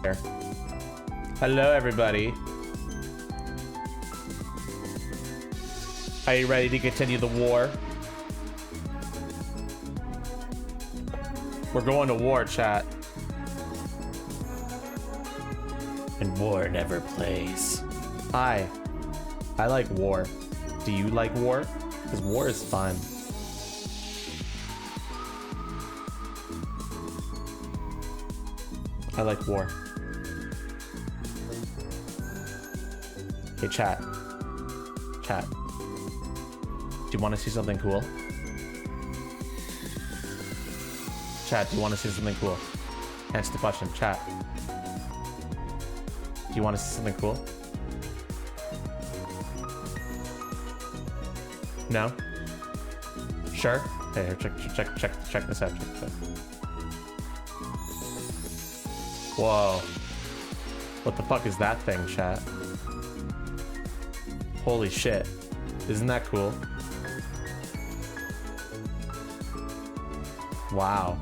here. Hello, everybody. Are you ready to continue the war? We're going to war, chat. And war never plays. Hi. I like war. Do you like war? Because war is fun. I like war. Hey, chat. Chat. Do you want to see something cool? Chat, do you want to see something cool? Answer the question, chat. Do you want to see something cool? No? Sure? Hey, here, check this out, check this out. Whoa. What the fuck is that thing, chat? Holy shit. Isn't that cool? Wow.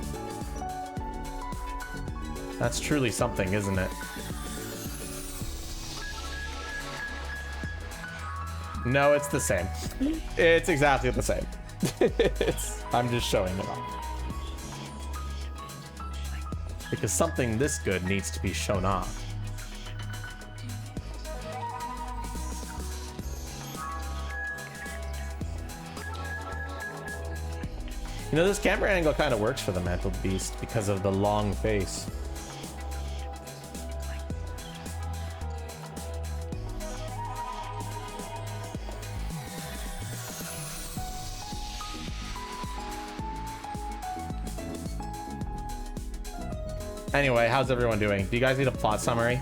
That's truly something, isn't it? No, it's the same. It's exactly the same. I'm just showing it off. Because something this good needs to be shown off. You know, this camera angle kind of works for the mantle beast because of the long face. Anyway, how's everyone doing? Do you guys need a plot summary?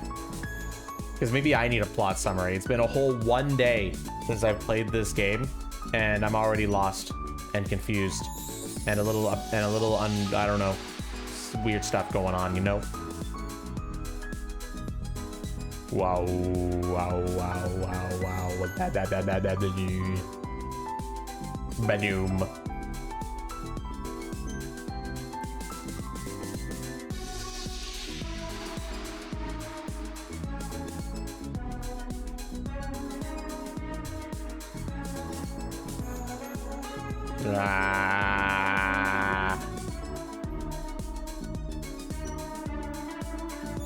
Because maybe I need a plot summary. It's been a whole 1 day since I've played this game, and I'm already lost and confused and a little I don't know, weird stuff going on, you know? Wow, wow, wow, wow, wow. Badoom.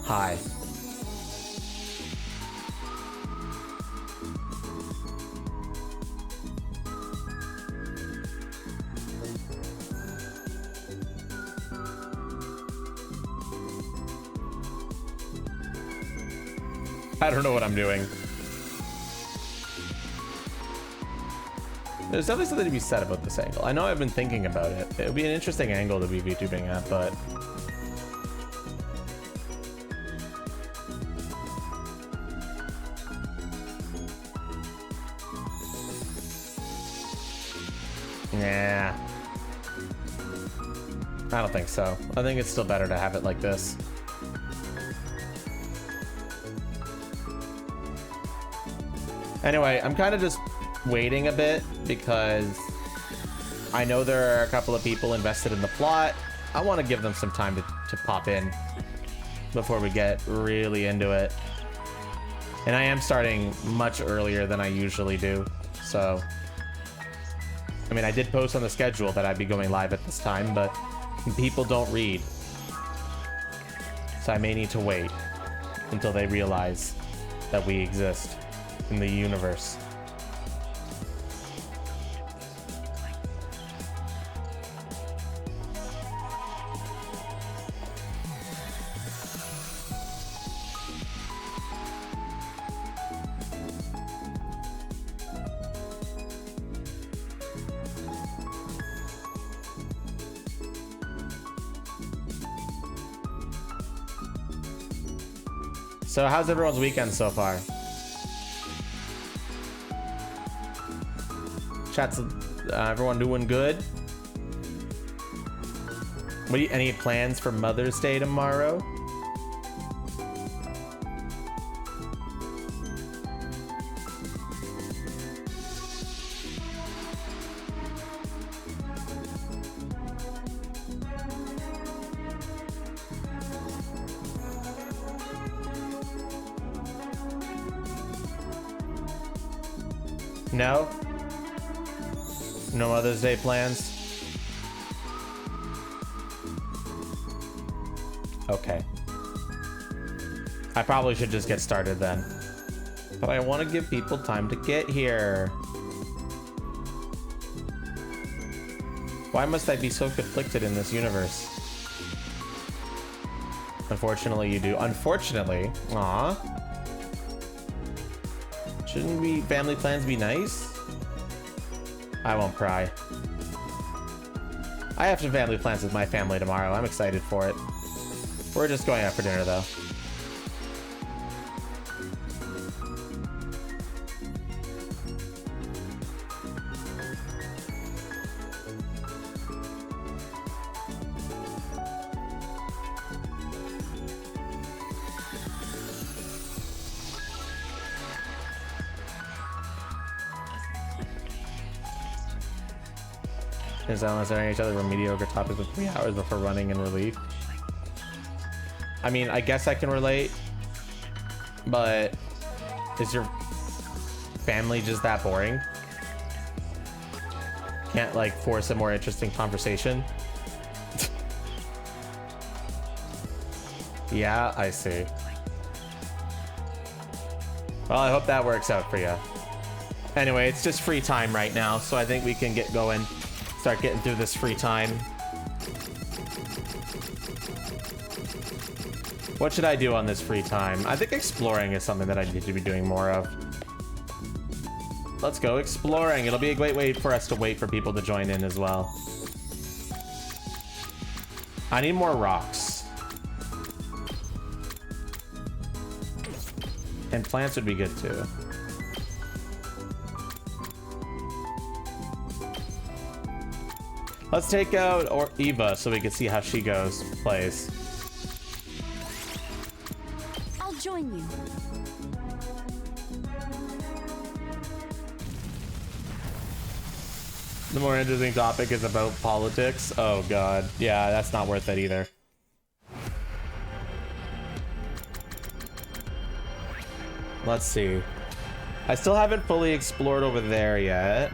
Hi. I don't know what I'm doing. There's definitely something to be said about this angle. I know I've been thinking about it. It would be an interesting angle to be VTubing at, but... Nah. I don't think so. I think it's still better to have it like this. Anyway, I'm kind of just waiting a bit because I know there are a couple of people invested in the plot. I want to give them some time to pop in before we get really into it. And I am starting much earlier than I usually do, so... I mean, I did post on the schedule that I'd be going live at this time, but people don't read. So I may need to wait until they realize that we exist in the universe. So how's everyone's weekend so far? Chat's everyone doing good? What do you, any plans for Mother's Day tomorrow? No? No Mother's Day plans? Okay. I probably should just get started then. But I want to give people time to get here. Why must I be so conflicted in this universe? Unfortunately, you do. Unfortunately? Aw. Shouldn't we family plans be nice? I won't cry. I have some family plans with my family tomorrow. I'm excited for it. We're just going out for dinner, though. Is that staring at each other for mediocre topics for 3 hours before running in relief? I mean, I guess I can relate, but is your family just that boring? Can't like force a more interesting conversation? Yeah, I see. Well, I hope that works out for you. Anyway, it's just free time right now, so I think we can get going. Start getting through this free time. What should I do on this free time? I think exploring is something that I need to be doing more of. Let's go exploring. It'll be a great way for us to wait for people to join in as well. I need more rocks. And plants would be good too. Let's take out Eva so we can see how she plays. I'll join you. The more interesting topic is about politics. Oh god. Yeah, that's not worth it either. Let's see. I still haven't fully explored over there yet.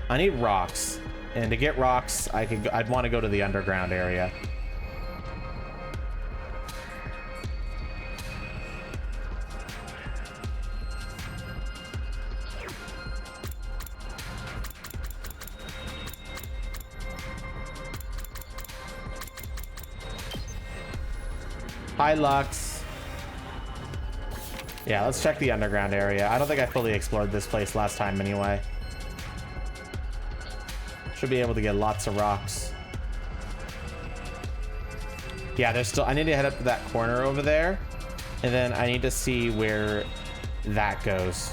I need rocks, and to get rocks, I'd want to go to the underground area. Hi, Lux. Yeah, let's check the underground area. I don't think I fully explored this place last time anyway. Should be able to get lots of rocks. Yeah, there's still... I need to head up to that corner over there. And then I need to see where that goes.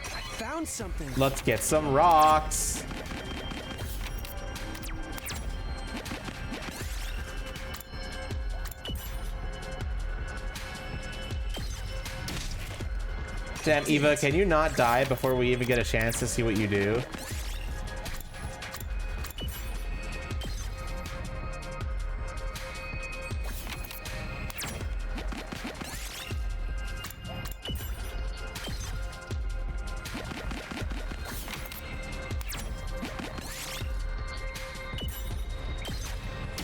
I found something. Let's get some rocks. Damn, Eva, can you not die before we even get a chance to see what you do?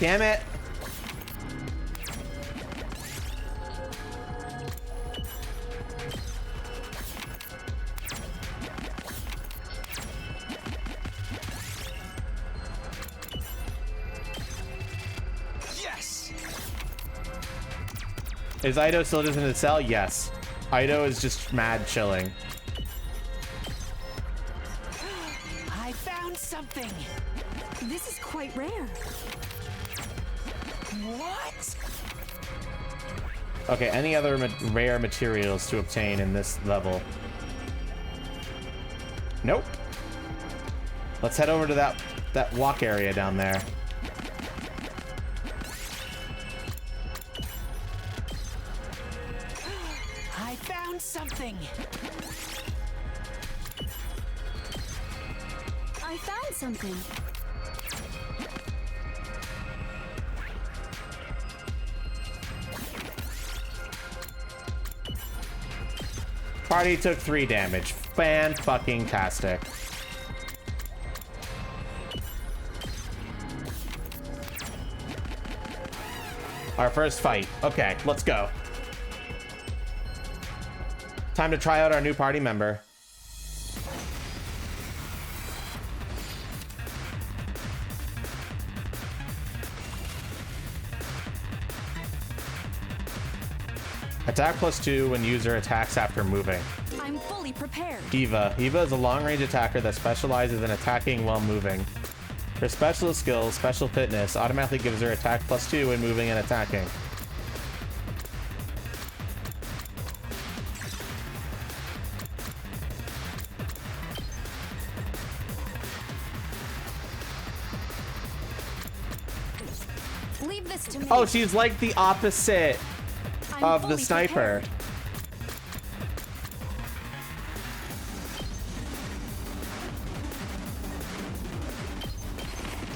Damn it. Is Ido still just in the cell? Yes. Ido is just mad chilling. I found something. This is quite rare. What? Okay, any other rare materials to obtain in this level? Nope. Let's head over to that walk area down there. found something. I found something. Party took 3 damage. Fan-fucking-tastic. Our first fight. Okay, let's go. Time to try out our new party member. Attack +2 when user attacks after moving. I'm fully prepared. Eva. Eva is a long-range attacker that specializes in attacking while moving. Her specialist skills, special fitness, automatically gives her attack +2 when moving and attacking. Leave this to me. Oh, she's like the opposite I'm of the fully sniper. prepared.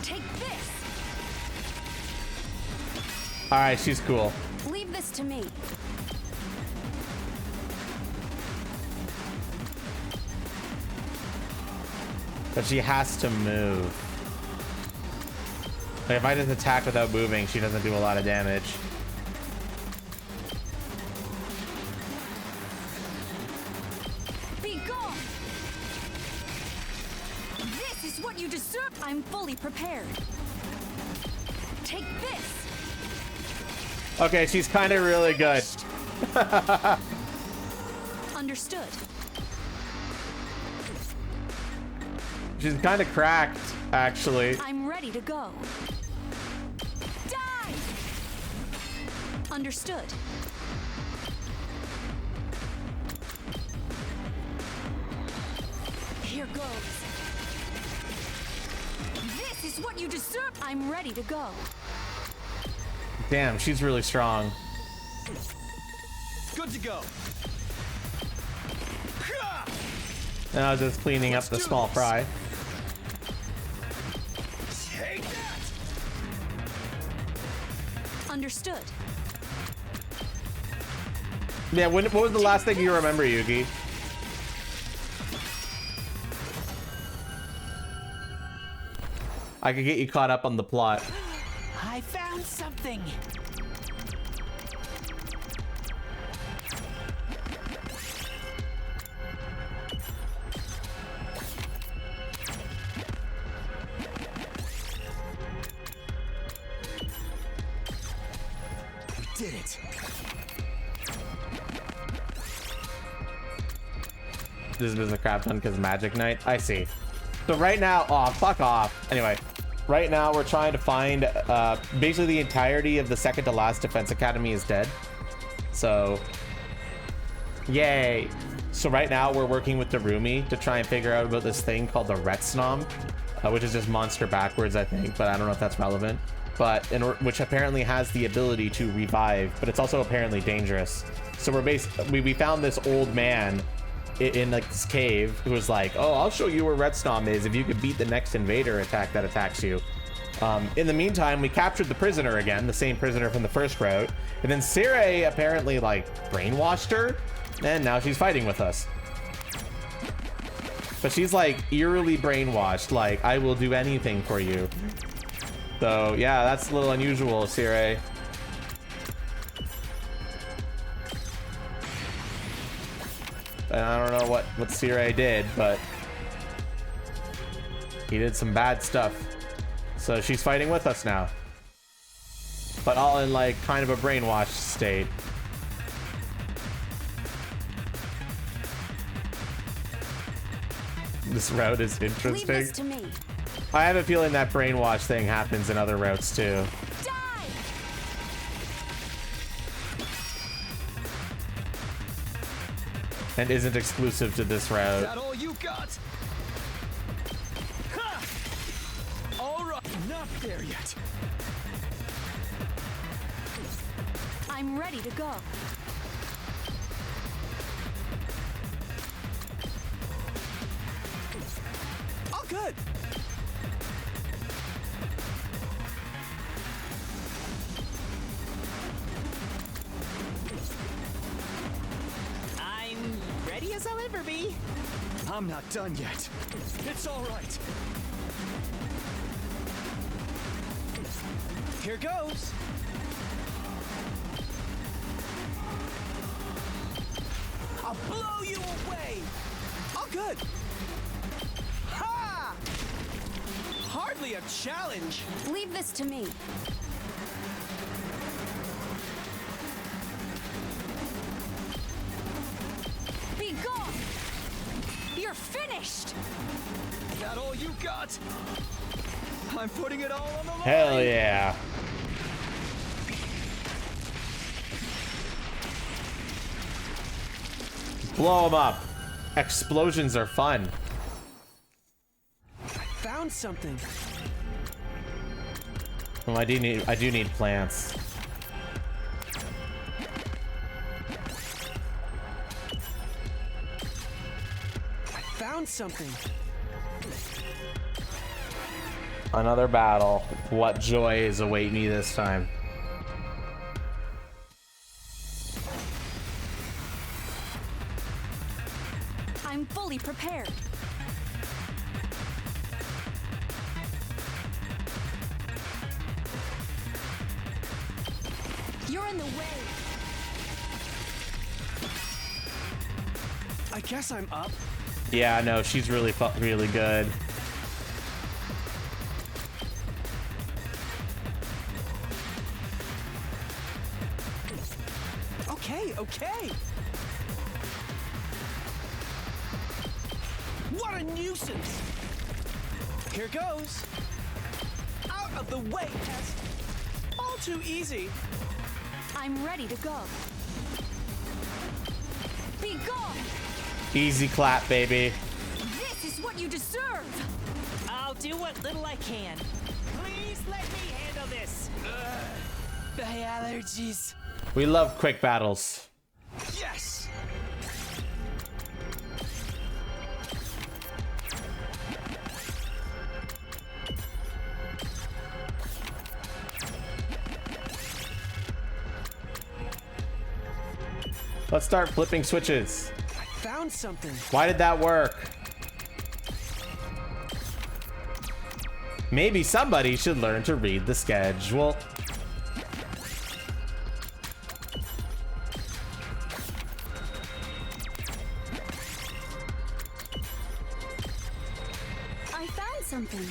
Take this. All right, she's cool. Leave this to me. But she has to move. Like if I just attack without moving, she doesn't do a lot of damage. Be gone. This is what you deserve. I'm fully prepared. Take this. Okay, she's kind of really good. Understood. She's kind of cracked, actually. I'm ready to go. Die! Understood. Here goes. This is what you deserve. I'm ready to go. Damn, she's really strong. Good to go. And I was just cleaning up the small fry. Take that. Understood. Yeah, what was the last thing you remember, Yugi? I could get you caught up on the plot. I found something. We did it. This is a crap ton because Magic Night. I see. So right now, oh, fuck off. Anyway, right now we're trying to find, basically the entirety of the second to last Defense Academy is dead. So, yay. So right now we're working with the Rumi to try and figure out about this thing called the RETSNOM, which is just monster backwards, I think, but I don't know if that's relevant. But which apparently has the ability to revive, but it's also apparently dangerous. So we found this old man in like this cave who was like, oh, I'll show you where RETSNOM is if you could beat the next invader attack that attacks you. In the meantime, we captured the prisoner again, the same prisoner from the first route, and then Sire apparently like brainwashed her, and now she's fighting with us. But she's like eerily brainwashed, like I will do anything for you. So yeah, that's a little unusual, Sire. And I don't know what Sire did, but he did some bad stuff. So she's fighting with us now. But all in like kind of a brainwashed state. This route is Leave interesting. this to me. I have a feeling that brainwash thing happens in other routes too. Die! And isn't exclusive to this route. Is that all you got? Ha! All right, not there yet. I'm ready to go. good. I'm ready as I'll ever be. I'm not done yet. It's all right. Here goes. I'll blow you away. All good. Ha! Hardly a challenge. Leave this to me. Be gone! You're finished! That all you got? I'm putting it all on the line. Hell yeah. Blow them up. Explosions are fun. I found something. Oh, I do need plants. I found something. Another battle. What joys await me this time? I'm fully prepared. You're in the way. I guess I'm up. Yeah, no, she's really good. Okay. What a nuisance. Here goes. Out of the way, Tess. All too easy. I'm ready to go. Be gone! Easy clap, baby. This is what you deserve! I'll do what little I can. Please let me handle this. My allergies. We love quick battles. Yes. Let's start flipping switches. I found something. Why did that work? Maybe somebody should learn to read the schedule. I found something.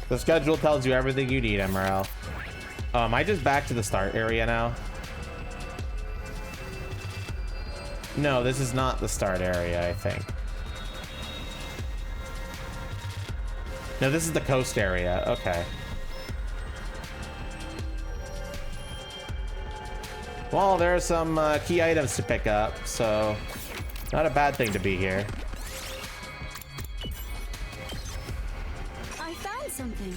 The schedule tells you everything you need, MRL. Oh, am I just back to the start area now? No, this is not the start area, I think. No, this is the coast area. Okay. Well, there are some key items to pick up, so not a bad thing to be here. I found something.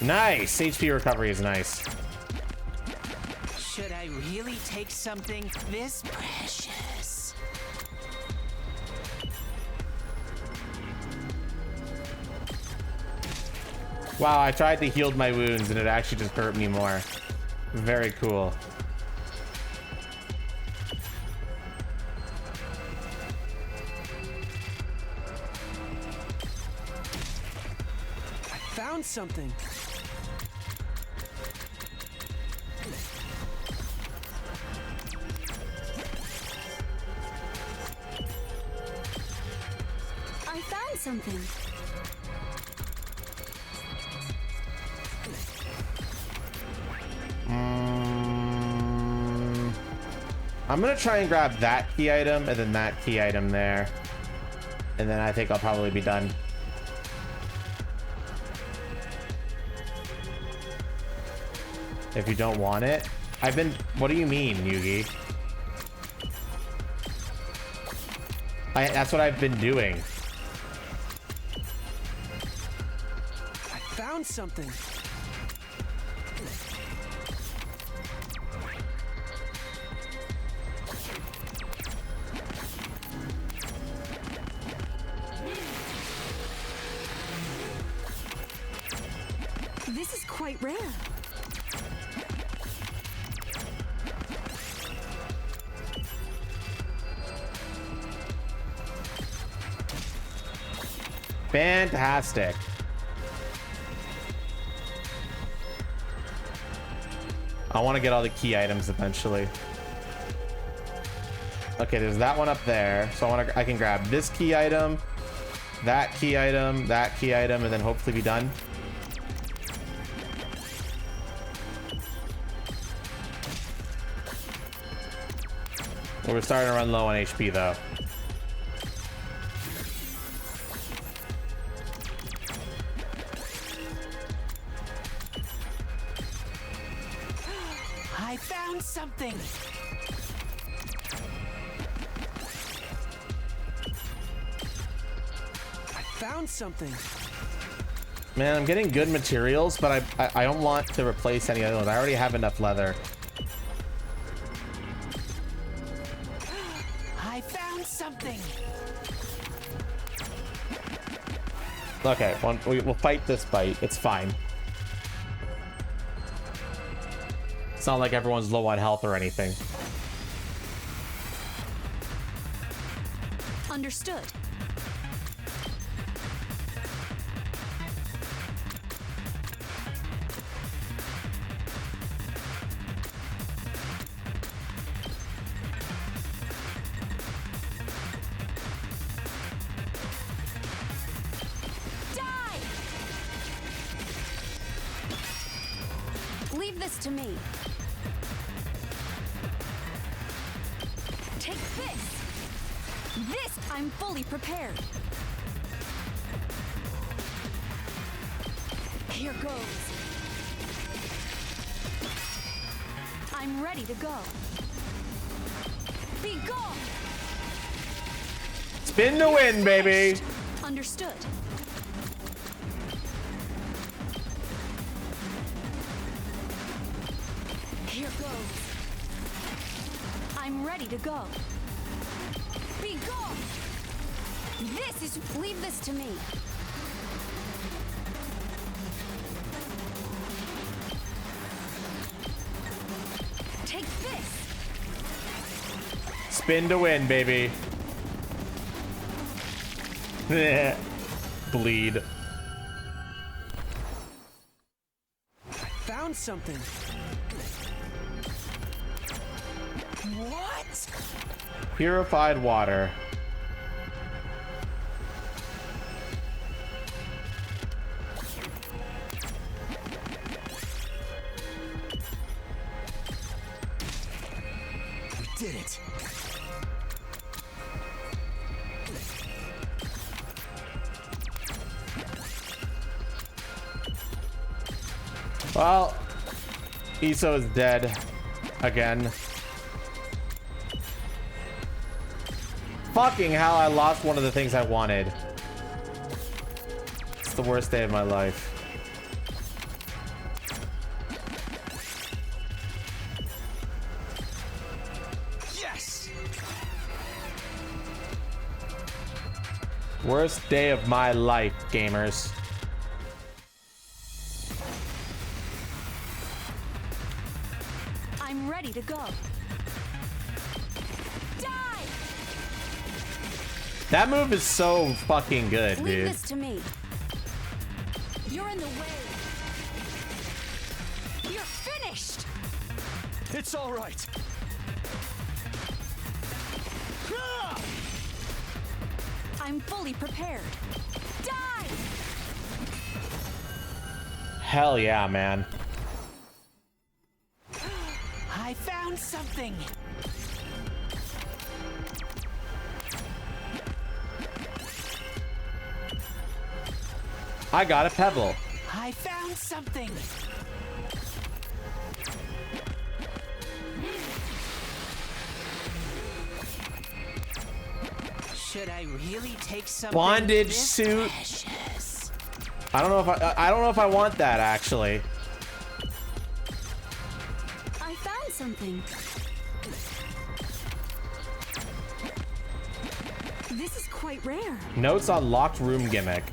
Nice! HP recovery is nice. Should I really take something this precious? Wow, I tried to heal my wounds and it actually just hurt me more. Very cool. I found something. I found something. I'm gonna try and grab that key item and then that key item there. And then I think I'll probably be done. if you don't want it. What do you mean, Yugi? That's what I've been doing. I found something. This is quite rare. Fantastic. I want to get all the key items eventually. Okay, there's that one up there. So I can grab this key item, that key item, that key item, and then hopefully be done. We're starting to run low on HP though. I found something. I found something. Man, I'm getting good materials, but I don't want to replace any other ones. I already have enough leather. I found something. Okay, we'll fight this fight. It's fine. It's not like everyone's low on health or anything. Understood. Die! Leave this to me. Take this! This, I'm fully prepared. Here goes. I'm ready to go. Be gone! Spin to win, baby! Understood. Here goes. I'm ready to go. Be gone! Leave this to me. Take this. Spin to win, baby. Bleed. I found something. What? Purified water. We did it. Well, Iso is dead again. Fucking hell, I lost one of the things I wanted. It's the worst day of my life. Yes. Worst day of my life, gamers. I'm ready to go. Die! That move is so fucking good, Leave dude. this to me. You're in the way. You're finished. It's all right. I'm fully prepared. Die! Hell yeah, man. I found something. I got a pebble. I found something. Should I really take something Bondage this suit. precious? I don't know if I want that actually. I found something. This is quite rare. Notes on locked room gimmick.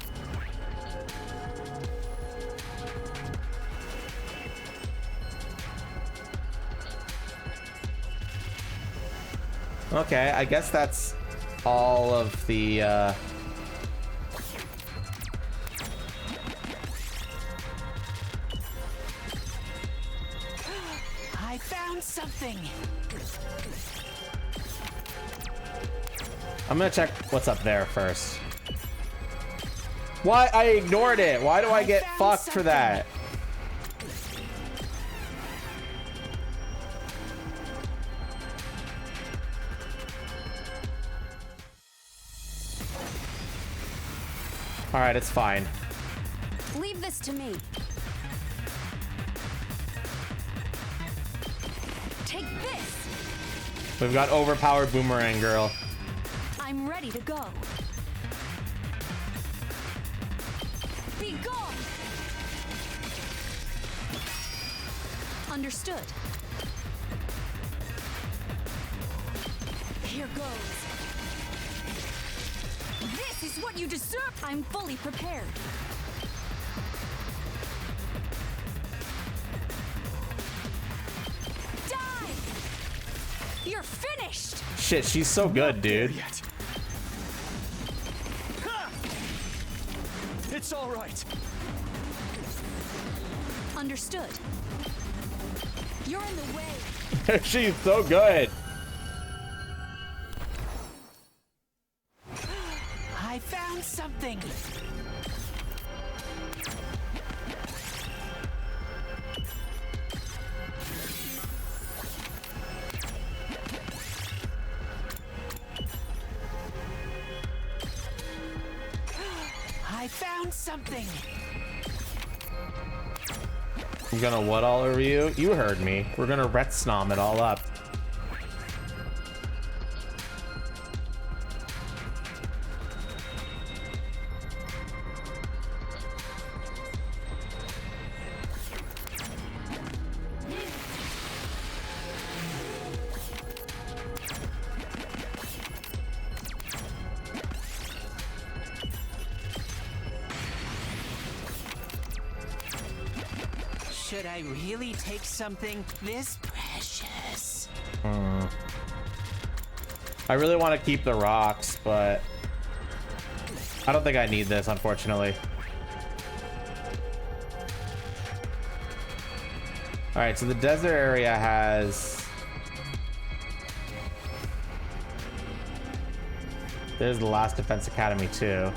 Okay, I guess that's all of the I found something. I'm gonna check what's up there first. Why? I ignored it. Why do I get found fucked for that? All right, it's fine. Leave this to me. Take this. We've got overpowered boomerang girl. I'm ready to go. Be gone. Understood. Here goes. This is what you deserve. I'm fully prepared. Die! You're finished! Shit, she's so good, dude. Yet. Ha! It's all right. Understood. You're in the way. She's so good. I found something. I found something. I'm gonna what all over you? You heard me. We're gonna RETSNOM it all up. Should I really take something this precious? I really want to keep the rocks, but I don't think I need this, unfortunately. All right, so the desert area has... There's the last defense academy too.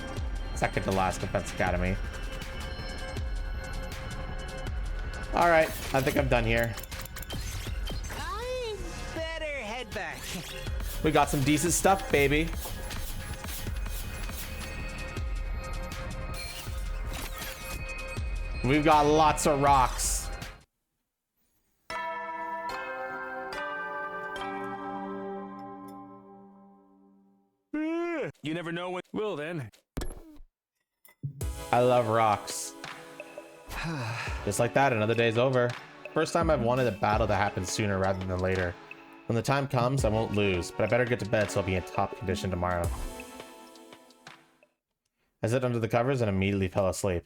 Second to last defense academy. All right, I think I'm done here. I better head back. We got some decent stuff, baby. We've got lots of rocks. You never know when. Well then. I love rocks. Just like that, another day's over. First time I've wanted a battle to happen sooner rather than later. When the time comes, I won't lose, but I better get to bed so I'll be in top condition tomorrow. I sat under the covers and immediately fell asleep.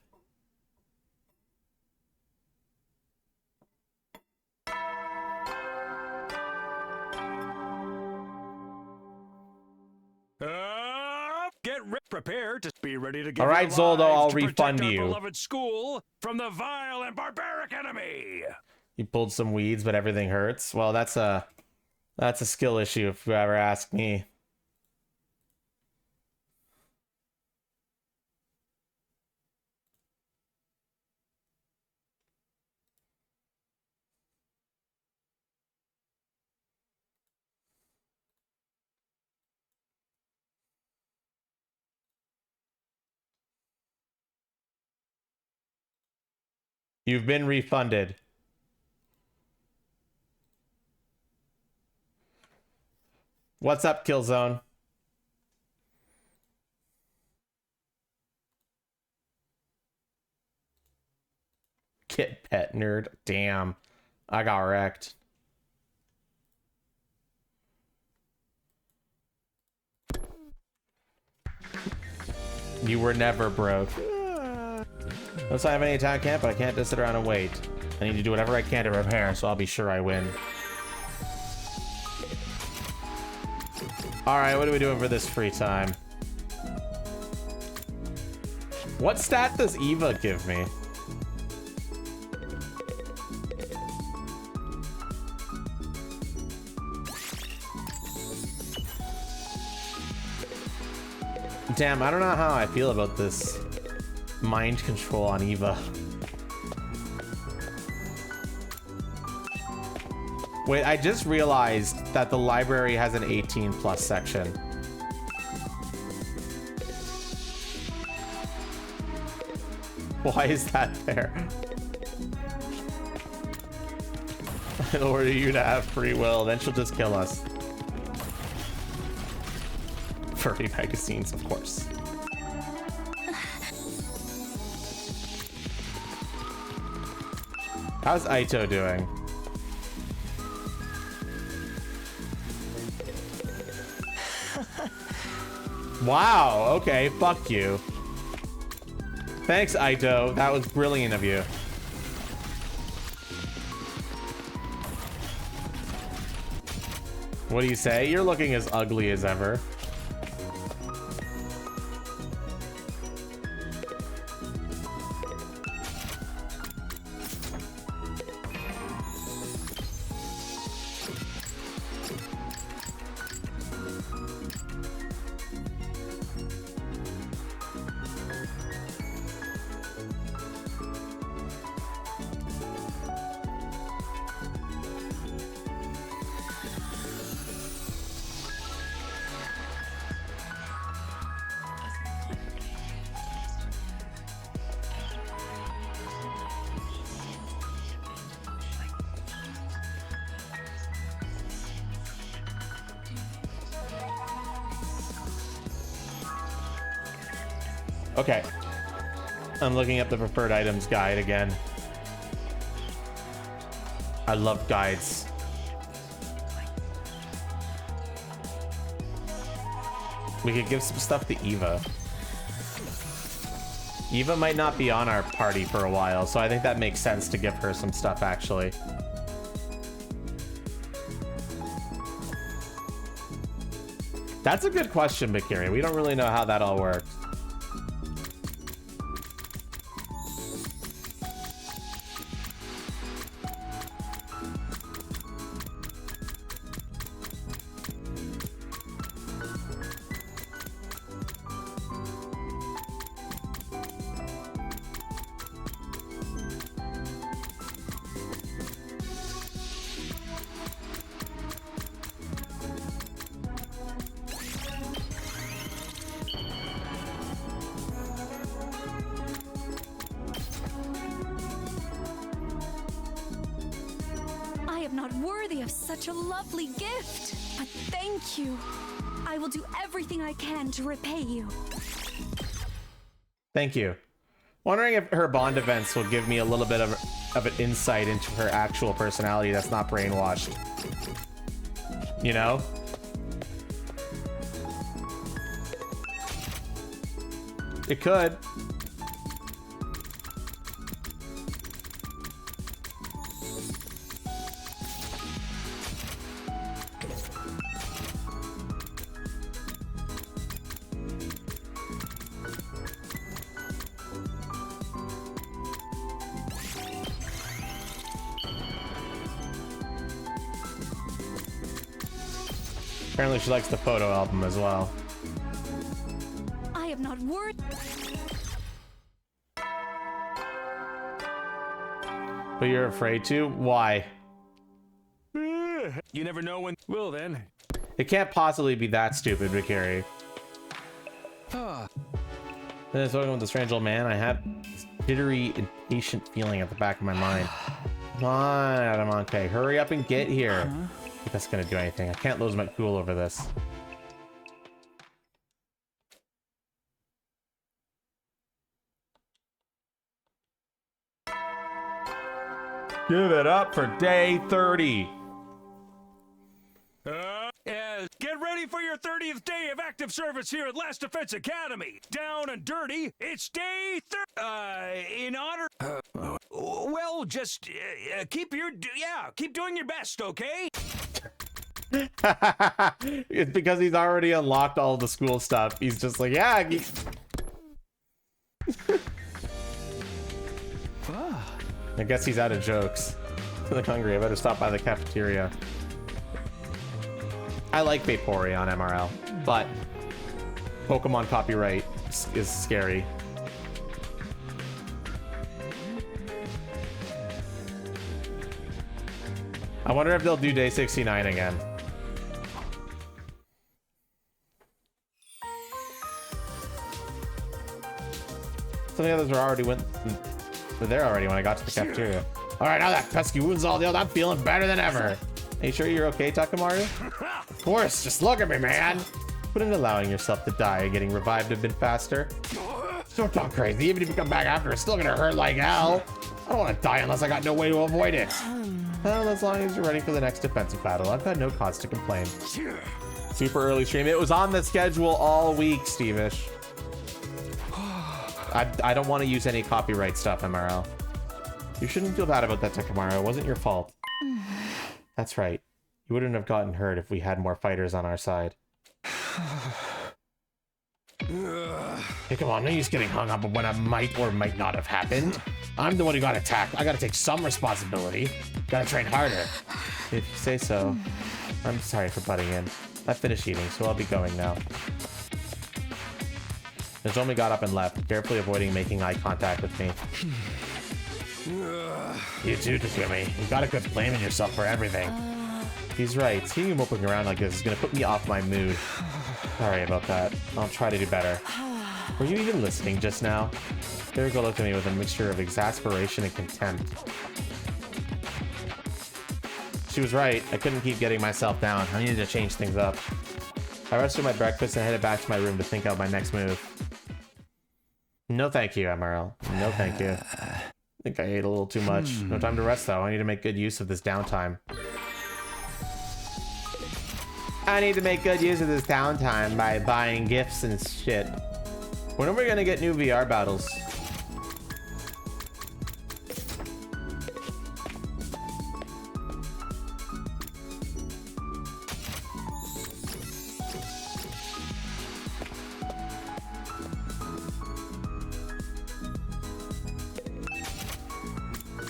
Prepare to be ready to give All right, your Zoldo, lives I'll to refund protect our you. beloved school from the vile and barbaric enemy. You pulled some weeds, but everything hurts. Well, that's a skill issue if you ever ask me. You've been refunded. What's up, Killzone? Get pet nerd. Damn. I got wrecked. You were never broke. Unless I have any attack camp, but I can't just sit around and wait. I need to do whatever I can to repair, so I'll be sure I win. Alright, what are we doing for this free time? What stat does Eva give me? Damn, I don't know how I feel about this mind control on Eva. Wait, I just realized that the library has an 18+ section. Why is that there? In order you to have free will, then she'll just kill us. Furry magazines, of course. How's Aito doing? Wow, okay, fuck you. Thanks, Aito. That was brilliant of you. What do you say? You're looking as ugly as ever. Okay. I'm looking up the preferred items guide again. I love guides. We could give some stuff to Eva. Eva might not be on our party for a while, so I think that makes sense to give her some stuff, actually. That's a good question, Bakiri. We don't really know how that all works. To repay you. Thank you. Wondering if her Bond events will give me a little bit of an insight into her actual personality that's not brainwashed. You know? It could. Apparently she likes the photo album as well. I am not worth. But you're afraid to? Why? You never know when. Well then. It can't possibly be that stupid, Bakiri. Then talking with the strange old man, I have this jittery, impatient feeling at the back of my mind. Come on, Adamonte, hurry up and get here. If that's gonna do anything. I can't lose my cool over this. Give it up for day 30. Get ready for your 30th day of active service here at Last Defense Academy. Down and dirty, it's day 30. In honor... well, just keep doing your best, okay? It's because he's already unlocked all the school stuff. He's just like, yeah. I guess he's out of jokes. I look hungry. I better stop by the cafeteria. I like Vaporeon MRL, but Pokemon copyright is scary. I wonder if they'll do day 69 again. Some of the others were there already when I got to the cafeteria. All right, now that pesky wound's all healed, I'm feeling better than ever. Are you sure you're okay, Takamaru? Of course, just look at me, man. Wouldn't allowing yourself to die and getting revived have been faster? Don't talk crazy. Even if you come back after, it's still gonna hurt like hell. I don't want to die unless I got no way to avoid it. Well, as long as you're ready for the next defensive battle, I've got no cause to complain. Super early stream. It was on the schedule all week, Stevish. I don't want to use any copyright stuff, MRL. You shouldn't feel bad about that, Takamaru. It wasn't your fault. That's right. You wouldn't have gotten hurt if we had more fighters on our side. Hey, come on, no use getting hung up on what might or might not have happened. I'm the one who got attacked. I gotta take some responsibility. Gotta train harder. If you say so. I'm sorry for butting in. I finished eating, so I'll be going now. Nozomi got up and left, carefully avoiding making eye contact with me. You too, Takumi. You gotta quit blaming yourself for everything. He's right. Seeing you moping around like this is gonna put me off my mood. Sorry about that. I'll try to do better. Were you even listening just now? Kiriko looked at me with a mixture of exasperation and contempt. She was right. I couldn't keep getting myself down. I needed to change things up. I rested my breakfast and headed back to my room to think out my next move. No thank you, MRL. No thank you. I think I ate a little too much. No time to rest, though. I need to make good use of this downtime. I need to make good use of this downtime by buying gifts and shit. When are we gonna get new VR battles?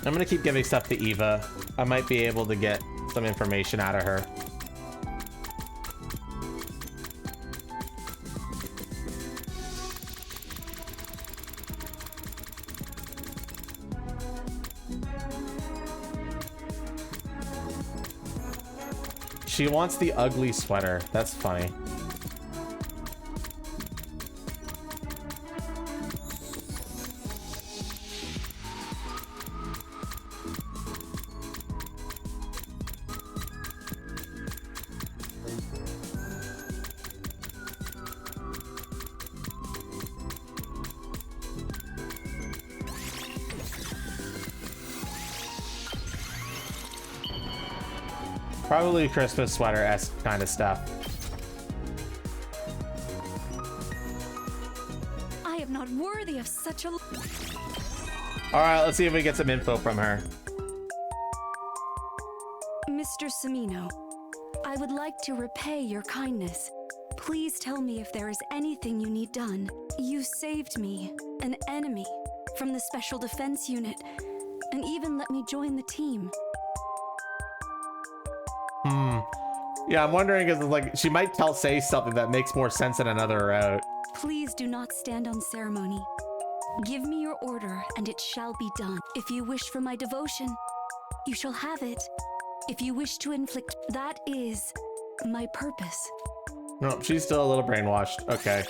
I'm gonna keep giving stuff to Eva. I might be able to get some information out of her. She wants the ugly sweater. That's funny. Probably Christmas sweater-esque kind of stuff. I am not worthy of such a... Alright, let's see if we get some info from her. Mr. Samino, I would like to repay your kindness. Please tell me if there is anything you need done. You saved me, an enemy, from the Special Defense Unit, and even let me join the team. Yeah, I'm wondering because like she might say something that makes more sense in another route. Please do not stand on ceremony. Give me your order, and it shall be done. If you wish for my devotion, you shall have it. If you wish to inflict, that is my purpose. No, she's still a little brainwashed. Okay.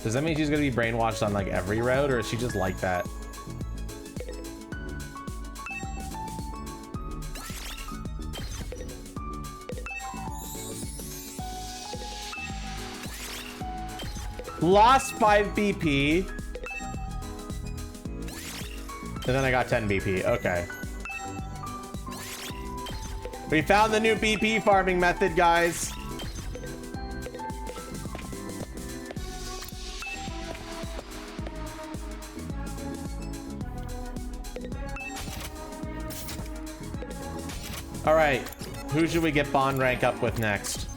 Does that mean she's gonna be brainwashed on like every route, or is she just like that? Lost 5 BP. And then I got 10 BP. Okay. We found the new BP farming method, guys. All right, who should we get bond rank up with next?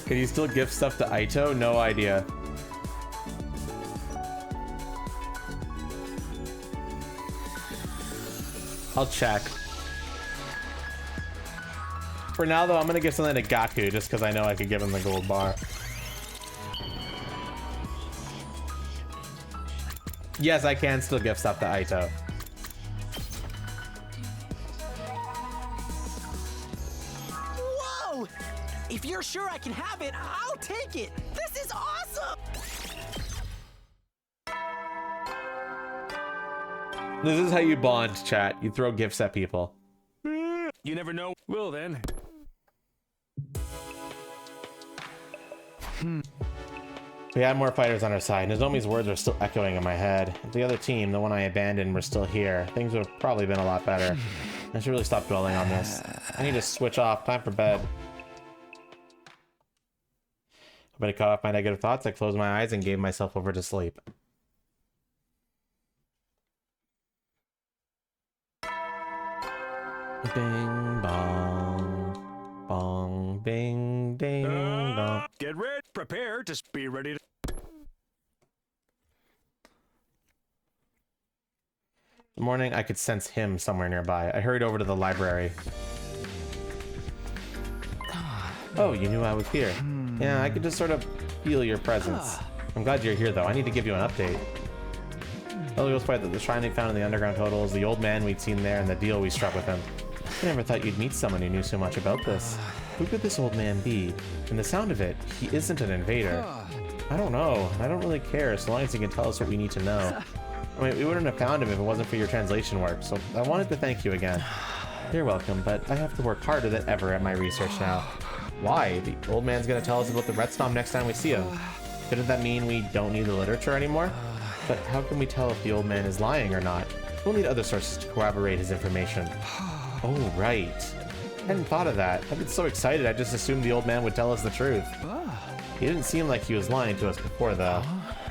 Can you still gift stuff to Aito? No idea. I'll check. For now, though, I'm gonna give something to Gaku just because I know I could give him the gold bar. Yes, I can still gift stuff to Aito. Whoa! If you're sure I can have it, I'll take it. This is awesome. This is how you bond, chat. You throw gifts at people. You never know. Well then. We had more fighters on our side. Nozomi's words are still echoing in my head. If the other team, the one I abandoned, were still here, things would have probably been a lot better. I should really stop dwelling on this. I need to switch off. Time for bed. But I caught off my negative thoughts. I closed my eyes and gave myself over to sleep. Bing bong, bong, bing, ding dong. Get ready. Prepare to be ready to. The morning, I could sense him somewhere nearby. I hurried over to the library. Oh, you knew I was here. Yeah, I could just sort of feel your presence. I'm glad you're here, though. I need to give you an update. Ellie goes by the shrine they found in the underground totals, the old man we'd seen there, and the deal we struck with him. I never thought you'd meet someone who knew so much about this. Who could this old man be? From the sound of it, he isn't an invader. I don't know. I don't really care, so long as he can tell us what we need to know. I mean, we wouldn't have found him if it wasn't for your translation work, so I wanted to thank you again. You're welcome, but I have to work harder than ever at my research now. Why? The old man's gonna tell us about the RETSNOM next time we see him. Couldn't that mean we don't need the literature anymore? But how can we tell if the old man is lying or not? We'll need other sources to corroborate his information. Oh, right. I hadn't thought of that. I've been so excited I just assumed the old man would tell us the truth. He didn't seem like he was lying to us before, though.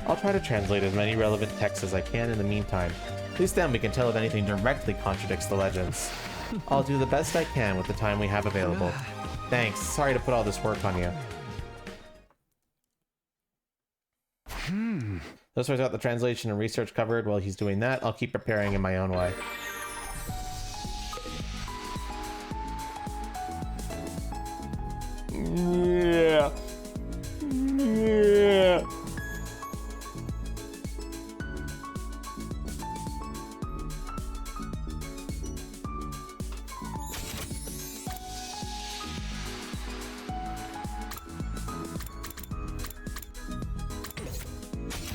I'll try to translate as many relevant texts as I can in the meantime. At least then we can tell if anything directly contradicts the legends. I'll do the best I can with the time we have available. Thanks. Sorry to put all this work on you. Those sorts got the translation and research covered. While he's doing that, I'll keep preparing in my own way. Yeah. Yeah.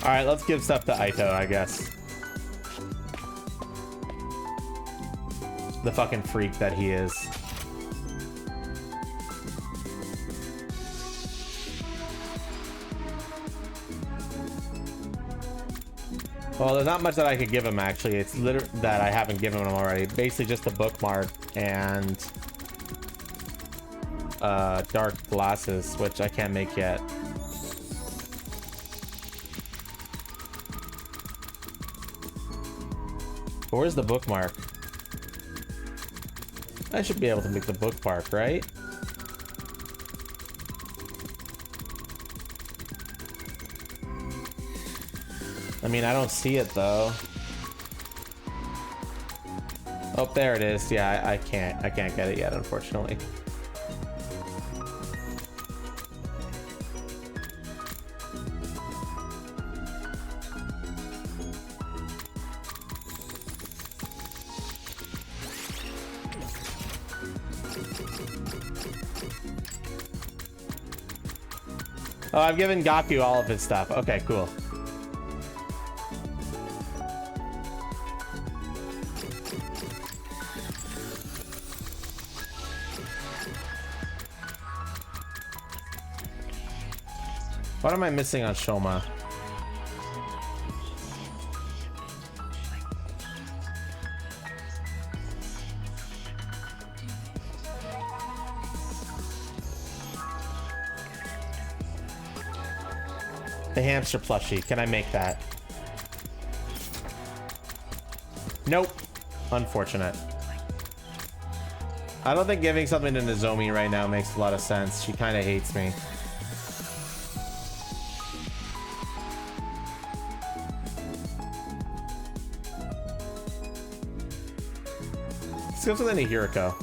All right, let's give stuff to Aito, I guess. The fucking freak that he is. Well, there's not much that I could give him, actually. It's literally that I haven't given him already. Basically just the bookmark and dark glasses, which I can't make yet. But where's the bookmark? I should be able to make the bookmark, right? I mean, I don't see it though. Oh, there it is. Yeah, I can't get it yet, unfortunately. Oh, I've given Gaku all of his stuff. Okay, cool. What am I missing on Shoma? The hamster plushie. Can I make that? Nope. Unfortunate. I don't think giving something to Nozomi right now makes a lot of sense. She kind of hates me. Let's go to the Nihiriko.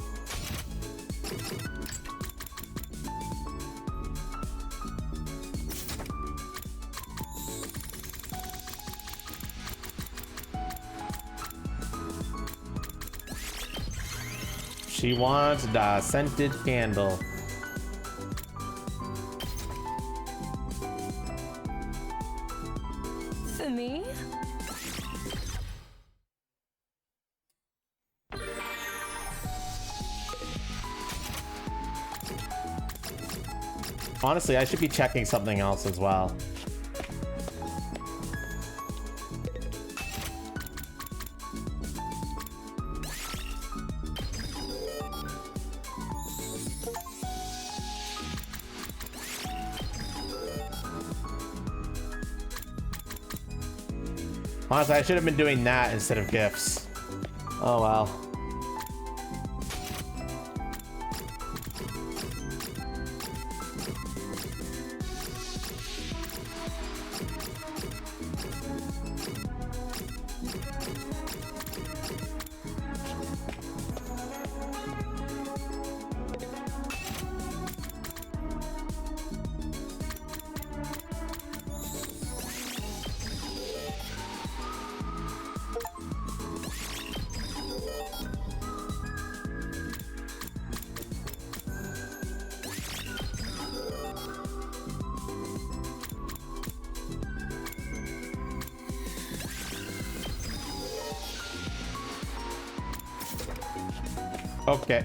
She wants the scented candle. For me? Honestly, I should be checking something else as well. Honestly, I should have been doing that instead of gifts. Oh well. Okay.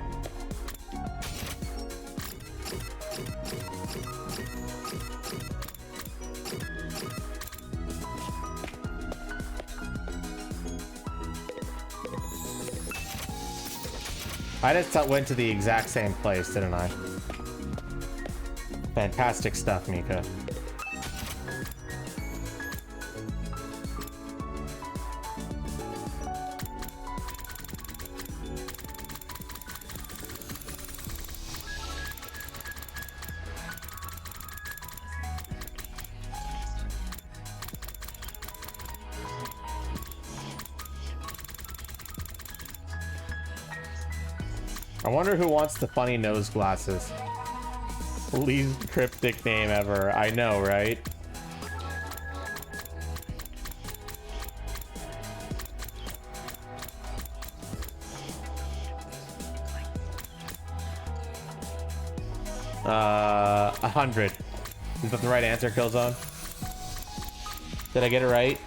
I just went to the exact same place, didn't I? Fantastic stuff, Mika. I wonder who wants the funny nose glasses. Least cryptic name ever. I know, right? Uh, 100. Is that the right answer, Killzone? Did I get it right?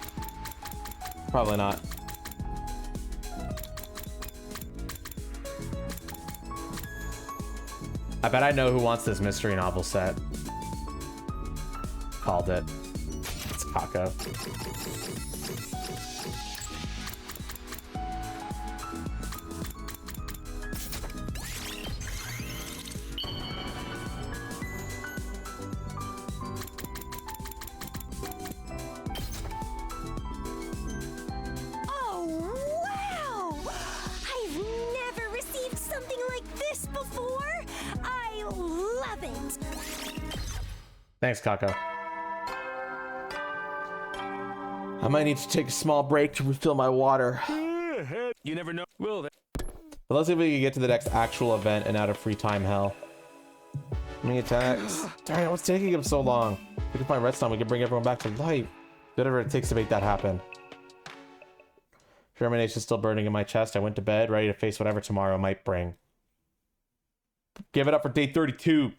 Probably not. I bet I know who wants this mystery novel set. Called it. It's Kako. Oh, wow! I've never received something like this before. I love it. Thanks, Kako. I might need to take a small break to refill my water. You never know. Will they? But let's see if we can get to the next actual event and out of free time hell. Many attacks. Darn it, what's taking him so long? If we can find RETSNOM, we can bring everyone back to life. Whatever it takes to make that happen. Germination still burning in my chest. I went to bed, ready to face whatever tomorrow might bring. Give it up for day 32.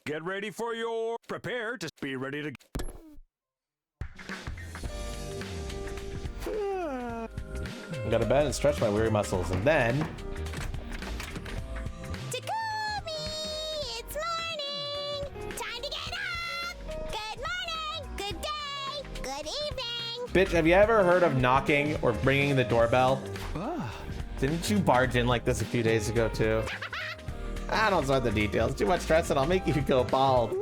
Get ready for your... Prepare to be ready to... Go to bed and stretch my weary muscles, and then... Takumi! It's morning! Time to get up! Good morning! Good day! Good evening! Bitch, have you ever heard of knocking or ringing the doorbell? Didn't you barge in like this a few days ago, too? I don't sweat the details. Too much stress and I'll make you go bald.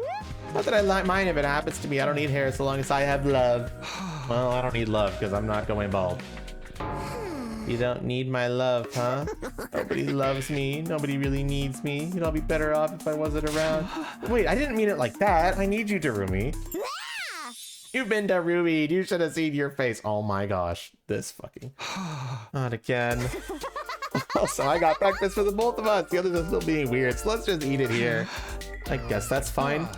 Not that I mind if it happens to me. I don't need hair so long as I have love. Well, I don't need love because I'm not going bald. You don't need my love, huh? Nobody loves me. Nobody really needs me. You'd all be better off if I wasn't around. Wait, I didn't mean it like that. I need you, Darumi. You've been Darumi. You should have seen your face. Oh my gosh. This fucking... Not again. Also, I got breakfast for the both of us. The others are still being weird, so let's just eat it here. I guess that's fine.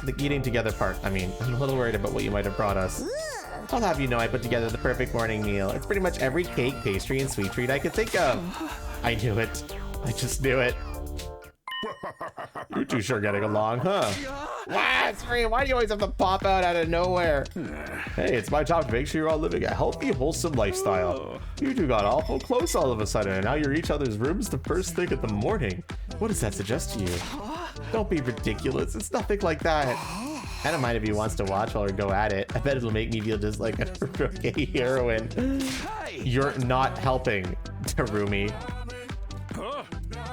The eating together part. I mean, I'm a little worried about what you might have brought us. I'll have you know I put together the perfect morning meal. It's pretty much every cake, pastry, and sweet treat I could think of. I knew it. I just knew it. You two sure getting along, huh? What? Sorry, why do you always have to pop out of nowhere? Hey, it's my job to make sure you're all living a healthy, wholesome lifestyle. You two got awful close all of a sudden, and now you're each other's rooms the first thing in the morning. What does that suggest to you? Don't be ridiculous. It's nothing like that. I don't mind if he wants to watch while we go at it. I bet it'll make me feel just like a rookie heroine. You're not helping, Darumi.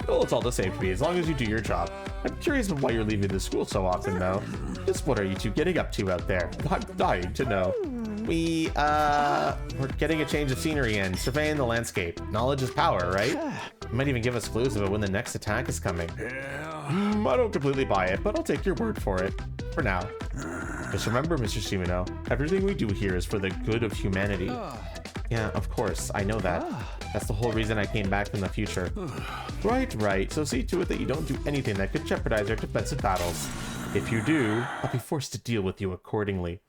Well, it's all the same to me, as long as you do your job. I'm curious of why you're leaving the school so often, though. Just what are you two getting up to out there? I'm dying to know. We're getting a change of scenery and surveying the landscape. Knowledge is power, right? You might even give us clues about when the next attack is coming. I don't completely buy it, but I'll take your word for it. For now. Just remember, Mr. Shimano, everything we do here is for the good of humanity. Yeah, of course, I know that. That's the whole reason I came back from the future. Right. So see to it that you don't do anything that could jeopardize our defensive battles. If you do, I'll be forced to deal with you accordingly.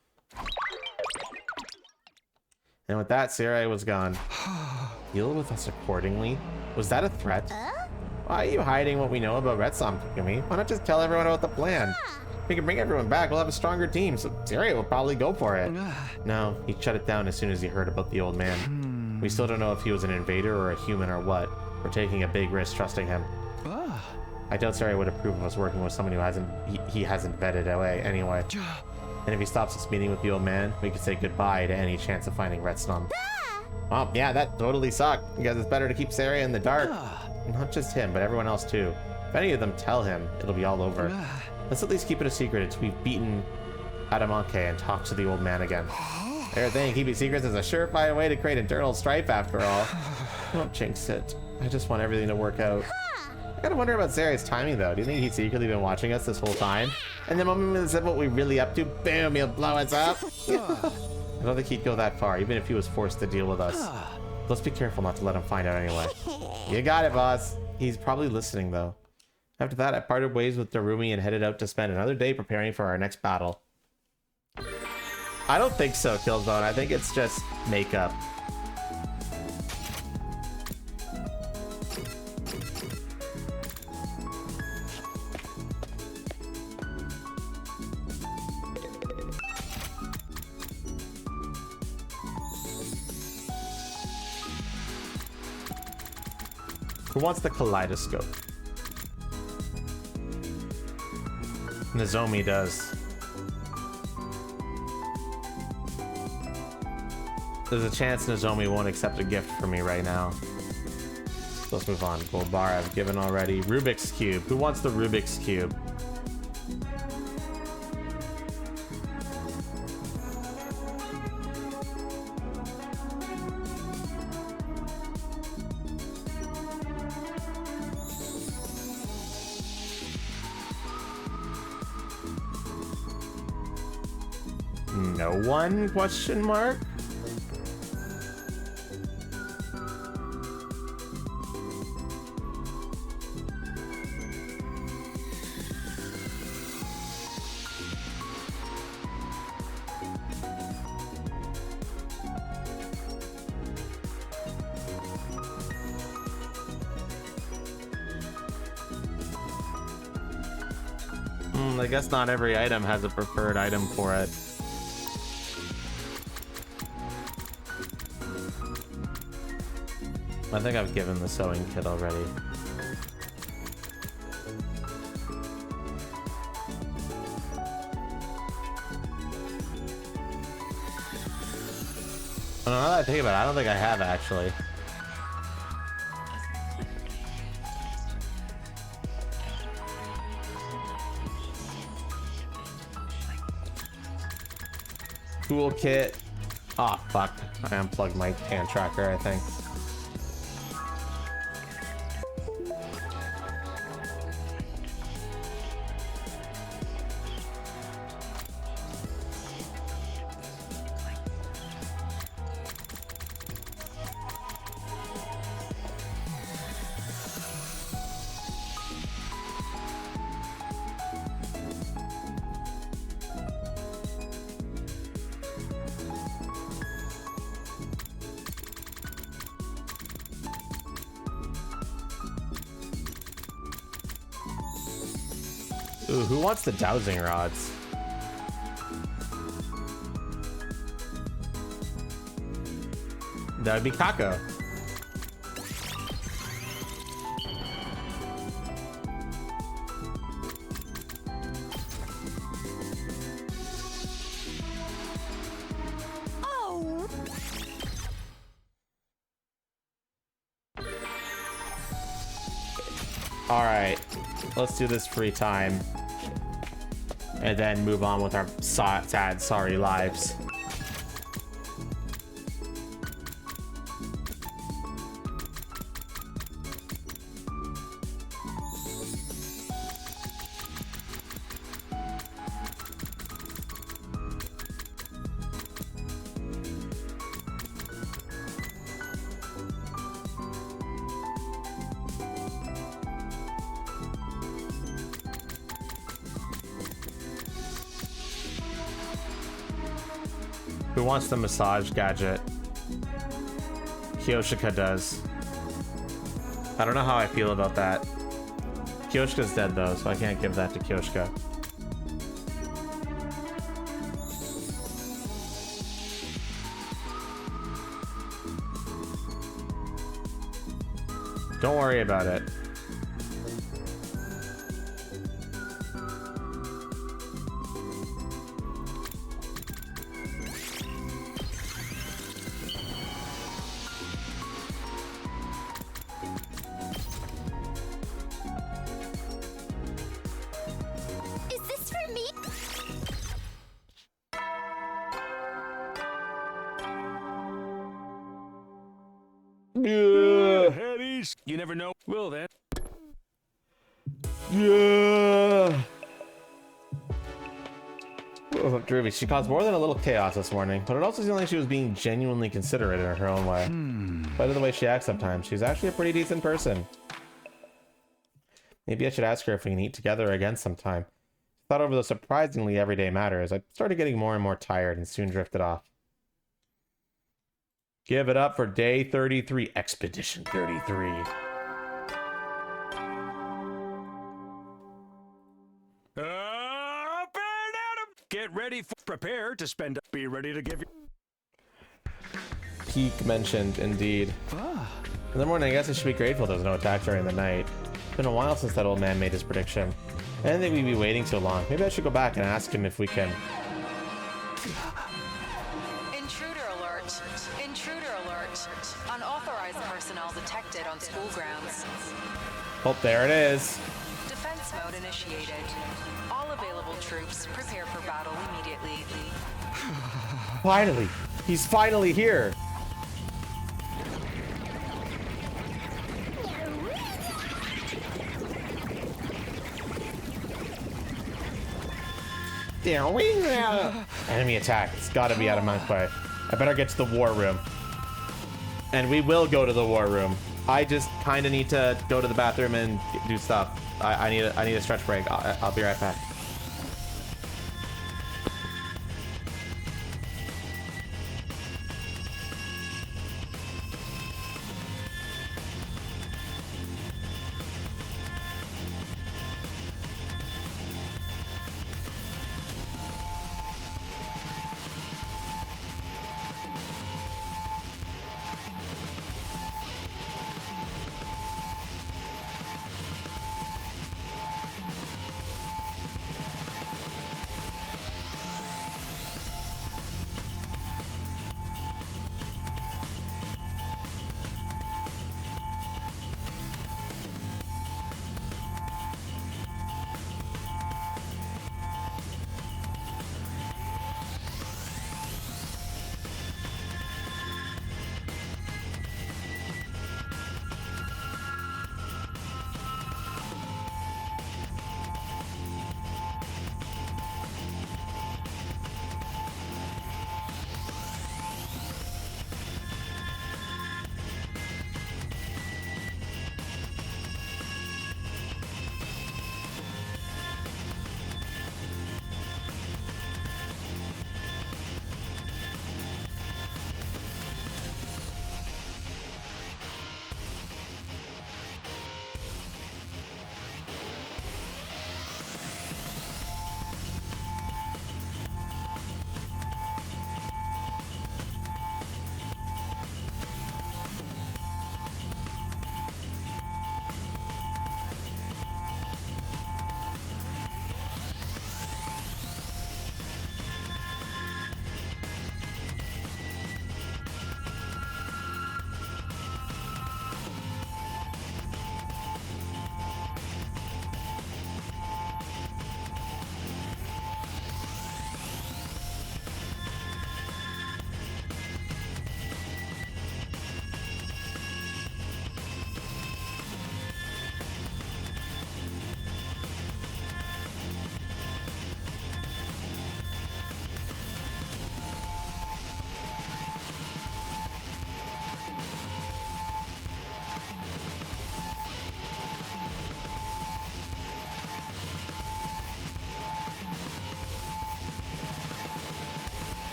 And with that, Sarai was gone. Deal with us accordingly? Was that a threat? Why are you hiding what we know about RETSNOM, Takumi? Why not just tell everyone about the plan? If we can bring everyone back, we'll have a stronger team, so Sarai will probably go for it. No, he shut it down as soon as he heard about the old man. We still don't know if he was an invader or a human or what. We're taking a big risk trusting him. I doubt Sarai would approve of us working with someone who he hasn't vetted away anyway. And if he stops us meeting with the old man, we could say goodbye to any chance of finding RETSNOM. Well, yeah, that totally sucked. Because it's better to keep Sarai in the dark. Not just him, but everyone else too. If any of them tell him, it'll be all over. Let's at least keep it a secret until we've beaten Adamanke and talked to the old man again. Their thing, keeping secrets is a surefire way to create internal strife after all. Don't jinx it. I just want everything to work out. I gotta wonder about Sarah's timing though. Do you think he's secretly been watching us this whole time? And the moment we said what we're really up to, boom, he'll blow us up? I don't think he'd go that far, even if he was forced to deal with us. Let's be careful not to let him find out anyway. You got it, boss. He's probably listening though. After that, I parted ways with Darumi and headed out to spend another day preparing for our next battle. I don't think so, Killzone. I think it's just makeup. Who wants the kaleidoscope? Nozomi does. There's a chance Nozomi won't accept a gift from me right now. So let's move on. Gold bar I've given already. Rubik's Cube. Who wants the Rubik's Cube? no one? Question mark. I guess not every item has a preferred item for it. I think I've given the sewing kit already. Now that I think about it, I don't think I have actually. Toolkit. Oh fuck. I unplugged my hand tracker, I think. Ooh, who wants the dowsing rods? That would be Kako. Oh! All right, let's do this free time. And then move on with our sad, sorry lives. Who wants the massage gadget? Kyoshika does. I don't know how I feel about that. Kyoshika's dead though, so I can't give that to Kyoshika. Don't worry about it. Headies. You never know. Well then. Yeah. Oh, Droopy, she caused more than a little chaos this morning, but it also seemed like she was being genuinely considerate in her own way. But of the way she acts sometimes, she's actually a pretty decent person. Maybe I should ask her if we can eat together again sometime. I thought over the surprisingly everyday matters. I started getting more and more tired and soon drifted off. Give it up for day 33, Expedition 33. Up and at 'em! Get ready for prepare to spend. Be ready to give you. Peak mentioned, indeed. In the morning, I guess I should be grateful there was no attack during the night. It's been a while since that old man made his prediction. I didn't think we'd be waiting too long. Maybe I should go back and ask him if we can. Intruder alert. Intruder alert. Unauthorized personnel detected on school grounds. Oh, there it is. Defense mode initiated. All available troops prepare for battle immediately. Finally! He's finally here! Enemy attack. It's gotta be out of my way. I better get to the war room. And we will go to the war room. I just kind of need to go to the bathroom and do stuff. I need a stretch break. I'll be right back.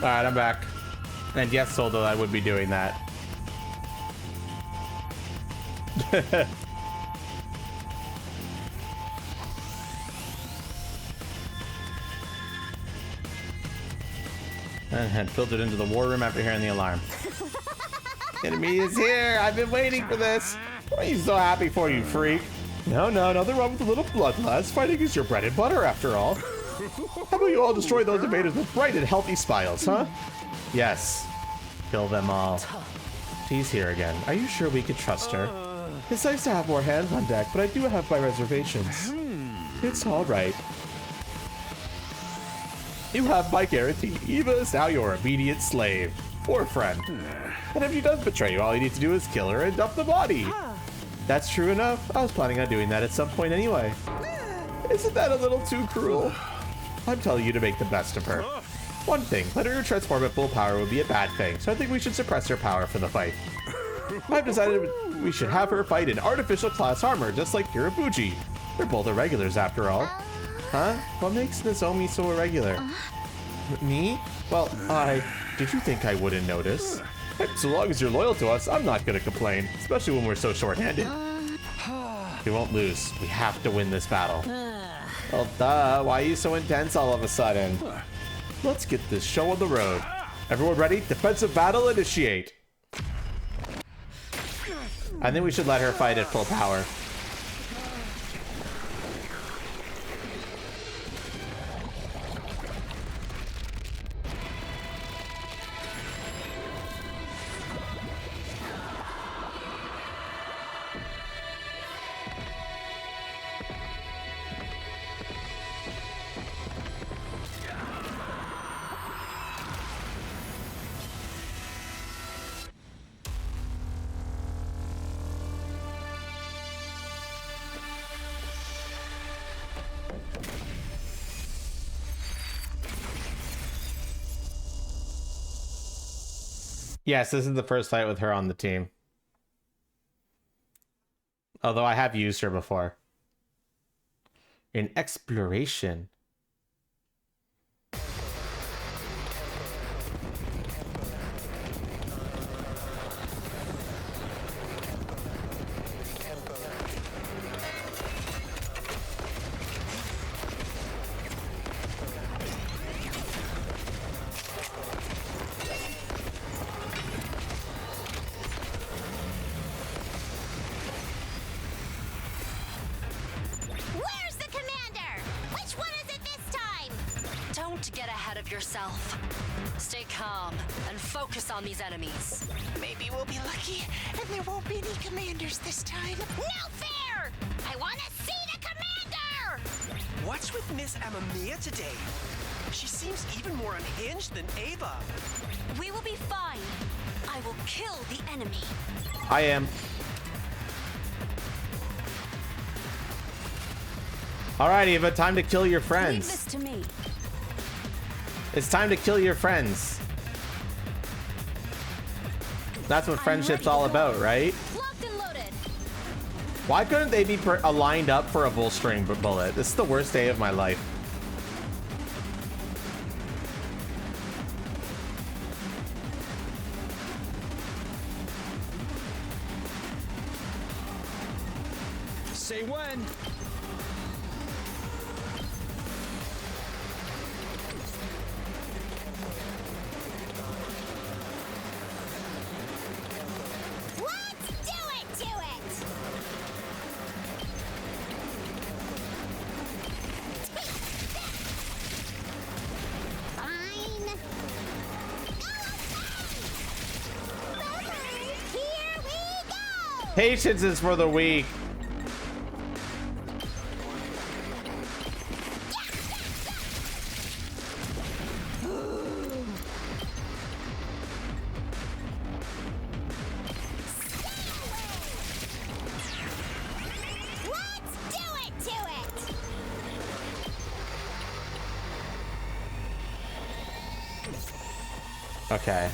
Alright, I'm back. And yes, Soldo, I would be doing that. And had filtered into the war room after hearing the alarm. Enemy is here! I've been waiting for this! What are you so happy for, you freak? No, nothing wrong with the little bloodlust. Fighting is your bread and butter, after all. How about you all destroy those invaders with bright and healthy smiles, huh? Yes. Kill them all. She's here again. Are you sure we could trust her? It's nice to have more hands on deck, but I do have my reservations. It's all right. You have my guarantee. Eva is now your immediate slave. Or friend. And if she does betray you, all you need to do is kill her and dump the body. That's true enough. I was planning on doing that at some point anyway. Isn't that a little too cruel? I'm telling you to make the best of her. One thing, letting her transform at full power would be a bad thing, so I think we should suppress her power for the fight. I've decided we should have her fight in artificial class armor, just like Kirabuchi. They're both irregulars after all. Huh? What makes Nozomi so irregular? Me? Well, did you think I wouldn't notice? So long as you're loyal to us, I'm not gonna complain, especially when we're so short-handed. We won't lose. We have to win this battle. Well, duh. Why are you so intense all of a sudden? Let's get this show on the road. Everyone ready? Defensive battle initiate. I think we should let her fight at full power. Yes, this is the first fight with her on the team. Although I have used her before. In exploration. Stay calm and focus on these enemies. Maybe we'll be lucky and there won't be any commanders this time. No fair! I want to see the commander! What's with Miss Amamiya today? She seems even more unhinged than Ava. We will be fine. I will kill the enemy. I am. Alright, Eva, time to kill your Leave friends. this to me. It's time to kill your friends. That's what friendship's all about, right? Locked and loaded. Why couldn't they be lined up for a bullstring bullet? This is the worst day of my life. Say when. Patience is for the weak. Okay.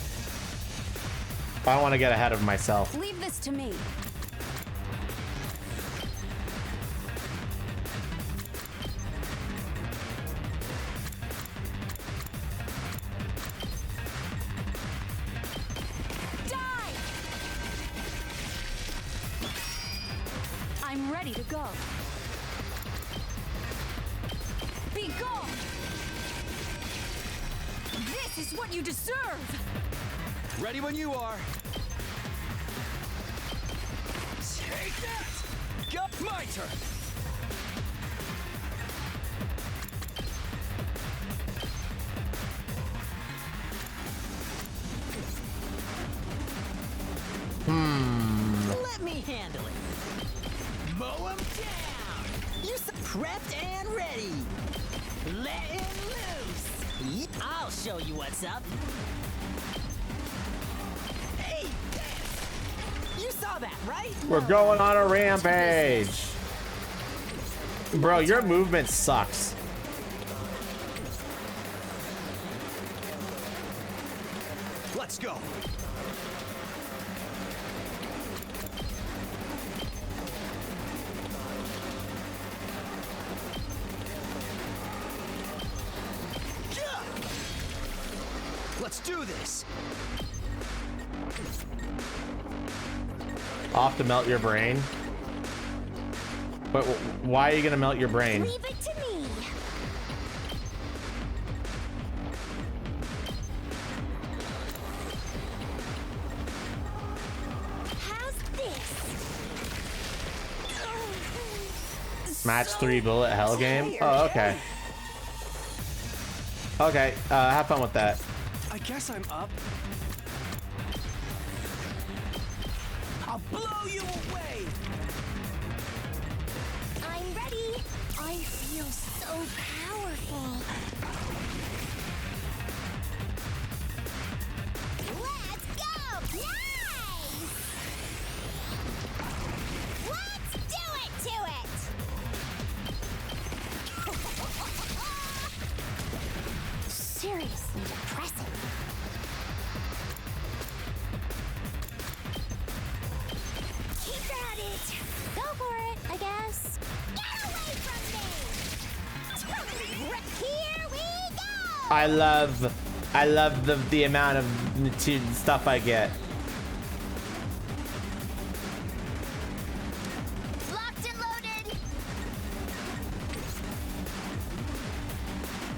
I don't want to get ahead of myself. Leave this to me. I'm ready to go. Be gone! This is what you deserve! Ready when you are. Take that! Go! My turn! Let me handle it. Mow him down. You prepped and ready. Let him loose. I'll show you what's up. Hey, you saw that, right? We're going on a rampage. Bro, your movement sucks. Let's go. Let's do this. Off to melt your brain. But why are you gonna melt your brain? Leave it to me. How's this? Match 3 bullet hell game? Oh, okay. Okay, have fun with that. I guess I'm up. I'll blow you away. I'm ready. I feel so powerful. Let's go! Nice! Let's do it to it! Seriously depressing. Keep at it. Go for it, I guess. Get away from me! Here we go! I love the amount of stuff I get. Locked and loaded.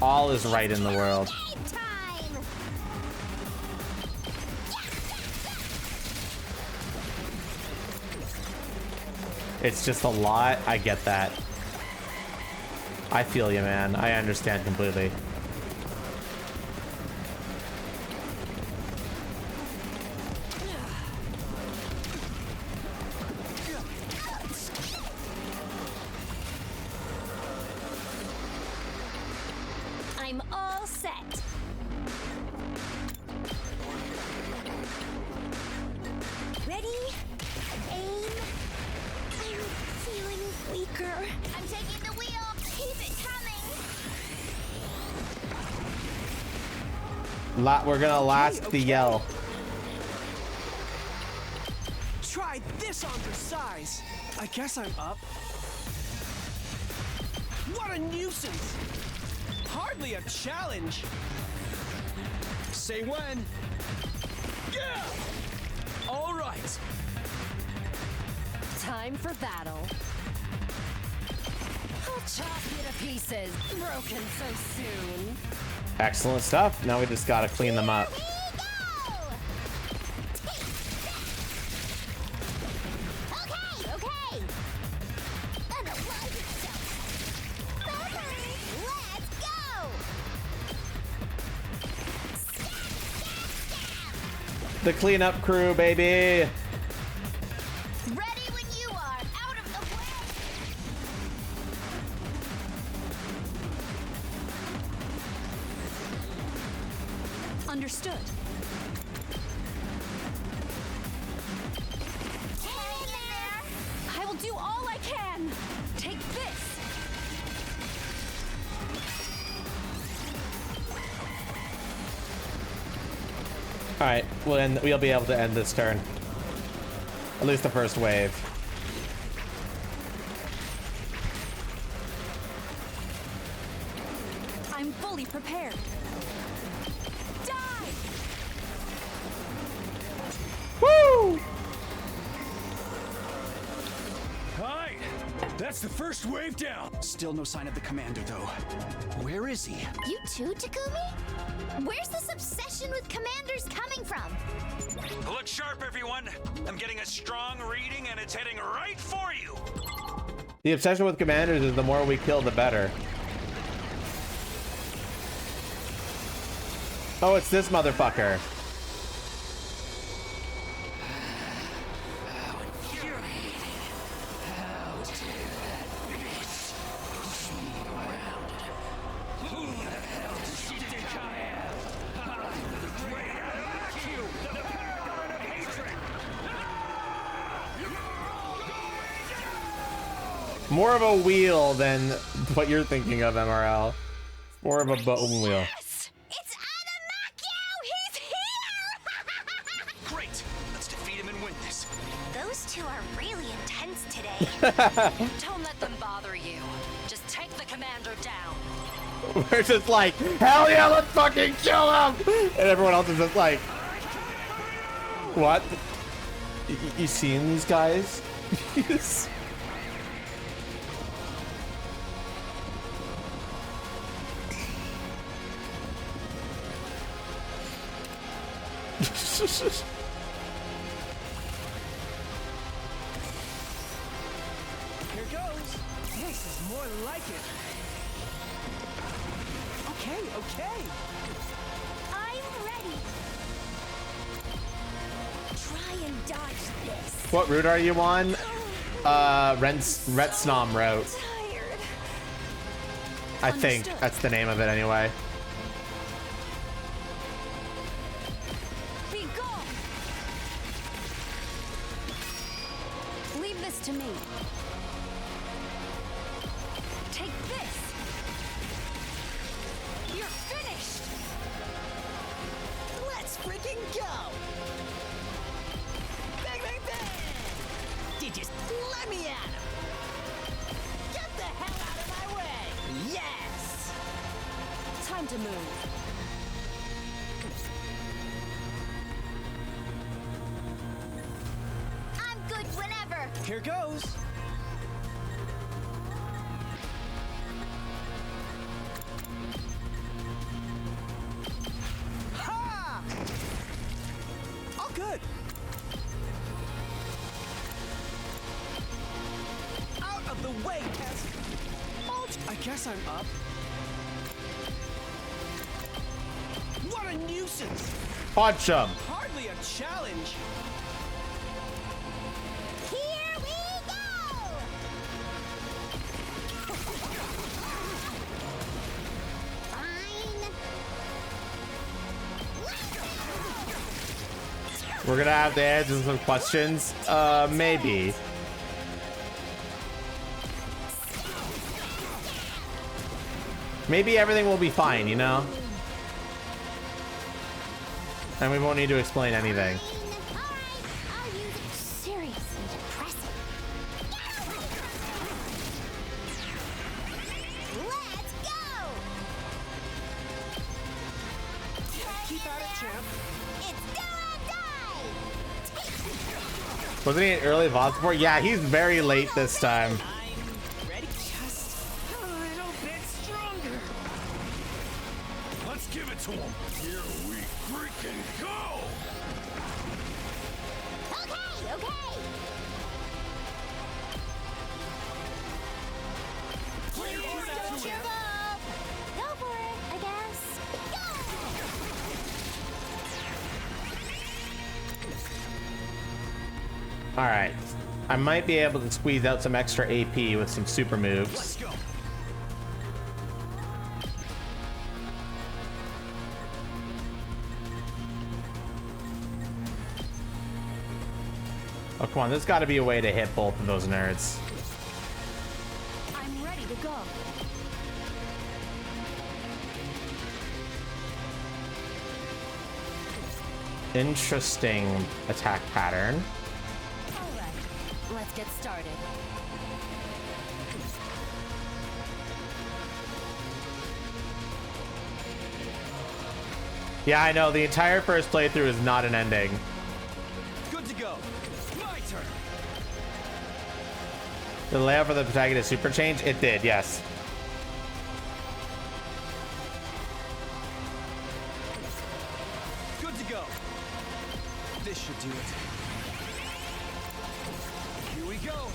All is right in the world. Game time! It's just a lot. I get that. I feel you, man. I understand completely. I'm all set. Ready? Aim. I'm feeling weaker. I'm taking the wheel. Keep it coming. We're gonna last the yell. Try this on for size. I guess I'm up. What a nuisance! Hardly a challenge. Say when. Yeah! All right. Time for battle. I'll chop you to pieces. Broken so soon. Excellent stuff. Now we just gotta clean them up. Here we go! Okay. Analyze yourself. Let's go! The cleanup crew, baby. Ready when you are. Out of the way. Understood. Hang in there. I will do all I can. Take this. All right, we'll be able to end this turn. At least the first wave. I'm fully prepared. Die! Woo! All right, That's the first wave down. Still no sign of the commander, though. Where is he? You too, Takumi? Where's this obsession with commanders coming from? Look sharp, everyone. I'm getting a strong reading, and it's heading right for you. The obsession with commanders is the more we kill, the better. Oh, it's this motherfucker. More of a wheel than what you're thinking of, MRL. More of a bone wheel. Yes! It's Adamakio! He's here! Great! Let's defeat him and win this. Those two are really intense today. Don't let them bother you. Just take the commander down. We're just like, hell yeah, let's fucking kill him! And everyone else is just like, what? You seen these guys? Here goes. This is more like it. Okay. I'm ready. Try and dodge this. What route are you on? RETSNOM route. Tired. I think that's the name of it anyway. Be gone. Leave this to me. Take this. You're finished. Let's freaking go! Bang, bang, bang! Did you let me at him? Get the hell out of my way! Yes! Time to move. I'm good whenever. Here goes. Ha! All good. Out of the way, Tess. I guess I'm up. What a nuisance! Punch him. Hardly a challenge. Here we go! Fine. We're gonna have to answer some questions. Maybe. Maybe everything will be fine, you know? And we won't need to explain anything. All right, I'll use it. Seriously depressing. Let's go! Keep at it, champ. It's do or die! Wasn't he an early VOD support? Yeah, he's very late this time. I'm ready. Just a little bit stronger. Let's give it to him. Here we freaking go! Okay. Please don't give up. Go for it, I guess. Go! All right. I might be able to squeeze out some extra AP with some super moves. Let's go. Oh, come on. There's got to be a way to hit both of those nerds. I'm ready to go. Interesting attack pattern. All right, let's get started. Yeah, I know. The entire first playthrough is not an ending. Good to go. My turn. The layout for the protagonist super change? It did, yes. Good to go. This should do it. Here we go.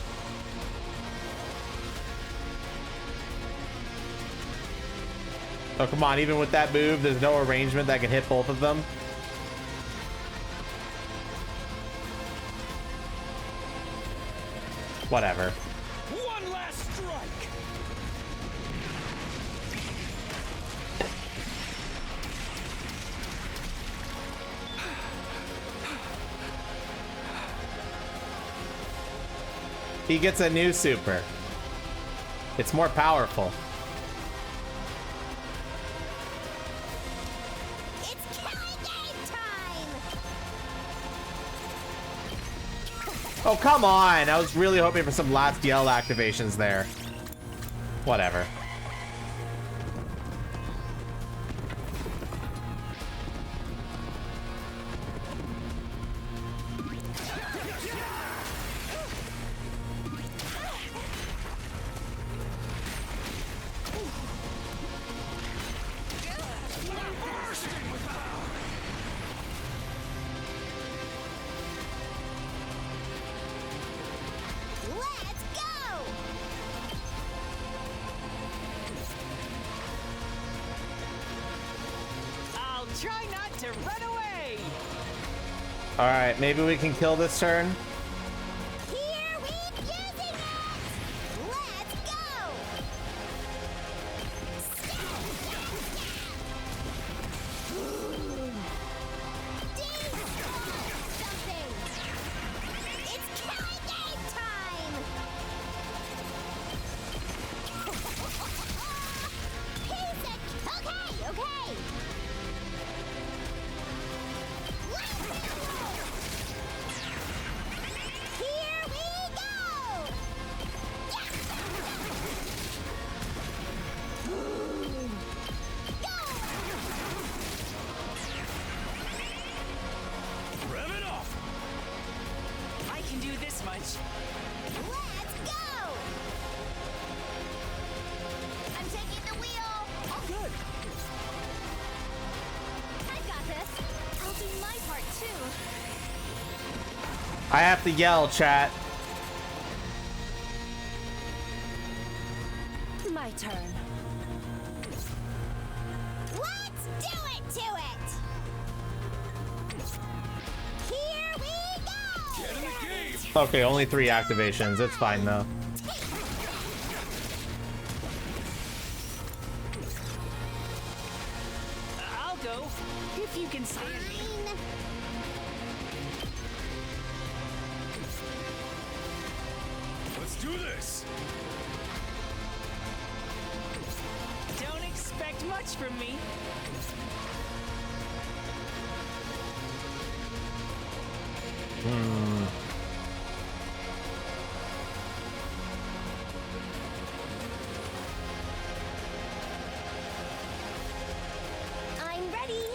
Oh, come on. Even with that move, there's no arrangement that can hit both of them. Whatever. One last strike. He gets a new super. It's more powerful. It's killing game time! Oh, come on. I was really hoping for some last yell activations there. Whatever. Let's go! I'll try not to run away. All right, maybe we can kill this turn. Here we using it! Let's go! Something! It's killing game time! Okay, okay! Here we go! Rev it off. I can do this much. Let's go! I'm taking the wheel! Oh, good. I got this! I'll do my part too! I have to yell, chat. My turn. Let's do it to it! Here we go! Get in the game. Okay, only 3 activations. It's fine, though. I'll go if you can stand me. Fine. Let's do this. Don't expect much from me. I'm ready!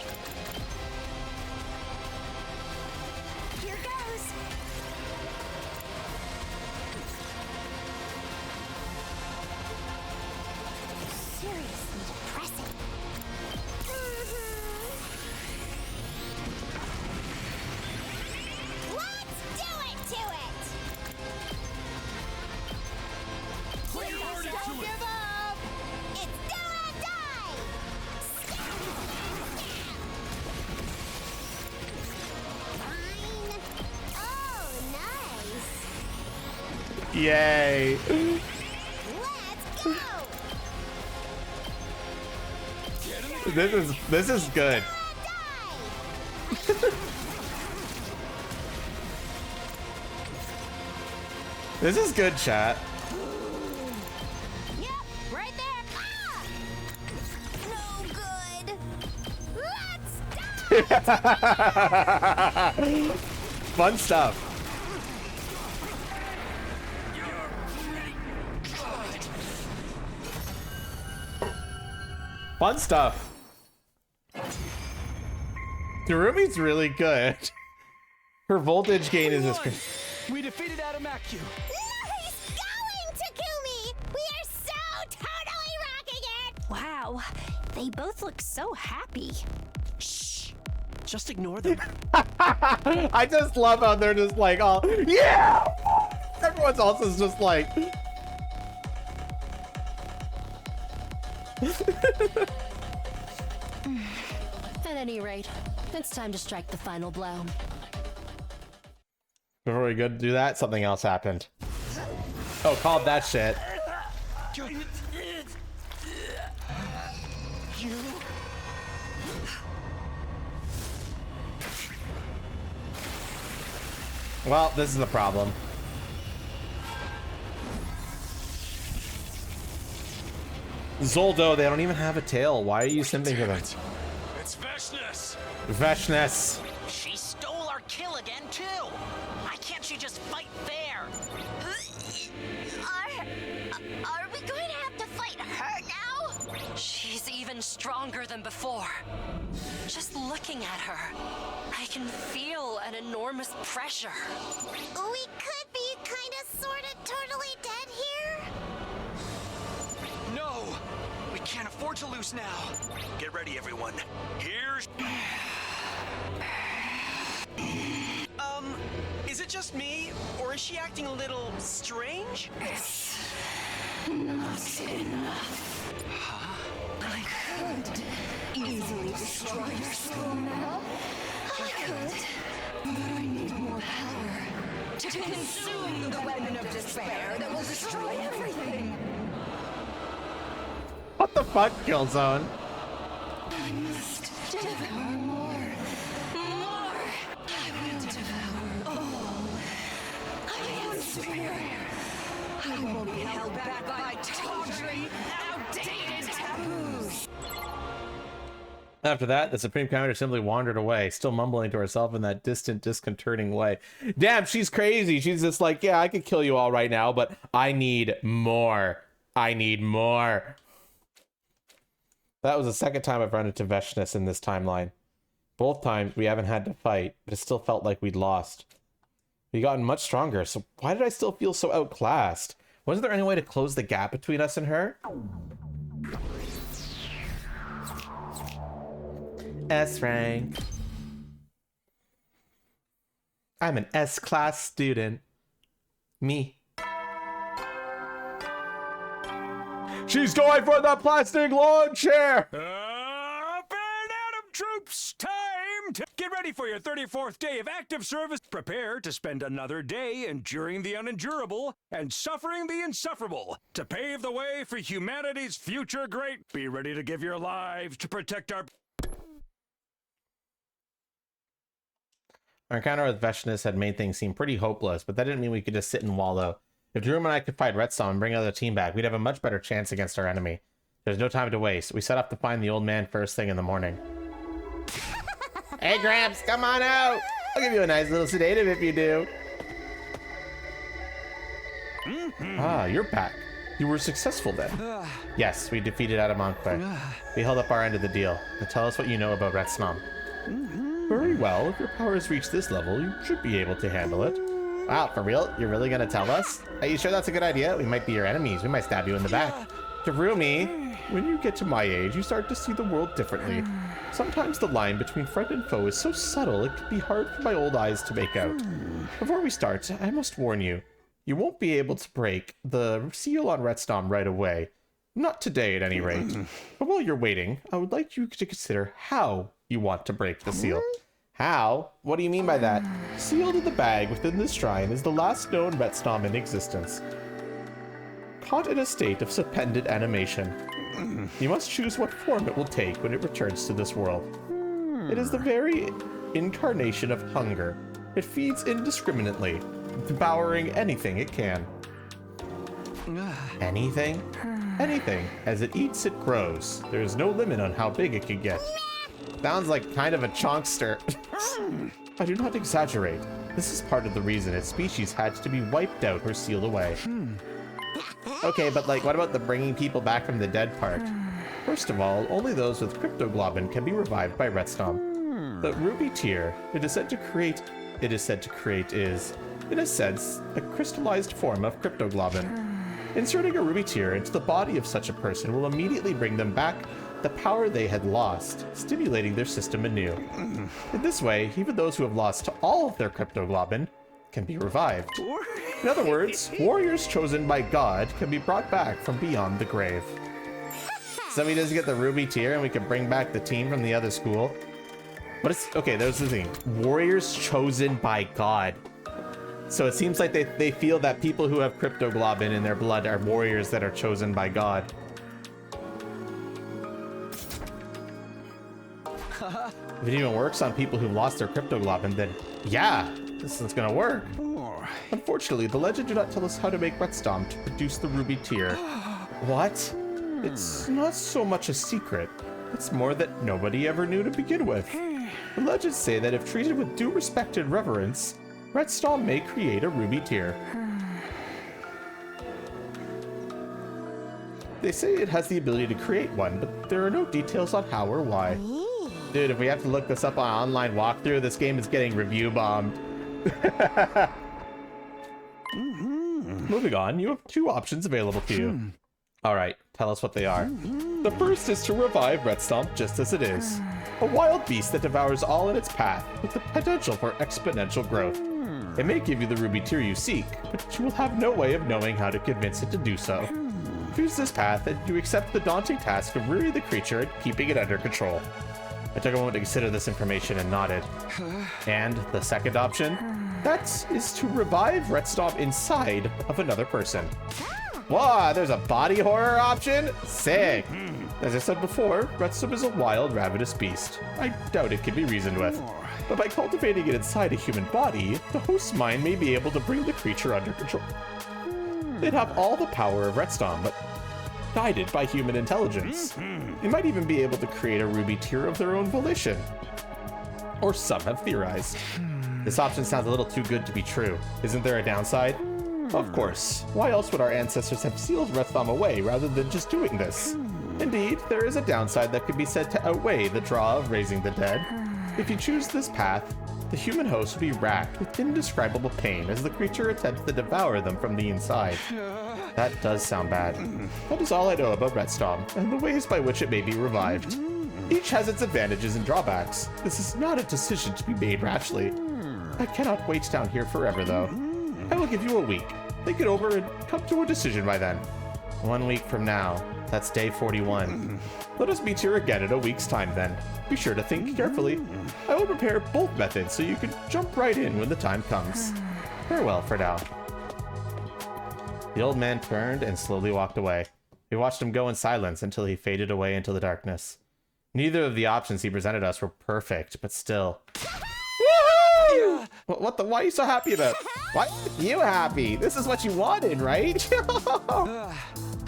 Here goes! Seriously depressing. Let's do it to it! Put your heart into Don't it. give up! It's do or die! Fine. Oh, nice! Yay. Let's go! This is good. Die! This is good, chat. Yep, right there! Ah! No good! Let's die! Fun stuff. Fun stuff. Terumi's really good. Her voltage gain is this. We defeated Adamacu. Nice going, They both look so happy. Shh. Just ignore them. I just love how they're just like, oh, yeah! Everyone's also just like... At any rate, it's time to strike the final blow. Before we go to do that, something else happened. Oh, called that shit. Well, this is the problem. Zoldo, they don't even have a tail. Why are you simping for them? It's Veshness. Veshness. She stole our kill again, too. Why can't she just fight fair? Are we going to have to fight her now? She's even stronger than before. Just looking at her, I can feel an enormous pressure. We could be kinda, sorta, totally dead here. No! We can't afford to lose now. Get ready, everyone. Here's... Is it just me, or is she acting a little strange? Not enough. I could easily destroy your soul now. I could, but I need more power to consume the weapon of despair that will destroy everything. What the fuck, Killzone? I must devour more. More! I will devour all. I am superior. I won't be held back by tawdry, outdated taboos. After that, the Supreme Commander simply wandered away, still mumbling to herself in that distant, disconcerting way. Damn, she's crazy. She's just like, yeah, I could kill you all right now, but I need more. I need more. That was the second time I've run into Veshness in this timeline. Both times we haven't had to fight, but it still felt like we'd lost. We'd gotten much stronger, so why did I still feel so outclassed? Wasn't there any way to close the gap between us and her? S rank. I'm an S-class student. Me. She's going for the plastic lawn chair! Up and at 'em, troops! Time to get ready for your 34th day of active service. Prepare to spend another day enduring the unendurable and suffering the insufferable to pave the way for humanity's future great. Be ready to give your lives to protect our... Our encounter with Veshness had made things seem pretty hopeless, but that didn't mean we could just sit and wallow. If Drew and I could fight RETSNOM and bring another team back, we'd have a much better chance against our enemy. There's no time to waste. We set off to find the old man first thing in the morning. Hey, Gramps, come on out! I'll give you a nice little sedative if you do. Ah, you're back. You were successful then. Yes, we defeated Adamanque. We held up our end of the deal. Now tell us what you know about RETSNOM. Very well. If your powers reach this level, you should be able to handle it. Wow, for real? You're really gonna tell us? Are you sure that's a good idea? We might be your enemies. We might stab you in the back. Terumi, when you get to my age, you start to see the world differently. Sometimes the line between friend and foe is so subtle it can be hard for my old eyes to make out. Before we start, I must warn you. You won't be able to break the seal on RETSNOM right away. Not today, at any rate. But while you're waiting, I would like you to consider how you want to break the seal. How? What do you mean by that? Sealed in the bag within this shrine is the last known RETSNOM in existence. Caught in a state of suspended animation. You must choose what form it will take when it returns to this world. It is the very incarnation of hunger. It feeds indiscriminately, devouring anything it can. Anything? Anything. As it eats, it grows. There is no limit on how big it can get. Sounds like kind of a chonkster. I do not exaggerate. This is part of the reason its species had to be wiped out or sealed away. Okay, but like, what about the bringing people back from the dead part? First of all, only those with cryptoglobin can be revived by RETSNOM. The ruby tier it is said to create is, in a sense, a crystallized form of cryptoglobin. Inserting a ruby tier into the body of such a person will immediately bring them back the power they had lost, stimulating their system anew. In this way, even those who have lost all of their cryptoglobin can be revived. In other words, warriors chosen by God can be brought back from beyond the grave. Somebody doesn't get the ruby tier and we can bring back the team from the other school. But it's okay, there's the thing. Warriors chosen by God. So it seems like they feel that people who have cryptoglobin in their blood are warriors that are chosen by God. If it even works on people who lost their cryptoglobin, then yeah, this is gonna work. Unfortunately, the legend do not tell us how to make RETSNOM to produce the ruby tier. What? It's not so much a secret. It's more that nobody ever knew to begin with. The legends say that if treated with due respect and reverence, RETSNOM may create a ruby tier. They say it has the ability to create one, but there are no details on how or why. Dude, if we have to look this up on online walkthrough, this game is getting review bombed. Moving on, you have two options available to you. Alright, tell us what they are. The first is to revive RETSNOM just as it is. A wild beast that devours all in its path, with the potential for exponential growth. It may give you the ruby tier you seek, but you will have no way of knowing how to convince it to do so. Choose this path, and you accept the daunting task of rearing the creature and keeping it under control. I took a moment to consider this information and nodded. And the second option? That is to revive RETSNOM inside of another person. Wow, there's a body horror option? Sick! As I said before, RETSNOM is a wild, ravenous beast. I doubt it can be reasoned with. But by cultivating it inside a human body, the host's mind may be able to bring the creature under control. They'd have all the power of RETSNOM, but guided by human intelligence. They might even be able to create a ruby tier of their own volition. Or some have theorized. This option sounds a little too good to be true. Isn't there a downside? Of course. Why else would our ancestors have sealed RETSNOM away rather than just doing this? Indeed, there is a downside that could be said to outweigh the draw of raising the dead. If you choose this path, the human host will be racked with indescribable pain as the creature attempts to devour them from the inside. That does sound bad. That is all I know about RETSNOM and the ways by which it may be revived. Each has its advantages and drawbacks. This is not a decision to be made rashly. I cannot wait down here forever, though. I will give you a week. Think it over and come to a decision by then. 1 week from now. That's day 41. Let us meet here again in a week's time then. Be sure to think carefully. I will prepare both methods so you can jump right in when the time comes. Farewell for now. The old man turned and slowly walked away. We watched him go in silence until he faded away into the darkness. Neither of the options he presented us were perfect, but still. Woohoo! What the? Why are you so happy about? Why are you happy? This is what you wanted, right?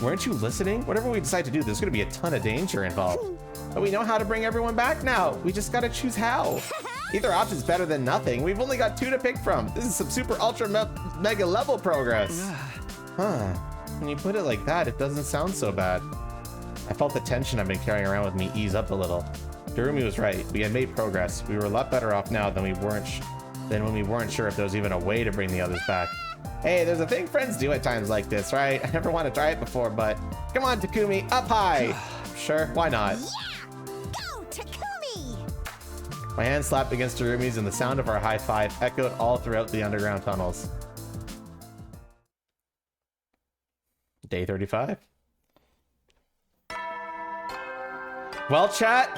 Weren't you listening? Whatever we decide to do, there's going to be a ton of danger involved. But we know how to bring everyone back now. We just got to choose how. Either option's better than nothing. We've only got 2 to pick from. This is some super ultra mega level progress. Huh. When you put it like that, it doesn't sound so bad. I felt the tension I've been carrying around with me ease up a little. Durumi was right. We had made progress. We were a lot better off now than when we weren't sure if there was even a way to bring the others back. Hey, there's a thing friends do at times like this, right? I never want to try it before, but come on, Takumi, up high. Sure, why not? Yeah! Go, Takumi! My hand slapped against Durumi's and the sound of our high five echoed all throughout the underground tunnels. Day 35. Well, chat,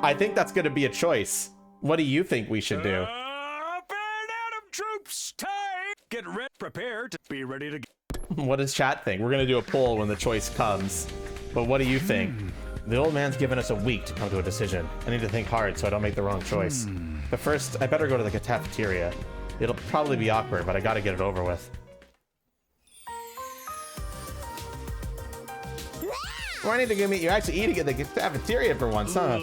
I think that's going to be a choice. What do you think we should do? Up and Adam troops, time! Get ready, prepare to be ready to go. What does chat think? We're going to do a poll when the choice comes. But what do you think? The old man's given us a week to come to a decision. I need to think hard so I don't make the wrong choice. But first, I better go to the cafeteria. It'll probably be awkward, but I gotta get it over with. Morning, Takumi. You're actually eating at the cafeteria for once, huh?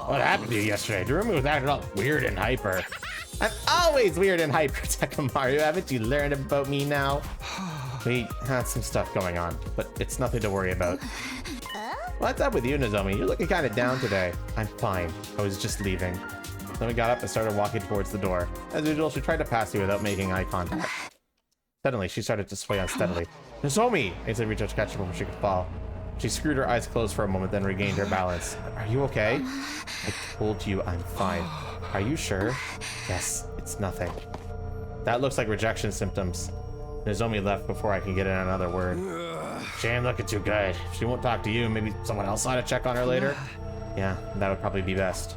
What happened to you yesterday? Durumi was acting all weird and hyper. I'm always weird and hyper, Takamaru. Haven't you learned about me now? We had some stuff going on, but it's nothing to worry about. What's up with you, Nozomi? You're looking kind of down today. I'm fine. I was just leaving. Then we got up and started walking towards the door. As usual, she tried to pass me without making eye contact. Suddenly, she started to sway unsteadily. Nozomi! I said, reach out to catch her before she could fall. She screwed her eyes closed for a moment, then regained her balance. Are you okay? I told you I'm fine. Are you sure? Yes, it's nothing. That looks like rejection symptoms. Nozomi left before I can get in another word. She ain't looking too good. If she won't talk to you, maybe someone else ought to check on her later? Yeah, that would probably be best.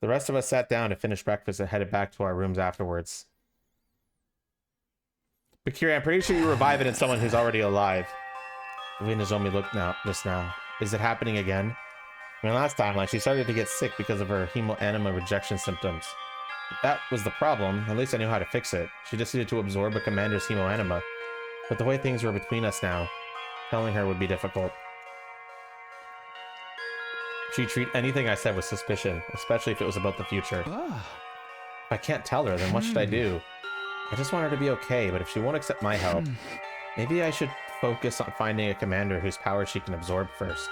The rest of us sat down to finish breakfast and headed back to our rooms afterwards. But Kiri, I'm pretty sure you revive it in someone who's already alive. The way Nozomi looked just now. Is it happening again? I mean, last time, like, she started to get sick because of her hemoanima rejection symptoms. If that was the problem, at least I knew how to fix it. She just needed to absorb a commander's hemoanima. But the way things were between us now, telling her would be difficult. She'd treat anything I said with suspicion, especially if it was about the future. If I can't tell her, then what should I do? I just want her to be okay, but if she won't accept my help, maybe I should focus on finding a commander whose power she can absorb first.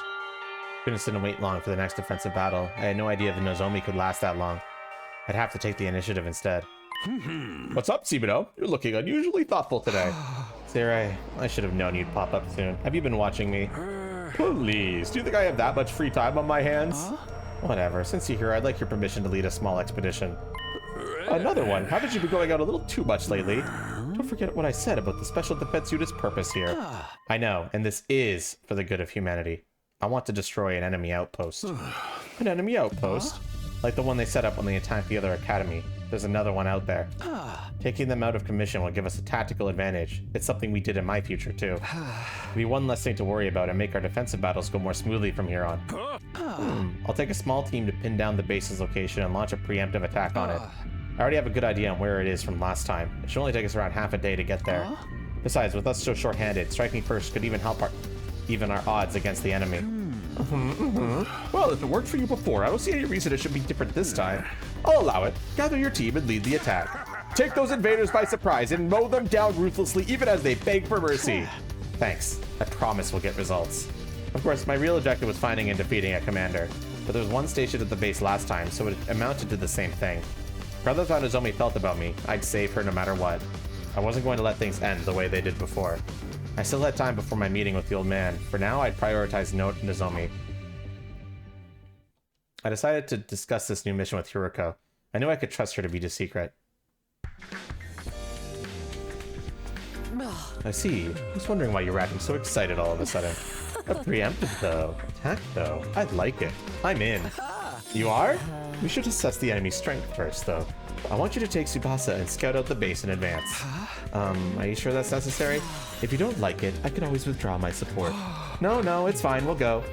Couldn't sit and wait long for the next defensive battle. I had no idea if Nozomi could last that long. I'd have to take the initiative instead. What's up, Sibido? You're looking unusually thoughtful today. Sarai, I should have known you'd pop up soon. Have you been watching me? Please, do you think I have that much free time on my hands? Whatever, since you're here, I'd like your permission to lead a small expedition. Another one. Haven't you been going out a little too much lately? Don't forget what I said about the special defense unit's purpose here. I know, and this is for the good of humanity. I want to destroy an enemy outpost. An enemy outpost? Like the one they set up when they attacked the other academy. There's another one out there. Taking them out of commission will give us a tactical advantage. It's something we did in my future, too. It'll be one less thing to worry about and make our defensive battles go more smoothly from here on. I'll take a small team to pin down the base's location and launch a preemptive attack on it. I already have a good idea on where it is from last time. It should only take us around half a day to get there. Besides, with us so short-handed, striking first could even help even our odds against the enemy. Well, if it worked for you before, I don't see any reason it should be different this time. I'll allow it. Gather your team and lead the attack. Take those invaders by surprise and mow them down ruthlessly even as they beg for mercy. Thanks. I promise we'll get results. Of course, my real objective was finding and defeating a commander, but there was one stationed at the base last time, so it amounted to the same thing. Regardless of how Nozomi felt about me, I'd save her no matter what. I wasn't going to let things end the way they did before. I still had time before my meeting with the old man. For now, I'd prioritize Nozomi. I decided to discuss this new mission with Hiroko. I knew I could trust her to be the secret. I see. I was wondering why you were acting so excited all of a sudden. A preemptive, though. Attack, though. I'd like it. I'm in. You are? We should assess the enemy's strength first, though. I want you to take Tsubasa and scout out the base in advance. Are you sure that's necessary? If you don't like it, I could always withdraw my support. No, it's fine. We'll go.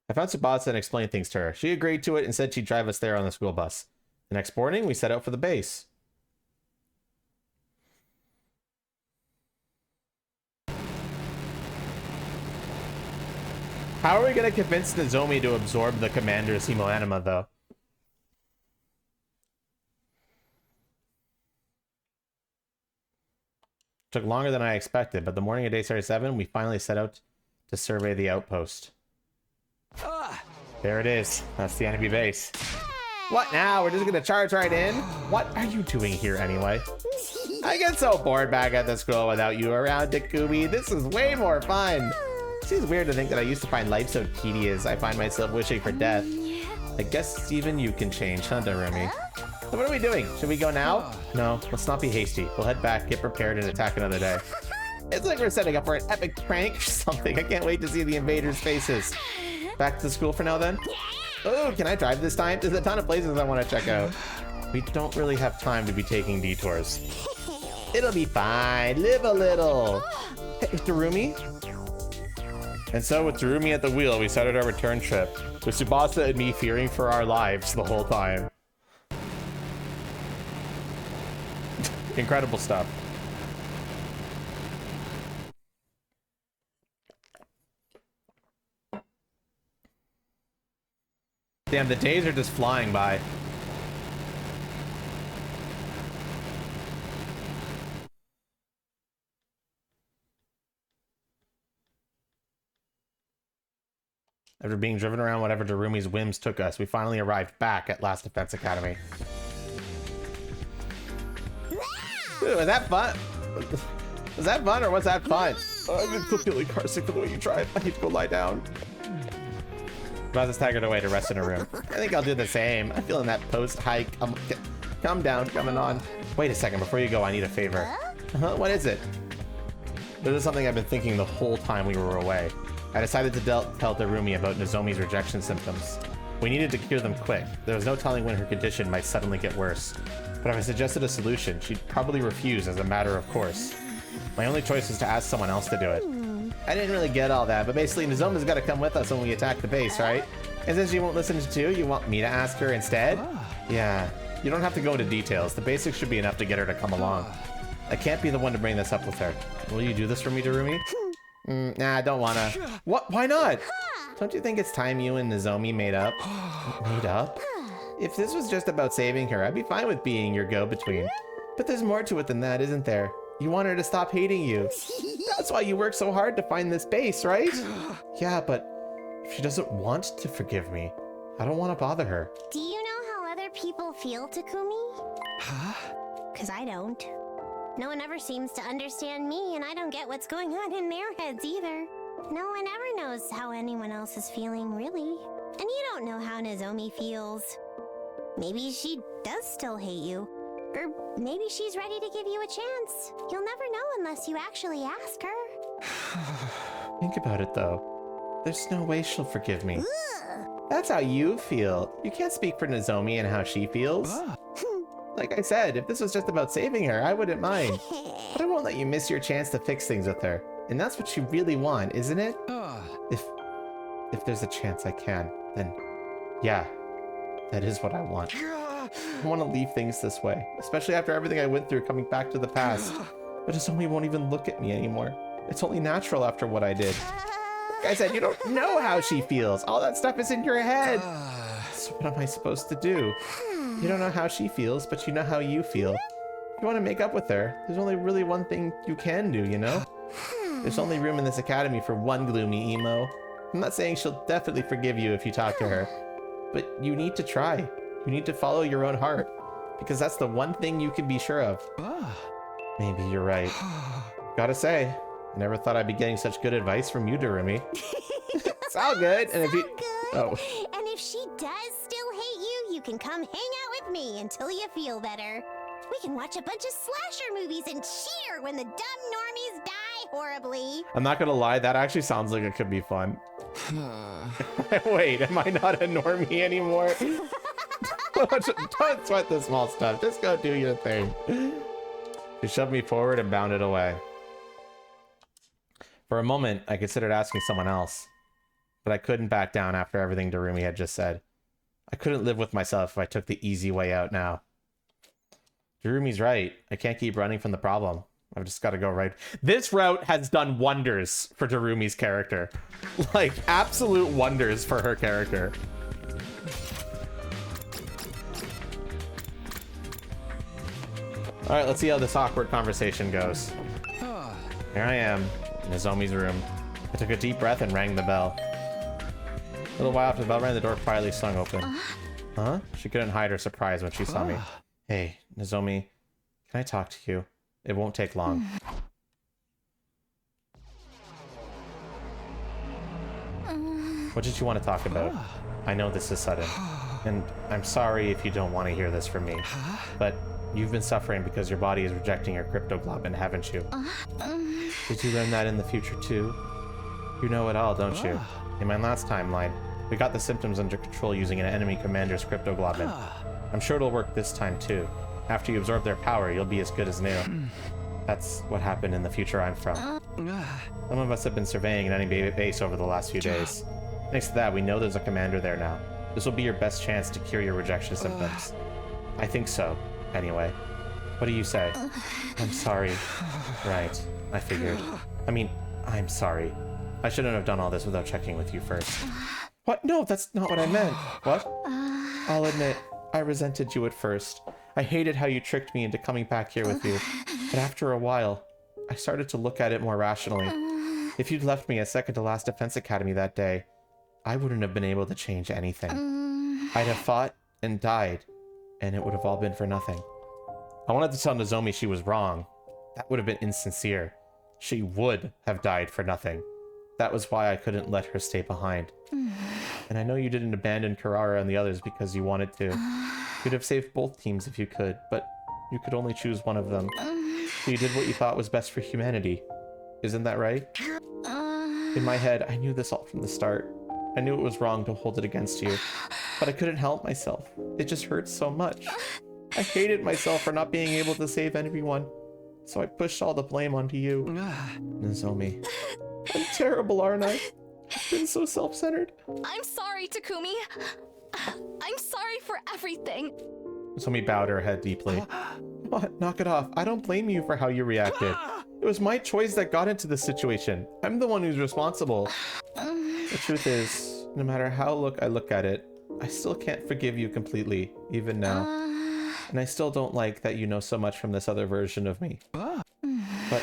I found Tsubasa and explained things to her. She agreed to it and said she'd drive us there on the school bus. The next morning, we set out for the base. How are we going to convince Nozomi to absorb the commander's hemoanima, though? Took longer than I expected, but the morning of day 37, we finally set out to survey the outpost. There it is. That's the enemy base. What now? We're just gonna charge right in? What are you doing here anyway? I get so bored back at the school without you around, Takumi. This is way more fun. It seems weird to think that I used to find life so tedious. I find myself wishing for death. I guess even you can change, huh, Darumi? So what are we doing? Should we go now? No, let's not be hasty. We'll head back, get prepared, and attack another day. It's like we're setting up for an epic prank or something. I can't wait to see the invaders' faces. Back to school for now, then? Oh, can I drive this time? There's a ton of places I want to check out. We don't really have time to be taking detours. It'll be fine. Live a little. Hey, Darumi? And so with Darumi at the wheel, we started our return trip, with Tsubasa and me fearing for our lives the whole time. Incredible stuff. Damn, the days are just flying by. After being driven around whatever Darumi's whims took us, we finally arrived back at Last Defense Academy. Ooh, was that fun? Was that fun or was that fun? I've been so feeling car sick for the way you tried. I need to go lie down. Buzz staggered away to rest in her room. I think I'll do the same. I'm feeling that post-hike. Calm down, coming on. Wait a second, before you go, I need a favor. What is it? This is something I've been thinking the whole time we were away. I decided to tell Darumi about Nozomi's rejection symptoms. We needed to cure them quick. There was no telling when her condition might suddenly get worse. But if I suggested a solution, she'd probably refuse as a matter of course. My only choice was to ask someone else to do it. I didn't really get all that, but basically Nozomi's got to come with us when we attack the base, right? And since you won't listen to two, you want me to ask her instead? Yeah, you don't have to go into details. The basics should be enough to get her to come along. I can't be the one to bring this up with her. Will you do this for me, Darumi? Nah, I don't wanna. What? Why not? Don't you think it's time you and Nozomi made up? Made up? If this was just about saving her, I'd be fine with being your go-between. But there's more to it than that, isn't there? You want her to stop hating you. That's why you work so hard to find this base, right? Yeah, but if she doesn't want to forgive me, I don't want to bother her. Do you know how other people feel, Takumi? Because I don't. No one ever seems to understand me, and I don't get what's going on in their heads either. No one ever knows how anyone else is feeling, really. And you don't know how Nozomi feels. Maybe she does still hate you. Or maybe she's ready to give you a chance. You'll never know unless you actually ask her. Think about it, though. There's no way she'll forgive me. Ugh. That's how you feel. You can't speak for Nozomi and how she feels. Like I said, if this was just about saving her, I wouldn't mind. But I won't let you miss your chance to fix things with her. And that's what you really want, isn't it? If there's a chance I can, then yeah, that is what I want. I want to leave things this way, especially after everything I went through coming back to the past. But Nozomi won't even look at me anymore. It's only natural after what I did. Like I said, you don't know how she feels. All that stuff is in your head. So what am I supposed to do? You don't know how she feels, but you know how you feel. If you want to make up with her, there's only really one thing you can do, you know? There's only room in this academy for one gloomy emo. I'm not saying she'll definitely forgive you if you talk to her, but you need to try. You need to follow your own heart, because that's the one thing you can be sure of. Maybe you're right. Gotta say, I never thought I'd be getting such good advice from you, Darumi. It's all good. And if you... Oh. And if she does still hate you, you can come hang out with me until you feel better. We can watch a bunch of slasher movies and cheer when the dumb normies die horribly. I'm not gonna lie, that actually sounds like it could be fun. Wait, am I not a normie anymore? Don't sweat the small stuff. Just go do your thing. She shoved me forward and bounded away. For a moment, I considered asking someone else, but I couldn't back down after everything Darumi had just said. I couldn't live with myself if I took the easy way out now. Darumi's right. I can't keep running from the problem. I've just got to go right. This route has done wonders for Darumi's character. Like, absolute wonders for her character. All right, let's see how this awkward conversation goes. Here I am, in Nozomi's room. I took a deep breath and rang the bell. A little while after the bell rang, the door quietly swung open. Huh? She couldn't hide her surprise when she saw me. Hey, Nozomi, can I talk to you? It won't take long. What did you want to talk about? I know this is sudden, and I'm sorry if you don't want to hear this from me, but you've been suffering because your body is rejecting your cryptoglobin, haven't you? Did you learn that in the future too? You know it all, don't you? In my last timeline, we got the symptoms under control using an enemy commander's cryptoglobin. I'm sure it'll work this time too. After you absorb their power, you'll be as good as new. That's what happened in the future I'm from. Some of us have been surveying an enemy base over the last few days. Thanks to that, we know there's a commander there now. This will be your best chance to cure your rejection symptoms. I think so, anyway. What do you say? I'm sorry. Right, I figured. I mean, I'm sorry. I shouldn't have done all this without checking with you first. What? No, that's not what I meant. What? I'll admit, I resented you at first. I hated how you tricked me into coming back here with you. But after a while, I started to look at it more rationally. If you'd left me at second to last Defense Academy that day, I wouldn't have been able to change anything. I'd have fought and died, and it would have all been for nothing. I wanted to tell Nozomi she was wrong. That would have been insincere. She would have died for nothing. That was why I couldn't let her stay behind. And I know you didn't abandon Karara and the others because you wanted to. You'd have saved both teams if you could, but you could only choose one of them. So you did what you thought was best for humanity. Isn't that right? In my head, I knew this all from the start. I knew it was wrong to hold it against you, but I couldn't help myself. It just hurts so much. I hated myself for not being able to save everyone, so I pushed all the blame onto you. Nozomi. I'm terrible, aren't I? I've been so self-centered. I'm sorry, Takumi. I'm sorry for everything. Nozomi bowed her head deeply. What? Knock it off. I don't blame you for how you reacted. It was my choice that got into this situation. I'm the one who's responsible. The truth is, no matter how I look at it, I still can't forgive you completely, even now. And I still don't like that you know so much from this other version of me. But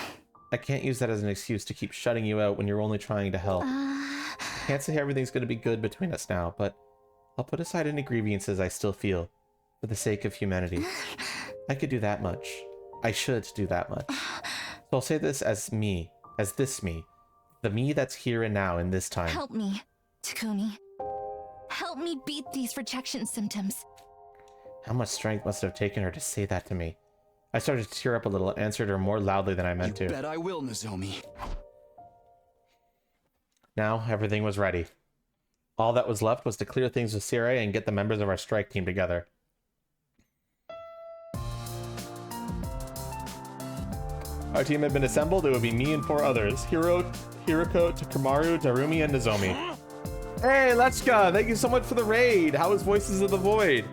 I can't use that as an excuse to keep shutting you out when you're only trying to help. I can't say everything's going to be good between us now, but I'll put aside any grievances I still feel for the sake of humanity. I could do that much. I should do that much. So I'll say this as me, as this me. The me that's here and now in this time. Help me, Takumi. Help me beat these rejection symptoms. How much strength must it have taken her to say that to me? I started to tear up a little and answered her more loudly than I meant to. You bet I will, Nozomi. Now everything was ready. All that was left was to clear things with Sirei and get the members of our strike team together. Our team had been assembled. It would be me and 4 others. Hiroko, Takamaru, Darumi, and Nozomi. Hey, Lechka! Thank you so much for the raid! How is Voices of the Void?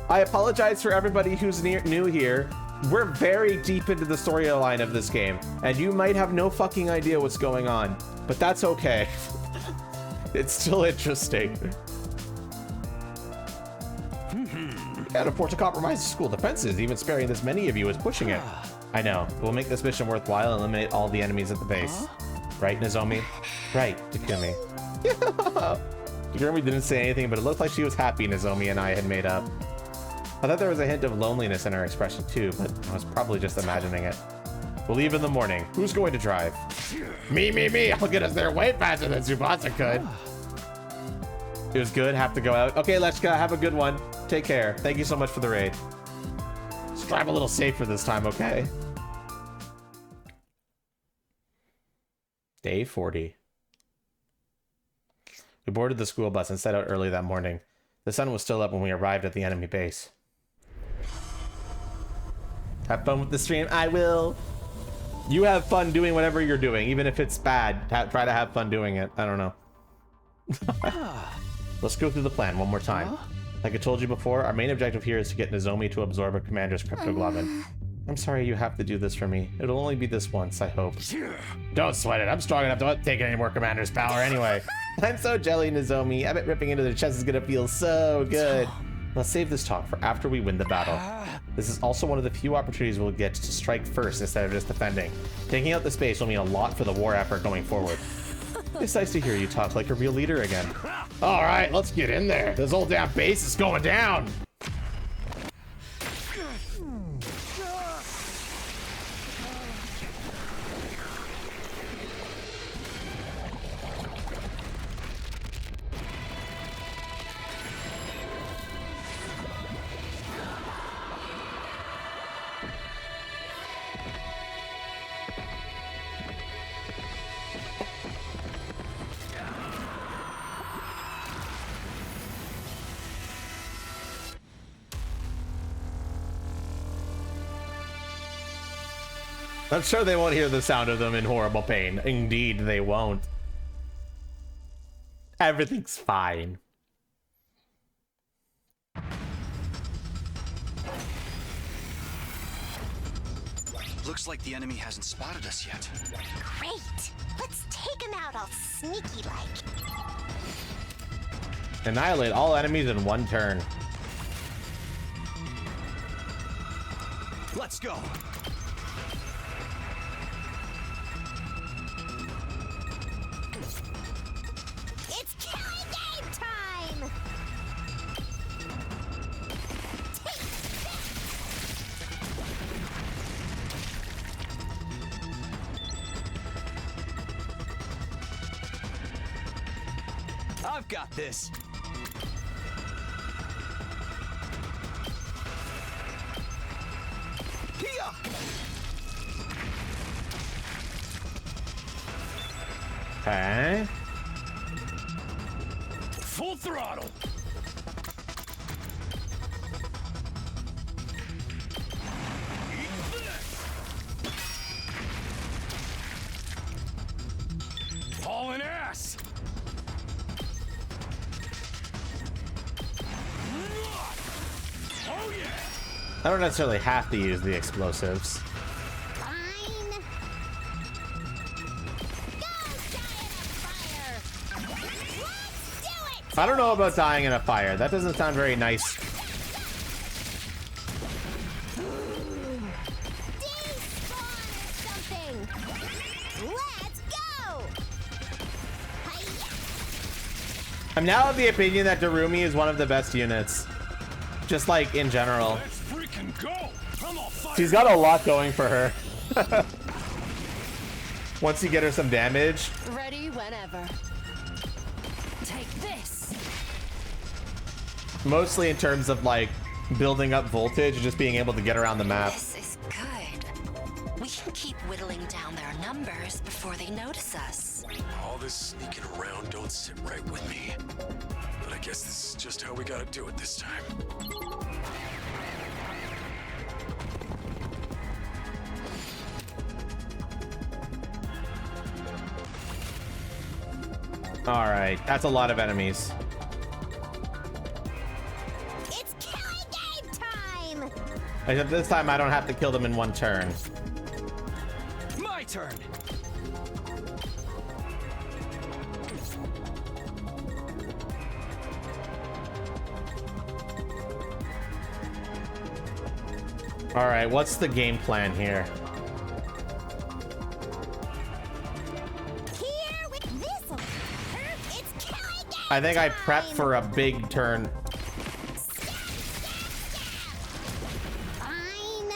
I apologize for everybody who's new here. We're very deep into the storyline of this game, and you might have no fucking idea what's going on, but that's okay. It's still interesting. Can't afford to compromise the school defenses. Even sparing this many of you is pushing it. I know. We'll make this mission worthwhile and eliminate all the enemies at the base. Right, Nozomi? Right, Takumi. Takumi didn't say anything, but it looked like she was happy Nozomi and I had made up. I thought there was a hint of loneliness in her expression too, but I was probably just imagining it. We'll leave in the morning. Who's going to drive? Me! I'll get us there way faster than Tsubasa could. It was good. Have to go out. Okay, Lechka, have a good one. Take care. Thank you so much for the raid. Let's drive a little safer this time, okay? Day 40. We boarded the school bus and set out early that morning. The sun was still up when we arrived at the enemy base. Have fun with the stream. I will. You have fun doing whatever you're doing, even if it's bad. Try to have fun doing it. I don't know. Let's go through the plan one more time. Like I told you before, our main objective here is to get Nozomi to absorb a commander's cryptoglobin. I'm sorry you have to do this for me. It'll only be this once, I hope. Don't sweat it. I'm strong enough to take any more commander's power anyway. I'm so jelly, Nozomi. I bet ripping into their chest is gonna feel so good. Let's save this talk for after we win the battle. This is also one of the few opportunities we'll get to strike first instead of just defending. Taking out the space will mean a lot for the war effort going forward. It's nice to hear you talk like a real leader again. All right, let's get in there. This whole damn base is going down. I'm sure they won't hear the sound of them in horrible pain. Indeed, they won't. Everything's fine. Looks like the enemy hasn't spotted us yet. Great. Let's take him out all sneaky-like. Annihilate all enemies in one turn. Let's go. It's killing game time! I've got this. Hiya! Okay. Full throttle. Eat this. Hauling ass. Oh yeah. I don't necessarily have to use the explosives. Fine. Go, giant of fire! Let's do it! I don't know about dying in a fire. That doesn't sound very nice. Despawn or something! Let's go! Hiya! I'm now of the opinion that Darumi is one of the best units. Just like in general. Let's freaking go. I'm all fired. She's got a lot going for her. Once you get her some damage. Ready whenever. Take this. Mostly in terms of like building up voltage and just being able to get around the map. This is good. We can keep whittling down their numbers before they notice us. All this sneaking around don't sit right with me. But I guess this is just how we gotta do it this time. All right, that's a lot of enemies. It's killing game time! Except this time I don't have to kill them in one turn. My turn. All right, what's the game plan here? Here with this'll hurt. It's killing game I think I time. prep for a big turn. Fine.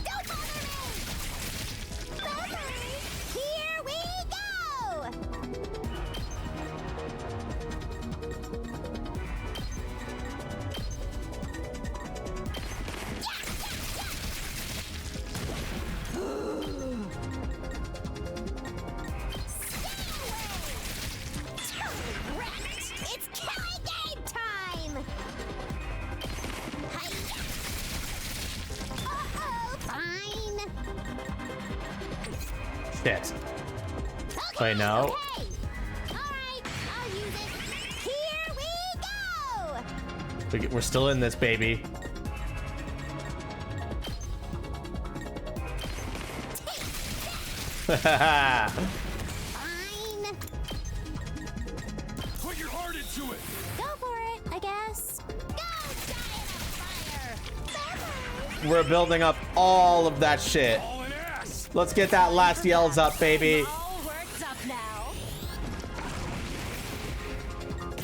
Don't bother me! Here we go! It's killing game time! Hiya! Uh-oh! Fine! Shit. Okay, Wait, no. okay. Alright, I'll use it. Here we go! We're still in this, baby. Fine! Put your heart into it. Go for it, I guess. Go, giant of fire! We're building up all of that shit. Hauling ass. Let's get that last yells up, baby. All worked up now.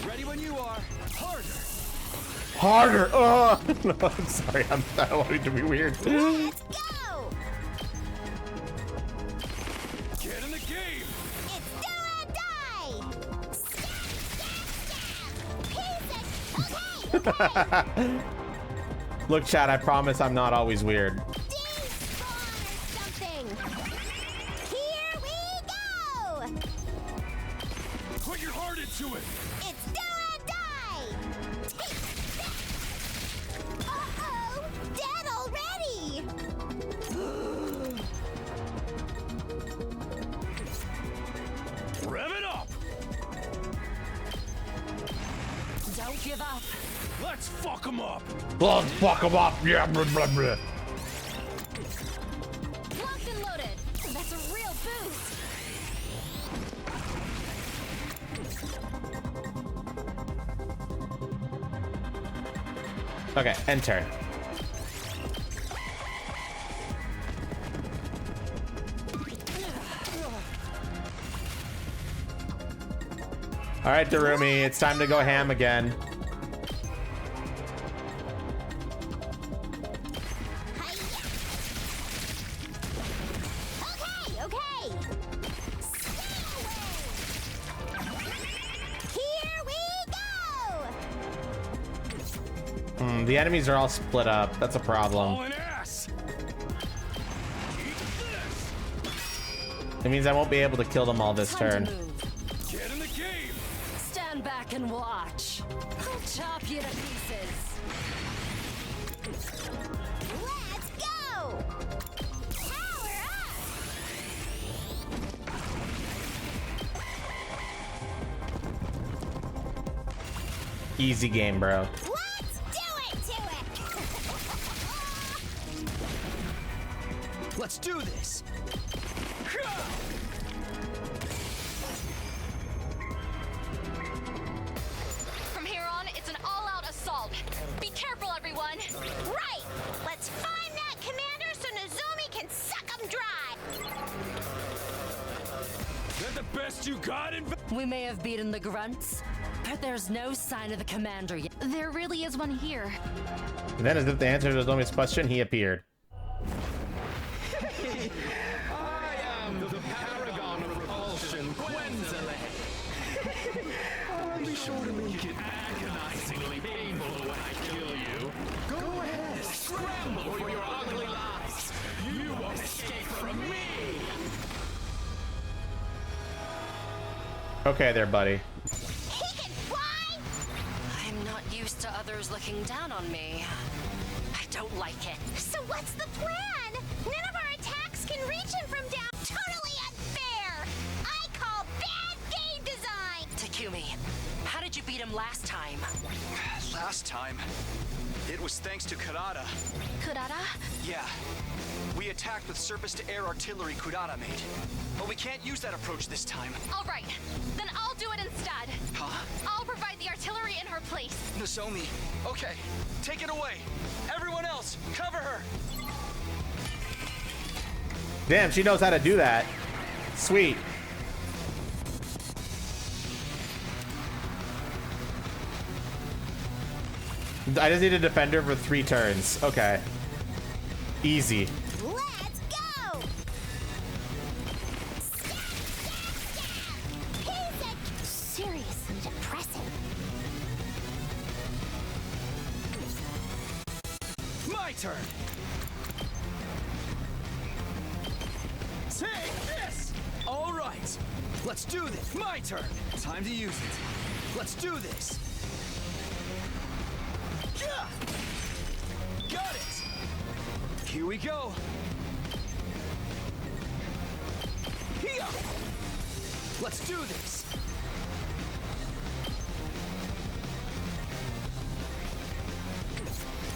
Ready when you are. Harder. Harder. Oh, no, I'm sorry. I don't want it to be weird. Let's go! Get in the game. It's do or die! Stab, stab, stab! Piece of... Okay, Look, Chad, I promise I'm not always weird. despawn or something! Here we go! Put your heart into it. It's do or die! Take that! Uh-oh! Dead already! Rev it up. Don't give up. Let's fuck them up. Let's fuck them up. Yeah, blah, blah, blah. Locked and loaded. That's a real boost. Okay, enter. All right, Darumi, it's time to go ham again. Okay, The enemies are all split up. That's a problem. All an ass. It means I won't be able to kill them all this Time turn. to move. Get in the game. Stand back and watch. I'll chop you to pieces. Let's go! Power up! Easy game, bro. Let's do it to it! Let's do this. From here on, it's an all-out assault. Be careful, everyone. Right! Let's find that commander so Nozomi can suck him dry! That the best you got in? We may have beaten the grunts, but there's no sign of the commander yet. There really is one here. And then, as if the answer to Nozomi's question, he appeared. I am the paragon of repulsion, Gwenzile. I'll be sure to make it agonizingly painful when I kill you. Go ahead, scramble for your ugly lives. You won't escape from me. Okay there, buddy. He can fly! I'm not used to others looking down on me. I don't like it. So what's the plan? None of our attacks can reach him from down. Totally unfair! I call bad game design! Takumi, how did you beat him last time? Last time, it was thanks to Kurata. Kurata? Yeah. We attacked with surface-to-air artillery Kurata made. But we can't use that approach this time. All right, then I'll do it instead. Huh? I'll provide the artillery in her place. Nozomi. Okay, take it away. Everyone else, cover her. Damn, she knows how to do that. Sweet. I just need a defender for 3 turns. Okay. Easy. Let's go! Stab, stab, stab! He's seriously depressing. My turn. Take this! All right. Let's do this. My turn. Time to use it. Let's do this. Yeah! Got it! Here we go. Here! Let's do this.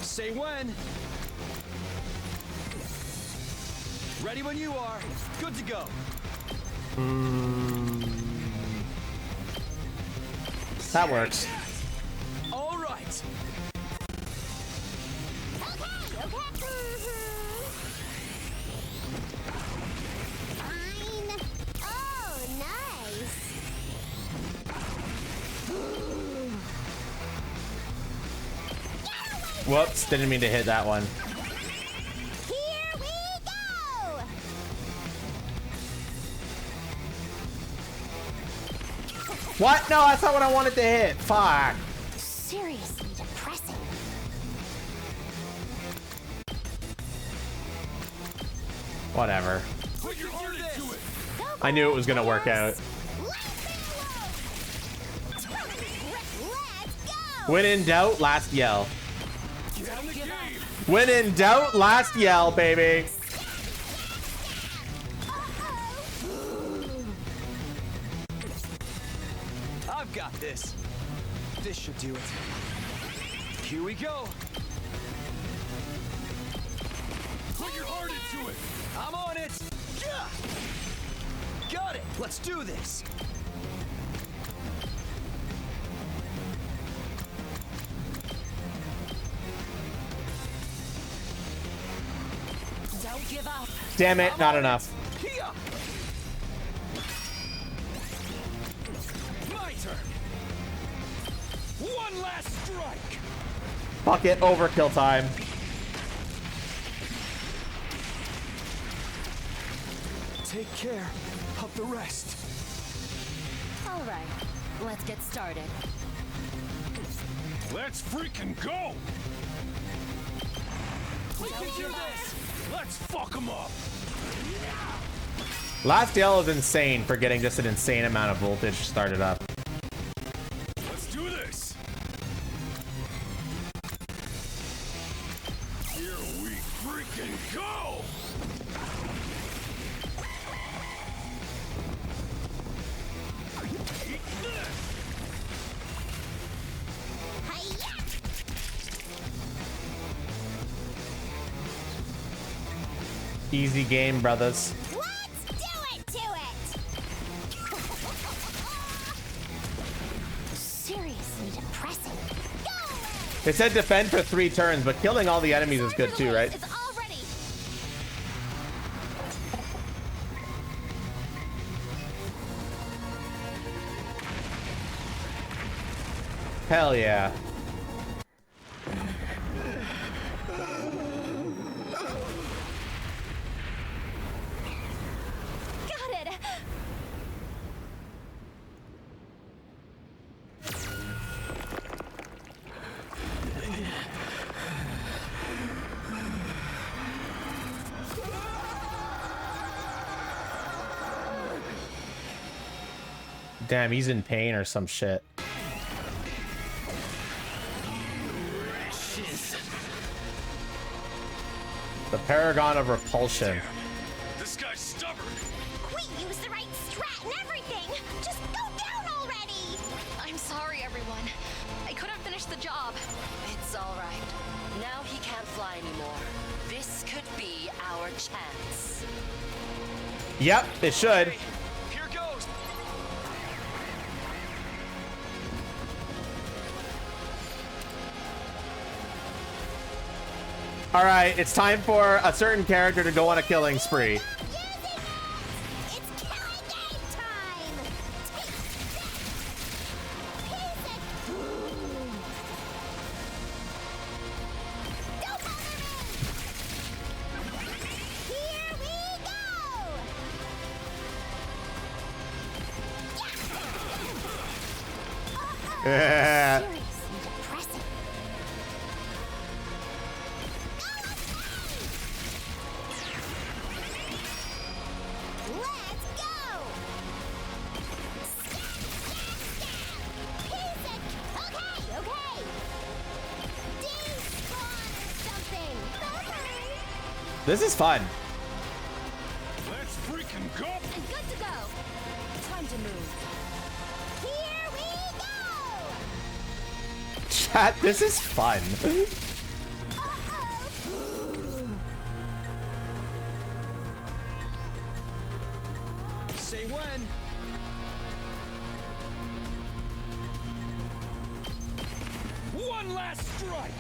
Say when. Ready when you are. Good to go. That works. All right. Okay, okay. Fine. Oh, nice. Whoops, didn't mean to hit that one. Here we go! What? No, that's not what I wanted to hit. Fuck. Seriously depressing. Whatever. Put your heart into it. I knew it was gonna work out. Let's go! When in doubt, last yell. Get in the game. When in doubt, last yell, baby. I've got this. This should do it. Here we go. Put your heart into it. I'm on it. Yeah. Got it. Let's do this. Don't give up. Damn it, not enough. Here. My turn. One last strike. Fuck it, overkill time. Take care of the rest. All right, let's get started. Let's freaking go. Picture this. Let's fuck them up. Last yell is insane for getting just an insane amount of voltage started up. Let's do this. Here we freaking go. Eat this. Hi-ya! Easy game, brothers. Let's do it to it! Seriously depressing. Go away! It said defend for 3 turns, but killing all the enemies is good too, right? It's all ready. Hell yeah. Got it! Damn, he's in pain or some shit. The Paragon of Repulsion. This guy's stubborn. We used the right strat and everything! Just go down already! I'm sorry, everyone. I couldn't finish the job. It's all right. Now he can't fly anymore. This could be our chance. Yep, it should. Here goes. All right, it's time for a certain character to go on a killing spree. It's killing game time! Take this! Don't bother me! Here we go! Yeah. Seriously depressing. Let's go! Okay, okay. Despawn or something. This is fun. Let's freaking go. And good to go. Time to move. Here we go! Chat, this is fun. Say when. One last strike.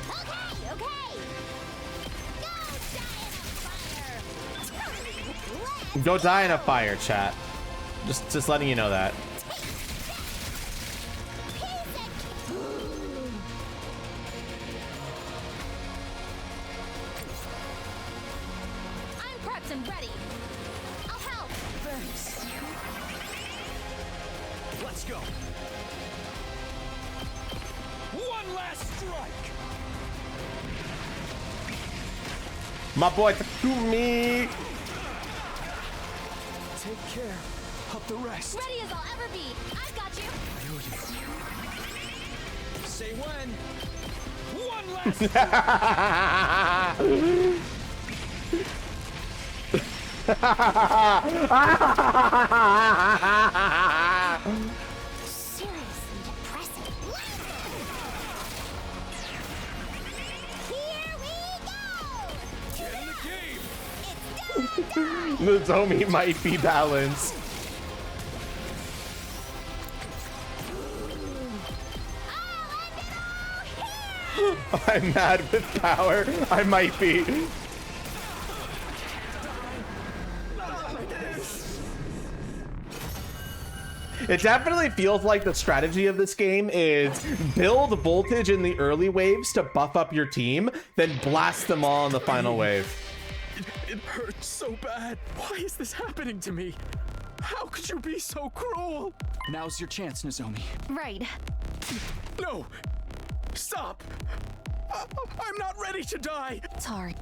Okay, okay. Go die in a fire. Go die in a fire, chat. Just letting you know that. I'm prepped and ready. I'll help. Thanks. Let's go. One last strike. My boy Takumi. Take care of the rest. Ready as I'll ever be. I've got you. Say when. One last. Seriously depressing. Here we go. Get in the game. It's done. Nozomi might be balanced. I'm mad with power. I might be. It definitely feels like the strategy of this game is build voltage in the early waves to buff up your team, then blast them all in the final wave. It hurts so bad. Why is this happening to me? How could you be so cruel? Now's your chance, Nozomi. Right. No! Stop! I'm not ready to die! Sorry.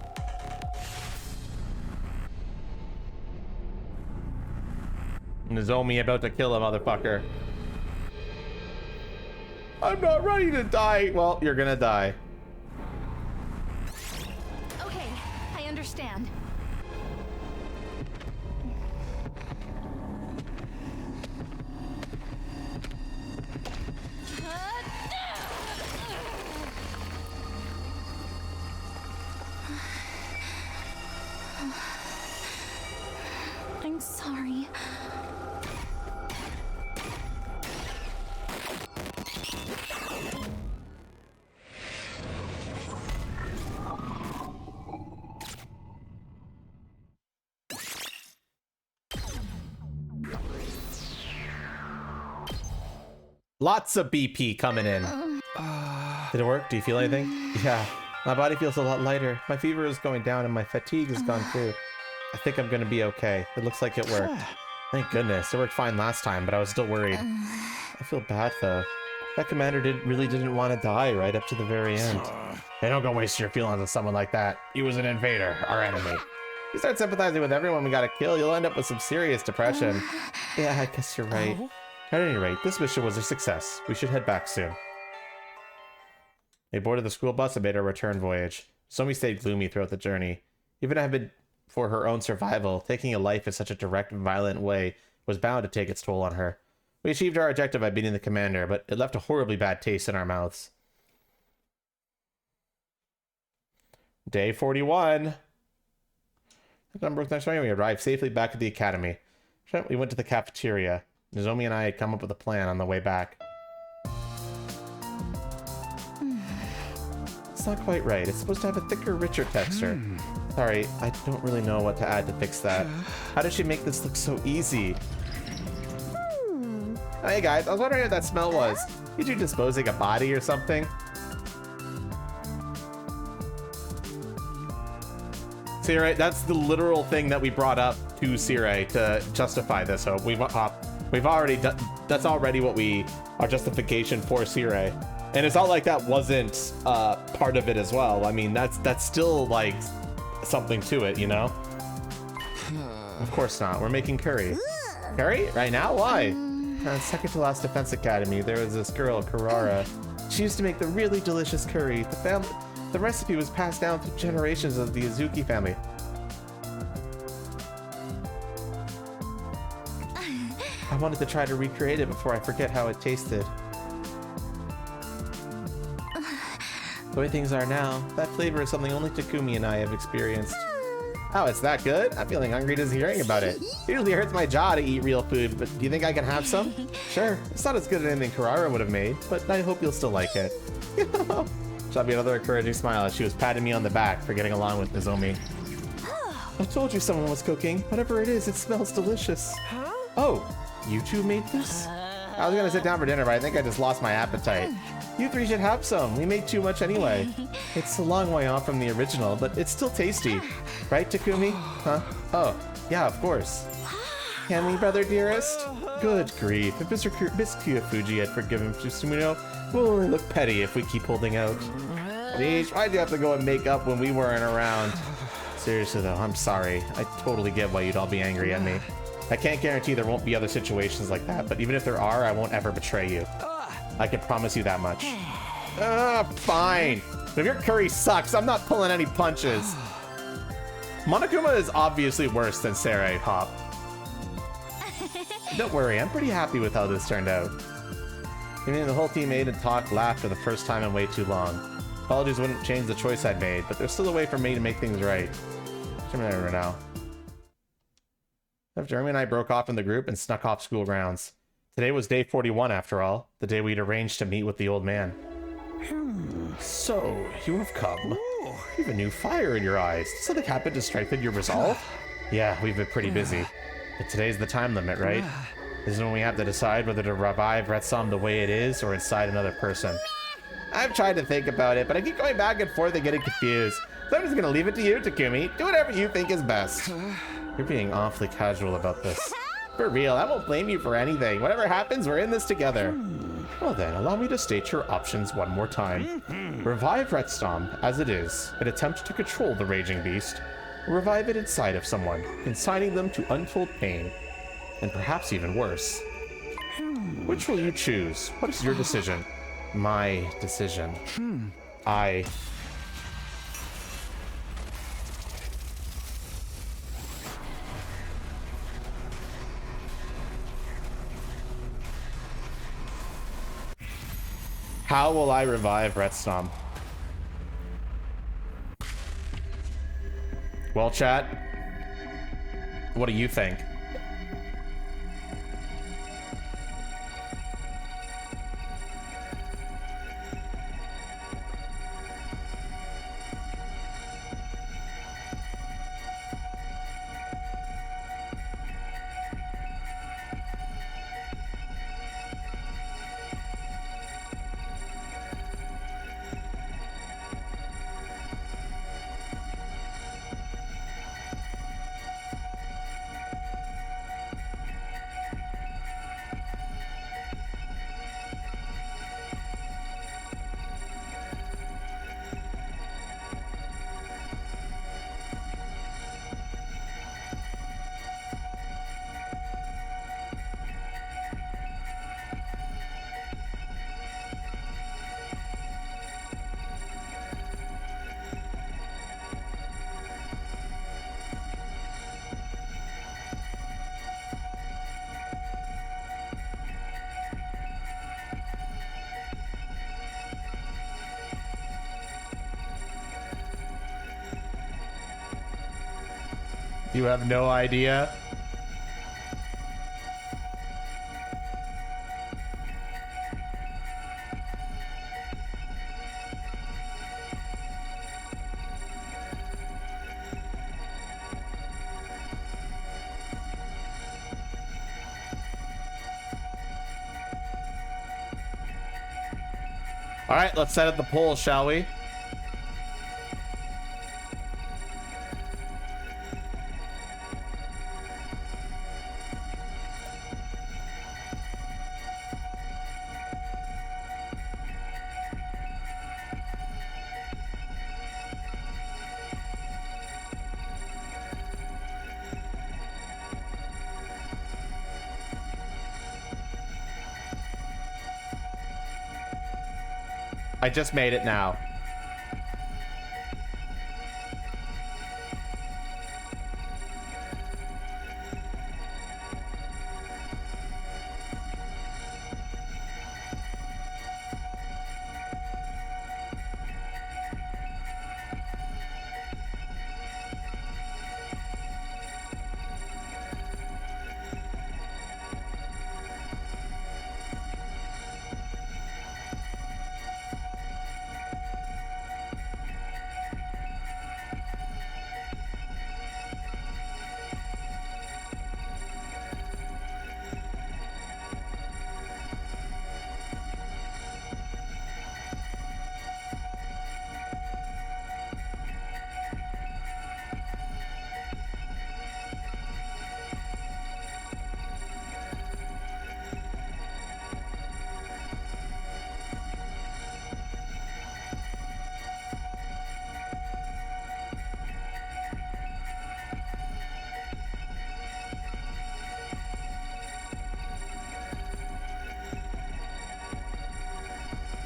Nozomi about to kill a motherfucker. I'm not ready to die. Well, you're gonna die. Okay, I understand. I'm sorry. Lots of BP coming in. Did it work? Do you feel anything? Yeah. My body feels a lot lighter. My fever is going down and my fatigue is gone too. I think I'm gonna be okay. It looks like it worked. Thank goodness. It worked fine last time, but I was still worried. I feel bad though. That commander really didn't want to die right up to the very end. Hey, don't go waste your feelings on someone like that. He was an invader, our enemy. You start sympathizing with everyone we gotta kill, you'll end up with some serious depression. Yeah, I guess you're right. At any rate, this mission was a success. We should head back soon. They boarded the school bus and made our return voyage. Somi stayed gloomy throughout the journey. Even if it had been for her own survival, taking a life in such a direct and violent way was bound to take its toll on her. We achieved our objective by beating the commander, but it left a horribly bad taste in our mouths. Day 41. We arrived safely back at the academy. We went to the cafeteria. Nozomi and I had come up with a plan on the way back. It's not quite right. It's supposed to have a thicker, richer texture. Sorry, I don't really know what to add to fix that. How did she make this look so easy? Hey guys, I was wondering what that smell was. Did you disposing a body or something? See, right, that's the literal thing that we brought up to Sire to justify this hope. We've already done, that's already what our justification for Sire. And it's not like that wasn't part of it as well. I mean, that's still like something to it, you know? Of course not. We're making curry. Curry? Right now? Why? Second to last defense academy, there was this girl, Karara. She used to make the really delicious curry. The recipe was passed down through generations of the Azuki family. I wanted to try to recreate it before I forget how it tasted. The way things are now, that flavor is something only Takumi and I have experienced. Oh, it's that good? I'm feeling hungry just hearing about it. It usually hurts my jaw to eat real food, but do you think I can have some? Sure, it's not as good as anything Karara would have made, but I hope you'll still like it. Shot me another encouraging smile as she was patting me on the back for getting along with Nozomi. I told you someone was cooking. Whatever it is, it smells delicious. Oh, you two made this? I was gonna sit down for dinner, but I think I just lost my appetite. You three should have some. We made too much anyway. It's a long way off from the original, but it's still tasty. Right, Takumi? Huh? Oh, yeah, of course. Can we, brother dearest? Good grief. If Miss Kyofuji had forgiven Fusumino, we'll only look petty if we keep holding out. Geez, why'd you have to go and make up when we weren't around? Seriously though, I'm sorry. I totally get why you'd all be angry at me. I can't guarantee there won't be other situations like that, but even if there are, I won't ever betray you. I can promise you that much. Fine. If your curry sucks, I'm not pulling any punches. Monokuma is obviously worse than Sarai Hop. Don't worry, I'm pretty happy with how this turned out. Even the whole team ate and talked, laughed for the first time in way too long. Apologies wouldn't change the choice I'd made, but there's still a way for me to make things right. Remember now. Jeremy and I broke off in the group and snuck off school grounds. Today was day 41 after all, the day we'd arranged to meet with the old man. So, you have come. You have a new fire in your eyes. Did something happen to strengthen your resolve? Yeah, we've been pretty busy. But today's the time limit, right? This is when we have to decide whether to revive RETSNOM the way it is or inside another person. I've tried to think about it, but I keep going back and forth and getting confused. So I'm just gonna leave it to you, Takumi. Do whatever you think is best. You're being awfully casual about this. For real, I won't blame you for anything. Whatever happens, we're in this together. Well then, allow me to state your options one more time. Revive RETSNOM as it is, an attempt to control the raging beast. Or revive it inside of someone, consigning them to untold pain. And perhaps even worse. Which will you choose? What is your decision? My decision. How will I revive RETSNOM? Well, chat, what do you think? You have no idea? All right, let's set up the poll, shall we? I just made it now.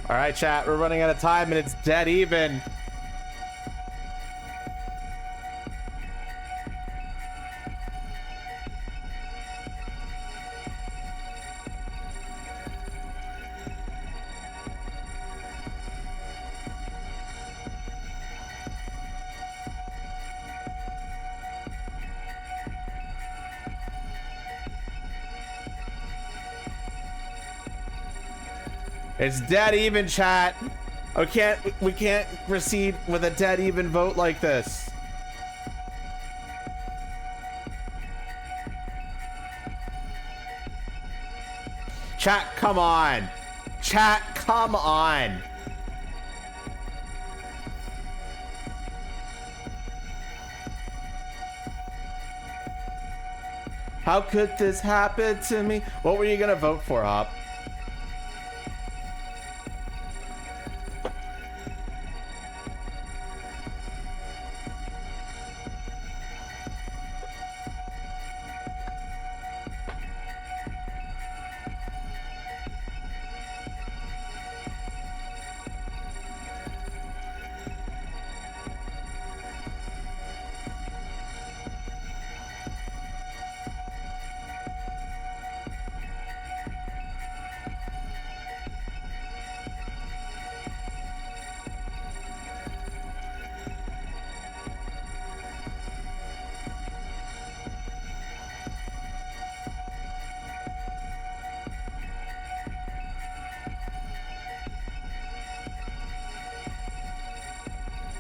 All right, chat, we're running out of time and it's dead even. It's dead even, chat. We can't proceed with a dead even vote like this. Chat, come on. Chat, come on. How could this happen to me? What were you gonna vote for, Hop?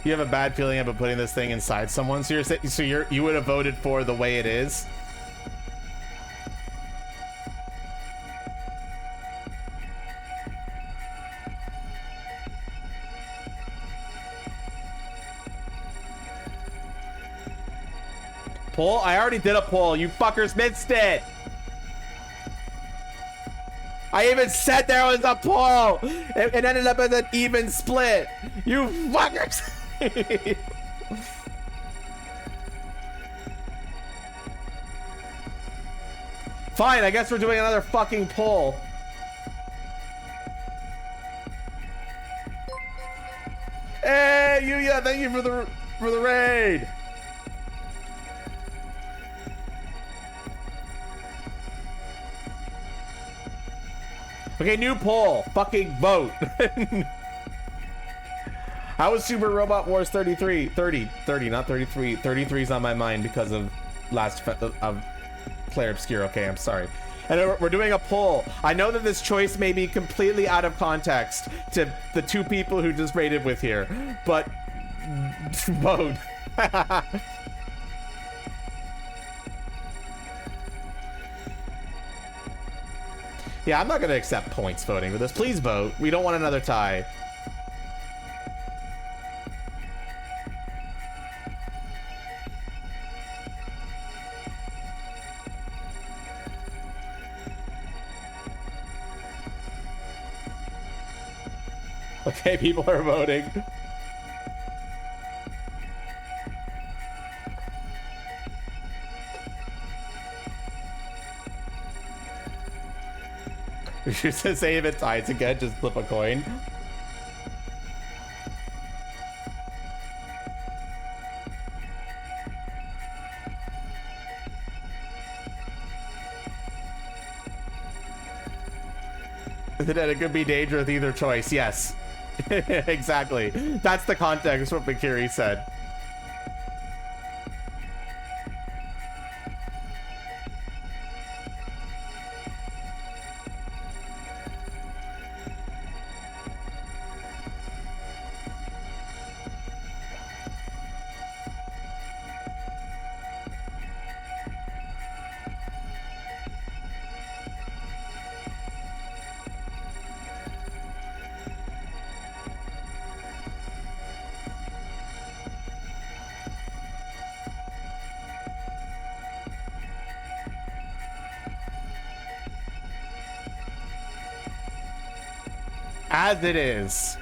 You have a bad feeling about putting this thing inside someone, so you would have voted for the way it is. Poll? I already did a poll. You fuckers missed it. I even said there was a poll. It ended up as an even split. You fuckers. Fine, I guess we're doing another fucking poll. Hey, Yuya, thank you for the raid. Okay, new poll. Fucking vote. How was Super Robot Wars 30, not 33. 33 is on my mind because of Claire Obscure. Okay, I'm sorry. And we're doing a poll. I know that this choice may be completely out of context to the two people who just raided with here, but vote. Yeah, I'm not going to accept points voting for this. Please vote. We don't want another tie. Okay, people are voting. You should say if it ties again, just flip a coin. That it could be dangerous with either choice, yes. Exactly. That's the context what Bakiri said. As it is.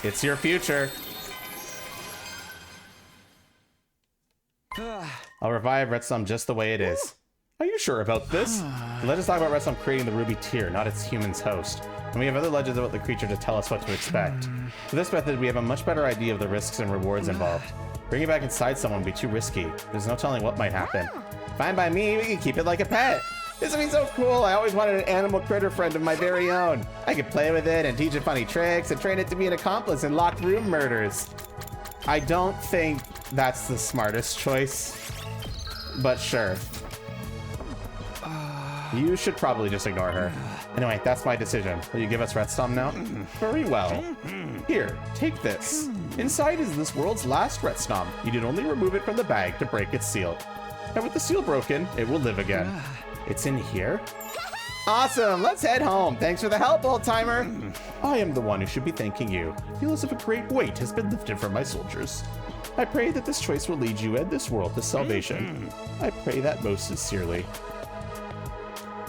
It's your future. I'll revive RETSNOM just the way it is. Are you sure about this? Let us talk about RETSNOM creating the ruby tier, not its human's host. And we have other legends about the creature to tell us what to expect. With this method, we have a much better idea of the risks and rewards involved. Bringing it back inside someone would be too risky. There's no telling what might happen. Fine by me, we can keep it like a pet. This would be so cool. I always wanted an animal critter friend of my very own. I could play with it and teach it funny tricks and train it to be an accomplice in locked room murders. I don't think that's the smartest choice, but sure. You should probably just ignore her. Anyway, that's my decision. Will you give us RETSNOM now? Very well. Here, take this. Inside is this world's last RETSNOM. You need only remove it from the bag to break its seal. And with the seal broken, it will live again. It's in here? Awesome, let's head home. Thanks for the help, old-timer. I am the one who should be thanking you. I feel as if a great weight has been lifted from my soldiers. I pray that this choice will lead you and this world to salvation. I pray that most sincerely.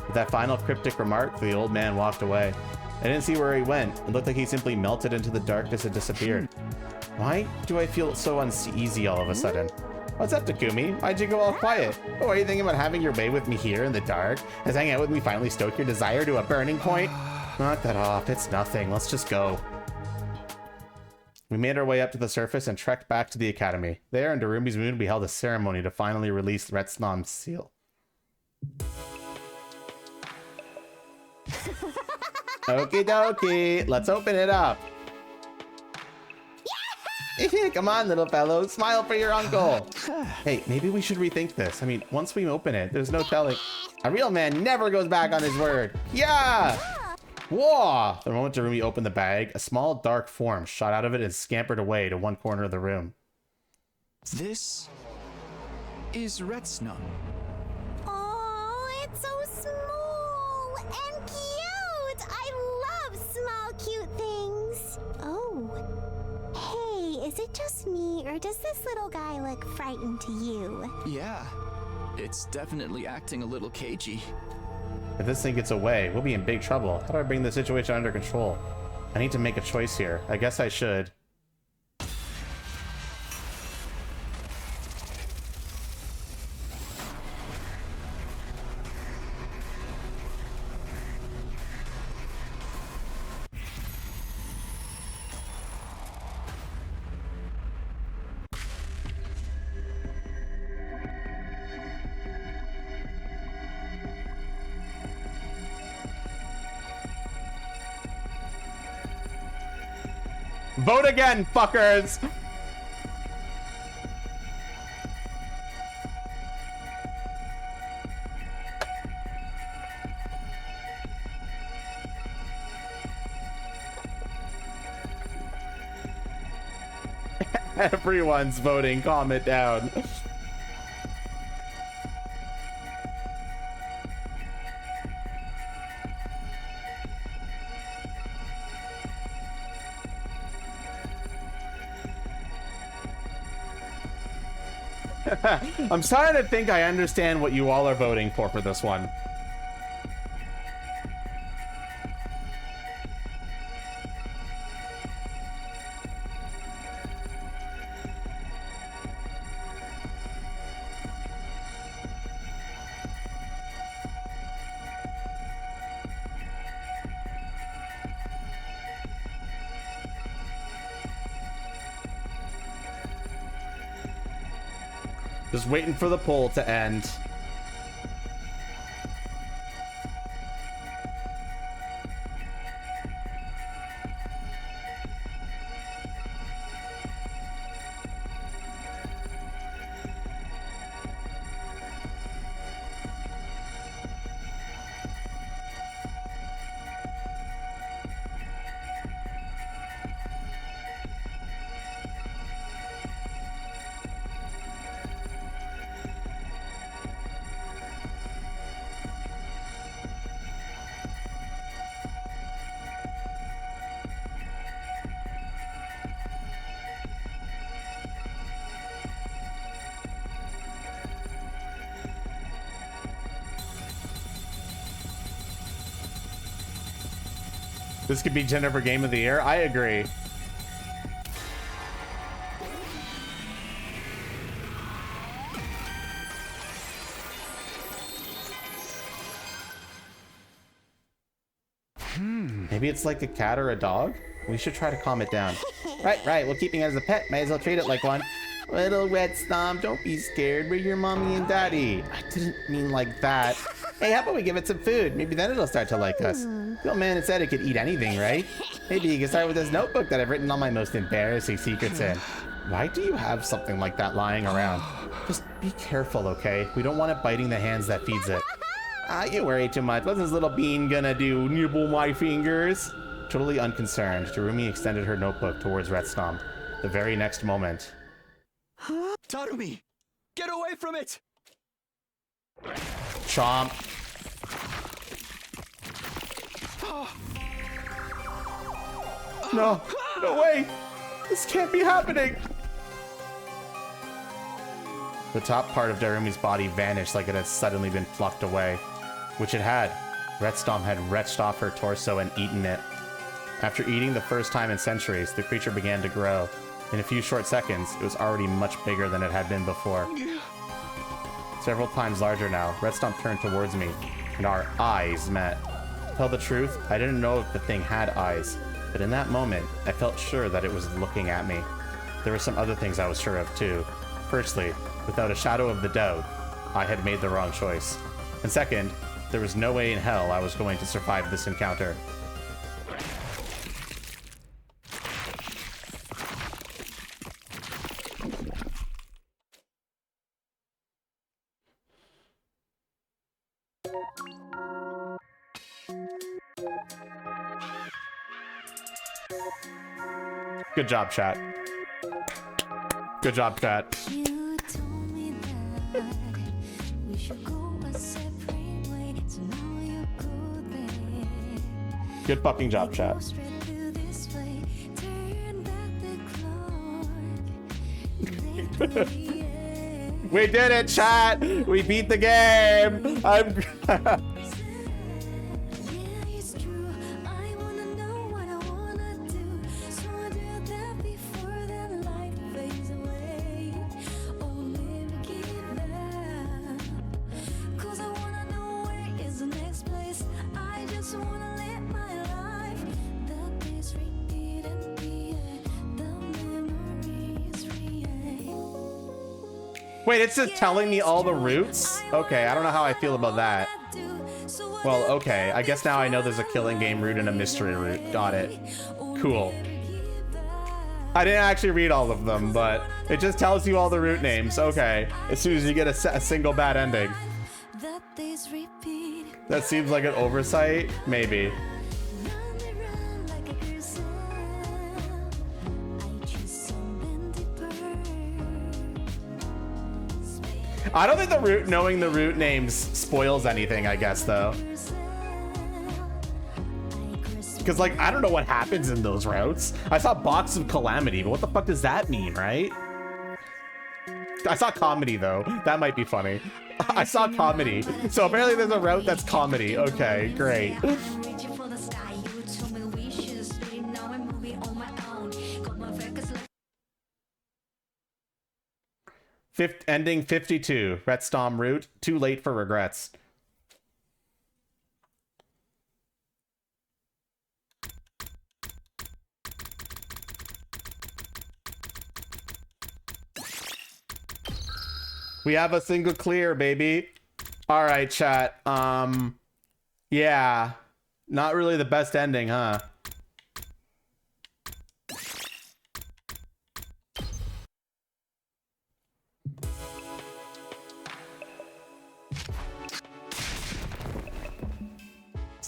With that final cryptic remark, the old man walked away. I didn't see where he went. It looked like he simply melted into the darkness and disappeared. Why do I feel so uneasy all of a sudden? What's up, Takumi? Why'd you go all quiet? Oh, are you thinking about having your way with me here in the dark? Has hanging out with me finally stoked your desire to a burning point? Knock that off. It's nothing. Let's just go. We made our way up to the surface and trekked back to the academy. There, in Darumi's moon, we held a ceremony to finally release RETSNOM's seal. Okie dokie, let's open it up. Come on, little fellow, smile for your uncle. Hey, maybe we should rethink this. I mean, once we open it, there's no telling. A real man never goes back on his word. Yeah! Whoa! The moment Darumi opened the bag, a small dark form shot out of it and scampered away to one corner of the room. This is RETSNOM. Oh, it's so small and cute. I love small, cute things. Oh, hey, is it just me, or does this little guy look frightened to you? Yeah, it's definitely acting a little cagey. If this thing gets away, we'll be in big trouble. How do I bring the situation under control? I need to make a choice here. I guess I should. Vote again, fuckers! Everyone's voting, calm it down. I'm starting to think I understand what you all are voting for this one. Just waiting for the poll to end. This could be Jennifer Game of the Year. I agree. Maybe it's like a cat or a dog? We should try to calm it down. Right. We're keeping it as a pet. Might as well treat it like one. Little RETSNOM, don't be scared. We're your mommy and daddy. I didn't mean like that. Hey, how about we give it some food? Maybe then it'll start to like us. The old man had said it could eat anything, right? Maybe you can start with this notebook that I've written all my most embarrassing secrets in. Why do you have something like that lying around? Just be careful, okay? We don't want it biting the hands that feeds it. You worry too much. What's this little bean gonna do? Nibble my fingers? Totally unconcerned, Darumi extended her notebook towards RETSNOM. The very next moment. Darumi! Get away from it! Chomp. No, no way. This can't be happening. The top part of Darumi's body vanished like it had suddenly been plucked away, which it had. RETSNOM had wrenched off her torso and eaten it. After eating the first time in centuries, the creature began to grow. In a few short seconds, it was already much bigger than it had been before. Several times larger now, RETSNOM turned towards me, and our eyes met. To tell the truth, I didn't know if the thing had eyes, but in that moment, I felt sure that it was looking at me. There were some other things I was sure of too. Firstly, without a shadow of the doubt, I had made the wrong choice. And second, there was no way in hell I was going to survive this encounter. Good job, chat. Good job, chat. You told me that we should go a separate way, so now you go there. Good fucking job, chat. Go straight through this way, turn back the clock. We did it, chat! We beat the game! I'm... Wait, it's just telling me all the routes? Okay, I don't know how I feel about that. Well, okay, I guess now I know there's a killing game route and a mystery route. Got it. Cool. I didn't actually read all of them, but it just tells you all the route names. Okay, as soon as you get a single bad ending. That seems like an oversight? Maybe. I don't think knowing the route names spoils anything, I guess, though. Because, like, I don't know what happens in those routes. I saw Box of Calamity, but what the fuck does that mean, right? I saw comedy, though. That might be funny. I saw comedy. So apparently there's a route that's comedy. Okay, great. Ending 52. RETSNOM route. Too late for regrets. We have a single clear, baby. All right, chat. Yeah. Not really the best ending, huh?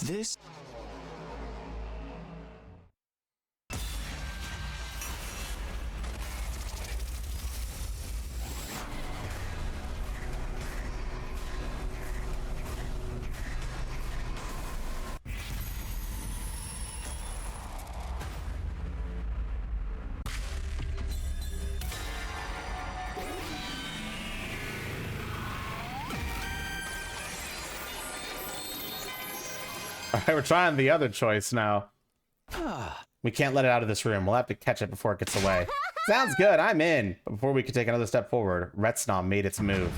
This... Alright, we're trying the other choice now. We can't let it out of this room. We'll have to catch it before it gets away. Sounds good, I'm in. But before we could take another step forward, RETSNOM made its move.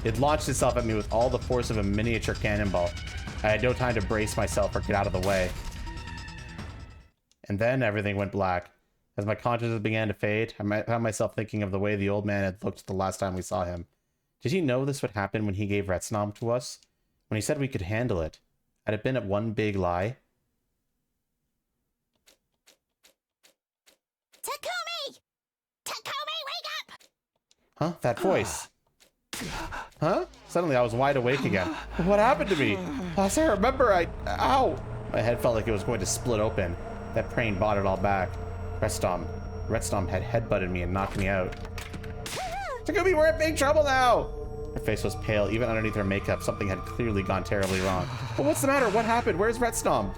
It launched itself at me with all the force of a miniature cannonball. I had no time to brace myself or get out of the way. And then everything went black. As my consciousness began to fade, I found myself thinking of the way the old man had looked the last time we saw him. Did he know this would happen when he gave RETSNOM to us? When he said we could handle it? Had it been one big lie? Takumi! Takumi, wake up! Huh? That voice. Huh? Suddenly I was wide awake again. What happened to me? As I remember, Ow! My head felt like it was going to split open. That pain brought it all back. RETSNOM had headbutted me and knocked me out. Takumi, we're in big trouble now! Her face was pale. Even underneath her makeup, something had clearly gone terribly wrong. Well, what's the matter? What happened? Where's RETSNOM?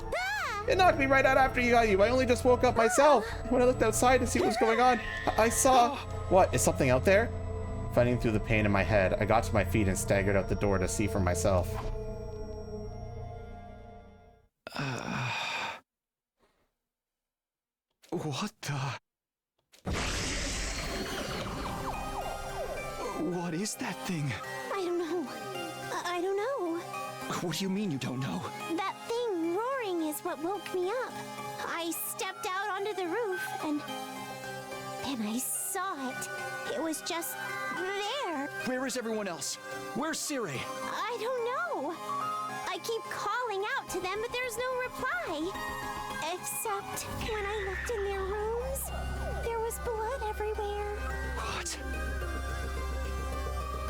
It knocked me right out after you got you. I only just woke up myself. When I looked outside to see what was going on, I saw... What? Is something out there? Fighting through the pain in my head, I got to my feet and staggered out the door to see for myself. What the? What is that thing? I don't know. I don't know. What do you mean you don't know? That thing roaring is what woke me up. I stepped out onto the roof and then I saw it. It was just there. Where is everyone else? Where's Siri? I don't know. I keep calling out to them, but there's no reply. Except when I looked in their rooms, there was blood everywhere. What?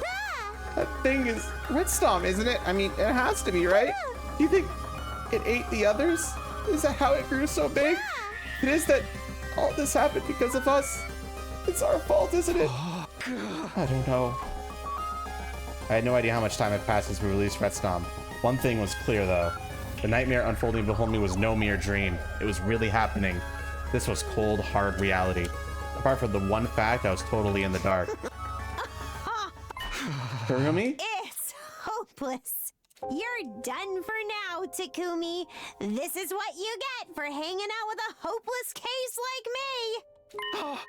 Ah! That thing is RETSNOM, isn't it? I mean, it has to be, right? Do you think it ate the others? Is that how it grew so big? It is that all this happened because of us. It's our fault, isn't it? I don't know. I had no idea how much time had passed since we released RETSNOM. One thing was clear, though. The nightmare unfolding before me was no mere dream. It was really happening. This was cold, hard reality. Apart from the one fact, I was totally in the dark. Kurumi? It's hopeless. You're done for now, Takumi. This is what you get for hanging out with a hopeless case like me.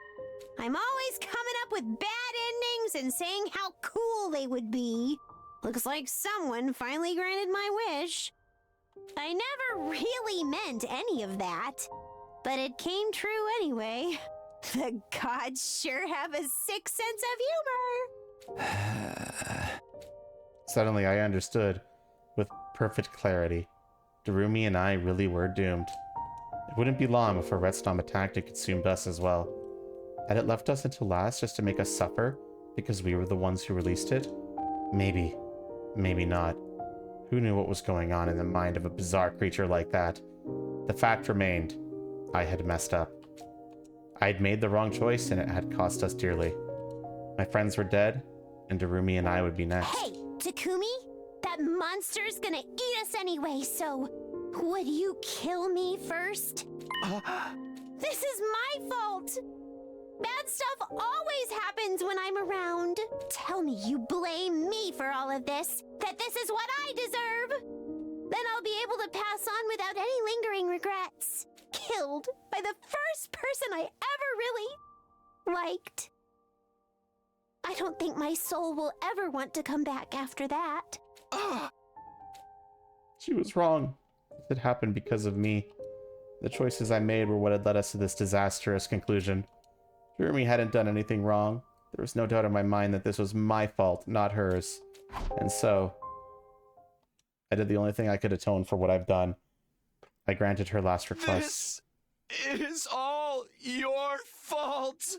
I'm always coming up with bad endings and saying how cool they would be. Looks like someone finally granted my wish. I never really meant any of that, but it came true anyway. The gods sure have a sick sense of humor. Suddenly, I understood. With perfect clarity. Darumi and I really were doomed. It wouldn't be long before RETSNOM attacked and consumed us as well. Had it left us until last just to make us suffer because we were the ones who released it? Maybe. Maybe not. Who knew what was going on in the mind of a bizarre creature like that? The fact remained. I had messed up. I had made the wrong choice and it had cost us dearly. My friends were dead, and Darumi and I would be next. Hey, Takumi? That monster's gonna eat us anyway, so would you kill me first? This is my fault! Bad stuff always happens when I'm around. Tell me you blame me for all of this, that this is what I deserve. Then I'll be able to pass on without any lingering regrets. Killed by the first person I ever really liked. I don't think my soul will ever want to come back after that. She was wrong. It happened because of me. The choices I made were what had led us to this disastrous conclusion. Jeremy hadn't done anything wrong. There was no doubt in my mind that this was my fault, not hers. And so, I did the only thing I could atone for what I've done. I granted her last request. This is all your fault!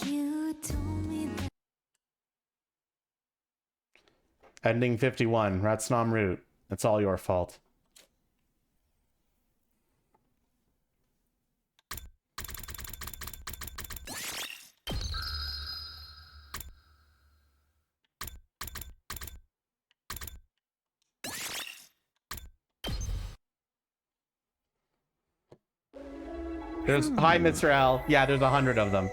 You told me that. Ending 51, RETSNOM route. It's all your fault. There's hi, Mr. L. Yeah, there's 100 of them.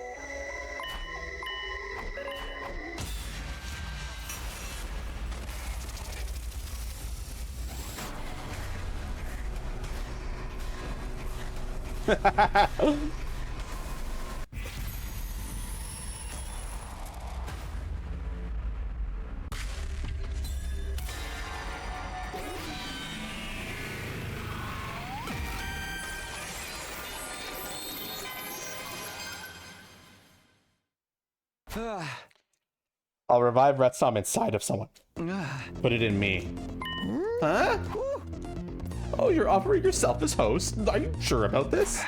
I'll revive RETSNOM inside of someone. Put it in me. Huh? Oh, you're offering yourself as host? Are you sure about this?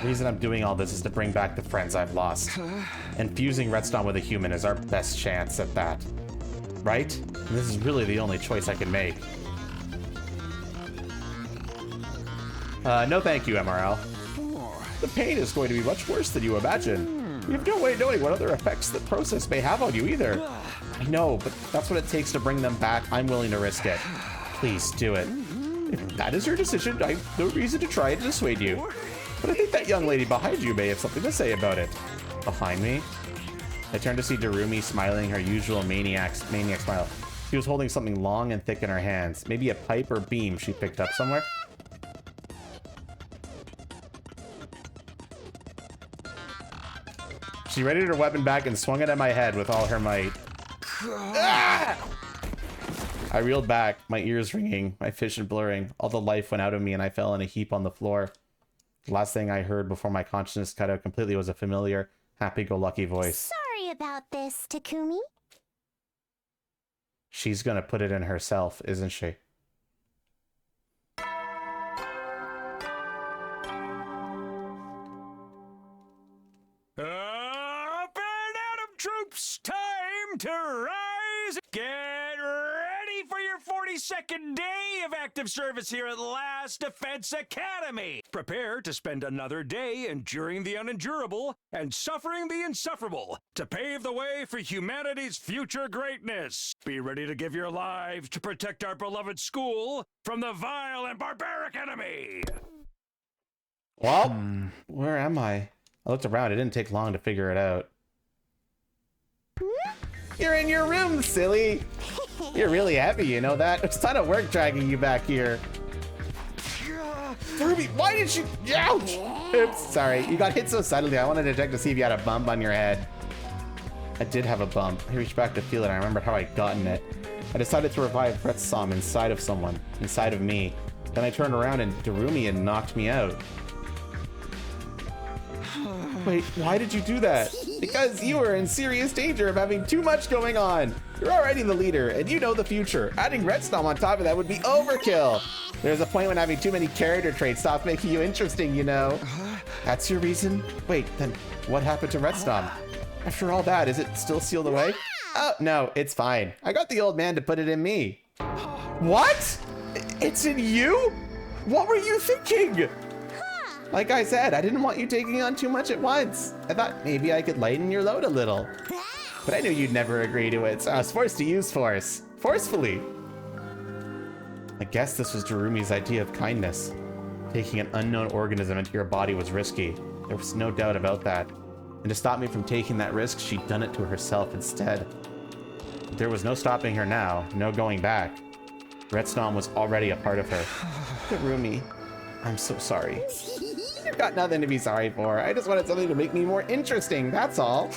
The reason I'm doing all this is to bring back the friends I've lost. And fusing RETSNOM with a human is our best chance at that. right? And this is really the only choice I can make. No thank you, MRL. The pain is going to be much worse than you imagine. You have no way of knowing what other effects the process may have on you either. I know, but that's what it takes to bring them back. I'm willing to risk it. Please do it. If that is your decision, I have no reason to try to dissuade you. But I think that young lady behind you may have something to say about it. Behind me? I turned to see Darumi smiling her usual maniac smile. She was holding something long and thick in her hands. Maybe a pipe or beam she picked up somewhere. She readied her weapon back and swung it at my head with all her might. Ah! I reeled back, my ears ringing, my vision blurring. All the life went out of me and I fell in a heap on the floor. The last thing I heard before my consciousness cut out completely was a familiar, happy-go-lucky voice. Sorry about this, Takumi. She's gonna put it in herself, isn't she? Up and Adam troops, time to rise. Get ready for your 42nd day of active service here at Last Defense Academy. Prepare to spend another day enduring the unendurable and suffering the insufferable to pave the way for humanity's future greatness. Be ready to give your lives to protect our beloved school from the vile and barbaric enemy. Well, where am I? I looked around. It didn't take long to figure it out. You're in your room, silly. You're really heavy, you know that? It's a ton of work dragging you back here. Ruby, why did you... Ouch! Oops, sorry. You got hit so suddenly, I wanted to check to see if you had a bump on your head. I did have a bump. I reached back to feel it. I remembered how I'd gotten it. I decided to revive RETSNOM inside of someone. Inside of me. Then I turned around and Darumi had knocked me out. Wait, why did you do that? Because you were in serious danger of having too much going on. You're already the leader, and you know the future. Adding RETSNOM on top of that would be overkill. There's a point when having too many character traits stops making you interesting, you know. That's your reason? Wait, then what happened to RETSNOM? After all that, is it still sealed away? Oh, no, it's fine. I got the old man to put it in me. What? It's in you? What were you thinking? Like I said, I didn't want you taking on too much at once. I thought maybe I could lighten your load a little. But I knew you'd never agree to it, so I was forced to use force. Forcefully. I guess this was Darumi's idea of kindness. Taking an unknown organism into your body was risky. There was no doubt about that. And to stop me from taking that risk, she'd done it to herself instead. But there was no stopping her now, no going back. RETSNOM was already a part of her. Darumi, I'm so sorry. You've got nothing to be sorry for. I just wanted something to make me more interesting, that's all.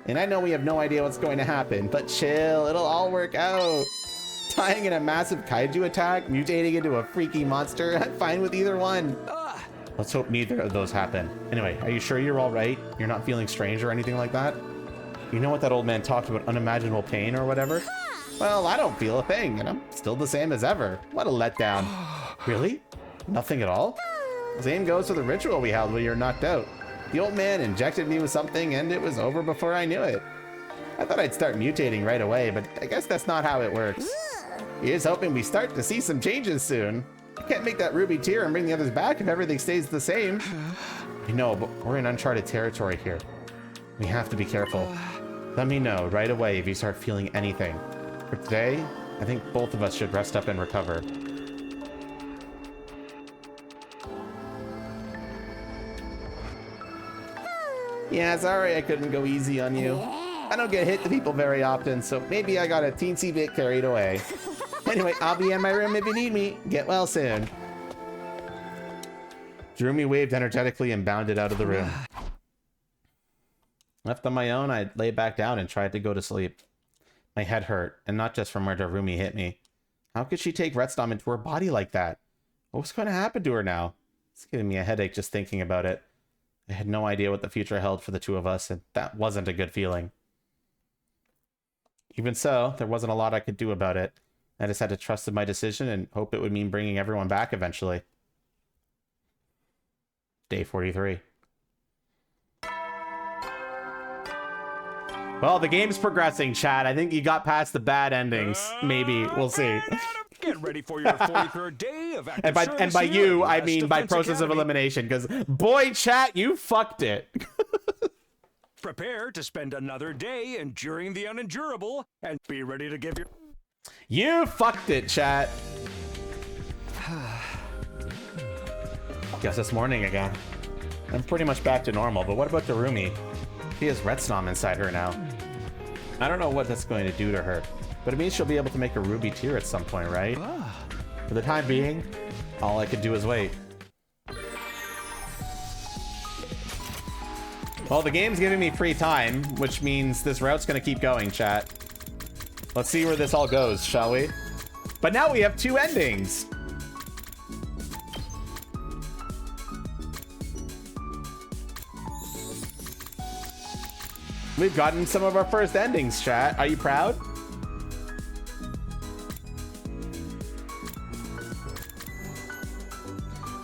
And I know we have no idea what's going to happen, but chill, it'll all work out. Dying in a massive kaiju attack, mutating into a freaky monster, I'm fine with either one. Let's hope neither of those happen. Anyway, are you sure you're all right? You're not feeling strange or anything like that? You know what that old man talked about, unimaginable pain or whatever? Well, I don't feel a thing, and I'm still the same as ever. What a letdown. Really? Nothing at all? Same goes for the ritual we held when you were knocked out. The old man injected me with something and it was over before I knew it. I thought I'd start mutating right away, but I guess that's not how it works. Here's hoping we start to see some changes soon. I can't make that ruby tear and bring the others back if everything stays the same. I know, but we're in uncharted territory here. We have to be careful. Let me know right away if you start feeling anything. For today, I think both of us should rest up and recover. Yeah, sorry I couldn't go easy on you. I don't get hit to people very often, so maybe I got a teensy bit carried away. Anyway, I'll be in my room if you need me. Get well soon. Darumi waved energetically and bounded out of the room. Left on my own, I lay back down and tried to go to sleep. My head hurt, and not just from where Darumi hit me. How could she take RETSNOM into her body like that? What was going to happen to her now? It's giving me a headache just thinking about it. I had no idea what the future held for the two of us, and that wasn't a good feeling. Even so, there wasn't a lot I could do about it. I just had to trust in my decision and hope it would mean bringing everyone back eventually. Day 43. Well, the game's progressing, Chad. I think you got past the bad endings. Maybe. We'll see. Get ready for your 43rd day of active And by service here you, at I Last mean by Defense process of Academy. elimination, because boy, chat, you fucked it. Prepare to spend another day enduring the unendurable and be ready to give your... You fucked it, chat. Guess it's morning again. I'm pretty much back to normal, but what about the roomie? She has RETSNOM inside her now. I don't know what that's going to do to her, but it means she'll be able to make a ruby tier at some point, right? For the time being, all I could do is wait. Well, the game's giving me free time, which means this route's gonna keep going, chat. Let's see where this all goes, shall we? But now we have 2 endings. We've gotten some of our first endings, chat. Are you proud?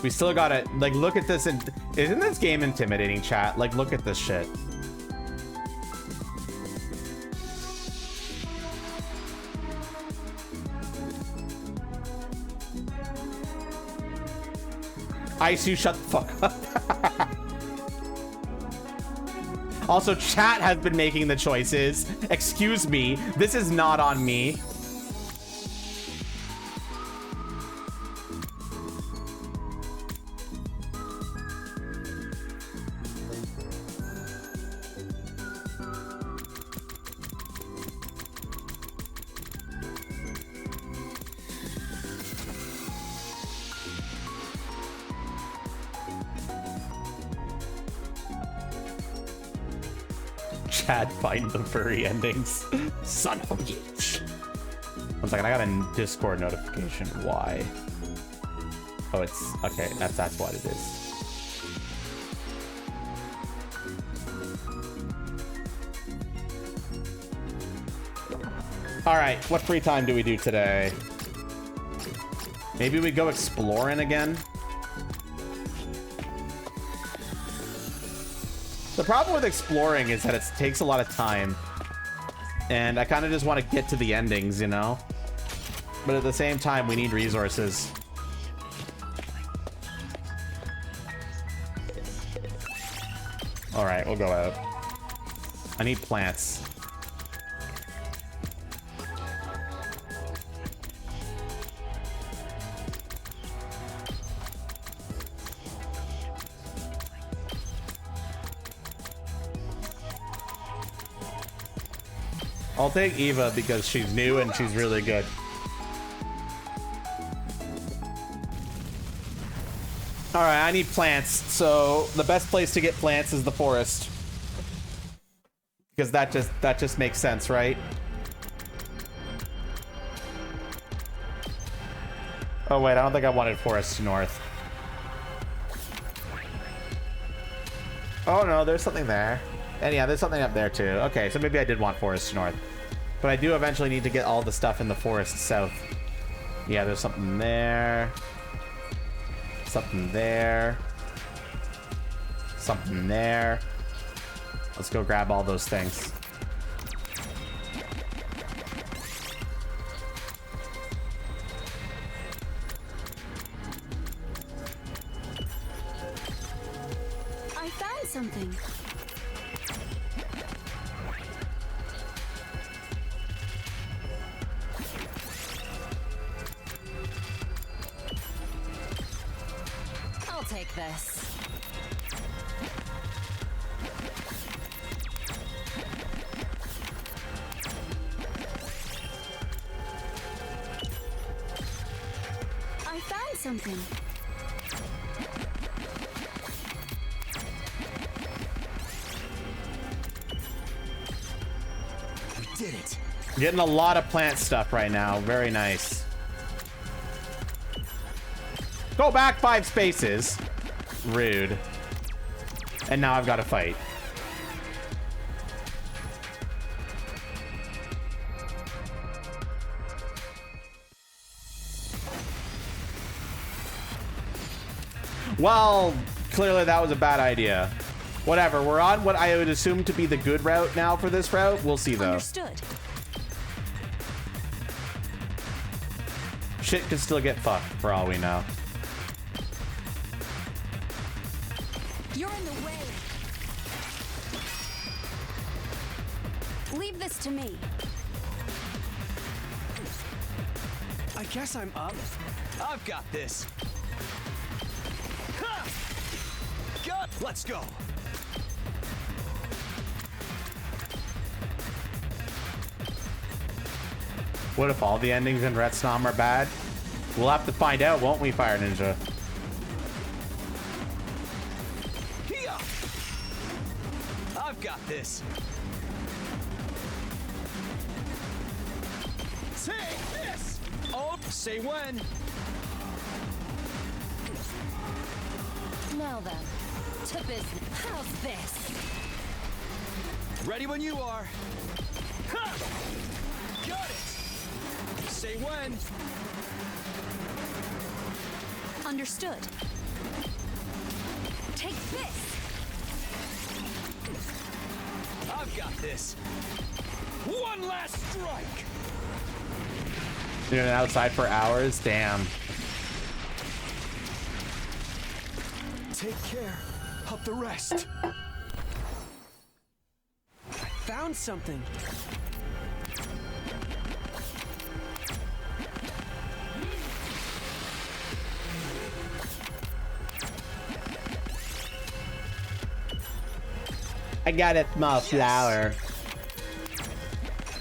We still gotta, like, look at this. And isn't this game intimidating, chat? Like, look at this shit. Ice, you shut the fuck up. Also, chat has been making the choices. Excuse me, this is not on me. Chad, find the furry endings. Son of a bitch. 1 second, I got a Discord notification. Why? Oh, it's okay. That's what it is. All right, what free time do we do today? Maybe we go exploring again. The problem with exploring is that it takes a lot of time. And I kind of just want to get to the endings, you know? But at the same time, we need resources. Alright, we'll go out. I need plants. I'll take Eva because she's new and she's really good. All right, I need plants. So the best place to get plants is the forest. Because that just makes sense, right? Oh wait, I don't think I wanted forest north. Oh no, there's something there. And yeah, there's something up there too. Okay, so maybe I did want forest north. But I do eventually need to get all the stuff in the forest south. Yeah, there's something there. Something there. Something there. Let's go grab all those things. I found something. I'll take this. I found something. We did it. Getting a lot of plant stuff right now. Very nice. Go back 5 spaces. Rude. And now I've got to fight. Well, clearly that was a bad idea. Whatever, we're on what I would assume to be the good route now for this route. We'll see, though. Understood. Shit could still get fucked, for all we know. You're in the way. Leave this to me. I guess I'm up. I've got this. Ha! Go! Let's go. What if all the endings in RETSNOM are bad? We'll have to find out, won't we, Fire Ninja? Here! I've got this. Take this! Oh, say when. Now then, to business. How's this? Ready when you are. Ha! Got it! Say when. Understood. Take this. I've got this. One last strike. You're outside for hours? Damn. Take care of the rest. I found something. I got a small flower.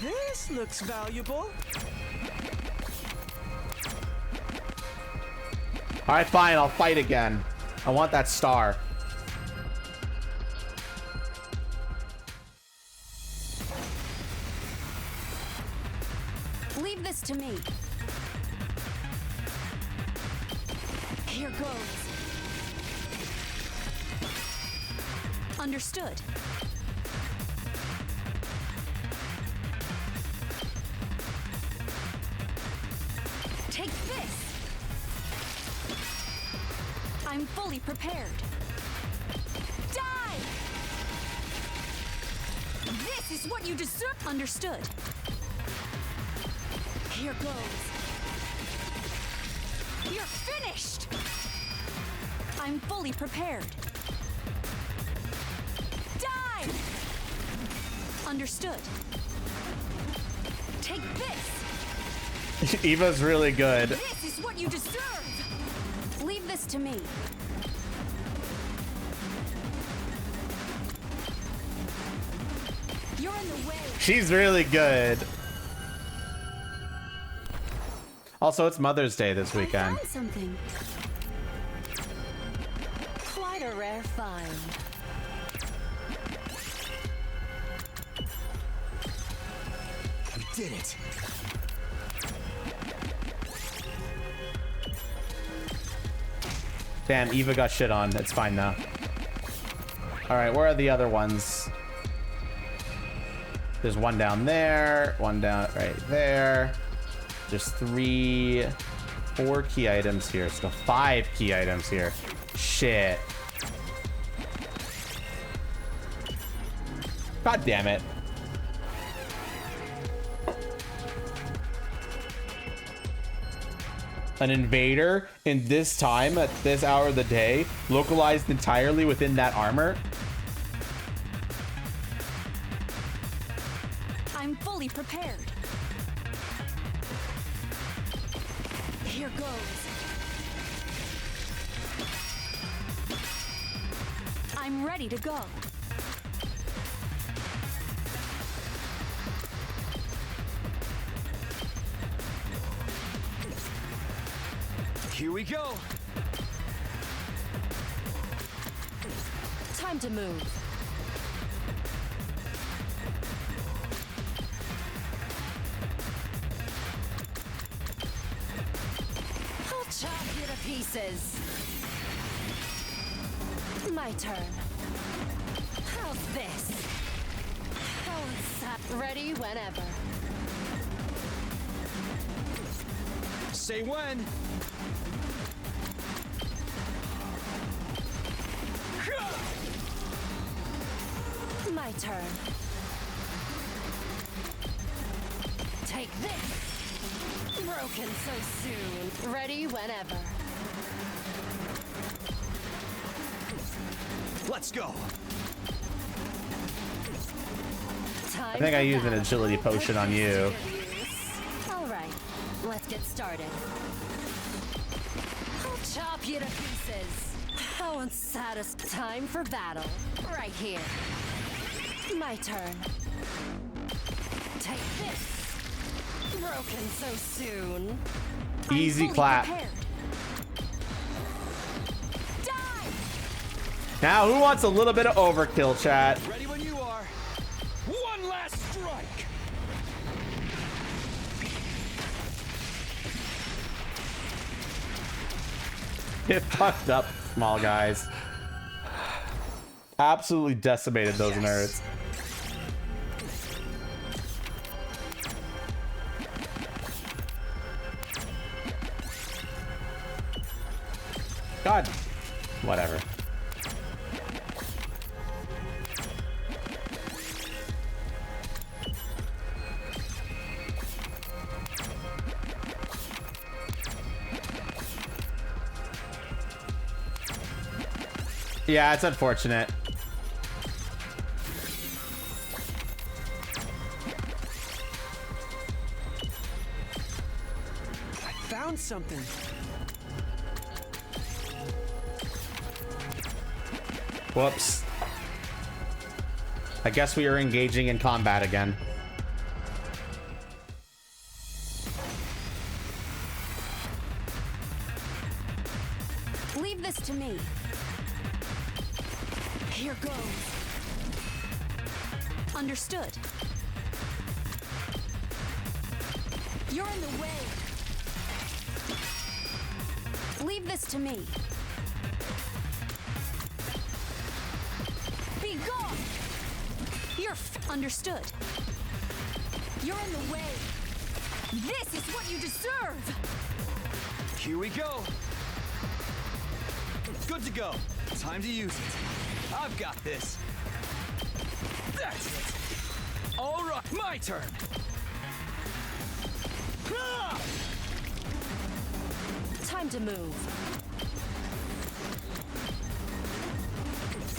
This looks valuable. Alright, fine, I'll fight again. I want that star. Leave this to me. Here goes. Understood. Take this. I'm fully prepared. Die! This is what you deserve. Understood. Here goes. You're finished! I'm fully prepared. Die! Understood. Take this! Eva's really good. This is what you deserve! Leave this to me. You're in the way. She's really good. Also, it's Mother's Day this weekend. I found something. Quite a rare find. We did it. Damn, Eva got shit on. It's fine now. Alright, where are the other ones? There's one down there, one down right there. There's 4 key items here. Still 5 key items here. Shit. God damn it. An invader in this time at this hour of the day, localized entirely within that armor. I'm fully prepared. Here goes. I'm ready to go. Here we go. Time to move. I'll chop you to pieces. My turn. How's this? How's that? Ready whenever. Say when. My turn. Take this! Broken so soon. Ready whenever. Let's go. I think I used an agility potion on you. All right, let's get started. I'll chop you to pieces. How unsatisfying. Time for battle. Right here. My turn. Take this. Broken so soon. Easy clap. Die. Now, who wants a little bit of overkill, chat? Ready when you are. One last strike. Get fucked up, small guys. Absolutely decimated those nerds. God. Whatever. Yeah, it's unfortunate. I found something. Whoops. I guess we are engaging in combat again. Leave this to me. Here goes. Understood. You're in the way. Leave this to me. Be gone. You're understood. You're in the way. This is what you deserve. Here we go. Good to go. Time to use it. I've got this. That's it. All right, my turn. Ah! Time to move.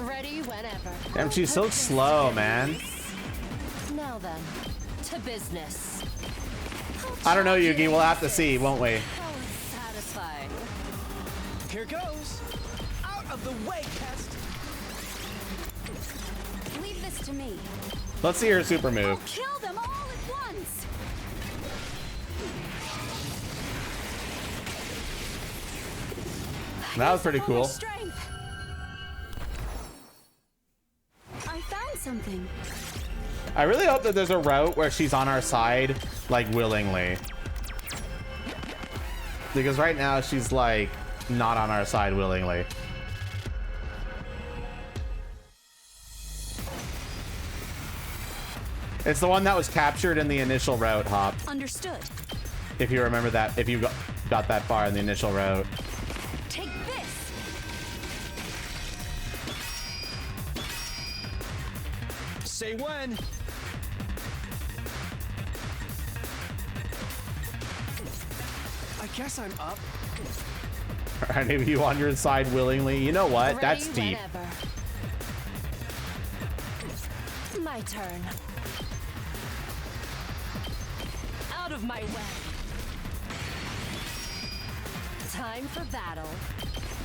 Ready whenever. Damn, she's so slow, man. Now then, to business. I don't know, Yugi. We'll have to see, won't we? How satisfying. Here goes. Out of the way, Pest. Leave this to me. Let's see her super move. I'll kill them all at once. That was pretty cool. Strength. I found something. I really hope that there's a route where she's on our side, like, willingly. Because right now she's, like, not on our side willingly. It's the one that was captured in the initial route, Hop. Understood. If you remember that, if you got that far in the initial route. Take this. Say when. I guess I'm up. Are any of you on your side willingly? You know what? Ready That's deep. whenever. My turn. Out of my way. Time for battle.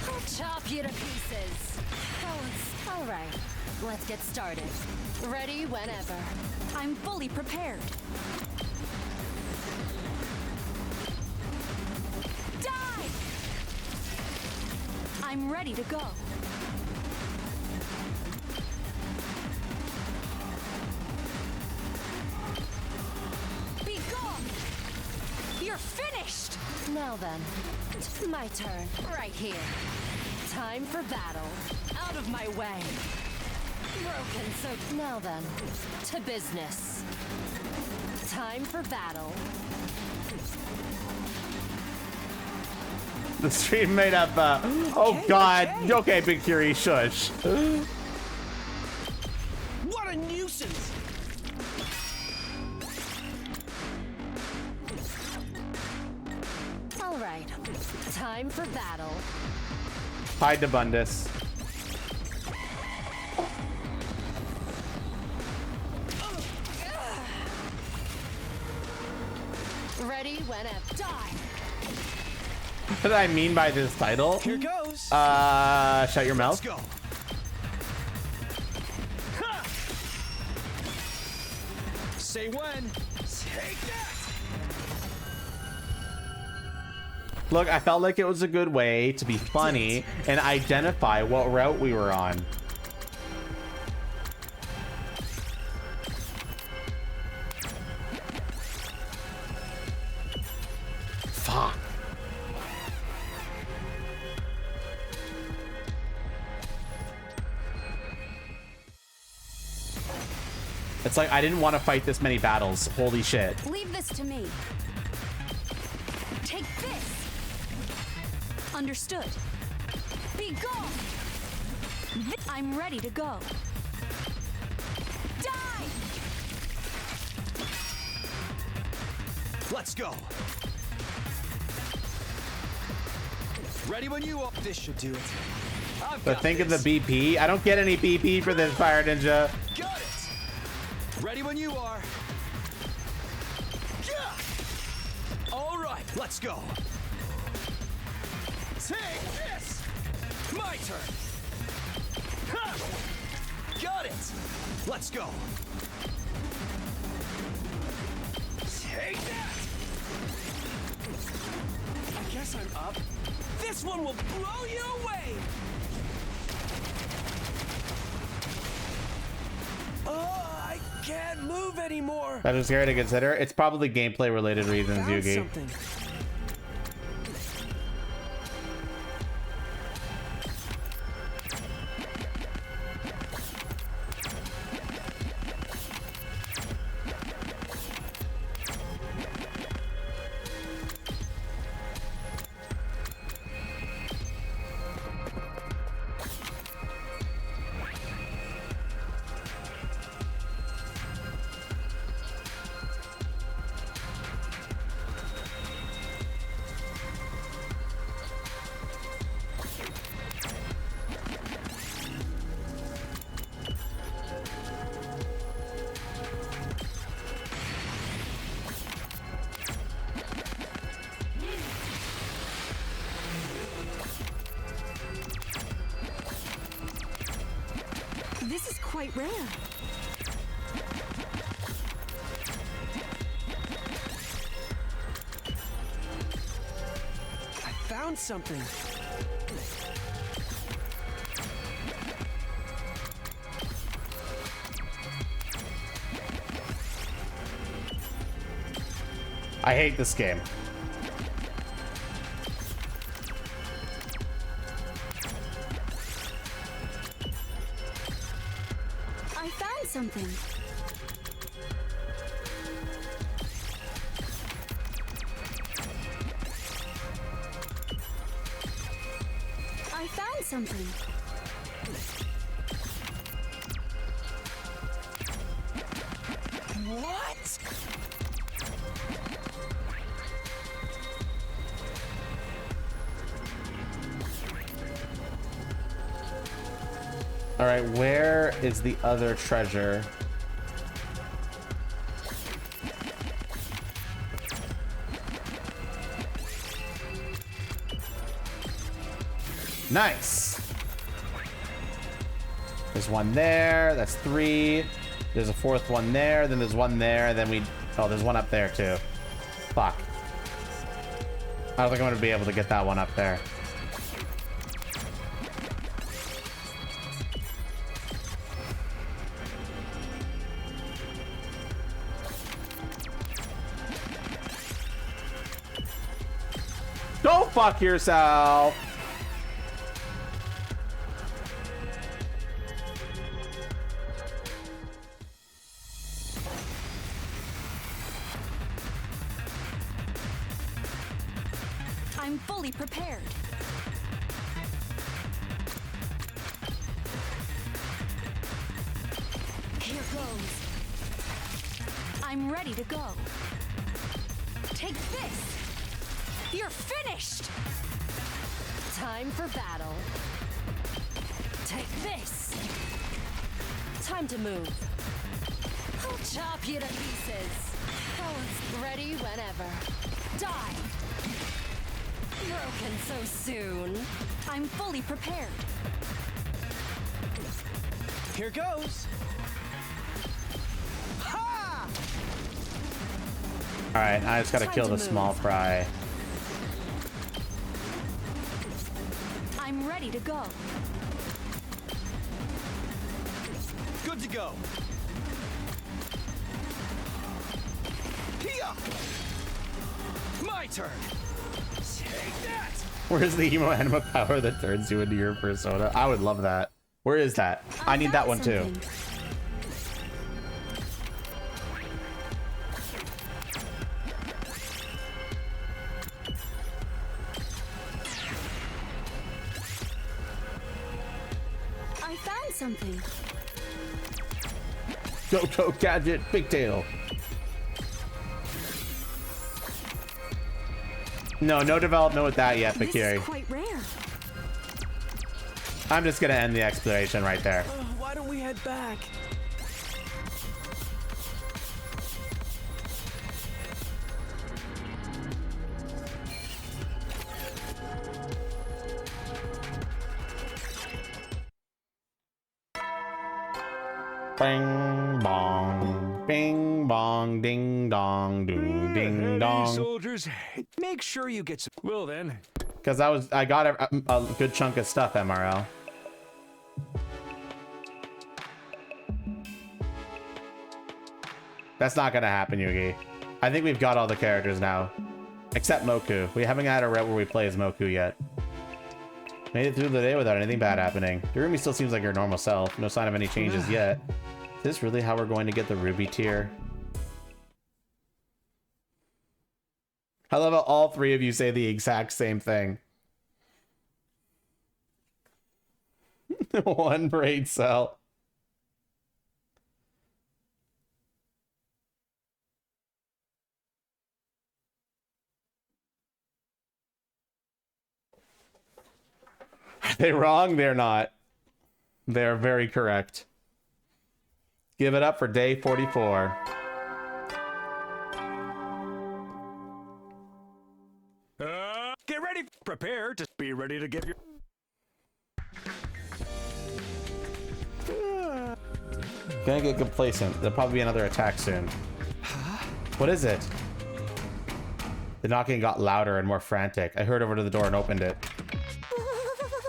I'll chop you to pieces. All right, let's get started. Ready whenever. I'm fully prepared. Die! I'm ready to go. Be gone! You're finished! Now then, my turn. Right here. Time for battle. Out of my way. Broken so... Now then, to business. Time for battle. The stream made up, oh god. Okay, Big Fury, shush. What a new begins. All right, time for battle. Hi, Debundus. Ready whenever. Die. What did I mean by this title? Here goes. Shut your mouth. Let's go. Ha! Say when. Take that. Look, I felt like it was a good way to be funny and identify what route we were on. Fuck. It's like I didn't want to fight this many battles. Holy shit. Leave this to me. Take this. Understood. Be gone. I'm ready to go. Die. Let's go. Ready when you are. This should do it. But think of the BP. I don't get any BP for this, Fire Ninja. Got it. Ready when you are. Yeah. All right, let's go. Take this. My turn. Ha. Got it. Let's go. Take that. I guess I'm up. This one will blow you away. Oh, I can't move anymore. That is scary to consider. It's probably gameplay related reasons, Found Yugi. something. This is quite rare. I found something. I hate this game. I found something. I found something. What? All right, where is the other treasure? Nice. There's one there. That's 3. There's a 4th one there. Then there's one there. And then oh, there's one up there too. Fuck. I don't think I'm gonna be able to get that one up there. Go fuck yourself. I'm fully prepared. Here goes. I'm ready to go. Take this! You're finished! Time for battle. Take this! Time to move. I'll chop you to pieces. Ready whenever. Die! Broken so soon. I'm fully prepared. Here goes. Ha! All right, I just gotta kill the small fry. I'm ready to go. Good to go. Here. My turn. Take that. Where's the emo anima power that turns you into your persona? I would love that. Where is that? I need that one too. I found something. Go, gadget, pigtail. No development with that yet, Bakiri. This is quite rare. I'm just gonna end the exploration right there. Why don't we head back? Bing bong, bing bong, ding dong, doo ding dong. Hey, soldiers, make sure you get some. Well then. Because I got a good chunk of stuff, MRL. That's not gonna happen, Yugi. I think we've got all the characters now. Except Moku. We haven't had a route where we play as Moku yet. Made it through the day without anything bad happening. Durumi still seems like your normal self. No sign of any changes yet. Is this really how we're going to get the Ruby tier? I love how all three of you say the exact same thing. One brain cell. Are they wrong? They're not. They're very correct. Give it up for day 44. Get ready. Prepare to be ready to give your... Gonna get complacent. There'll probably be another attack soon. What is it? The knocking got louder and more frantic. I hurried over to the door and opened it.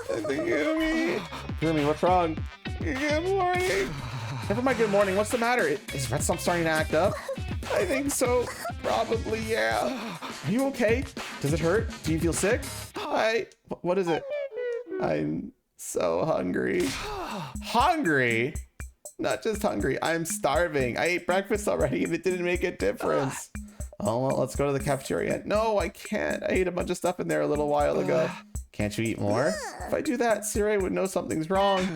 Yumi, what's wrong? Good morning. Never mind, good morning. What's the matter? Is RETSNOM starting to act up? I think so. Probably, yeah. Are you okay? Does it hurt? Do you feel sick? What is it? I'm so hungry. Hungry? Not just hungry. I'm starving. I ate breakfast already and it didn't make a difference. Oh, well, let's go to the cafeteria. No, I can't. I ate a bunch of stuff in there a little while ago. Can't you eat more? If I do that, Sirei would know something's wrong.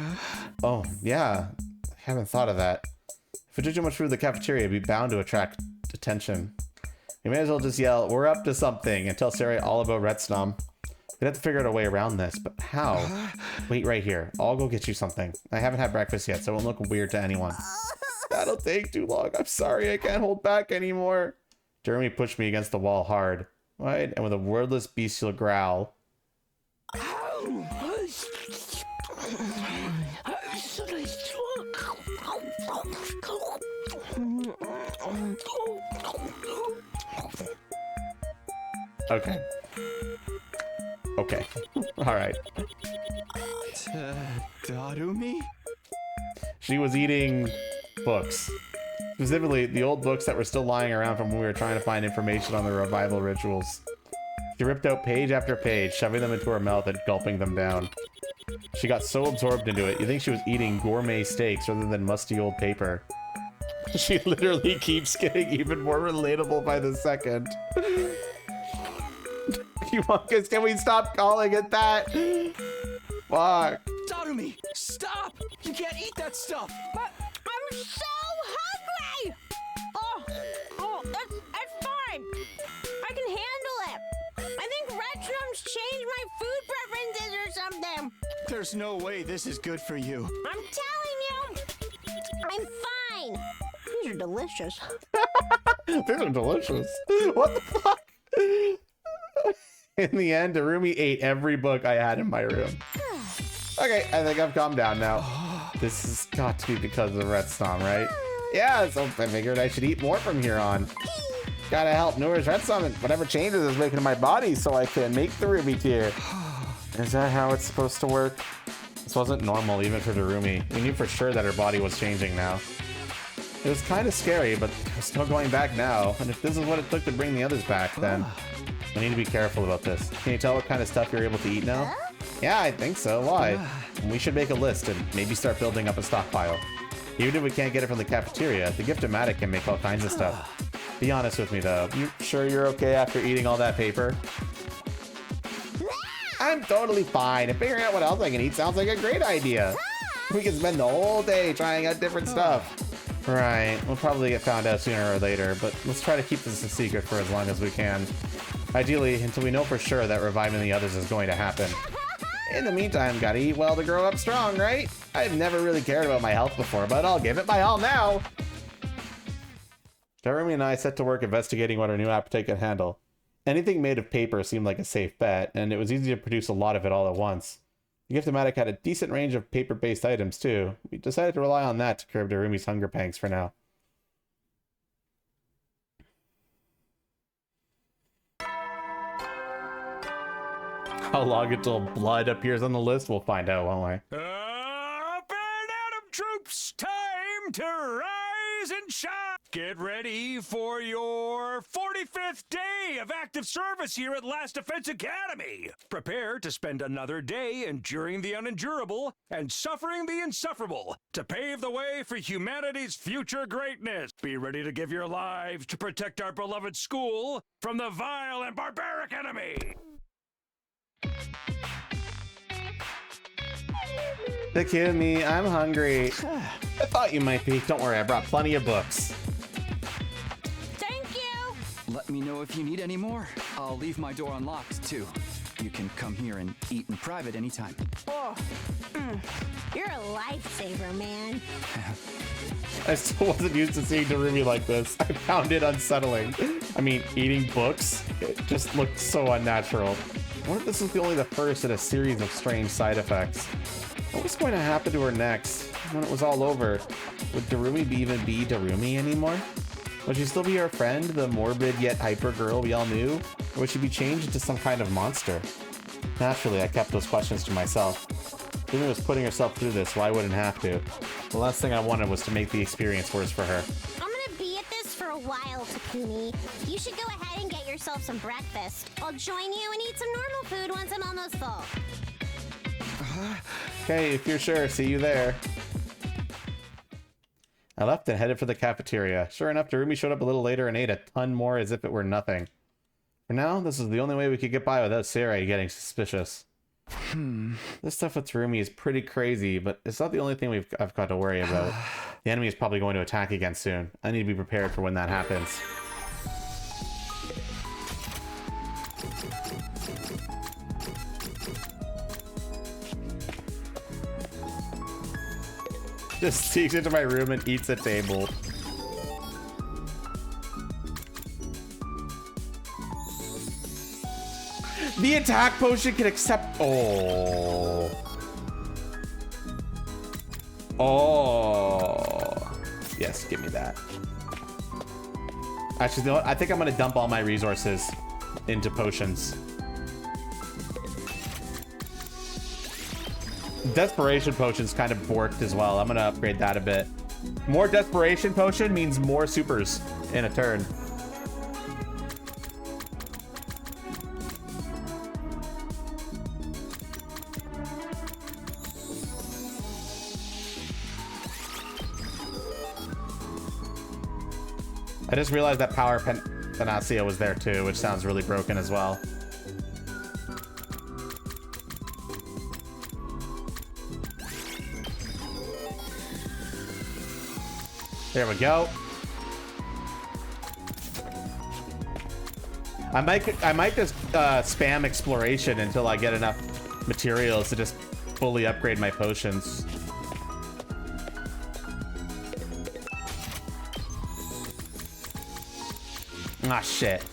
Oh, yeah. I haven't thought of that. If we do too much food in the cafeteria, it'd be bound to attract attention. We may as well just yell, "We're up to something," and tell Sirei all about RETSNOM. We'd have to figure out a way around this, but how? Wait right here. I'll go get you something. I haven't had breakfast yet, so it won't look weird to anyone. That'll take too long. I'm sorry, I can't hold back anymore. Jeremy pushed me against the wall hard, right? And with a wordless bestial growl. Okay. Okay. All right. Darumi? She was eating books. Specifically, the old books that were still lying around from when we were trying to find information on the revival rituals. She ripped out page after page, shoving them into her mouth and gulping them down. She got so absorbed into it, you think she was eating gourmet steaks rather than musty old paper. She literally keeps getting even more relatable by the second. Humongous, can we stop calling it that? Fuck. Darumi, stop! You can't eat that stuff! I'm so hungry! Hey! Oh, that's fine. I can handle it. I think RETSNOM's changed my food preferences or something. There's no way this is good for you. I'm telling you, I'm fine. These are delicious. These are delicious. What the fuck? In the end, Darumi ate every book I had in my room. Okay, I think I've calmed down now. This has got to be because of RETSNOM, right? Yeah, so I figured I should eat more from here on. Gotta help nourish RETSNOM and whatever changes it's making in my body so I can make the Ruby tier. Is that how it's supposed to work? This wasn't normal even for Darumi. We knew for sure that her body was changing now. It was kind of scary, but there's no going back now. And if this is what it took to bring the others back, then we need to be careful about this. Can you tell what kind of stuff you're able to eat now? Yeah, I think so. Why? We should make a list and maybe start building up a stockpile. Even if we can't get it from the cafeteria, the Gift-O-Matic can make all kinds of stuff. Be honest with me though, you sure you're okay after eating all that paper? I'm totally fine, and figuring out what else I can eat sounds like a great idea. We can spend the whole day trying out different stuff. Right, we'll probably get found out sooner or later, but let's try to keep this a secret for as long as we can. Ideally, until we know for sure that reviving the others is going to happen. In the meantime, gotta eat well to grow up strong, right? I've never really cared about my health before, but I'll give it my all now. Darumi and I set to work investigating what our new appetite could handle. Anything made of paper seemed like a safe bet, and it was easy to produce a lot of it all at once. The Gift-O-Matic had a decent range of paper-based items, too. We decided to rely on that to curb Darumi's hunger pangs for now. How long until blood appears on the list? We'll find out, won't we? Up and Atom troops, time to rise and shine! Get ready for your 45th day of active service here at Last Defense Academy. Prepare to spend another day enduring the unendurable and suffering the insufferable to pave the way for humanity's future greatness. Be ready to give your lives to protect our beloved school from the vile and barbaric enemy. The kid and me, I'm hungry. I thought you might be. Don't worry, I brought plenty of books. Thank you. Let me know if you need any more. I'll leave my door unlocked, too. You can come here and eat in private anytime. Oh, you're a lifesaver, man. I still wasn't used to seeing Darumi like this. I found it unsettling. I mean, eating books, it just looked so unnatural. I wonder if this is only the first in a series of strange side effects. What was going to happen to her next? When it was all over, would Darumi even be Darumi anymore? Would she still be our friend, the morbid yet hyper girl we all knew? Or would she be changed into some kind of monster? Naturally, I kept those questions to myself. Darumi was putting herself through this, well, I wouldn't have to. The last thing I wanted was to make the experience worse for her. I'm gonna be at this for a while, Takumi. You should go ahead and get yourself some breakfast. I'll join you and eat some normal food once I'm almost full. Okay, if you're sure, see you there. I left and headed for the cafeteria. Sure enough, Darumi showed up a little later and ate a ton more as if it were nothing. For now, this is the only way we could get by without Sarai getting suspicious. This stuff with Darumi is pretty crazy, but it's not the only thing I've got to worry about. The enemy is probably going to attack again soon. I need to be prepared for when that happens. Just sneaks into my room and eats a table. The attack potion can accept... Oh. Oh. Yes, give me that. Actually, you know what? I think I'm going to dump all my resources into potions. Desperation potion's kind of borked as well. I'm going to upgrade that a bit. More desperation potion means more supers in a turn. I just realized that Power Panacea was there too, which sounds really broken as well. There we go. I might just spam exploration until I get enough materials to just fully upgrade my potions. Ah, shit.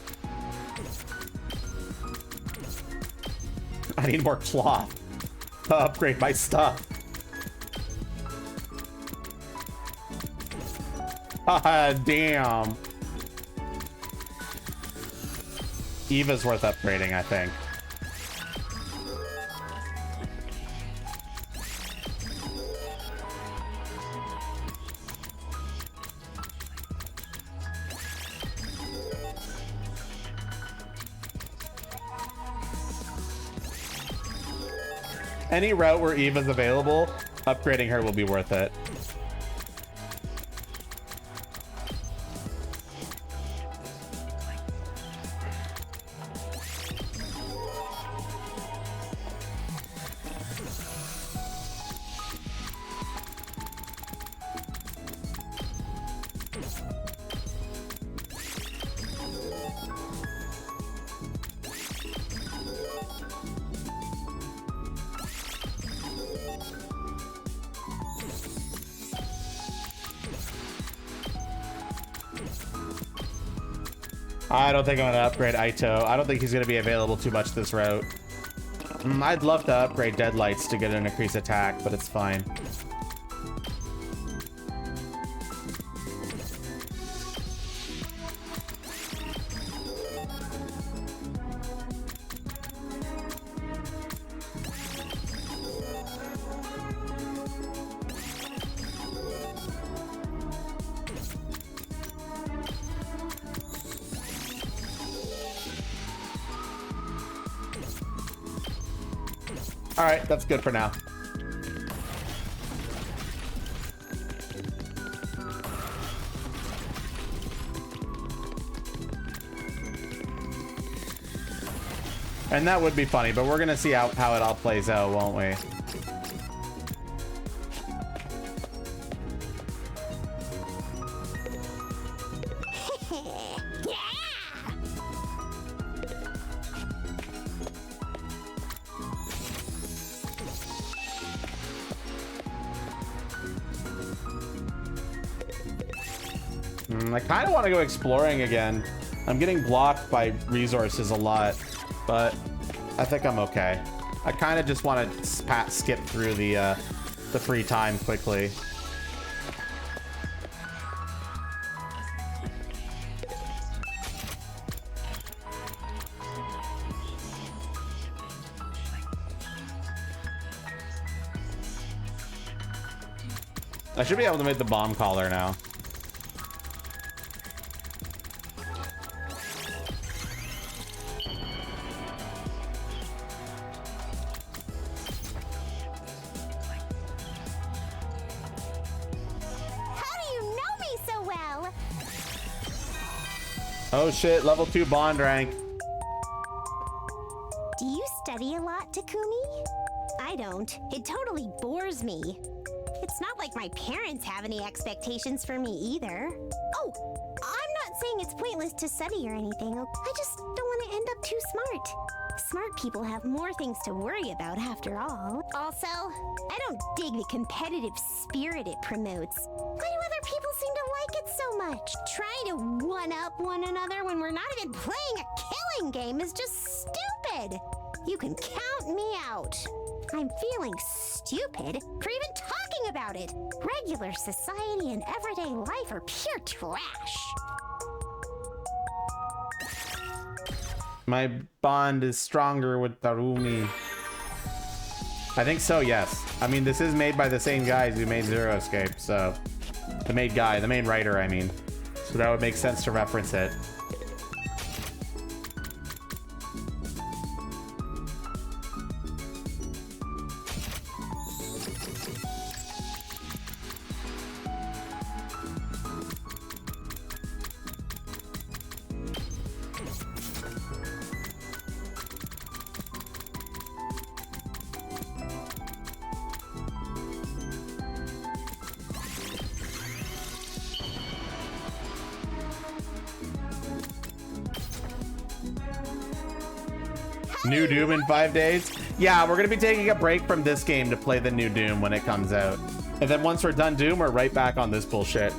I need more cloth to upgrade my stuff. Ah, damn. Eva's worth upgrading, I think. Any route where Eva's available, upgrading her will be worth it. I don't think I'm gonna upgrade Aito. I don't think he's gonna be available too much this route. I'd love to upgrade Deadlights to get an increased attack, but it's fine. All right, that's good for now. And that would be funny, but we're gonna see how it all plays out, won't we? I kind of want to go exploring again. I'm getting blocked by resources a lot, but I think I'm okay. I kind of just want to skip through the free time quickly. I should be able to make the bomb collar now. Oh shit, level 2 bond rank. Do you study a lot, Takumi? I don't. It totally bores me. It's not like my parents have any expectations for me either. Oh, I'm not saying it's pointless to study or anything. I just don't want to end up too smart. Smart people have more things to worry about after all. Also, I don't dig the competitive spirit it promotes. Why do other people seem to like it so much? Trying to one-up one another when we're not even playing a killing game is just stupid. You can count me out. I'm feeling stupid for even talking about it. Regular society and everyday life are pure trash. My bond is stronger with Tarumi. I think so, yes. I mean, this is made by the same guys who made Zero Escape, so... The main writer, I mean. So that would make sense to reference it. New Doom in 5 days? Yeah, we're gonna be taking a break from this game to play the new Doom when it comes out. And then once we're done Doom, we're right back on this bullshit.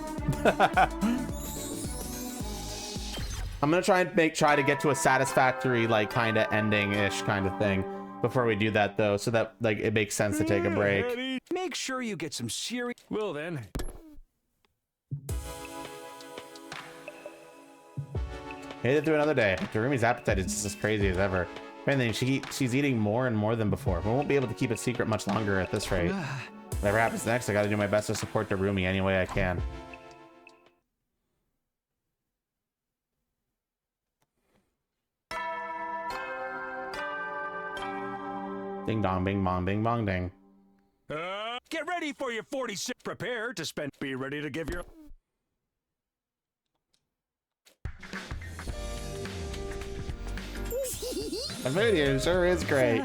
I'm gonna try to get to a satisfactory, like, kind of ending-ish kind of thing before we do that, though, so that, like, it makes sense to take a break. Make sure you get some serious. Well then. Made it through another day. Darumi's appetite is just as crazy as ever. If anything, she's eating more and more than before. We won't be able to keep it secret much longer at this rate. Whatever happens next, I gotta do my best to support Darumi any way I can. Ding dong, bing bong, bing bong, ding. Get ready for your 46. Prepare to spend. Be ready to give your. That video sure is great.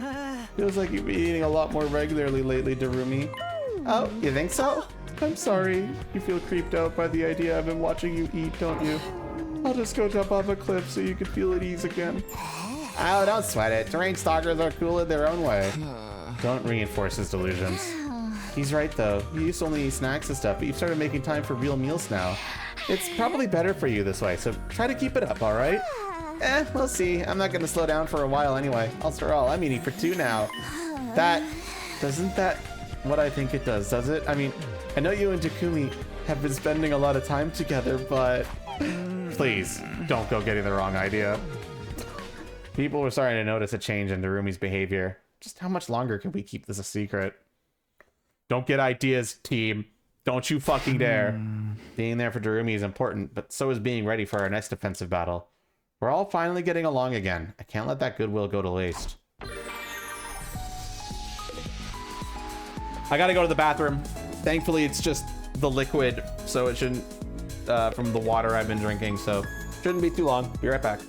Feels like you've been eating a lot more regularly lately, Darumi. Oh, you think so? I'm sorry. You feel creeped out by the idea I've been watching you eat, don't you? I'll just go jump off a cliff so you can feel at ease again. Oh, don't sweat it. Terrain stalkers are cool in their own way. Don't reinforce his delusions. He's right, though. You used to only eat snacks and stuff, but you've started making time for real meals now. It's probably better for you this way, so try to keep it up, all right? We'll see. I'm not gonna slow down for a while anyway. After all, I'm eating for 2 now. Doesn't that what I think it does it? I mean, I know you and Takumi have been spending a lot of time together, but please, don't go getting the wrong idea. People were starting to notice a change in Darumi's behavior. Just how much longer can we keep this a secret? Don't get ideas, team. Don't you fucking dare. Being there for Darumi is important, but so is being ready for our next defensive battle. We're all finally getting along again. I can't let that goodwill go to waste. I gotta go to the bathroom. Thankfully, it's just the liquid, so it shouldn't, from the water I've been drinking, so shouldn't be too long. Be right back.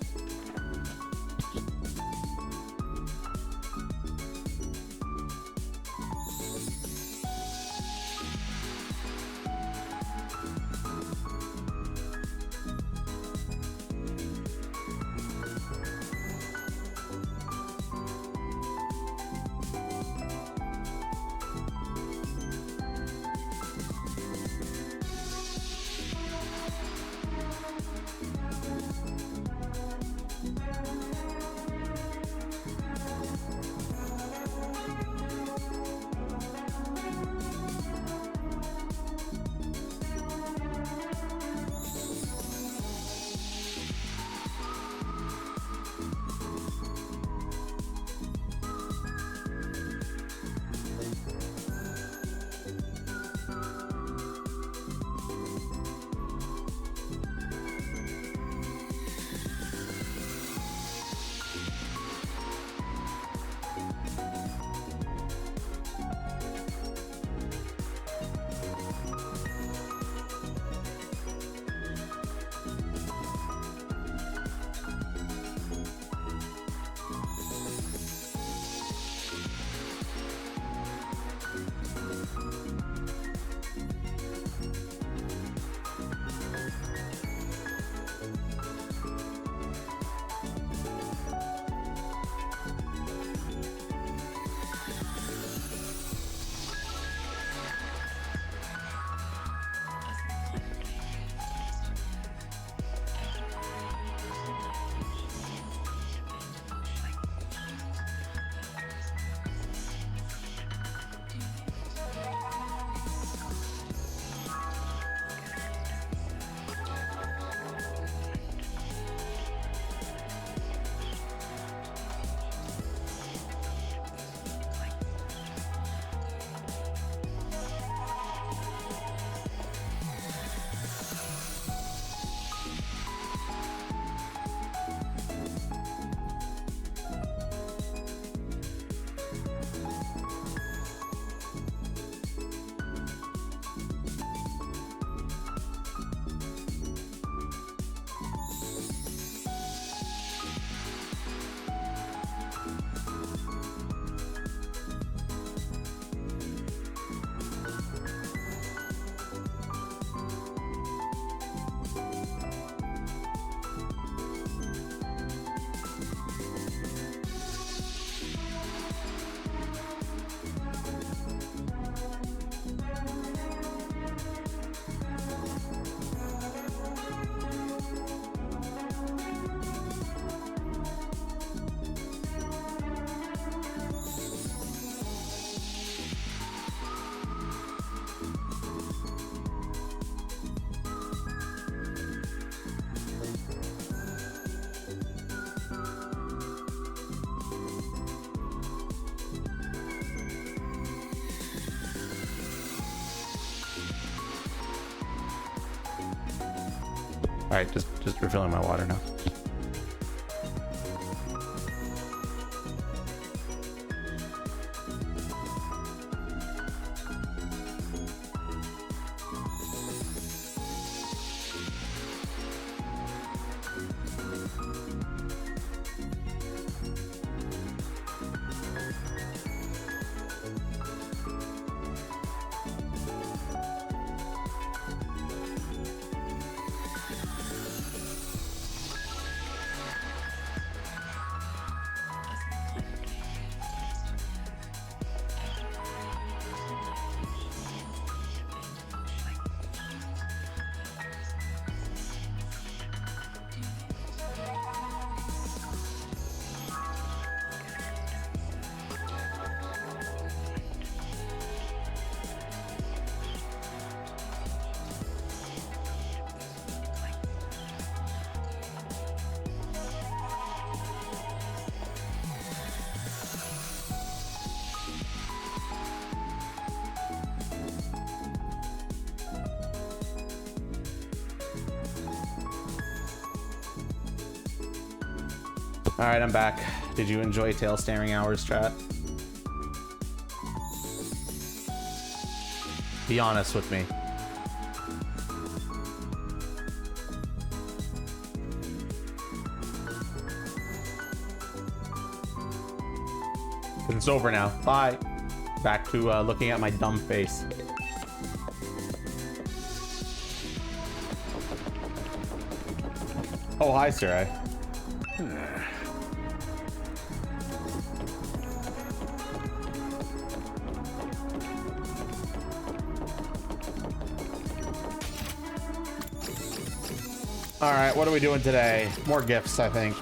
All right, just refilling my water now. All right, I'm back. Did you enjoy tail staring hours, chat? Be honest with me. It's over now. Bye. Back to looking at my dumb face. Oh, hi, Sarai. All right, what are we doing today? More gifts, I think.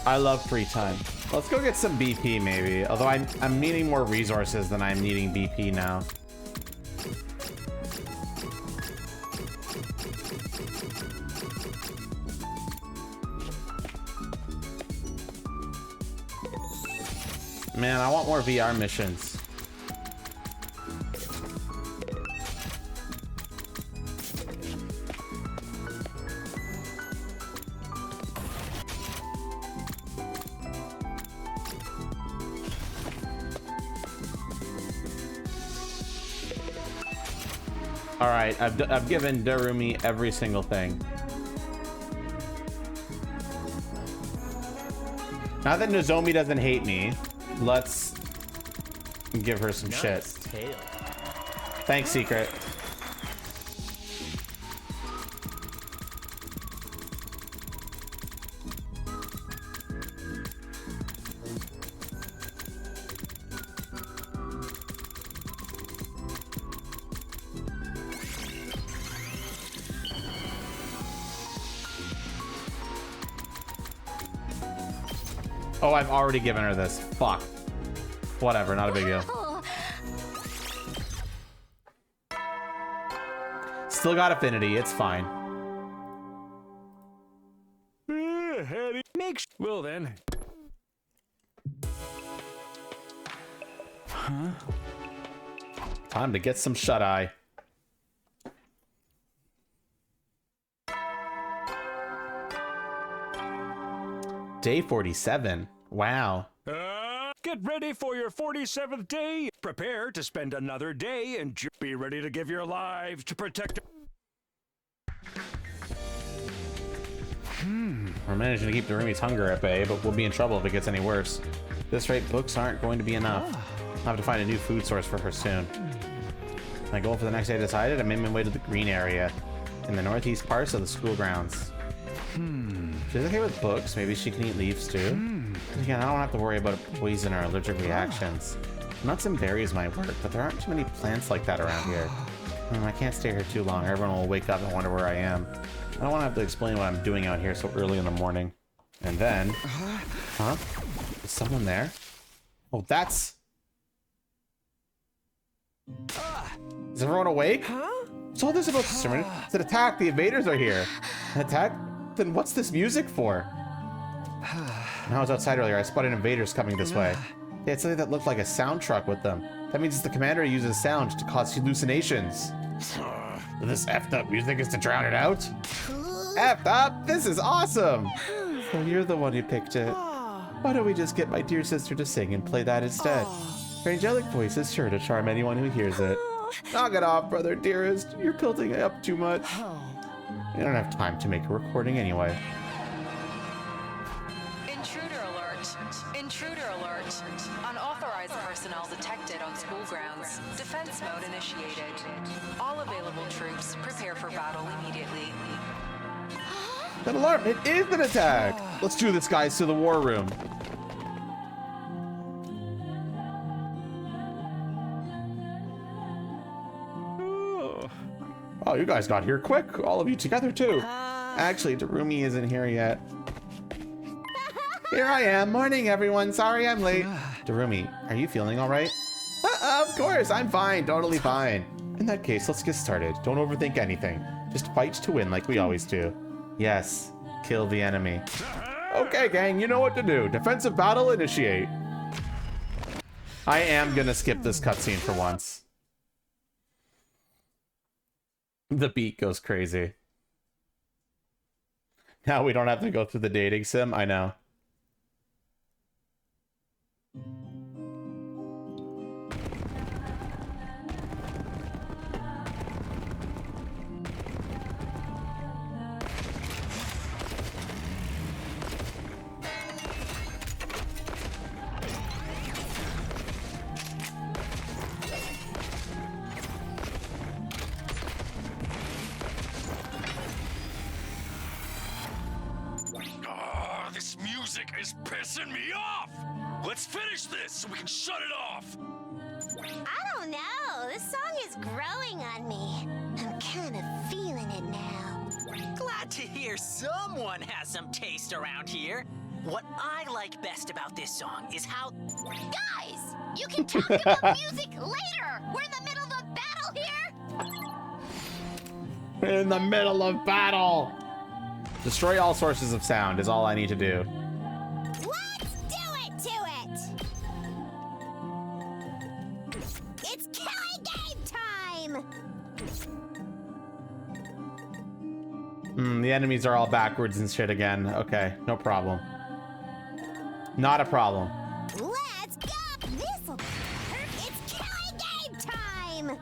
I love free time. Let's go get some BP maybe. Although I'm needing more resources than I'm needing BP now. Man, I want more VR missions. All right, I've given Darumi every single thing. Now that Nozomi doesn't hate me, let's give her some shit. Thanks, Secret. Oh, I've already given her this. Fuck. Whatever, not a big deal. Still got affinity, it's fine. Well then. Huh? Time to get some shut-eye. Day 47. Wow. Get ready for your 47th day. Prepare to spend another day and be ready to give your lives to protect. We're managing to keep Darumi's hunger at bay, but we'll be in trouble if it gets any worse. At this rate, books aren't going to be enough. I'll have to find a new food source for her soon. My goal for the next day decided, I made my way to the green area in the northeast parts of the school grounds. She's okay with books. Maybe she can eat leaves too. Again, I don't have to worry about poison or allergic reactions. Nuts and berries might work, but there aren't too many plants like that around here. I can't stay here too long. Everyone will wake up and wonder where I am. I don't want to have to explain what I'm doing out here so early in the morning. And then... Huh? Is someone there? Oh, that's... Is everyone awake? What's all this about, Sermon? It's an attack. The invaders are here. An attack? Then what's this music for? When I was outside earlier, I spotted invaders coming this way. They had something that looked like a sound truck with them. That means it's the commander who uses sound to cause hallucinations. This effed up music is to drown it out? Effed up? This is awesome! So you're the one who picked it. Why don't we just get my dear sister to sing and play that instead? Her angelic voice is sure to charm anyone who hears it. Knock it off, brother dearest. You're building it up too much. You don't have time to make a recording anyway. Intruder alert. Intruder alert. Unauthorized personnel detected on school grounds. Defense mode initiated. All available troops prepare for battle immediately. That alarm! It is an attack! Let's do this, guys, to the war room. Oh, you guys got here quick. All of you together, too. Actually, Darumi isn't here yet. Here I am. Morning, everyone. Sorry I'm late. Darumi, are you feeling all right? Of course. I'm fine. Totally fine. In that case, let's get started. Don't overthink anything. Just fight to win like we always do. Yes. Kill the enemy. Okay, gang. You know what to do. Defensive battle initiate. I am gonna skip this cutscene for once. The beat goes crazy. Now we don't have to go through the dating sim. I know. This music is pissing me off! Let's finish this so we can shut it off! I don't know. This song is growing on me. I'm kind of feeling it now. Glad to hear someone has some taste around here. What I like best about this song is how... Guys, you can talk about music later. We're in the middle of a battle here. We're in the middle of battle. Destroy all sources of sound is all I need to do. Let's do it to it. It's killing game time. The enemies are all backwards and shit again. Okay, no problem. Not a problem. Let's go. This'll hurt. It's killing game time.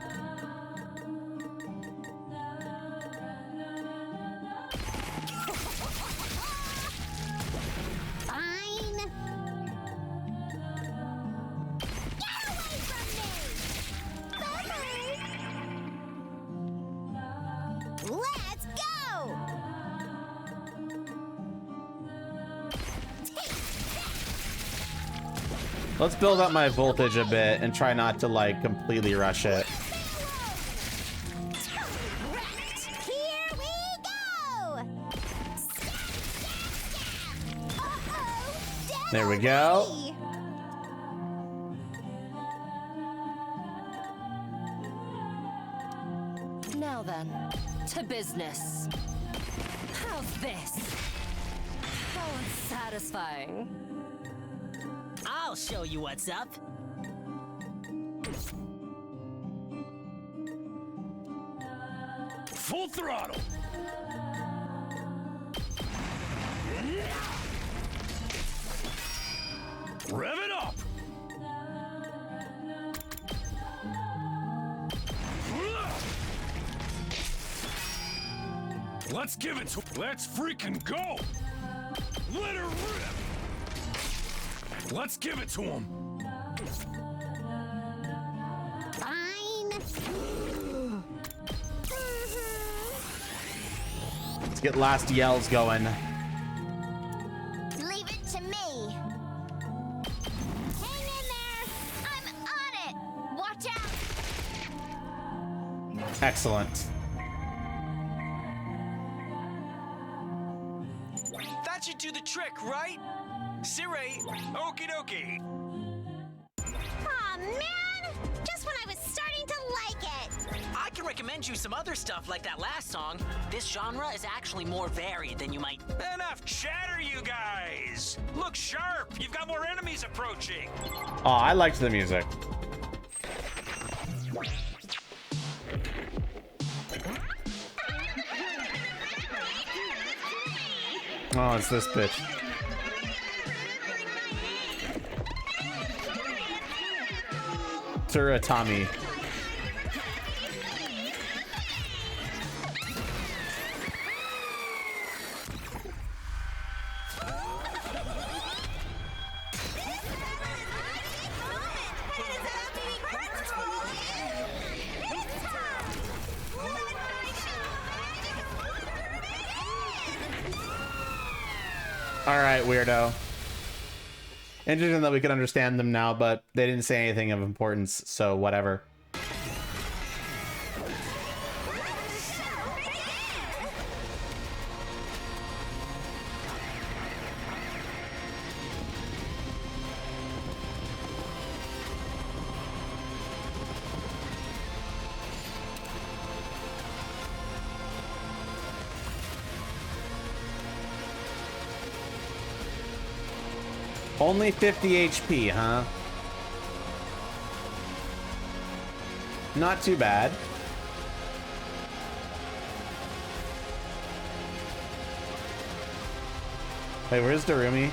Let's go! Let's build up my voltage a bit and try not to like completely rush it. Here we go! There we go. Now then, to business. How's this? How unsatisfying. I'll show you what's up. Full throttle! Rev it up! Let's give it to... Let's freaking go! Let her rip! Let's give it to him! Fine. Let's get last yells going. Leave it to me. Hang in there. I'm on it. Watch out. Excellent. That should do the trick, right? Sirei, Okie dokie. Aw, man! Just when I was starting to like it! I can recommend you some other stuff like that last song. This genre is actually more varied than you might. Enough chatter, you guys. Look sharp. You've got more enemies approaching. Oh, I liked the music. Oh, it's this bitch. Tsuratami. Alright, weirdo. Interesting that we can understand them now, but they didn't say anything of importance, so whatever. Only 50 HP, huh? Not too bad. Wait, where's Darumi?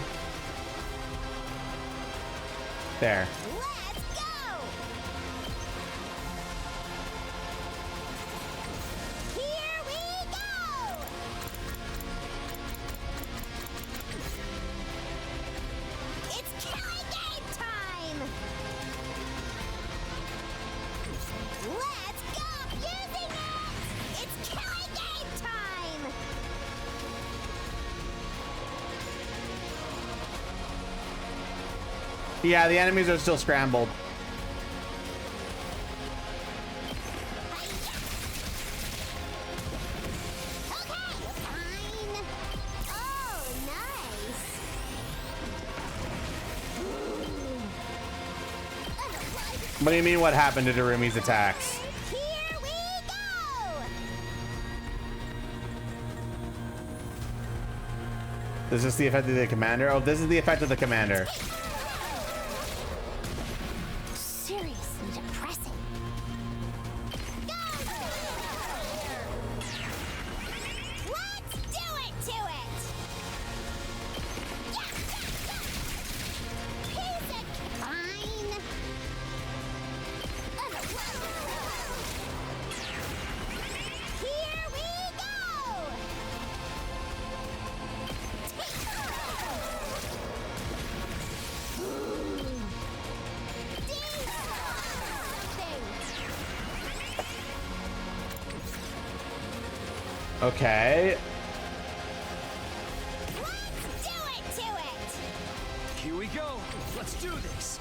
There. Let's go! Here we go! It's killing game time! Let's go! Using it! It's killing game time! Yeah, the enemies are still scrambled. What do you mean what happened to Darumi's attacks? Here we go! Is this the effect of the commander? Oh, this is the effect of the commander. Seriously depressing. Let's do it to it! Piece of fine. Here we go! Okay. Let's do it to it! Here we go. Let's do this.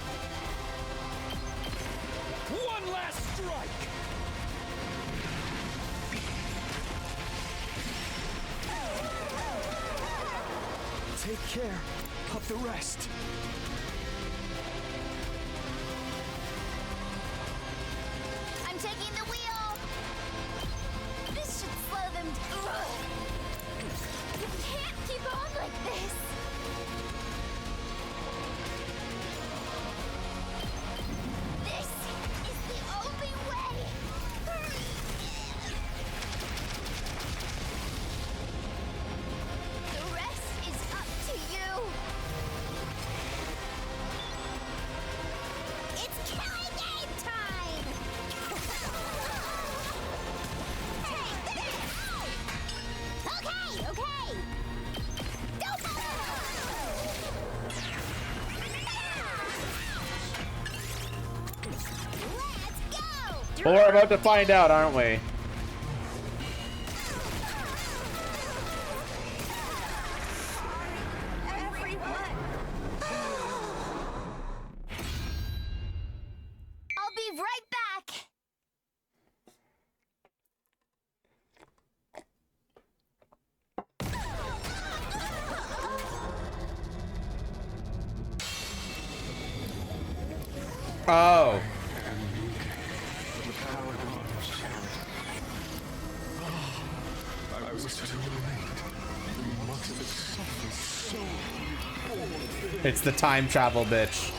One last strike. Take care of the rest. I'm taking the wheel! This should slow them down. You can't keep on like this! This is the only way! The rest is up to you! It's killing game time! Okay, okay! Go Let's go! Well, we're about to find out, aren't we? I'll be right back! Oh. I was too late. You must have suffered so. It's the time travel bitch.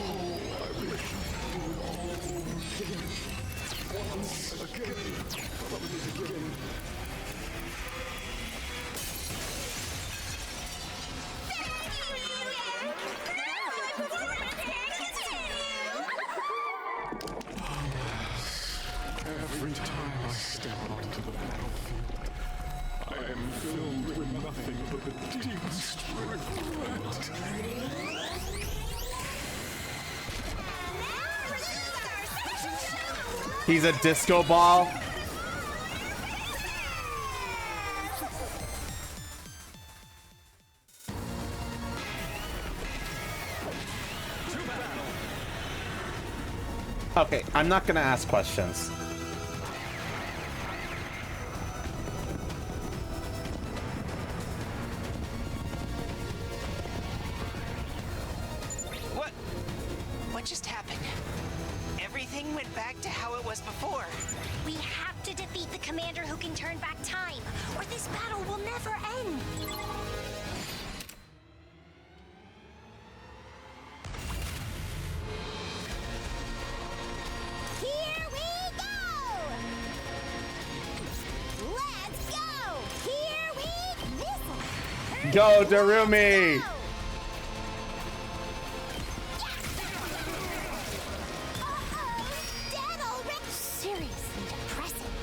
Every time I step onto the battlefield, I am filled with nothing but the deepest regret. He's a disco ball. Okay, I'm not gonna ask questions. What just happened? Everything went back to how it was before. We have to defeat the commander who can turn back time, or this battle will never end. Here we go! Let's go! Here we this. Go, Darumi! Seriously depressing.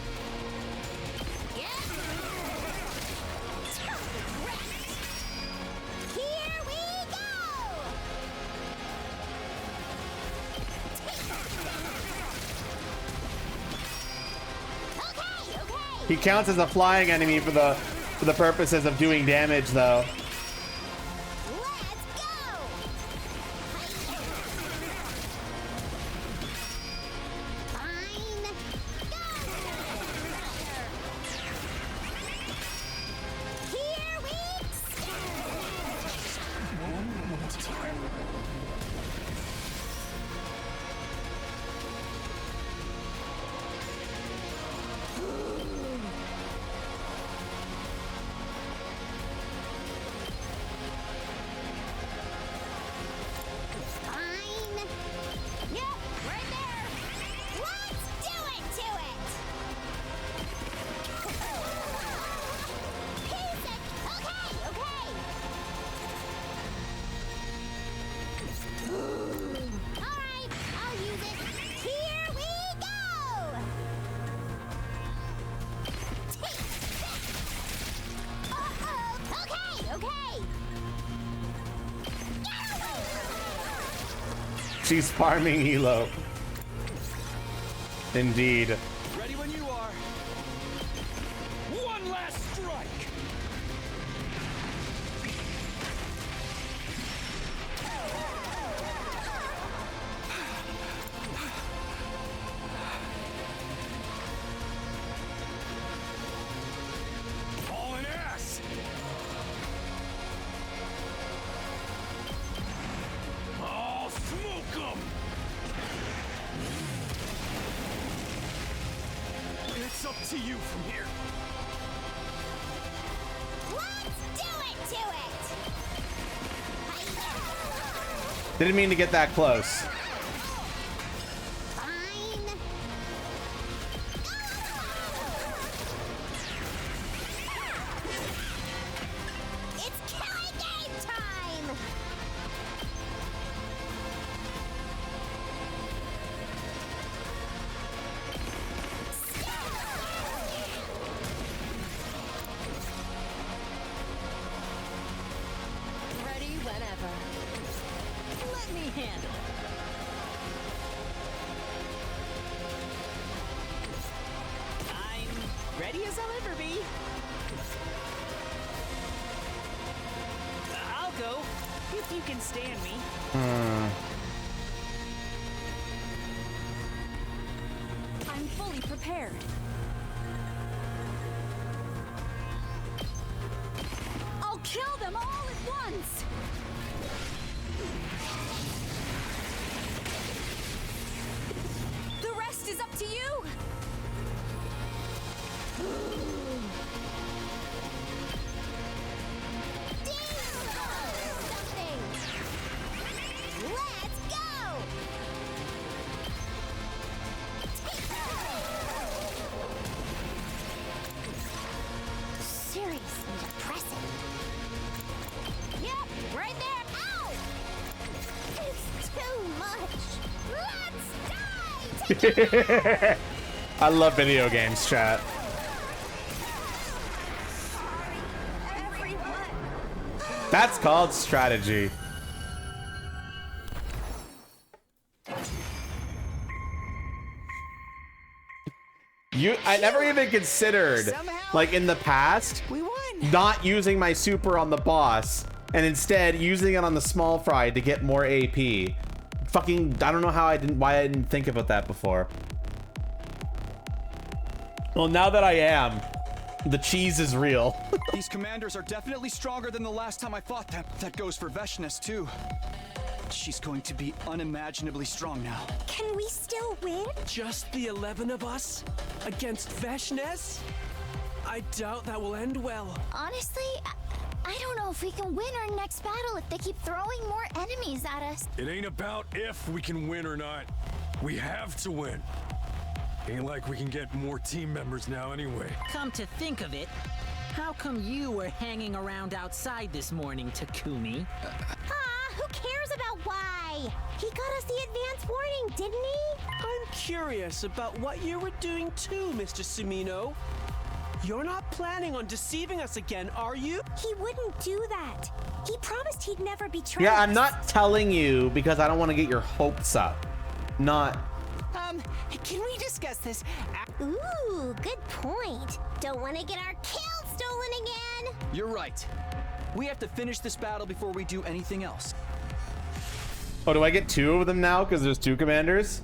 Here we go! He counts as a flying enemy for the purposes of doing damage, though. She's farming Elo. Indeed. Ready when you are. One last strike. Hauling ass! I'll smoke 'em! It's up to you from here. Let's do it to it! Didn't mean to get that close. It's killing game time! Ready whenever. Let me handle it. I'm ready as I'll ever be. I'll go, if you can stand me. I'm fully prepared. I'll kill them all at once! to you. Let's go! Seriously depressing. Yep, right there. Ow! It's too much. Let's die! I love video games, chat. That's called strategy. I never even considered, like in the past, not using my super on the boss and instead using it on the small fry to get more AP. Fucking, I don't know why I didn't think about that before. Well, now that I am, the cheese is real. These commanders are definitely stronger than the last time I fought them. That goes for Veshness too. She's going to be unimaginably strong now. Can we still win? Just the 11 of us against Veshness? I doubt that will end well. Honestly, I don't know if we can win our next battle if they keep throwing more enemies at us. It ain't about if we can win or not. We have to win. Ain't like we can get more team members now anyway. Come to think of it, how come you were hanging around outside this morning, Takumi? Who cares about why? He got us the advance warning, didn't he? I'm curious about what you were doing too, Mr. Sumino. You're not planning on deceiving us again, are you? He wouldn't do that. He promised he'd never betray Yeah, us. I'm not telling you because I don't want to get your hopes up. Not. Can we discuss this? Ooh, good point. Don't want to get our kill stolen again. You're right. We have to finish this battle before we do anything else. Oh, do I get two of them now because there's two commanders?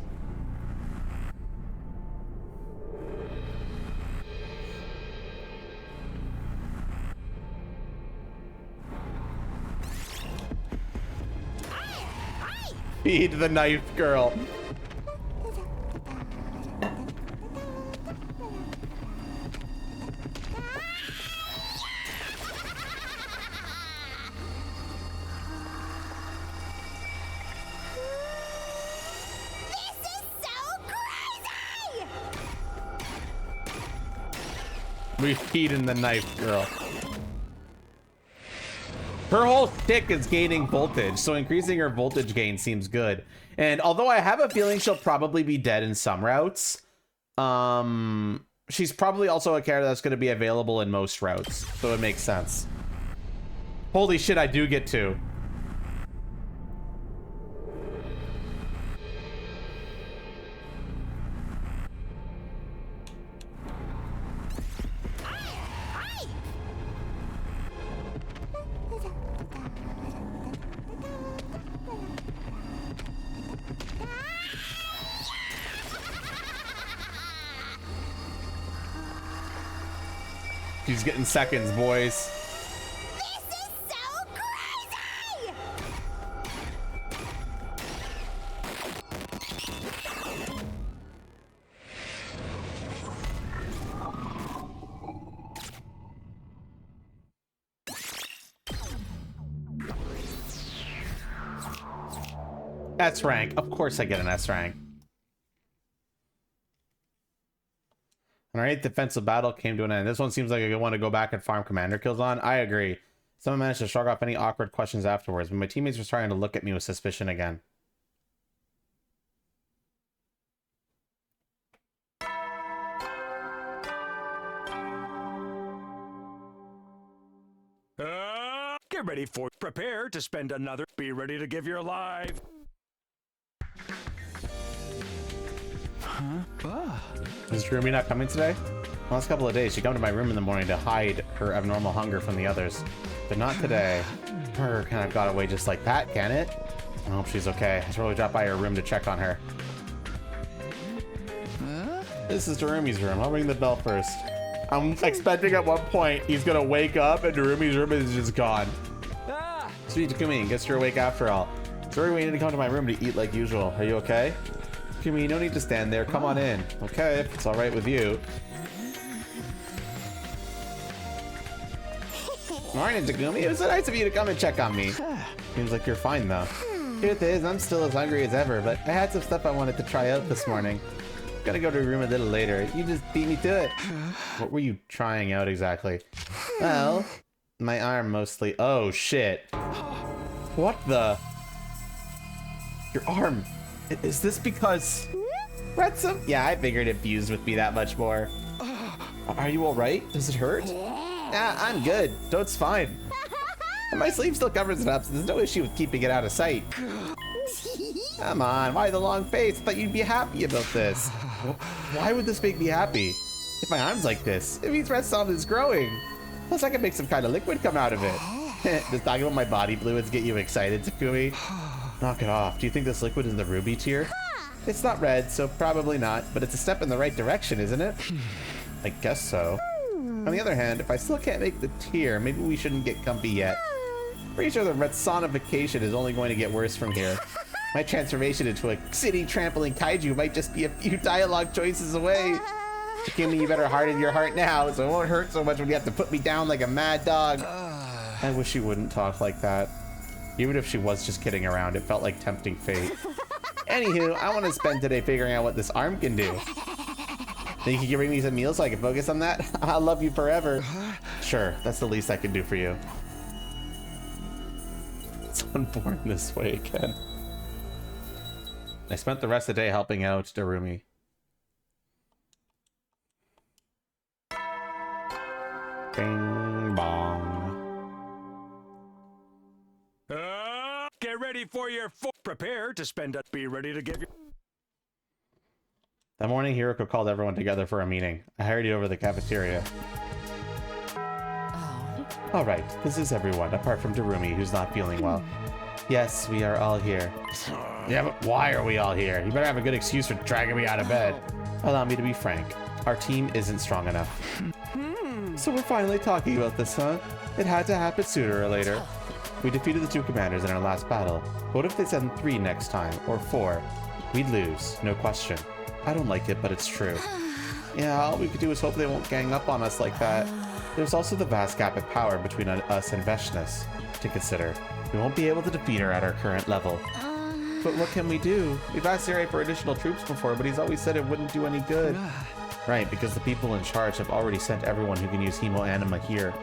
Feed the knife girl. We feed in the knife girl. Her whole stick is gaining voltage, so increasing her voltage gain seems good. And although I have a feeling she'll probably be dead in some routes, she's probably also a character that's going to be available in most routes, so it makes sense. Holy shit, I do get two. She's getting seconds, boys. This is so crazy! S rank. Of course I get an S rank. All right, defensive battle came to an end. This one seems like I want to go back and farm commander kills on. I agree. Someone managed to shrug off any awkward questions afterwards, but my teammates were starting to look at me with suspicion again. Get ready for prepare to spend another. Be ready to give your life. Is Rumi not coming today? The last couple of days, she come to my room in the morning to hide her abnormal hunger from the others. But not today. Her kind of got away just like that, can it? I hope she's okay. I should probably drop by her room to check on her. This is Darumi's room. I'll ring the bell first. I'm expecting at one point he's gonna wake up and Darumi's room is just gone. Sweet Takumi, guess you're awake after all. Sorry, we need to come to my room to eat like usual. Are you okay? Takumi, no need to stand there. Come on in. Okay, if it's alright with you. Morning, Takumi. It was so nice of you to come and check on me. Seems like you're fine, though. Truth is, I'm still as hungry as ever, but I had some stuff I wanted to try out this morning. Gotta go to the room a little later. You just beat me to it. What were you trying out exactly? Well, my arm mostly. Oh, shit. What the? Your arm. Is this because... RETSNOM? Yeah, I figured it fused with me that much more. Are you alright? Does it hurt? Yeah, I'm good. Toad's fine. And my sleeve still covers it up, so there's no issue with keeping it out of sight. Come on, why the long face? I thought you'd be happy about this. Why would this make me happy? If my arm's like this, it means RETSNOM is growing. Plus, I can make some kind of liquid come out of it. Does talking about my body fluids get you excited, Takumi? Knock it off. Do you think this liquid is in the ruby tier? It's not red, so probably not, but it's a step in the right direction, isn't it? I guess so. On the other hand, if I still can't make the tier, maybe we shouldn't get comfy yet. Pretty sure the RETSONification is only going to get worse from here. My transformation into a city trampling kaiju might just be a few dialogue choices away. Takumi, you better harden your heart now, so it won't hurt so much when you have to put me down like a mad dog. I wish she wouldn't talk like that. Even if she was just kidding around, it felt like tempting fate. Anywho, I want to spend today figuring out what this arm can do. Think you can bring me some meals so I can focus on that? I'll love you forever. Sure, that's the least I can do for you. Someone born this way again. I spent the rest of the day helping out Darumi. Bing bong. Get ready for your prepare to spend a be ready to give you. That morning, Hiroko called everyone together for a meeting. I hired you over the cafeteria. All right, this is everyone, apart from Darumi, who's not feeling well. Yes, we are all here. Yeah, but why are we all here? You better have a good excuse for dragging me out of bed. Allow me to be frank. Our team isn't strong enough. So we're finally talking about this, huh? It had to happen sooner or later. We defeated the 2 commanders in our last battle. What if they send 3 next time, or 4? We'd lose, no question. I don't like it, but it's true. Yeah, all we could do is hope they won't gang up on us like that. There's also the vast gap of power between us and Veshnis to consider. We won't be able to defeat her at our current level. But what can we do? We've asked Zere for additional troops before, but he's always said it wouldn't do any good. Right, because the people in charge have already sent everyone who can use Hemo-Anima here.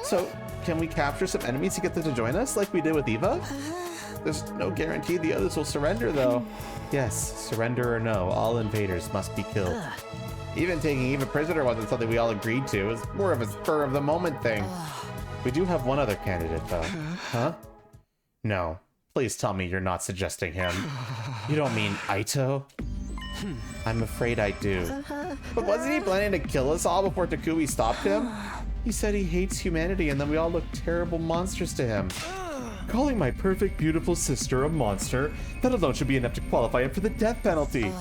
So, can we capture some enemies to get them to join us, like we did with Eva? There's no guarantee the others will surrender, though. Yes, surrender or no, all invaders must be killed. Even taking Eva prisoner wasn't something we all agreed to. It was more of a spur-of-the-moment thing. We do have one other candidate, though. Huh? No. Please tell me you're not suggesting him. You don't mean Aito? I'm afraid I do. But wasn't he planning to kill us all before Takumi stopped him? He said he hates humanity and then we all look terrible monsters to him. Calling my perfect, beautiful sister a monster, that alone should be enough to qualify him for the death penalty.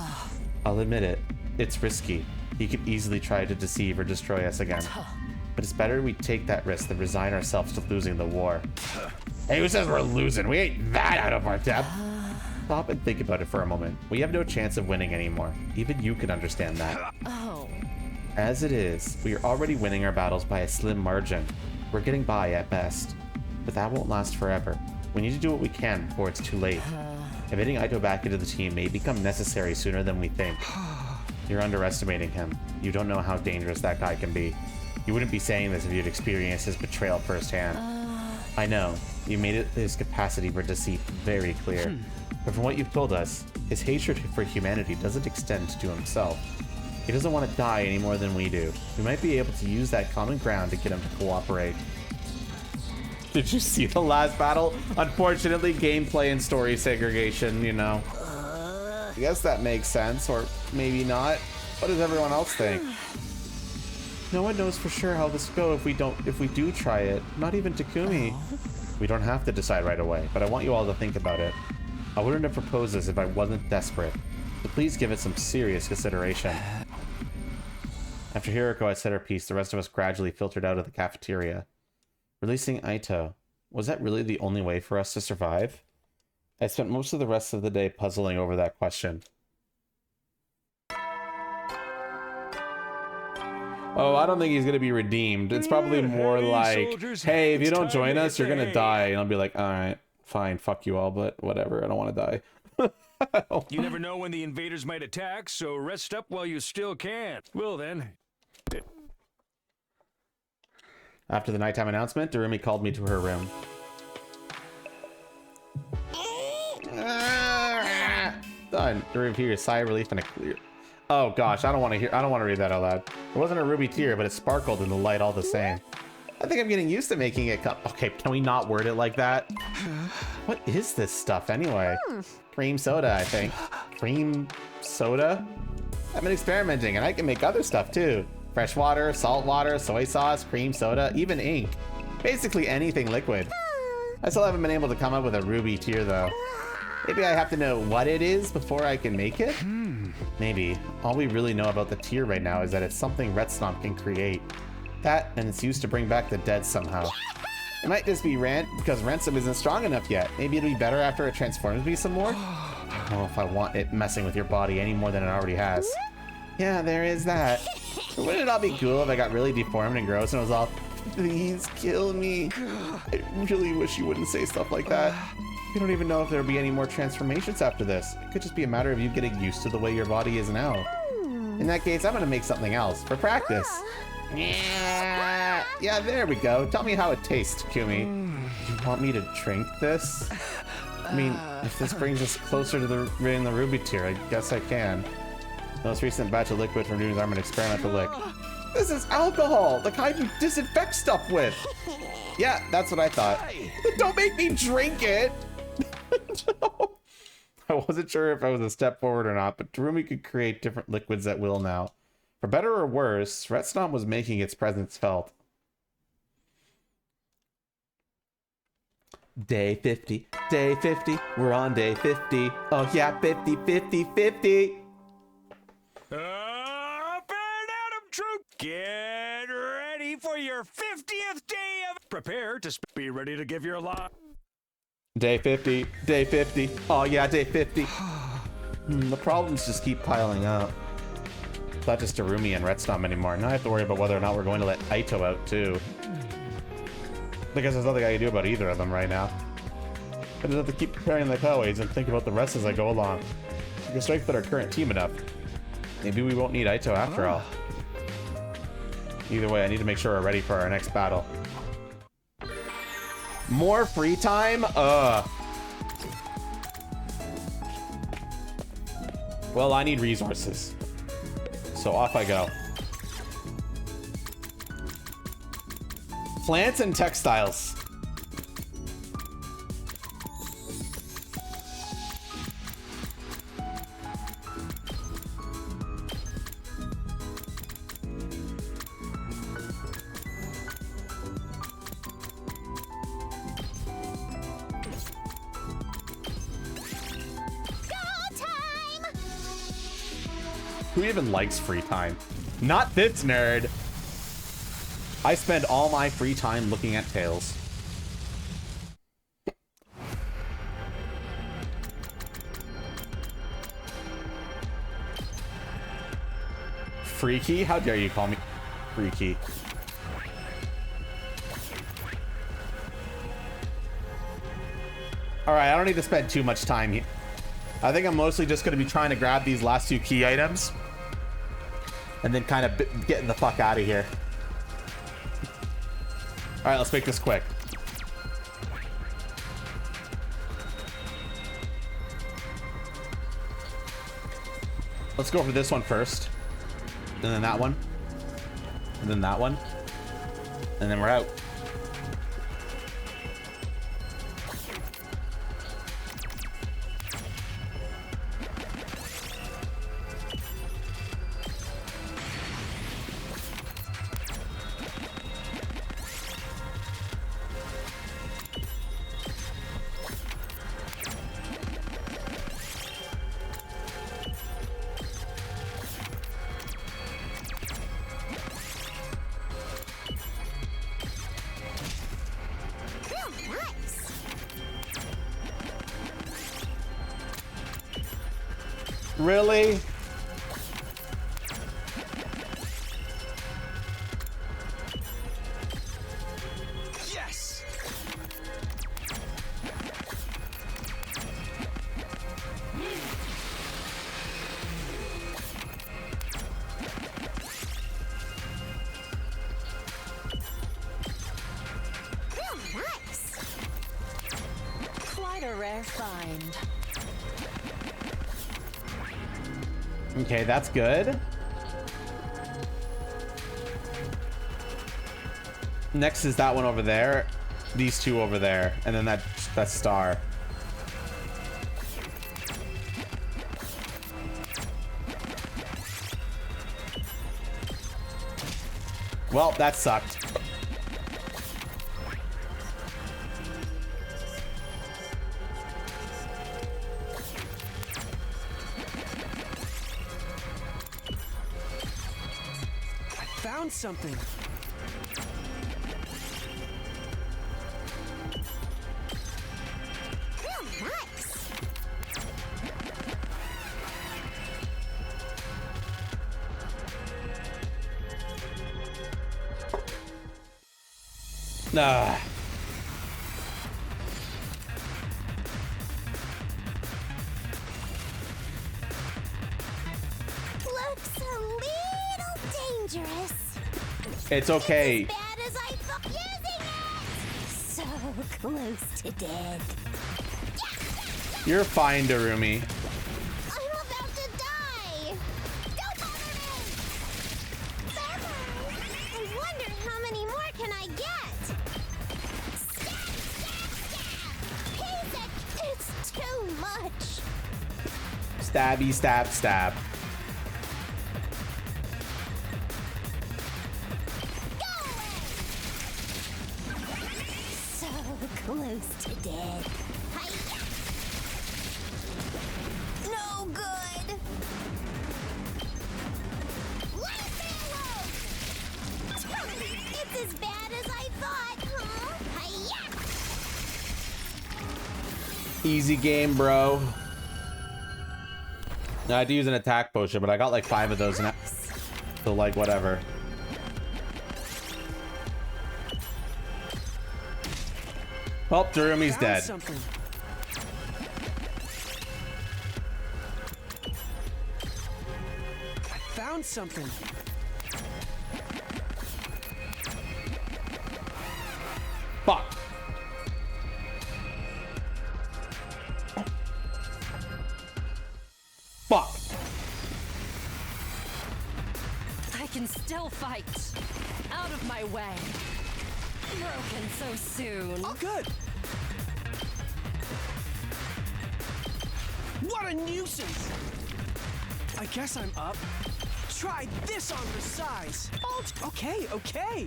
I'll admit it. It's risky. He could easily try to deceive or destroy us again. But it's better we take that risk than resign ourselves to losing the war. Hey, who says we're losing? We ain't that out of our depth. Stop and think about it for a moment. We have no chance of winning anymore. Even you can understand that. As it is, we are already winning our battles by a slim margin. We're getting by at best. But that won't last forever. We need to do what we can before it's too late. Admitting Aito back into the team may become necessary sooner than we think. You're underestimating him. You don't know how dangerous that guy can be. You wouldn't be saying this if you'd experienced his betrayal firsthand. I know. You made his capacity for deceit very clear. But from what you've told us, his hatred for humanity doesn't extend to himself. He doesn't want to die any more than we do. We might be able to use that common ground to get him to cooperate. Did you see the last battle? Unfortunately, gameplay and story segregation, you know. I guess that makes sense, or maybe not. What does everyone else think? No one knows for sure how this will go if we do try it. Not even Takumi. We don't have to decide right away, but I want you all to think about it. I wouldn't have proposed this if I wasn't desperate, so please give it some serious consideration. After Hiroko had said her piece, the rest of us gradually filtered out of the cafeteria. Releasing Aito. Was that really the only way for us to survive? I spent most of the rest of the day puzzling over that question. Oh, I don't think he's gonna be redeemed. It's probably more like, soldiers, hey, if you it's don't time join to us, hit you're the gonna hay. die. And I'll be like, all right, fine, fuck you all, but whatever. I don't want to die. You never know when the invaders might attack, so rest up while you still can. Well then. After the nighttime announcement, Darumi called me to her room. Done. Darumi hear a sigh of relief and a clear. Oh gosh, I don't want to read that out loud. It wasn't a ruby tear, but it sparkled in the light all the same. I think I'm getting used to making it cup. Okay, can we not word it like that? What is this stuff anyway? Cream soda, I think. Cream soda? I've been experimenting and I can make other stuff too. Fresh water, salt water, soy sauce, cream soda, even ink. Basically anything liquid. I still haven't been able to come up with a ruby tear though. Maybe I have to know what it is before I can make it? Maybe. All we really know about the tear right now is that it's something RETSNOM can create. That, and it's used to bring back the dead somehow. It might just be because Ransom isn't strong enough yet. Maybe it'll be better after it transforms me some more? I don't know if I want it messing with your body any more than it already has. Yeah, there is that. But wouldn't it all be cool if I got really deformed and gross and was all, please kill me? I really wish you wouldn't say stuff like that. You don't even know if there'll be any more transformations after this. It could just be a matter of you getting used to the way your body is now. In that case, I'm gonna make something else for practice. Yeah, there we go. Tell me how it tastes, Kumi. You want me to drink this? I mean, if this brings us closer to getting the ruby tear, I guess I can. The most recent batch of liquid from Doom's Armored experimental lick. This is alcohol, the kind you disinfect stuff with. Yeah, that's what I thought. Don't make me drink it. No. I wasn't sure if I was a step forward or not, but Darumi could create different liquids at will now. For better or worse, RETSNOM was making its presence felt. Day 50, day 50, we're on day 50. Oh yeah, 50, 50, 50. Up and Adam Troop, get ready for your 50th day of... Prepare to be ready to give your lot. Day 50, day 50. Oh yeah, day 50. The problems just keep piling up. It's not just Darumi and RETSNOM anymore. Now I have to worry about whether or not we're going to let Aito out too. Because there's nothing I can do about either of them right now. I just have to keep preparing the cutaways and think about the rest as I go along. We can strengthen our current team enough. Maybe we won't need Aito after all. Either way, I need to make sure we're ready for our next battle. More free time? Well, I need resources. So off I go. Plants and textiles. Who even likes free time? Not this nerd. I spend all my free time looking at tails. Freaky? How dare you call me freaky? Alright, I don't need to spend too much time here. I think I'm mostly just going to be trying to grab these last two key items. And then kind of getting the fuck out of here. Alright, let's make this quick. Let's go for this one first. And then that one. And then that one. And then we're out. Really? a rare find. Okay, that's good. Next is that one over there. These two over there. And then that star. Well, that sucked. I found something. Nah. Looks a little dangerous. It's okay. As bad as I thought. Using it. So close to dead. You're fine, Darumi. I'm about to die. Don't bother me. I wonder how many more can I get? It's too much. Stabby, stab, stab. So close to dead. Hi-ya. No good. Let me alone. It's as bad as I thought, huh? Hi-ya. Easy game, bro. No, I had to use an attack potion, but I got like 5 of those now. So like, whatever. Well, Darumi's dead. Something. I found something. Fuck. Fuck. I can still fight. Out of my way. Broken so soon. Oh, good. What a nuisance. I guess I'm up. Try this on the size. Okay, okay.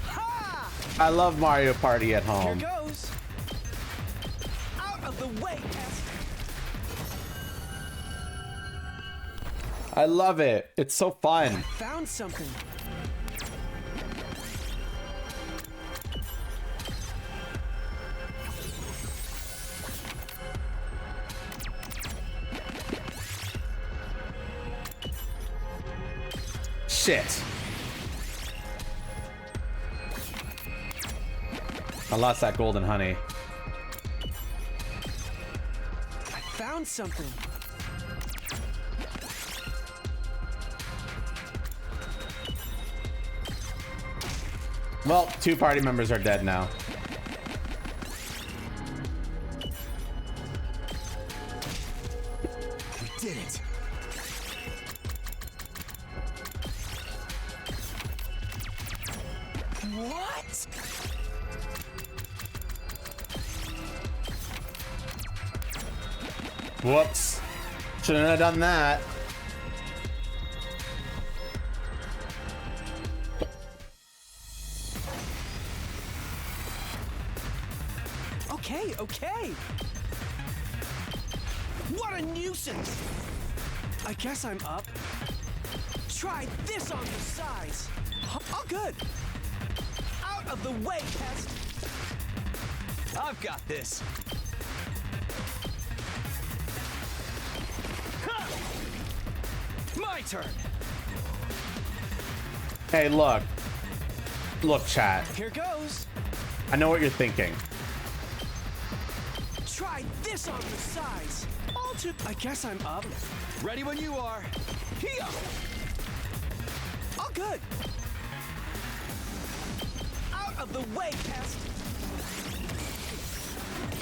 Ha! I love Mario Party at home. Here goes. Out of the way, Pest. I love it. It's so fun. Found something. Shit. I lost that golden honey. I found something. Well, 2 party members are dead now. We did it. What? Whoops. Shouldn't have done that. Okay, okay. What a nuisance. I guess I'm up. Try this on the size. Oh, good. Out of the way, Pest. I've got this. My turn. Hey, look. Look, chat. Here goes. I know what you're thinking. Try this on the size. I guess I'm up. Ready when you are. Here. Oh, good. Out of the way, Pest.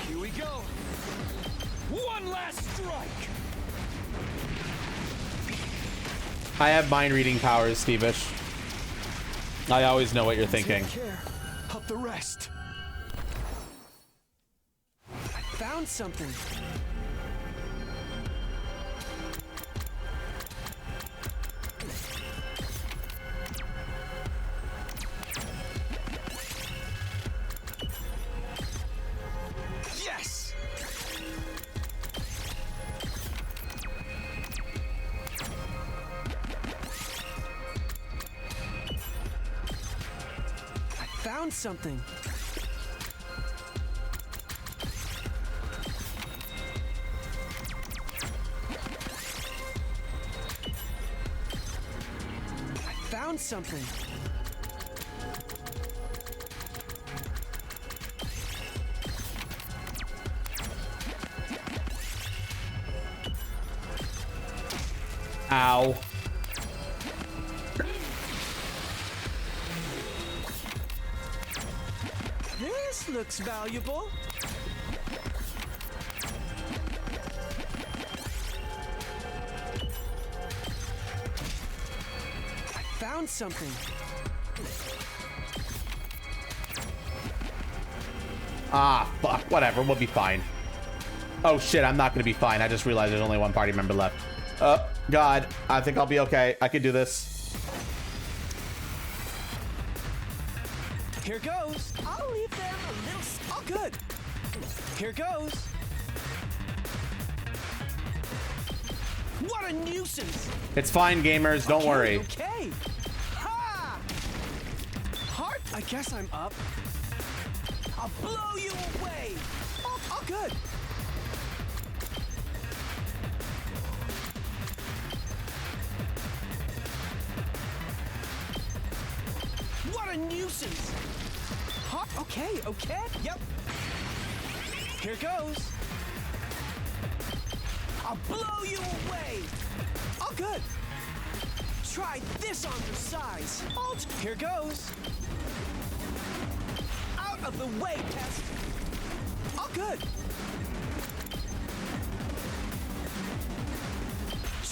Here we go. Last strike. I have mind reading powers, Stevish. I always know what you're thinking. Take care of the rest. I found something. Yes! I found something. I found something. Ow. This looks valuable. I found something. Ah, fuck. Whatever. We'll be fine. Oh, shit. I'm not going to be fine. I just realized there's only one party member left. God. I think I'll be okay. I can do this. Here goes. I'll leave them a little. Oh, good. Here goes. What a nuisance. It's fine, gamers. Don't worry. Okay. Ha! Heart. I guess I'm up. I'll blow you away. Oh, good. What a nuisance. Huh? Okay. Yep. Here goes. I'll blow you away. Oh, good. Try this on your size. Here goes. Out of the way, pest. Oh, good.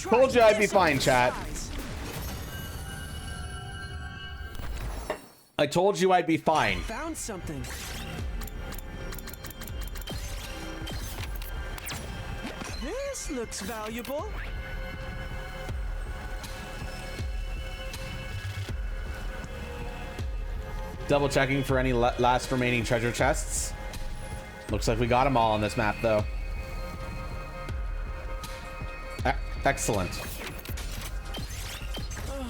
Told you I'd be fine, chat. I told you I'd be fine. Found something. This looks valuable. Double checking for any last remaining treasure chests. Looks like we got them all on this map, though. Excellent.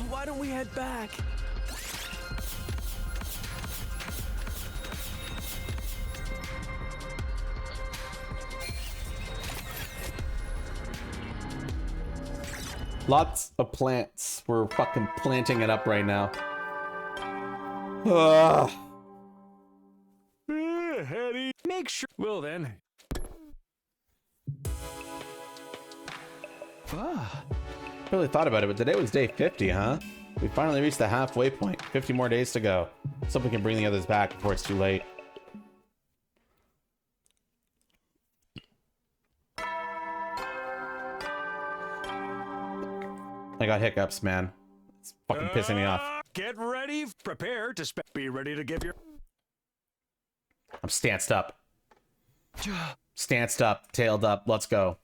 Why don't we head back? Lots of plants. We're fucking planting it up right now. Hetty, make sure. Well then. Really thought about it, but today was day 50, huh? We finally reached the halfway point. 50 more days to go. Let's hope we can bring the others back before it's too late. I got hiccups, man. It's fucking pissing me off. Get ready, prepare to be ready to give your. I'm stanced up. Stanced up, tailed up. Let's go.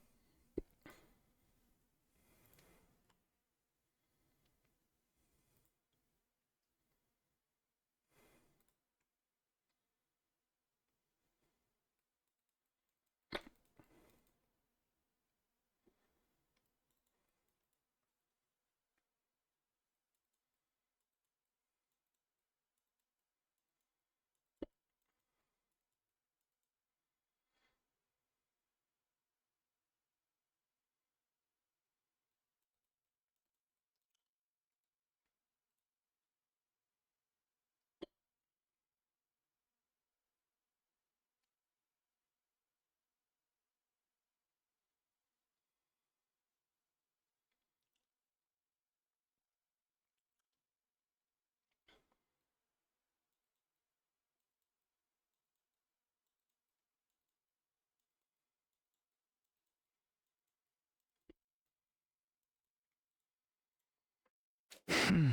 I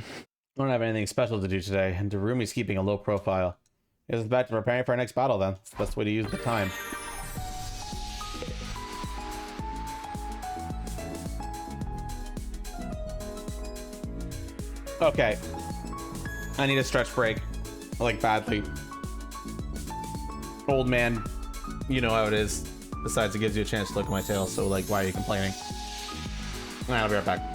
don't have anything special to do today, and Darumi's keeping a low profile. I guess it's back to preparing for our next battle then. It's the best way to use the time. Okay. I need a stretch break. Like, badly. Old man, you know how it is. Besides, it gives you a chance to look at my tail, so, like, why are you complaining? Alright, I'll be right back.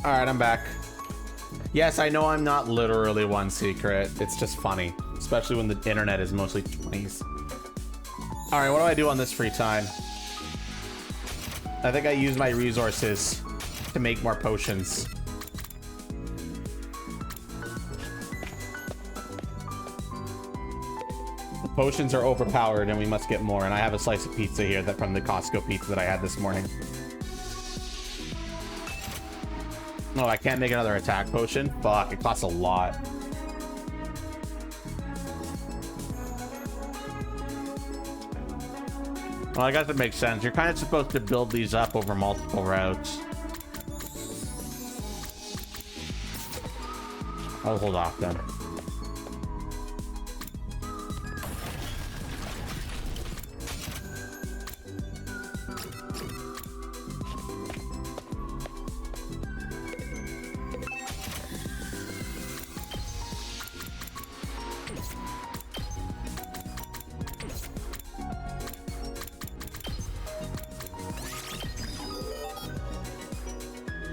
All right, I'm back. Yes, I know I'm not literally one secret. It's just funny, especially when the internet is mostly 20s. All right, what do I do on this free time? I think I use my resources to make more potions. The potions are overpowered and we must get more, and I have a slice of pizza here that from the Costco pizza that I had this morning. Oh, I can't make another attack potion? Fuck, it costs a lot. Well, I guess it makes sense. You're kind of supposed to build these up over multiple routes. I'll hold off then.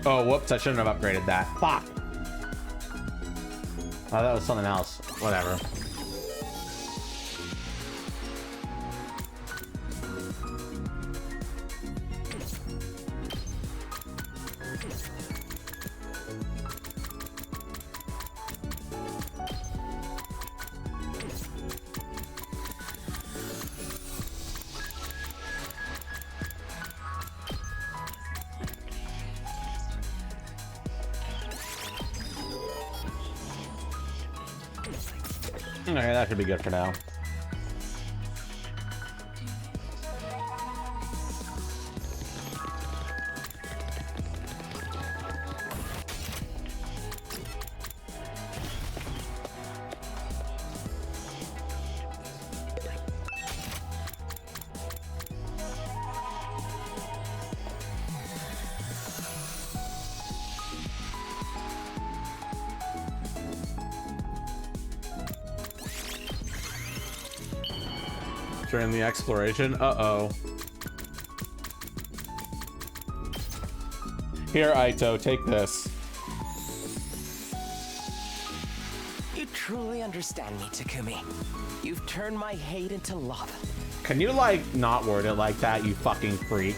Oh, whoops, I shouldn't have upgraded that. Fuck! Oh, that was something else. Whatever. Okay, that should be good for now. During the exploration. Uh-oh. Here, Aito, take this. You truly understand me, Takumi. You've turned my hate into love. Can you, like, not word it like that, you fucking freak?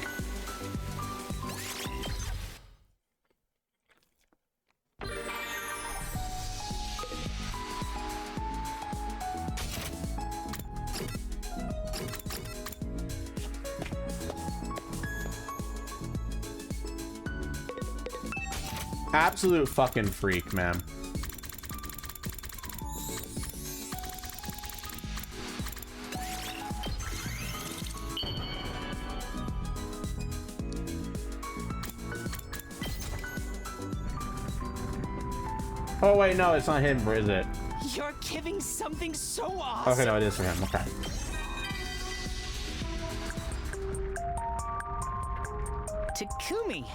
Absolute fucking freak, man. Oh wait, no, it's not him, is it? You're giving something so awesome. Okay, no, it is for him. Okay. Takumi,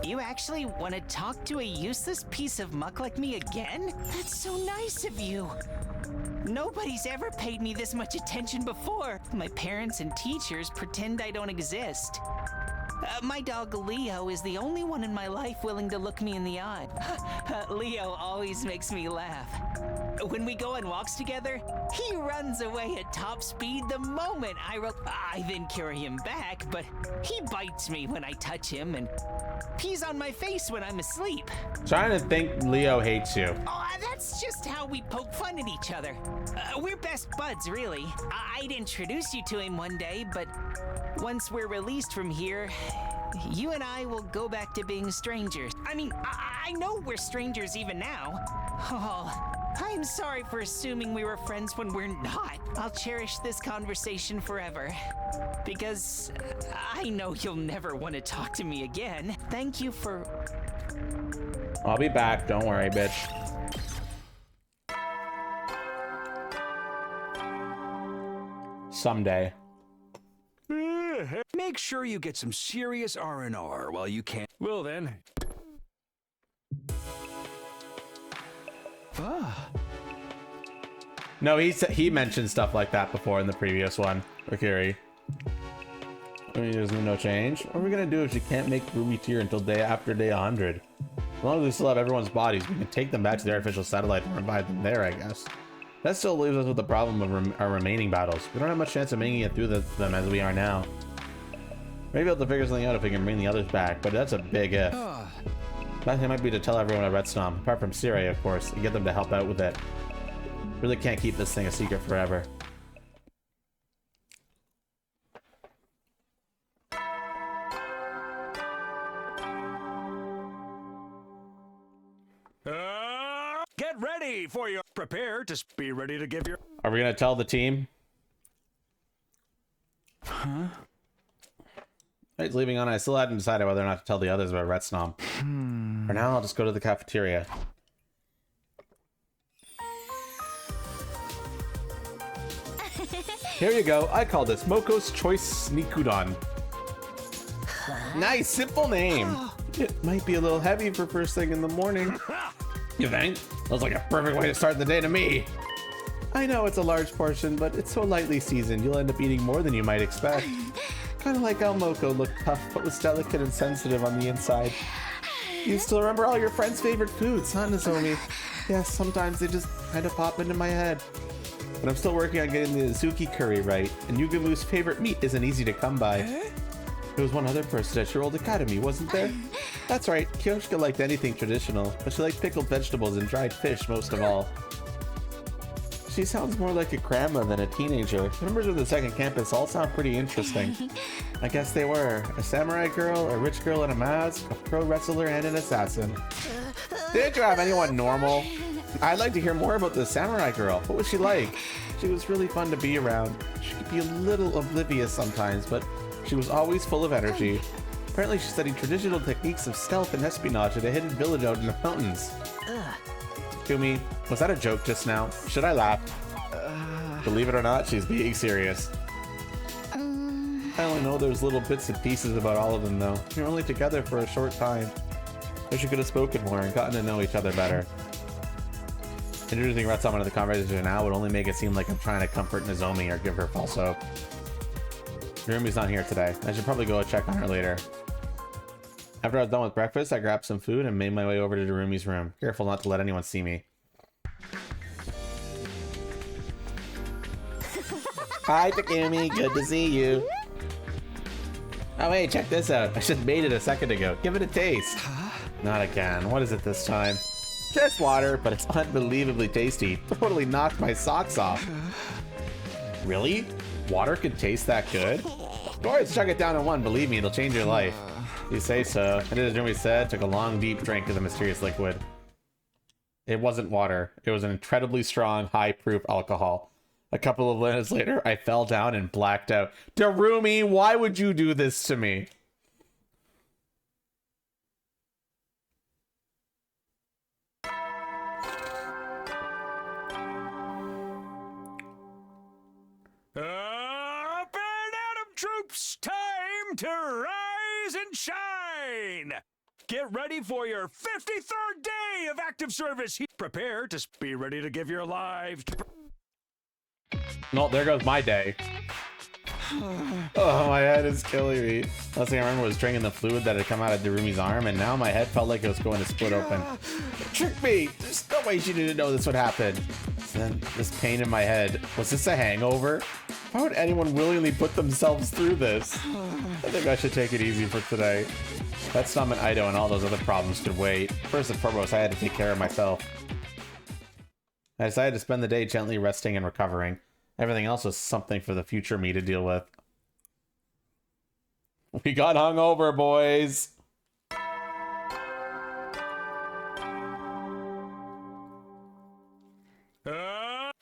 you actually want to talk to a useless piece of muck like me again? That's so nice of you. Nobody's ever paid me this much attention before. My parents and teachers pretend I don't exist. My dog Leo is the only one in my life willing to look me in the eye. Leo always makes me laugh. When we go on walks together, he runs away at top speed the moment I then carry him back, but he bites me when I touch him and pees on my face when I'm asleep. Trying to think Leo hates you. Oh, that's just how we poke fun at each other. We're best buds, really. I'd introduce you to him one day, but once we're released from here, you and I will go back to being strangers. I mean, I know we're strangers even now. Oh, I'm sorry for assuming we were friends when we're not. I'll cherish this conversation forever, because I know you'll never want to talk to me again. Thank you for... I'll be back, don't worry, bitch. Someday. Make sure you get some serious R&R while you can. Well then. No, he mentioned stuff like that before in the previous one. Akiri. I mean, there's no change. What are we gonna do if she can't make Ruby tier until day after day 100? As long as we still have everyone's bodies, we can take them back to their official satellite and revive them there, I guess. That still leaves us with the problem of our remaining battles. We don't have much chance of making it through them as we are now. Maybe able to figure something out if we can bring the others back, but that's a big if. Best thing might be to tell everyone at RETSNOM, apart from Siri, of course, and get them to help out with it. Really can't keep this thing a secret forever. Get ready for your... Prepare to be ready to give your... Are we gonna tell the team? Huh? It's leaving on. I still hadn't decided whether or not to tell the others about RETSNOM. For now, I'll just go to the cafeteria. Here you go. I call this Moko's Choice Sneakudon. Nice, simple name. It might be a little heavy for first thing in the morning. You think? Looks like a perfect way to start the day to me. I know it's a large portion, but it's so lightly seasoned, you'll end up eating more than you might expect. Kind of like how Moko looked tough, but was delicate and sensitive on the inside. You still remember all your friends' favorite foods, huh, Nozomi? Yes, sometimes they just kind of pop into my head. But I'm still working on getting the Azuki curry right, and Yugamu's favorite meat isn't easy to come by. There was one other person at your old academy, wasn't there? That's right, Kyoshika liked anything traditional, but she liked pickled vegetables and dried fish most of all. She sounds more like a grandma than a teenager. The members of the second campus all sound pretty interesting. I guess they were. A samurai girl, a rich girl in a mask, a pro wrestler, and an assassin. Didn't you have anyone normal? I'd like to hear more about the samurai girl. What was she like? She was really fun to be around. She could be a little oblivious sometimes, but she was always full of energy. Apparently she studied traditional techniques of stealth and espionage at a hidden village out in the mountains. Kumi, was that a joke just now? Should I laugh? Believe it or not, she's being serious. I only know there's little bits and pieces about all of them though. You're only together for a short time. Wish you could have spoken more and gotten to know each other better. Introducing RETSNOM into the conversation now would only make it seem like I'm trying to comfort Nozomi or give her false hope. Narumi's not here today. I should probably go check on her later. After I was done with breakfast, I grabbed some food and made my way over to Narumi's room. Careful not to let anyone see me. Hi, Takumi. Good to see you. Oh, hey, check this out. I just made it a second ago. Give it a taste. Not again. What is it this time? Just water, but it's unbelievably tasty. Totally knocked my socks off. Really? Water could taste that good? Of course, chug it down in one. Believe me, it'll change your life. You say so. I did as Naomi said, took a long, deep drink of the mysterious liquid. It wasn't water. It was an incredibly strong, high-proof alcohol. A couple of minutes later, I fell down and blacked out. Darumi, why would you do this to me? Up and Atom troops, time to rise and shine! Get ready for your 53rd day of active service. Prepare to be ready to give your lives to... No, there goes my day. Oh, my head is killing me. Last thing I remember was drinking the fluid that had come out of Darumi's arm, and now my head felt like it was going to split open. Trick me! There's no way she didn't know this would happen. Then this pain in my head. Was this a hangover? Why would anyone willingly put themselves through this? I think I should take it easy for today. RETSNOM and Ido and all those other problems could wait. First and foremost, I had to take care of myself. I decided to spend the day gently resting and recovering. Everything else was something for the future me to deal with. We got hungover, boys!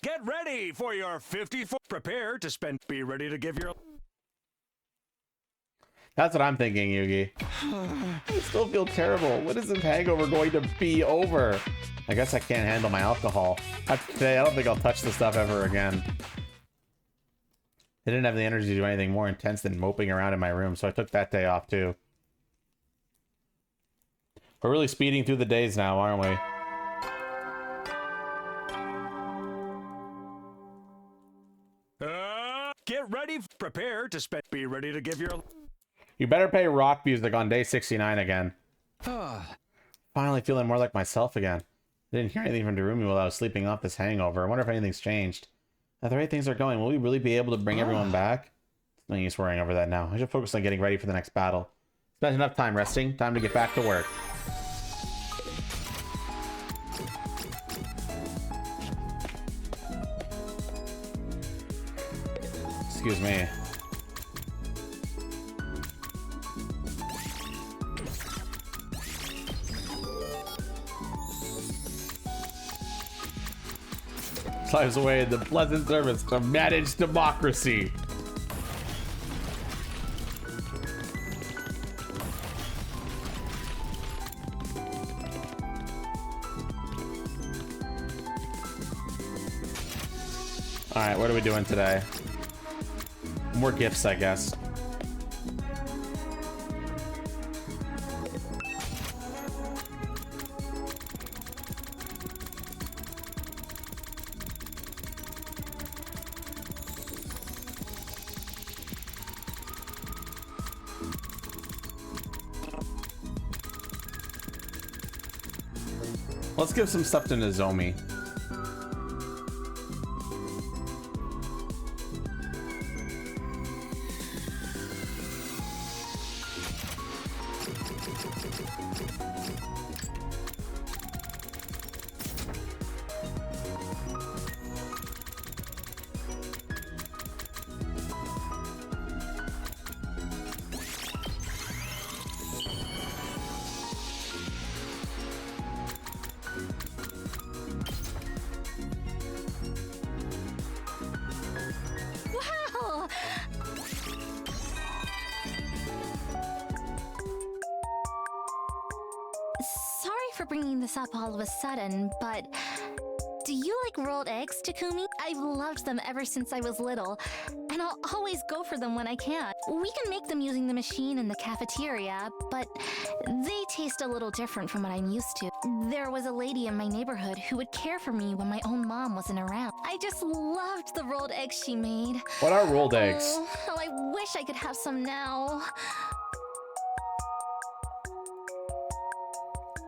Get ready for your 54. Prepare to spend. Be ready to give your... That's what I'm thinking, Yugi. I still feel terrible. When is this hangover going to be over? I guess I can't handle my alcohol. After today, I don't think I'll touch this stuff ever again. I didn't have the energy to do anything more intense than moping around in my room, so I took that day off too. We're really speeding through the days now, aren't we? Get ready. Prepare to spend. Be ready to give your... You better pay rock music on day 69 again. Finally feeling more like myself again. I didn't hear anything from Darumi while I was sleeping off this hangover. I wonder if anything's changed. At the rate things are going, will we really be able to bring everyone back? No use worrying over that now. I should focus on getting ready for the next battle. Spent enough time resting. Time to get back to work. Excuse me. Slides away in the pleasant service to manage democracy. Alright, what are we doing today? More gifts, I guess. Let's give some stuff to Nozomi. Up all of a sudden, but do you like rolled eggs, Takumi? I've loved them ever since I was little, and I'll always go for them when I can. We can make them using the machine in the cafeteria, but they taste a little different from what I'm used to. There was a lady in my neighborhood who would care for me when my own mom wasn't around. I just loved the rolled eggs she made. What are rolled eggs? Oh, I wish I could have some now.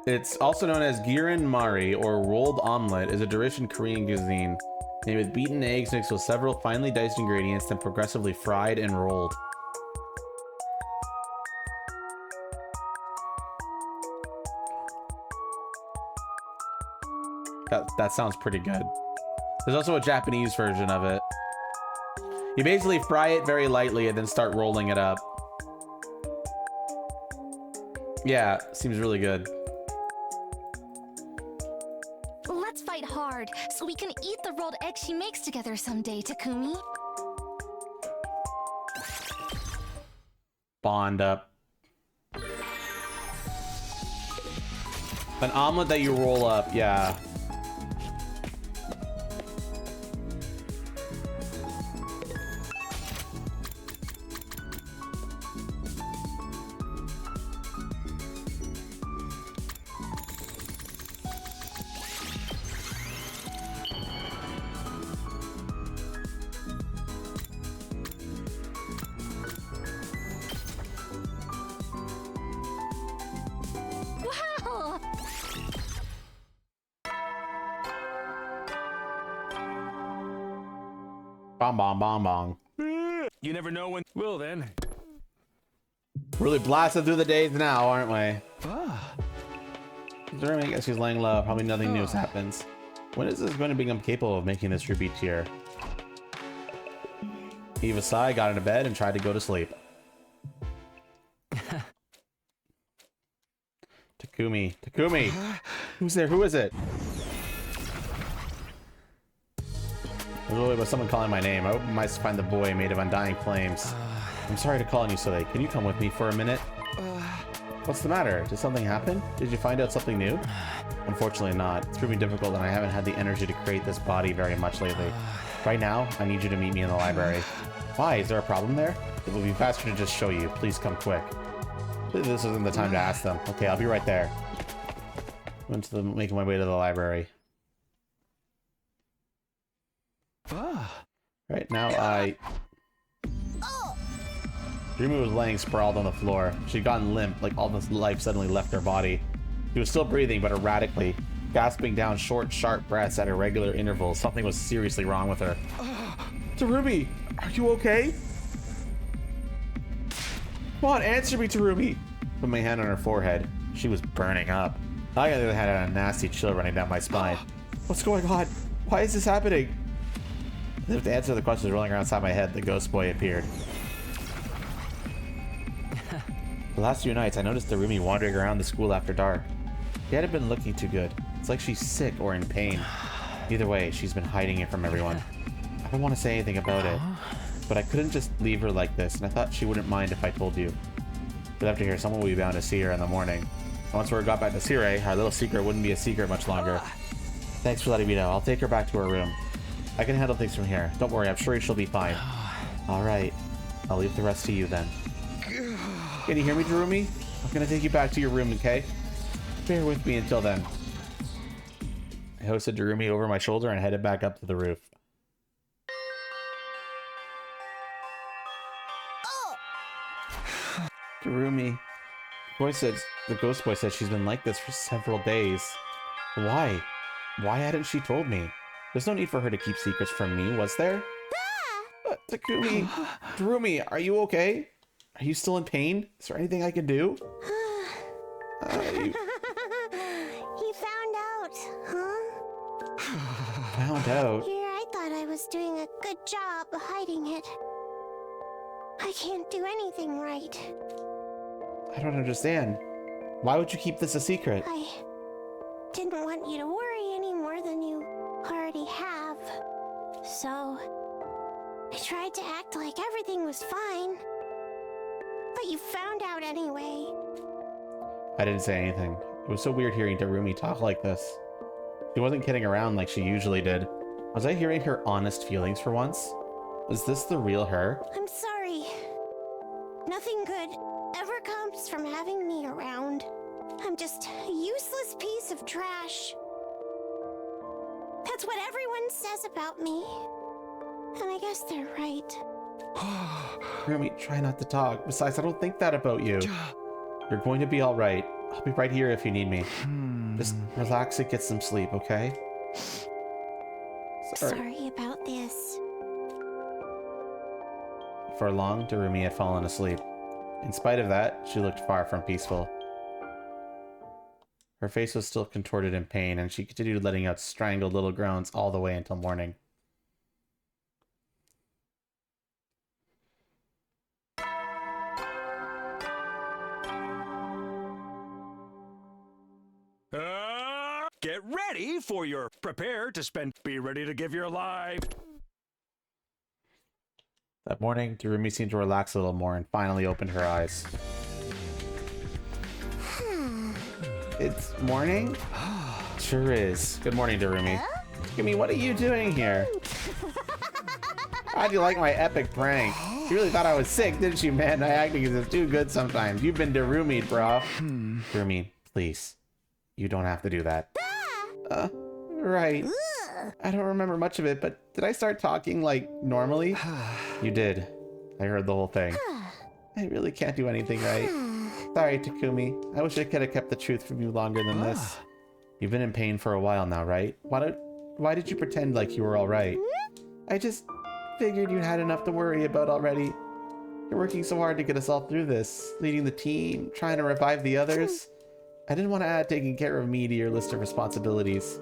It's also known as girin mari, or rolled omelet, is a dish in Korean cuisine made with beaten eggs mixed with several finely diced ingredients, then progressively fried and rolled. That sounds pretty good. There's also a Japanese version of it. You basically fry it very lightly and then start rolling it up. Yeah, seems really good. Let's fight hard so we can eat the rolled egg she makes together someday, Takumi. Bond up. An omelet that you roll up, yeah. Bong bong bong bong. You never know when. Well then. Really blasted through the days now, aren't we? I guess she's laying low. Probably nothing new happens. When is this going to become capable of making this ruby tier? Heaved a sigh, got into bed, and tried to go to sleep. Takumi. Takumi! Who's there? Who is it? Was someone calling my name? I hope I might find the boy made of undying flames. I'm sorry to call on you so late. Can you come with me for a minute? What's the matter? Did something happen? Did you find out something new? Unfortunately not. It's proving difficult and I haven't had the energy to create this body very much lately. Right now, I need you to meet me in the library. Why? Is there a problem there? It will be faster to just show you. Please come quick. This isn't the time to ask them. Okay, I'll be right there. Making my way to the library. Right now, Rumi was laying sprawled on the floor. She'd gotten limp, like all the life suddenly left her body. She was still breathing, but erratically, gasping down short, sharp breaths at irregular intervals. Something was seriously wrong with her. Tarumi, are you okay? Come on, answer me, Tarumi. Put my hand on her forehead. She was burning up. I, on the other hand, had a nasty chill running down my spine. What's going on? Why is this happening? As if the answer to the questions rolling around inside my head, the ghost boy appeared. The last few nights, I noticed Tarumi wandering around the school after dark. She hadn't been looking too good. It's like she's sick or in pain. Either way, she's been hiding it from everyone. I don't want to say anything about it, but I couldn't just leave her like this, and I thought she wouldn't mind if I told you. But after here, someone will be bound to see her in the morning. Once word got back to Sire, our little secret wouldn't be a secret much longer. Thanks for letting me know. I'll take her back to her room. I can handle things from here. Don't worry, I'm sure she'll be fine. Alright. I'll leave the rest to you then. Can you hear me, Tarumi? I'm gonna take you back to your room, okay? Bear with me until then. I hosted Tarumi over my shoulder and headed back up to the roof. Tarumi. The ghost boy said she's been like this for several days. Why? Why hadn't she told me? There's no need for her to keep secrets from me, was there? Takumi, Tarumi, are you okay? Are you still in pain? Is there anything I can do? You found out, huh? Found out? Here, I thought I was doing a good job hiding it. I can't do anything right. I don't understand. Why would you keep this a secret? I didn't want you to worry any more than you already have. So, I tried to act like everything was fine. But you found out anyway. I didn't say anything. It was so weird hearing Tarumi talk like this. She wasn't kidding around like she usually did. Was I hearing her honest feelings for once? Was this the real her? I'm sorry. Nothing good ever comes from having me around. I'm just a useless piece of trash. That's what everyone says about me. And I guess they're right. Tarumi, try not to talk. Besides, I don't think that about you. You're going to be alright. I'll be right here if you need me. Just relax and get some sleep, okay? Sorry about this. For long, Tarumi had fallen asleep. In spite of that, she looked far from peaceful. Her face was still contorted in pain, and she continued letting out strangled little groans all the way until morning. Get ready for your prepare to spend. Be ready to give your life. That morning, Tarumi seemed to relax a little more and finally opened her eyes. It's morning? Sure is. Good morning, Tarumi. Tarumi, what are you doing here? How'd you like my epic prank? You really thought I was sick, didn't you, man? My acting is too good sometimes. You've been Tarumi'd, bro. Tarumi, please. You don't have to do that. Right. I don't remember much of it, but did I start talking, like, normally? You did. I heard the whole thing. I really can't do anything right. Sorry, Takumi. I wish I could have kept the truth from you longer than this. You've been in pain for a while now, right? Why did you pretend like you were alright? I just figured you had enough to worry about already. You're working so hard to get us all through this, leading the team, trying to revive the others. I didn't want to add taking care of me to your list of responsibilities.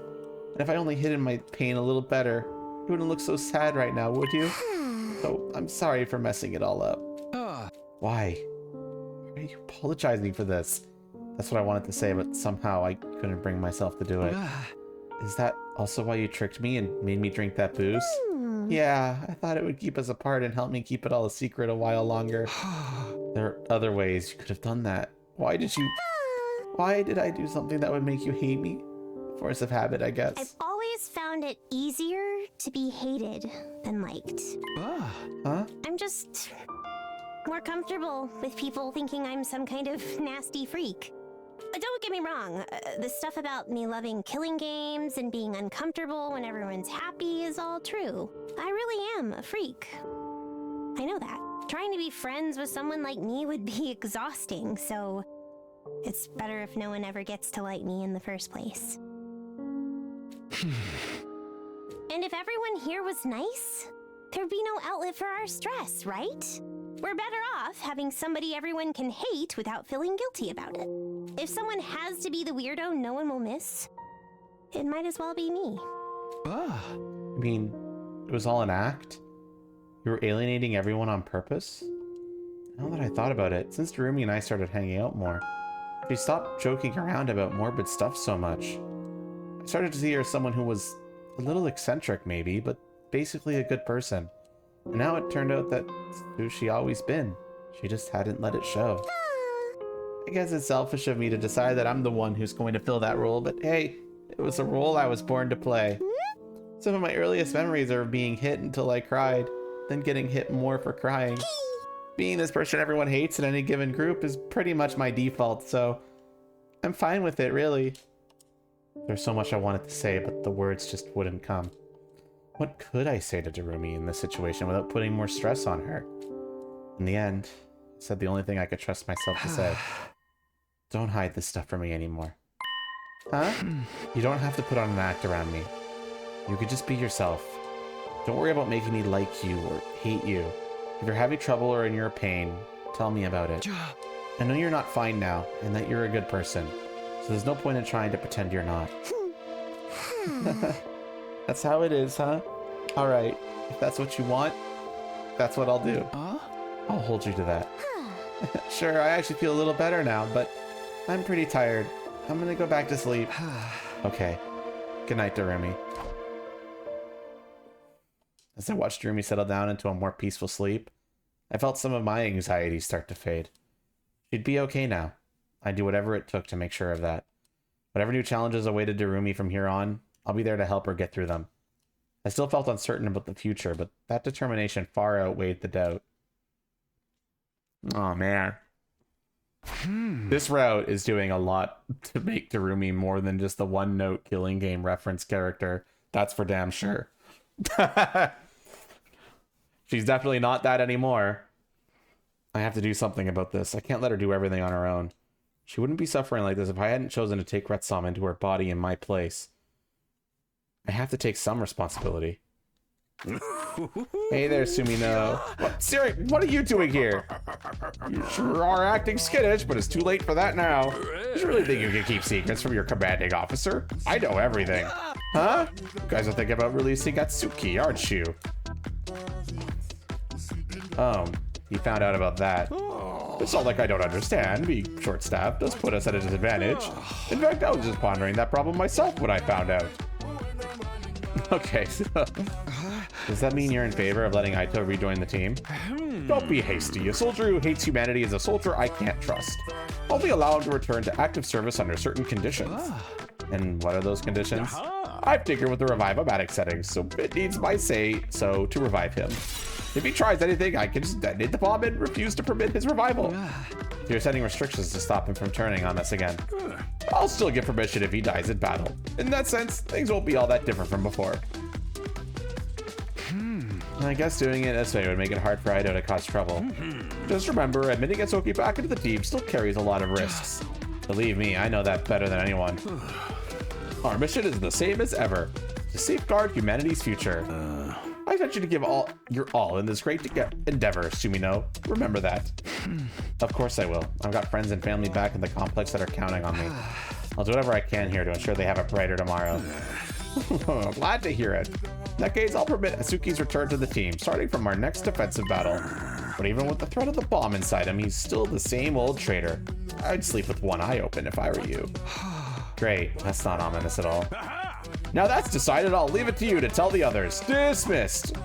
And if I only hidden my pain a little better, you wouldn't look so sad right now, would you? So I'm sorry for messing it all up. Why? Why are you apologizing for this? That's what I wanted to say, but somehow I couldn't bring myself to do it. Is that also why you tricked me and made me drink that booze? Yeah, I thought it would keep us apart and help me keep it all a secret a while longer. There are other ways you could have done that. Why did I do something that would make you hate me? Force of habit, I guess. I've always found it easier to be hated than liked. Huh? I'm just more comfortable with people thinking I'm some kind of nasty freak. Don't get me wrong, the stuff about me loving killing games and being uncomfortable when everyone's happy is all true. I really am a freak. I know that. Trying to be friends with someone like me would be exhausting, so it's better if no one ever gets to like me in the first place. And if everyone here was nice, there'd be no outlet for our stress, right? We're better off having somebody everyone can hate without feeling guilty about it. If someone has to be the weirdo no one will miss, it might as well be me. I mean, it was all an act? You were alienating everyone on purpose? Now that I thought about it, since Darumi and I started hanging out more, she stopped joking around about morbid stuff so much. I started to see her as someone who was a little eccentric maybe, but basically a good person. And now it turned out that's who she always been. She just hadn't let it show. I guess it's selfish of me to decide that I'm the one who's going to fill that role, but hey, it was a role I was born to play. Some of my earliest memories are of being hit until I cried, then getting hit more for crying. Being this person everyone hates in any given group is pretty much my default, so I'm fine with it, really. There's so much I wanted to say, but the words just wouldn't come. What could I say to Darumi in this situation without putting more stress on her? In the end, I said the only thing I could trust myself to say. Don't hide this stuff from me anymore. Huh? You don't have to put on an act around me. You could just be yourself. Don't worry about making me like you or hate you. If you're having trouble or in your pain, tell me about it. I know you're not fine now, and that you're a good person, so there's no point in trying to pretend you're not. That's how it is, huh? Alright, if that's what you want, that's what I'll do. I'll hold you to that. Sure, I actually feel a little better now, but I'm pretty tired. I'm gonna go back to sleep. Okay. Good night, Darumi. As I watched Darumi settle down into a more peaceful sleep, I felt some of my anxieties start to fade. She'd be okay now. I'd do whatever it took to make sure of that. Whatever new challenges awaited Darumi from here on, I'll be there to help her get through them. I still felt uncertain about the future, but that determination far outweighed the doubt. Oh man. This route is doing a lot to make Darumi more than just the one-note Killing Game reference character. That's for damn sure. She's definitely not that anymore. I have to do something about this. I can't let her do everything on her own. She wouldn't be suffering like this if I hadn't chosen to take RETSNOM into her body in my place. I have to take some responsibility. Hey there, Sumino. What, Siri, what are you doing here? You sure are acting skittish, but it's too late for that now. You really think you can keep secrets from your commanding officer? I know everything. Huh? You guys are thinking about releasing Atsuki, aren't you? Oh, you found out about that. It's not like I don't understand. Being short-staffed does put us at a disadvantage. In fact, I was just pondering that problem myself when I found out. Okay, so does that mean you're in favor of letting Aito rejoin the team? Don't be hasty. A soldier who hates humanity is a soldier I can't trust. Only allow him to return to active service under certain conditions. And what are those conditions? I've tinkered with the revive-o-matic settings, so it needs my say so to revive him. If he tries anything, I can just detonate the bomb and refuse to permit his revival. You're setting restrictions to stop him from turning on us again. I'll still give permission if he dies in battle. In that sense, things won't be all that different from before. I guess doing it this way would make it hard for Aito to cause trouble. Just remember, admitting Atsuki back into the team still carries a lot of risks. Believe me, I know that better than anyone. Our mission is the same as ever, to safeguard humanity's future. I want you to give your all in this great endeavor, Sumino. Remember that. Of course I will. I've got friends and family back in the complex that are counting on me. I'll do whatever I can here to ensure they have a brighter tomorrow. Glad to hear it. In that case, I'll permit Atsuki's return to the team, starting from our next defensive battle. But even with the threat of the bomb inside him, he's still the same old traitor. I'd sleep with one eye open if I were you. Great, that's not ominous at all. Now that's decided, I'll leave it to you to tell the others. Dismissed!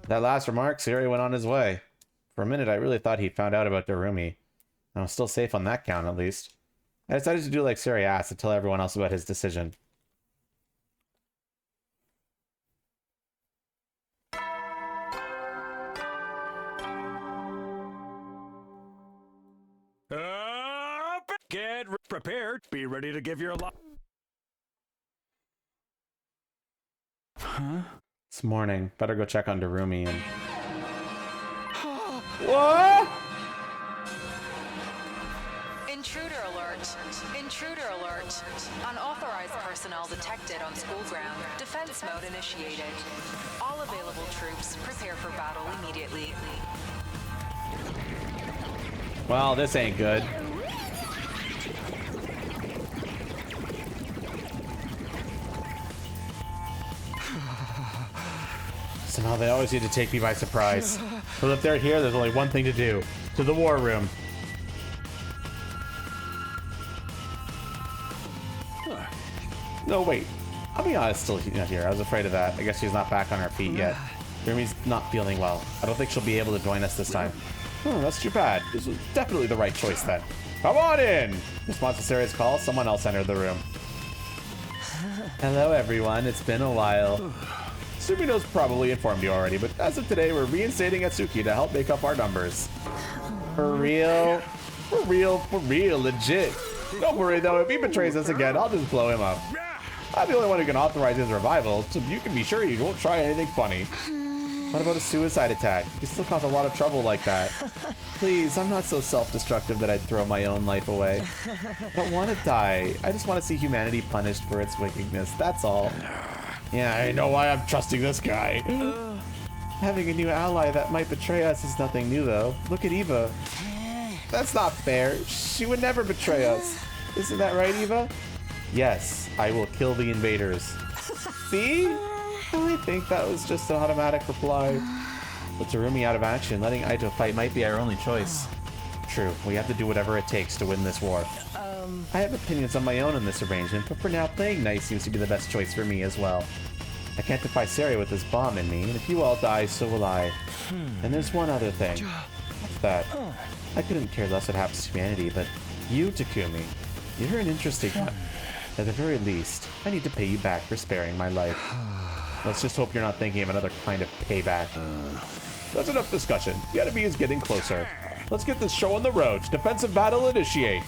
That last remark, Siri went on his way. For a minute, I really thought he'd found out about Darumi. I was still safe on that count, at least. I decided to do like Siri asked and tell everyone else about his decision. Get prepared. Be ready to give your life. Huh? It's morning. Better go check on Darumi and... What? Intruder alert. Intruder alert. Unauthorized personnel detected on school ground. Defense mode initiated. All available troops prepare for battle immediately. Well, this ain't good. Somehow they always need to take me by surprise. But if they're here, there's only one thing to do. To the war room. No, wait. I'll be honest, still not here. I was afraid of that. I guess she's not back on her feet yet. Rumi's not feeling well. I don't think she'll be able to join us this time. That's too bad. This was definitely the right choice then. Come on in! Response to Sarah's call, someone else entered the room. Hello everyone, it's been a while. Sumino's probably informed you already, but as of today, we're reinstating Atsuki to help make up our numbers. For real? For real, legit. Don't worry though, if he betrays us again, I'll just blow him up. I'm the only one who can authorize his revival, so you can be sure you won't try anything funny. What about a suicide attack? You still cause a lot of trouble like that. Please, I'm not so self-destructive that I'd throw my own life away. I don't want to die. I just want to see humanity punished for its wickedness, that's all. Yeah, I know why I'm trusting this guy. Having a new ally that might betray us is nothing new, though. Look at Eva. That's not fair. She would never betray us. Isn't that right, Eva? Yes, I will kill the invaders. See? I think that was just an automatic reply. With Terumi out of action, letting Aito fight might be our only choice. True, we have to do whatever it takes to win this war. I have opinions on my own in this arrangement, but for now, playing nice seems to be the best choice for me as well. I can't defy Sari with this bomb in me, and if you all die, so will I. And there's one other thing. What's that? I couldn't care less what happens to humanity, but you, Takumi, you're an interesting one. At the very least, I need to pay you back for sparing my life. Let's just hope you're not thinking of another kind of payback. That's enough discussion. The enemy is getting closer. Let's get this show on the road. Defensive battle initiate.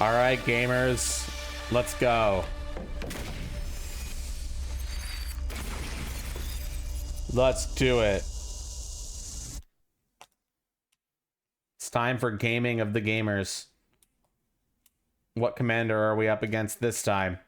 All right, gamers, let's go. Let's do it. It's time for gaming of the gamers. What commander are we up against this time?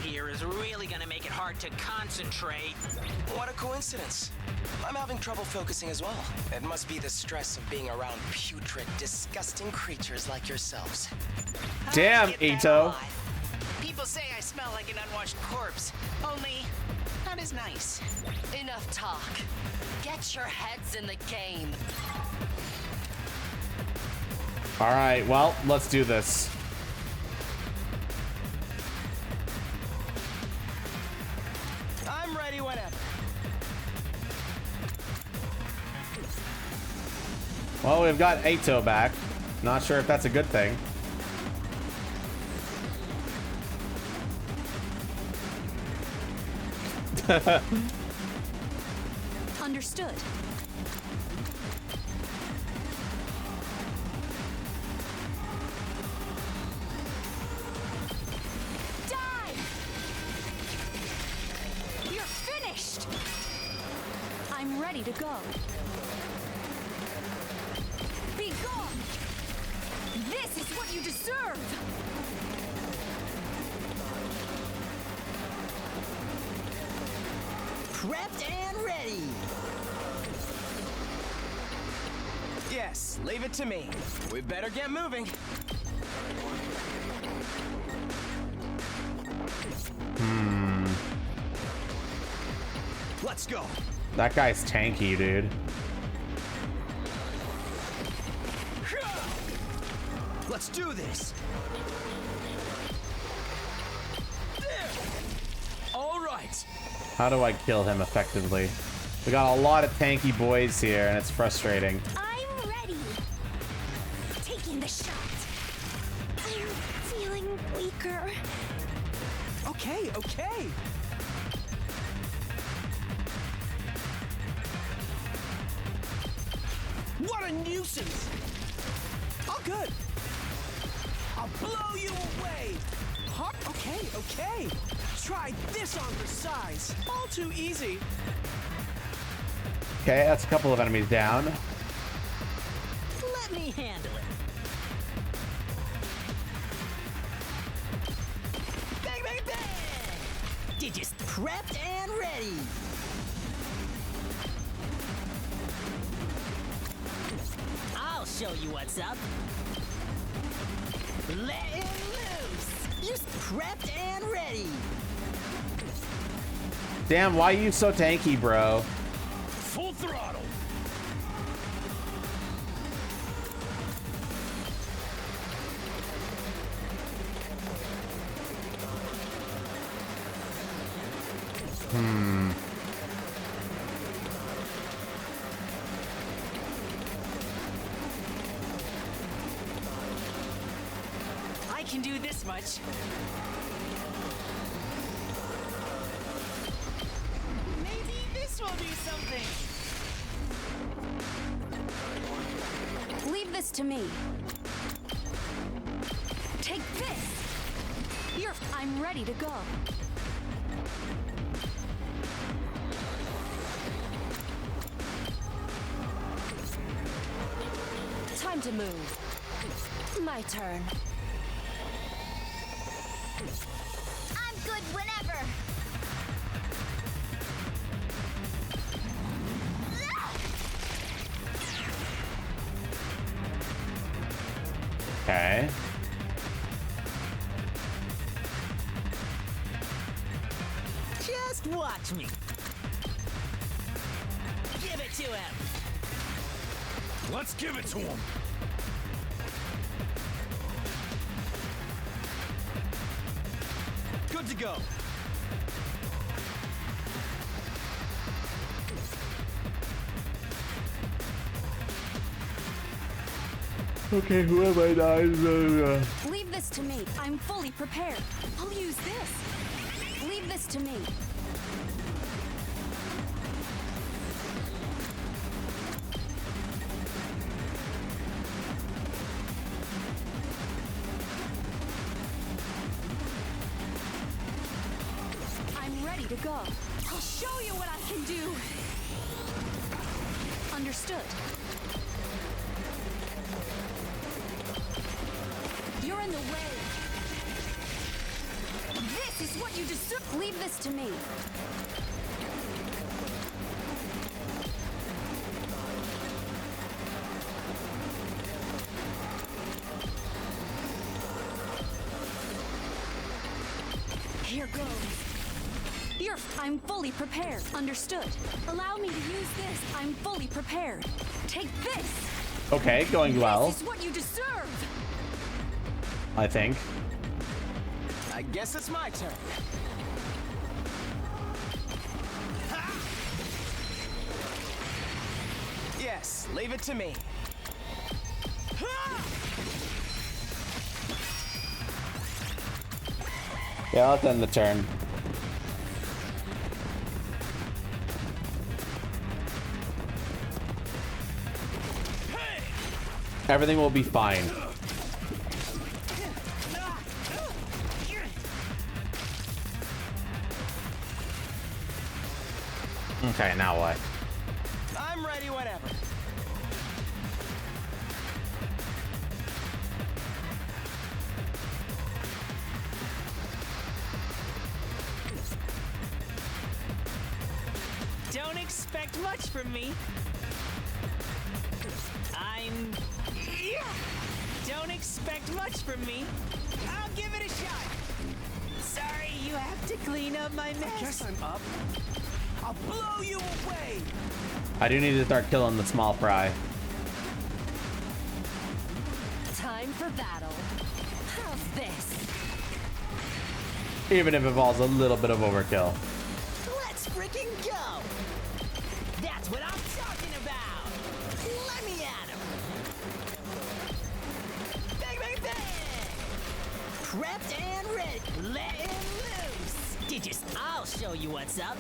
Here is really gonna make it hard to concentrate. What a coincidence. I'm having trouble focusing as well. It must be the stress of being around putrid, disgusting creatures like yourselves. Damn, Ito. People say I smell like an unwashed corpse, only not as nice. Enough talk. Get your heads in the game. All right, well, let's do this. I'm ready whenever. Well, we've got Aito back. Not sure if that's a good thing. Understood. Die! You're finished! I'm ready to go. Be gone! This is what you deserve! prepped and ready. Yes, leave it to me. We better get moving. Let's go. That guy's tanky, dude. Let's do this. All right. How do I kill him effectively? We got a lot of tanky boys here, and it's frustrating. I'm ready. Taking the shot. I'm feeling weaker. Okay, okay. What a nuisance! All good. I'll blow you away. Huh? Okay, okay. Try this on for size. All too easy. Okay, that's a couple of enemies down. Let me handle it. Bang, bang, bang! Did you prepped and ready? I'll show you what's up. Let it loose. You prepped and ready. Damn, why are you so tanky, bro? Full throttle. I can do this much. Maybe this will do something. Leave this to me. Take this. Here, I'm ready to go. Time to move. My turn. I'm good whenever. Okay. Just watch me. Give it to him. Let's give it to him. Good to go. Okay, who am I now? Leave this to me. I'm fully prepared. I'll use this. Leave this to me. I'm ready to go. I'll show you what I can do. Understood. You're in the way. This is what you deserve. Leave this to me. Here goes. I'm fully prepared. Understood. Allow me to use this. I'm fully prepared. Take this. Okay, going well, This is what you deserve. I think. I guess it's my turn. Yes, leave it to me. Yeah, let's end the turn. Everything will be fine. Okay, now what? I'm ready whenever. much from me. Don't expect much from me. I'll give it a shot. Sorry, you have to clean up my mess. I guess I'm up. I'll blow you away. I do need to start killing the small fry. Time for battle. How's this? Even if it involves a little bit of overkill. Let's freaking go! That's what I'm talking about! Let me at him! Bang, bang, bang! Prepped and ready! Let him loose! I'll show you what's up!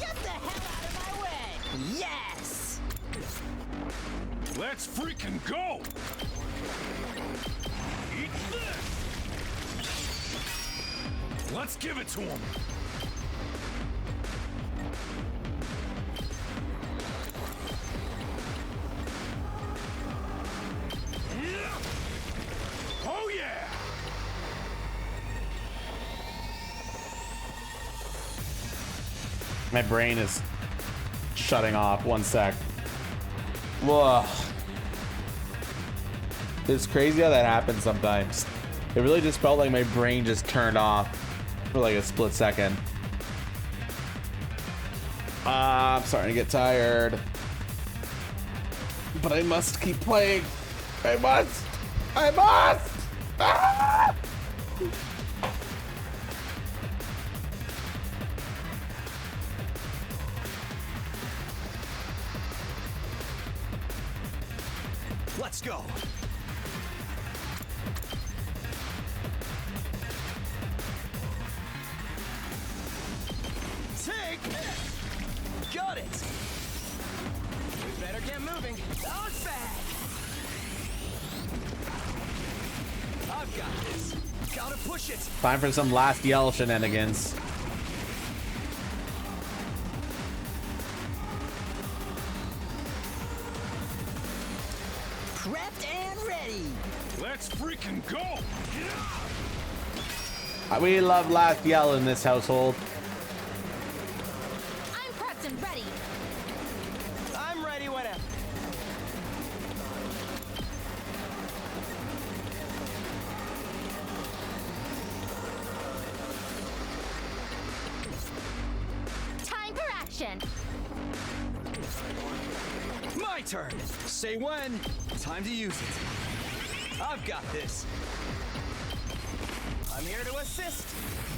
Get the hell out of my way! Yes! Let's freaking go! Eat this! Let's give it to him! Oh yeah! My brain is shutting off. 1 sec. Whoa. It's crazy how that happens sometimes. It really just felt like my brain just turned off for like a split second. I'm starting to get tired. But I must keep playing. I must! I must! Ah! Let's go. Take this. Got it. We better get moving. Bounce back. I've got this. Gotta push it. Time for some last yell shenanigans. Prepped and ready! Let's freaking go! We love last yell in this household. I'm prepped and ready. I'm ready whenever. Time for action. My turn. Say when. Time to use it. I've got this. I'm here to assist.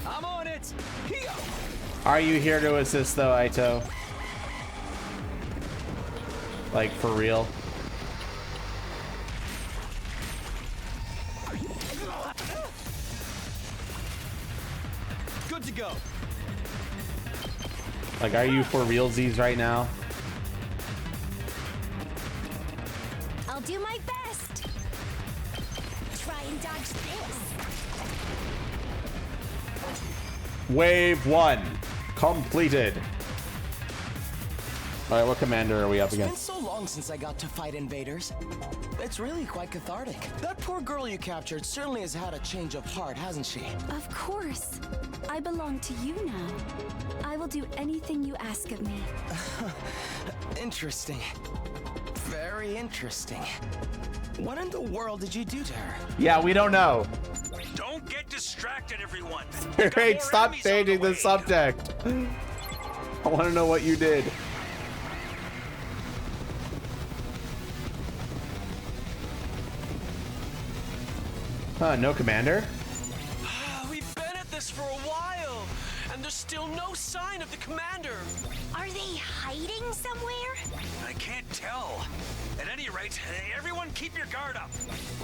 I'm on it. Here. Are you here to assist though, Aito? Like for real? Good to go. Like, are you for realsies right now? I'll do my best. Try and dodge this. Wave 1 completed. All right, what commander are we up It's been against? so long since I got to fight invaders. It's really quite cathartic. That poor girl you captured certainly has had a change of heart, hasn't she? Of course. I belong to you now. I will do anything you ask of me. Interesting. Very interesting. What in the world did you do to her? Yeah, we don't know. Don't get distracted, everyone. Great, stop changing the subject. I want to know what you did. Huh, no commander? We've been at this for a while, and there's still no sign of the commander. Are they hiding somewhere? I can't tell. At any rate, everyone keep your guard up.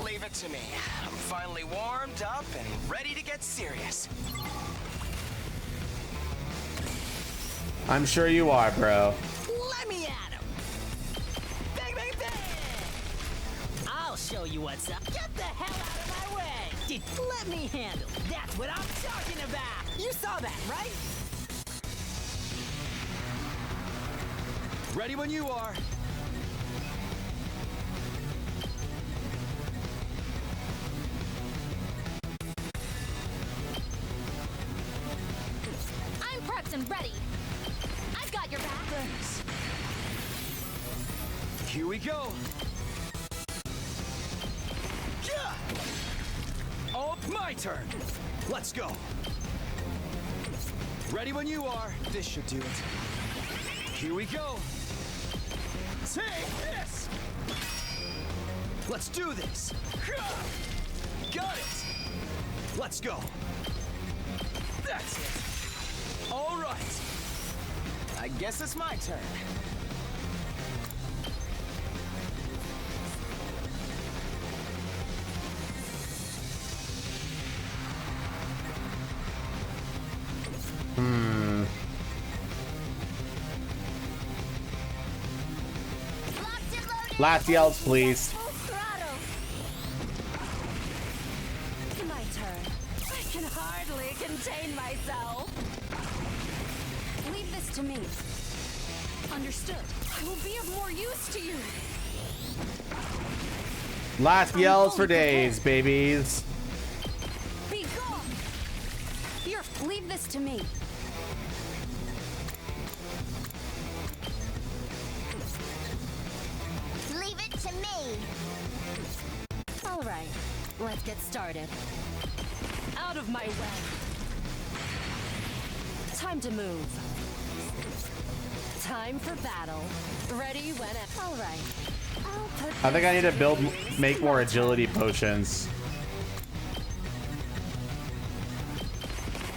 Leave it to me. I'm finally warmed up and ready to get serious. I'm sure you are, bro. Let me at him! Bang, bang, bang! I'll show you what's up. Get the hell out of my way! Let me handle it. That's what I'm talking about! You saw that, right? Ready when you are. and ready. I've got your back. Thanks. Here we go. Yeah! Oh, my turn. Let's go. Ready when you are. This should do it. Here we go. Take this! Let's do this! Got it! Let's go! That's it! All right! I guess it's my turn. Last yells, please. My turn. I can hardly contain myself. Leave this to me. Understood. I will be of more use to you. Last yells for days, babies. Be gone. Here, leave this to me. Leave it to me. All right, let's get started. Out of my way. Time to move. Time for battle. Ready when all right. I think I need to make more agility potions.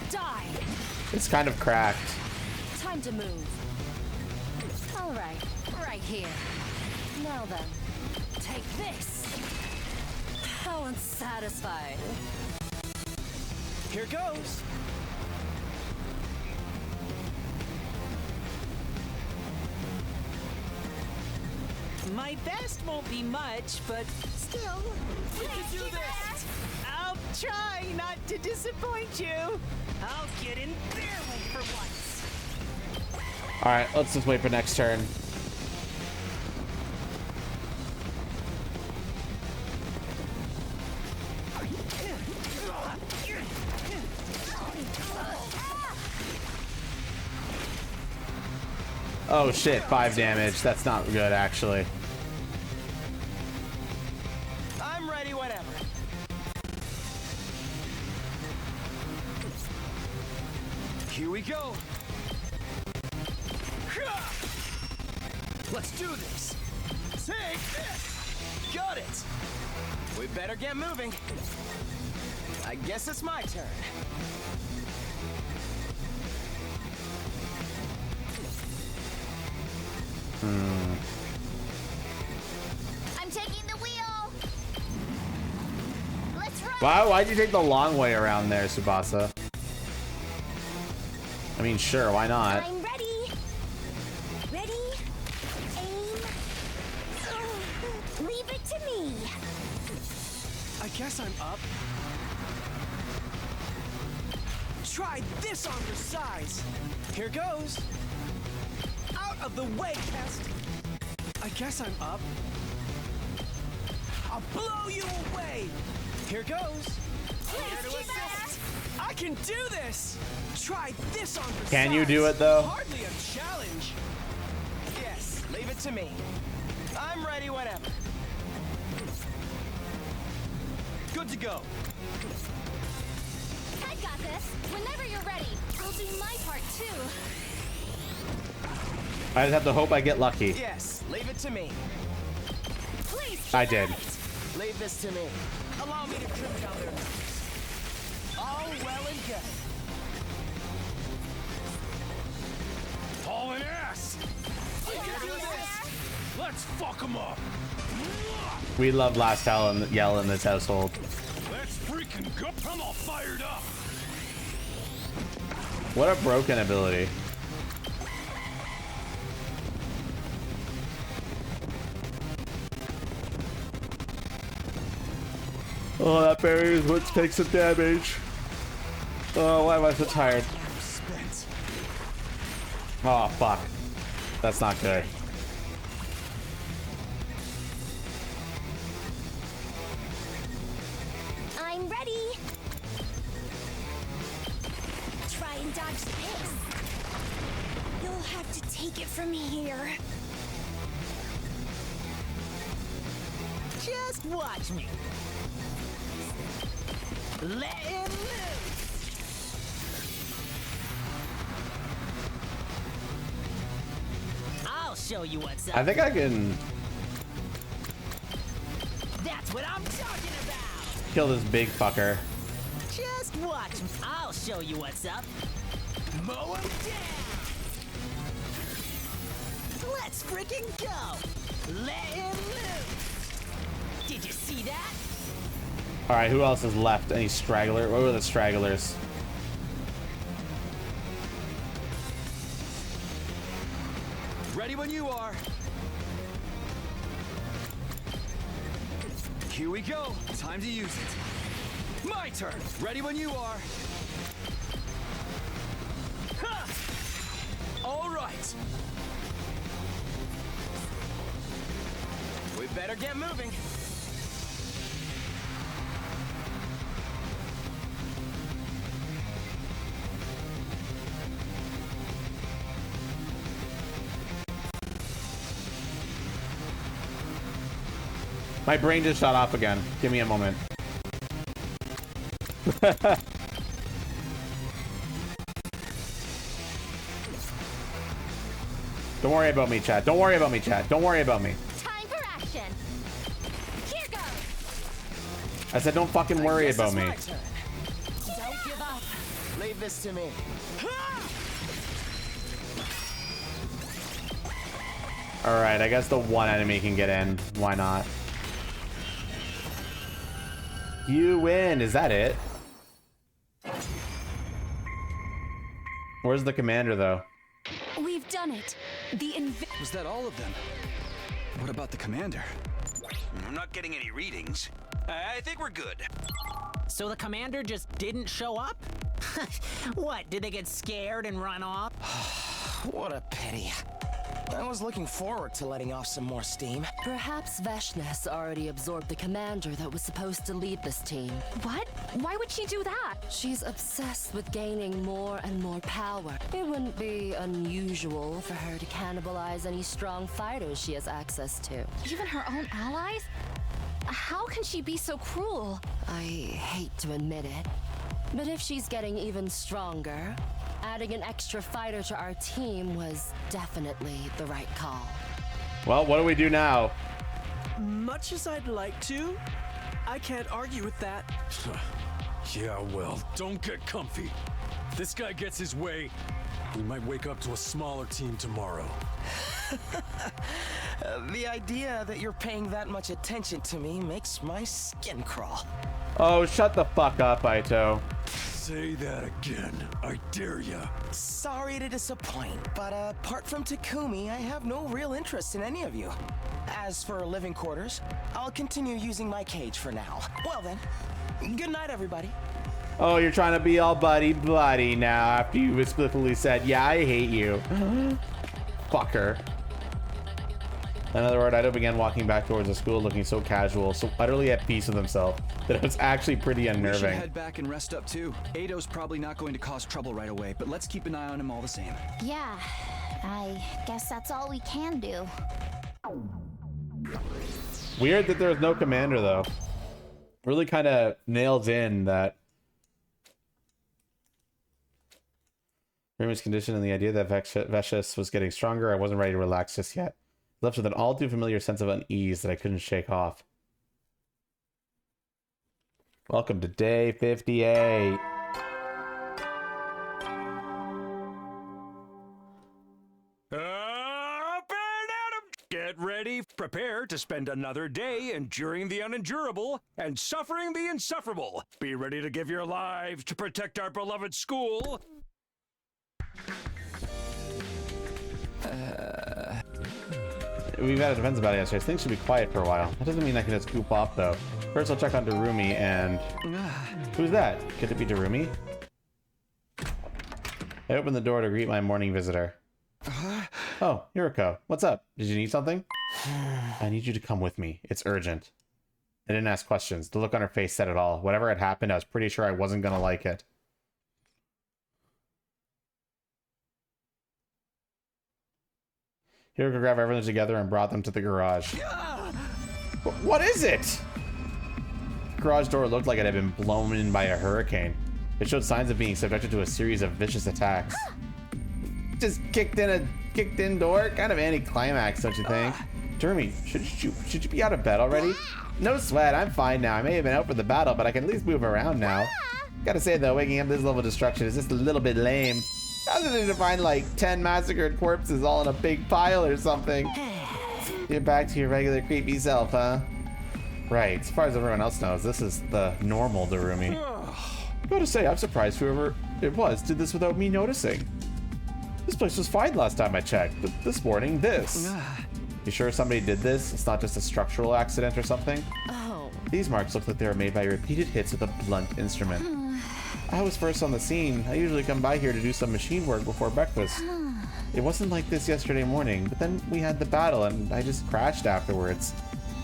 Die. It's kind of cracked. Time to move. All right, right here. Now then, take this. How unsatisfying. Here goes. My best won't be much, but still, we can do this. I'll try not to disappoint you. I'll get in their way for once. All right, let's just wait for next turn. Oh shit, 5 damage. That's not good, actually. I'm ready whenever. Here we go. Let's do this. Take this. Got it. We better get moving. I guess it's my turn. I'm taking the wheel. Let's run. Why'd you take the long way around there, Tsubasa? I mean, sure, why not? I'm ready. Ready? Aim. Leave it to me. I guess I'm up. Try this on your size. Here goes. Out of the way, Pest. I guess I'm up. I'll blow you away. Here goes. Here to assist. I can do this. Try this on your size. Can you do it, though? Hardly a challenge. Yes, leave it to me. I'm ready whenever. Good to go. I got this. Whenever you're ready, I'll do my part too. I just have to hope I get lucky. Yes, leave it to me. Please. I did. Leave this to me. Allow me to trim down their numbers. All well and good. Hauling ass! I can do this. Let's fuck them up! We love last yell in this household. Let's freaking go! I'm all fired up! What a broken ability. Oh, that barrier is what takes some damage. Oh, why am I so tired? Oh, fuck. That's not good. I'm ready. Try and dodge this. You'll have to take it from here. Just watch me. Let him loose. I'll show you what's up. I think I can That's what I'm talking about. kill this big fucker. Just watch me. I'll show you what's up. Mow him down. Let's freaking go. Let him loose. Did you see that? All right, who else is left? Any straggler? What were the stragglers? Ready when you are. Here we go. Time to use it. My turn. Ready when you are. Ha! All right. We better get moving. My brain just shut off again. Give me a moment. Don't worry about me, chat. Don't worry about me, chat. Don't worry about me. Time for action. Here goes. I said don't fucking worry about me. Don't give up. Leave this to me. All right, I guess the one enemy can get in. Why not? You win. Is that it? Where's the commander, though? We've done it. Was that all of them? What about the commander? I'm not getting any readings. I think we're good. So the commander just didn't show up? What, did they get scared and run off? What a pity. I was looking forward to letting off some more steam. Perhaps Veshness already absorbed the commander that was supposed to lead this team. What? Why would she do that? She's obsessed with gaining more and more power. It wouldn't be unusual for her to cannibalize any strong fighters she has access to. Even her own allies? How can she be so cruel? I hate to admit it, but if she's getting even stronger, adding an extra fighter to our team was definitely the right call. Well, what do we do now? Much as I'd like to, I can't argue with that. Yeah, well, don't get comfy. This guy gets his way, we might wake up to a smaller team tomorrow. The idea that you're paying that much attention to me makes my skin crawl. Oh, shut the fuck up, Aito. Say that again. I dare ya. Sorry to disappoint, but apart from Takumi, I have no real interest in any of you. As for living quarters, I'll continue using my cage for now. Well then, good night, everybody. Oh, you're trying to be all buddy-buddy now after you explicitly said, yeah, I hate you. Fucker. In other words, Aito began walking back towards the school looking so casual, so utterly at peace with himself, that it was actually pretty We should unnerving. head back and rest up too. Aito's probably not going to cause trouble right away, but let's keep an eye on him all the same. Yeah, I guess that's all we can do. Weird that there's no commander, though. Really kind of nails in that Rimu's condition and the idea that Veshus was getting stronger. I wasn't ready to relax just yet. Left with an all too familiar sense of unease that I couldn't shake off. Welcome to day 58. Up and at 'em! Get ready, prepare to spend another day enduring the unendurable and suffering the insufferable. Be ready to give your lives to protect our beloved school. We've had a defense about it yesterday. Things should be quiet for a while. That doesn't mean I can just goof off, though. First, I'll check on Darumi and... Who's that? Could it be Darumi? I opened the door to greet my morning visitor. Oh, Yuriko. What's up? Did you need something? I need you to come with me. It's urgent. I didn't ask questions. The look on her face said it all. Whatever had happened, I was pretty sure I wasn't gonna like it. Hiro grabbed everything together and brought them to the garage. What is it? The garage door looked like it had been blown in by a hurricane. It showed signs of being subjected to a series of vicious attacks. Just kicked in door? Kind of anticlimax, don't you think? Jeremy, should you be out of bed already? No sweat, I'm fine now. I may have been out for the battle, but I can at least move around now. Gotta say though, waking up this level of destruction is just a little bit lame. Other than to find like 10 massacred corpses all in a big pile or something. Get back to your regular creepy self, huh? Right, as far as everyone else knows, this is the normal Darumi. Gotta say, I'm surprised whoever it was did this without me noticing. This place was fine last time I checked, but this morning, this. You sure somebody did this? It's not just a structural accident or something? Oh. These marks look like they were made by repeated hits with a blunt instrument. I was first on the scene. I usually come by here to do some machine work before breakfast. It wasn't like this yesterday morning, but then we had the battle and I just crashed afterwards.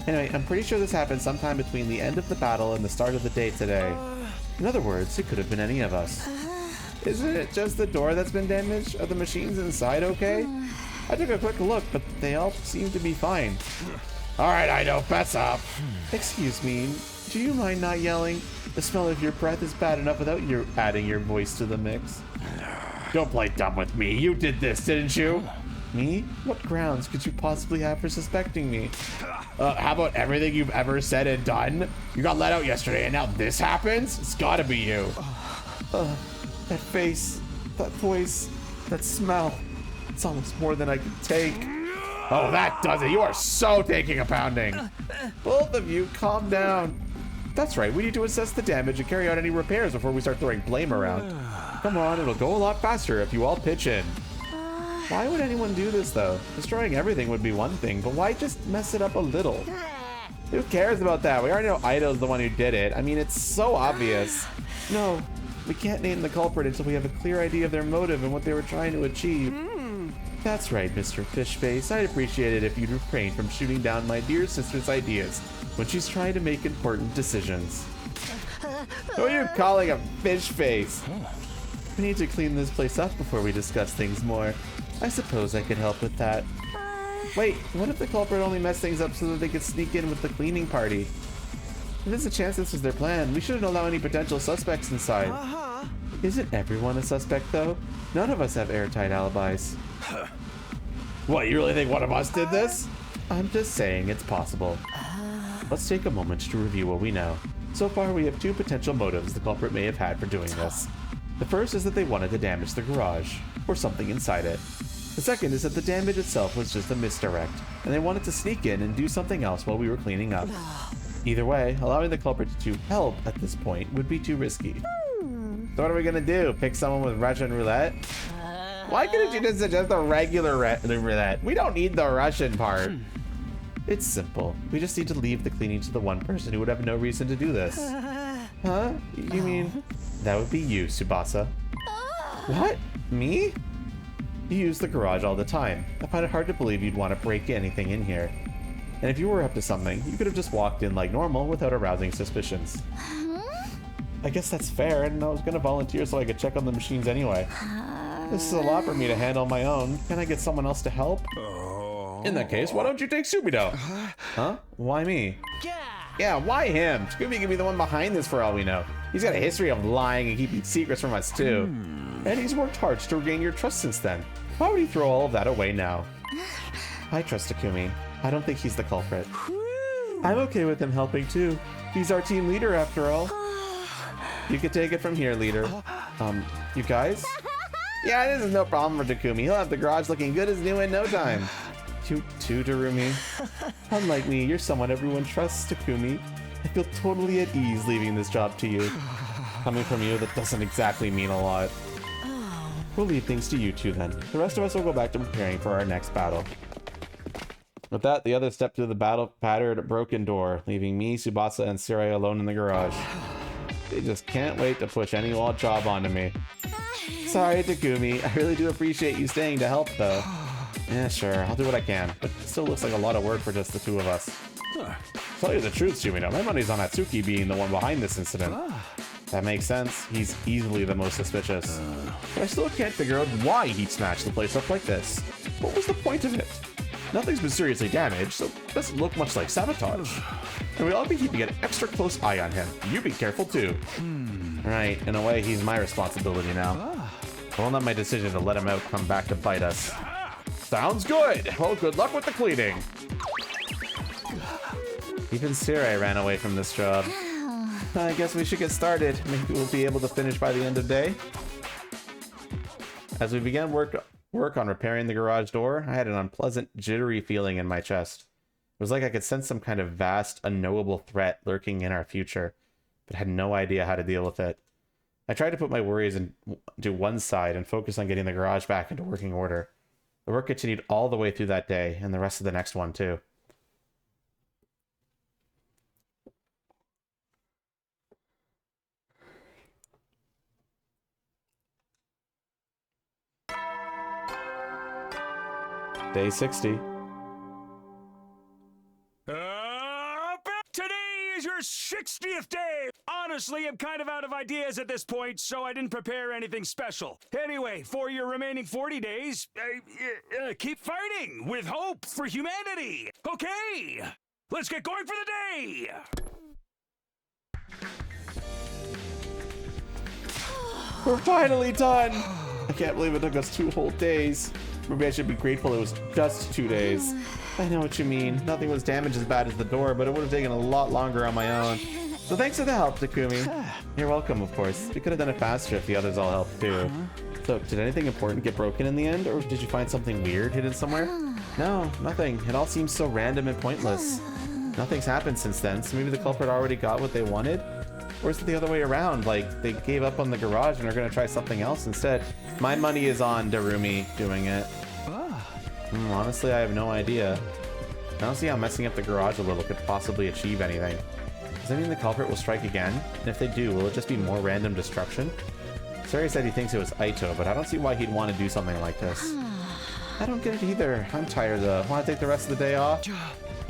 Anyway, I'm pretty sure this happened sometime between the end of the battle and the start of the day today. In other words, it could have been any of us. Isn't it just the door that's been damaged? Are the machines inside okay? I took a quick look, but they all seem to be fine. All right, I know, fess up. Excuse me, do you mind not yelling? The smell of your breath is bad enough without you adding your voice to the mix. Don't play dumb with me. You did this, didn't you? Me? What grounds could you possibly have for suspecting me? How about everything you've ever said and done? You got let out yesterday and now this happens? It's gotta be you. That face, that voice, that smell. It's almost more than I can take. Oh, that does it. You are so taking a pounding. Both of you, calm down. That's right. We need to assess the damage and carry out any repairs before we start throwing blame around. Come on, it'll go a lot faster if you all pitch in. Why would anyone do this, though? Destroying everything would be one thing, but why just mess it up a little? Who cares about that? We already know Ido's the one who did it. I mean, it's so obvious. No, we can't name the culprit until we have a clear idea of their motive and what they were trying to achieve. That's right, Mr. Fishface. I'd appreciate it if you'd refrain from shooting down my dear sister's ideas when she's trying to make important decisions. Who are you calling a fish face? We need to clean this place up before we discuss things more. I suppose I could help with that. Wait, what if the culprit only messed things up so that they could sneak in with the cleaning party? If there's a chance this was their plan, we shouldn't allow any potential suspects inside. Isn't everyone a suspect, though? None of us have airtight alibis. What, you really think one of us did this? I'm just saying it's possible. Let's take a moment to review what we know. So far, we have two potential motives the culprit may have had for doing this. The first is that they wanted to damage the garage, or something inside it. The second is that the damage itself was just a misdirect, and they wanted to sneak in and do something else while we were cleaning up. Either way, allowing the culprit to help at this point would be too risky. So what are we gonna do? Pick someone with Russian roulette? Why couldn't you just suggest a regular roulette? We don't need the Russian part. It's simple. We just need to leave the cleaning to the one person who would have no reason to do this. Huh? You mean... That would be you, Tsubasa. What? Me? You use the garage all the time. I find it hard to believe you'd want to break anything in here. And if you were up to something, you could have just walked in like normal without arousing suspicions. I guess that's fair, and I was gonna volunteer so I could check on the machines anyway. This is a lot for me to handle on my own. Can I get someone else to help? In that case, why don't you take Subido? Huh? Why me? Yeah, why him? Scooby could be the one behind this for all we know. He's got a history of lying and keeping secrets from us too. And he's worked hard to regain your trust since then. Why would he throw all of that away now? I trust Takumi. I don't think he's the culprit. I'm okay with him helping too. He's our team leader after all. You can take it from here, leader. You guys? Yeah, this is no problem for Takumi. He'll have the garage looking good as new in no time. You too, Darumi. Unlike me, you're someone everyone trusts, Takumi. I feel totally at ease leaving this job to you. Coming from you, that doesn't exactly mean a lot. We'll leave things to you two then. The rest of us will go back to preparing for our next battle. With that, the others stepped through the battered, broken door, leaving me, Tsubasa, and Sarai alone in the garage. They just can't wait to push any old job onto me. Sorry, Takumi. I really do appreciate you staying to help, though. Yeah, sure. I'll do what I can, but it still looks like a lot of work for just the two of us. Tell you the truth, Sumino, my money's on Atsuki being the one behind this incident. That makes sense. He's easily the most suspicious. But I still can't figure out why he'd smash the place up like this. What was the point of it? Nothing's been seriously damaged, so it doesn't look much like sabotage. And we'll all be keeping an extra close eye on him. You be careful too. Right, in a way, he's my responsibility now. I won't let my decision to let him out come back to bite us. Sounds good. Well, good luck with the cleaning. Even Sarai ran away from this job. I guess we should get started. Maybe we'll be able to finish by the end of the day. As we began work on repairing the garage door, I had an unpleasant, jittery feeling in my chest. It was like I could sense some kind of vast, unknowable threat lurking in our future, but had no idea how to deal with it. I tried to put my worries to one side and focus on getting the garage back into working order. The work continued all the way through that day, and the rest of the next one too. Day 60. Today is your 60th day! Honestly, I'm kind of out of ideas at this point, so I didn't prepare anything special. Anyway, for your remaining 40 days, keep fighting with hope for humanity! Okay! Let's get going for the day! We're finally done! I can't believe it took us 2 whole days. Maybe I should be grateful it was just 2 days. I know what you mean. Nothing was damaged as bad as the door, but it would have taken a lot longer on my own. So thanks for the help, Takumi. You're welcome, of course. We could have done it faster if the others all helped too. So, did anything important get broken in the end, or did you find something weird hidden somewhere? No, nothing. It all seems so random and pointless. Nothing's happened since then, so maybe the culprit already got what they wanted? Or is it the other way around? Like, they gave up on the garage and are going to try something else instead? My money is on Darumi doing it. Honestly, I have no idea. I don't see how messing up the garage a little could possibly achieve anything. Does that mean the culprit will strike again? And if they do, will it just be more random destruction? Sari said he thinks it was Aito, but I don't see why he'd want to do something like this. I don't get it either. I'm tired though. Want to take the rest of the day off?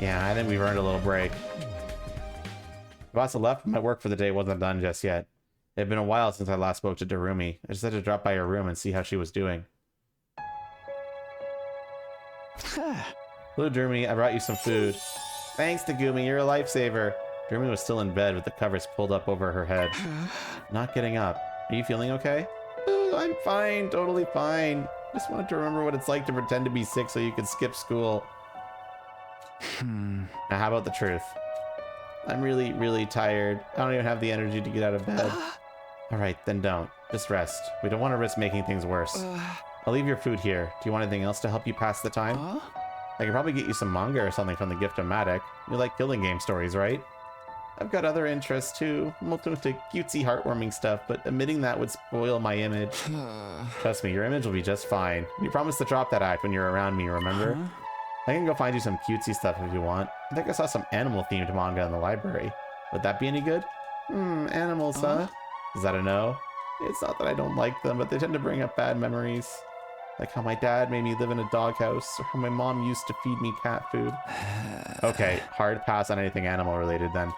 Yeah, I think we've earned a little break. The boss had left, my work for the day wasn't done just yet. It had been a while since I last spoke to Darumi. I just had to drop by her room and see how she was doing. Hello, Darumi. I brought you some food. Thanks, Takumi. You're a lifesaver. Darumi was still in bed with the covers pulled up over her head. Not getting up. Are you feeling okay? Oh, I'm fine. Totally fine. Just wanted to remember what it's like to pretend to be sick so you could skip school. Now, how about the truth? I'm really, really tired. I don't even have the energy to get out of bed. Alright, then don't. Just rest. We don't want to risk making things worse. I'll leave your food here. Do you want anything else to help you pass the time? I could probably get you some manga or something from the Gift-O-Matic. You like killing game stories, right? I've got other interests too. I'm into cutesy, heartwarming stuff, but admitting that would spoil my image. Trust me, your image will be just fine. You promised to drop that act when you're around me, remember? I can go find you some cutesy stuff if you want. I think I saw some animal-themed manga in the library. Would that be any good? Animals, huh? Is that a no? It's not that I don't like them, but they tend to bring up bad memories. Like how my dad made me live in a doghouse, or how my mom used to feed me cat food. Okay, hard pass on anything animal-related then.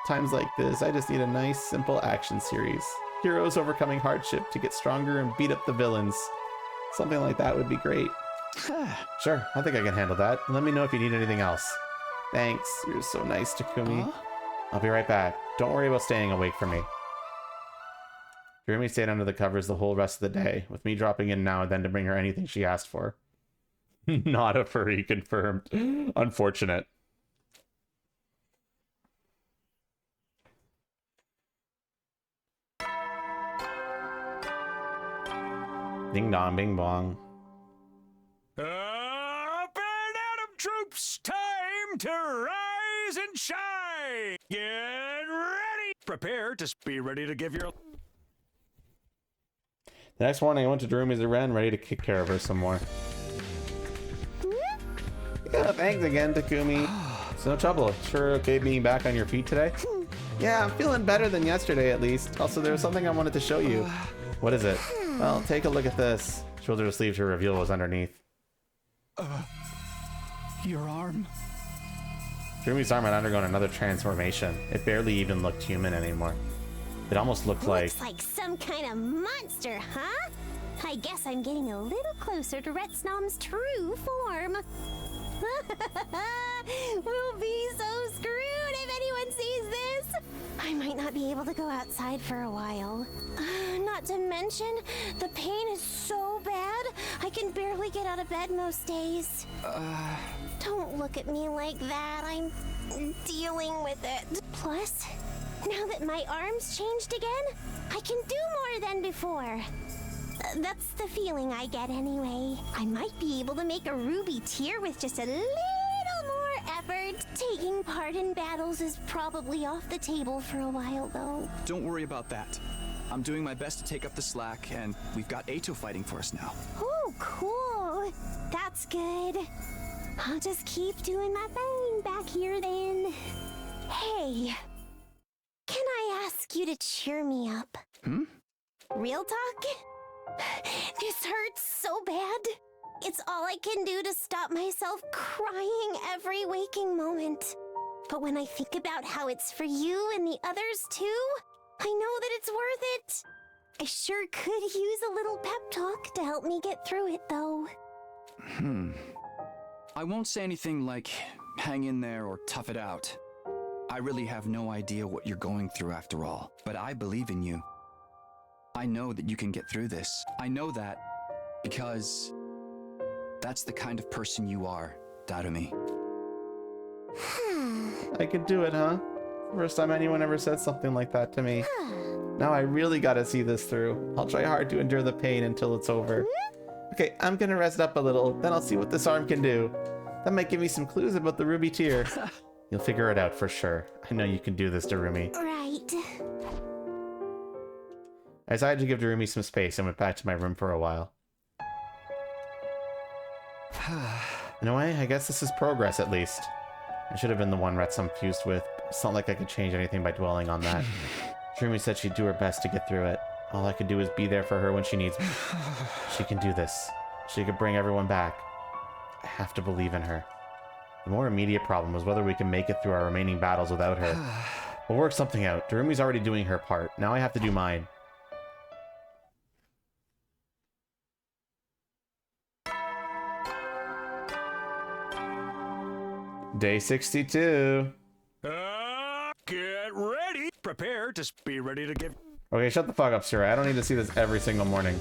Times like this, I just need a nice, simple action series. Heroes overcoming hardship to get stronger and beat up the villains. Something like that would be great. Sure, I think I can handle that. Let me know if you need anything else. Thanks, you're so nice, Takumi. I'll be right back. Don't worry about staying awake for me. Darumi stayed under the covers the whole rest of the day, with me dropping in now and then to bring her anything she asked for. Not a furry confirmed. Unfortunate. Ding dong, bing bong. Up and Atom troops, time to rise and shine. Get ready. Prepare to be ready to give your... The next morning, I went to Darumi's Ren, ready to kick care of her some more. Yeah, thanks again, Takumi. It's no trouble. Sure okay being back on your feet today? Yeah, I'm feeling better than yesterday, at least. Also, there was something I wanted to show you. What is it? Well, take a look at this. Shoulder to sleeve to reveal what was underneath. Your arm. Darumi's arm had undergone another transformation. It barely even looked human anymore. It almost looked Looks like some kind of monster, huh? I guess I'm getting a little closer to RETSNOM's true form. We'll be so screwed if anyone sees this. I might not be able to go outside for a while. Not to mention, the pain is so bad, I can barely get out of bed most days. Don't look at me like that. I'm dealing with it. Plus, now that my arm's changed again, I can do more than before. That's the feeling I get anyway. I might be able to make a ruby tier with just a little more effort. Taking part in battles is probably off the table for a while, though. Don't worry about that. I'm doing my best to take up the slack, and we've got Ato fighting for us now. Oh, cool. That's good. I'll just keep doing my thing back here then. Hey, can I ask you to cheer me up? Real talk? This hurts so bad. It's all I can do to stop myself crying every waking moment. But when I think about how it's for you and the others too, I know that it's worth it. I sure could use a little pep talk to help me get through it, though. I won't say anything like, hang in there or tough it out. I really have no idea what you're going through after all, but I believe in you. I know that you can get through this. I know that because that's the kind of person you are, Darumi. I could do it, huh? First time anyone ever said something like that to me. Now I really gotta see this through. I'll try hard to endure the pain until it's over. Okay, I'm gonna rest up a little, then I'll see what this arm can do. That might give me some clues about the ruby tier. You'll figure it out for sure. I know you can do this, Darumi. Right. I decided to give Darumi some space and went back to my room for a while. In a way, I guess this is progress at least. I should have been the one RETSNOM fused with. It's not like I could change anything by dwelling on that. Darumi said she'd do her best to get through it. All I could do is be there for her when she needs me. She can do this. She could bring everyone back. I have to believe in her. The more immediate problem was whether we can make it through our remaining battles without her. We'll work something out. Darumi's already doing her part. Now I have to do mine. Day 62. Get ready. Prepare to be ready to give. Okay, shut the fuck up, Sura. I don't need to see this every single morning.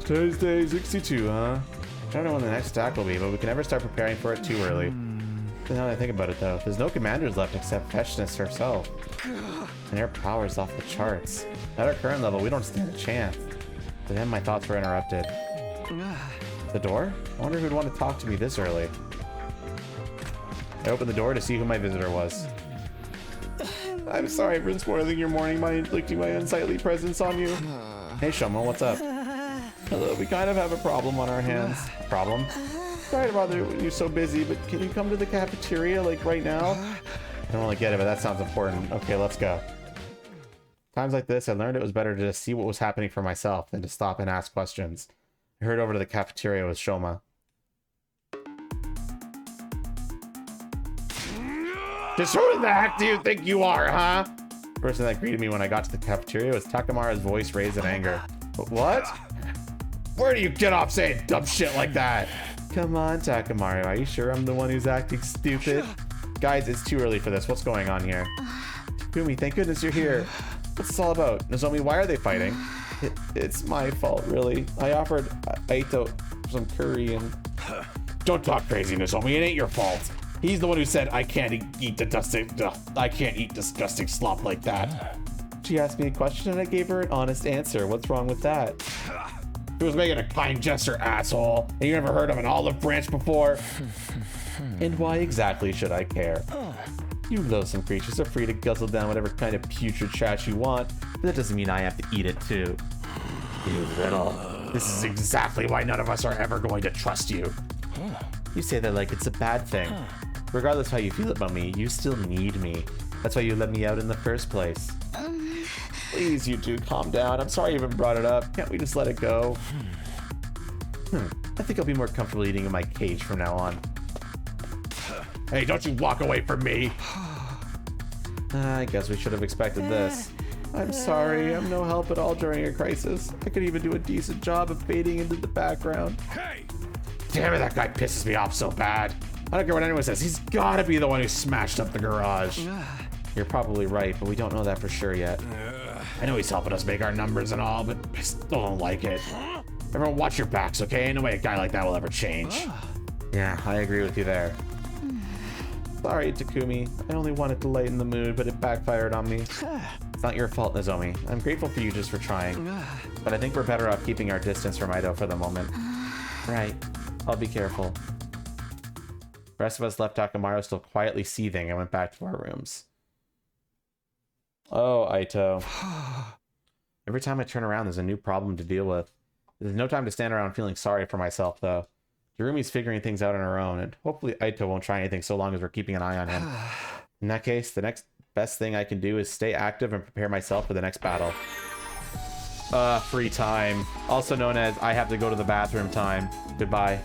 Today's day 62, huh? I don't know when the next attack will be, but we can never start preparing for it too early. Now that I think about it, though, there's no commanders left except Feshness herself. And her power's off the charts. At our current level, we don't stand a chance. But then my thoughts were interrupted. The door? I wonder who'd want to talk to me this early. I opened the door to see who my visitor was. I'm sorry for spoiling your morning by inflicting my unsightly presence on you. Hey, Shoma, what's up? Hello, we kind of have a problem on our hands. Problem? Sorry to bother you so busy, but can you come to the cafeteria, like, right now? I don't really get it, but that sounds important. Okay, let's go. Times like this, I learned it was better to just see what was happening for myself than to stop and ask questions. I hurried over to the cafeteria with Shoma. Just who the heck do you think you are, huh? The person that greeted me when I got to the cafeteria was Takamara's voice raised in anger. What? Where do you get off saying dumb shit like that? Come on, Takamara. Are you sure I'm the one who's acting stupid? Guys, it's too early for this. What's going on here? Takumi, thank goodness you're here. What's this all about? Nozomi, why are they fighting? It's my fault, really. I offered Aito some curry and... Don't talk crazy, Nozomi. It ain't your fault. He's the one who said I can't eat disgusting slop like that. She asked me a question and I gave her an honest answer. What's wrong with that? He was making a kind gesture, asshole. And you never heard of an olive branch before? And why exactly should I care? You loathsome creatures are free to guzzle down whatever kind of putrid trash you want, but that doesn't mean I have to eat it too. You little. This is exactly why none of us are ever going to trust you. You say that like it's a bad thing. Regardless how you feel about me, you still need me. That's why you let me out in the first place. Please, you two, calm down. I'm sorry I even brought it up. Can't we just let it go? I think I'll be more comfortable eating in my cage from now on. Hey, don't you walk away from me! I guess we should have expected this. I'm sorry. I'm no help at all during a crisis. I could even do a decent job of fading into the background. Hey! Damn it, that guy pisses me off so bad. I don't care what anyone says. He's gotta be the one who smashed up the garage. You're probably right, but we don't know that for sure yet. I know he's helping us make our numbers and all, but I still don't like it. Everyone watch your backs, okay? Ain't no way a guy like that will ever change. Yeah, I agree with you there. Sorry, Takumi. I only wanted to lighten the mood, but it backfired on me. It's not your fault, Nozomi. I'm grateful for you just for trying. But I think we're better off keeping our distance from Ito for the moment. Right. I'll be careful. The rest of us left Takamaru still quietly seething and went back to our rooms. Oh, Ito. Every time I turn around, there's a new problem to deal with. There's no time to stand around feeling sorry for myself, though. Yurumi's figuring things out on her own, and hopefully Ito won't try anything so long as we're keeping an eye on him. In that case, the next best thing I can do is stay active and prepare myself for the next battle. Free time. Also known as I have to go to the bathroom time. Goodbye.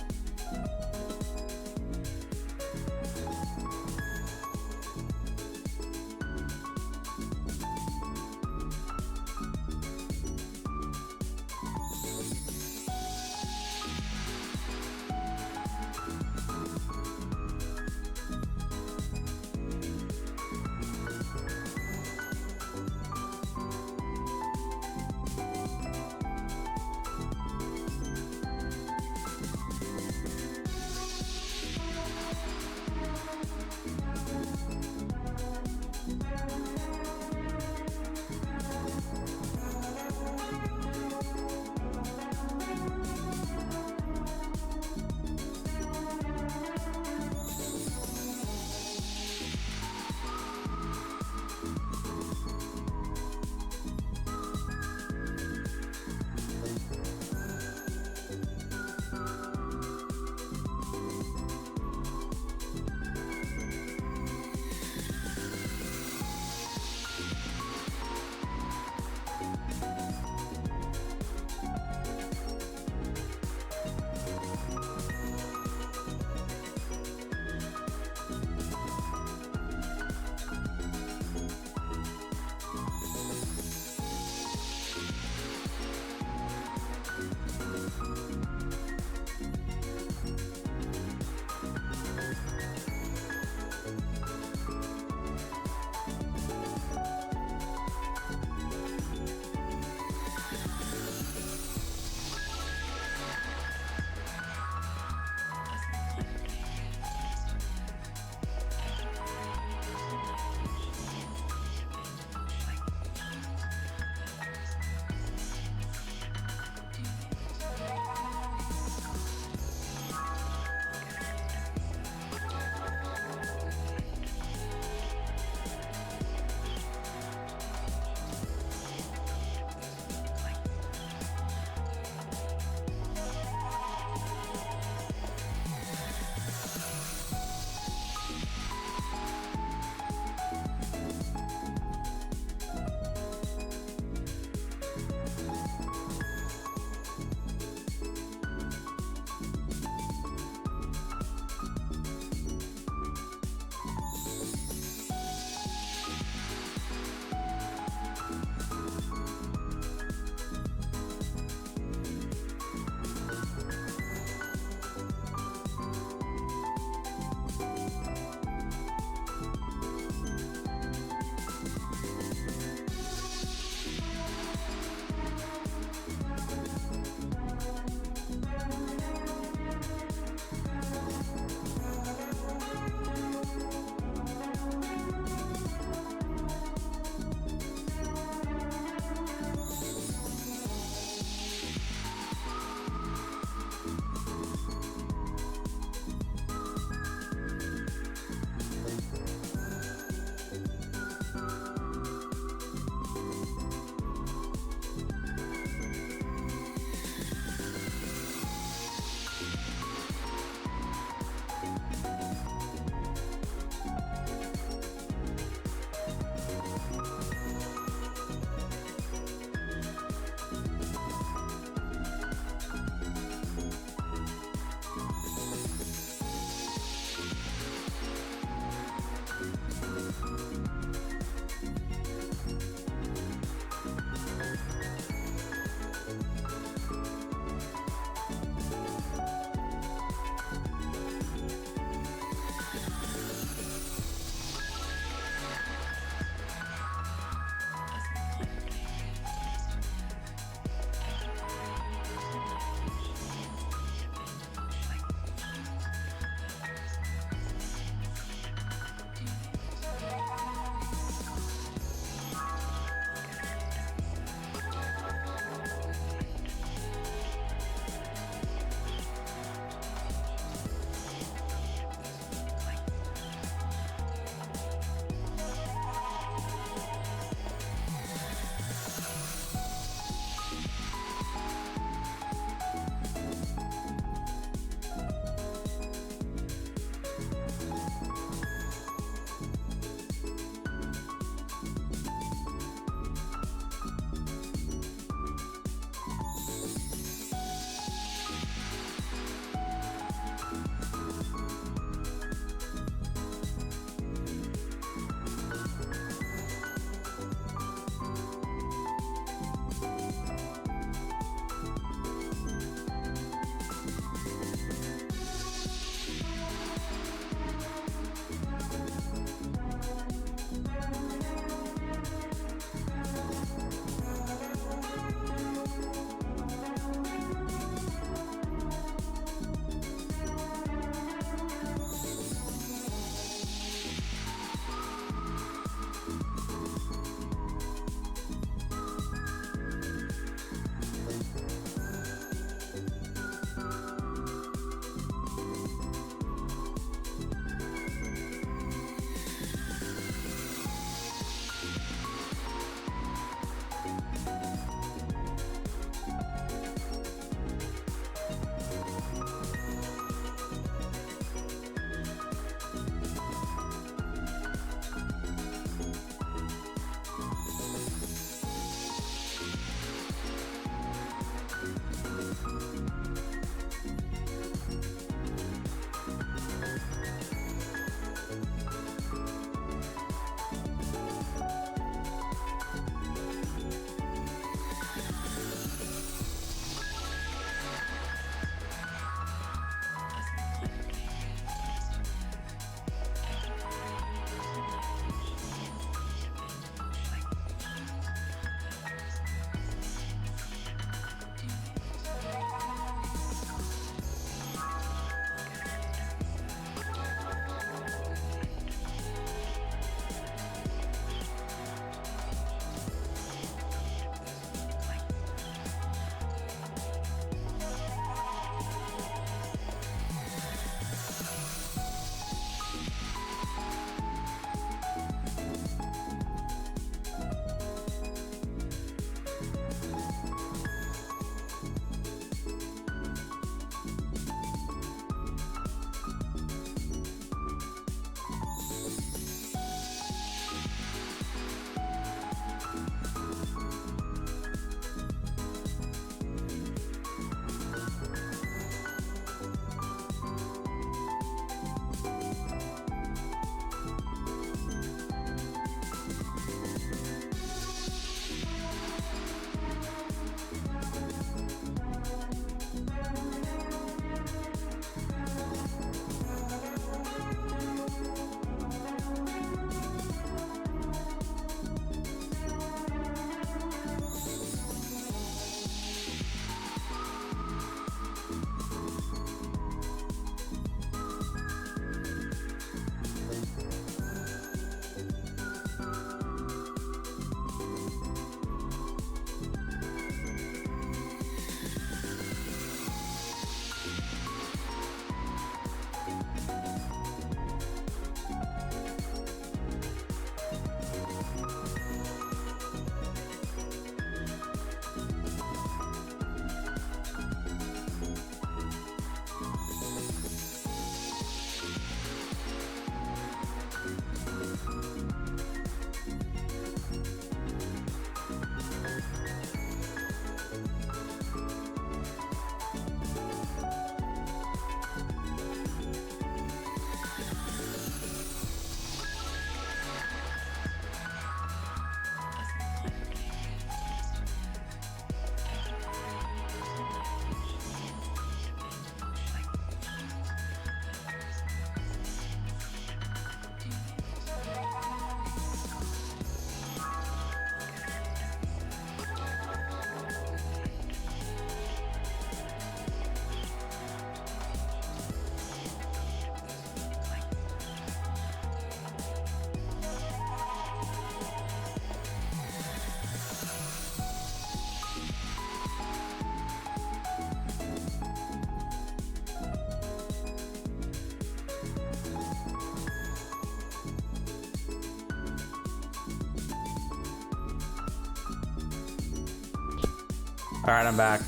All right, I'm back.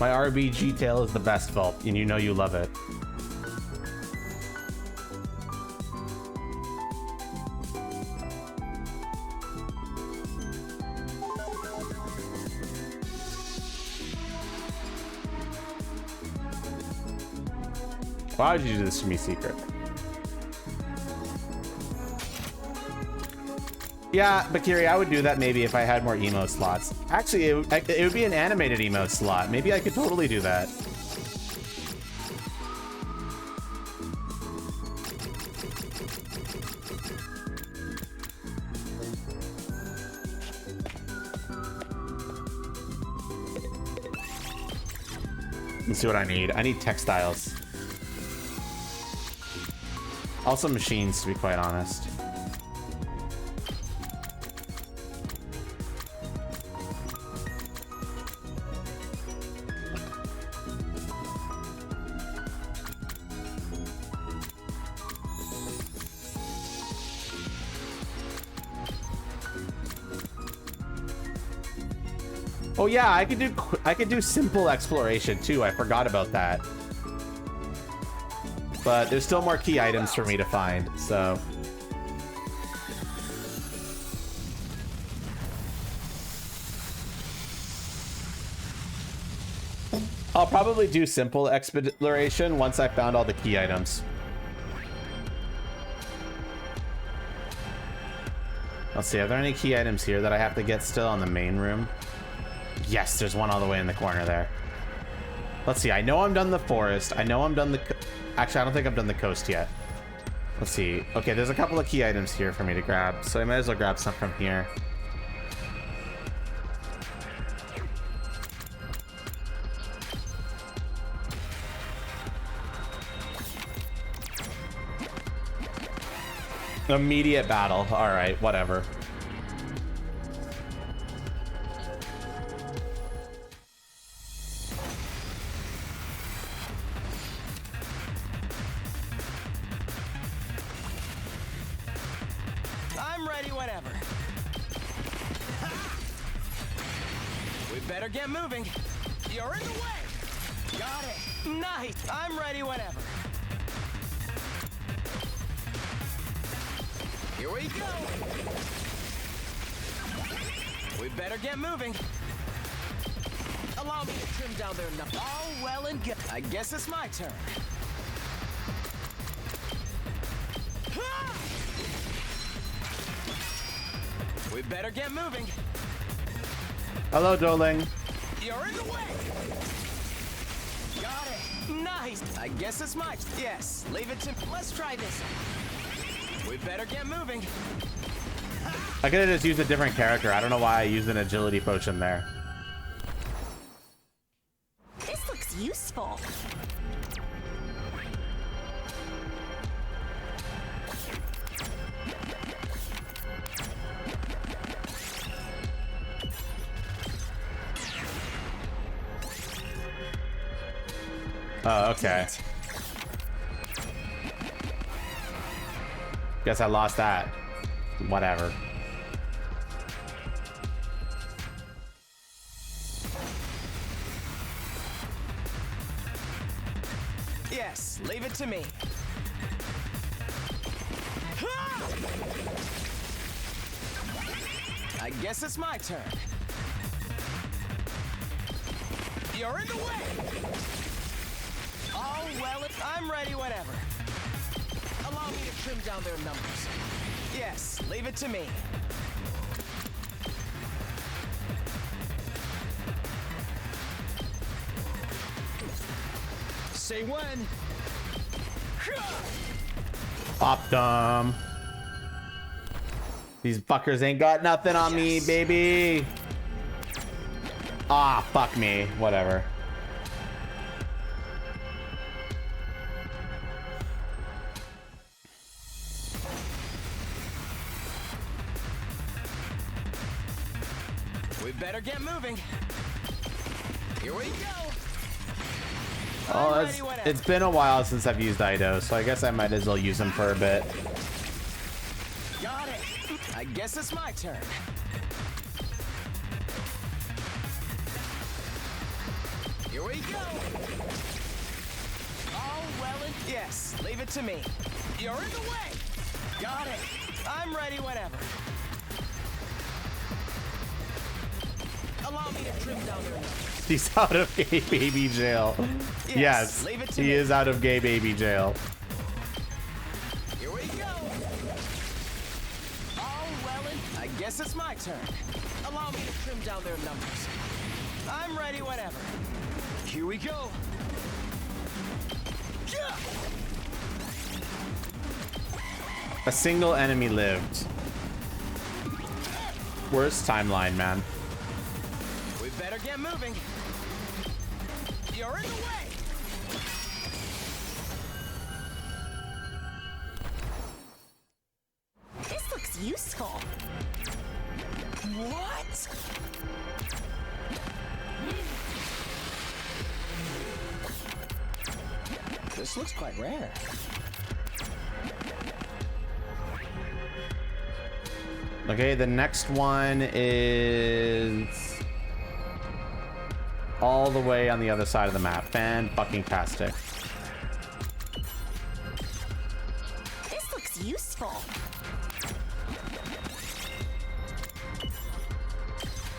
My RBG tail is the best, Vault, and you know you love it. Why would you do this to me, Secret? Yeah, Bakiri, I would do that maybe if I had more emote slots. Actually, it would be an animated emote slot. Maybe I could totally do that. Let's see what I need. I need textiles. Also machines, to be quite honest. Oh yeah, I could do simple exploration too. I forgot about that. But there's still more key items for me to find, so. I'll probably do simple exploration once I found all the key items. Let's see, are there any key items here that I have to get still on the main room? Yes, there's one all the way in the corner there. Let's see, I know I'm done the forest. I know I'm done the... Actually, I don't think I've done the coast yet. Let's see. Okay, there's a couple of key items here for me to grab, so I might as well grab some from here. Immediate battle. All right, whatever. I'm ready whenever. We better get moving. You're in the way. Got it. Nice. I'm ready whenever. Here we go. We better get moving. Allow me to trim down their numbers. All well and good. I guess it's my turn. We better get moving. Hello, Doling. You're in the way. Got it. Nice. I guess it's my... Yes, leave it to... Let's try this. We better get moving. I could have just used a different character. I don't know why I used an agility potion there. This looks useful. Oh, okay. Guess I lost that. Whatever. Yes, leave it to me. I guess it's my turn. You're in the way. Oh, well, I'm ready whenever. Allow me to trim down their numbers. Yes, leave it to me. Say when. Pop them. These fuckers ain't got nothing on me, baby. Ah, fuck me. Whatever. We better get moving. Here we go. Oh, it's been a while since I've used Ido, so I guess I might as well use him for a bit. Got it. it! I guess it's my turn. Here we go! All well and... Yes, leave it to me. You're in the way! Got it! I'm ready whenever. Allow me to trim down their numbers. He's out of gay baby jail. Yes, leave it to he me. is out of gay baby jail. Here we go! All well and... I guess it's my turn. Allow me to trim down their numbers. I'm ready whenever. Here we go! Yeah! A single enemy lived. Worst timeline, man. We better get moving. You're in the way! This looks useful. What? This looks quite rare. Okay, the next one is all the way on the other side of the map. Fan-fucking-tastic. This looks useful.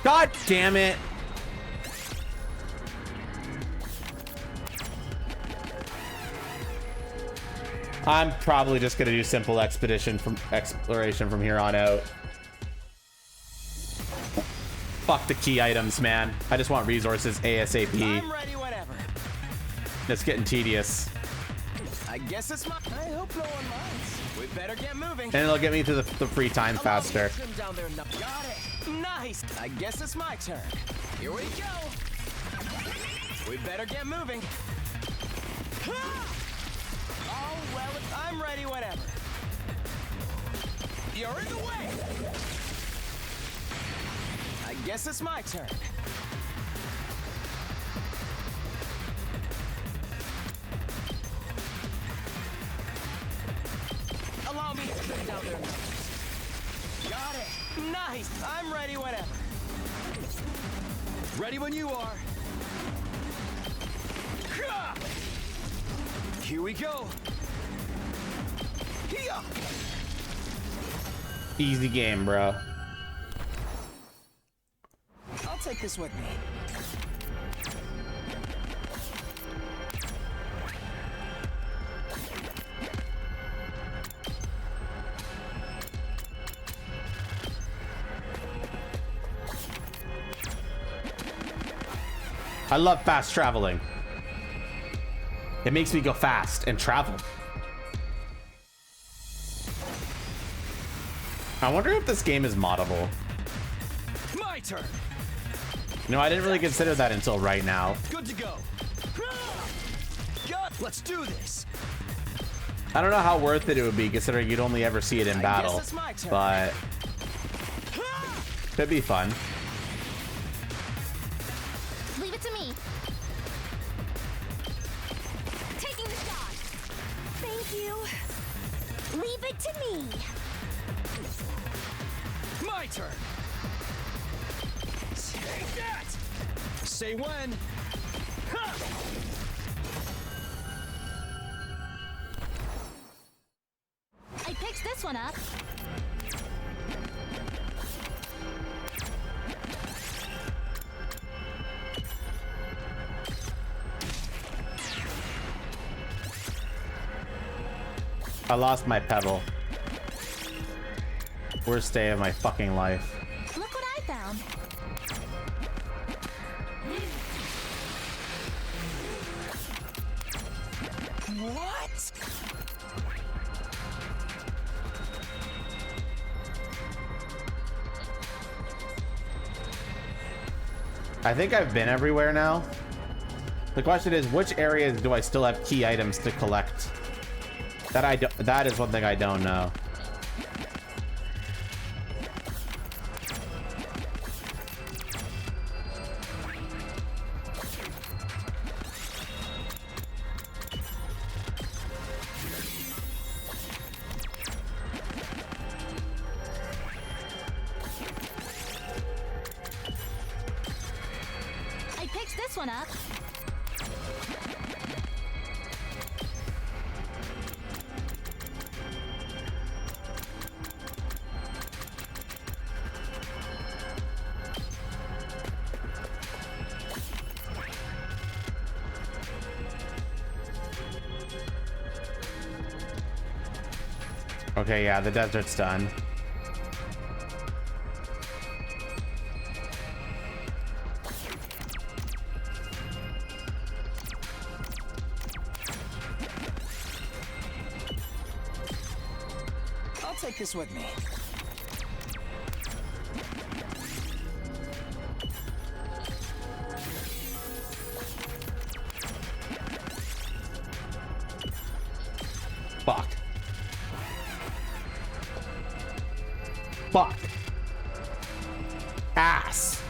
God damn it! I'm probably just gonna do simple exploration from here on out. Fuck the key items, man. I just want resources ASAP. I'm ready whenever. It's getting tedious. I guess it's my... I hope no one minds. We better get moving. And it'll get me to the free time faster. Trim down their numbers. Got it. Nice. I guess it's my turn. Here we go. We better get moving. Oh, well, I'm ready whenever. You're in the way. I guess it's my turn. Allow me to trim down their numbers. Got it. Nice. I'm ready whenever. Ready when you are. Here we go. Here. Easy game, bro. I'll take this with me. I love fast traveling. It makes me go fast and travel. I wonder if this game is moddable. My turn. No, I didn't really consider that until right now. Good to go. Let's do this. I don't know how worth it would be considering you'd only ever see it in battle, it's my turn. but could be fun. Leave it to me. Taking the shot. Thank you. Leave it to me. My turn. Take that. Say when. I picked this one up. I lost my pebble. Worst day of my fucking life. Look what I found. What? I think I've been everywhere now. The question is, which areas do I still have key items to collect? That is one thing I don't know. one up. Okay, yeah, the desert's done. I'll take this with me. Fuck. Fuck. Ass.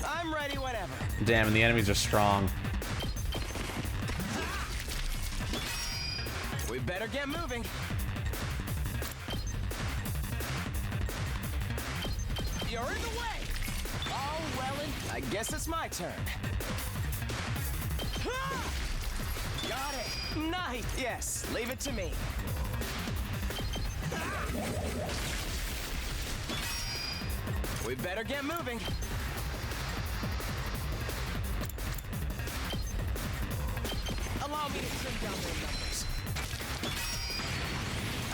I'm ready whenever. Damn, and the enemies are strong. We better get moving. You're in the way. Oh, well, I guess it's my turn. Got it. Nice. Yes, leave it to me. We better get moving. Allow me to trim down their numbers.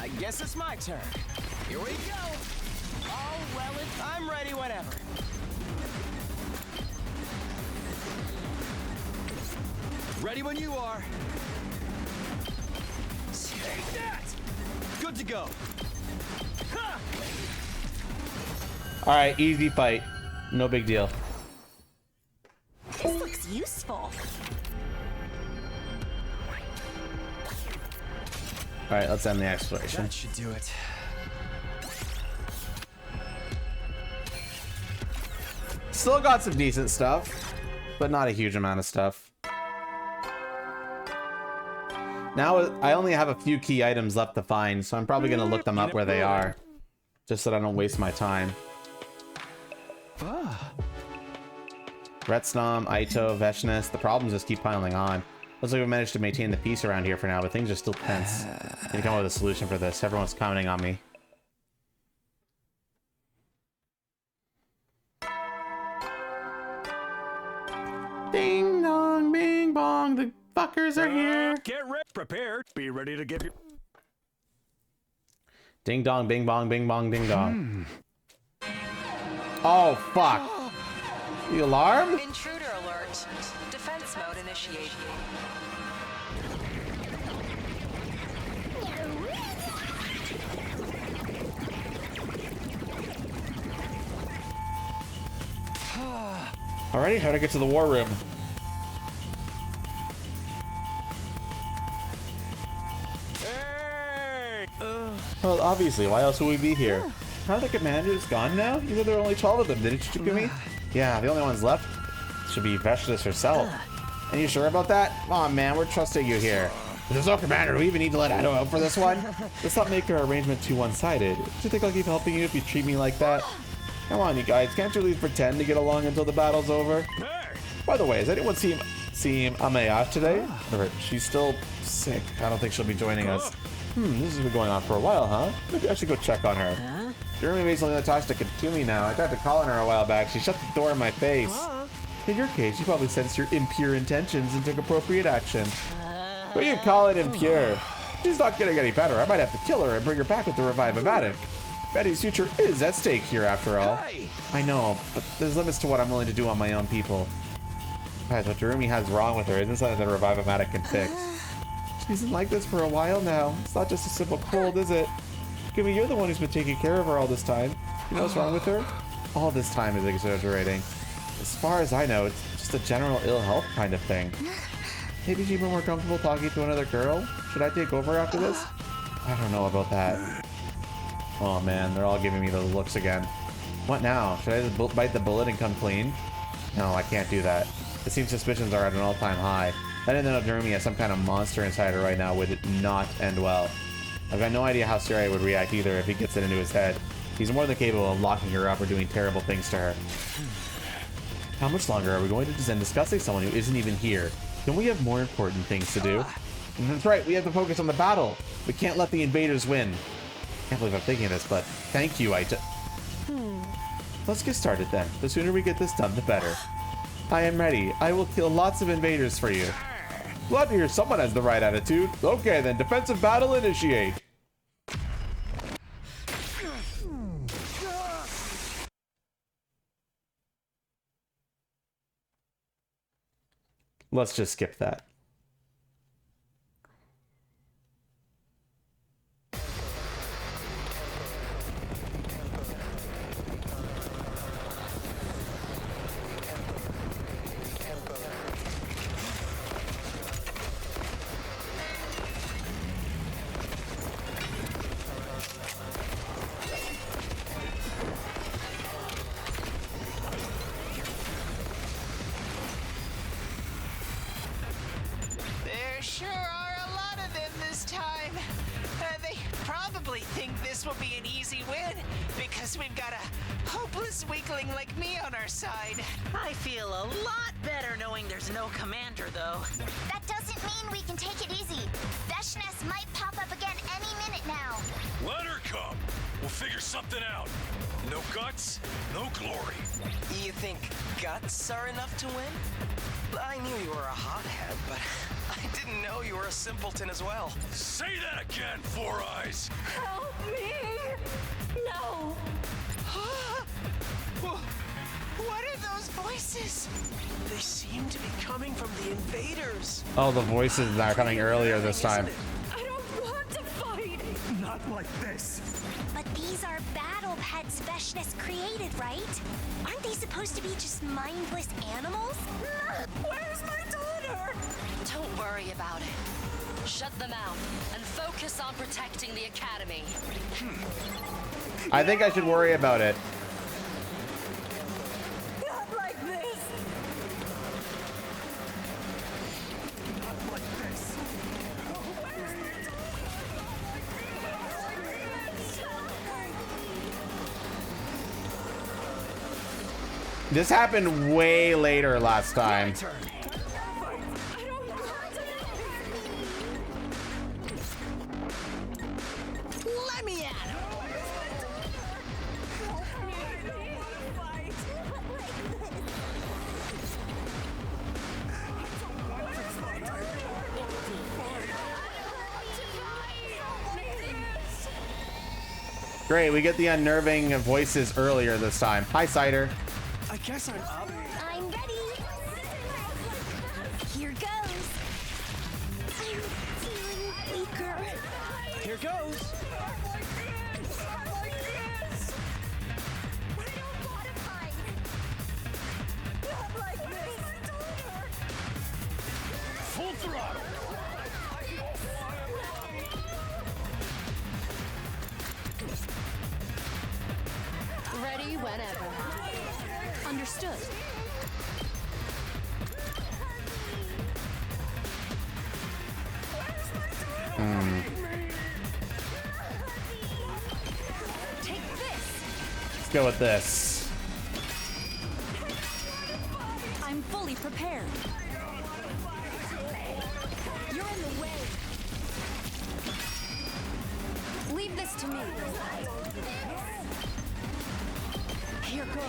I guess it's my turn. Here we go. Oh, well, I'm ready whenever. Ready when you are. Take that! Good to go. Ha! All right, easy fight. No big deal. This looks useful. All right, let's end the exploration. That should do it. Still got some decent stuff, but not a huge amount of stuff. Now I only have a few key items left to find, so I'm probably gonna look them up where they are, just so that I don't waste my time. RETSNOM, Aito, Veshness, the problems just keep piling on. Looks like we managed to maintain the peace around here for now, but things are still tense. Need to come up with a solution for this. Everyone's commenting on me. Ding dong, bing bong, the fuckers are here. Get ready, prepared, be ready to give you. Ding dong, bing bong, bing bong, ding dong. Oh fuck! The alarm? Intruder alert. Defense mode initiated. Alrighty, how to get to the war room? Well, obviously, why else would we be here? How the commander's gone now? You said there were only 12 of them, didn't you, Takumi? Yeah, the only ones left should be Veshness herself. And you sure about that? Come on, man, we're trusting you here. If there's no commander, do we even need to let Ado out for this one? Let's not make our arrangement too one-sided. Do you think I'll keep helping you if you treat me like that? Come on, you guys, can't you at least pretend to get along until the battle's over? By the way, has anyone seen Amayash today? Or she's still sick. I don't think she'll be joining us. This has been going on for a while, huh? Maybe I should go check on her. Jeremy basically only talks to Katumi now. I tried to call on her a while back. She shut the door in my face. In your case, you probably sensed your impure intentions and took appropriate action. But you call it impure. She's not getting any better. I might have to kill her and bring her back with the Revive-O-Matic. Betty's future is at stake here, after all. I know, but there's limits to what I'm willing to do on my own people. Guys, what Jeremy has wrong with her isn't something that a Revive-O-Matic can fix. She's been like this for a while now. It's not just a simple cold, is it? Kimmy, you're the one who's been taking care of her all this time. You know what's wrong with her? All this time is exaggerating. As far as I know, it's just a general ill health kind of thing. Maybe she'd be more comfortable talking to another girl? Should I take over after this? I don't know about that. Oh man, they're all giving me those looks again. What now? Should I just bite the bullet and come clean? No, I can't do that. It seems suspicions are at an all-time high. Letting them know Jeremy has some kind of monster inside her right now would not end well. I've got no idea how Sarai would react either if he gets it into his head. He's more than capable of locking her up or doing terrible things to her. How much longer are we going to descend discussing someone who isn't even here? Don't we have more important things to do? That's right, we have to focus on the battle. We can't let the invaders win. Can't believe I'm thinking this, but thank you, Let's get started then. The sooner we get this done, the better. I am ready. I will kill lots of invaders for you. Glad to hear someone has the right attitude. Okay then, defensive battle initiate. Let's just skip that. There sure are a lot of them this time. They probably think this will be an easy win because we've got a hopeless weakling like me on our side. I feel a lot better knowing there's no commander, though. That doesn't mean we can take it easy. Veshness might pop up again any minute now. Let her come. We'll figure something out. No guts, no glory. You think guts are enough to win? I knew you were a hothead, but I didn't know you were a simpleton as well. Say that again, Four Eyes. Help me! No! What are those voices? They seem to be coming from the invaders. Oh, the voices that are coming earlier this time. I don't want to fight! Not like this. But these are battle pets Veshness created, right? Aren't they supposed to be just mindless animals? Where's my daughter? Don't worry about it. Shut them out and focus on protecting the academy. I think I should worry about it. Not like this! Not like this. This happened way later last time. Let me at him! Great, we get the unnerving voices earlier this time. Hi, Cider. I guess I'm up. I'm ready. Here goes. I'm feeling weaker. Here goes. Full throttle. Ready whenever. Understood. Take this. Let's go with this. I'm fully prepared. You're in the way. Leave this to me. Here goes.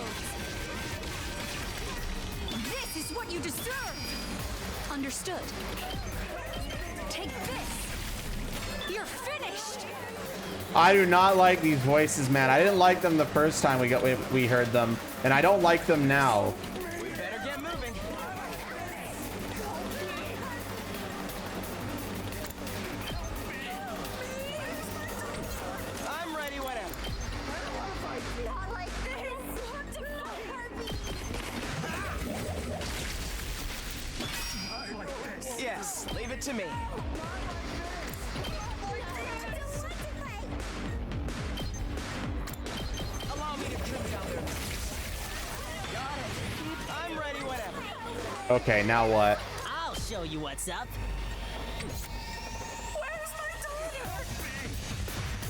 This is what you deserve. Understood. Take this. You're finished. I do not like these voices, man. I didn't like them the first time we heard them, and I don't like them now. We better get moving. I'm ready whenever. Not like this. Yes, leave it to me. Allow me to clip down there. Got it. I'm ready whenever. Okay, now what? I'll show you what's up.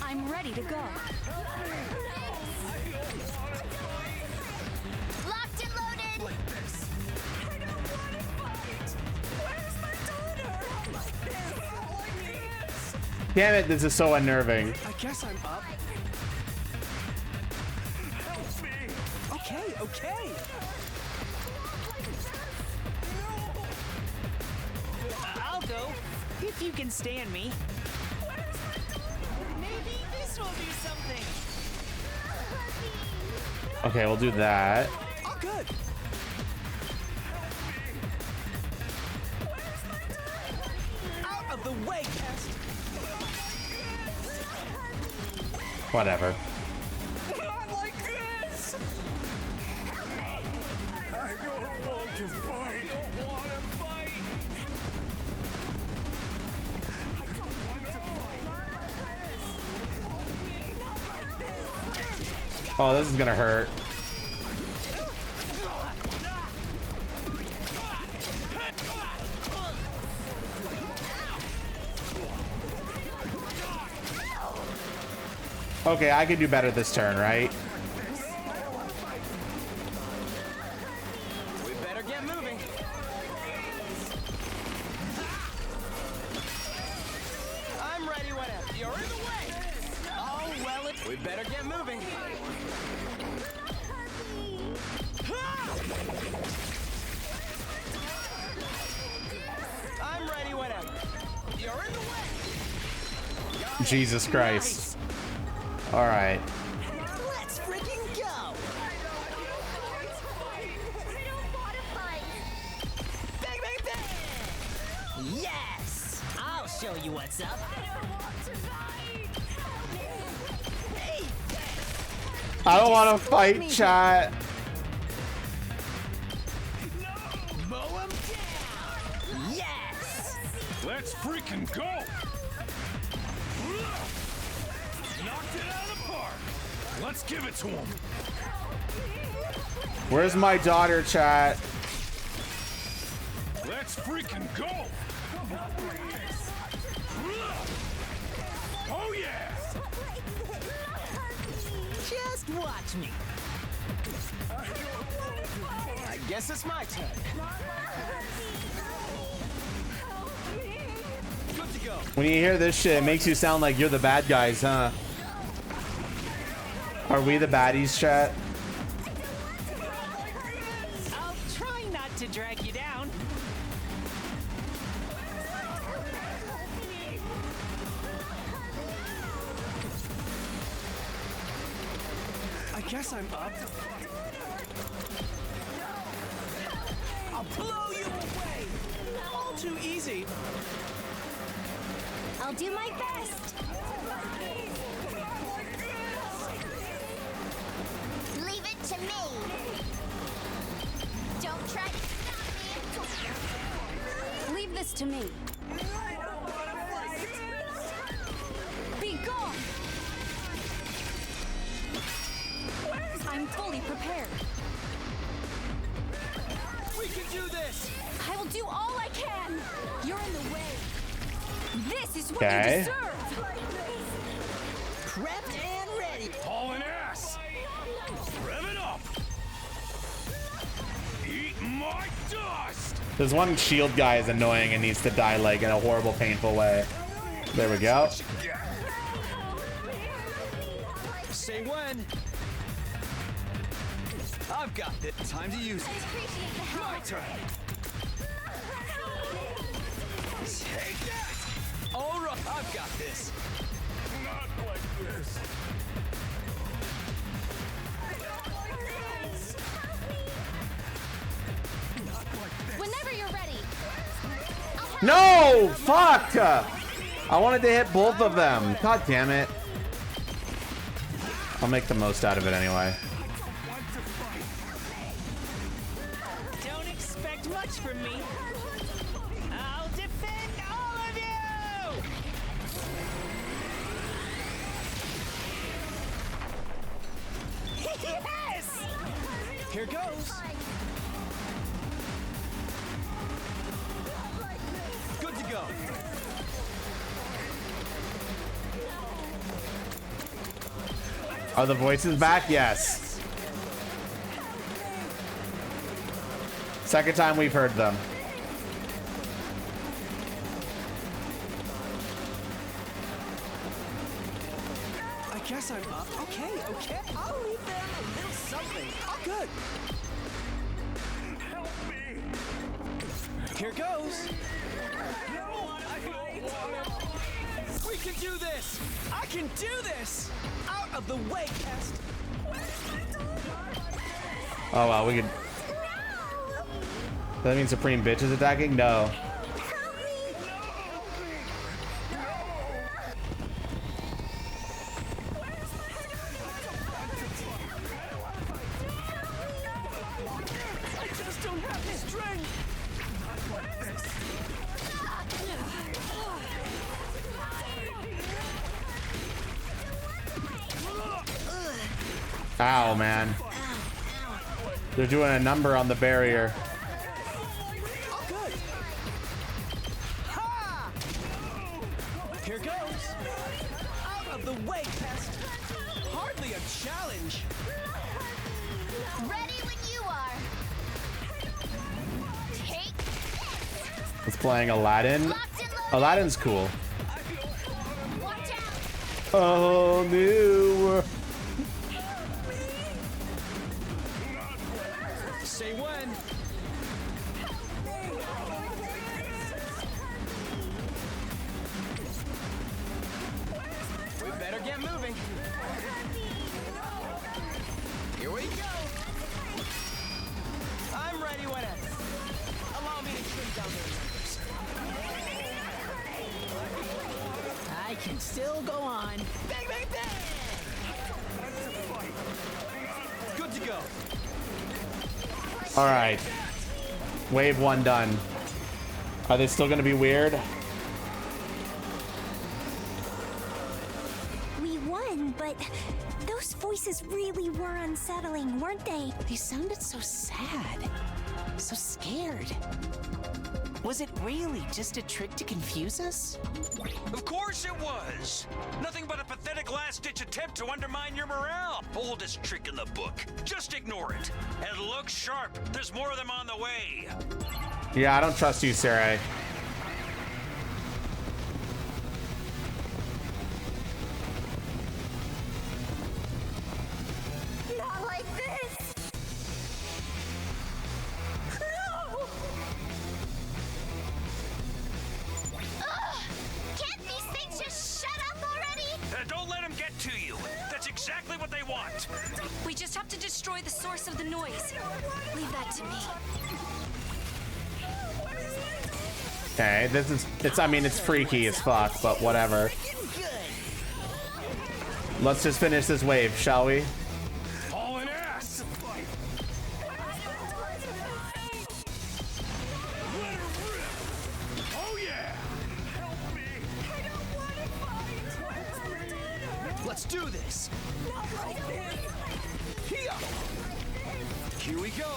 I'm ready to go. Locked and loaded. Like this. I don't want to fight. Where's my daughter? Like this. Damn it, this is so unnerving. I guess I'm up. Help me. Okay, okay. I'll go, if you can stand me. Maybe this will do something. Okay, we'll do that. Oh, good. Out of the way, Cast. Whatever. Not like this. I don't want to fight. I don't want to fight. Oh, this is gonna hurt. Okay, I can do better this turn, right? We better get moving. I'm ready whenever. You're in the way. Oh, well, we better get moving. I'm ready whenever. You're in the way. Jesus Christ. All right. Let's freaking go! Bang, bang, bang! Yes! I'll show you what's up. Hey! I don't want to fight, chat. Mow him down! Yes! Let's freaking go! Knocked it out of the park! Let's give it to him! Where's my daughter, chat? Let's freaking go! Oh yeah! Just watch me. I guess it's my turn. Good to go. When you hear this shit, it makes you sound like you're the bad guys, huh? Are we the baddies, chat? I'll try not to drag you down. I guess I'm up. I'll blow you away. All too easy. I'll do my best. Leave it to me. Don't try to stop me. Leave this to me. Be gone! I'm fully prepared. We can do this. I will do all I can. You're in the way. This is what Okay. you deserve. Prepped and ready. Hauling ass! Rev it up! Eat my dust! This one shield guy is annoying and needs to die like in a horrible, painful way. There we go. Say when. I've got it. Time to use it. My turn. Take that. All right, I've got this. Not like this. Whenever you're ready. No! Fuck! I wanted to hit both of them. God damn it. I'll make the most out of it anyway. Don't expect much from me. I'll defend all of you! Yes! Here goes. Good to go. Are the voices back? Yes. Second time we've heard them. I guess I'm up. Okay, okay. I'll leave them a little something. All good. Help me. Here goes. We can do this. I can do this. Out of the way, Cast. Oh wow, we could. That means Supreme Bitch is attacking? No. I just don't have the strength. Ow, man. They're doing a number on the barrier. All good. Ha! Here goes. Out of the way, Pest. Hardly a challenge. Ready when you are. Take It's playing Aladdin. Aladdin's cool. Oh, new world. Say when. We better get moving. Here we go. I'm ready whenever. Allow me to trim down those numbers. I can still go on. Bang, bang, bang! Good to go. All right. Wave 1 done. Are they still going to be weird? We won, but those voices really were unsettling, weren't they? They sounded so sad. So scared. Was it really just a trick to confuse us? Of course it was. Nothing but a pathetic last-ditch attempt to undermine your morale. Oldest trick in the book. Just ignore it. And look sharp. There's more of them on the way. Yeah, I don't trust you, Sarai. Not like this! No! Can't these things just shut up already? Don't let them get to you. That's exactly what they want. We just have to destroy the source of the noise. Leave that to me. Okay, I mean, it's freaky as fuck, but whatever. Let's just finish this wave, shall we? Hauling ass! Oh yeah! Let's do this. Here we go.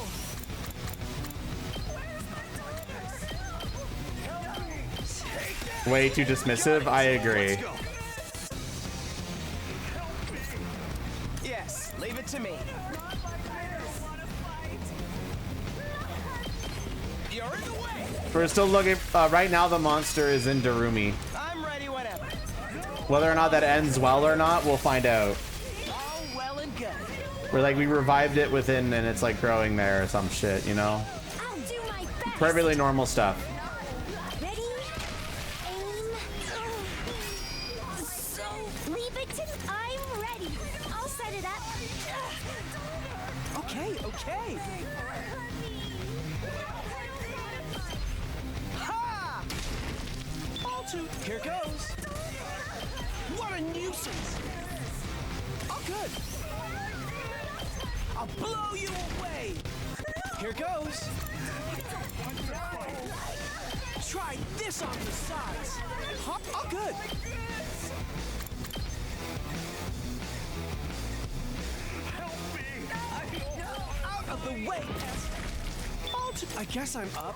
Way too dismissive, I agree. Yes, leave it to me. You're in the way. We're still looking, right now the monster is in Darumi. I'm ready whenever. Whether or not that ends well or not, we'll find out. All well and good. We revived it within and it's like growing there or some shit, you know? I'll do my best. Perfectly normal stuff. Ready? Aim. So, leave it to... I'm ready. I'll set it up. Okay, okay. Ha! All two. Here goes. What a nuisance. All good. I'll blow you away. Here goes. Try this on the sides. Huh? All good. Out of the way. I guess I'm up.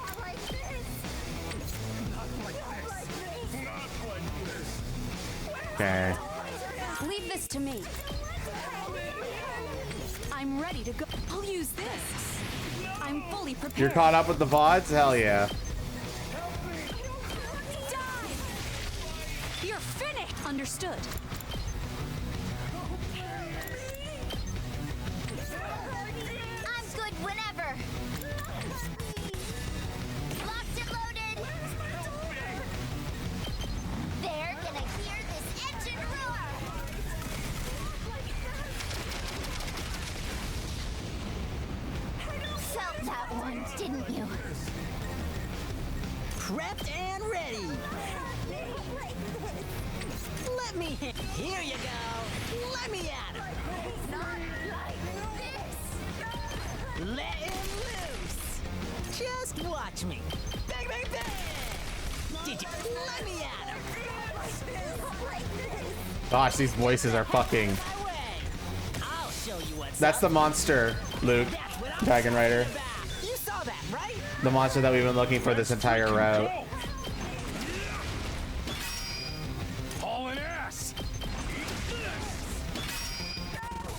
Okay. Leave this to me. I'm ready to go. I'll use this. I'm fully prepared. You're caught up with the VODs? Hell yeah. You're finished. Understood. I'm good whenever. Locked and loaded. They're gonna hear this engine roar. Felt that one, didn't you? Prepped and ready. Let me here you go. Let me at him. Not like this. Let him loose. Just watch me. Bang, bang, bang. Did you let me at him? Gosh, these voices are fucking... I'll show you what's That's the monster, Luke. Dragon Rider. You saw that, right? The monster that we've been looking for this entire route. Hauling ass.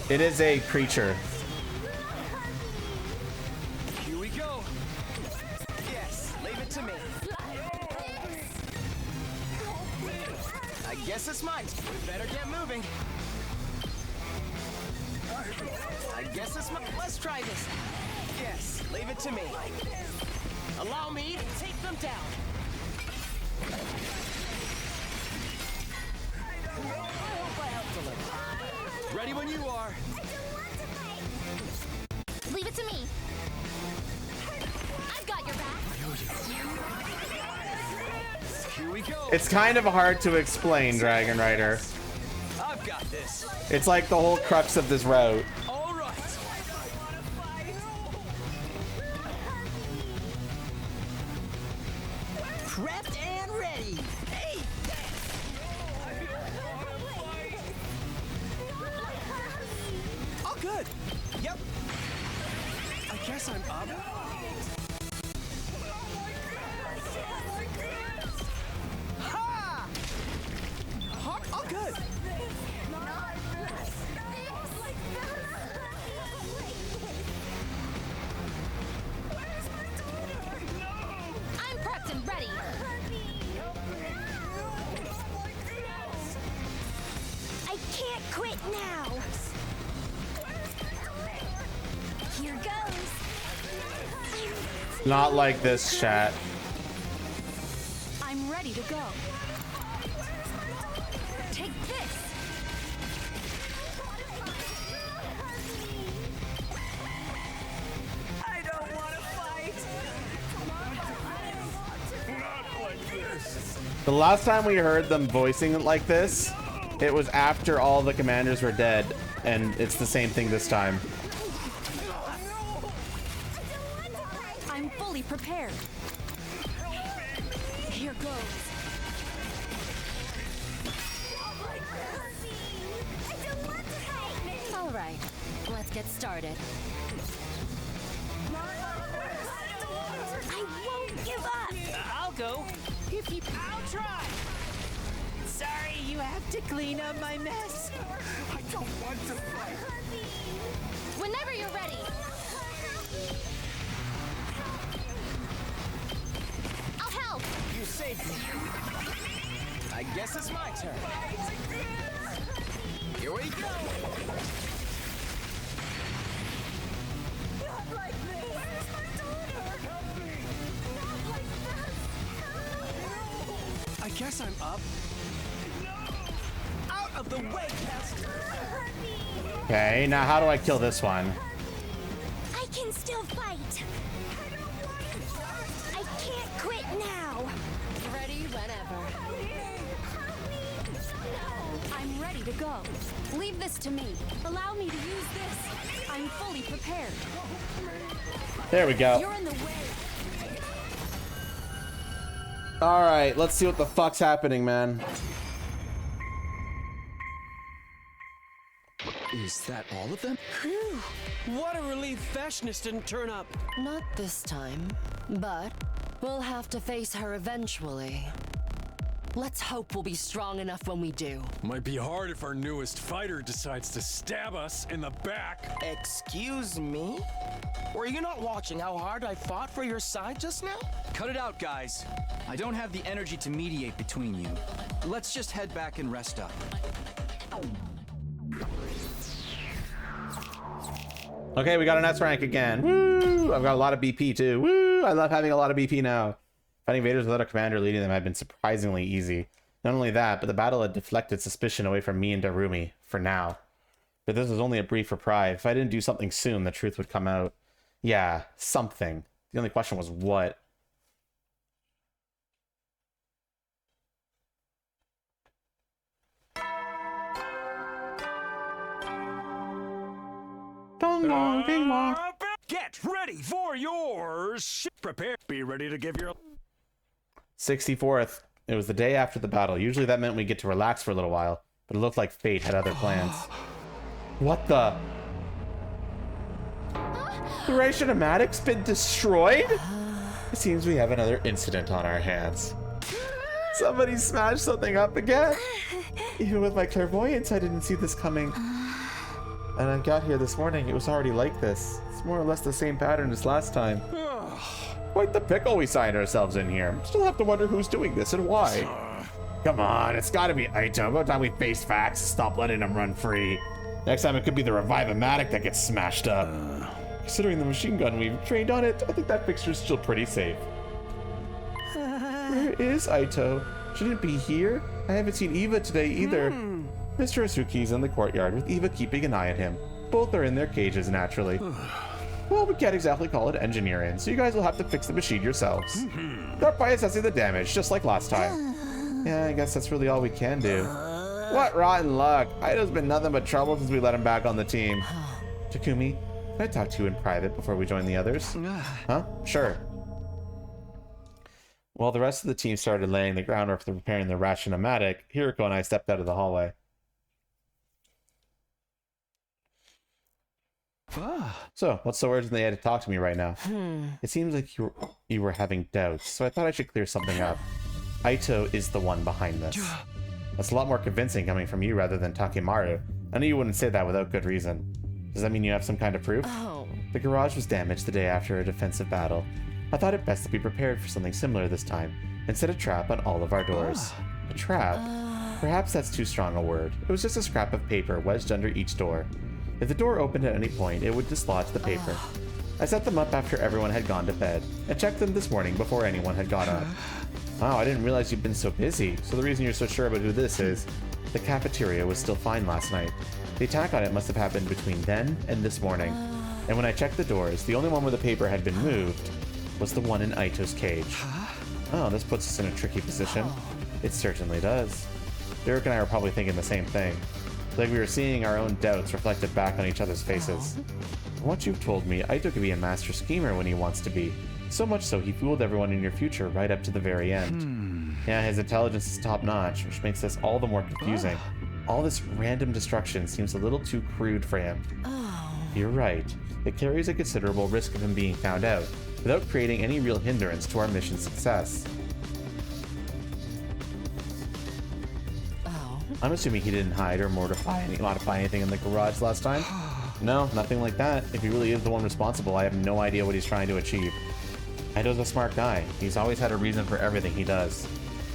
It is a creature. Here we go. Yes, leave it to me. I guess it's mine. We better get moving. I guess it's mine. Let's try this. Yes, leave it to me. Allow me to take them down. Ready when you are. Leave it to me. I've got your back. Here we go. It's kind of hard to explain, Dragon Rider. I've got this. It's like the whole crux of this route. All right. Prepped and ready. Hey. All good. Yep. I guess I'm up. Ha! All good. I'm prepped and ready. I can't quit now. Here goes. Not like this, chat. I'm ready to go. Take this. I don't want to fight. Not like this. The last time we heard them voicing it like this, it was after all the commanders were dead, and it's the same thing this time. I'm fully prepared. Here goes. All right, let's get started. I won't give up. I'll go. If you, I'll try. Sorry, you have to clean up my mess. I don't want to fight. Whenever you're ready. I'll help. You saved me. I guess it's my turn. Here we go. Not like this. Where's my daughter? Help me. Not like this. I guess I'm up. Out of the way, pest. Okay, now how do I kill this one? I can still fight. I can't quit now. Ready whenever. I'm ready to go. Leave this to me. Allow me to use this. I'm fully prepared. There we go. You're in the way. All right, let's see what the fuck's happening, man. Is that all of them? Whew. What a relief Feshness didn't turn up. Not this time, but we'll have to face her eventually. Let's hope we'll be strong enough when we do. Might be hard if our newest fighter decides to stab us in the back. Excuse me? Were you not watching how hard I fought for your side just now? Cut it out, guys. I don't have the energy to mediate between you. Let's just head back and rest up. Okay, we got an S rank again. Woo! I've got a lot of BP too. Woo! I love having a lot of BP now. Fighting invaders without a commander leading them had been surprisingly easy. Not only that, but the battle had deflected suspicion away from me and Darumi, for now. But this was only a brief reprieve. If I didn't do something soon, the truth would come out. Yeah, something. The only question was what. Dong dong, ding dong. Get ready for yours. Prepare. Be ready to give your 64th. It was the day after the battle. Usually that meant we get to relax for a little while, but it looked like fate had other plans. What the? The Ration-O-Matic's been destroyed? It seems we have another incident on our hands. Somebody smashed something up again? Even with my clairvoyance, I didn't see this coming. And I got here this morning, it was already like this. It's more or less the same pattern as last time. Quite the pickle we signed ourselves in here. Still have to wonder who's doing this and why. Come on, it's gotta be Aito. About time we face facts, stop letting him run free. Next time it could be the Revive-O-Matic that gets smashed up. Considering the machine gun we've trained on it, I think that fixture's still pretty safe. Where is Aito? Shouldn't it be here? I haven't seen Eva today either. Mr. Asuki's in the courtyard with Eva keeping an eye on him. Both are in their cages, naturally. Well, we can't exactly call it engineering, so you guys will have to fix the machine yourselves. Start by assessing the damage, just like last time. Yeah, I guess that's really all we can do. What rotten luck. Aito's been nothing but trouble since we let him back on the team. Takumi, can I talk to you in private before we join the others? Huh? Sure. While the rest of the team started laying the groundwork for preparing the Ration-O-Matic, Hiroko and I stepped out of the hallway. So, what's so urgent they had to talk to me right now? It seems like you were having doubts, so I thought I should clear something up. Aito is the one behind this. That's a lot more convincing coming from you rather than Takemaru. I knew you wouldn't say that without good reason. Does that mean you have some kind of proof? The garage was damaged the day after a defensive battle. I thought it best to be prepared for something similar this time, and set a trap on all of our doors. A trap? Perhaps that's too strong a word. It was just a scrap of paper wedged under each door. If the door opened at any point, it would dislodge the paper. I set them up after everyone had gone to bed, and checked them this morning before anyone had got up. Wow, I didn't realize you'd been so busy, so the reason you're so sure about who this is, the cafeteria was still fine last night. The attack on it must have happened between then and this morning. And when I checked the doors, the only one where the paper had been moved was the one in Aito's cage. Oh, this puts us in a tricky position. It certainly does. Derek and I were probably thinking the same thing. Like we were seeing our own doubts reflected back on each other's faces. From what you've told me, Aito can be a master schemer when he wants to be. So much so he fooled everyone in your future right up to the very end. Yeah, his intelligence is top-notch, which makes this all the more confusing. All this random destruction seems a little too crude for him. You're right. It carries a considerable risk of him being found out, without creating any real hindrance to our mission's success. I'm assuming he didn't hide or modify anything in the garage last time. No, nothing like that. If he really is the one responsible, I have no idea what he's trying to achieve. Aito's a smart guy. He's always had a reason for everything he does.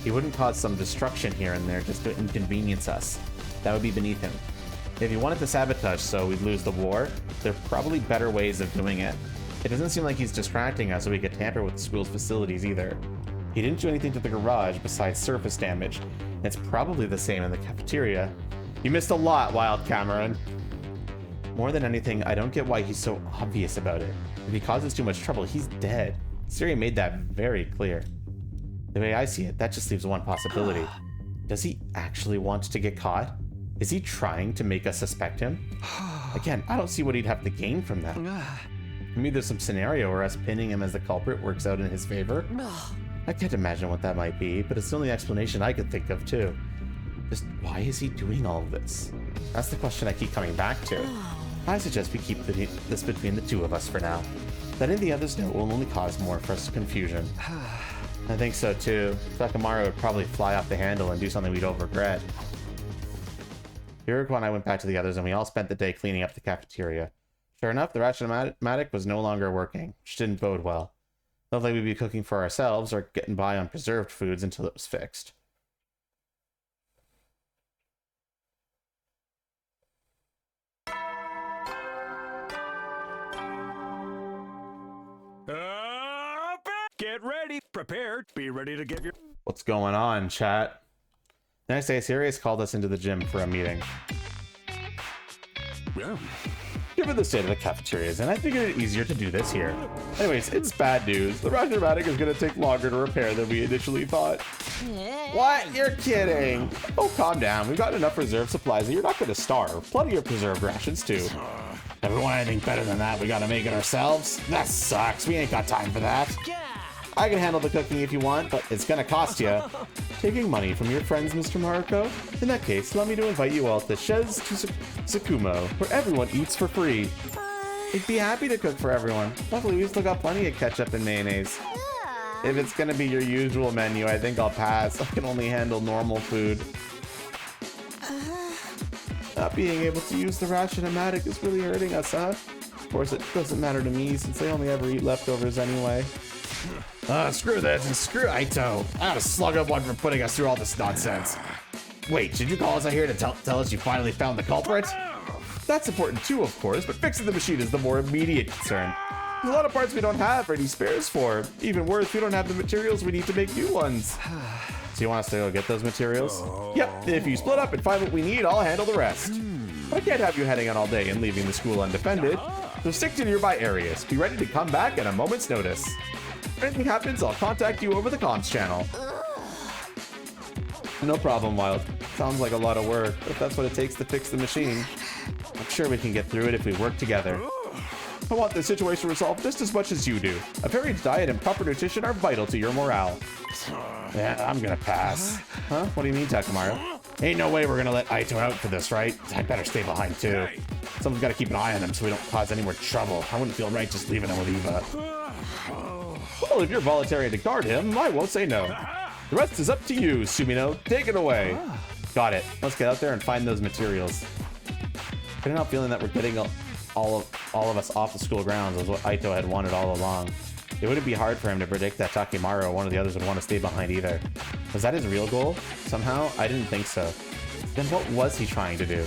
He wouldn't cause some destruction here and there just to inconvenience us. That would be beneath him. If he wanted to sabotage so we'd lose the war, there are probably better ways of doing it. It doesn't seem like he's distracting us so we could tamper with the school's facilities either. He didn't do anything to the garage besides surface damage. It's probably the same in the cafeteria. You missed a lot, Wild Cameron. More than anything, I don't get why he's so obvious about it. If he causes too much trouble, he's dead. Siri made that very clear. The way I see it, that just leaves one possibility. Does he actually want to get caught? Is he trying to make us suspect him? Again, I don't see what he'd have to gain from that. Maybe there's some scenario where us pinning him as the culprit works out in his favor. I can't imagine what that might be, but it's the only explanation I could think of too. Just why is he doing all of this? That's the question I keep coming back to. I suggest we keep this between the two of us for now. Letting the others know will only cause more for us confusion. I think so too. Takamaru would probably fly off the handle and do something we'd all regret. Hiroko and I went back to the others and we all spent the day cleaning up the cafeteria. Sure enough, the ration-o-matic was no longer working, which didn't bode well. Not like we'd be cooking for ourselves or getting by on preserved foods until it was fixed. Get ready, prepared, be ready to give your... What's going on, chat? The next day, Sirius called us into the gym for a meeting. Yeah. Given the state of the cafeterias, and I figured it easier to do this here. Anyways, it's bad news. The ration-o-matic is going to take longer to repair than we initially thought. What? You're kidding. Oh, calm down. We've got enough reserve supplies and you're not going to starve. Plenty of preserved rations, too. If we want anything better than that, we got to make it ourselves. That sucks. We ain't got time for that. I can handle the cooking if you want, but it's going to cost you. Taking money from your friends, Mr. Mariko? In that case, allow me to invite you all to Chez Tsukumo, where everyone eats for free. I'd be happy to cook for everyone. Luckily, we've still got plenty of ketchup and mayonnaise. If it's going to be your usual menu, I think I'll pass. I can only handle normal food. Not being able to use the ration-o-matic is really hurting us, huh? Of course, it doesn't matter to me, since I only ever eat leftovers anyway. Screw this, and screw Aito. I got a slug up one for putting us through all this nonsense. Wait, did you call us out here to tell us you finally found the culprit? That's important too, of course, but fixing the machine is the more immediate concern. There's a lot of parts we don't have any spares for. Even worse, we don't have the materials we need to make new ones. So you want us to go get those materials? Yep, if you split up and find what we need, I'll handle the rest. I can't have you heading out all day and leaving the school undefended. So stick to nearby areas. Be ready to come back at a moment's notice. If anything happens, I'll contact you over the comms channel. No problem, Wild. Sounds like a lot of work, but if that's what it takes to fix the machine, I'm sure we can get through it if we work together. I want this situation resolved just as much as you do. A varied diet and proper nutrition are vital to your morale. Yeah, I'm gonna pass. Huh? What do you mean, Takamaru? Ain't no way we're gonna let Aito out for this, right? I better stay behind too. Someone's gotta keep an eye on him so we don't cause any more trouble. I wouldn't feel right just leaving him with Eva. Well, if you're volunteering to guard him, I won't say no. The rest is up to you, Sumino. Take it away. Got it. Let's get out there and find those materials. I'm not feeling that we're getting all of us off the school grounds is what Aito had wanted all along. It wouldn't be hard for him to predict that Takemaru or one of the others would want to stay behind either. Was that his real goal? Somehow? I didn't think so. Then what was he trying to do?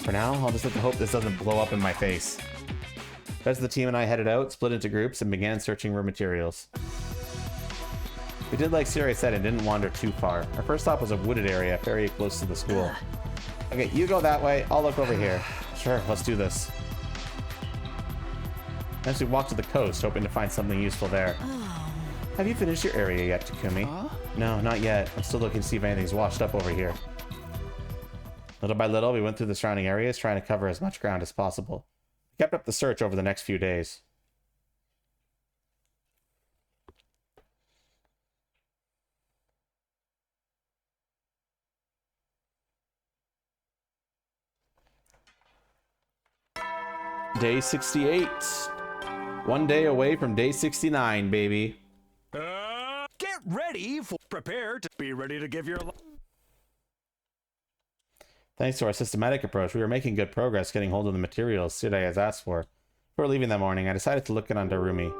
For now, I'll just have to hope this doesn't blow up in my face. The rest of the team and I headed out, split into groups, and began searching for materials. We did like Siri said and didn't wander too far. Our first stop was a wooded area very close to the school. Okay, you go that way, I'll look over here. Sure, let's do this. Next we walked to the coast, hoping to find something useful there. Have you finished your area yet, Takumi? No, not yet. I'm still looking to see if anything's washed up over here. Little by little, we went through the surrounding areas, trying to cover as much ground as possible. We kept up the search over the next few days. Day 68. One day away from day 69, baby. Get ready for prepare to be ready to give your... Thanks to our systematic approach, we were making good progress getting hold of the materials Sudai has asked for. Before leaving that morning, I decided to look in on Darumi.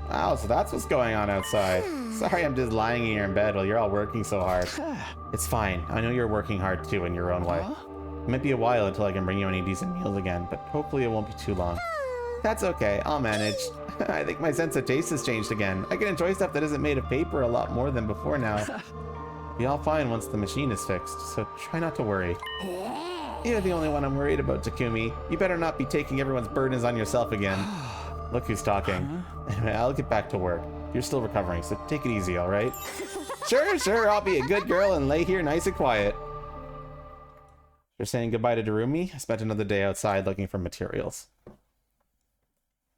Wow, so that's what's going on outside. Sorry I'm just lying here in bed while you're all working so hard. It's fine. I know you're working hard too in your own way. It might be a while until I can bring you any decent meals again, but hopefully it won't be too long. That's okay, I'll manage. I think my sense of taste has changed again. I can enjoy stuff that isn't made of paper a lot more than before now. Be all fine once the machine is fixed, so try not to worry. You're the only one I'm worried about, Takumi. You better not be taking everyone's burdens on yourself again. Look who's talking. Anyway, I'll get back to work. You're still recovering, so take it easy, alright? Sure, I'll be a good girl and lay here nice and quiet. You're saying goodbye to Darumi? I spent another day outside looking for materials.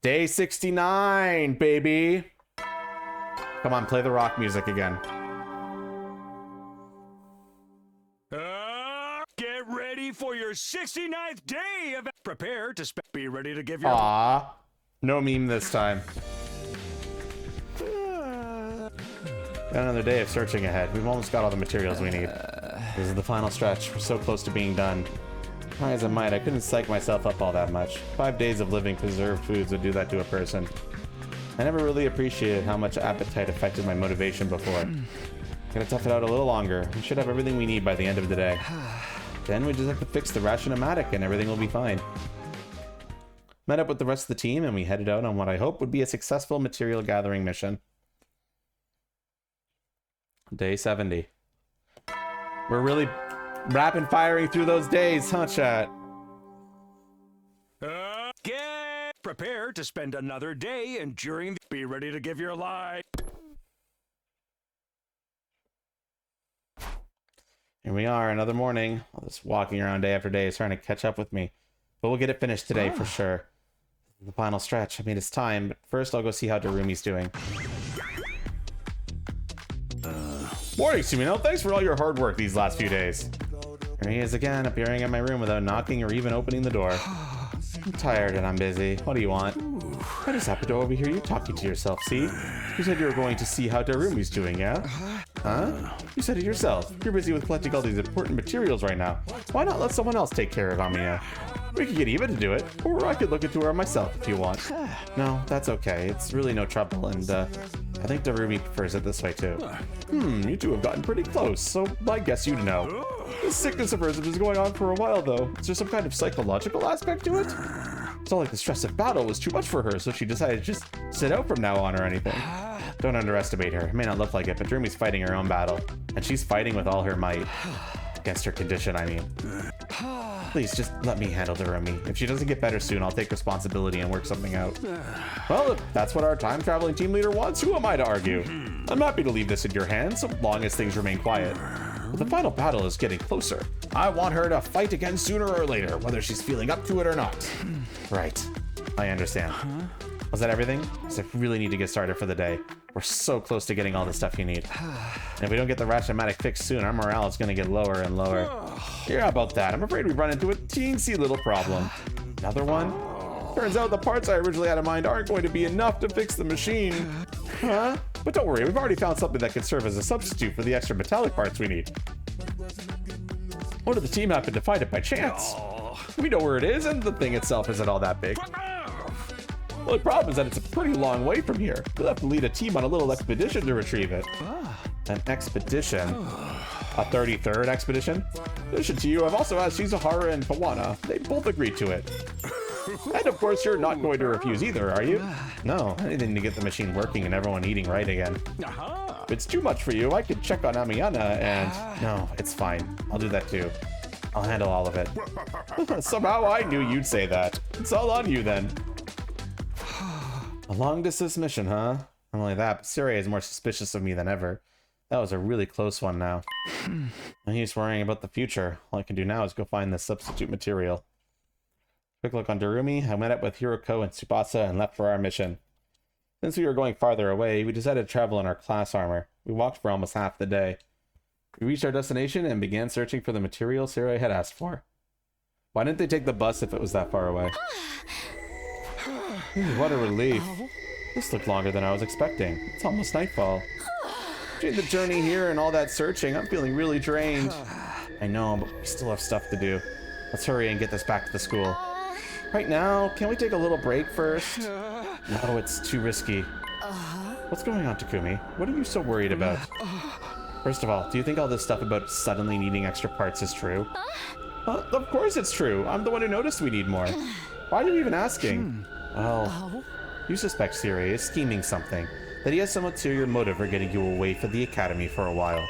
Day 69, baby! Come on, play the rock music again. Get ready for your 69th day of... Prepare to be ready to give your... Aww. No meme this time. Got another day of searching ahead. We've almost got all the materials we need. This is the final stretch. We're so close to being done. Try as I might, I couldn't psych myself up all that much. 5 days of living preserved foods would do that to a person. I never really appreciated how much appetite affected my motivation before. Gotta tough it out a little longer. We should have everything we need by the end of the day. Then we just have to fix the ration-o-matic and everything will be fine. Met up with the rest of the team and we headed out on what I hope would be a successful material gathering mission. Day 70. We're really rapid firing through those days, huh, chat? Get prepared to spend another day enduring. Be ready to give your life. Here we are, another morning. All this walking around day after day is trying to catch up with me. But we'll get it finished today for sure. The final stretch. I mean, it's time, but first I'll go see how Darumi's doing. Morning, Sumino. Thanks for all your hard work these last few days. Here he is again, appearing in my room without knocking or even opening the door. I'm tired and I'm busy. What do you want? I just happened to overhear you talking to yourself, see? You said you were going to see how Darumi's doing, yeah? Huh? You said it yourself. You're busy with collecting all these important materials right now. Why not let someone else take care of Amiya? We could get even to do it, or I could look into her myself if you want. No, that's okay. It's really no trouble, and I think Darumi prefers it this way too. You two have gotten pretty close, so I guess you'd know. This sickness of hers has been going on for a while, though. Is there some kind of psychological aspect to it? It's not like the stress of battle was too much for her, so she decided to just sit out from now on or anything. Don't underestimate her. It may not look like it, but Darumi's fighting her own battle, and she's fighting with all her might. Against her condition, I mean. Please, just let me handle Darumi. If she doesn't get better soon, I'll take responsibility and work something out. Well, if that's what our time-traveling team leader wants, who am I to argue? I'm happy to leave this in your hands, so long as things remain quiet. But the final battle is getting closer. I want her to fight again sooner or later, whether she's feeling up to it or not. Right. I understand. Was that everything? Because I really need to get started for the day. We're so close to getting all the stuff you need. And if we don't get the ration-o-matic fixed soon, our morale is going to get lower and lower. Yeah, about that. I'm afraid we've run into a teensy little problem. Another one? Turns out the parts I originally had in mind aren't going to be enough to fix the machine. Huh? But don't worry, we've already found something that could serve as a substitute for the extra metallic parts we need. One of the team happened to find it by chance. We know where it is, and the thing itself isn't all that big. Well, the problem is that it's a pretty long way from here. We'll have to lead a team on a little expedition to retrieve it. An expedition? A 33rd expedition? In addition to you, I've also asked Shizuhara and Kawana. They both agreed to it. And of course, you're not going to refuse either, are you? No, anything to get the machine working and everyone eating right again. If it's too much for you, I could check on Amiyana and... No, it's fine. I'll do that too. I'll handle all of it. Somehow I knew you'd say that. It's all on you then. A long-distance mission, huh? Not only that, but Siri is more suspicious of me than ever. That was a really close one now. I'm used to worrying about the future. All I can do now is go find the substitute material. Quick look on Darumi. I met up with Hiroko and Tsubasa and left for our mission. Since we were going farther away, we decided to travel in our class armor. We walked for almost half the day. We reached our destination and began searching for the material Siri had asked for. Why didn't they take the bus if it was that far away? What a relief. This looked longer than I was expecting. It's almost nightfall. Between the journey here and all that searching, I'm feeling really drained. I know, but we still have stuff to do. Let's hurry and get this back to the school. Right now, can we take a little break first? No, it's too risky. What's going on, Takumi? What are you so worried about? First of all, do you think all this stuff about suddenly needing extra parts is true? Of course it's true. I'm the one who noticed we need more. Why are you even asking? Well, you suspect Siri is scheming something, that he has some ulterior motive for getting you away from the academy for a while.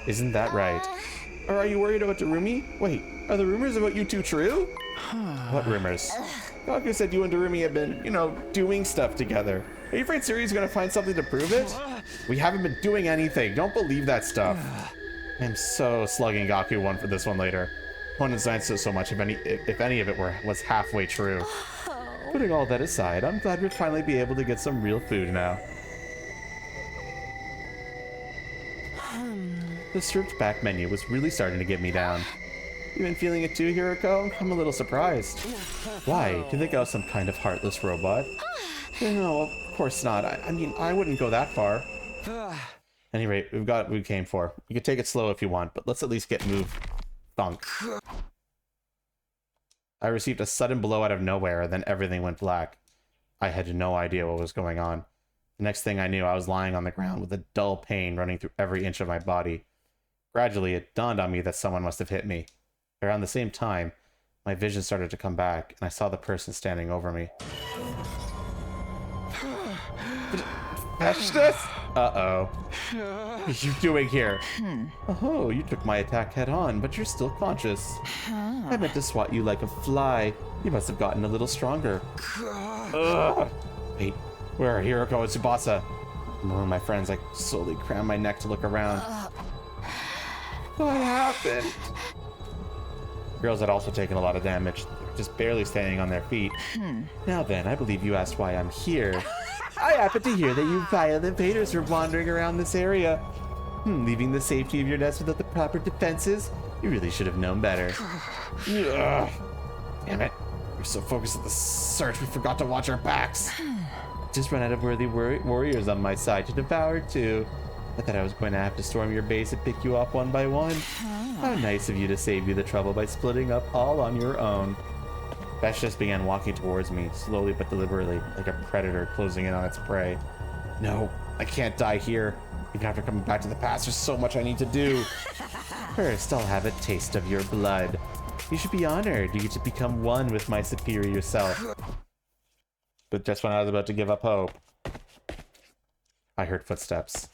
Isn't that right? Or are you worried about Darumi? Wait, are the rumors about you two true? What rumors? Gaku said you and Darumi have been, doing stuff together. Are you afraid Siri's gonna find something to prove it? We haven't been doing anything. Don't believe that stuff. I'm so slugging Gaku one for this one later. One design so much if any of it was halfway true. Putting all that aside, I'm glad we'll finally be able to get some real food now. The stripped back menu was really starting to get me down. You been feeling it too, Hiroko? I'm a little surprised. Why? Do you think I was some kind of heartless robot? No, of course not. I mean, I wouldn't go that far. Any rate, we've got what we came for. You can take it slow if you want, but let's at least get moved. Thunk. I received a sudden blow out of nowhere, and then everything went black. I had no idea what was going on. The next thing I knew, I was lying on the ground with a dull pain running through every inch of my body. Gradually, it dawned on me that someone must have hit me. Around the same time, my vision started to come back, and I saw the person standing over me. Festus? Uh-oh. What are you doing here? Oh, you took my attack head on, but you're still conscious. I meant to swat you like a fly. You must have gotten a little stronger. Ugh. Wait, where are Hiroko and Tsubasa? Among my friends, I slowly crammed my neck to look around. What happened? Girls had also taken a lot of damage, just barely standing on their feet. Now then, I believe you asked why I'm here. I happen to hear that you violent invaders are wandering around this area. Leaving the safety of your nest without the proper defenses? You really should have known better. Ugh. Damn it. We're so focused on the search we forgot to watch our backs. Just run out of worthy warriors on my side to devour too. I thought I was going to have to storm your base and pick you off one by one. How nice of you to save me the trouble by splitting up all on your own. Festus began walking towards me, slowly but deliberately, like a predator closing in on its prey. No, I can't die here. Even after coming back to the past, there's so much I need to do. First, I'll have a taste of your blood. You should be honored. You get to become one with my superior self. But just when I was about to give up hope, I heard footsteps.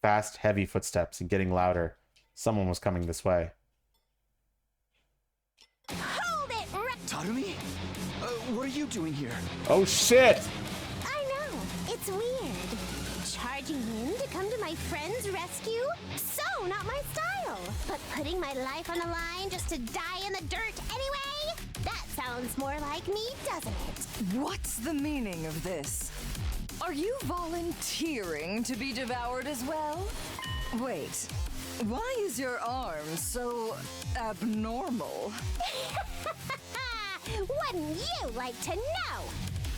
Fast, heavy footsteps, and getting louder. Someone was coming this way. Tarumi? What are you doing here? Oh shit! I know, it's weird. Charging in to come to my friend's rescue? So not my style. But putting my life on the line just to die in the dirt anyway? That sounds more like me, doesn't it? What's the meaning of this? Are you volunteering to be devoured as well? Wait, why is your arm so abnormal? Wouldn't you like to know?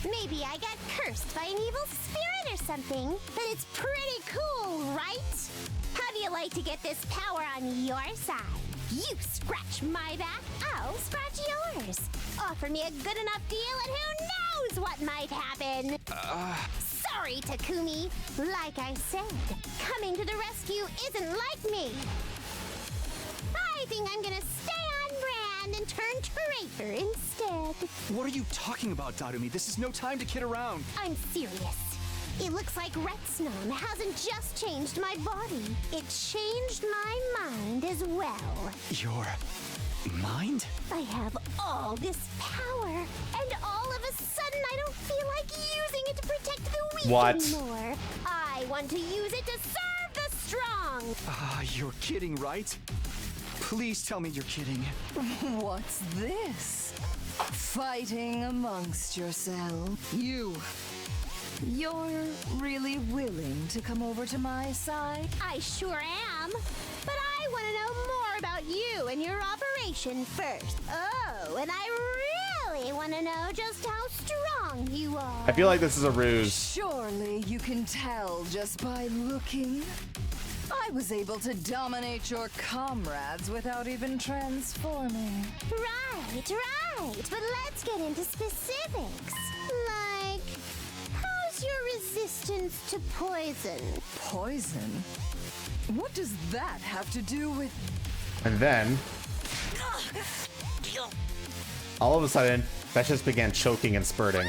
Maybe I got cursed by an evil spirit or something, but it's pretty cool, right? How do you like to get this power on your side? You scratch my back, I'll scratch yours. Offer me a good enough deal and who knows what might happen. Sorry, Takumi. Like I said, coming to the rescue isn't like me. I think I'm gonna stay on brand and turn traitor instead. What are you talking about, Darumi? This is no time to kid around. I'm serious. It looks like RETSNOM hasn't just changed my body. It changed my mind as well. Your mind? I have all this power, and all of a sudden I don't feel like using it to protect the weak anymore. I want to use it to serve the strong. You're kidding, right? Please tell me you're kidding. What's this? Fighting amongst yourselves. You're really willing to come over to my side? I sure am. But I want to know more about you and your operation first. Oh, and I really want to know just how strong you are. I feel like this is a ruse. Surely you can tell just by looking. I was able to dominate your comrades without even transforming. Right. But let's get into specifics. Like, how's your resistance to poison? Poison? What does that have to do with... And then, all of a sudden, Festus began choking and spurting.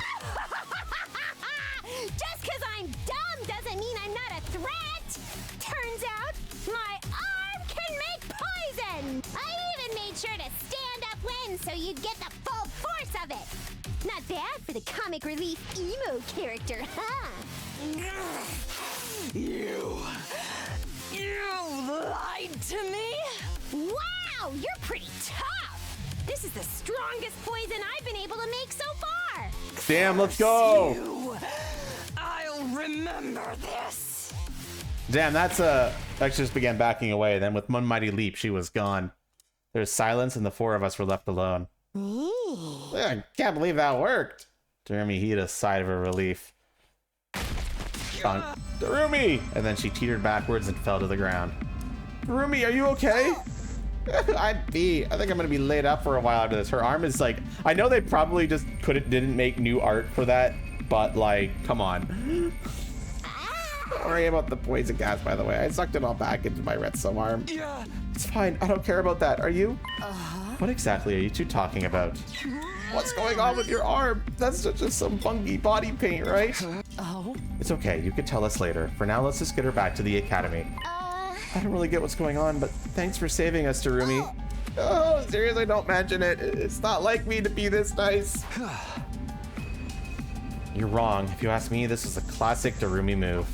Just because I'm dumb doesn't mean I'm not a threat. Turns out, my arm can make poison. I even made sure to stand upwind so you'd get the full force of it. Not bad for the comic relief emo character, huh? You lied to me? Wow, you're pretty tough. This is the strongest poison I've been able to make so far. Damn, let's go. I'll remember this. Damn, Festus just began backing away. Then with one mighty leap, she was gone. There was silence and the four of us were left alone. I can't believe that worked. Jeremy heaved a sigh of relief. chunk. Darumi! And then she teetered backwards and fell to the ground. Darumi, are you okay? I think I'm gonna be laid up for a while after this. Her arm is like, I know they probably just didn't make new art for that, but like, come on. Don't worry about the poison gas, by the way. I sucked it all back into my RETSNOM arm. Yeah. It's fine. I don't care about that. Are you? What exactly are you two talking about? What's going on with your arm? That's just some funky body paint, right? Oh. It's okay. You can tell us later. For now, let's just get her back to the academy. I don't really get what's going on, but thanks for saving us, Darumi. Oh, seriously, don't mention it. It's not like me to be this nice. You're wrong. If you ask me, this is a classic Darumi move.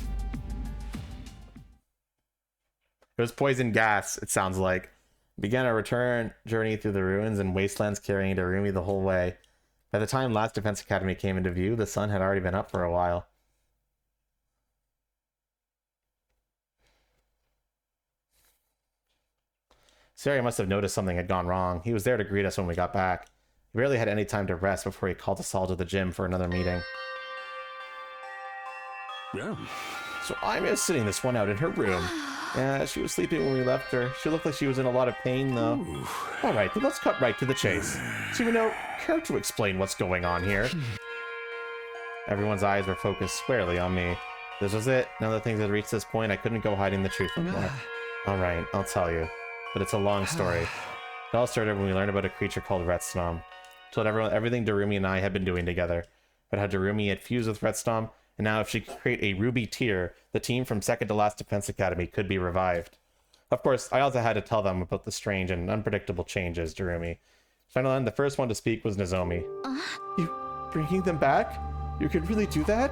It was poison gas, it sounds like. Began a return journey through the ruins and wastelands, carrying Darumi the whole way. By the time Last Defense Academy came into view, the sun had already been up for a while. Sari must have noticed something had gone wrong. He was there to greet us when we got back. He barely had any time to rest before he called us all to the gym for another meeting. Yeah. So I'm just sitting this one out in her room. Yeah, she was sleeping when we left her. She looked like she was in a lot of pain, though. All right, then let's cut right to the chase. Sumino, care to explain what's going on here? Everyone's eyes were focused squarely on me. This was it. Now that things had reached this point, I couldn't go hiding the truth anymore. All right, I'll tell you. But it's a long story. It all started when we learned about a creature called RETSNOM. Told everyone everything Darumi and I had been doing together. But how Darumi had fused with RETSNOM, and now if she could create a ruby tier, the team from Second to Last Defense Academy could be revived. Of course, I also had to tell them about the strange and unpredictable changes, Darumi. Finally, the first one to speak was Nozomi. You bringing them back? You could really do that?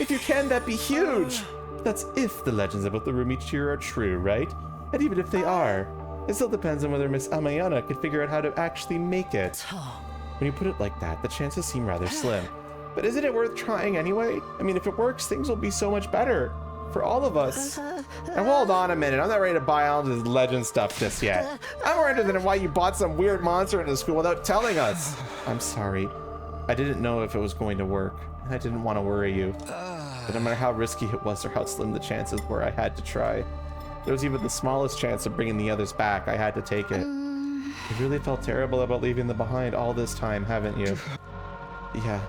If you can, that'd be huge! That's if the legends about the ruby tier are true, right? And even if they are, it still depends on whether Miss Amayana could figure out how to actually make it. When you put it like that, the chances seem rather slim. But isn't it worth trying anyway? I mean, if it works, things will be so much better. For all of us. Now hold on a minute, I'm not ready to buy all this legend stuff just yet. I'm more interested in why you bought some weird monster into school without telling us. I'm sorry. I didn't know if it was going to work. I didn't want to worry you. But no matter how risky it was or how slim the chances were, I had to try. If there was even the smallest chance of bringing the others back, I had to take it. You really felt terrible about leaving them behind all this time, haven't you? Yeah.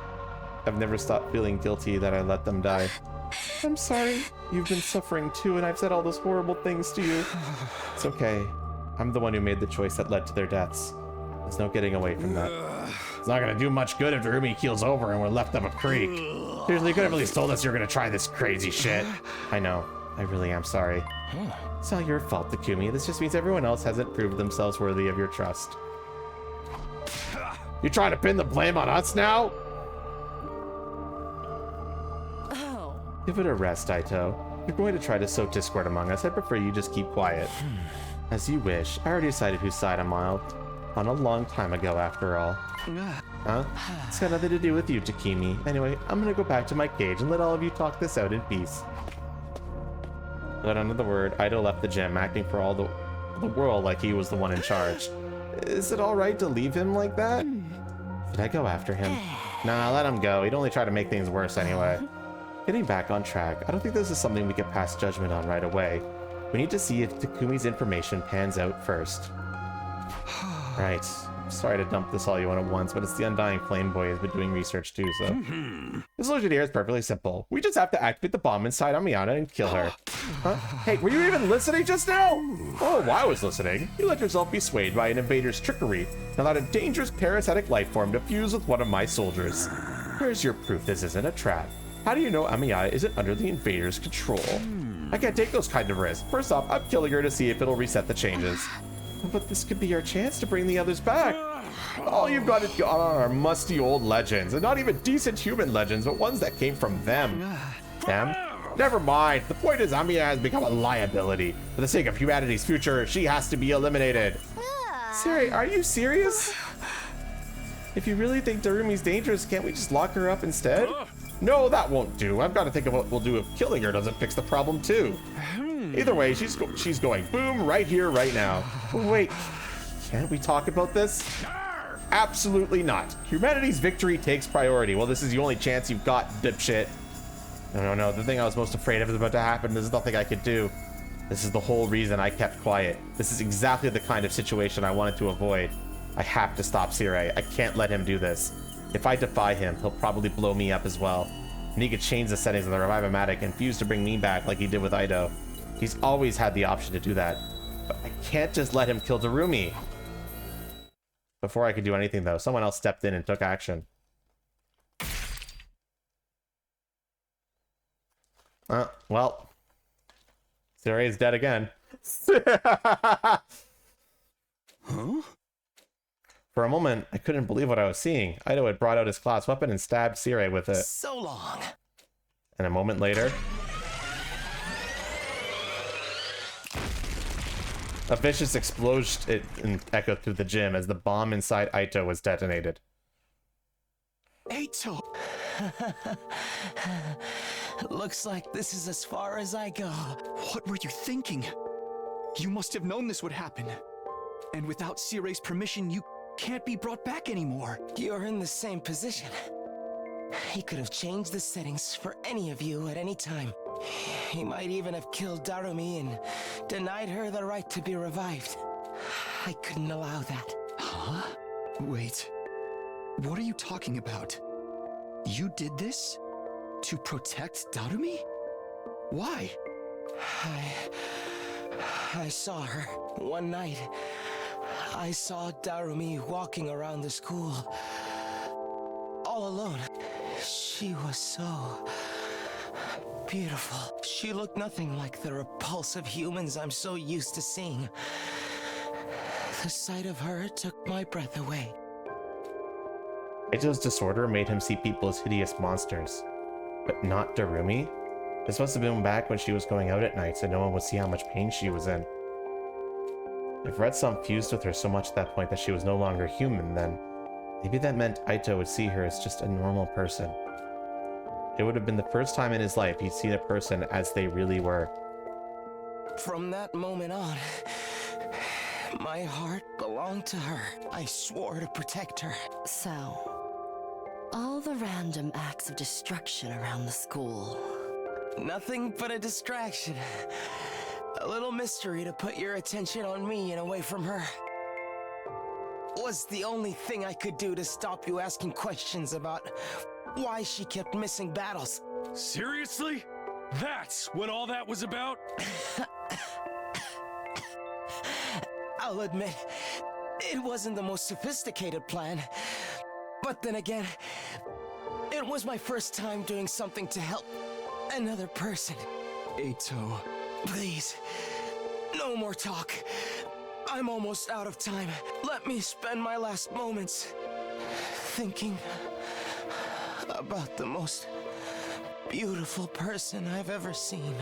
I've never stopped feeling guilty that I let them die. I'm sorry. You've been suffering too, and I've said all those horrible things to you. It's okay. I'm the one who made the choice that led to their deaths. There's no getting away from that. It's not gonna do much good if Darumi keels over and we're left up a creek. Seriously, you could have at least told us you're gonna try this crazy shit. I know. I really am sorry. It's not your fault, Takumi. This just means everyone else hasn't proved themselves worthy of your trust. You trying to pin the blame on us now? Give it a rest, Aito. If you're going to try to sow discord among us, I prefer you just keep quiet. As you wish. I already decided whose side I'm on a long time ago, after all. Huh? It's got nothing to do with you, Takumi. Anyway, I'm gonna go back to my cage and let all of you talk this out in peace. Without another word, Aito left the gym, acting for all the world like he was the one in charge. Is it alright to leave him like that? Did I go after him? Nah, let him go. He'd only try to make things worse anyway. Getting back on track, I don't think this is something we can pass judgment on right away. We need to see if Takumi's information pans out first. Right. Sorry to dump this all you on at once, but it's the Undying Flame Boy who's been doing research too, so... The solution here is perfectly simple. We just have to activate the bomb inside Amayana and kill her. Huh? Hey, were you even listening just now? Oh, I was listening. You let yourself be swayed by an invader's trickery and allowed a dangerous parasitic life form to fuse with one of my soldiers. Here's your proof this isn't a trap. How do you know Amayana isn't under the invader's control? I can't take those kind of risks. First off, I'm killing her to see if it'll reset the changes. But this could be our chance to bring the others back. All you've got is are musty old legends, and not even decent human legends, but ones that came from them. Them? Never mind. The point is Amayana has become a liability. For the sake of humanity's future, she has to be eliminated. Sari, are you serious? If you really think Darumi's dangerous, can't we just lock her up instead? No, that won't do. I've got to think of what we'll do if killing her doesn't fix the problem too. Either way, she's going boom right here, right now. Wait, can't we talk about this? Absolutely not. Humanity's victory takes priority. Well, this is the only chance you've got, dipshit. No. The thing I was most afraid of is about to happen. There's nothing I could do. This is the whole reason I kept quiet. This is exactly the kind of situation I wanted to avoid. I have to stop Sirei. I can't let him do this. If I defy him, he'll probably blow me up as well. And he could change the settings on the Revive-O-Matic and fuse to bring me back like he did with Aito. He's always had the option to do that. But I can't just let him kill Darumi. Before I could do anything, though, someone else stepped in and took action. Well, Sirei is dead again. Huh? For a moment, I couldn't believe what I was seeing. Aito had brought out his class weapon and stabbed Sirei with it. So long. And a moment later, a vicious explosion echoed through the gym as the bomb inside Aito was detonated. Aito! Looks like this is as far as I go. What were you thinking? You must have known this would happen. And without Sirei's permission, you can't be brought back anymore. You're in the same position. He could have changed the settings for any of you at any time. He might even have killed Darumi and denied her the right to be revived. I couldn't allow that. Huh? Wait. What are you talking about? You did this? To protect Darumi? Why? I saw her one night. I saw Darumi walking around the school. All alone. She was so beautiful. She looked nothing like the repulsive humans I'm so used to seeing. The sight of her took my breath away. Aito's disorder made him see people as hideous monsters. But not Darumi? This must have been back when she was going out at night so no one would see how much pain she was in. If RETSNOM fused with her so much at that point that she was no longer human, then maybe that meant Aito would see her as just a normal person. It would have been the first time in his life he'd seen a person as they really were. From that moment on, my heart belonged to her. I swore to protect her. So, all the random acts of destruction around the school. Nothing but a distraction. A little mystery to put your attention on me and away from her. Was the only thing I could do to stop you asking questions about why she kept missing battles. Seriously? That's what all that was about? I'll admit, it wasn't the most sophisticated plan. But then again, it was my first time doing something to help another person. Aito. Please, no more talk. I'm almost out of time. Let me spend my last moments thinking about the most beautiful person I've ever seen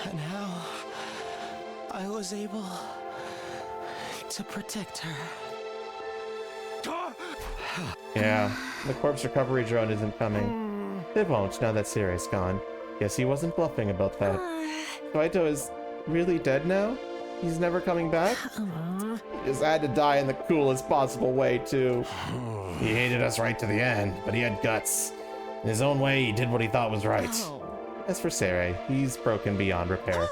and how I was able to protect her. Yeah, the corpse recovery drone isn't coming. It won't now that Sirei's gone. Guess he wasn't bluffing about that. So Aito is really dead now? He's never coming back? He just had to die in the coolest possible way, too. He hated us right to the end, but he had guts. In his own way, he did what he thought was right. As for Sirei, he's broken beyond repair.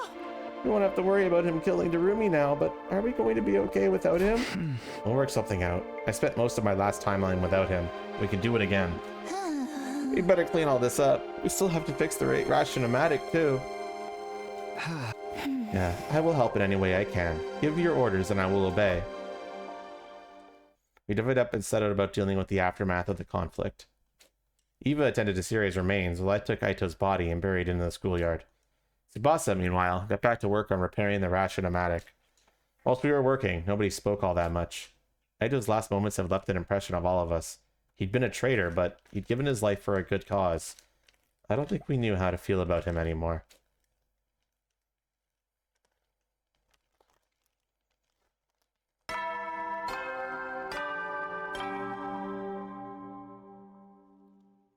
We won't have to worry about him killing Darumi now, but are we going to be okay without him? We'll work something out. I spent most of my last timeline without him. We can do it again. We better clean all this up. We still have to fix the Rationomatic, too. Yeah, I will help in any way I can. Give your orders and I will obey. We divvied up and set out about dealing with the aftermath of the conflict. Eva attended to Sirei's remains while I took Aito's body and buried it in the schoolyard. Tsubasa, meanwhile, got back to work on repairing the Rationomatic. Whilst we were working, nobody spoke all that much. Aito's last moments have left an impression of all of us. He'd been a traitor, but he'd given his life for a good cause. I don't think we knew how to feel about him anymore.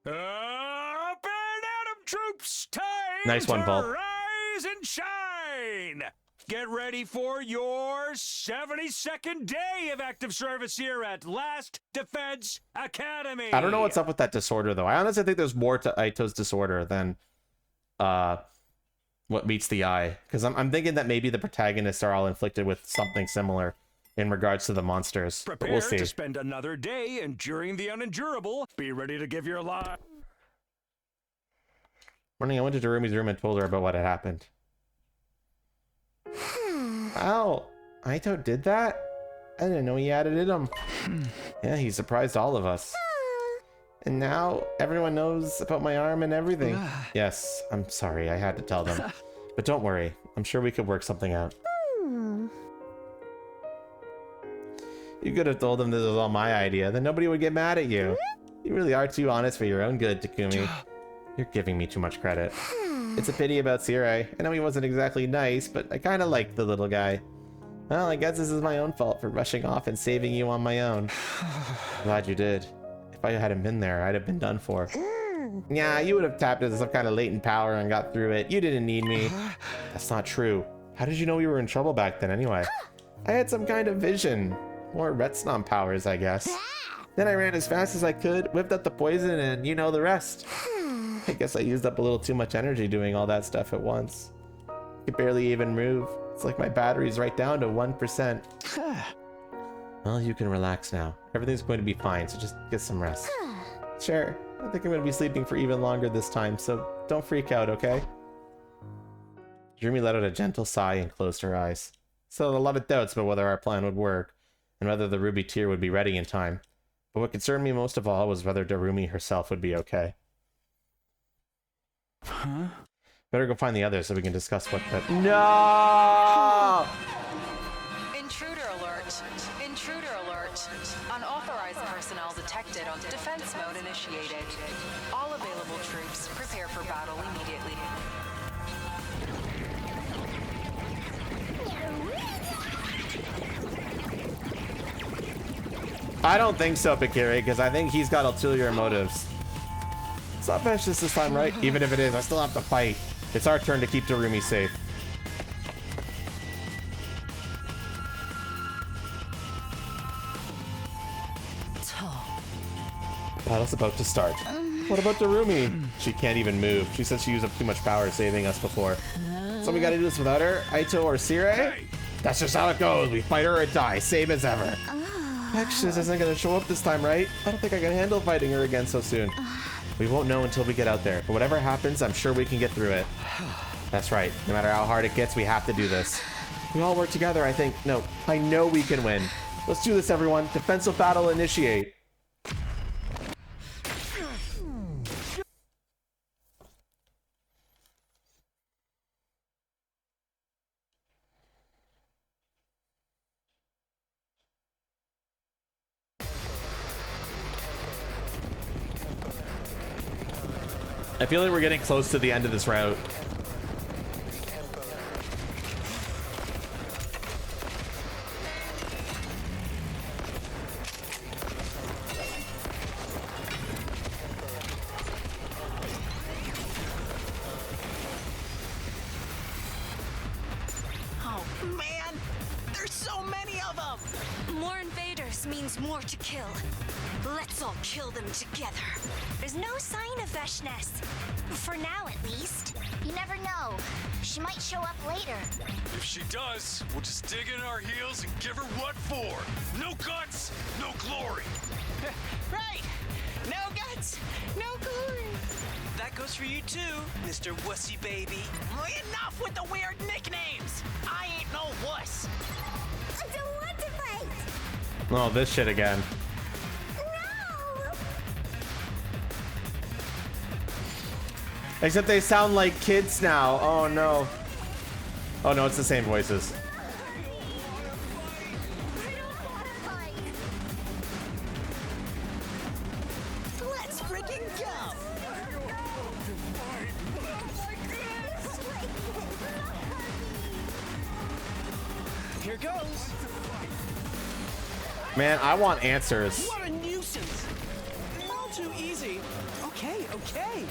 Up and at 'em, troops! Time Nice one, to Volp. rise and shine! Get ready for your 72nd day of active service here at Last Defense Academy! I don't know what's up with that disorder, though. I honestly think there's more to Aito's disorder than what meets the eye, because I'm thinking that maybe the protagonists are all inflicted with something similar in regards to the monsters. But Prepare we'll see. to spend another day enduring the unendurable. Be ready to give your life. Morning, I went to Darumi's room and told her about what had happened. Wow, Aito did that? I didn't know he had it in him. Yeah, he surprised all of us. And now everyone knows about my arm and everything. Yes, I'm sorry, I had to tell them. But don't worry, I'm sure we could work something out. You could have told them this was all my idea, then nobody would get mad at you. You really are too honest for your own good, Takumi. You're giving me too much credit. It's a pity about Sirai. I know he wasn't exactly nice, but I kind of liked the little guy. Well, I guess this is my own fault for rushing off and saving you on my own. Glad you did. If I hadn't been there, I'd have been done for. Yeah, you would have tapped into some kind of latent power and got through it. You didn't need me. That's not true. How did you know we were in trouble back then anyway? I had some kind of vision. More RETSNOM powers, I guess. Then I ran as fast as I could, whipped up the poison, and you know the rest. I guess I used up a little too much energy doing all that stuff at once. I could barely even move. It's like my battery's right down to 1%. Well, you can relax now. Everything's going to be fine, so just get some rest. Sure, I think I'm going to be sleeping for even longer this time, so don't freak out, okay? Jeremy let out a gentle sigh and closed her eyes. Still a lot of doubts about whether our plan would work, and whether the ruby tear would be ready in time. But what concerned me most of all was whether Darumi herself would be okay. Huh? Better go find the others so we can discuss what the— No! Intruder alert. Intruder alert. Unauthorized personnel detected on defense mode initiated. All available troops prepare for battle immediately. I don't think so, Pikiri, because I think he's got ulterior motives. It's not vicious this time, right? Even if it is, I still have to fight. It's our turn to keep Darumi safe. Battle's about to start. What about Darumi? She can't even move. She said she used up too much power saving us before. So we gotta do this without her? Aito or Sirai? That's just how it goes. We fight her or die, same as ever. Actually, this isn't gonna show up this time, right? I don't think I can handle fighting her again so soon. We won't know until we get out there, but whatever happens, I'm sure we can get through it. That's right. No matter how hard it gets, we have to do this. We all work together, I think. No, I know we can win. Let's do this, everyone. Defensive battle initiate. I feel like we're getting close to the end of this route. Oh, man! There's so many of them! More invaders means more to kill. Let's all kill them together. There's no sign of Veshness. For now, at least. You never know. She might show up later. If she does, we'll just dig in our heels and give her what for. No guts, no glory. Right! No guts, no glory. That goes for you too, Mr. Wussy Baby. Enough with the weird nicknames! I ain't no wuss. I don't want to fight! Oh, this shit again. Except they sound like kids now. Oh no. Oh no, it's the same voices. Let's freaking go! Here goes. Man, I want answers. What a nuisance! All too easy. Okay, okay.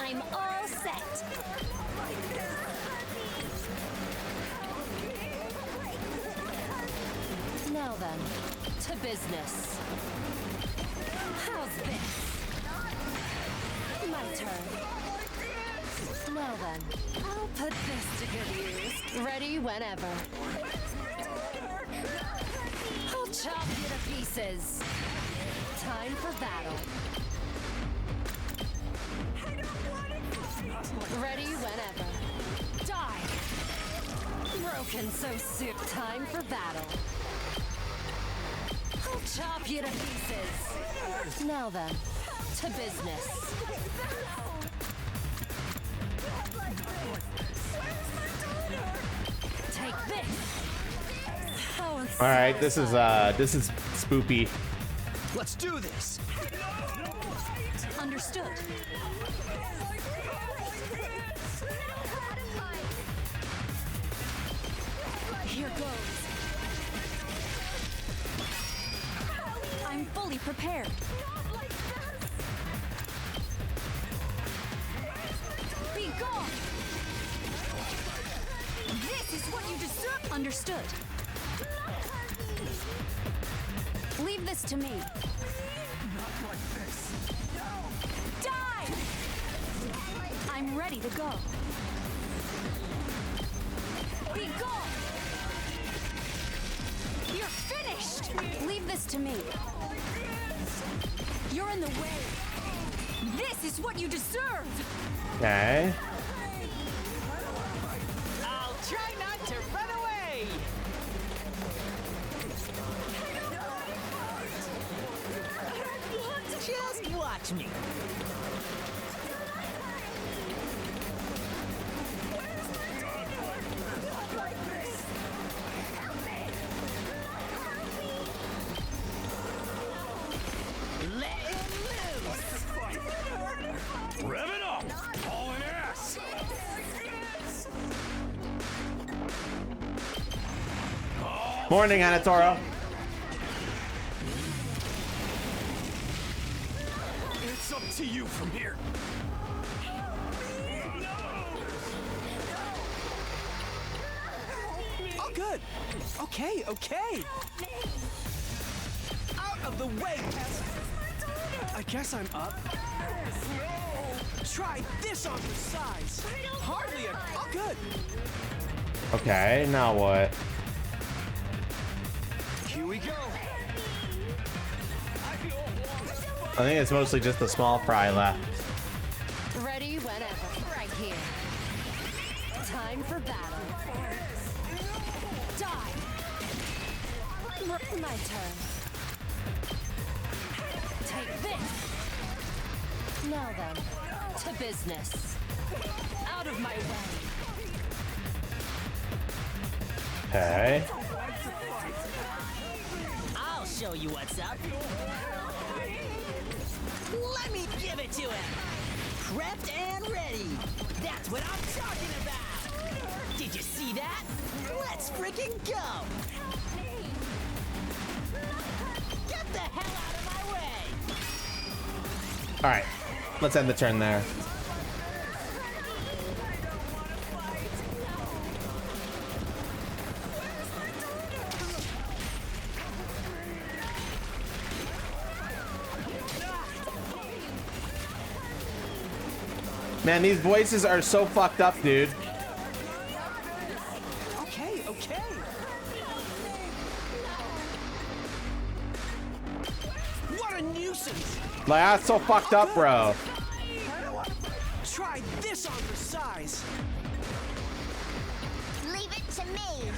I'm all set. Now then, to business. How's this? My turn. Now then, I'll put this to good use. Ready whenever. I'll chop you to pieces. Time for battle. Ready whenever. Die! Broken so soon. Time for battle. I'll chop you to pieces. Now then, to business. Take this. How All right, this is spoopy. Let's do this. Understood. Here goes. I'm fully prepared. Be gone! This is what you deserve. Understood. Leave this to me. Die! I'm ready to go. Be gone! You're finished! Leave this to me. You're in the way. This is what you deserve! Okay. I'll try not to run away. Just watch me. Let him loose. Rev it up! Hauling ass! Morning, Anatoro. It's up to you from here. Oh, good. Okay, okay. Out of the way, peasant. I guess I'm up. Try this on for size. Hardly a... Oh, good. Okay, now what? Here we go. I think it's mostly just the small fry left. Ready whenever. Right here. Time for battle. Die! My turn. Take this! Now then, to business. Out of my way. Okay. I'll show you what's up. Let me give it to him. Prepped and ready. That's what I'm talking about. Did you see that? Let's freaking go. Get the hell out of my way. All right, let's end the turn there. Man, these voices are so fucked up, dude. Okay, okay. What a nuisance. Like, that's so fucked up, bro. Try this on for size. Leave it to me.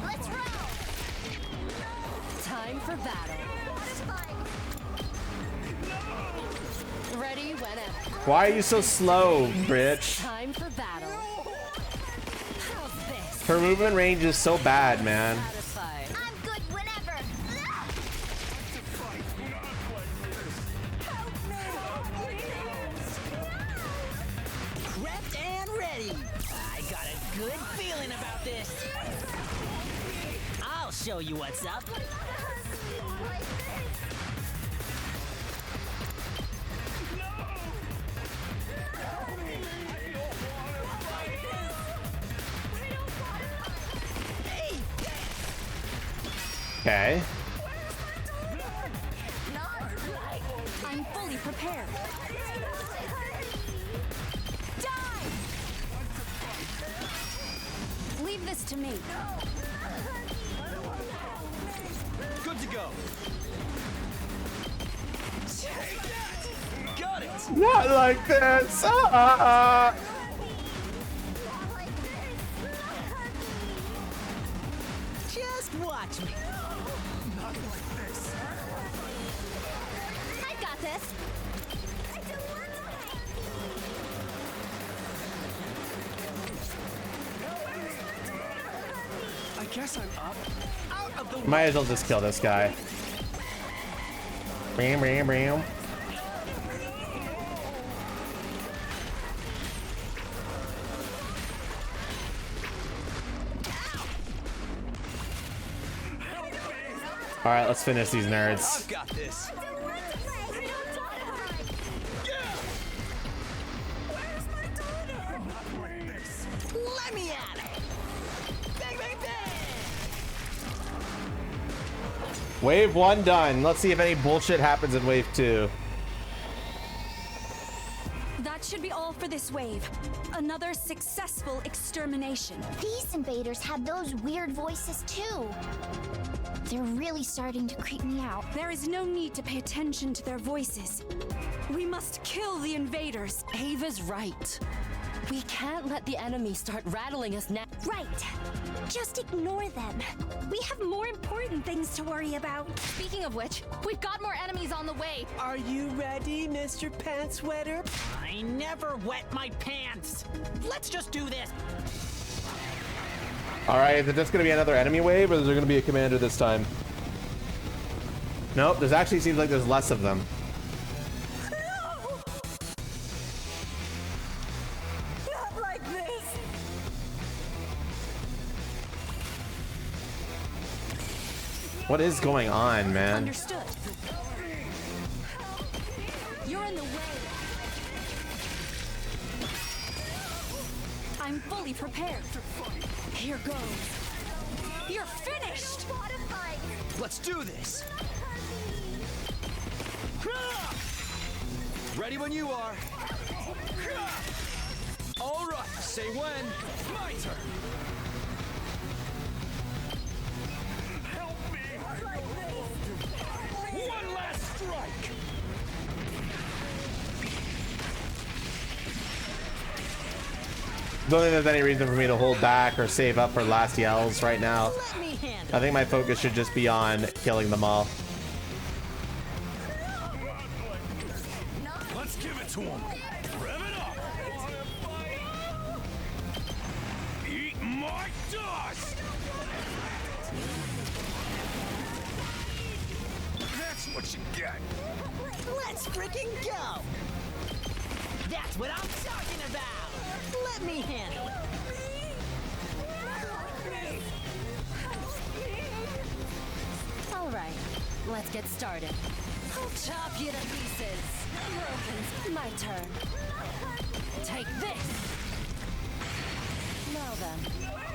Let's roll. Time for battle. Ready whenever. Why are you so slow, bitch? Time for battle. How's this? Her movement range is so bad, man. Satisfied. I'm good whenever. Prepped and ready. I got a good feeling about this. I'll show you what's up. Okay. I'm fully prepared. Die! Leave this to me. Good to go. Take that! Got it! Not like this! Just watch me. Not like this. I got this. I guess I'm up. Out of the Might as well just kill this guy. Bam, bam, bam. All right, let's finish these nerds. I've got this. Let me at it. Bang, bang, bang. Wave 1 done. Let's see if any bullshit happens in wave 2. That should be all for this wave. Another successful extermination. These invaders have those weird voices too. They're really starting to creep me out. There is no need to pay attention to their voices. We must kill the invaders. Ava's right. We can't let the enemy start rattling us now. Right. Just ignore them. We have more important things to worry about. Speaking of which, we've got more enemies on the way. Are you ready, Mr. Pants Wetter? I never wet my pants. Let's just do this. All right, is it just gonna be another enemy wave, or is there gonna be a commander this time? Nope, there's actually seems like there's less of them. Not like this. What is going on, man? Understood. You're in the way. I'm fully prepared. Here goes. You're finished! Let's do this. Ready when you are. All right, say when. My turn. Help me! One last strike! Don't think there's any reason for me to hold back or save up for last yells right now. Let me handle I think my focus should just be on killing them all. Let's give it to him! Rev it up! Eat my dust! That's what you get! Let's freaking go! That's what I'm talking about! Let me handle it! All right, let's get started. I'll chop you to pieces. Broken. My turn. Take this. Now then,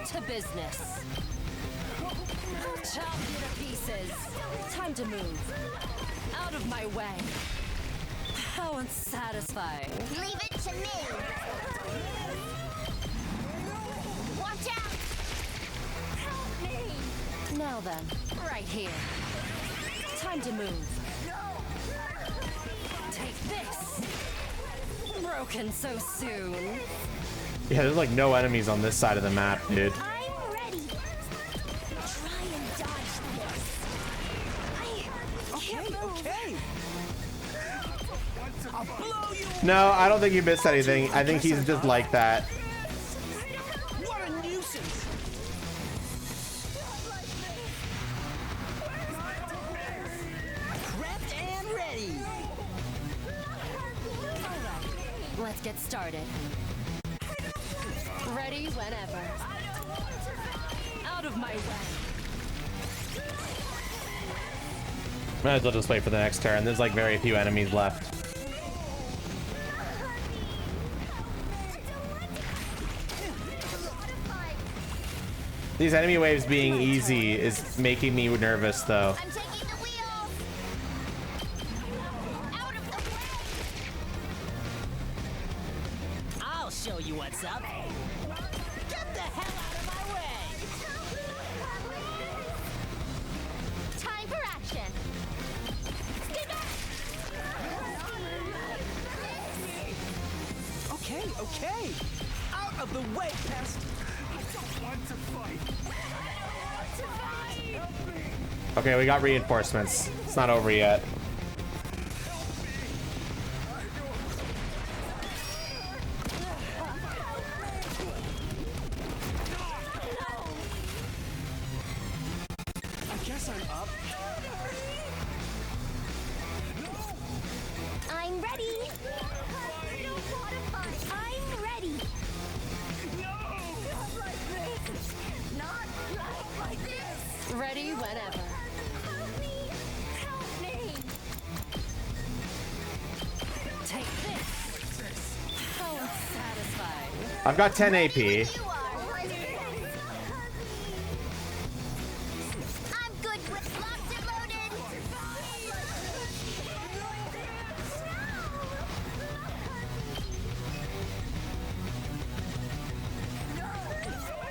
to business. I'll chop you to pieces. Time to move. Out of my way. How unsatisfying. Leave it to me. Watch out! Help me! Now then, right here. Time to move. Take this. Broken so soon. Yeah, there's like no enemies on this side of the map, dude. I'm ready. Try and dodge this. I can't move. Okay. I'll blow you. No, I don't think you missed anything. I think he's just like that. What a nuisance. Prepped and ready! Let's get started. Ready whenever. Out of my way. Might as well just wait for the next turn. There's like very few enemies left. These enemy waves being easy is making me nervous though. I'm taking the wheel. Out of the way. I'll show you what's up. Get the hell out of my way! action. Stay back. Okay, okay. Out of the way, pest. I don't want to fight. Okay, we got reinforcements. It's not over yet. I guess I'm up. I'm ready. I don't want to fight. I'm ready. Not like this. Not like this. Ready whenever. Help me. Help me. Take this. How satisfying. I've got 10 AP. I'm good with locked and loaded.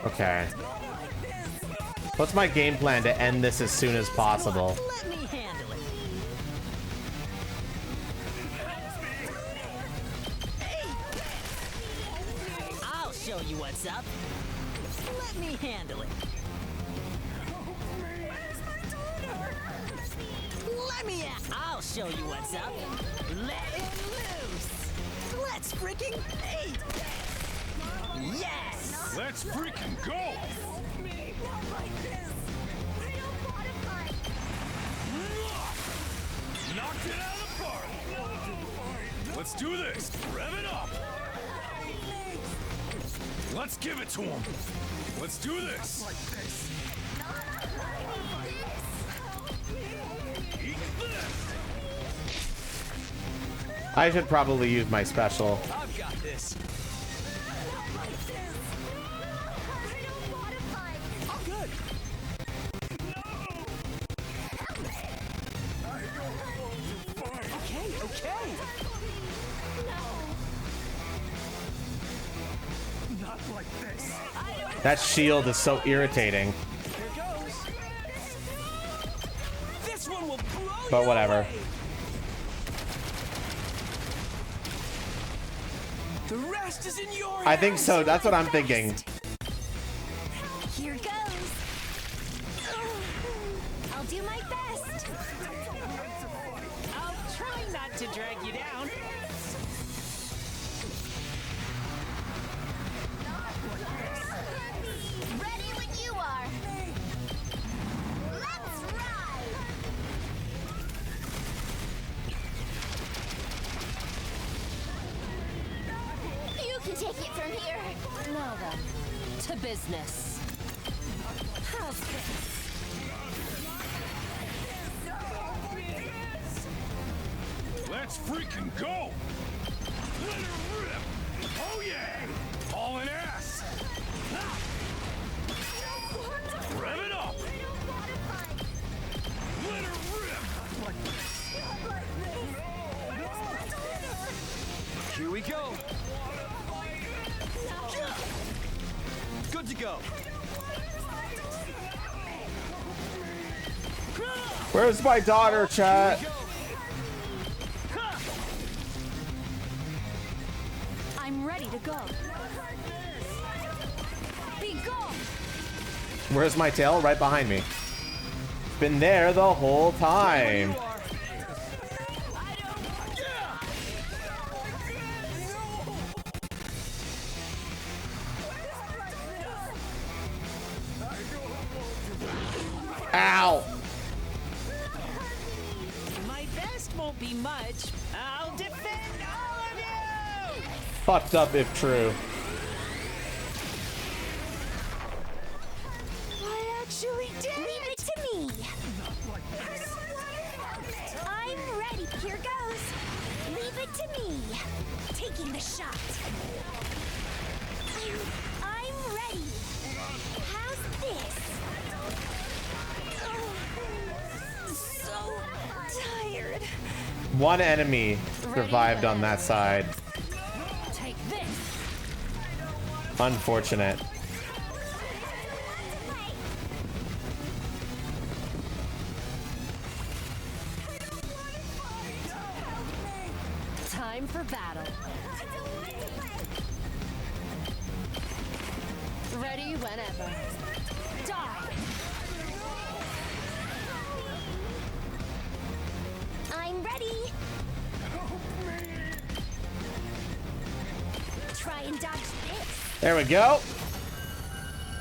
Okay. What's my game plan to end this as soon as possible? Let me handle it. I'll show you what's up. Let me handle it. Let me at. I'll show you what's up. Let it loose. Let's freaking eat. Yes. Let's freaking go! Knocked it out of the park! Let's do this! Rev it up! Let's give it to him! Let's do this! Eat this! I should probably use my special. I've got this. I'm good. Okay, okay. Not like this. That shield is so irritating. Here goes. This one will blow But you whatever. away. The rest is in your I think hands. so. That's what I'm thinking. Here goes. I'll do my best. I'll try not to drag you down. Ready when you are. Let's ride. You can take it from here. Now then, to business. How's this? Let's freaking go! Let her rip! Oh yeah! Hauling ass! Rev it up! Let her rip! Here we go. Good to go. Where's my daughter, chat? I'm ready to go. Be gone! Where's my tail? Right behind me. Been there the whole time. Ow! My best won't be much. I'll defend all of you! Fucked up if true. I actually did. Leave it to me. I'm ready. Here goes. Leave it to me. Taking the shot. I'm ready. How's this? So tired. One enemy survived on that side. Take this. Unfortunate. Time for battle. Ready whenever. Die! I'm ready. Try and dodge this. There we go.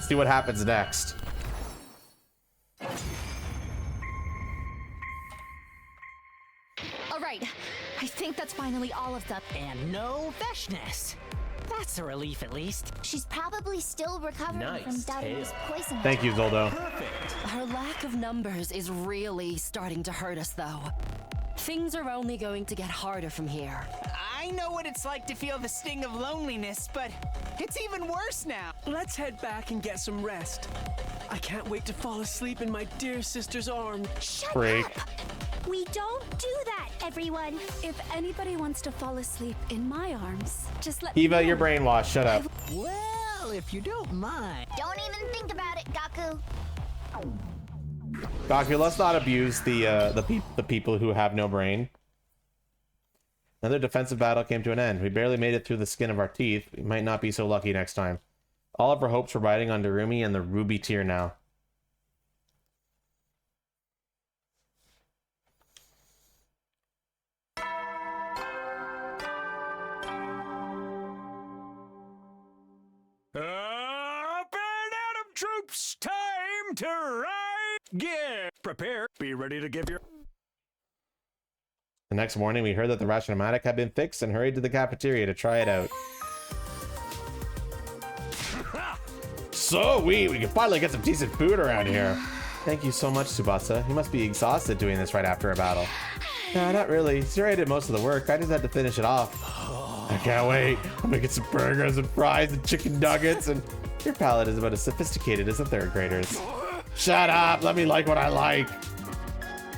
See what happens next. All right, I think that's finally all of them. And no Veshness. That's a relief, at least. She's probably still recovering from Daru's poison. Thank you, Zoldo. Her lack of numbers is really starting to hurt us, though. Things are only going to get harder from here. I know what it's like to feel the sting of loneliness, but it's even worse now. Let's head back and get some rest. I can't wait to fall asleep in my dear sister's arms. Shut Break. up! We don't do that, everyone. If anybody wants to fall asleep in my arms, just let Eva, me know. you're brainwashed. Shut up. Well, if you don't mind. Don't even think about it, Gaku. Gaku, let's not abuse the people who have no brain. Another defensive battle came to an end. We barely made it through the skin of our teeth. We might not be so lucky next time. All of our hopes were riding on Darumi and the Ruby tier now. Up and Atom troops, time to ride! Get prepared, be ready to give your... The next morning, we heard that the ration-o-matic had been fixed and hurried to the cafeteria to try it out. So we can finally get some decent food around here. Thank you so much, Tsubasa. You must be exhausted doing this right after a battle. No, not really. Siri did most of the work. I just had to finish it off. I can't wait. I'm gonna get some burgers and fries and chicken nuggets, and your palate is about as sophisticated as a third grader's. Shut up! Let me like what I like!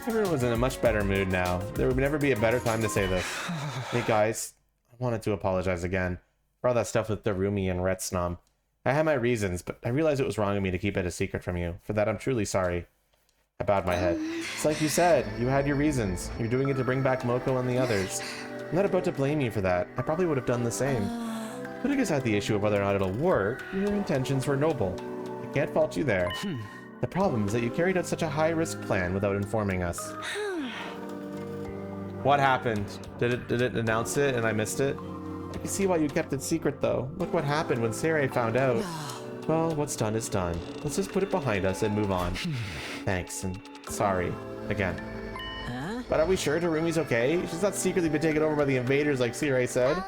Everyone was in a much better mood now. There would never be a better time to say this. Hey guys, I wanted to apologize again for all that stuff with Darumi and RETSNOM. I had my reasons, but I realized it was wrong of me to keep it a secret from you. For that, I'm truly sorry. I bowed my head. It's like you said, you had your reasons. You're doing it to bring back Moko and the others. I'm not about to blame you for that. I probably would have done the same. Putting aside the issue of whether or not it'll work, your intentions were noble. I can't fault you there. The problem is that you carried out such a high-risk plan without informing us. What happened? Did it announce it and I missed it? I can see why you kept it secret, though. Look what happened when Sarai found out. Well, what's done is done. Let's just put it behind us and move on. Thanks, and sorry. Again. But are we sure Darumi's okay? She's not secretly been taken over by the invaders like Sarai said.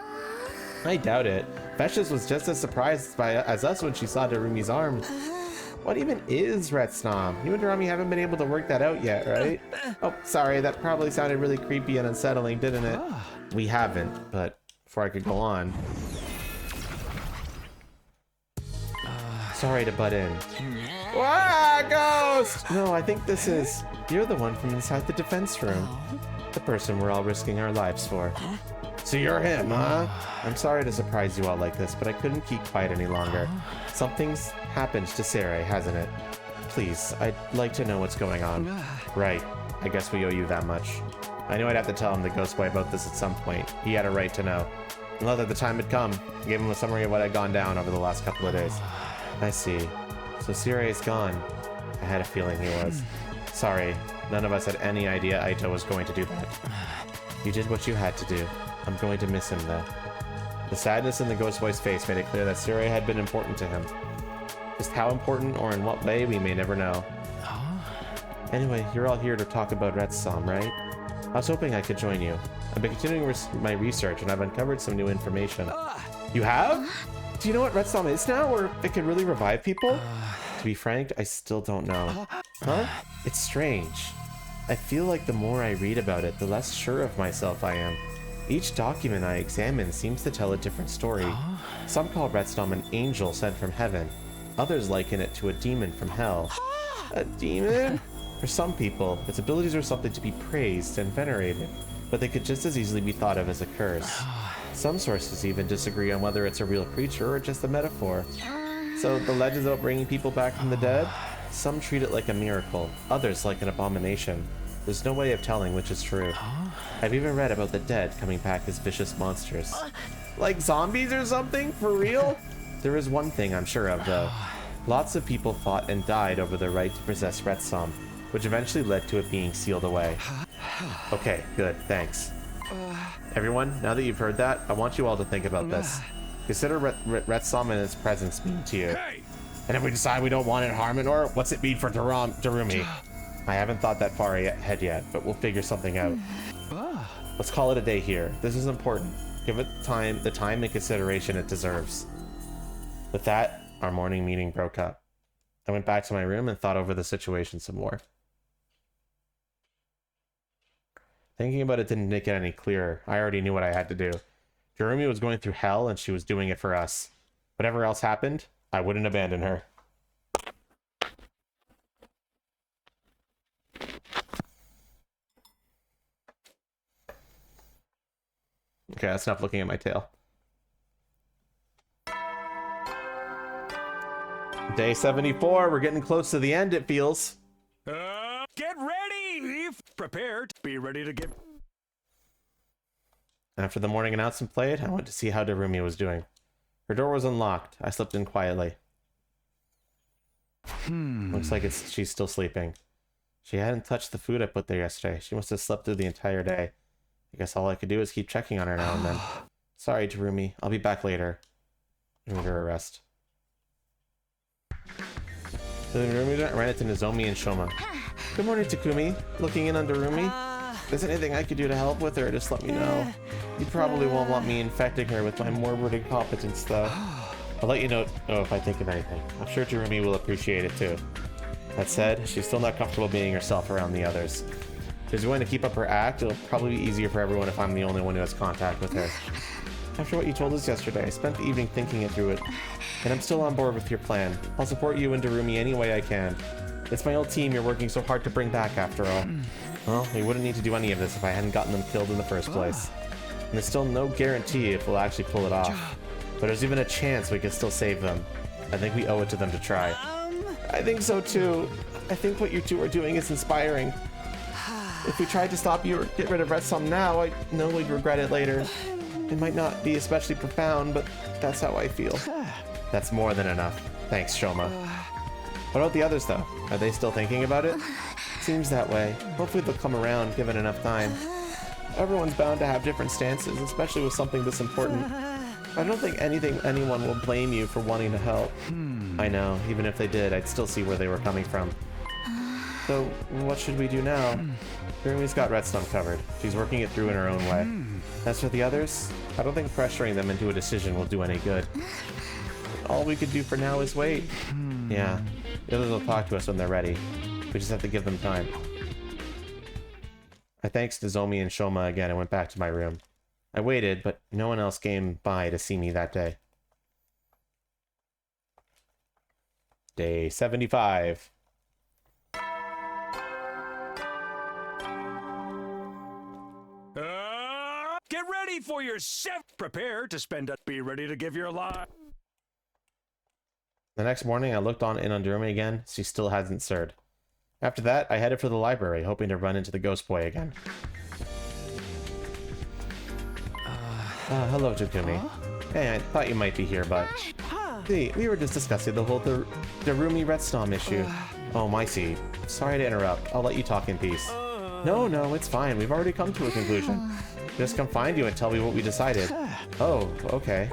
I doubt it. Veshus was just as surprised as us when she saw Darumi's arms. What even is RETSNOM? You and Darumi haven't been able to work that out yet, right? Oh, sorry, that probably sounded really creepy and unsettling, didn't it? We haven't, but before I could go on... Sorry to butt in. Ah, ghost! No, I think this is... You're the one from inside the defense room. The person we're all risking our lives for. So you're him, huh? I'm sorry to surprise you all like this, but I couldn't keep quiet any longer. Something's happened to Sarai, hasn't it? Please, I'd like to know what's going on. Right. I guess we owe you that much. I knew I'd have to tell him the Ghost Boy about this at some point. He had a right to know. And now that the time had come, I gave him a summary of what had gone down over the last couple of days. I see. So Sarai is gone. I had a feeling he was. Sorry, none of us had any idea Aito was going to do that. You did what you had to do. I'm going to miss him, though. The sadness in the Ghost Boy's face made it clear that Sarai had been important to him. Just how important or in what way, we may never know. Anyway, you're all here to talk about RETSNOM, right? I was hoping I could join you. I've been continuing my research, and I've uncovered some new information. You have? Do you know what RETSNOM is now, or if it can really revive people? To be frank, I still don't know. Huh? It's strange. I feel like the more I read about it, the less sure of myself I am. Each document I examine seems to tell a different story. Some call RETSNOM an angel sent from heaven. Others liken it to a demon from hell. A demon? For some people, its abilities are something to be praised and venerated, but they could just as easily be thought of as a curse. Some sources even disagree on whether it's a real creature or just a metaphor. So the legends about bringing people back from the dead? Some treat it like a miracle, others like an abomination. There's no way of telling which is true. I've even read about the dead coming back as vicious monsters. Like zombies or something? For real? There is one thing I'm sure of, though. Lots of people fought and died over their right to possess RETSNOM, which eventually led to it being sealed away. Okay, good, thanks. Everyone, now that you've heard that, I want you all to think about this. Consider RETSNOM and its presence mean to you. And if we decide we don't want it harming, or what's it mean for Darumi? I haven't thought that far ahead yet, but we'll figure something out. Let's call it a day here. This is important. Give it the time and consideration it deserves. With that, our morning meeting broke up. I went back to my room and thought over the situation some more. Thinking about it didn't make it any clearer. I already knew what I had to do. Darumi was going through hell and she was doing it for us. Whatever else happened, I wouldn't abandon her. Okay, that's enough looking at my tail. Day 74, we're getting close to the end, it feels. Get ready! Prepared. Be ready to get... After the morning announcement played, I went to see how Darumi was doing. Her door was unlocked. I slipped in quietly. Looks like she's still sleeping. She hadn't touched the food I put there yesterday. She must have slept through the entire day. I guess all I could do is keep checking on her now and then. Sorry, Darumi. I'll be back later. Give her a rest. So Darumi ran into Nozomi and Shoma. Good morning, Takumi. Looking in on Darumi? If there's anything I could do to help with her, just let me know. You probably won't want me infecting her with my morbid incompetence, though. I'll let you know if I think of anything. I'm sure Darumi will appreciate it, too. That said, she's still not comfortable being herself around the others. If she's going to keep up her act, it'll probably be easier for everyone if I'm the only one who has contact with her. After what you told us yesterday, I spent the evening thinking it through, and I'm still on board with your plan. I'll support you and Darumi any way I can. It's my old team you're working so hard to bring back, after all. Well, we wouldn't need to do any of this if I hadn't gotten them killed in the first place. And there's still no guarantee if we'll actually pull it off. But there's even a chance we could still save them. I think we owe it to them to try. I think so too. I think what you two are doing is inspiring. If we tried to stop you or get rid of RETSNOM now, I know we'd regret it later. It might not be especially profound, but that's how I feel. That's more than enough. Thanks, Shoma. What about the others, though? Are they still thinking about it? Seems that way. Hopefully they'll come around, given enough time. Everyone's bound to have different stances, especially with something this important. I don't think anyone will blame you for wanting to help. I know, even if they did, I'd still see where they were coming from. So, what should we do now? Darumi's got RETSNOM covered. She's working it through in her own way. As for the others, I don't think pressuring them into a decision will do any good. All we could do for now is wait. Yeah, the others will talk to us when they're ready. We just have to give them time. I thanked Nozomi and Shoma again and went back to my room. I waited, but no one else came by to see me that day. Day 75. Get ready for your Prepare to spend it. Be ready to give your life. The next morning, I looked in on Darumi again. She still hasn't stirred. After that, I headed for the library, hoping to run into the ghost boy again. Hello, Takumi. Hey, I thought you might be here, but... See, we were just discussing the whole Darumi RETSNOM issue. Oh, my see. Sorry to interrupt. I'll let you talk in peace. No, it's fine. We've already come to a conclusion. Just come find you and tell me what we decided. Oh, okay.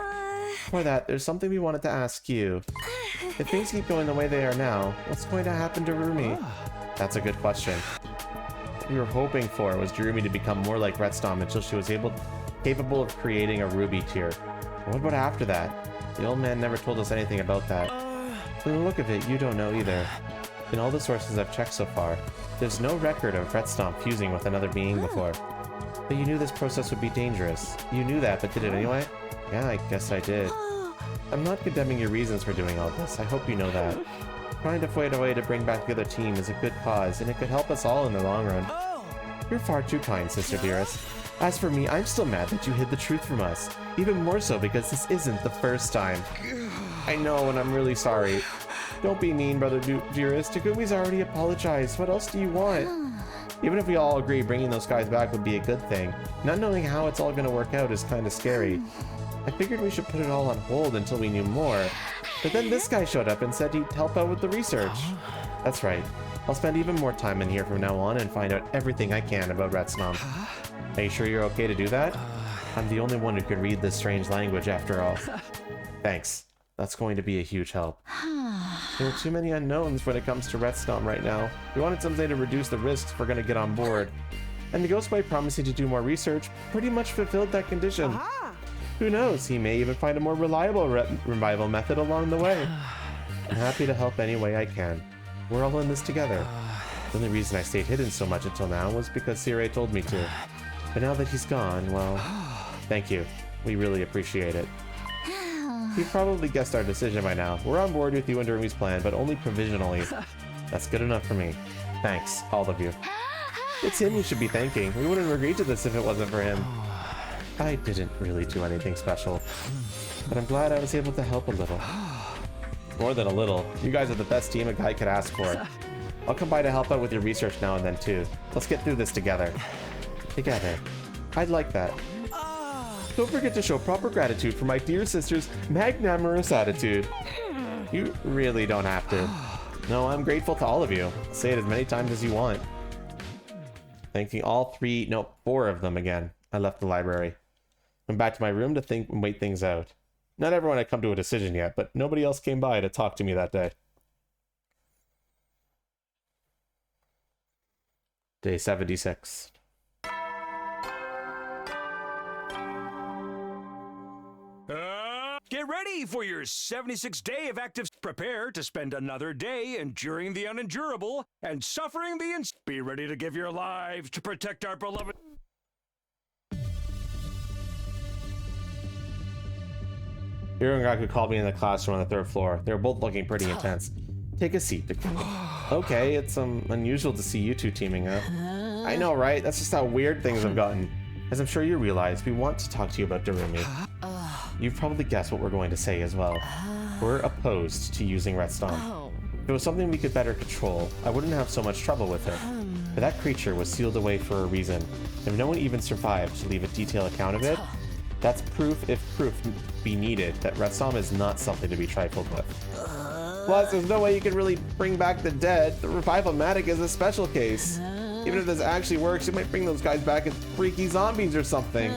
For that, there's something we wanted to ask you. If things keep going the way they are now, what's going to happen to Darumi? That's a good question. What we were hoping for was Darumi to become more like RETSNOM until she was capable of creating a ruby tier. What about after that? The old man never told us anything about that. From the look of it, you don't know either. In all the sources I've checked so far, there's no record of RETSNOM fusing with another being before. But you knew this process would be dangerous. You knew that, but did it anyway? Yeah, I guess I did. I'm not condemning your reasons for doing all this. I hope you know that. Trying to find a way to bring back the other team is a good cause, and it could help us all in the long run. You're far too kind, sister dearest. As for me, I'm still mad that you hid the truth from us. Even more so because this isn't the first time. I know, and I'm really sorry. Don't be mean, brother dearest. Takumi's already apologized. What else do you want? Even if we all agree bringing those guys back would be a good thing, not knowing how it's all gonna work out is kinda scary. I figured we should put it all on hold until we knew more. But then this guy showed up and said he'd help out with the research. That's right. I'll spend even more time in here from now on and find out everything I can about RETSNOM. Are you sure you're okay to do that? I'm the only one who can read this strange language after all. Thanks. That's going to be a huge help. There are too many unknowns when it comes to RETSNOM right now. We wanted something to reduce the risks if we're going to get on board. And the ghost by promising to do more research pretty much fulfilled that condition. Who knows, he may even find a more reliable revival method along the way. I'm happy to help any way I can. We're all in this together. The only reason I stayed hidden so much until now was because Sire told me to. But now that he's gone, well, thank you. We really appreciate it. You've probably guessed our decision by now. We're on board with you and Durumi's plan, but only provisionally. That's good enough for me. Thanks, all of you. It's him you should be thanking. We wouldn't have agreed to this if it wasn't for him. I didn't really do anything special, but I'm glad I was able to help a little. More than a little. You guys are the best team a guy could ask for. I'll come by to help out with your research now and then too. Let's get through this together. Together. I'd like that. Don't forget to show proper gratitude for my dear sister's magnanimous attitude. You really don't have to. No, I'm grateful to all of you. Say it as many times as you want. Thanking all four of them again. I left the library. Went back to my room to think and wait things out. Not everyone had come to a decision yet, but nobody else came by to talk to me that day. Day 76. Get ready for your 76th day of active. Prepare to spend another day enduring the unendurable and suffering the Be ready to give your lives to protect our beloved. Hiro and Gaku called me in the classroom on the 3rd floor. They were both looking pretty intense. Take a seat, Takumi. Okay, it's unusual to see you two teaming up. I know, right? That's just how weird things have gotten. As I'm sure you realize, we want to talk to you about Durumi. You've probably guessed what we're going to say as well. We're opposed to using RETSNOM. If it was something we could better control, I wouldn't have so much trouble with it. But that creature was sealed away for a reason. If no one even survived to leave a detailed account of it, that's proof, if proof be needed, that RETSNOM is not something to be trifled with. Plus, there's no way you can really bring back the dead. The revival-matic is a special case. Even if this actually works, it might bring those guys back as freaky zombies or something.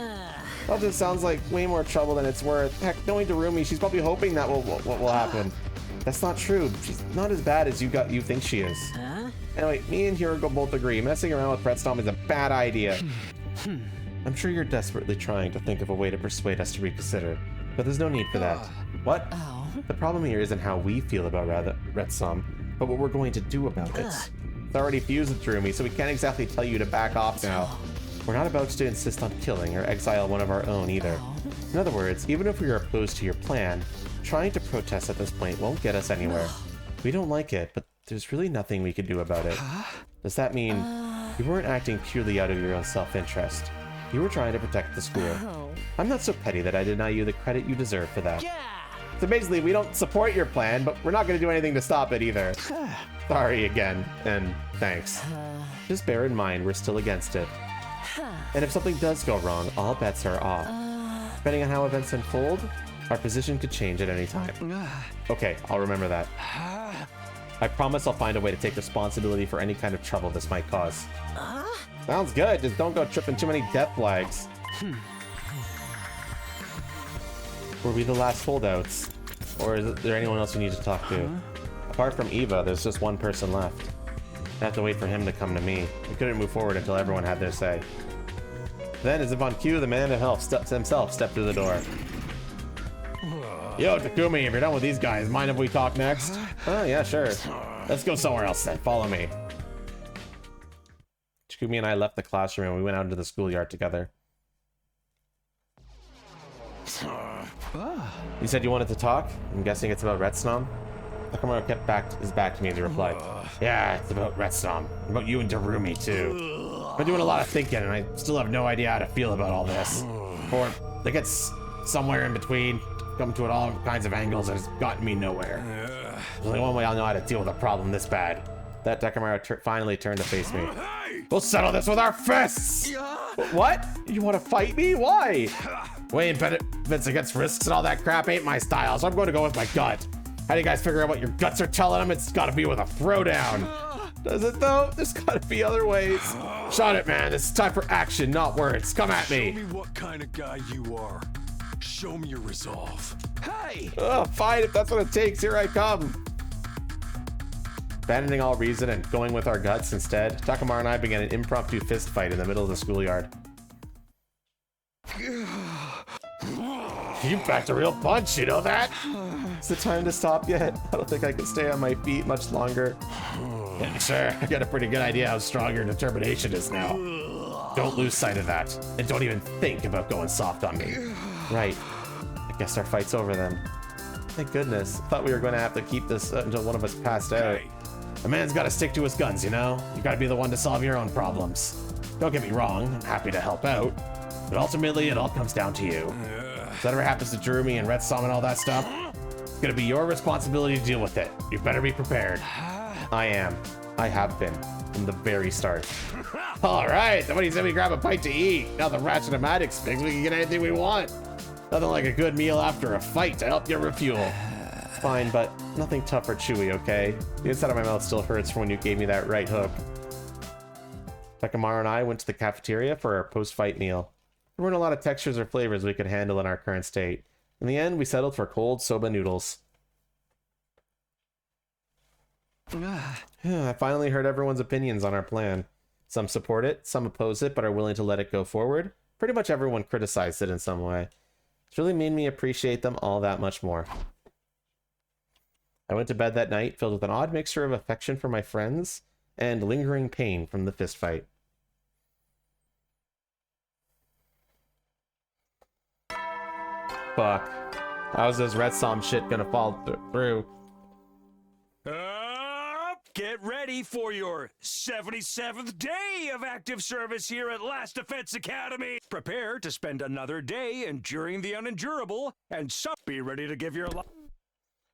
That just sounds like way more trouble than it's worth. Heck, knowing Durumi, she's probably hoping that will happen. That's not true. She's not as bad as you think she is. Anyway, me and Hiro both agree. Messing around with RETSNOM is a bad idea. I'm sure you're desperately trying to think of a way to persuade us to reconsider, but there's no need for that. What? The problem here isn't how we feel about RETSNOM, but what we're going to do about it. It's already fused with Durumi, so we can't exactly tell you to back off now. We're not about to insist on killing or exile one of our own either. In other words, even if we are opposed to your plan, trying to protest at this point won't get us anywhere. We don't like it, but there's really nothing we can do about it. Does that mean you weren't acting purely out of your own self-interest? You were trying to protect the school. I'm not so petty that I deny you the credit you deserve for that. So basically, we don't support your plan, but we're not going to do anything to stop it either. Sorry again, and thanks. Just bear in mind, we're still against it. And if something does go wrong, all bets are off. Depending on how events unfold, our position could change at any time. Okay, I'll remember that. I promise I'll find a way to take responsibility for any kind of trouble this might cause. Sounds good, just don't go tripping too many death flags. Were we the last holdouts? Or is there anyone else you need to talk to? Apart from Eva, there's just one person left. I have to wait for him to come to me. We couldn't move forward until everyone had their say. Then, as if on cue, the man himself stepped through the door. Yo, Takumi, if you're done with these guys, mind if we talk next? Oh, yeah, sure. Let's go somewhere else then. Follow me. Takumi and I left the classroom and we went out into the schoolyard together. You said you wanted to talk? I'm guessing it's about RETSNOM? Nakamura kept his back to me as he replied. Yeah, it's about RETSNOM. About you and Durumi, too. I've been doing a lot of thinking, and I still have no idea how to feel about all this. Or I get somewhere in between, come to it all kinds of angles, and it's gotten me nowhere. There's only one way I'll know how to deal with a problem this bad. That Nakamura finally turned to face me. We'll settle this with our fists! What? You want to fight me? Why? Weighing benefits against risks and all that crap ain't my style, so I'm going to go with my gut. How do you guys figure out what your guts are telling them? It's gotta be with a throwdown. Does it though? There's gotta be other ways. Shut it, man. This is time for action, not words. Come at me. Show me what kind of guy you are. Show me your resolve. Hey! Oh, fine, if that's what it takes, here I come. Abandoning all reason and going with our guts instead, Takamaru and I began an impromptu fist fight in the middle of the schoolyard. You packed a real punch, you know that? Is the time to stop yet? I don't think I can stay on my feet much longer. Yeah, sure, I got a pretty good idea how strong your determination is now. Don't lose sight of that, and don't even think about going soft on me. Right, I guess our fight's over then. Thank goodness, I thought we were going to have to keep this until one of us passed out. A man's got to stick to his guns, you know? You got to be the one to solve your own problems. Don't get me wrong, I'm happy to help out, but ultimately it all comes down to you. If that ever happens to Jerumi and RETSNOM and all that stuff, it's gonna be your responsibility to deal with it. You better be prepared. I am. I have been from the very start. All right, somebody said we grab a bite to eat. Now the Ratchet-O-Matic's fixed, we can get anything we want. Nothing like a good meal after a fight to help you refuel. Fine, but nothing tough or chewy, okay? The inside of my mouth still hurts from when you gave me that right hook. Takamaru and I went to the cafeteria for our post-fight meal. There weren't a lot of textures or flavors we could handle in our current state. In the end, we settled for cold soba noodles. I finally heard everyone's opinions on our plan. Some support it, some oppose it, but are willing to let it go forward. Pretty much everyone criticized it in some way. It's really made me appreciate them all that much more. I went to bed that night filled with an odd mixture of affection for my friends and lingering pain from the fist fight. Fuck. How's this RETSNOM shit gonna fall through? Get ready for your 77th day of active service here at Last Defense Academy. Prepare to spend another day enduring the unendurable, and be ready to give your life.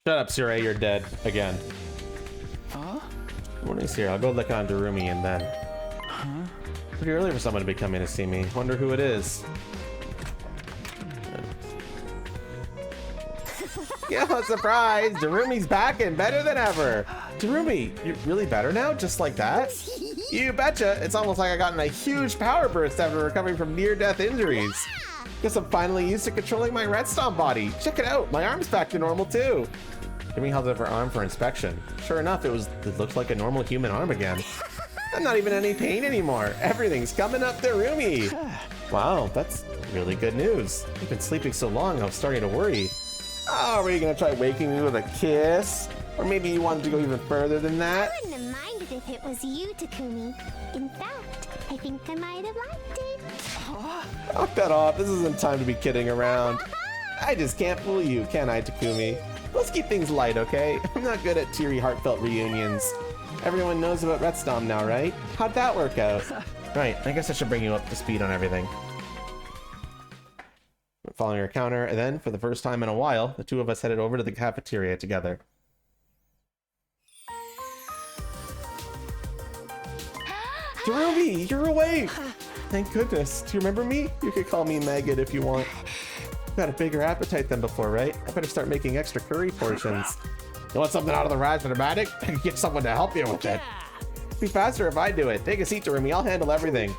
Shut up, Sure, you're dead again. Huh? Morning's here. I'll go look on Jerumi and then. Huh? Pretty early for someone to be coming to see me. Wonder who it is. Yeah, surprise! Jerumi's back and better than ever! Jerumi, you're really better now? Just like that? You betcha! It's almost like I gotten a huge power burst after recovering from near-death injuries. Guess I'm finally used to controlling my RETSNOM body. Check it out, my arm's back to normal too. Jimmy held up her arm for inspection. Sure enough, it looked like a normal human arm again. I'm not even in any pain anymore. Everything's coming up to Rumi. Wow, that's really good news. You've been sleeping so long, I was starting to worry. Oh, were you gonna try waking me with a kiss? Or maybe you wanted to go even further than that? I wouldn't have minded if it was you, Takumi. In fact, I think I might have liked it. Knock that off. This isn't time to be kidding around. I just can't fool you, can I, Takumi? Let's keep things light, okay? I'm not good at teary, heartfelt reunions. Everyone knows about RETSNOM now, right? How'd that work out? Right, I guess I should bring you up to speed on everything. Following her counter, and then, for the first time in a while, the two of us headed over to the cafeteria together. Jerumi, you're awake! Thank goodness. Do you remember me? You could call me Maggot if you want. Got a bigger appetite than before, right? I better start making extra curry portions. You want something out of the Ratchet-O-Matic? I can get someone to help you with it. It'd be faster if I do it. Take a seat, Jerumi. I'll handle everything.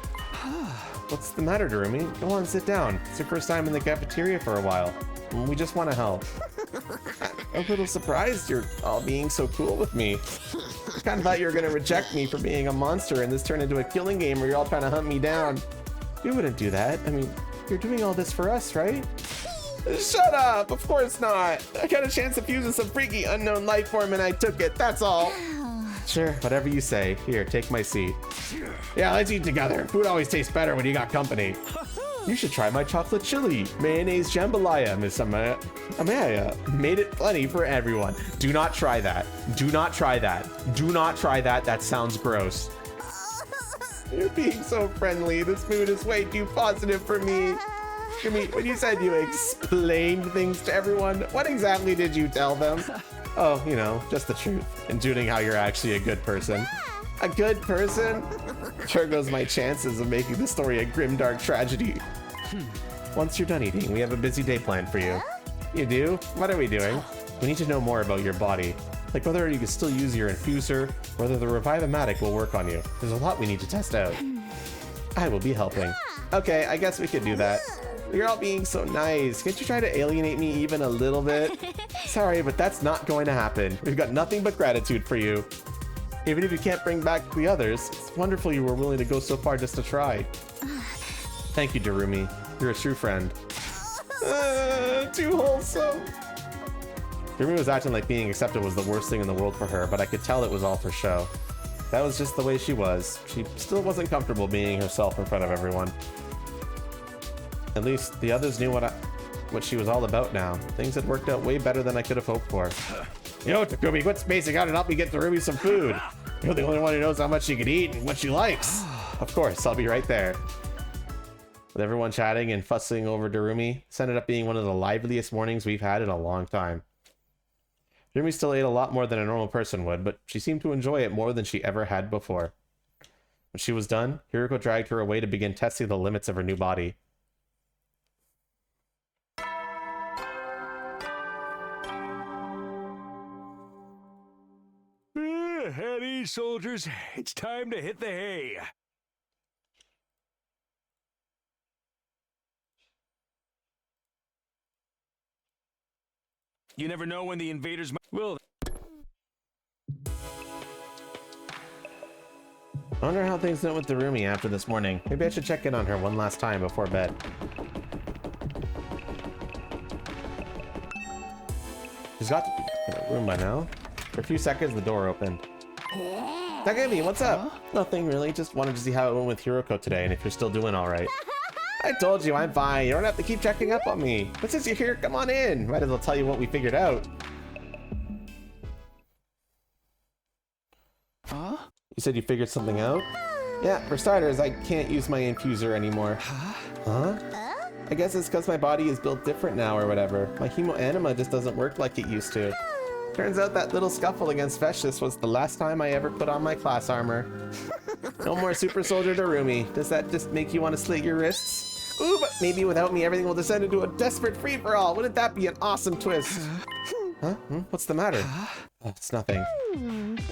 What's the matter, Jerumi? Go on, sit down. It's your first time in the cafeteria for a while. We just want to help. I'm a little surprised you're all being so cool with me. I kind of thought you were going to reject me for being a monster and this turned into a killing game where you're all trying to hunt me down. You wouldn't do that. I mean, you're doing all this for us, right? Shut up! Of course not! I got a chance to fuse with some freaky unknown life form and I took it, that's all! Sure, whatever you say. Here, take my seat. Yeah, let's eat together. Food always tastes better when you got company. You should try my chocolate chili. Mayonnaise jambalaya, Miss Amaya. Made it plenty for everyone. Do not try that. Do not try that. Do not try that. That sounds gross. You're being so friendly. This food is way too positive for me. Jimmy, when you said you explained things to everyone, what exactly did you tell them? Oh, you know, just the truth, including how you're actually a good person. A good person? There goes my chances of making the story a grimdark tragedy. Once you're done eating, we have a busy day planned for you. You do? What are we doing? We need to know more about your body. Like whether you can still use your infuser, whether the Revive-O-Matic will work on you. There's a lot we need to test out. I will be helping. Okay, I guess we could do that. You're all being so nice. Can't you try to alienate me even a little bit? Sorry, but that's not going to happen. We've got nothing but gratitude for you. Even if you can't bring back the others, it's wonderful you were willing to go so far just to try. Thank you, Darumi. You're a true friend. Too wholesome. Darumi was acting like being accepted was the worst thing in the world for her, but I could tell it was all for show. That was just the way she was. She still wasn't comfortable being herself in front of everyone. At least the others knew what she was all about now. Things had worked out way better than I could have hoped for. Yo, Takumi, quit spacing out and help me get Darumi some food. You're the only one who knows how much she can eat and what she likes. Of course, I'll be right there. With everyone chatting and fussing over Darumi, this ended up being one of the liveliest mornings we've had in a long time. Darumi still ate a lot more than a normal person would, but she seemed to enjoy it more than she ever had before. When she was done, Hiroko dragged her away to begin testing the limits of her new body. At ease, soldiers. It's time to hit the hay. You never know when the invaders will. I wonder how things went with Darumi after this morning. Maybe I should check in on her one last time before bed. She's got to be in her room by now. For a few seconds, the door opened. Takumi, what's up? Nothing really, just wanted to see how it went with Hiroko today and if you're still doing alright. I told you, I'm fine. You don't have to keep checking up on me. But since you're here, come on in. Might as well tell you what we figured out. Huh? You said you figured something out? Yeah, for starters, I can't use my infuser anymore. Huh? I guess it's because my body is built different now or whatever. My hemoanima just doesn't work like it used to. Turns out that little scuffle against Festus was the last time I ever put on my class armor. No more Super Soldier Darumi. Does that just make you want to slit your wrists? Ooh, but maybe without me everything will descend into a desperate free-for-all. Wouldn't that be an awesome twist? Huh? What's the matter? Oh, it's nothing.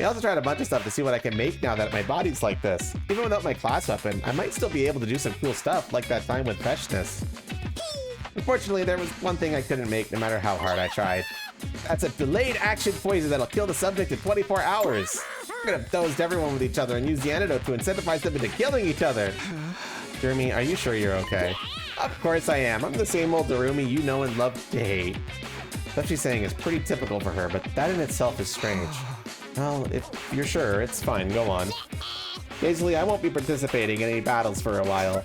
I also tried a bunch of stuff to see what I can make now that my body's like this. Even without my class weapon, I might still be able to do some cool stuff, like that time with Festus. Unfortunately, there was one thing I couldn't make no matter how hard I tried. That's a delayed action poison that'll kill the subject in 24 hours. I'm gonna dose everyone with each other and use the antidote to incentivize them into killing each other. Darumi, are you sure you're okay? Of course I am. I'm the same old Darumi you know and love to hate. What she's saying is pretty typical for her, but that in itself is strange. Well, if you're sure, it's fine. Go on. Basically, I won't be participating in any battles for a while.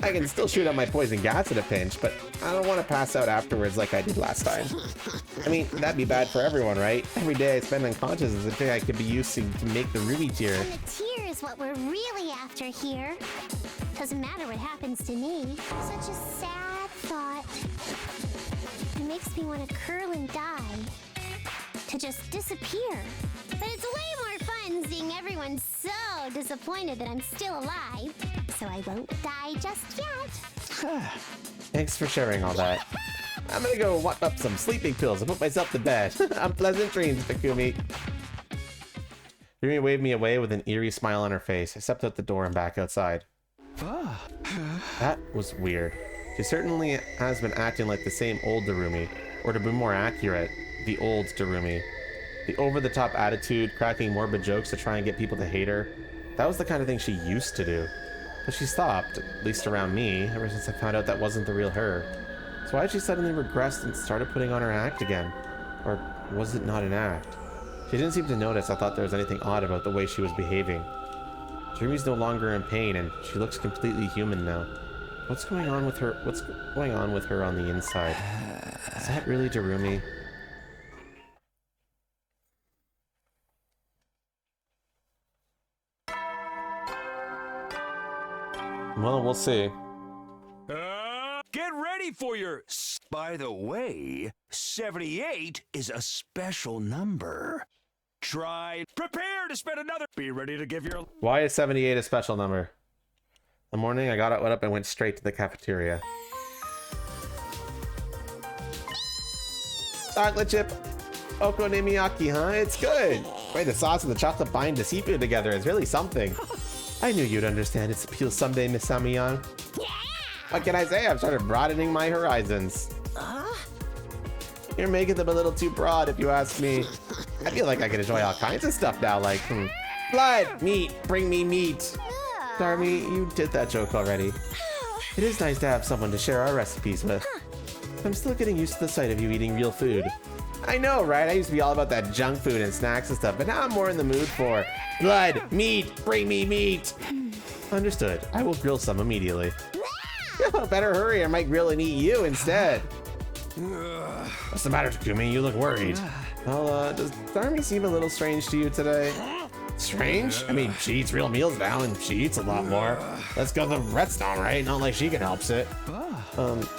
I can still shoot out my poison gas at a pinch, but I don't want to pass out afterwards like I did last time. I mean, that'd be bad for everyone, right? Every day I spend unconscious is a day I could be using to make the ruby tear. And the tear is what we're really after here. Doesn't matter what happens to me. Such a sad thought. It makes me want to curl and die. To just disappear. But it's way more fun seeing everyone so disappointed that I'm still alive. So I won't die just yet. Thanks for sharing all that. I'm gonna go whip up some sleeping pills and put myself to bed. Unpleasant dreams, Takumi. Darumi waved me away with an eerie smile on her face. I stepped out the door and back outside. That was weird. She certainly has been acting like the same old Darumi, or to be more accurate, the old Darumi. The over-the-top attitude, cracking morbid jokes to try and get people to hate her. That was the kind of thing she used to do. But she stopped, at least around me, ever since I found out that wasn't the real her. So why had she suddenly regressed and started putting on her act again? Or was it not an act? She didn't seem to notice I thought there was anything odd about the way she was behaving. Darumi's no longer in pain and she looks completely human now. What's going on with her? What's going on with her on the inside? Is that really Darumi? Well, we'll see. Get ready for your... By the way, 78 is a special number. Try. Prepare to spend another. Be ready to give your. Why is 78 a special number? In the morning, I got up and went straight to the cafeteria. Chocolate chip okonomiyaki, huh? It's good. Wait, the sauce and the chocolate bind the seafood together is really something. I knew you'd understand its appeal someday, Miss Samiyan. What can I say? I've started broadening my horizons. You're making them a little too broad, if you ask me. I feel like I can enjoy all kinds of stuff now, like, blood, meat, bring me meat. Darmy, you did that joke already. It is nice to have someone to share our recipes with. I'm still getting used to the sight of you eating real food. I know, right? I used to be all about that junk food and snacks and stuff, but now I'm more in the mood for blood, meat, bring me meat. Understood. I will grill some immediately. Better hurry, I might grill and eat you instead. What's the matter, Takumi? You look worried. Well, does Darmy seem a little strange to you today? Strange? I mean, she eats real meals now, and she eats a lot more. Let's go to RETSNOM, right? Not like she can help it.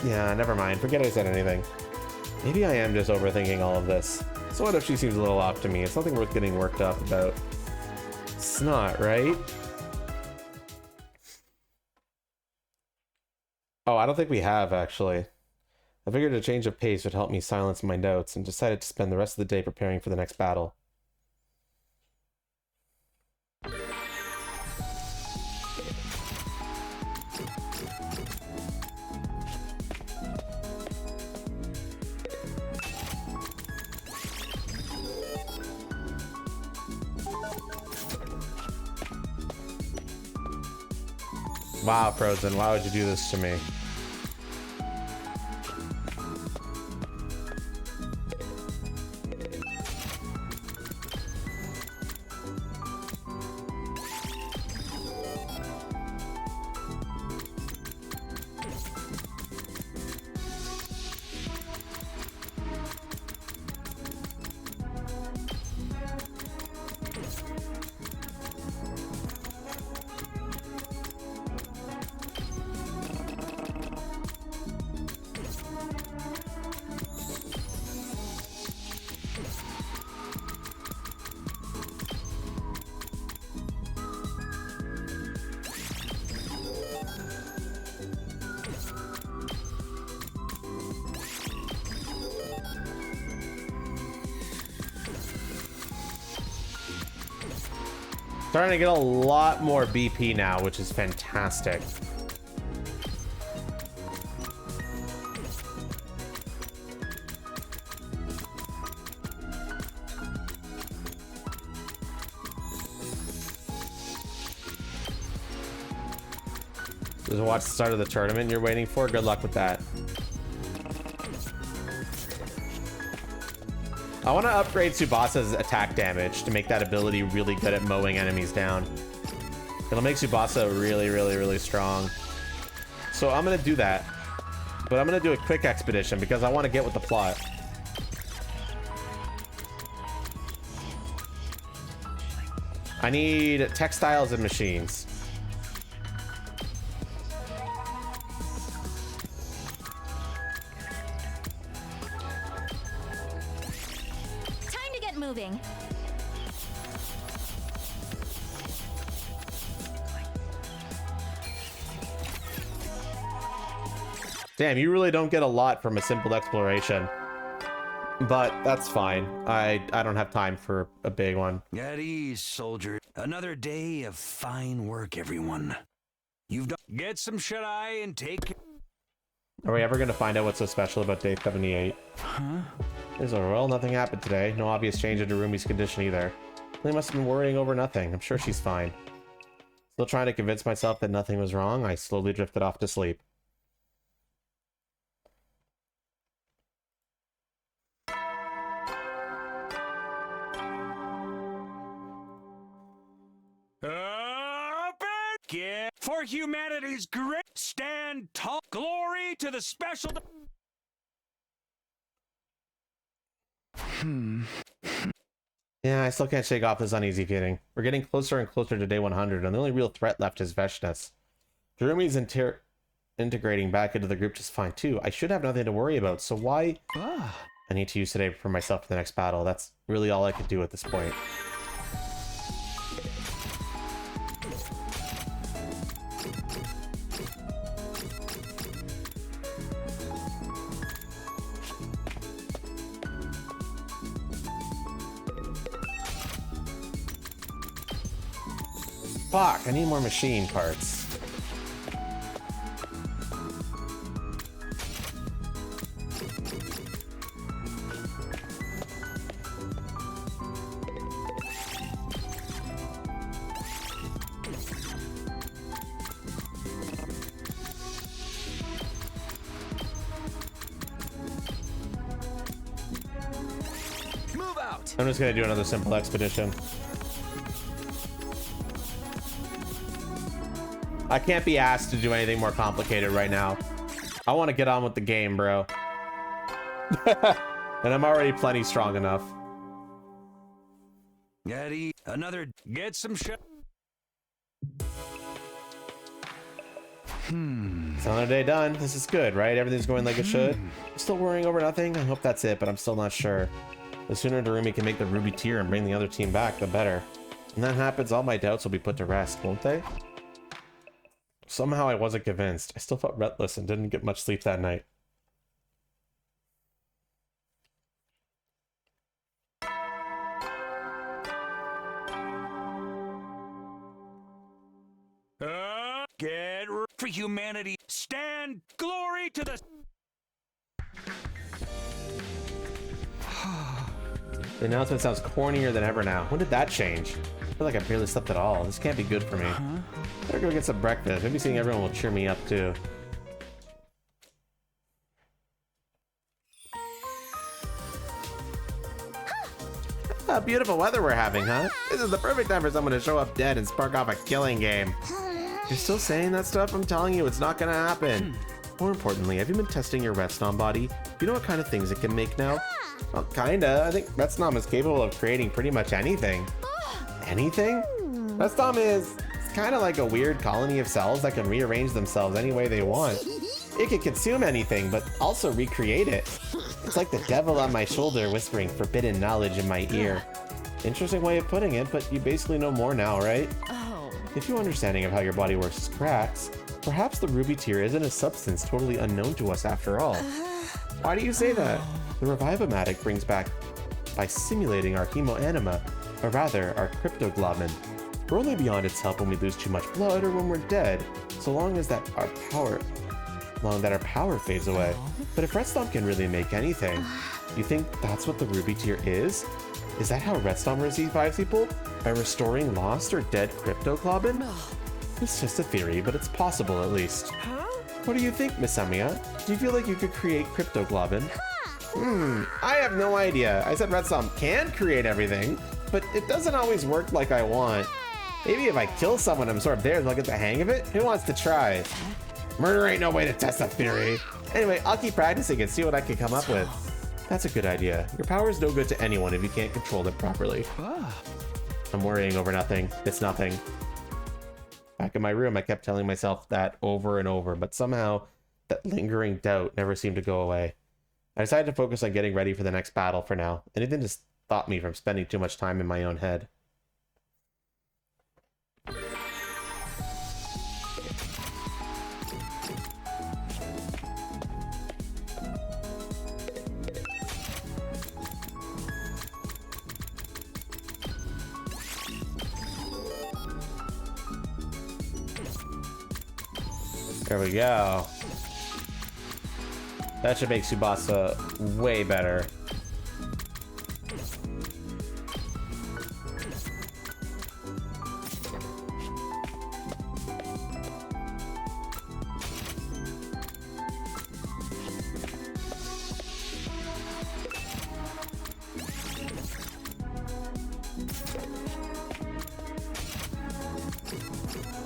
Yeah, never mind. Forget I said anything. Maybe I am just overthinking all of this. So what if she seems a little off to me? It's nothing worth getting worked up about. It's not, right? Oh, I don't think we have, actually. I figured a change of pace would help me silence my doubts and decided to spend the rest of the day preparing for the next battle. Wow, Frozen, why would you do this to me? Starting to get a lot more BP now, which is fantastic. Just watch the start of the tournament you're waiting for. Good luck with that. I want to upgrade Tsubasa's attack damage to make that ability really good at mowing enemies down. It'll make Tsubasa really, really, really strong. So I'm going to do that. But I'm going to do a quick expedition because I want to get with the plot. I need textiles and machines. Moving. Damn, you really don't get a lot from a simple exploration. But that's fine. I don't have time for a big one. At ease, soldier. Another day of fine work, everyone. You've done. Get some shut-eye and take. Are we ever going to find out what's so special about day 78? Huh? There's a well, nothing happened today. No obvious change in Narumi's condition either. They must have been worrying over nothing. I'm sure she's fine. Still trying to convince myself that nothing was wrong, I slowly drifted off to sleep. Up and get for humanity's great stand tall. Glory to the special. Yeah, I still can't shake off this uneasy feeling. We're getting closer and closer to day 100, and the only real threat left is Veshness. Narumi's integrating back into the group just fine, too. I should have nothing to worry about, so why... I need to use today for myself for the next battle. That's really all I could do at this point. Fuck, I need more machine parts. Move out. I'm just gonna do another simple expedition. I can't be asked to do anything more complicated right now. I want to get on with the game, bro. And I'm already plenty strong enough. Eddie, get some shit. It's another day done. This is good, right? Everything's going like it should. I'm still worrying over nothing. I hope that's it, but I'm still not sure. The sooner Darumi can make the ruby tier and bring the other team back, the better. When that happens, all my doubts will be put to rest, won't they? Somehow I wasn't convinced. I still felt restless and didn't get much sleep that night. Get for humanity. Stand glory to the... The announcement sounds cornier than ever now. When did that change? I feel like I barely slept at all. This can't be good for me. Better go get some breakfast. Maybe seeing everyone will cheer me up too. Ah, beautiful weather we're having, huh? This is the perfect time for someone to show up dead and spark off a killing game. You're still saying that stuff? I'm telling you, it's not gonna happen. More importantly, have you been testing your RETSNOM body? Do you know what kind of things it can make now? Well, kinda. I think RETSNOM is capable of creating pretty much anything. Anything? RETSNOM is kind of like a weird colony of cells that can rearrange themselves any way they want. It can consume anything, but also recreate it. It's like the devil on my shoulder whispering forbidden knowledge in my ear. Interesting way of putting it, but you basically know more now, right? If your understanding of how your body works is cracks, perhaps the ruby tier isn't a substance totally unknown to us after all. Why do you say that? The Revive-O-Matic brings back by simulating our hemoanima, or rather, our cryptoglobin. We're only beyond its help when we lose too much blood or when we're dead, so long as our power fades away. But if RETSNOM can really make anything, you think that's what the ruby tier is? Is that how RETSNOM revives people? By restoring lost or dead cryptoglobin? It's just a theory, but it's possible at least. What do you think, Miss Amiya? Do you feel like you could create cryptoglobin? I have no idea. I said RETSNOM can create everything, but it doesn't always work like I want. Maybe if I kill someone I'm sort of there, they'll get the hang of it? Who wants to try? Murder ain't no way to test a theory. Anyway, I'll keep practicing and see what I can come up with. That's a good idea. Your power is no good to anyone if you can't control it properly. I'm worrying over nothing. It's nothing. Back in my room, I kept telling myself that over and over, but somehow that lingering doubt never seemed to go away. I decided to focus on getting ready for the next battle for now. Anything to stop me from spending too much time in my own head. There we go. That should make Tsubasa way better.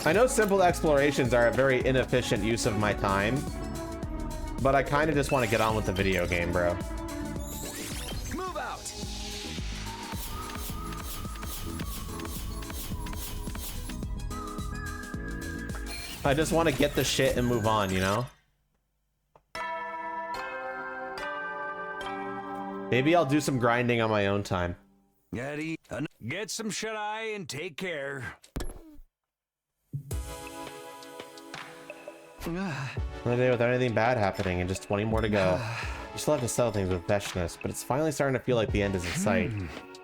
I know simple explorations are a very inefficient use of my time, but I kind of just want to get on with the video game, bro. Move out. I just want to get the shit and move on, you know? Maybe I'll do some grinding on my own time. Get some shut-eye and take care. Another day without anything bad happening and just 20 more to go. You still have to settle things with Veshness, but it's finally starting to feel like the end is in sight.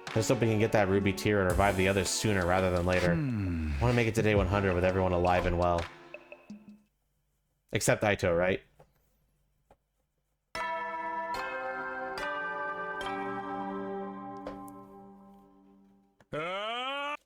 I just hope we can get that ruby tier and revive the others sooner rather than later. I want to make it to day 100 with everyone alive and well. Except Aito, right?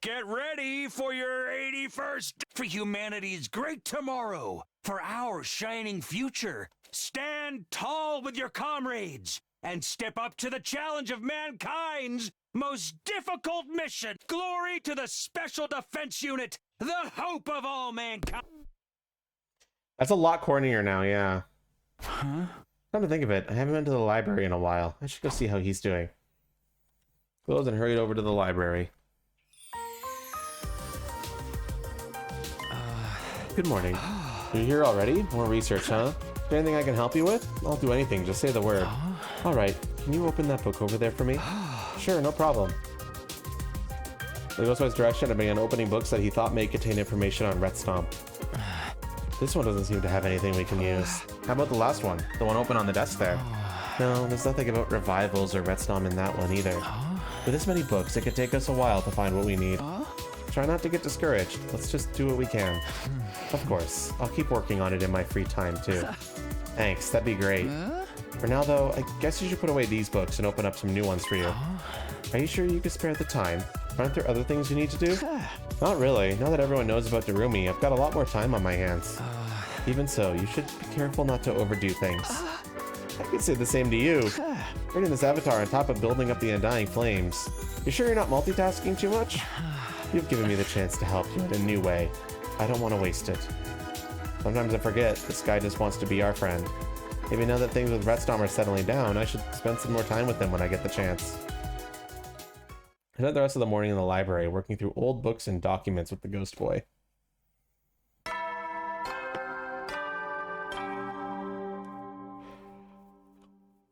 Get ready for your 81st for humanity's great tomorrow, for our shining future. Stand tall with your comrades and step up to the challenge of mankind's most difficult mission. Glory to the Special Defense Unit, the hope of all mankind. That's a lot cornier now, yeah. Huh? Come to think of it, I haven't been to the library in a while. I should go see how he's doing. Closed and hurried over to the library. Good morning. You're here already? More research, huh? Is there anything I can help you with? I'll do anything, just say the word. Alright, can you open that book over there for me? Sure, no problem. He goes by his direction and began opening books that he thought may contain information on RETSNOM. This one doesn't seem to have anything we can use. How about the last one? The one open on the desk there? No, there's nothing about revivals or RETSNOM in that one either. With this many books, it could take us a while to find what we need. Try not to get discouraged. Let's just do what we can. Of course, I'll keep working on it in my free time too. Thanks, that'd be great. For now though, I guess you should put away these books and open up some new ones for you. Are you sure you could spare the time? Aren't there other things you need to do? Not really. Now that everyone knows about Darumi, I've got a lot more time on my hands. Even so, you should be careful not to overdo things. I could say the same to you. Creating this avatar on top of building up the Undying Flames. You sure you're not multitasking too much? You've given me the chance to help you in a new way. I don't want to waste it. Sometimes I forget this guy just wants to be our friend. Maybe now that things with RETSNOM are settling down, I should spend some more time with him when I get the chance. I spent the rest of the morning in the library, working through old books and documents with the Ghost Boy.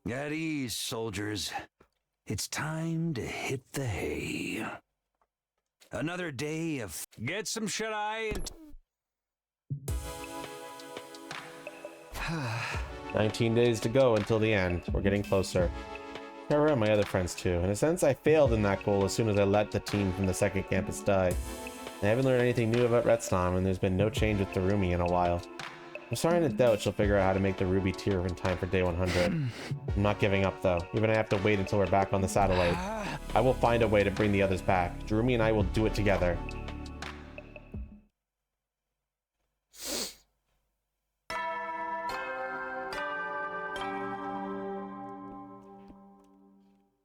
At ease, soldiers. It's time to hit the hay. Another day of get some shut-eye and 19 days to go until the end. We're getting closer. Here are my other friends too. In a sense, I failed in that goal as soon as I let the team from the second campus die. I haven't learned anything new about RETSNOM, and there's been no change with Darumi in a while. I'm starting to doubt she'll figure out how to make the ruby tier in time for day 100. I'm not giving up though, even if I have to wait until we're back on the satellite. I will find a way to bring the others back. Darumi and I will do it together.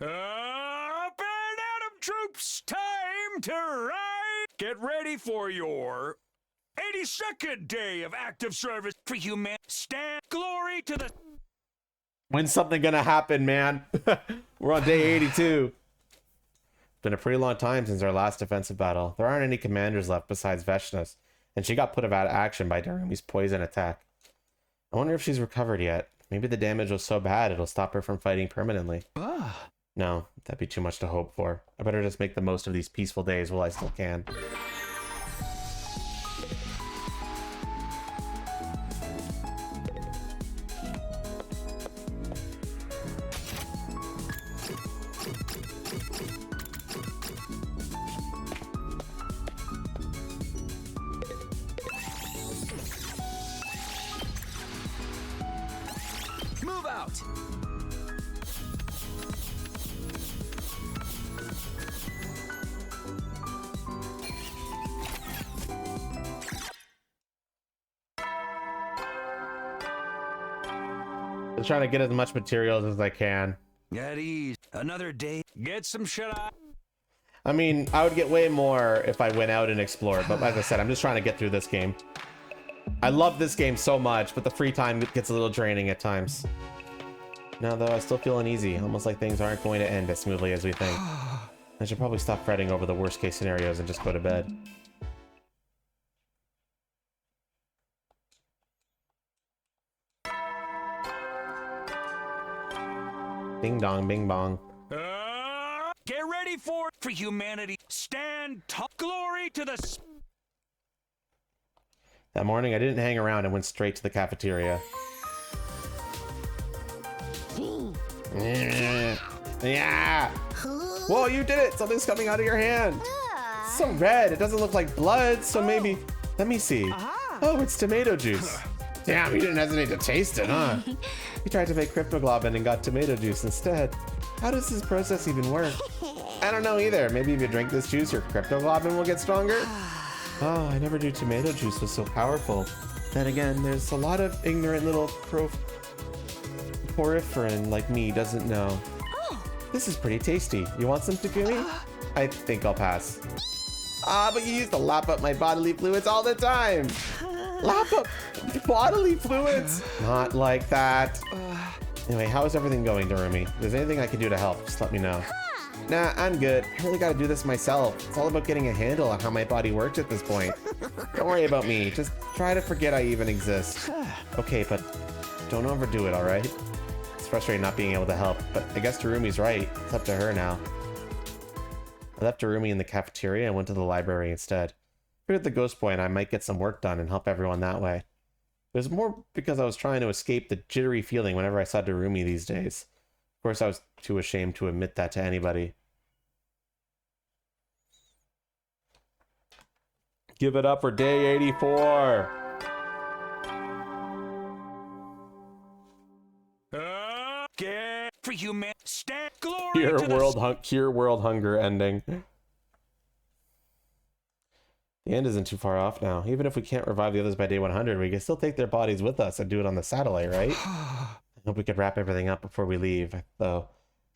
Up and Atom troops, time to ride! Get ready for your 82nd day of active service for humanity. Stand glory to the... When's something gonna happen, man? We're on day 82. It's been a pretty long time since our last defensive battle. There aren't any commanders left besides Veshness, and she got put out of action by Darumi's poison attack. I wonder if she's recovered yet. Maybe the damage was so bad it'll stop her from fighting permanently. No, that'd be too much to hope for. I better just make the most of these peaceful days while I still can. Move out! I'm trying to get as much materials as I can. At ease. Another day. Get some shut-eye. I mean, I would get way more if I went out and explored, but like I said, I'm just trying to get through this game. I love this game so much, but the free time gets a little draining at times. Now though, I still feel uneasy, almost like things aren't going to end as smoothly as we think. I should probably stop fretting over the worst case scenarios and just go to bed. Bing dong, bing bong. Get ready for humanity. Stand tall. Glory to the... That morning, I didn't hang around and went straight to the cafeteria. Yeah! Whoa, you did it! Something's coming out of your hand! It's so red, it doesn't look like blood, so maybe... Let me see. Oh, it's tomato juice. Damn, you didn't hesitate to taste it, huh? You tried to make cryptoglobin and got tomato juice instead. How does this process even work? I don't know either. Maybe if you drink this juice, your cryptoglobin will get stronger? Oh, I never knew tomato juice was so powerful. Then again, there's a lot of ignorant little porphyrin like me doesn't know. This is pretty tasty. You want some, Takumi? I think I'll pass. But you used to lap up my bodily fluids all the time. Lap up bodily fluids? Not like that. Anyway, how is everything going, Darumi? If there's anything I can do to help, just let me know. Nah, I'm good. I really gotta do this myself. It's all about getting a handle on how my body works at this point. Don't worry about me. Just try to forget I even exist. Okay, but don't overdo it, alright? It's frustrating not being able to help, but I guess Tarumi's right. It's up to her now. I left Darumi in the cafeteria and went to the library instead. Figured the ghost boy and I might get some work done and help everyone that way. It was more because I was trying to escape the jittery feeling whenever I saw Darumi these days. Of course, I was too ashamed to admit that to anybody. Give it up for day 84! For human, stand glory Cure world hunger ending. The end isn't too far off now. Even if we can't revive the others by day 100, we can still take their bodies with us and do it on the satellite, right? I hope we could wrap everything up before we leave. Though,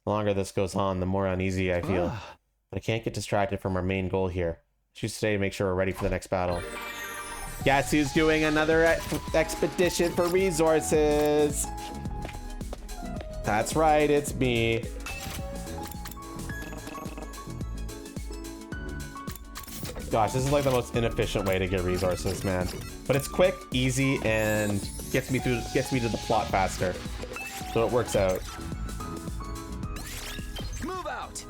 the longer this goes on, the more uneasy I feel. But I can't get distracted from our main goal here. I should stay to make sure we're ready for the next battle. Guess who's doing another expedition for resources? That's right, it's me. Gosh, this is like the most inefficient way to get resources, man. But it's quick, easy, and gets me to the plot faster. So it works out. Move out.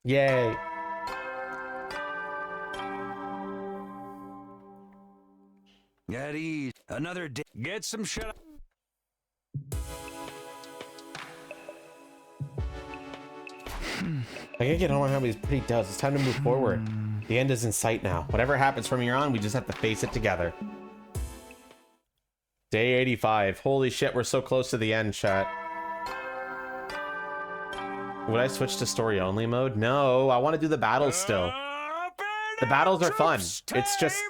Yay. At ease. Another day. Get some shit. I can't get on how these pretty does. It's time to move forward. The end is in sight now. Whatever happens from here on, we just have to face it together. Day 85. Holy shit, we're so close to the end, chat. Would I switch to story only mode? No, I want to do the battles still. The battles are fun. It's just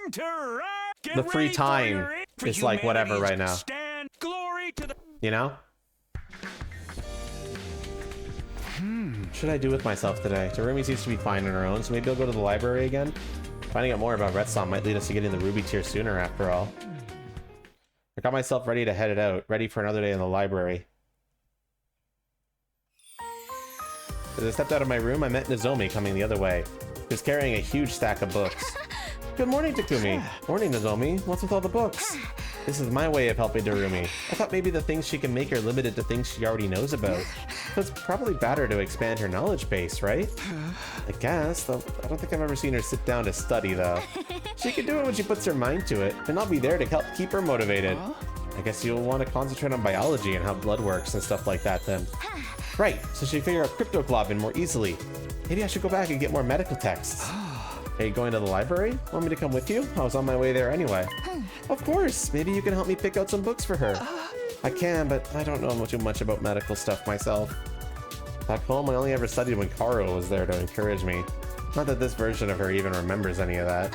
the free time is like whatever right now. You know? What should I do with myself today? Tarumi seems to be fine on her own, so maybe I'll go to the library again. Finding out more about RETSNOM might lead us to getting the Ruby tier sooner after all. I got myself ready to head it out, ready for another day in the library. As I stepped out of my room, I met Nozomi coming the other way. She was carrying a huge stack of books. Good morning, Takumi. Morning, Nozomi. What's with all the books? This is my way of helping Darumi. I thought maybe the things she can make are limited to things she already knows about. So it's probably better to expand her knowledge base, right? I guess, though I don't think I've ever seen her sit down to study, though. She can do it when she puts her mind to it, and I'll be there to help keep her motivated. I guess you'll want to concentrate on biology and how blood works and stuff like that then. Right, so she can figure out cryptoglobin more easily. Maybe I should go back and get more medical texts. Are you going to the library? Want me to come with you? I was on my way there anyway. Of course, maybe you can help me pick out some books for her. I can, but I don't know too much about medical stuff myself. Back home, I only ever studied when Karo was there to encourage me. Not that this version of her even remembers any of that.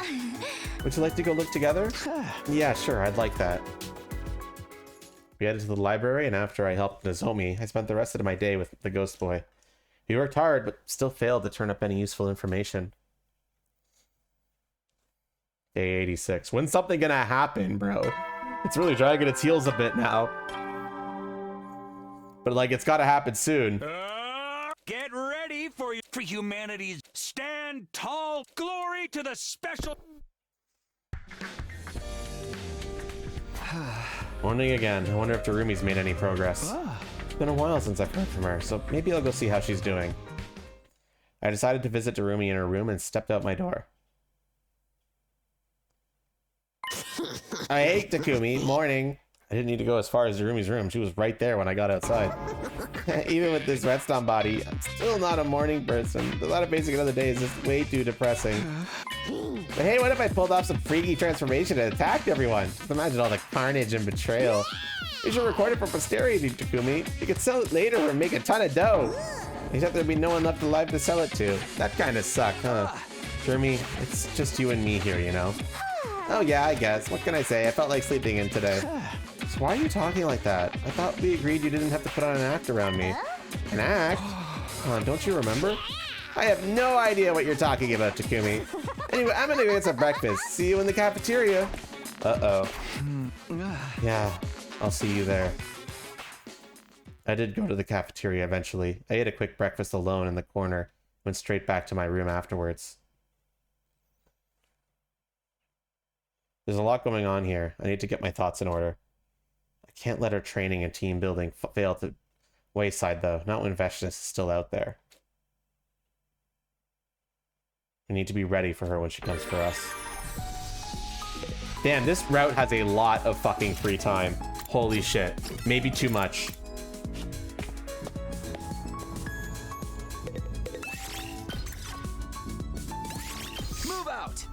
Would you like to go look together? Yeah, sure, I'd like that. We headed to the library, and after I helped Nozomi, I spent the rest of my day with the ghost boy. He worked hard, but still failed to turn up any useful information. Day 86. When's something gonna happen, bro? It's really dragging its heels a bit now. But like, it's gotta happen soon. Get ready for humanity's stand. stand tall. Glory to the special. Morning again. I wonder if Darumi's made any progress. It's been a while since I've heard from her, so maybe I'll go see how she's doing. I decided to visit Darumi in her room and stepped out my door. I hate Takumi. Morning. I didn't need to go as far as Darumi's room. She was right there when I got outside. Even with this RETSNOM body, I'm still not a morning person. The thought of facing another day is just way too depressing. But hey, what if I pulled off some freaky transformation and attacked everyone? Just imagine all the carnage and betrayal. You should record it for posterity, Takumi. You could sell it later or make a ton of dough. Except there'd be no one left alive to sell it to. That kind of sucked, huh? Darumi, it's just you and me here, you know? Oh yeah, I guess. What can I say? I felt like sleeping in today. So why are you talking like that? I thought we agreed you didn't have to put on an act around me. An act? Don't you remember? I have no idea what you're talking about, Takumi. Anyway, I'm gonna go get some breakfast. See you in the cafeteria. Uh-oh. Yeah, I'll see you there. I did go to the cafeteria eventually. I ate a quick breakfast alone in the corner, went straight back to my room afterwards. There's a lot going on here. I need to get my thoughts in order. I can't let our training and team building fail to wayside, though. Not when Veshtus is still out there. We need to be ready for her when she comes for us. Damn, this route has a lot of fucking free time. Holy shit. Maybe too much. Move out!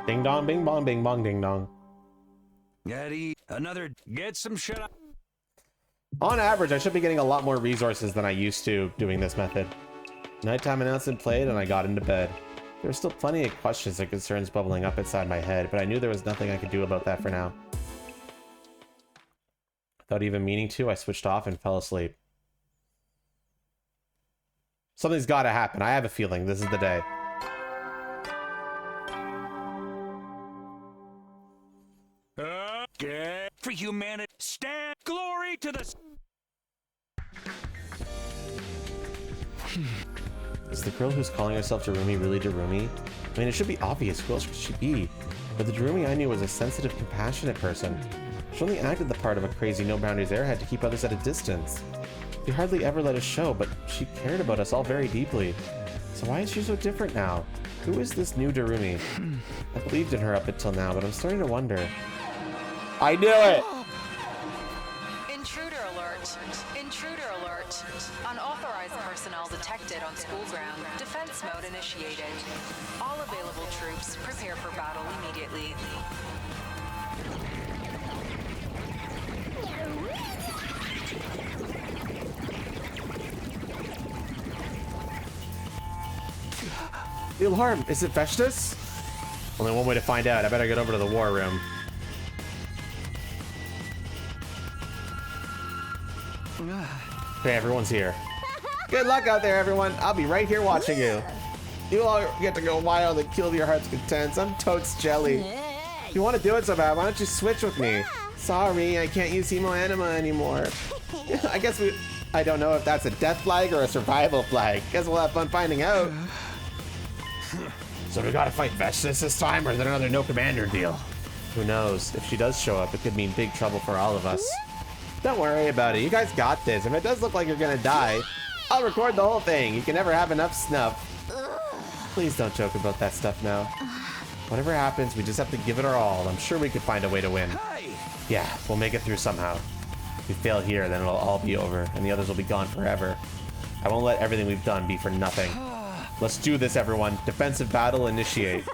Ding dong, bing bong, bing bong, ding dong. Eddie, another. Get some shit up. On average, I should be getting a lot more resources than I used to doing this method. Nighttime announcement played and I got into bed. There were still plenty of questions and concerns bubbling up inside my head, but I knew there was nothing I could do about that for now. Without even meaning to, I switched off and fell asleep. Something's gotta happen. I have a feeling this is the day. Okay. For humanity, stand glory to the. Is the girl who's calling herself Darumi really Darumi? I mean, it should be obvious. Who else could she be? But the Darumi I knew was a sensitive, compassionate person. She only acted the part of a crazy no-boundaries airhead to keep others at a distance. She hardly ever let us show, but she cared about us all very deeply. So why is she so different now? Who is this new Darumi? I believed in her up until now, but I'm starting to wonder. I knew it! Intruder alert. Intruder alert. Unauthorized personnel detected on school ground. Defense mode initiated. All available troops prepare for battle immediately. The alarm! Is it Veshtus? Only one way to find out. I better get over to the war room. Okay, everyone's here. Good luck out there, everyone. I'll be right here watching you. You all get to go wild and kill to your heart's content. I'm totes jelly. If you want to do it so bad, why don't you switch with me? Sorry, I can't use Hemo Anima anymore. I guess I don't know if that's a death flag or a survival flag. Guess we'll have fun finding out. So we gotta fight Veshtus this time, or is it another no commander deal? Who knows? If she does show up, it could mean big trouble for all of us. Don't worry about it. You guys got this. If it does look like you're gonna die, I'll record the whole thing. You can never have enough snuff. Please don't joke about that stuff now. Whatever happens, we just have to give it our all. I'm sure we could find a way to win. Yeah, we'll make it through somehow. If we fail here, then it'll all be over, and the others will be gone forever. I won't let everything we've done be for nothing. Let's do this, everyone. Defensive battle initiate.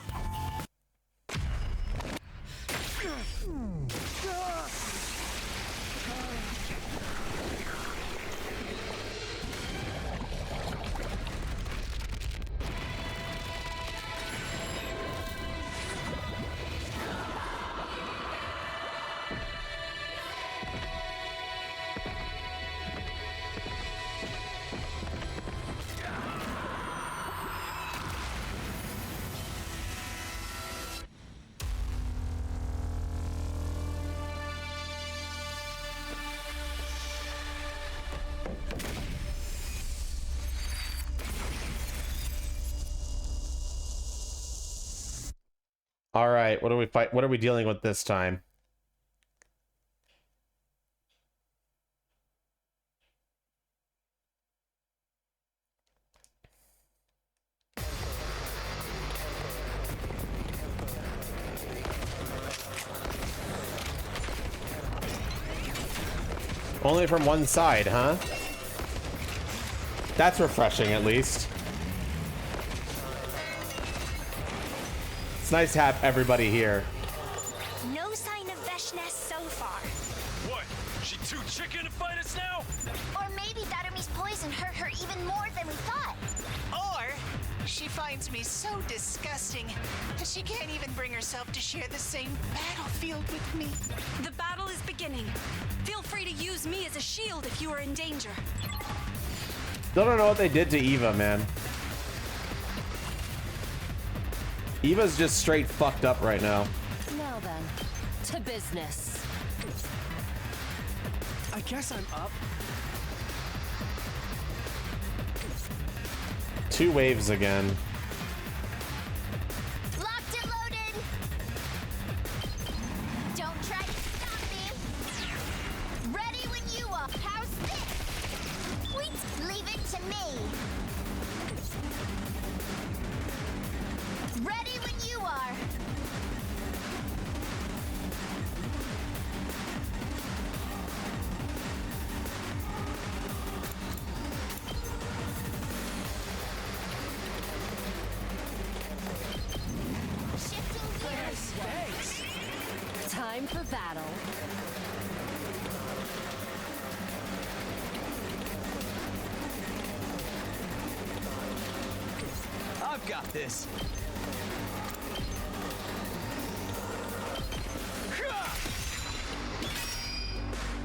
All right, what are we dealing with this time? Only from one side, huh? That's refreshing, at least. It's nice to have everybody here. No sign of Veshness so far. What? She too chicken to fight us now? Or maybe Darumi's poison hurt her even more than we thought. Or she finds me so disgusting that she can't even bring herself to share the same battlefield with me. The battle is beginning. Feel free to use me as a shield if you are in danger. Still don't know what they did to Eva, man. Eva's just straight fucked up right now. Now then, to business. I guess I'm up. 2 waves again. Locked and loaded. Don't try to stop me. Ready when you are. How's this? Wait, leave it to me. Ready when you are. Shifting gears. Thanks. Time for battle. I've got this.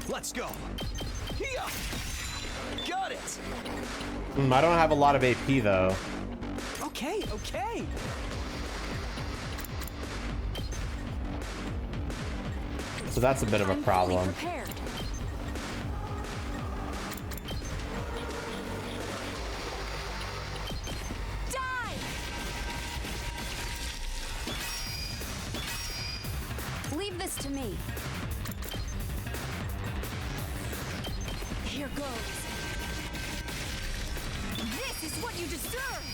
Let's go. Here. Got it. I don't have a lot of AP though. Okay, okay. So that's a bit of a problem. Prepared. Die! Leave this to me. Here goes. This is what you deserve!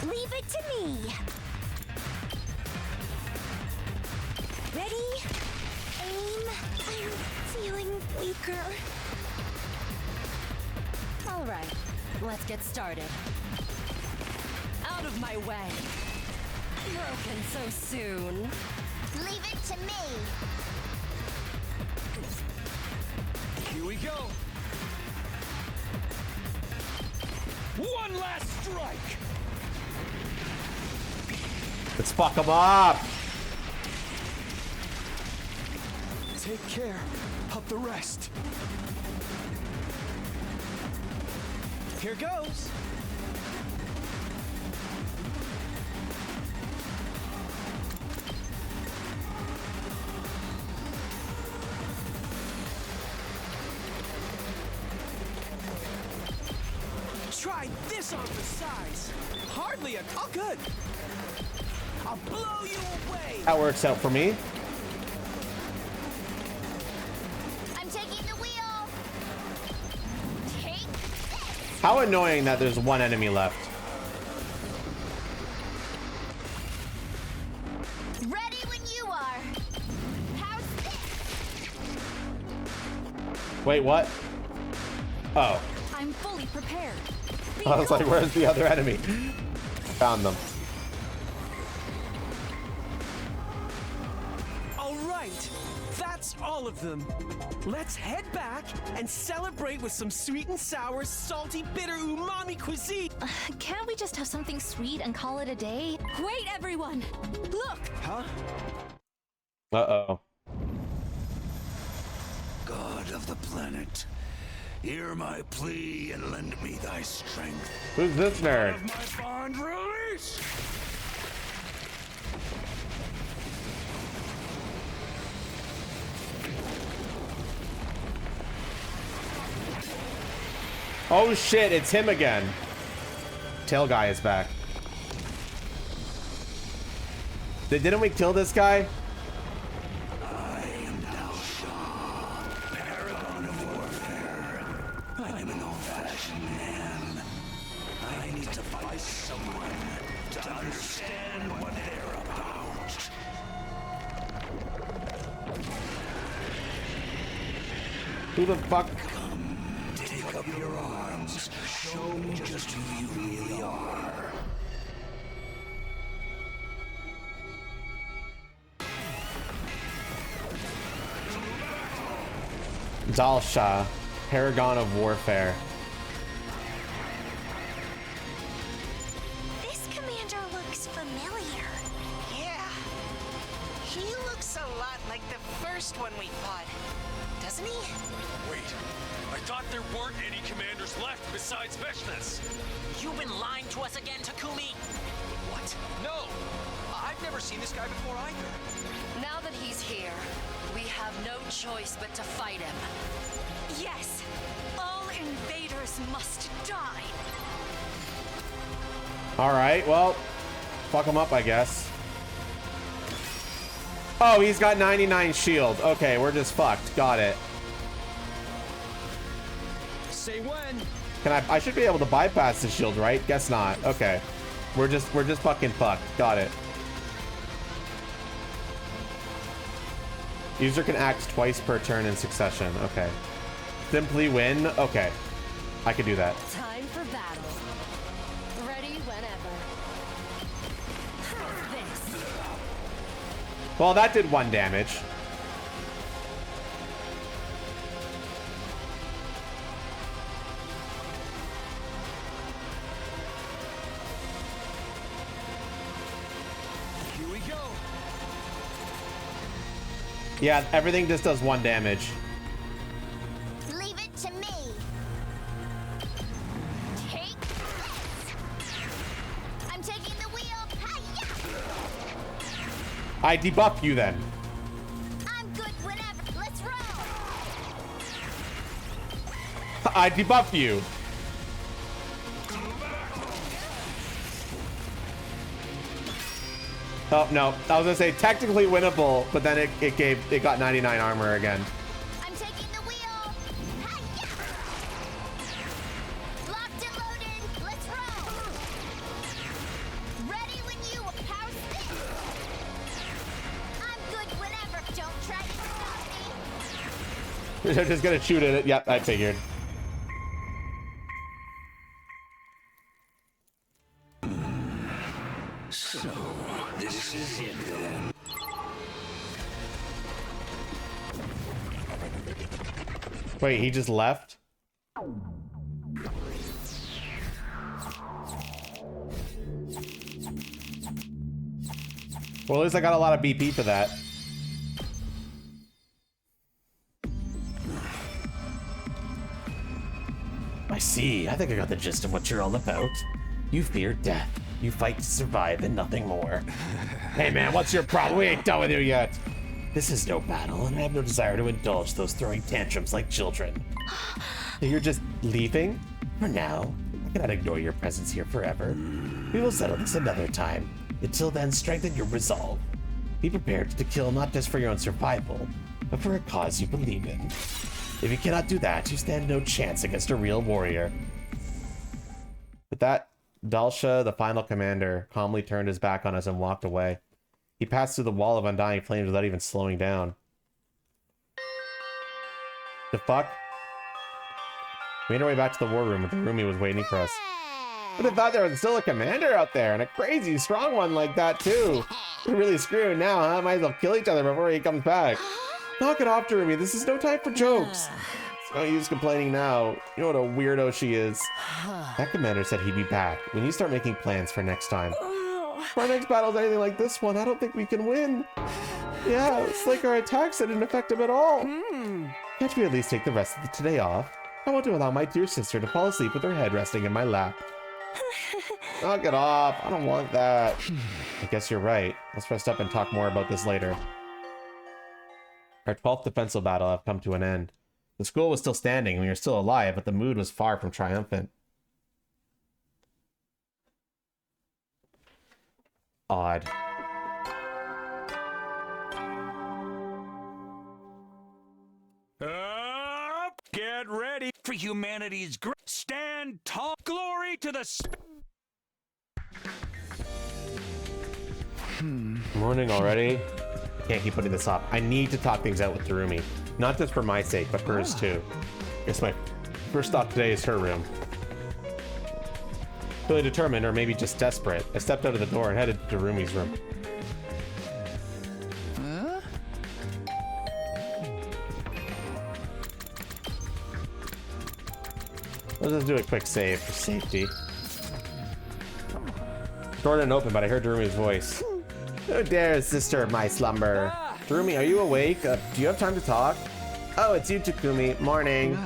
Leave it to me. Ready? Aim. I'm feeling weaker. All right, let's get started. Out of my way. Broken so soon. Leave it to me. Here we go. One last strike. Let's fuck them up. Take care of the rest. Here goes. Try this on for size. Hardly a. Oh, good. I'll blow you away. That works out for me. I'm taking the wheel. Take this. How annoying that there's one enemy left. Ready when you are. How's this? Wait, what? Oh. I'm fully prepared. I was like, where's the other enemy? Found them. All right, that's all of them. Let's head back and celebrate with some sweet and sour, salty, bitter umami cuisine. Can't we just have something sweet and call it a day? Wait, everyone! Look! Huh? Uh-oh. God of the planet, hear my plea and lend me thy strength. Who's this nerd? Of my bond release! Oh shit, it's him again. Tail guy is back. Didn't we kill this guy? I am Dalsha, paragon of warfare. I'm an old-fashioned man. I need to find someone to understand what they're about. Who the fuck? Come, take up your arms. Show me just who you really are. Dalsha, paragon of warfare. This commander looks familiar. Yeah. He looks a lot like the first one we fought, doesn't he? Wait, I thought there weren't any commanders left besides Veshnas. You've been lying to us again, Takumi. What? No! I've never seen this guy before either. Now that he's here, we have no choice but to fight him. Yes! All invaders must die! Alright, well, fuck him up, I guess. Oh, he's got 99 shield. Okay, we're just fucked. Got it. Say when. I should be able to bypass the shield, right? Guess not. Okay. We're just fucking fucked. Got it. User can act twice per turn in succession. Okay. Simply win. Okay. I could do that. Time for battle. Ready whenever. This. Well, that did 1 damage. Here we go. Yeah, everything just does 1 damage. Leave it to me. Take this. I'm taking the wheel. Hi-ya! I debuff you then. I'm good whenever. Let's roll. I debuff you. Oh, no. I was gonna say technically winnable, but then it got 99 armor again. I'm taking the wheel. Hi-ya! Locked and loaded. Let's roll. Ready when you are. How's this? I'm good whenever. Don't try to stop me. I'm just gonna shoot at it. Yep, I figured. So, this is it then. Wait, he just left? Well, at least I got a lot of BP for that. I see. I think I got the gist of what you're all about. You fear death. You fight to survive and nothing more. Hey man, what's your problem? We ain't done with you yet. This is no battle, and I have no desire to indulge those throwing tantrums like children. You're just leaving? For now. I cannot ignore your presence here forever. We will settle this another time. Until then, strengthen your resolve. Be prepared to kill not just for your own survival, but for a cause you believe in. If you cannot do that, you stand no chance against a real warrior. With that, Dalsha, the final commander, calmly turned his back on us and walked away. He passed through the wall of undying flames without even slowing down. The fuck? We made our way back to the war room, but the roomie was waiting for us. But I thought there was still a commander out there, and a crazy strong one like that too. We're really screwed now, huh? Might as well kill each other before he comes back. Knock it off, Jeremy. This is no time for jokes. It's no use complaining now. You know what a weirdo she is. That commander said he'd be back when you start making plans for next time. If our next battle's anything like this one, I don't think we can win. Yeah, it's like our attacks didn't affect him at all. Can't we at least take the rest of the today off? I want to allow my dear sister to fall asleep with her head resting in my lap. Knock it off. I don't want that. I guess you're right. Let's rest up and talk more about this later. Our 12th defensive battle had come to an end. The school was still standing and we were still alive, but the mood was far from triumphant. Odd. humanity's stand tall. Glory to the... Morning already? Can't keep putting this off. I need to talk things out with Darumi. Not just for my sake, but hers too. Guess my first stop today is her room. Feeling determined, or maybe just desperate, I stepped out of the door and headed to Darumi's room. Huh? Let's just do a quick save for safety. Door didn't open, but I heard Darumi's voice. Who dares disturb my slumber? Darumi, are you awake? Do you have time to talk? Oh, it's you, Takumi. Morning.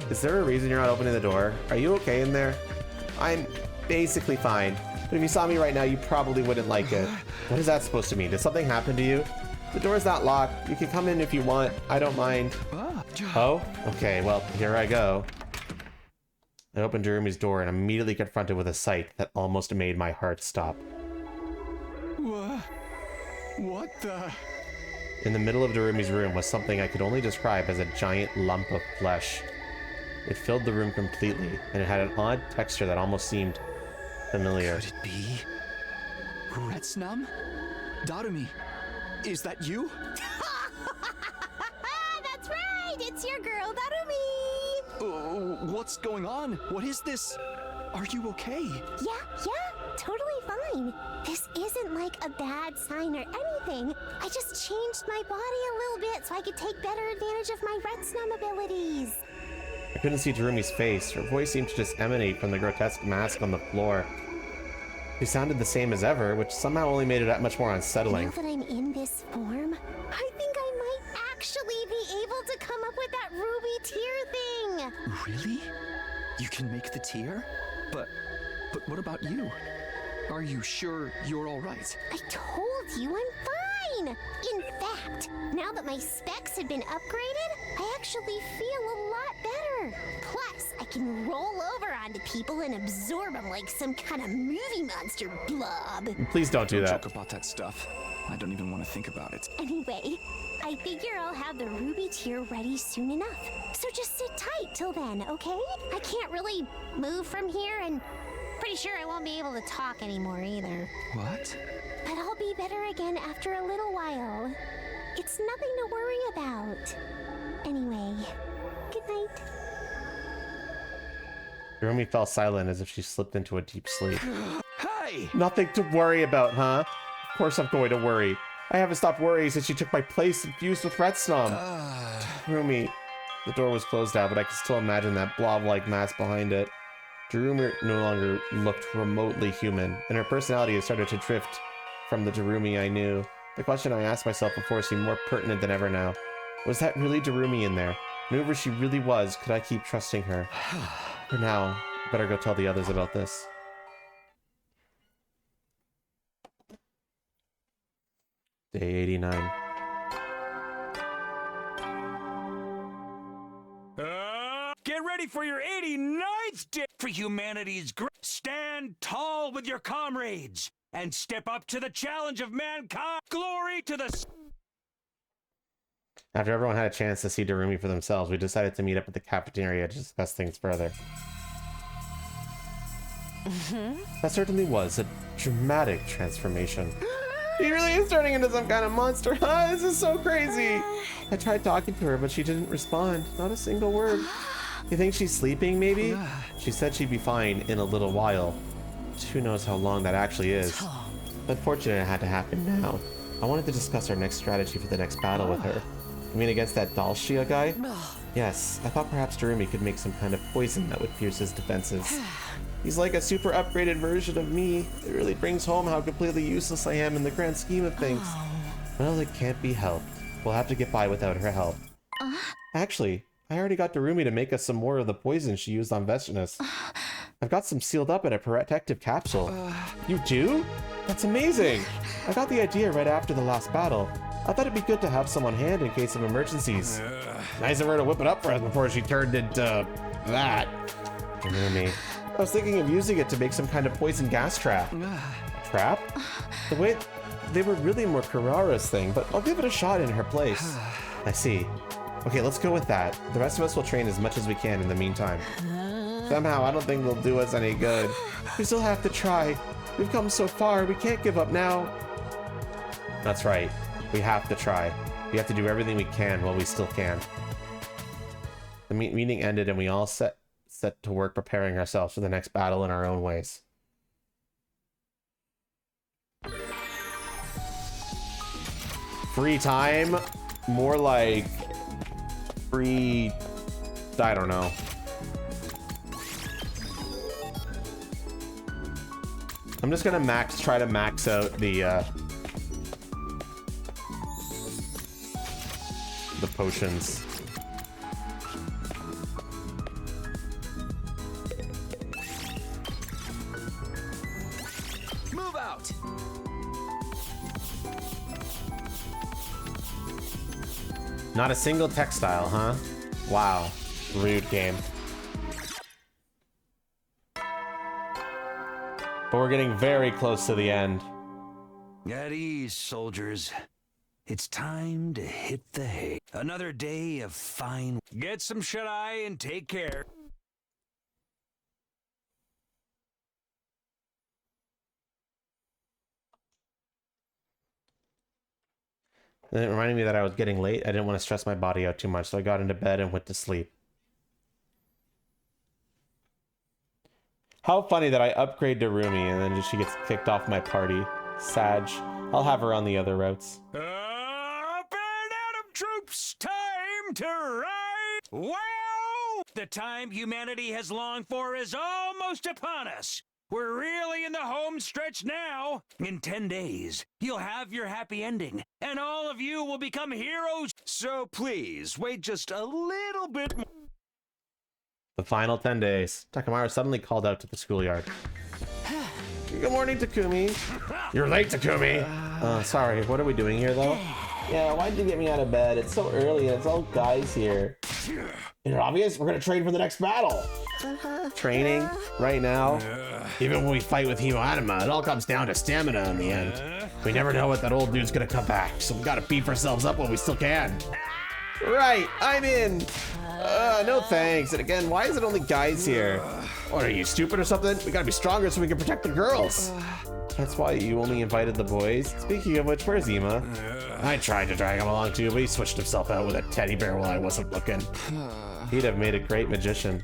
Is there a reason you're not opening the door? Are you okay in there? I'm basically fine. But if you saw me right now, you probably wouldn't like it. What is that supposed to mean? Did something happen to you? The door's not locked. You can come in if you want. I don't mind. Oh? Okay, well, here I go. I opened Darumi's door and immediately confronted with a sight that almost made my heart stop. What the? In the middle of Darumi's room was something I could only describe as a giant lump of flesh. It filled the room completely, and it had an odd texture that almost seemed familiar. Could it be RETSNOM? Darumi, is that you? That's right! It's your girl, Darumi! What's going on? What is this? Are you okay? Yeah, totally fine. This isn't like a bad sign or anything. I just changed my body a little bit so I could take better advantage of my RETSNOM abilities. I couldn't see Darumi's face. Her voice seemed to just emanate from the grotesque mask on the floor. She sounded the same as ever, which somehow only made it that much more unsettling. Now that I'm in this form, I think I might actually be able to come up with that ruby tear thing. Really? You can make the tear? But what about you? Are you sure you're all right? I told you I'm fine. In fact, now that my specs have been upgraded, I actually feel a lot better. Plus, I can roll over onto people and absorb them like some kind of movie monster blob. Please don't do that. Don't joke about that stuff. I don't even want to think about it. Anyway, I figure I'll have the ruby tear ready soon enough. So just sit tight till then, okay? I can't really move from here, and pretty sure I won't be able to talk anymore either. What? But I'll be better again after a little while. It's nothing to worry about. Anyway, good night. Darumi fell silent as if she slipped into a deep sleep. Hey! Nothing to worry about, huh? Of course I'm going to worry. I haven't stopped worrying since she took my place and fused with RETSNOM. Darumi. The door was closed now, but I could still imagine that blob-like mass behind it. Darumi no longer looked remotely human, and her personality had started to drift from the Darumi I knew. The question I asked myself before seemed more pertinent than ever now. Was that really Darumi in there? And whoever she really was, could I keep trusting her? For now, I better go tell the others about this. Day 89. Get ready for your 89th day for humanity's stand tall with your comrades and step up to the challenge of mankind. Glory to the... After everyone had a chance to see Darumi for themselves, we decided to meet up at the cafeteria to discuss things further. That certainly was a dramatic transformation. He really is turning into some kind of monster. This is so crazy. I tried talking to her, but she didn't respond. Not a single word. You think she's sleeping, maybe? She said she'd be fine in a little while. Who knows how long that actually is. Unfortunately, it had to happen now. I wanted to discuss our next strategy for the next battle with her. You mean against that Dalshia guy? Yes, I thought perhaps Darumi could make some kind of poison that would pierce his defenses. He's like a super upgraded version of me. It really brings home how completely useless I am in the grand scheme of things. Well, it can't be helped. We'll have to get by without her help. Actually, I already got Darumi to make us some more of the poison she used on Vestinus. I've got some sealed up in a protective capsule. You do? That's amazing! I got the idea right after the last battle. I thought it'd be good to have some on hand in case of emergencies. Nice of her to whip it up for us before she turned into... that. Darumi. I was thinking of using it to make some kind of poison gas trap. Trap? The way... they were really more Karara's thing, but I'll give it a shot in her place. I see. Okay, let's go with that. The rest of us will train as much as we can in the meantime. Somehow, I don't think they'll do us any good. We still have to try. We've come so far, we can't give up now. That's right. We have to try. We have to do everything we can while we still can. The meeting ended and we all set to work preparing ourselves for the next battle in our own ways. Free time? More like free... I don't know. I'm just gonna try to max out the potions. Move out. Not a single textile, huh? Wow. Rude game. But we're getting very close to the end. At ease, soldiers. It's time to hit the hay. Another day of fine. Get some shut-eye and take care. And it reminded me that I was getting late. I didn't want to stress my body out too much, so I got into bed and went to sleep. How funny that I upgrade to Rumi and then she gets kicked off my party. Sag. I'll have her on the other routes. Up and Atom troops, time to ride! Well, the time humanity has longed for is almost upon us. We're really in the home stretch now. In 10 days, you'll have your happy ending, and all of you will become heroes. So please, wait just a little bit more. The final 10 days. Takamaru suddenly called out to the schoolyard. Good morning, Takumi. You're late, Takumi. Sorry, what are we doing here, though? Yeah, why'd you get me out of bed? It's so early and it's all guys here. It's obvious, we're gonna train for the next battle. Training? Right now? Even when we fight with Hemo Anima, it all comes down to stamina in the end. We never know what that old dude's gonna come back, so we gotta beef ourselves up while we still can. Right, I'm in. No thanks. And again, why is it only guys here? What, are you stupid or something? We gotta be stronger so we can protect the girls. That's why you only invited the boys. Speaking of which, where's Ima? I tried to drag him along too, but he switched himself out with a teddy bear while I wasn't looking. He'd have made a great magician.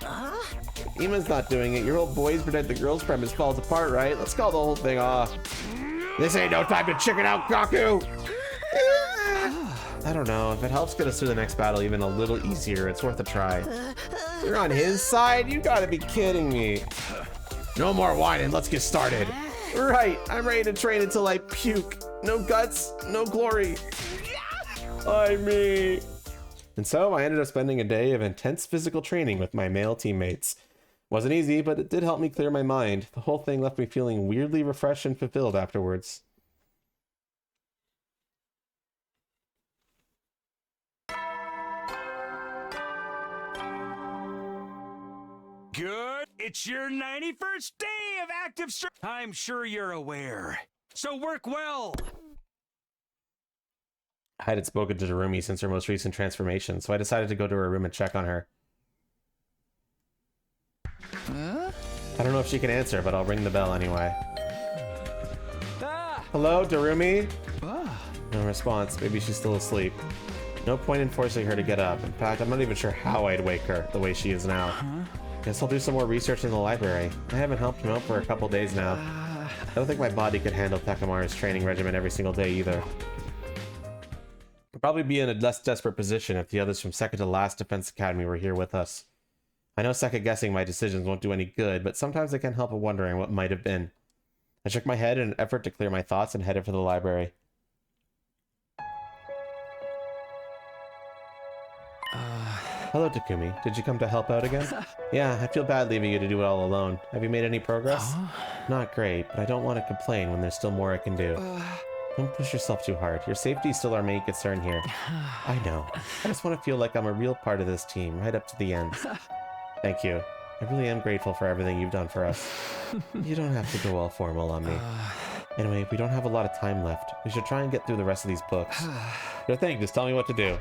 Ima's not doing it. Your old boys protect the girls premise falls apart, right? Let's call the whole thing off. This ain't no time to chicken out, Gaku! I don't know. If it helps get us through the next battle even a little easier, it's worth a try. You're on his side? You gotta be kidding me. No more whining, let's get started. Right, I'm ready to train until I puke. No guts, no glory. I me. And so I ended up spending a day of intense physical training with my male teammates. Wasn't easy, but it did help me clear my mind. The whole thing left me feeling weirdly refreshed and fulfilled afterwards. Good. It's your 91st day of active service. I'm sure you're aware. So work well. I hadn't spoken to Darumi since her most recent transformation, so I decided to go to her room and check on her. Huh? I don't know if she can answer, but I'll ring the bell anyway. Hello, Darumi? No response. Maybe she's still asleep. No point in forcing her to get up. In fact, I'm not even sure how I'd wake her the way she is now. Guess I'll do some more research in the library. I haven't helped him out for a couple days now. I don't think my body could handle Takamaru's training regimen every single day either. I'd probably be in a less desperate position if the others from second to last Defense Academy were here with us. I know second guessing my decisions won't do any good, but sometimes I can't help but wondering what might have been. I shook my head in an effort to clear my thoughts and headed for the library. Hello, Takumi. Did you come to help out again? Yeah, I feel bad leaving you to do it all alone. Have you made any progress? Not great, but I don't want to complain when there's still more I can do. Don't push yourself too hard. Your safety is still our main concern here. I know. I just want to feel like I'm a real part of this team, right up to the end. Thank you. I really am grateful for everything you've done for us. You don't have to go all formal on me. Anyway, we don't have a lot of time left. We should try and get through the rest of these books. Good thing, just tell me what to do.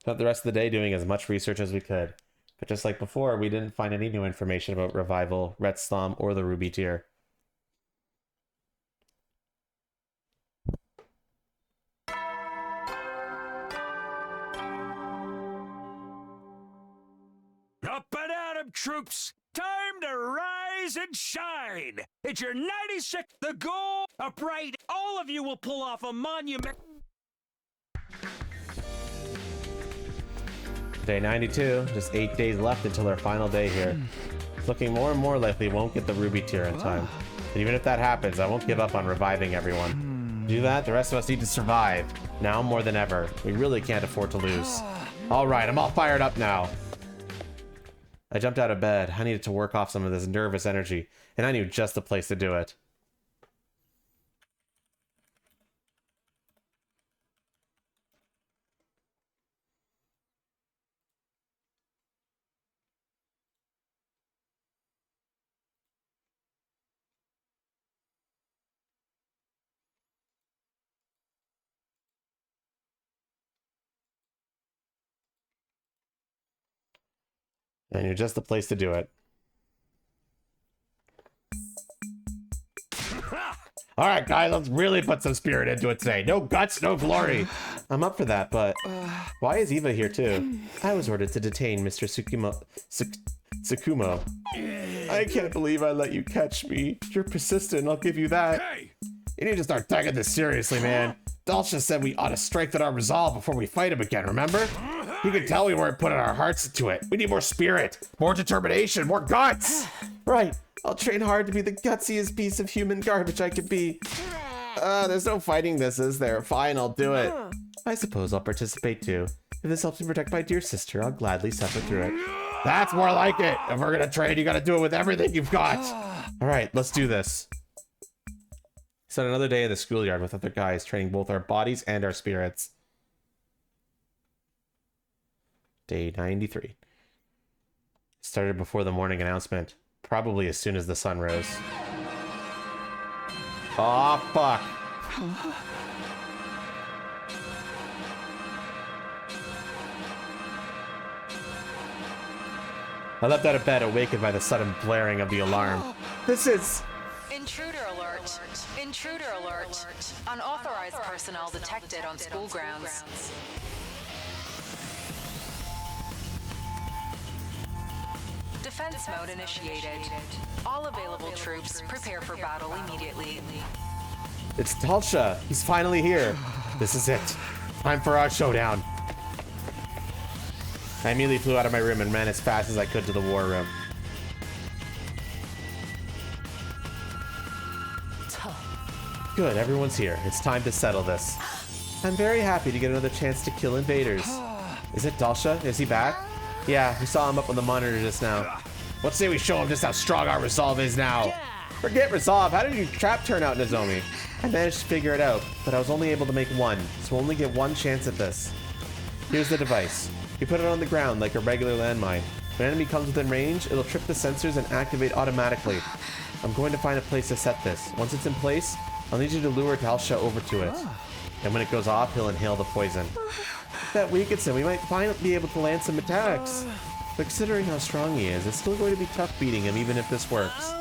Spent the rest of the day doing as much research as we could. But just like before, we didn't find any new information about Revival, RETSNOM, or the Ruby tier. Up and at 'em, troops! Time to rise and shine! It's your 96th, the goal! Upright, all of you will pull off a monument. Day 92, just 8 days left until our final day here. It's looking more and more likely we won't get the Ruby tier in time. But even if that happens, I won't give up on reviving everyone. To do that, the rest of us need to survive. Now more than ever. We really can't afford to lose. Alright, I'm all fired up now. I jumped out of bed. I needed to work off some of this nervous energy, and I knew just the place to do it. And you're just the place to do it. All right, guys, let's really put some spirit into it today. No guts, no glory. I'm up for that, but why is Eva here too? I was ordered to detain Mr. Tsukumo. I can't believe I let you catch me. You're persistent, I'll give you that. Hey! You need to start taking this seriously, man. Dalsha said we ought to strengthen our resolve before we fight him again, remember? You can tell we weren't putting our hearts into it. We need more spirit, more determination, more guts. Right, I'll train hard to be the gutsiest piece of human garbage I could be. There's no fighting this, is there? Fine, I'll do it. I suppose I'll participate too. If this helps me protect my dear sister, I'll gladly suffer through it. That's more like it. If we're gonna train, you gotta do it with everything you've got. All right, let's do this. So another day in the schoolyard with other guys, training both our bodies and our spirits. Day 93. Started before the morning announcement. Probably as soon as the sun rose. Aw, fuck. I leapt out of bed, awakened by the sudden blaring of the alarm. This is... Intruder alert. Intruder alert. Unauthorized personnel detected on school grounds. Defense mode initiated. All available troops prepare for battle immediately. It's Dalsha. He's finally here. This is it. Time for our showdown. I immediately flew out of my room and ran as fast as I could to the war room. Good, everyone's here. It's time to settle this. I'm very happy to get another chance to kill invaders. Is it Dalsha? Is he back? Yeah, we saw him up on the monitor just now. Let's say we show him just how strong our resolve is now. Forget resolve. How did your trap turn out, Nozomi? I managed to figure it out, but I was only able to make one, so we'll only get one chance at this. Here's the device. You put it on the ground like a regular landmine. When an enemy comes within range, it'll trip the sensors and activate automatically. I'm going to find a place to set this. Once it's in place, I'll need you to lure Dalsha over to it. And when it goes off, he'll inhale the poison. If that weakens him, we might finally be able to land some attacks. But considering how strong he is, it's still going to be tough beating him even if this works.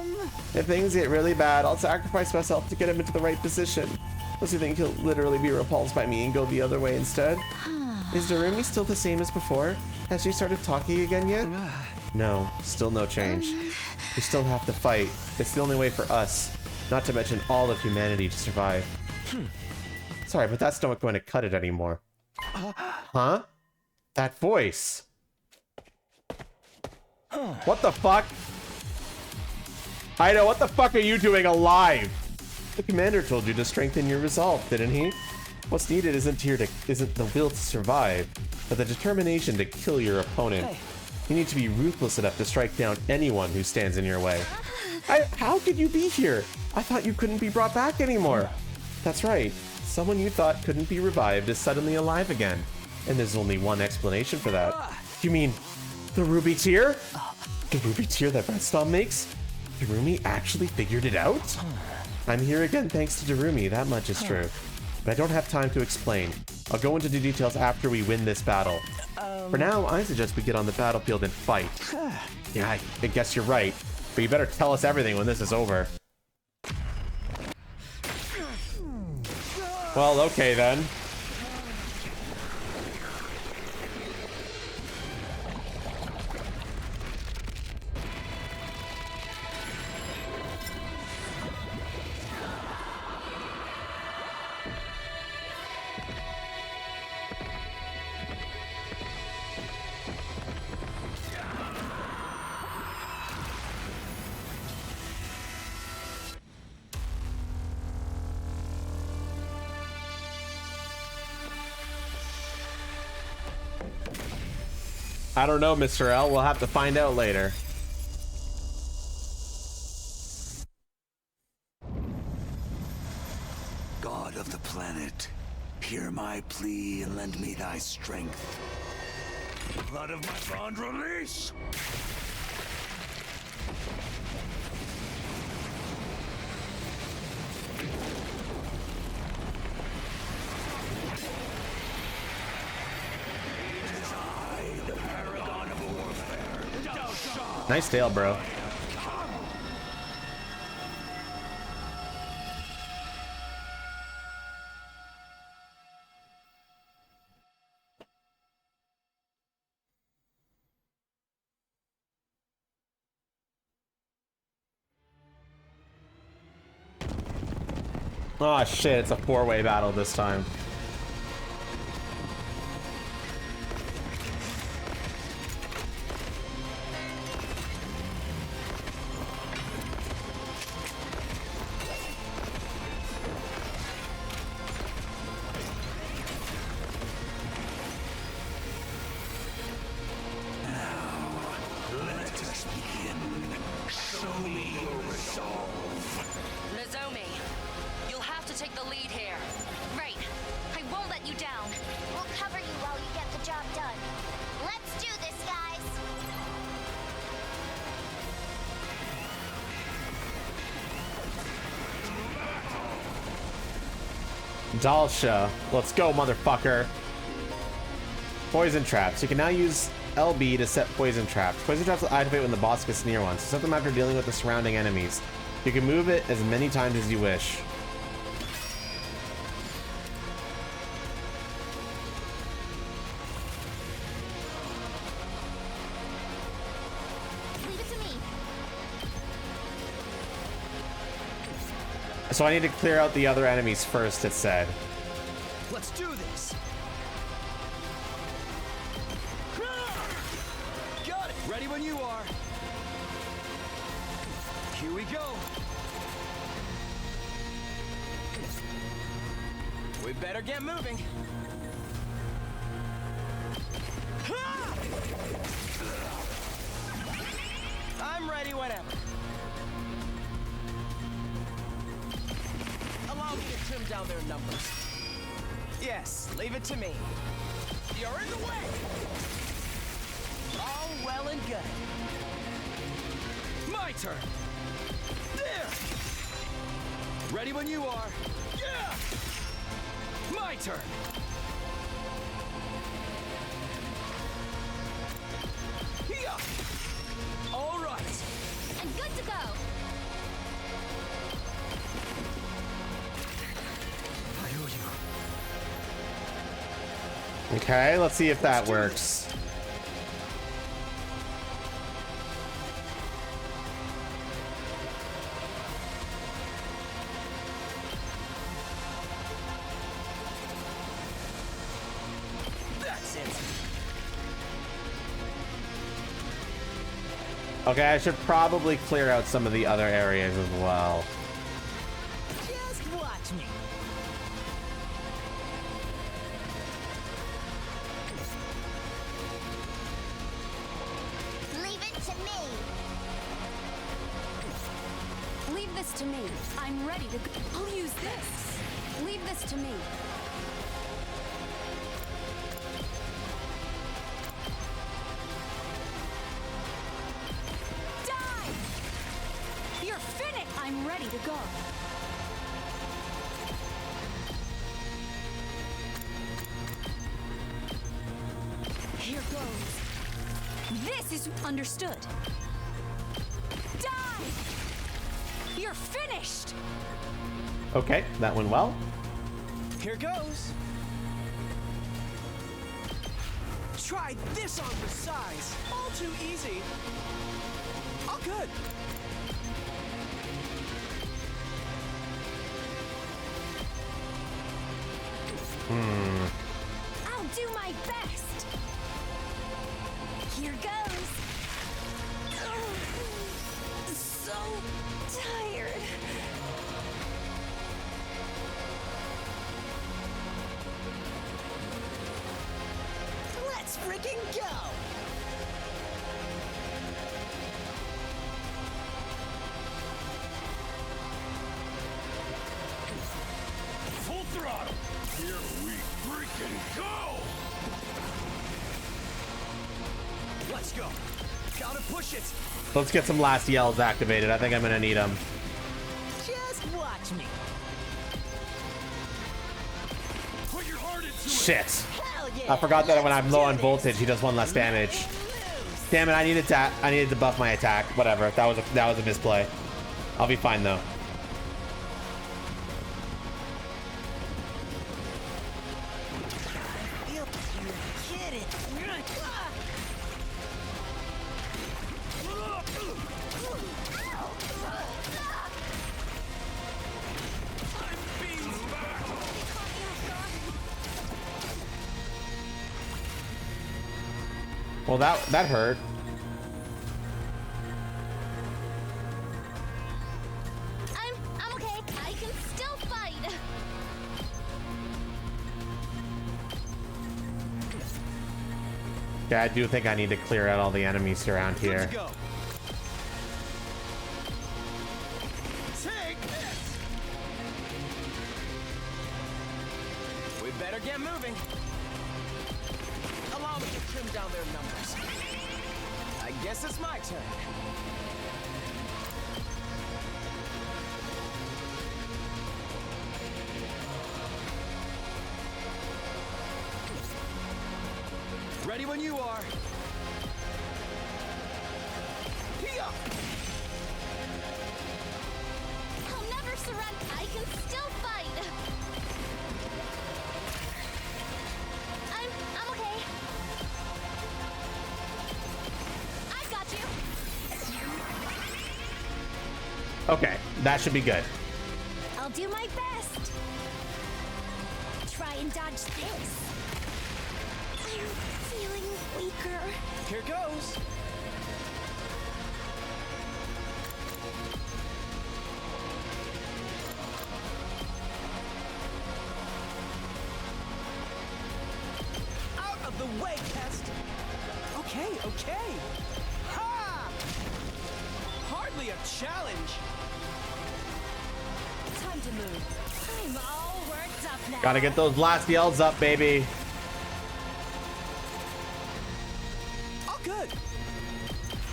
If things get really bad, I'll sacrifice myself to get him into the right position. Unless you think he'll literally be repulsed by me and go the other way instead. Is Darumi still the same as before? Has she started talking again yet? No, still no change. We still have to fight. It's the only way for us, not to mention all of humanity, to survive. Sorry, but that's not going to cut it anymore. Huh? That voice. What the fuck? I know, what the fuck are you doing alive? The commander told you to strengthen your resolve, didn't he? What's needed isn't the will to survive, but the determination to kill your opponent. You need to be ruthless enough to strike down anyone who stands in your way. How could you be here? I thought you couldn't be brought back anymore. That's right. Someone you thought couldn't be revived is suddenly alive again. And there's only one explanation for that. You mean the Ruby tier? The Ruby tier that RETSNOM makes? Darumi actually figured it out? I'm here again thanks to Darumi, that much is true. but I don't have time to explain. I'll go into the details after we win this battle. For now, I suggest we get on the battlefield and fight. Yeah, I guess you're right, but you better tell us everything when this is over. Well, okay then. I don't know, Mr. L. We'll have to find out later. God of the planet, hear my plea and lend me thy strength. Blood of my bond release! Nice tail, bro. Oh shit, it's a four-way battle this time. Dalsha. Let's go, motherfucker. Poison traps. You can now use LB to set poison traps. Poison traps will activate when the boss gets near one, so set them after dealing with the surrounding enemies. You can move it as many times as you wish. Leave it to me. So I need to clear out the other enemies first, it said. Let's do this. Got it. Ready when you are. Here we go. We better get moving. I'm ready whenever. Allow me to trim down their numbers. Yes, leave it to me. You're in the way. All well and good. My turn. There. Ready when you are. Yeah. My turn. Yeah. All right. And good to go. I owe you. Okay, let's see if that works. That's it. Okay, I should probably clear out some of the other areas as well. Just watch me. Leave it to me. Leave this to me. I'm ready to go. I'll use this. Leave this to me. Die! You're finished! I'm ready to go. Here goes. This is understood. Die! You're finished! Okay, that went well. Here goes. Try this on for size. All too easy. All good. I'll do my best. Here goes. So tired. Let's freaking go! Full throttle. Here we freaking go. Let's go. Gotta push it. Let's get some last yells activated. I think I'm gonna need them. Just watch me. Put your heart into it. Shit. Hell yeah. I forgot that when I'm low on voltage, he does 1 less damage. Damn it! I needed to buff my attack. Whatever. That was a misplay. I'll be fine though. Well, that hurt. I'm okay. I can still fight. Yeah, I do think I need to clear out all the enemies around here. Let's go. Take this. We better get moving. Allow me to trim down their numbers. I guess it's my turn. Ready when you are. Here. I'll never surrender. I can still fight. I'm okay. I got you. Okay, that should be good. I'll do my best. Try and dodge this. I'm feeling weaker. Here goes. Out of the way, Pest. Okay, okay. Ha! Hardly a challenge. Time to move. I'm all worked up now. Gotta get those last yells up, baby. All good.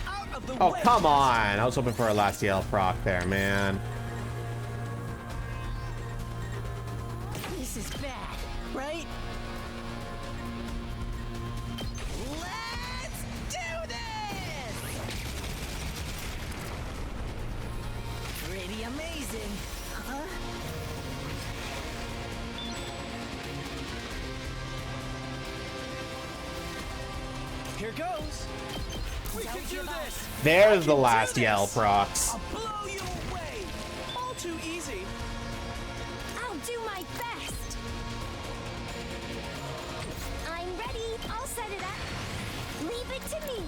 Out of the Oh, way. come on. I was hoping for a last yell proc there, man. This is bad, right? Let's do this! Pretty amazing, huh? Here goes. We can do this. There's the last yell procs. I'll blow you away. All too easy. I'll do my best. I'm ready. I'll set it up. Leave it to me.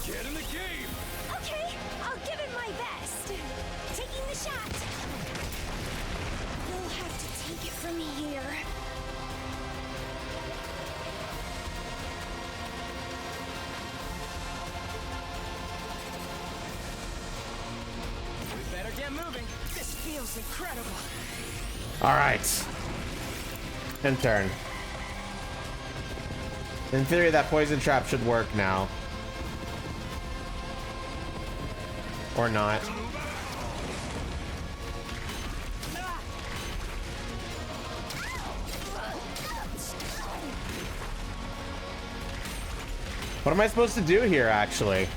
Get in the game. Okay, I'll give it my best. Taking the shot. You'll have to take it from here. We better get moving. This feels incredible. All right. In turn. In theory, that poison trap should work now. Or not. What am I supposed to do here, actually?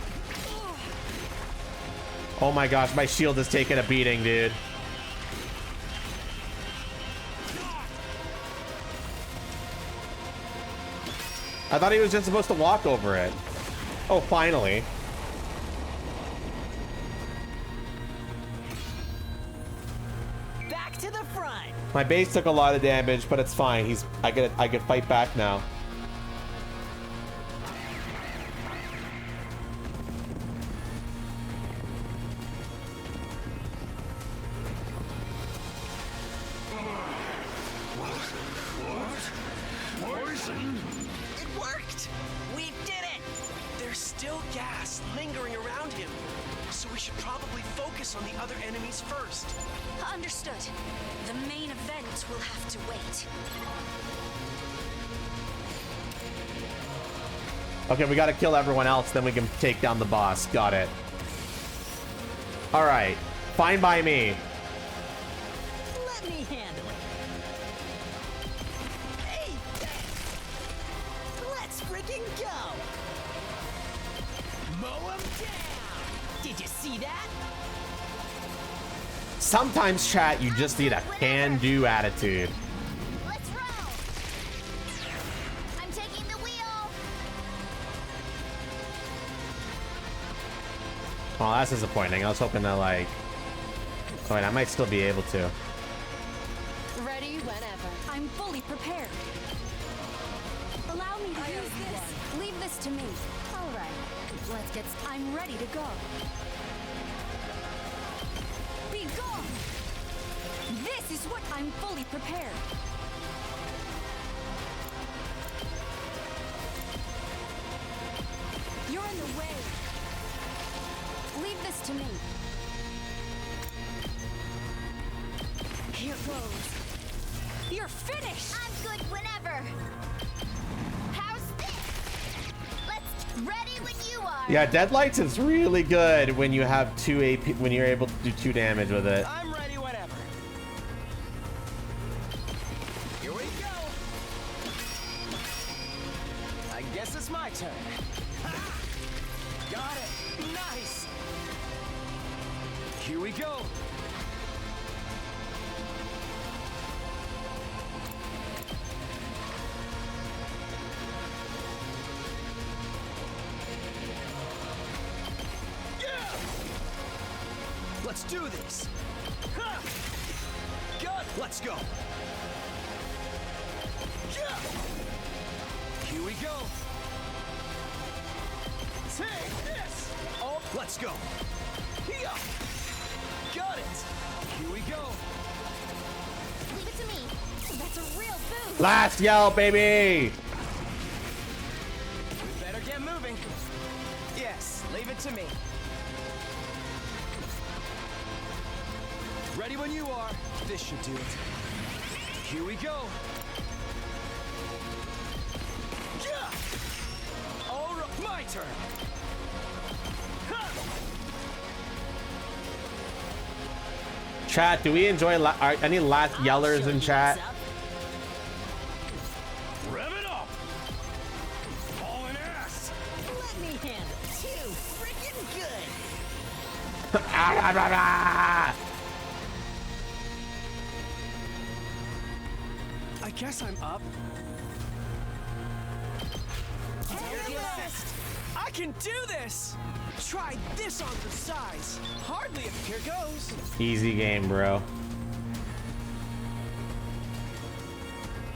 Oh my gosh, my shield is taking a beating, dude. I thought he was just supposed to walk over it. Oh, finally. Back to the front. My base took a lot of damage, but it's fine. I could fight back now. Poison? It worked! We did it! There's still gas lingering around him, so we should probably focus on the other enemies first. Understood. The main event will have to wait. Okay, we gotta kill everyone else, then we can take down the boss. Got it. Alright. Fine by me. Let me handle it. Hey! Let's freaking go! Mow him down! Did you see that? Sometimes, chat, you just need a can-do attitude. Let's roll. I'm taking the wheel. Oh, that's disappointing. I was hoping to, like... Oh, wait, I might still be able to. Ready whenever. I'm fully prepared. Allow me to use this. Leave this to me. All right. Let's get... I'm ready to go. Be gone! This is what I'm fully prepared. You're in the way. Leave this to me. Here goes. You're finished! I'm good whenever. How's this? Let's ready when you are. Yeah, Deadlights is really good when you have 2 AP, when you're able to do 2 damage with it. I'm ready whenever. Here we go. I guess it's my turn. Ha! Got it. Nice. Here we go. Let's do this. Ha! Good. Let's go. Yeah. Here we go. Take this. Oh, let's go. Yeah. Got it. Here we go. Leave it to me. That's a real boost. Last yell, baby! We better get moving. Yes, leave it to me. Ready when you are. This should do it. Here we go. Yeah. All right, my turn. Ha! Chat, do we enjoy any last yellers in chat? Rev it up! Hauling ass! Let me handle it. Too freaking good! I guess I'm up. I can do this! Try this on for size. Hardly. Here goes. Easy game, bro.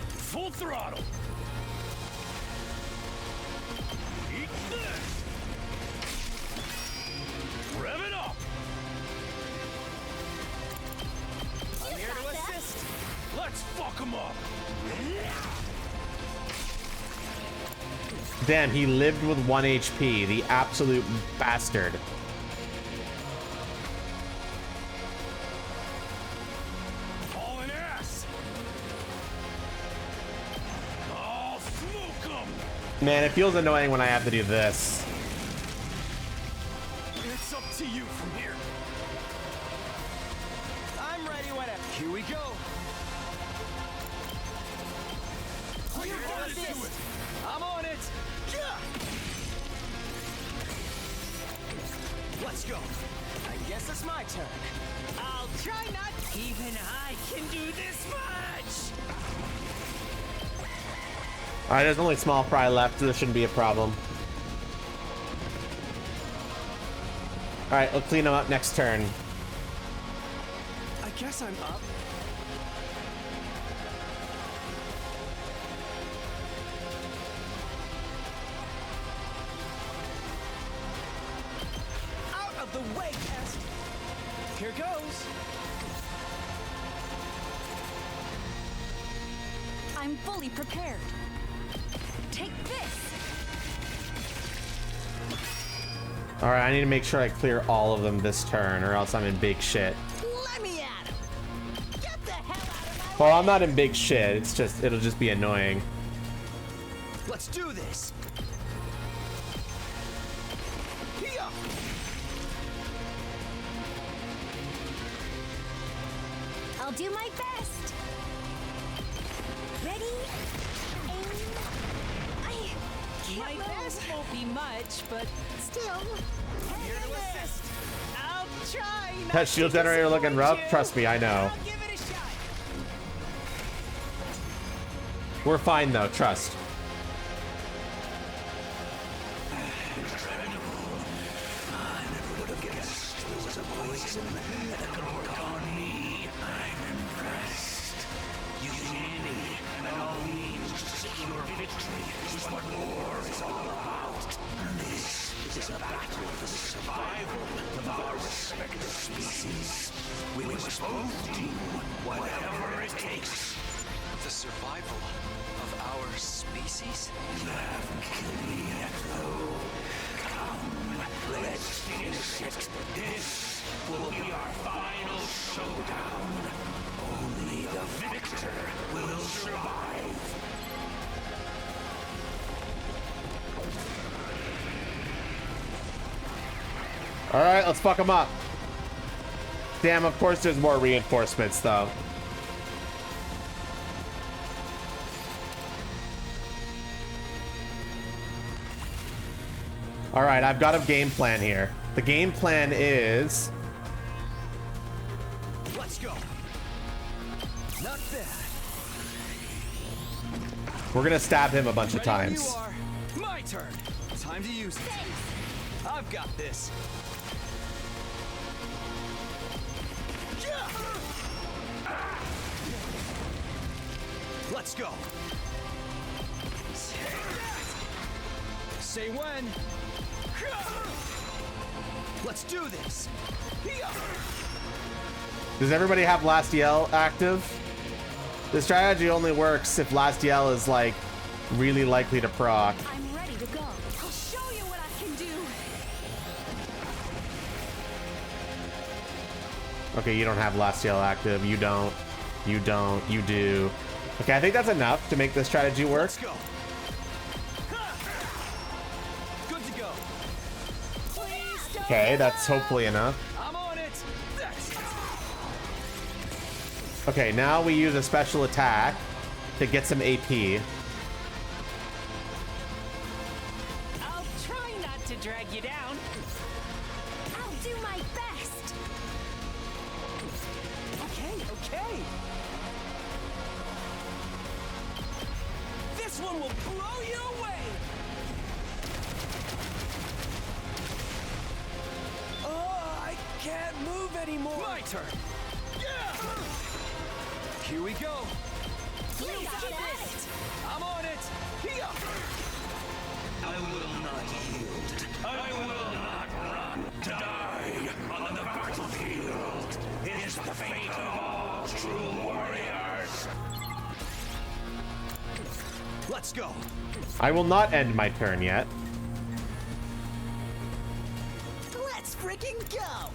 Full throttle! Eat this! Rev it up! I'm here to assist. Let's fuck him up! Damn, he lived with 1 HP. The absolute bastard. Hauling ass! Oh, smoke him! Man, it feels annoying when I have to do this. It's up to you from here. I'm ready whenever. Here we go. You're gonna do it! I'm on it. Yeah. Let's go. I guess it's my turn. I'll try not. Even I can do this much. All right, there's only small fry left, so this shouldn't be a problem. All right, we'll clean them up next turn. I guess I'm up. Out of the way, Tess. Here goes. I'm fully prepared. Take this. All right, I need to make sure I clear all of them this turn, or else I'm in big shit. Let me at him. Get the hell out of Well, I'm not in big shit. It's just, it'll just be annoying. Let's do this. Here. I'll do my best. Ready? My best won't be much, but still. I'm here to assist. I'll try. That shield generator looking rough? Trust me, I know. Give it a shot. We're fine though, trust. The survival of our species? Let's finish it. This will be our final showdown. Only the victor will survive. All right, let's fuck them up. Damn, of course there's more reinforcements though. All right, I've got a game plan here. The game plan is... Let's go. Not bad. we're gonna stab him a bunch of Ready when times. you are. My turn. Time to use it. I've got this. Let's go. Say when. Let's do this. Does everybody have Last Yell active? The strategy only works if Last Yell is like really likely to proc. I'm ready to go. I'll show you what I can do. Okay, you don't have Last Yell active. You don't. You don't. You do. Okay, I think that's enough to make this strategy work. Let's go. Good to go. Okay, that's hopefully enough. I'm on it. Okay, now we use a special attack to get some AP. I'll try not to drag you down. I'll do my best. Okay. This one will blow you away. Oh, I can't move anymore. My turn. Here we go. You got it. I'm on it. Here. I will not yield. I will not run. Die on the battlefield. It is the fate of all true warriors. Let's go. I will not end my turn yet. Let's freaking go.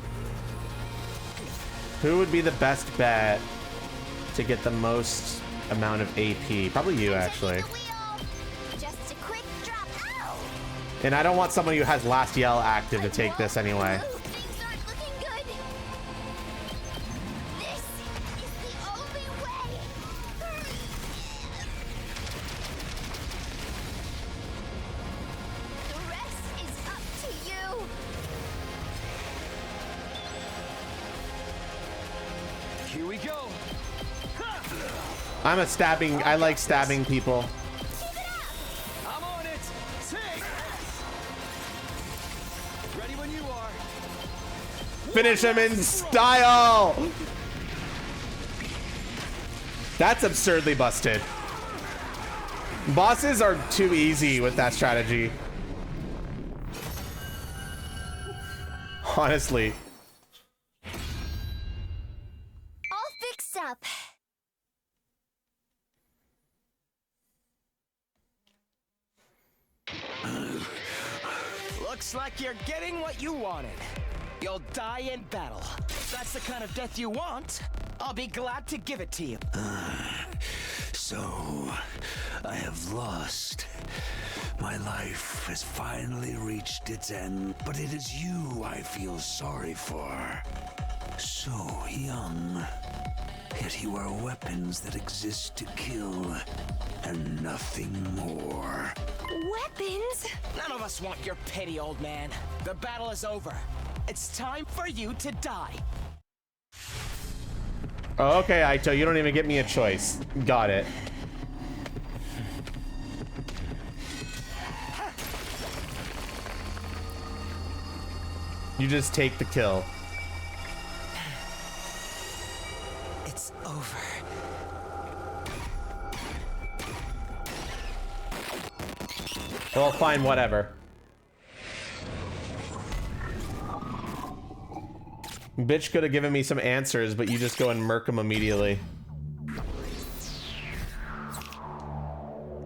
Who would be the best bet to get the most amount of AP? Probably you, actually. Just a quick drop. Ow! And I don't want someone who has Last Yell active to take this anyway. Things aren't looking good. This is the only way. The rest is up to you. I'm a stabbing. I like stabbing people. I'm on it. Take this. Ready when you are. Finish him in style. That's absurdly busted. Bosses are too easy with that strategy. Honestly. All fixed up. Looks like you're getting what you wanted. You'll die in battle. If that's the kind of death you want, I'll be glad to give it to you. So, I have lost. My life has finally reached its end, but it is you I feel sorry for. So young, yet you are weapons that exist to kill, and nothing more. Weapons? None of us want your pity, old man. The battle is over. It's time for you to die. Oh, okay, Aito, you don't even get me a choice. Got it. You just take the kill. It's over. Well, fine, whatever. Bitch could have given me some answers, but you just go and murk them immediately.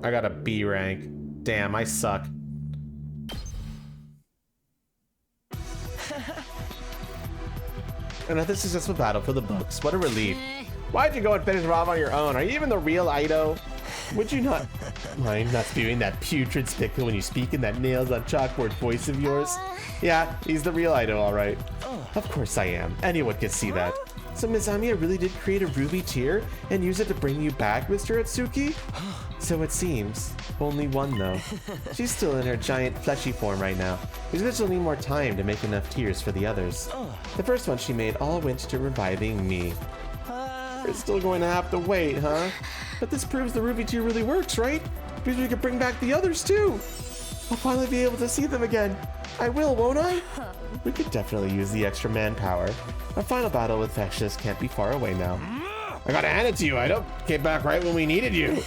I got a B rank. Damn, I suck. Another successful battle for the books. What a relief. Why'd you go and finish Rob on your own? Are you even the real Aito? Would you not mind not spewing that putrid spittle when you speak in that nails on chalkboard voice of yours? Yeah, he's the real Aito, all right. Of course I am. Anyone can see that. So Ms. Amiya really did create a ruby tear and use it to bring you back, Mr. Atsuki? So it seems. Only one, though. She's still in her giant fleshy form right now. Because she'll need more time to make enough tears for the others. The first one she made all went to reviving me. We're still going to have to wait, huh? But this proves the ruby tear really works, right? Because we can bring back the others, too. I'll finally be able to see them again. I will, won't I? We could definitely use the extra manpower. Our final battle with Vexus can't be far away now. I gotta hand it to you, Aito. Came back right when we needed you.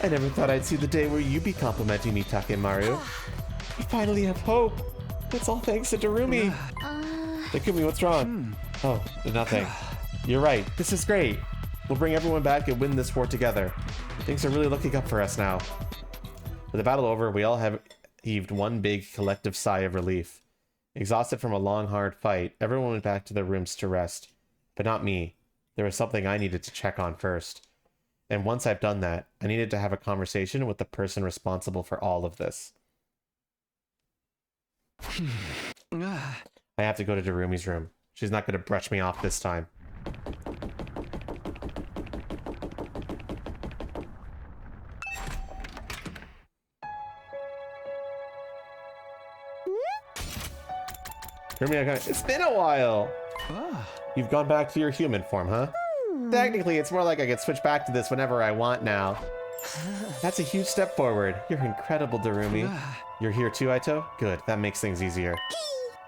I never thought I'd see the day where you'd be complimenting me, Takemaru. We finally have hope. It's all thanks to Darumi. Takumi, what's wrong? Oh, nothing. You're right. This is great. We'll bring everyone back and win this war together. Things are really looking up for us now. With the battle over, we all have heaved one big collective sigh of relief. Exhausted from a long, hard fight, everyone went back to their rooms to rest. But not me. There was something I needed to check on first. And once I've done that, I needed to have a conversation with the person responsible for all of this. I have to go to Darumi's room. She's not going to brush me off this time. It's been a while. You've gone back to your human form, huh? Technically, it's more like I can switch back to this whenever I want now. That's a huge step forward. You're incredible, Darumi. You're here too, Aito? Good, that makes things easier.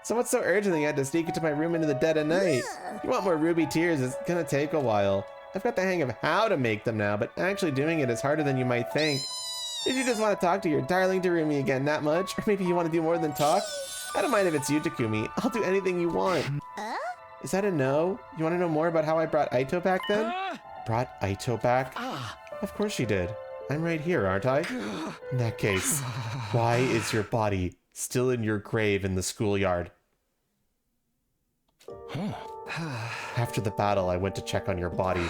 So what's so urgent that you had to sneak into my room into the dead of night? You want more ruby tears, it's gonna take a while. I've got the hang of how to make them now, but actually doing it is harder than you might think. Did you just want to talk to your darling Darumi again that much? Or maybe you want to do more than talk? I don't mind if it's you, Takumi. I'll do anything you want. Is that a no? You want to know more about how I brought Aito back then? Brought Aito back? Of course you did. I'm right here, aren't I? In that case, why is your body still in your grave in the schoolyard? After the battle, I went to check on your body.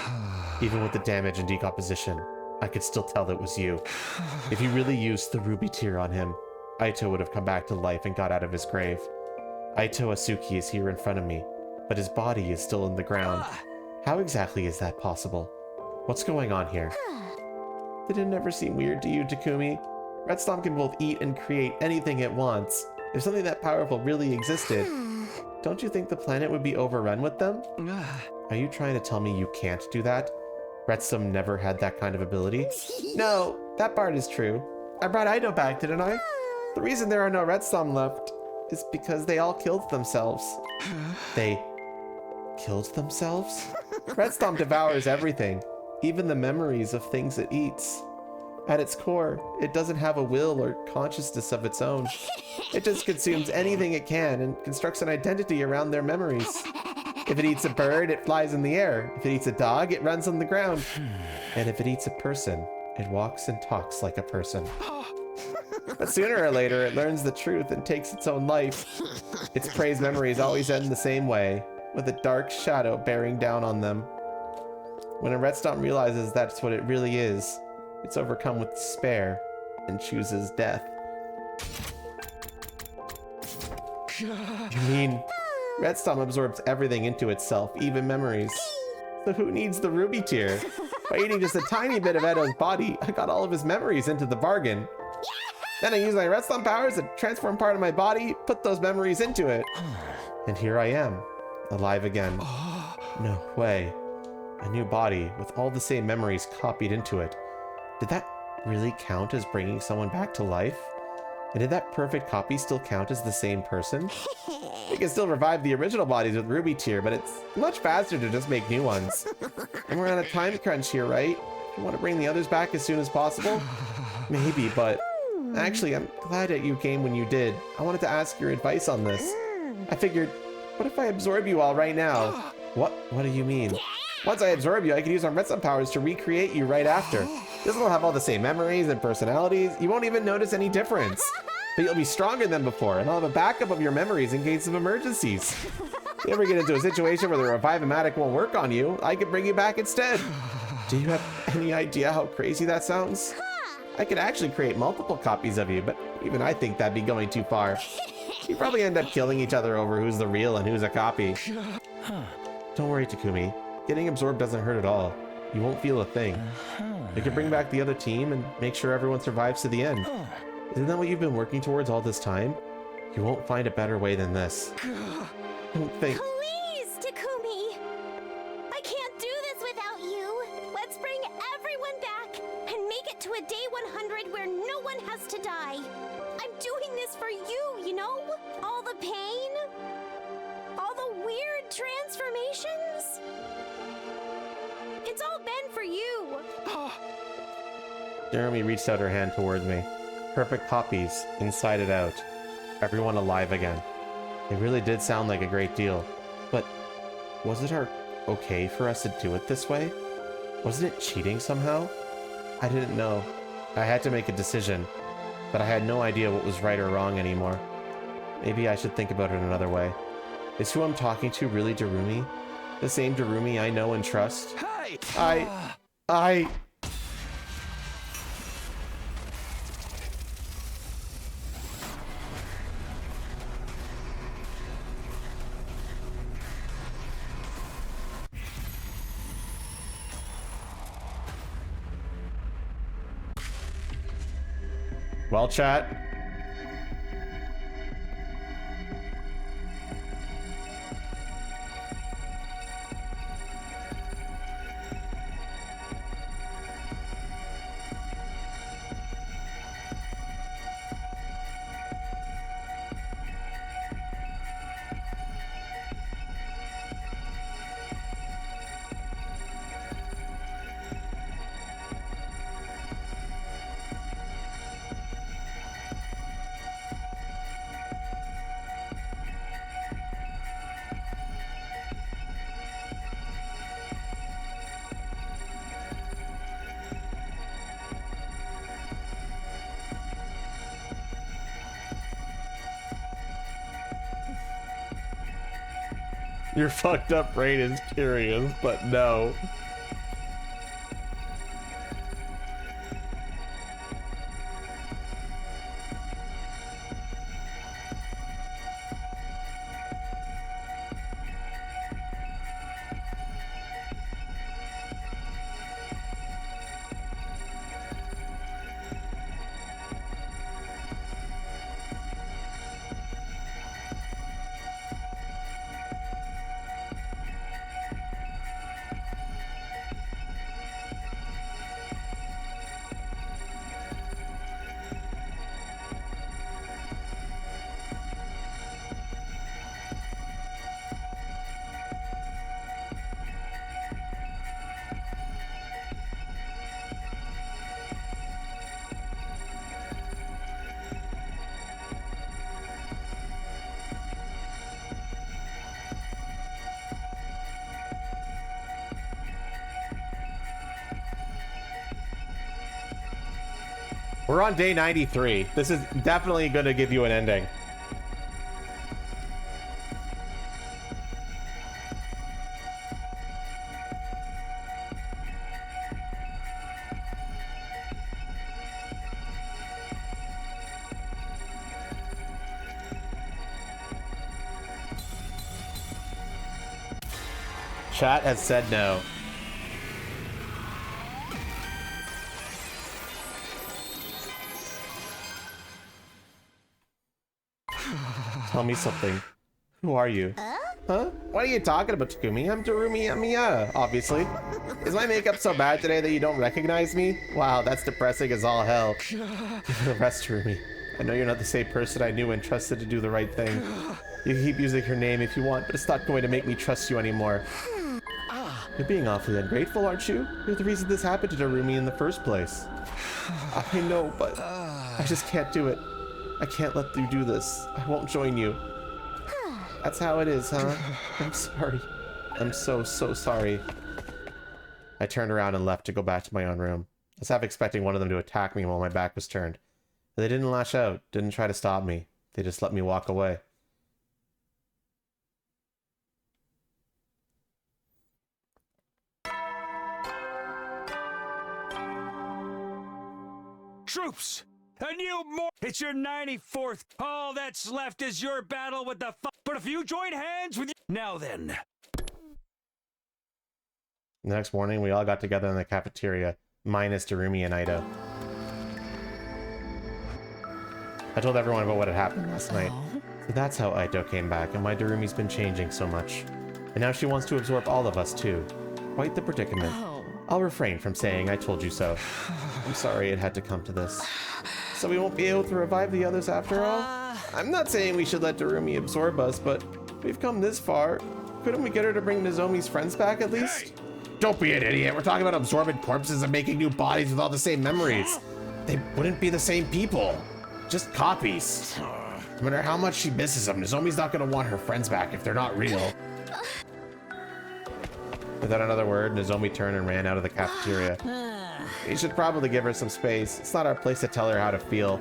Even with the damage and decomposition, I could still tell it was you. If you really used the ruby tear on him, Aito would have come back to life and got out of his grave. Aito Asuki is here in front of me, but his body is still in the ground. How exactly is that possible? What's going on here? Did it never seem weird to you, Takumi? RETSNOM can both eat and create anything it wants. If something that powerful really existed, don't you think the planet would be overrun with them? Are you trying to tell me you can't do that? RETSNOM never had that kind of ability. No, that part is true. I brought Ido back, didn't I? The reason there are no RETSNOM left is because they all killed themselves. They killed themselves? RETSNOM devours everything, even the memories of things it eats. At its core, it doesn't have a will or consciousness of its own. It just consumes anything it can and constructs an identity around their memories. If it eats a bird, it flies in the air. If it eats a dog, it runs on the ground. And if it eats a person, it walks and talks like a person. But sooner or later, it learns the truth and takes its own life. Its prey's memories always end the same way, with a dark shadow bearing down on them. When a RETSNOM realizes that's what it really is, it's overcome with despair and chooses death. You mean RETSNOM absorbs everything into itself, even memories? So who needs the ruby tier? By eating just a tiny bit of Edo's body, I got all of his memories into the bargain. Then I used my RETSNOM powers to transform part of my body, put those memories into it. And here I am, alive again. No way. A new body with all the same memories copied into it. Did that really count as bringing someone back to life? And did that perfect copy still count as the same person? We can still revive the original bodies with ruby tier, but it's much faster to just make new ones. And we're on a time crunch here, right? You want to bring the others back as soon as possible? Maybe, but actually, I'm glad that you came when you did. I wanted to ask your advice on this. I figured, what if I absorb you all right now? What do you mean? Once I absorb you, I can use my RETSNOM powers to recreate you right after. This will have all the same memories and personalities. You won't even notice any difference. But you'll be stronger than before, and I'll have a backup of your memories in case of emergencies. If you ever get into a situation where the Revive-O-Matic won't work on you, I can bring you back instead. Do you have any idea how crazy that sounds? I could actually create multiple copies of you, but even I think that'd be going too far. You probably end up killing each other over who's the real and who's a copy. Don't worry, Takumi. Getting absorbed doesn't hurt at all. You won't feel a thing. You can bring back the other team and make sure everyone survives to the end. Isn't that what you've been working towards all this time? You won't find a better way than this. Don't think... Please, Takumi! I can't do this without you! Let's bring everyone back and make it to a day 100 where no one has to die. I'm doing this for you, you know? All the pain, all the weird transformations. It's all been for you. Jeremy reached out her hand towards me. Perfect copies, inside and out. Everyone alive again. It really did sound like a great deal. But was it okay for us to do it this way? Wasn't it cheating somehow? I didn't know. I had to make a decision, but I had no idea what was right or wrong anymore. Maybe I should think about it another way. Is who I'm talking to really Darumi? The same Darumi I know and trust? I... Well, chat. Your fucked up brain is curious, but no. We're on day 93. This is definitely going to give you an ending. Chat has said no. Tell me something. Who are you? Huh? What are you talking about, Takumi? I'm Darumi Amiya, obviously. Is my makeup so bad today that you don't recognize me? Wow, that's depressing as all hell. Give it a rest, Darumi. I know you're not the same person I knew and trusted to do the right thing. You can keep using her name if you want, but it's not going to make me trust you anymore. You're being awfully ungrateful, aren't you? You're the reason this happened to Darumi in the first place. I know, but I just can't do it. I can't let you do this. I won't join you. That's how it is, huh? I'm sorry. I'm so sorry. I turned around and left to go back to my own room. I was half expecting one of them to attack me while my back was turned. But they didn't lash out, didn't try to stop me. They just let me walk away. Troops! A new it's your 94th. All that's left is your battle with the But if you join hands with Now then. The next morning, we all got together in the cafeteria, minus Darumi and Ido. I told everyone about what had happened last night. So that's how Ido came back and why Darumi's been changing so much. And now she wants to absorb all of us too. Quite the predicament. I'll refrain from saying I told you so. I'm sorry it had to come to this. So we won't be able to revive the others after all? I'm not saying we should let Darumi absorb us, but we've come this far. Couldn't we get her to bring Nozomi's friends back at least? Hey. Don't be an idiot. We're talking about absorbing corpses and making new bodies with all the same memories. They wouldn't be the same people. Just copies. No matter how much she misses them, Nozomi's not going to want her friends back if they're not real. Without another word, Nozomi turned and ran out of the cafeteria. We should probably give her some space. It's not our place to tell her how to feel.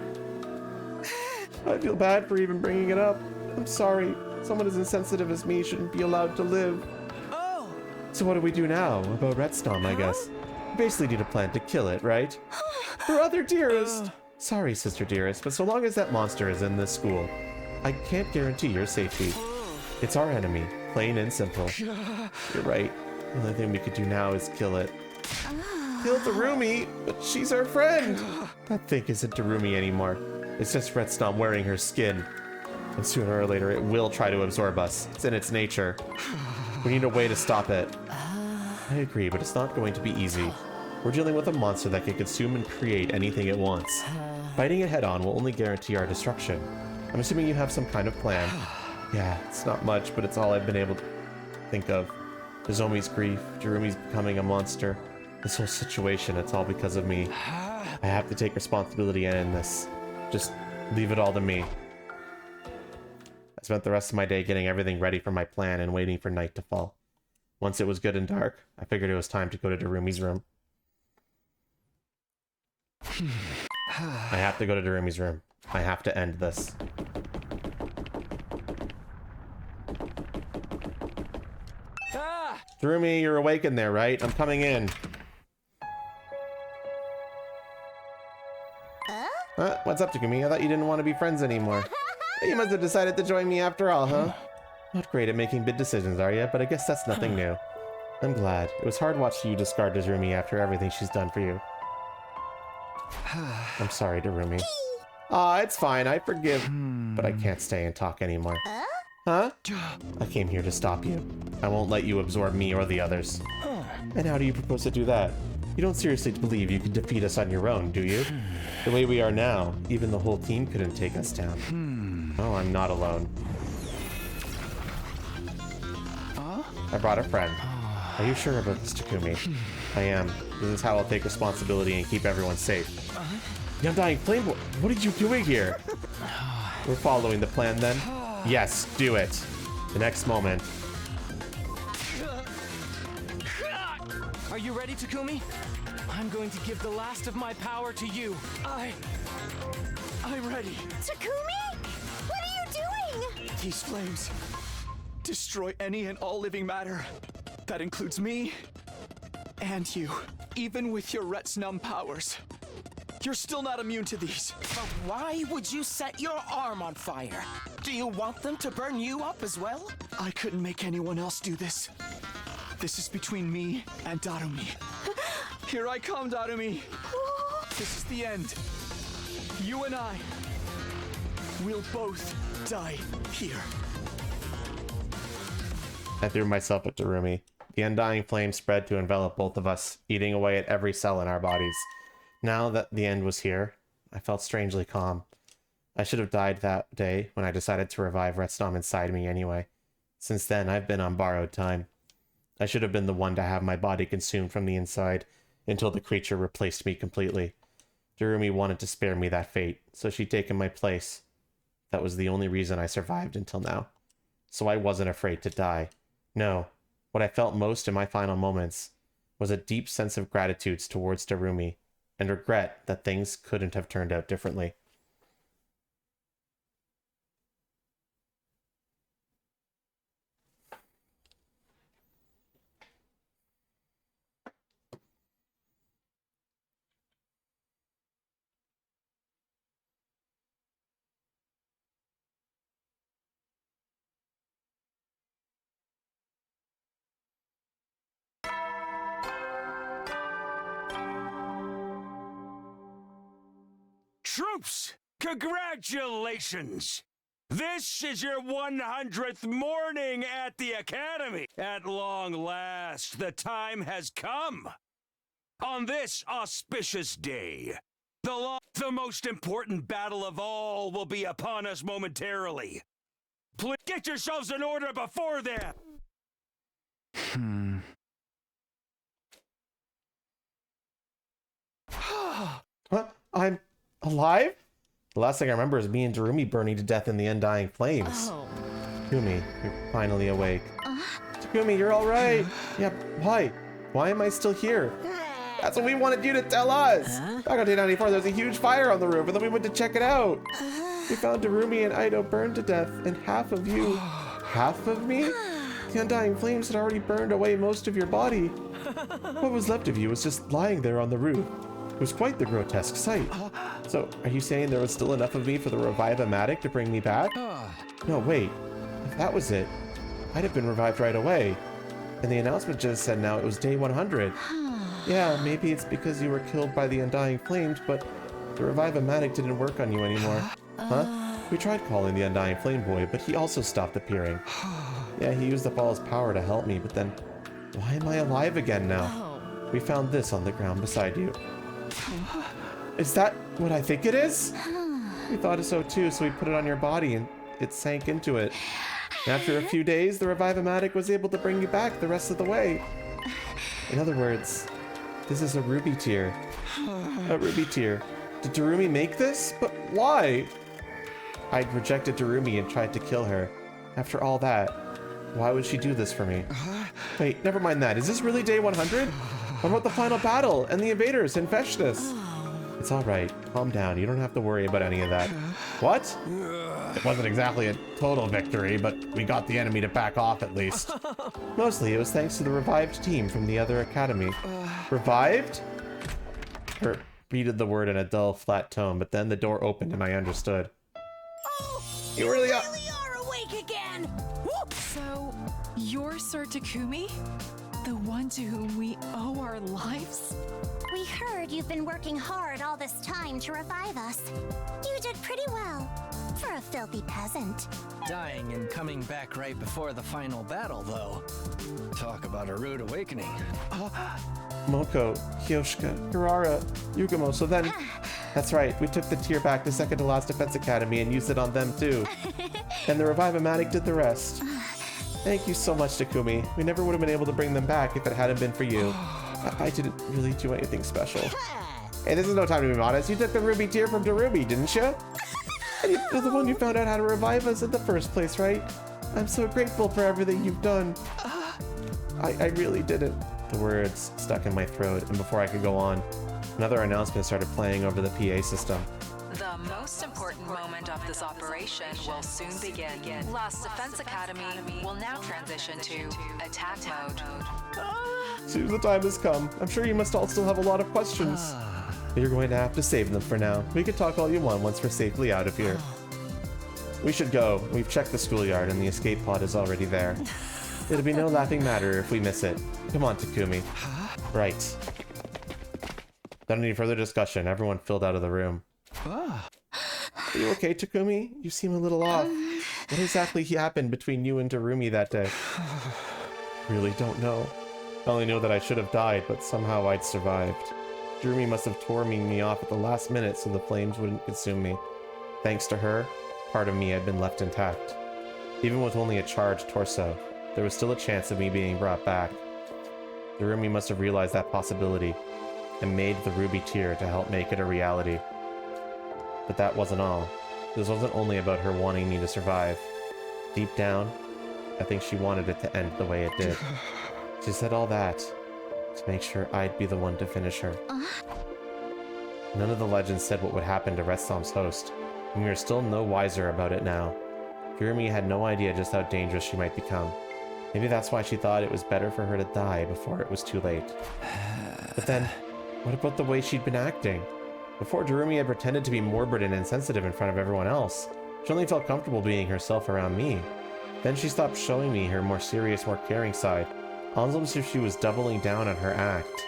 I feel bad for even bringing it up. I'm sorry. Someone as insensitive as me shouldn't be allowed to live. Oh. So what do we do now? About RETSNOM, I guess. We basically need a plan to kill it, right? Brother dearest! Sorry, sister dearest, but so long as that monster is in this school, I can't guarantee your safety. It's our enemy, plain and simple. You're right. The only thing we could do now is kill it. Kill Darumi, but she's our friend. That thing isn't Darumi anymore. It's just RETSNOM wearing her skin. And sooner or later, it will try to absorb us. It's in its nature. We need a way to stop it. I agree, but it's not going to be easy. We're dealing with a monster that can consume and create anything it wants. Fighting it head-on will only guarantee our destruction. I'm assuming you have some kind of plan. Yeah, it's not much, but it's all I've been able to think of. Nozomi's grief, Darumi's becoming a monster. This whole situation, it's all because of me. I have to take responsibility and end this. Just leave it all to me. I spent the rest of my day getting everything ready for my plan and waiting for night to fall. Once it was good and dark, I figured it was time to go to Darumi's room. I have to go to Darumi's room. I have to end this. Darumi, you're awake in there, right? I'm coming in. What's up, Takumi? I thought you didn't want to be friends anymore. You must have decided to join me after all, huh? Not great at making big decisions, are you? But I guess that's nothing new. I'm glad. It was hard watching you discard Darumi after everything she's done for you. I'm sorry, Darumi. It's fine. I forgive. But I can't stay and talk anymore. Huh? I came here to stop you. I won't let you absorb me or the others. And how do you propose to do that? You don't seriously believe you can defeat us on your own, do you? The way we are now, even the whole team couldn't take us down. Oh, I'm not alone. I brought a friend. Are you sure about this, Takumi? I am. This is how I'll take responsibility and keep everyone safe. The Undying Flame Boy, what are you doing here? We're following the plan then? Yes, do it. The next moment. Are you ready, Takumi? I'm going to give the last of my power to you. I'm ready. Takumi? What are you doing? These flames destroy any and all living matter. That includes me and you. Even with your RETSNOM powers, you're still not immune to these. But why would you set your arm on fire? Do you want them to burn you up as well? I couldn't make anyone else do this. This is between me and Darumi. Here I come, Darumi. This is the end. You and I will both die here. I threw myself at Darumi. The undying flame spread to envelop both of us, eating away at every cell in our bodies. Now that the end was here, I felt strangely calm. I should have died that day when I decided to revive RETSNOM inside me anyway. Since then, I've been on borrowed time. I should have been the one to have my body consumed from the inside until the creature replaced me completely. Darumi wanted to spare me that fate, so she'd taken my place. That was the only reason I survived until now. So I wasn't afraid to die. No, what I felt most in my final moments was a deep sense of gratitude towards Darumi, and regret that things couldn't have turned out differently. Troops, congratulations! This is your 100th morning at the Academy. At long last, the time has come. On this auspicious day, the most important battle of all will be upon us momentarily. Please get yourselves in order before then. What? I'm alive? The last thing I remember is me and Darumi burning to death in the undying flames. Oh. Takumi, you're finally awake. Takumi, you're all right. Yeah, why? Why am I still here? That's what we wanted you to tell us. Back on day 94, there was a huge fire on the roof, and then we went to check it out. We found Darumi and Aido burned to death, and half of you... half of me? The undying flames had already burned away most of your body. What was left of you was just lying there on the roof. It was quite the grotesque sight. So, are you saying there was still enough of me for the Revive-O-Matic to bring me back? No, wait. If that was it, I'd have been revived right away. And the announcement just said now it was day 100. Yeah, maybe it's because you were killed by the undying flames, but the Revive-O-Matic didn't work on you anymore. Huh? We tried calling the undying flame boy, but he also stopped appearing. Yeah, he used up all his power to help me, but then why am I alive again now? We found this on the ground beside you. Is that what I think it is? We thought so too, so we put it on your body and it sank into it. And after a few days, the Revive-O-Matic was able to bring you back the rest of the way. In other words, this is a ruby tear. A ruby tear. Did Darumi make this? But why? I'd rejected Darumi and tried to kill her. After all that, why would she do this for me? Wait, never mind that. Is this really day 100? What about the final battle and the invaders and Festus? It's all right. Calm down. You don't have to worry about any of that. What? It wasn't exactly a total victory, but we got the enemy to back off at least. Mostly, it was thanks to the revived team from the other academy. Revived? Her repeated the word in a dull, flat tone, but then the door opened and I understood. You really are awake again! So, you're Sir Takumi? The one to whom we owe our lives? We heard you've been working hard all this time to revive us. You did pretty well, for a filthy peasant. Dying and coming back right before the final battle, though. Talk about a rude awakening. Moko, Kyoshika, Hirara, Yugamo, so then... That's right, we took the tier back to second to last Defense Academy and used it on them too. And the Revive-O-Matic did the rest. Thank you so much, Takumi. We never would have been able to bring them back if it hadn't been for you. I didn't really do anything special. Hey, this is no time to be modest. You took the ruby tear from Darumi, didn't you? And you're the one who found out how to revive us in the first place, right? I'm so grateful for everything you've done. I really didn't. The words stuck in my throat, and before I could go on, another announcement started playing over the PA system. The most important moment of this operation will soon begin. Last Defense Academy will now transition to attack mode. Seems the time has come. I'm sure you must all still have a lot of questions. But you're going to have to save them for now. We can talk all you want once we're safely out of here. We should go. We've checked the schoolyard and the escape pod is already there. It'll be no laughing matter if we miss it. Come on, Takumi. Right. Without any further discussion, everyone filled out of the room. Are you okay, Takumi? You seem a little off. What exactly happened between you and Darumi that day? Really don't know. I only know that I should have died, but somehow I'd survived. Darumi must have tore me off at the last minute so the flames wouldn't consume me. Thanks to her, part of me had been left intact. Even with only a charred torso, there was still a chance of me being brought back. Darumi must have realized that possibility and made the ruby tear to help make it a reality. But that wasn't all. This wasn't only about her wanting me to survive. Deep down, I think she wanted it to end the way it did. She said all that to make sure I'd be the one to finish her. None of the legends said what would happen to RETSNOM's host, and we are still no wiser about it now. Darumi had no idea just how dangerous she might become. Maybe that's why she thought it was better for her to die before it was too late. But then, what about the way she'd been acting? Before, Darumi had pretended to be morbid and insensitive in front of everyone else. She only felt comfortable being herself around me. Then she stopped showing me her more serious, more caring side, almost as if she was doubling down on her act.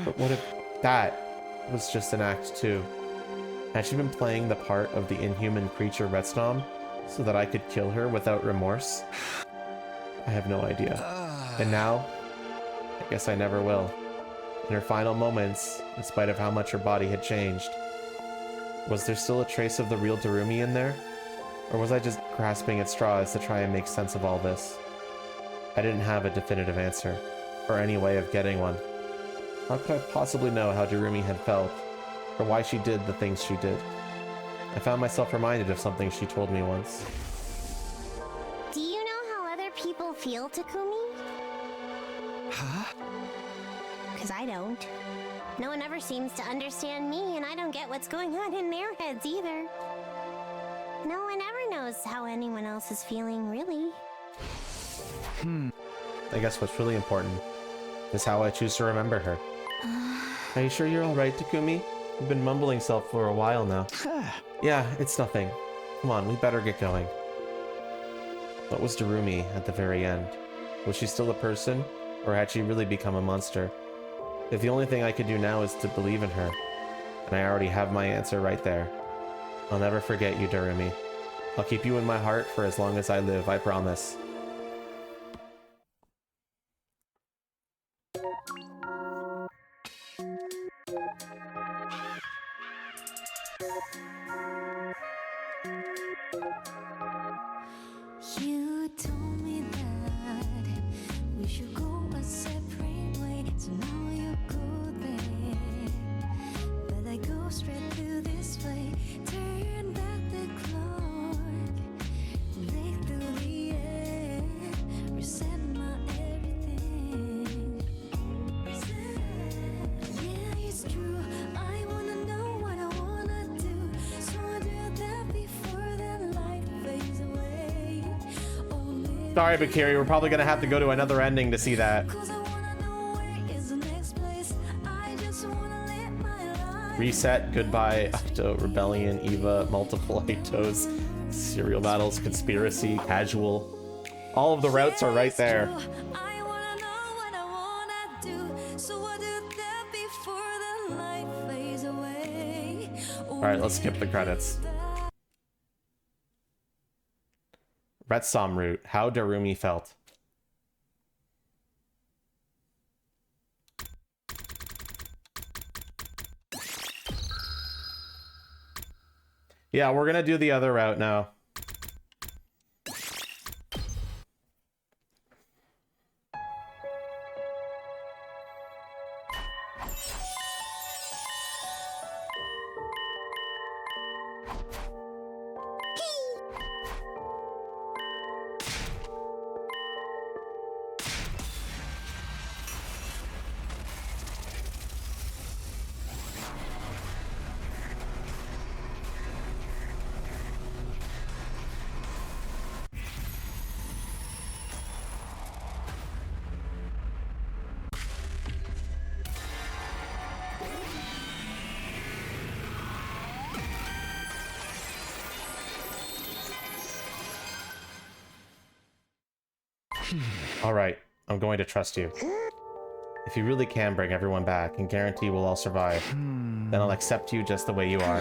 But what if that was just an act too? Had she been playing the part of the inhuman creature RETSNOM so that I could kill her without remorse? I have no idea. And now, I guess I never will. In her final moments, in spite of how much her body had changed, was there still a trace of the real Darumi in there? Or was I just grasping at straws to try and make sense of all this? I didn't have a definitive answer, or any way of getting one. How could I possibly know how Darumi had felt, or why she did the things she did? I found myself reminded of something she told me once. Do you know how other people feel, Takumi? Huh? Because I don't. No one ever seems to understand me, and I don't get what's going on in their heads either. No one ever knows how anyone else is feeling, really. I guess what's really important is how I choose to remember her. Are you sure you're alright, Takumi? You've been mumbling self for a while now. Yeah, it's nothing. Come on, we better get going. What was Darumi at the very end? Was she still a person, or had she really become a monster? If the only thing I could do now is to believe in her, and I already have my answer right there. I'll never forget you, Darumi. I'll keep you in my heart for as long as I live, I promise. You told me that we should go a separate way, so now you go there. But I go straight through this way, turn back the clock, break through the air, reset my everything. Yeah, it's true, I wanna know what I wanna do, so I do that before the light fades away. Sorry, Bakiri, we're probably gonna have to go to another ending to see that. Reset, Goodbye, Octo, Rebellion, Eva, Multiple Itos, Serial Battles, Conspiracy, Casual. All of the routes are right there. Alright, let's skip the credits. RETSNOM route, how Darumi felt. Yeah, we're gonna do the other route now. All right, I'm going to trust you. If you really can bring everyone back and guarantee we'll all survive, then I'll accept you just the way you are.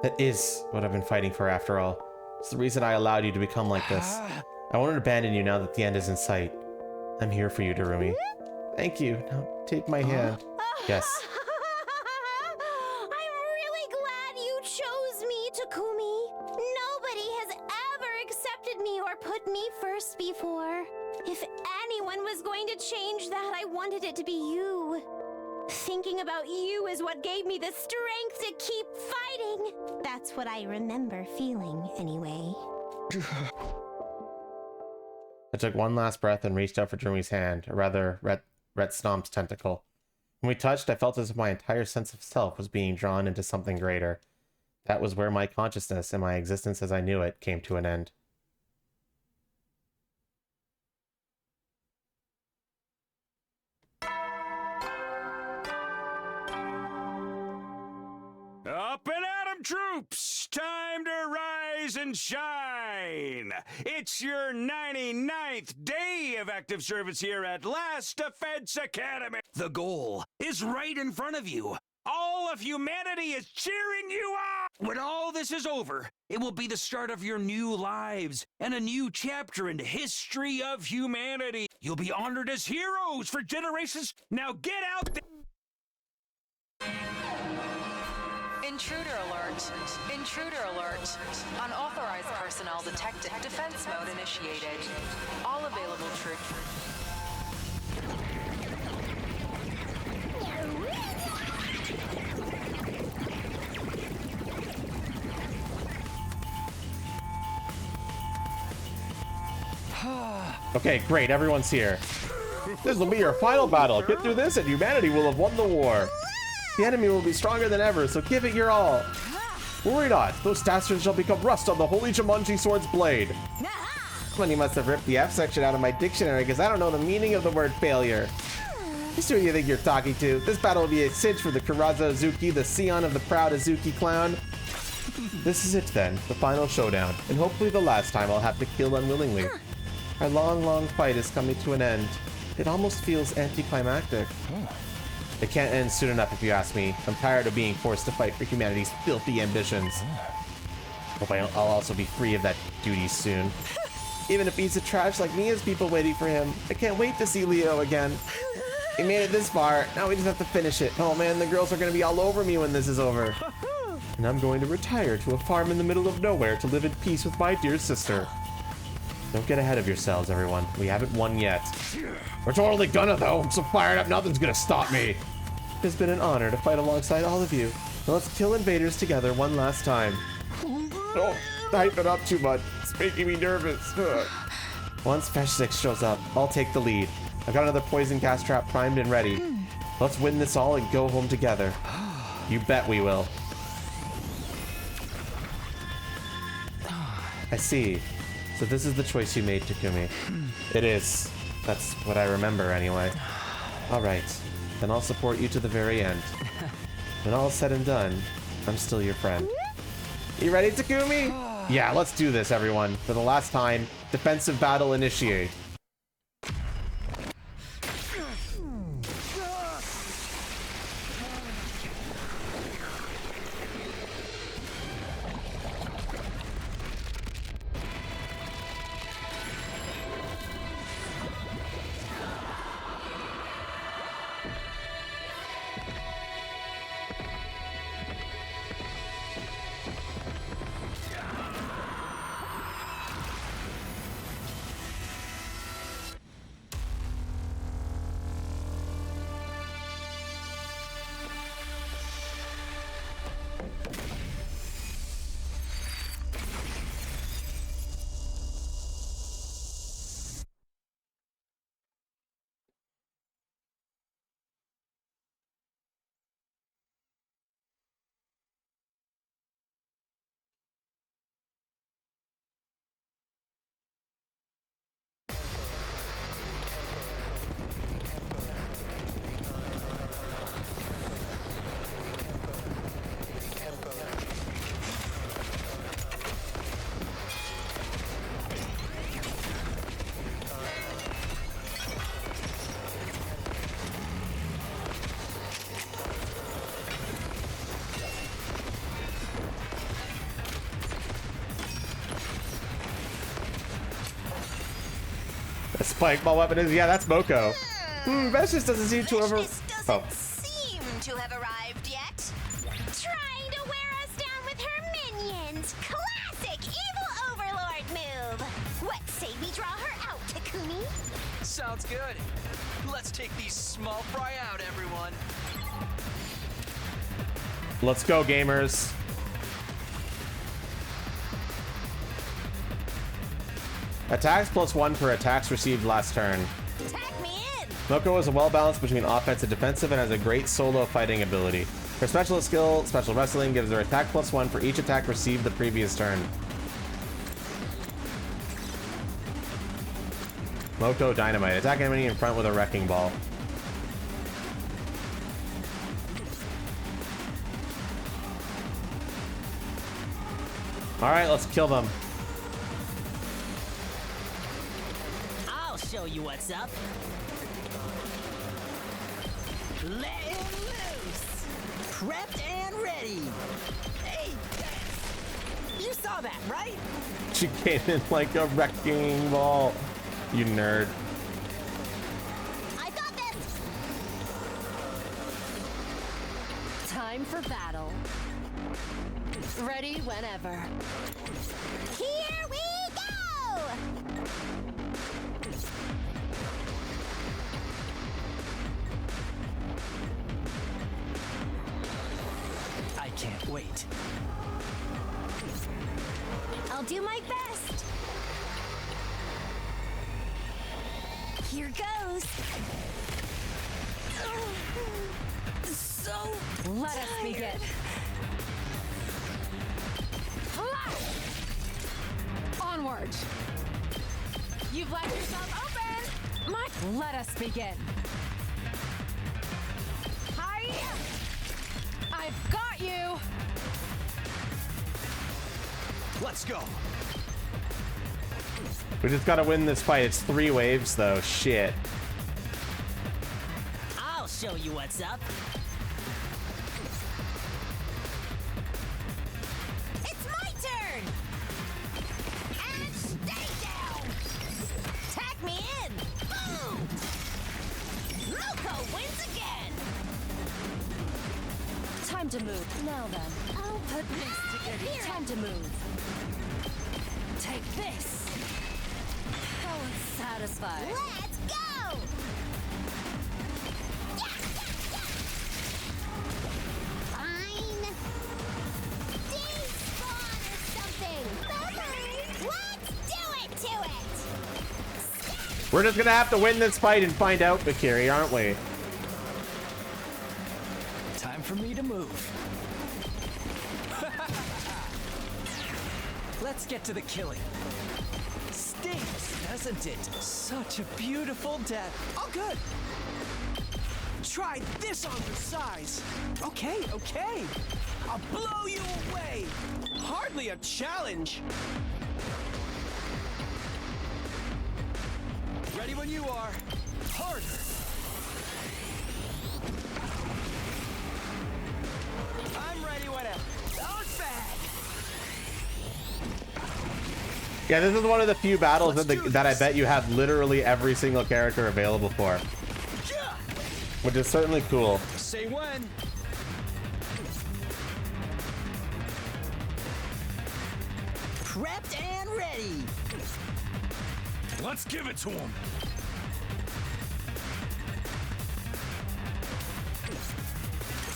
That is what I've been fighting for after all. It's the reason I allowed you to become like this. I won't abandon you now that the end is in sight. I'm here for you, Darumi. Thank you. Now take my hand. Yes. I'm really glad you chose me, Takumi. Nobody has ever accepted me or put me first before. If anyone was going to change that, I wanted it to be you. Thinking about you is what gave me the strength to keep fighting. That's what I remember feeling, anyway. I took one last breath and reached out for Darumi's hand, or rather, RETSNOM's tentacle. When we touched, I felt as if my entire sense of self was being drawn into something greater. That was where my consciousness and my existence as I knew it came to an end. Up and at 'em, troops! Time to rise and shine! It's your 99th day of active service here at Last Defense Academy! The goal is right in front of you. All of humanity is cheering you on! When all this is over, it will be the start of your new lives and a new chapter in the history of humanity. You'll be honored as heroes for generations. Now get out there! Intruder alert. Intruder alert. Unauthorized personnel detected. Defense mode initiated. All available troops. Okay, great, everyone's here. This will be your final battle. Get through this and humanity will have won the war. The enemy will be stronger than ever, so give it your all. Worry not, those dastards shall become rust on the holy Jumanji sword's blade. Someone must have ripped the F section out of my dictionary because I don't know the meaning of the word failure. Just who do you think you're talking to? This battle will be a cinch for the Karaza Azuki, the scion of the proud Azuki clown. This is it then, the final showdown, and hopefully the last time I'll have to kill unwillingly. Our long, long fight is coming to an end. It almost feels anticlimactic. It can't end soon enough if you ask me. I'm tired of being forced to fight for humanity's filthy ambitions. Hope I'll also be free of that duty soon. Even a piece of trash like me has people waiting for him. I can't wait to see Leo again. We made it this far, now we just have to finish it. Oh man, the girls are gonna be all over me when this is over. And I'm going to retire to a farm in the middle of nowhere to live in peace with my dear sister. Don't get ahead of yourselves, everyone. We haven't won yet. We're totally gonna, though. I'm so fired up, nothing's gonna stop me. It's been an honor to fight alongside all of you. Now let's kill invaders together one last time. Don't hype it up too much. It's making me nervous. Once Fesh 6 shows up, I'll take the lead. I've got another poison gas trap primed and ready. Let's win this all and go home together. You bet we will. I see. So this is the choice you made, Takumi. It is. That's what I remember, anyway. Alright. Then I'll support you to the very end. When all's said and done, I'm still your friend. You ready, Takumi? Yeah, let's do this, everyone. For the last time, defensive battle initiate. Spike ball weapon is, yeah, that's Moko. Vicious doesn't seem to ever. Oh. Seem to have arrived yet. Trying to wear us down with her minions. Classic evil overlord move. What say we draw her out, Takumi? Sounds good. Let's take these small fry out, everyone. Let's go, gamers. Attacks +1 for attacks received last turn. Tag me in. Moko is well balanced between offense and defensive and has a great solo fighting ability. Her specialist skill, Special Wrestling, gives her attack +1 for each attack received the previous turn. Moko Dynamite. Attack enemy in front with a wrecking ball. Alright, let's kill them. I'll show you what's up. Let him loose. Prepped and ready. Hey, you saw that, right? She came in like a wrecking ball. You nerd. I got this. Time for battle. Ready whenever. Here we go. I can't wait. I'll do my best. Here goes. So Let us begin. Onward. You've left yourself open. Let us begin. Hiya! I've got you. Let's go. We just gotta win this fight. It's 3 waves though. Shit. I'll show you what's up. it's my turn. And stay down. Tag me in. Boom. Moko wins again. Time to move. Now then. I'll put this together. Here. Time to move. Take this. How unsatisfying. Let's go. Fine. Despawn or something. Bye-bye. Let's do it to it. We're just gonna have to win this fight and find out, Bakiri, aren't we? Time for me to move. Let's get to the killing. Stings, doesn't it? Such a beautiful death. All good. Try this on for size. Okay, okay. I'll blow you away. Hardly a challenge. Ready when you are. Harder. I'm ready whenever. Bounce back. Yeah, this is one of the few battles that I bet you have literally every single character available for. Which is certainly cool. Say when. Prepped and ready. Let's give it to him.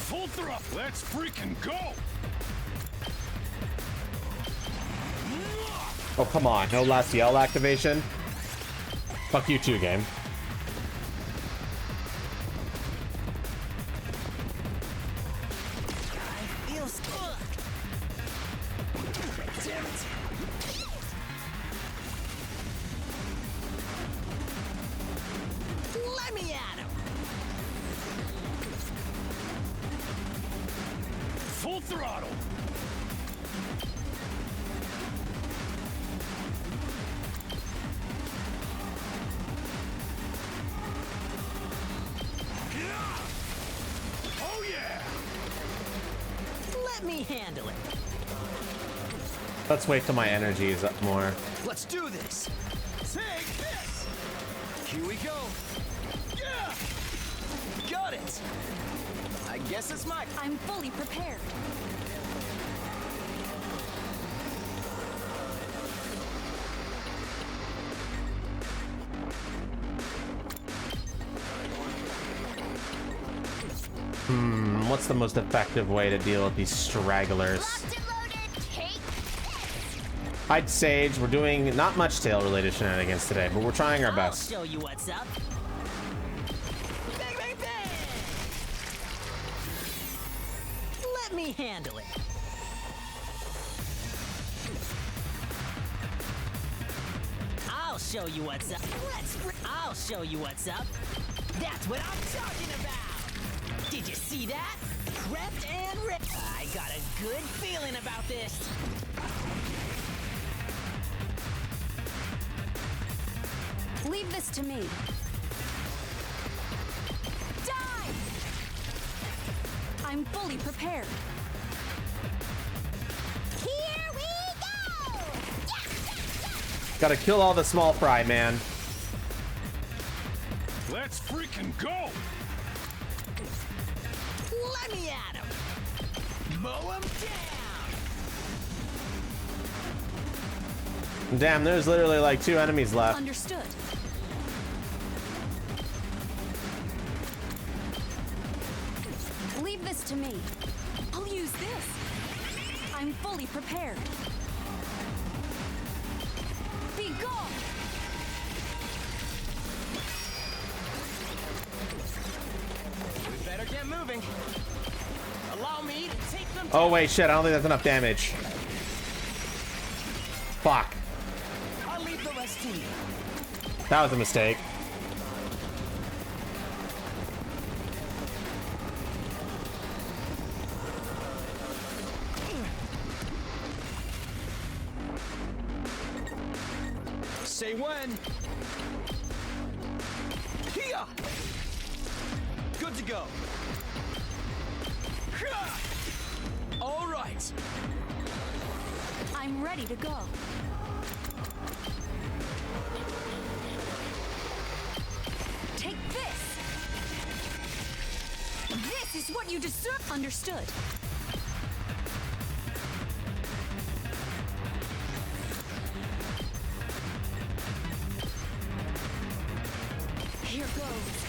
Full thrust. Let's freaking go. Oh, come on. No last yell activation? Fuck you too, game. Feel stuck. Damn it. Let me at him. Full throttle. Oh yeah. Let me handle it. Let's wait till my energy is up more. Let's do this. Take this. Here we go. Yeah! Got it! I guess it's my... I'm fully prepared. What's the most effective way to deal with these stragglers? Hide Sage. We're doing not much tail-related shenanigans today, but we're trying our best. I'll show you what's up. Bang, bang, bang! Let me handle it. I'll show you what's up. I'll show you what's up. That's what I'm talking about. Did you see that? Prepped and ripped. I got a good feeling about this. Leave this to me. Die! I'm fully prepared. Here we go! Gotta kill all the small fry, man. Let's freaking go! Let me at him. Mow him down. Damn, there's literally like 2 enemies left. Understood. Leave this to me. I'll use this. I'm fully prepared. Be gone! We better get moving. Allow me to take them. Oh wait, shit, I don't think that's enough damage. Fuck. I'll leave the rest to you. That was a mistake. Say when. Here. Good to go. All right. I'm ready to go. Take this. This is what you deserve. Understood. Here goes.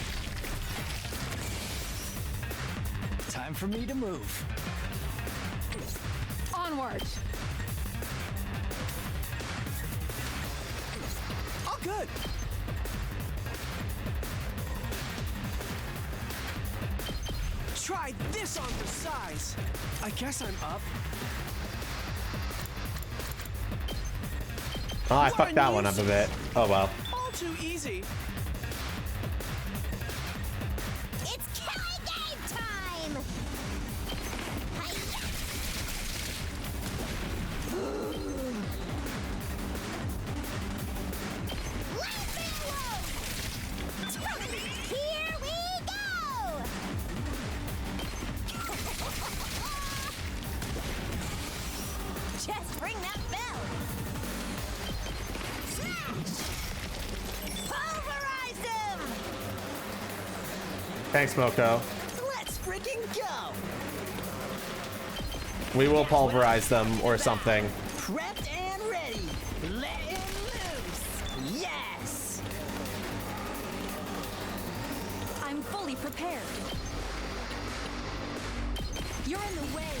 Time for me to move. Onward. All good. Try this on for size. I guess I'm up. Oh, I fucked that one up a bit. Oh well. All too easy. It's killing game time! Here we go! Just ring that bell! Pulverize them! Thanks, Moko. Let's freaking go! We will pulverize them or something. Prepped and ready. Let him loose. Yes! I'm fully prepared. You're in the way.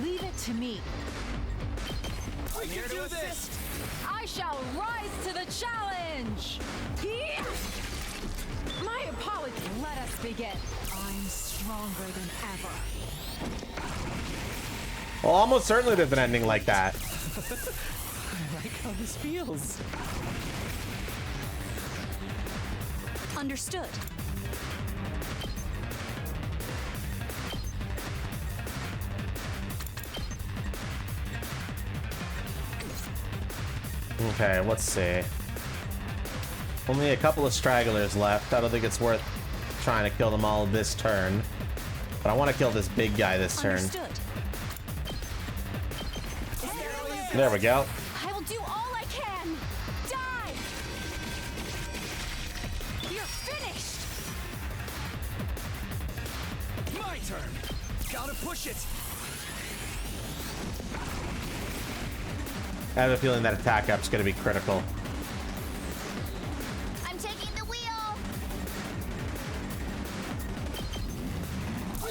Leave it to me. I'm here to assist. I shall rise to the challenge. Yeah. My apologies. Let us begin. I'm stronger than ever. Well, almost certainly there's an ending like that. I like how this feels. Understood. Okay, let's see. Only a couple of stragglers left. I don't think it's worth trying to kill them all this turn. But I want to kill this big guy this turn. Understood. There we go. I will do all I can. Die! You're finished! My turn. Gotta push it. I have a feeling that attack up's going to be critical. I'm taking the wheel.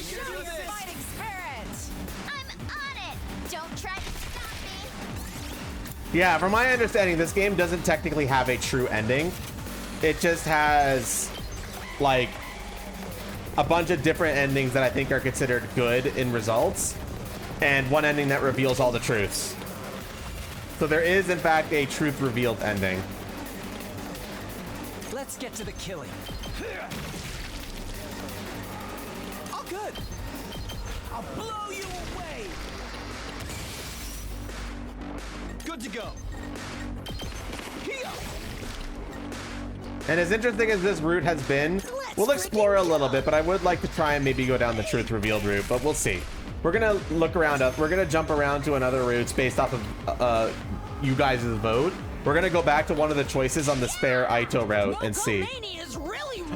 Show your fighting spirit! I'm on it. Don't try to stop me. Yeah, from my understanding, this game doesn't technically have a true ending. It just has, like, a bunch of different endings that I think are considered good in results, and one ending that reveals all the truths. So there is, in fact, a truth revealed ending. Let's get to the killing. All good. I'll blow you away. Good to go. Here. And as interesting as this route has been, we'll explore a little bit, but I would like to try and maybe go down the truth revealed route, but we'll see. We're gonna look around up. We're gonna jump around to another routes based off of you guys' vote. We're gonna go back to one of the choices on the spare Aito route and see.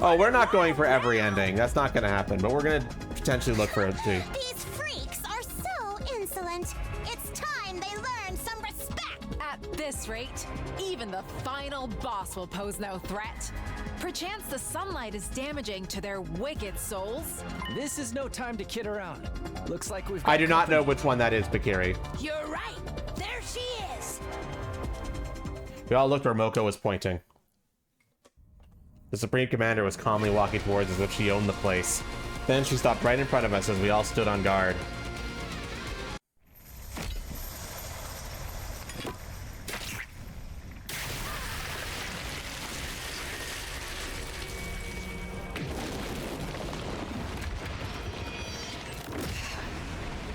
Oh, we're not going for every ending. That's not gonna happen, but we're gonna potentially look for it too. These freaks are so insolent. It's time they learn some respect. At this rate, even the final boss will pose no threat. Perchance the sunlight is damaging to their wicked souls. This is no time to kid around. Looks like we've. I do not know which one that is, Bakiri. You're right. There she is. We all looked where Moko was pointing. The Supreme Commander was calmly walking towards us as if she owned the place. Then she stopped right in front of us as we all stood on guard.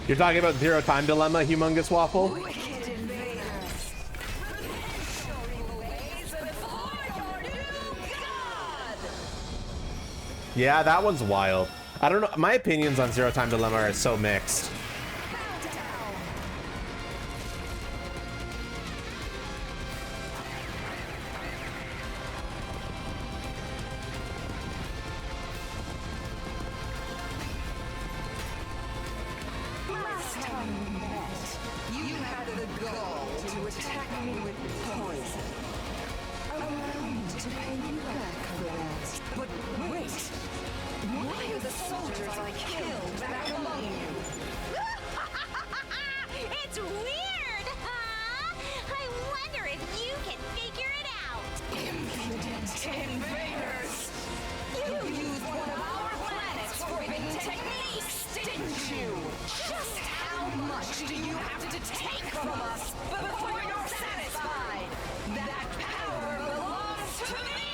You're talking about Zero Time Dilemma, Humongous Waffle? Yeah, that one's wild. I don't know. My opinions on Zero Time Dilemma are so mixed. You had the gall to attack me with poison. Allow me to pay you back for that. But wait! Why are the soldiers I killed back among you? It's weird, huh? I wonder if you can figure it out. Impudent invaders! You used one of our planet's forbidden techniques, didn't you? Just how much do you have to take from us before you're satisfied? That power belongs to me!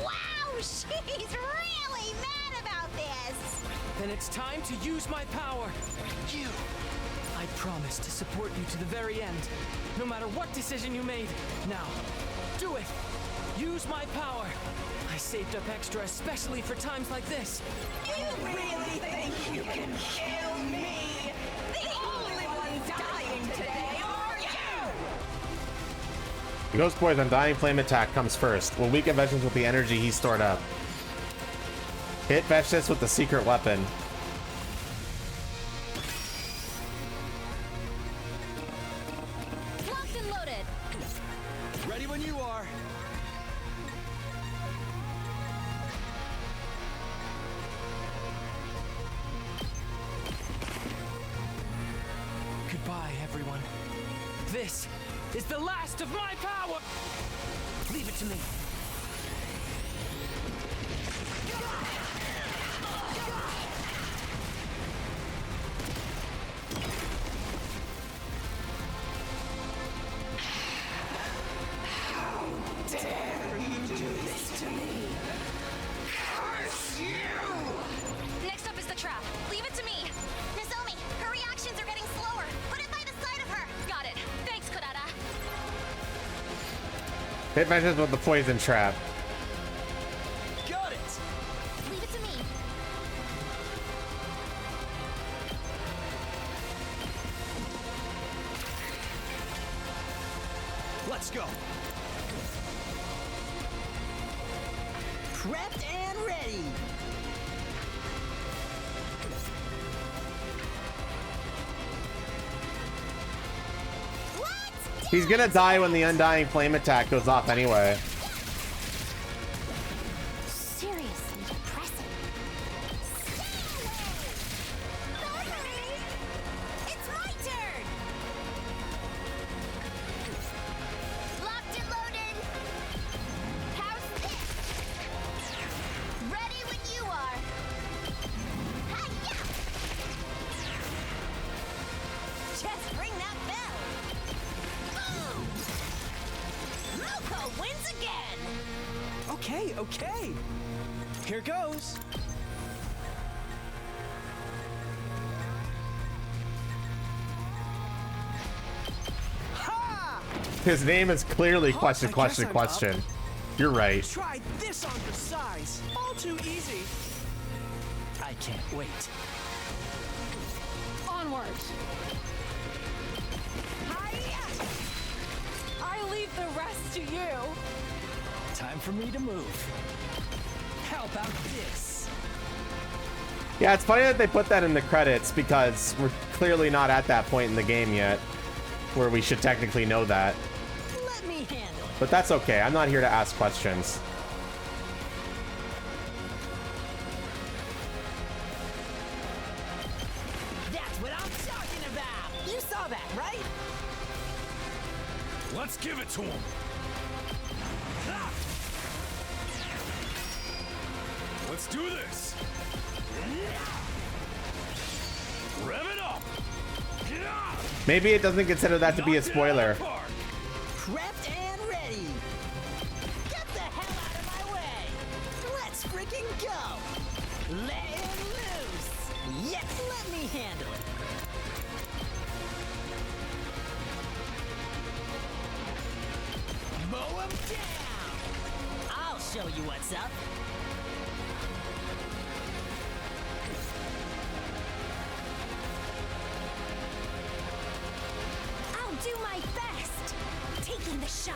Wow, she's really mad about this. Then it's time to use my power. You. I promise to support you to the very end, no matter what decision you made. Now, do it. Use my power. I saved up extra especially for times like this. You really think you can kill me? The only one dying today are you! Ghost Boy's Undying Flame attack comes first. Will weaken Vestiges with the energy he stored up. Hit Vestiges with the secret weapon. Locked and loaded. Ready when you are. Goodbye, everyone. This is the last of my power! Leave it to me. How dare you do this to me? Curse you! Next up is the trap. Leave it to me. Nozomi, her reactions are getting slower. Put it by the side of her. Got it. Thanks, Kurata. Hit Vestiges with the poison trap. Got it! Leave it to me. Prepped and ready. He's gonna die when the Undying Flame attack goes off anyway. Seriously depressing. It's my turn. Locked and loaded. How's this? Ready when you are. Hi-ya! Just ring that bell. Loco wins again! Okay, okay. Here goes. Ha! His name is clearly question, question, question. You're right. Try this on for size. All too easy. I can't wait. Onward. I leave the rest to you. Time for me to move. How about this? Yeah, it's funny that they put that in the credits because we're clearly not at that point in the game yet where we should technically know that. Let me handle it. But that's okay. I'm not here to ask questions. That's what I'm talking about. You saw that, right? Let's give it to him. Let's do this. Rev it up. Maybe it doesn't consider that to be a spoiler. Prepped and ready. Get the hell out of my way. Let's freaking go. Let him loose. Yes, let me handle it. Mow him down. I'll show you what's up. I'll do my best. Taking the shot.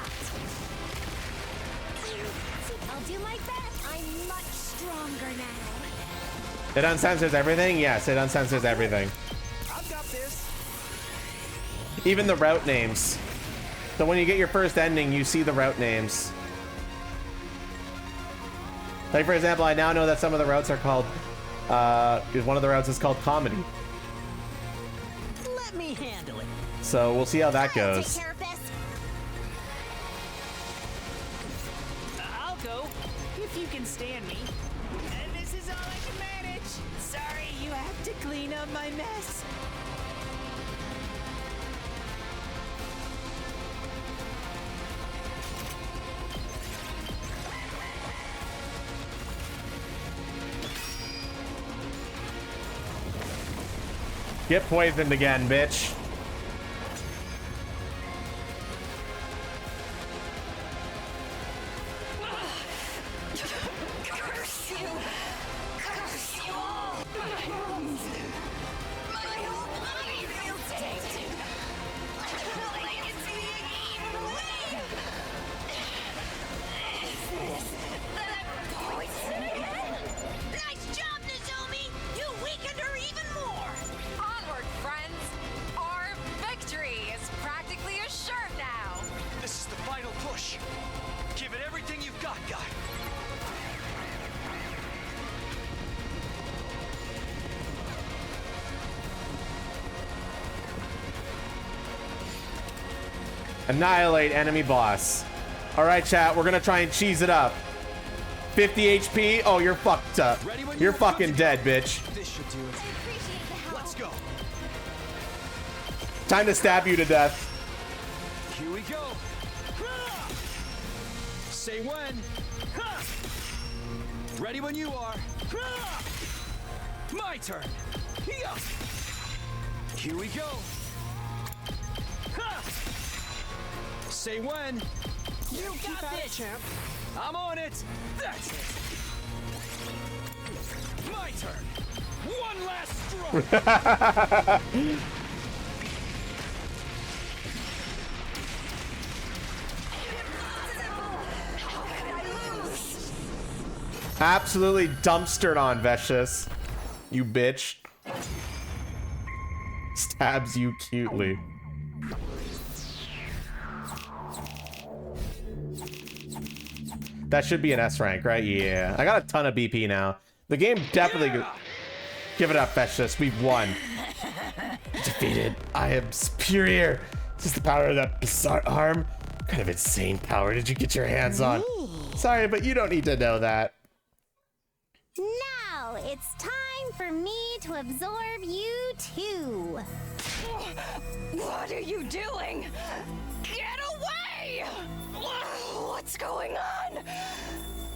I'll do my best. I'm much stronger now. It uncensors everything? Yes, it uncensors everything. I've got this. Even the route names. So when you get your first ending, you see the route names. Like, for example, I now know that some of the routes are called, one of the routes is called Comedy. Let me handle it. So we'll see how that goes. Take care of this. I'll go, if you can stand me. And this is all I can manage. Sorry, you have to clean up my mess. Get poisoned again, bitch. Curse you! Curse you all! My bones! My whole body feels tainted! Like it's being eaten away! Is this that I'm poisoned again? Nice job, Nozomi. You weakened her even more. Onward, friends! Our victory is practically assured now! This is the final push. Give it everything you've got, guy. Annihilate enemy boss. All right, chat, we're gonna try and cheese it up. 50 HP? Oh, you're fucked up. You're fucking dead, bitch. This should do it. Let's go. Time to stab you to death. Here we go. Say when. Ready when you are. My turn. Here we go. Say when. You got this, champ. I'm on it. That's it. My turn. One last stroke. Absolutely dumpstered on, Vicious. You bitch. Stabs you cutely. That should be an S rank, right? Yeah. I got a ton of BP now. The game definitely... Give it up, Vicious. We've won. Defeated. I am superior. Is this the power of that bizarre arm? What kind of insane power did you get your hands on? Sorry, but you don't need to know that. Now it's time for me to absorb you too. What are you doing? Get away! What's going on?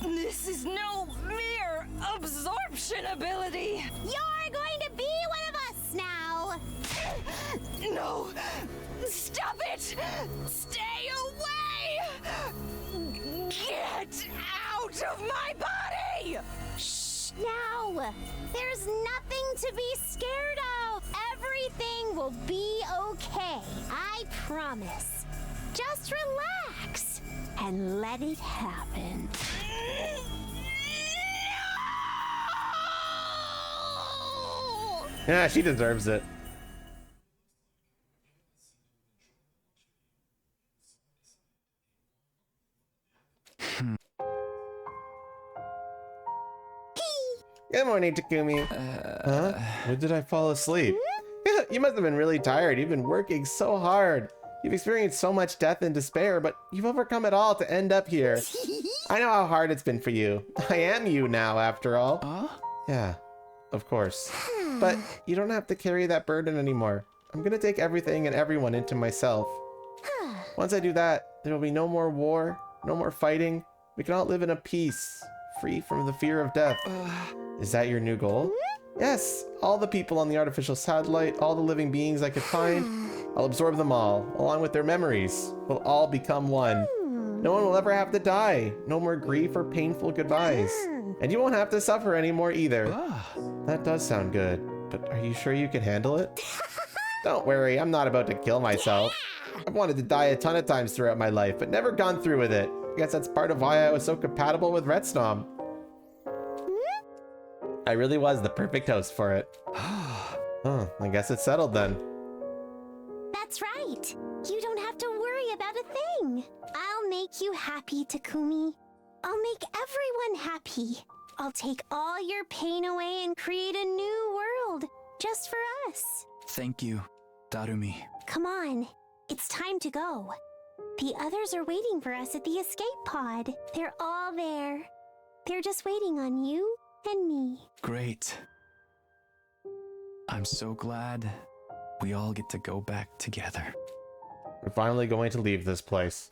This is no mere absorption ability. You're going to be one of us now. No! Stop it! Stay away! Get out of my body! Shh, now. There's nothing to be scared of. Everything will be okay. I promise. Just relax and let it happen. Yeah, she deserves it. Good morning, Takumi. Huh? When did I fall asleep? You must have been really tired. You've been working so hard. You've experienced so much death and despair, but you've overcome it all to end up here. I know how hard it's been for you. I am you now, after all. Yeah, of course. But you don't have to carry that burden anymore. I'm gonna take everything and everyone into myself. Once I do that, there will be no more war, no more fighting. We can all live in a peace, free from the fear of death. Is that your new goal? Yes, all the people on the artificial satellite, all the living beings I could find, I'll absorb them all, along with their memories. We'll all become one. No one will ever have to die. No more grief or painful goodbyes. And you won't have to suffer anymore either. That does sound good, but are you sure you can handle it? Don't worry, I'm not about to kill myself. I've wanted to die a ton of times throughout my life, but never gone through with it. I guess that's part of why I was so compatible with RETSNOM. I really was the perfect host for it. Oh, I guess it's settled then. That's right. You don't have to worry about a thing. I'll make you happy, Takumi. I'll make everyone happy. I'll take all your pain away and create a new world just for us. Thank you, Darumi. Come on, it's time to go. The others are waiting for us at the escape pod. They're all there. They're just waiting on you and me. Great. I'm so glad we all get to go back together. We're finally going to leave this place.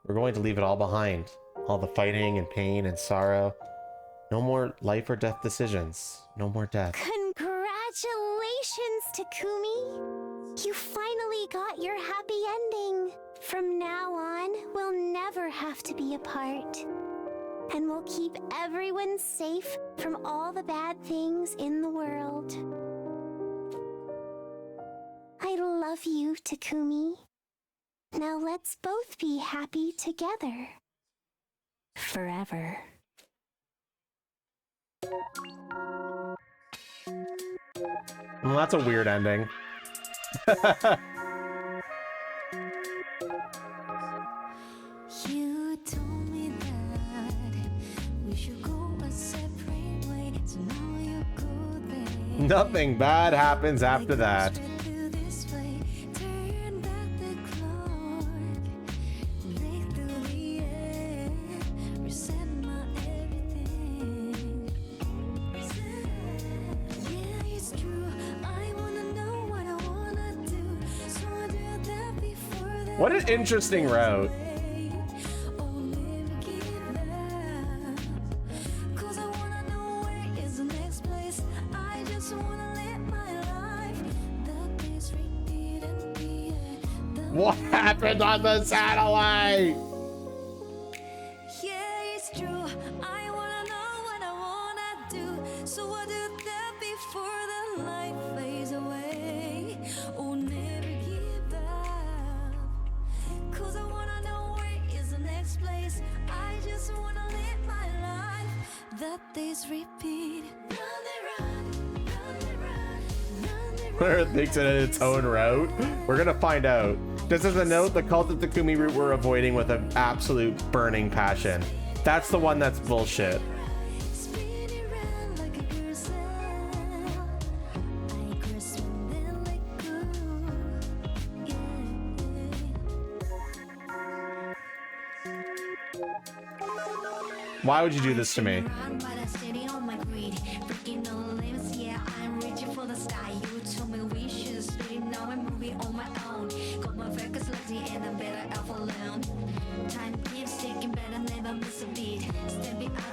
We're going to leave it all behind. All the fighting and pain and sorrow. No more life or death decisions. No more death. Congratulations, Takumi. You finally got your happy ending. From now on, we'll never have to be apart. And we'll keep everyone safe from all the bad things in the world. I love you, Takumi. Now let's both be happy together. Forever. Well, that's a weird ending. You told me that we should go a separate way, so now you go there. Nothing bad happens after that. What an interesting route. What happened on the satellite? Yeah, it's true. I wanna know what I wanna do. So I'll do that before the light fades away. Oh, never give up. 'Cause I wanna know where is the next place. I just wanna live my life that these repeat. Where it thinks it in its own route. We're gonna find out. Just as a note, the cult of Takumi route we're avoiding with an absolute burning passion. That's the one that's bullshit. Why would you do this to me?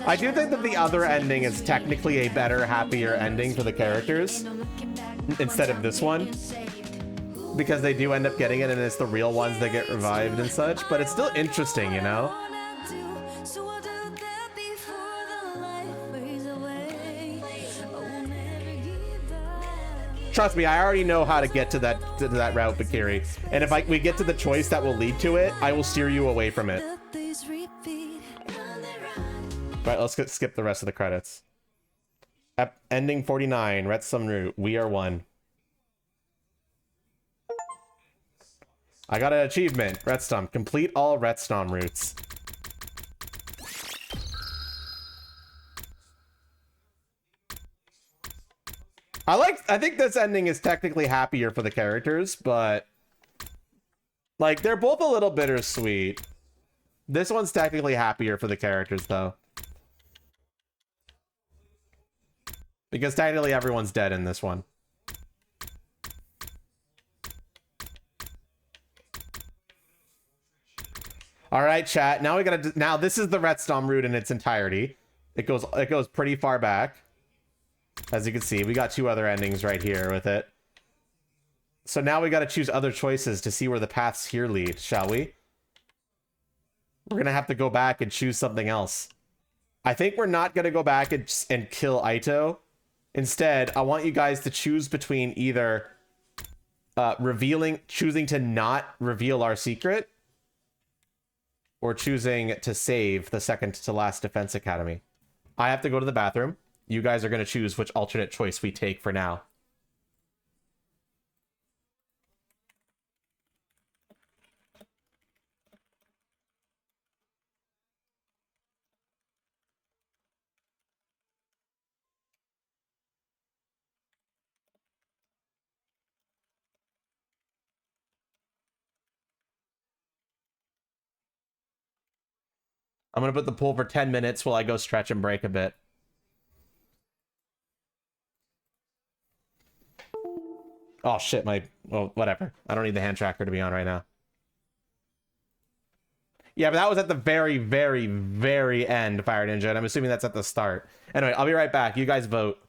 I do think that the other ending is technically a better, happier ending for the characters instead of this one, because they do end up getting it and it's the real ones that get revived and such, but it's still interesting, you know? Trust me, I already know how to get to that route, Bakiri. And if we get to the choice that will lead to it, I will steer you away from it. Right, let's skip the rest of the credits. Ending 49, RETSNOM route. We are one. I got an achievement. RETSNOM. Complete all RETSNOM routes. I think this ending is technically happier for the characters, but like they're both a little bittersweet. This one's technically happier for the characters though. Because technically everyone's dead in this one. All right, chat. Now we gotta. Now this is the RETSNOM route in its entirety. It goes pretty far back. As you can see, we got two other endings right here with it. So now we got to choose other choices to see where the paths here lead, shall we? We're gonna have to go back and choose something else. I think we're not gonna go back and kill Aito. Instead, I want you guys to choose between either choosing to not reveal our secret, or choosing to save the second to last Defense Academy. I have to go to the bathroom. You guys are going to choose which alternate choice we take for now. I'm going to put the pool for 10 minutes while I go stretch and break a bit. Oh shit, well, whatever. I don't need the hand tracker to be on right now. Yeah, but that was at the very, very, very end, Fire Ninja, and I'm assuming that's at the start. Anyway, I'll be right back. You guys vote.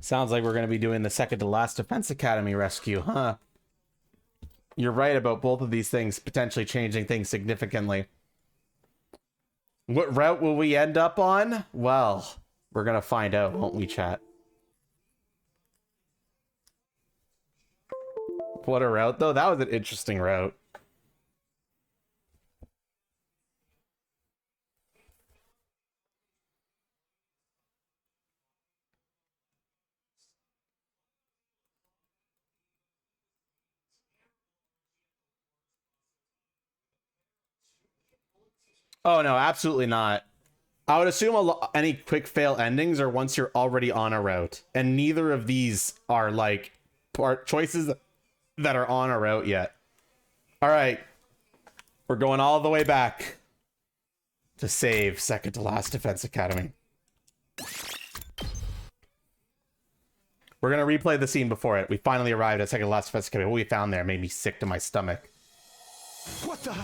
Sounds like we're going to be doing the second to last Defense Academy rescue, huh? You're right about both of these things potentially changing things significantly. What route will we end up on? Well, we're going to find out, won't we, chat? What a route, though. That was an interesting route. Oh, no, absolutely not. I would assume any quick fail endings are once you're already on a route. And neither of these are, like, choices that are on a route yet. All right. We're going all the way back to save second to last Defense Academy. We're going to replay the scene before it. We finally arrived at second to last Defense Academy. What we found there made me sick to my stomach. What the?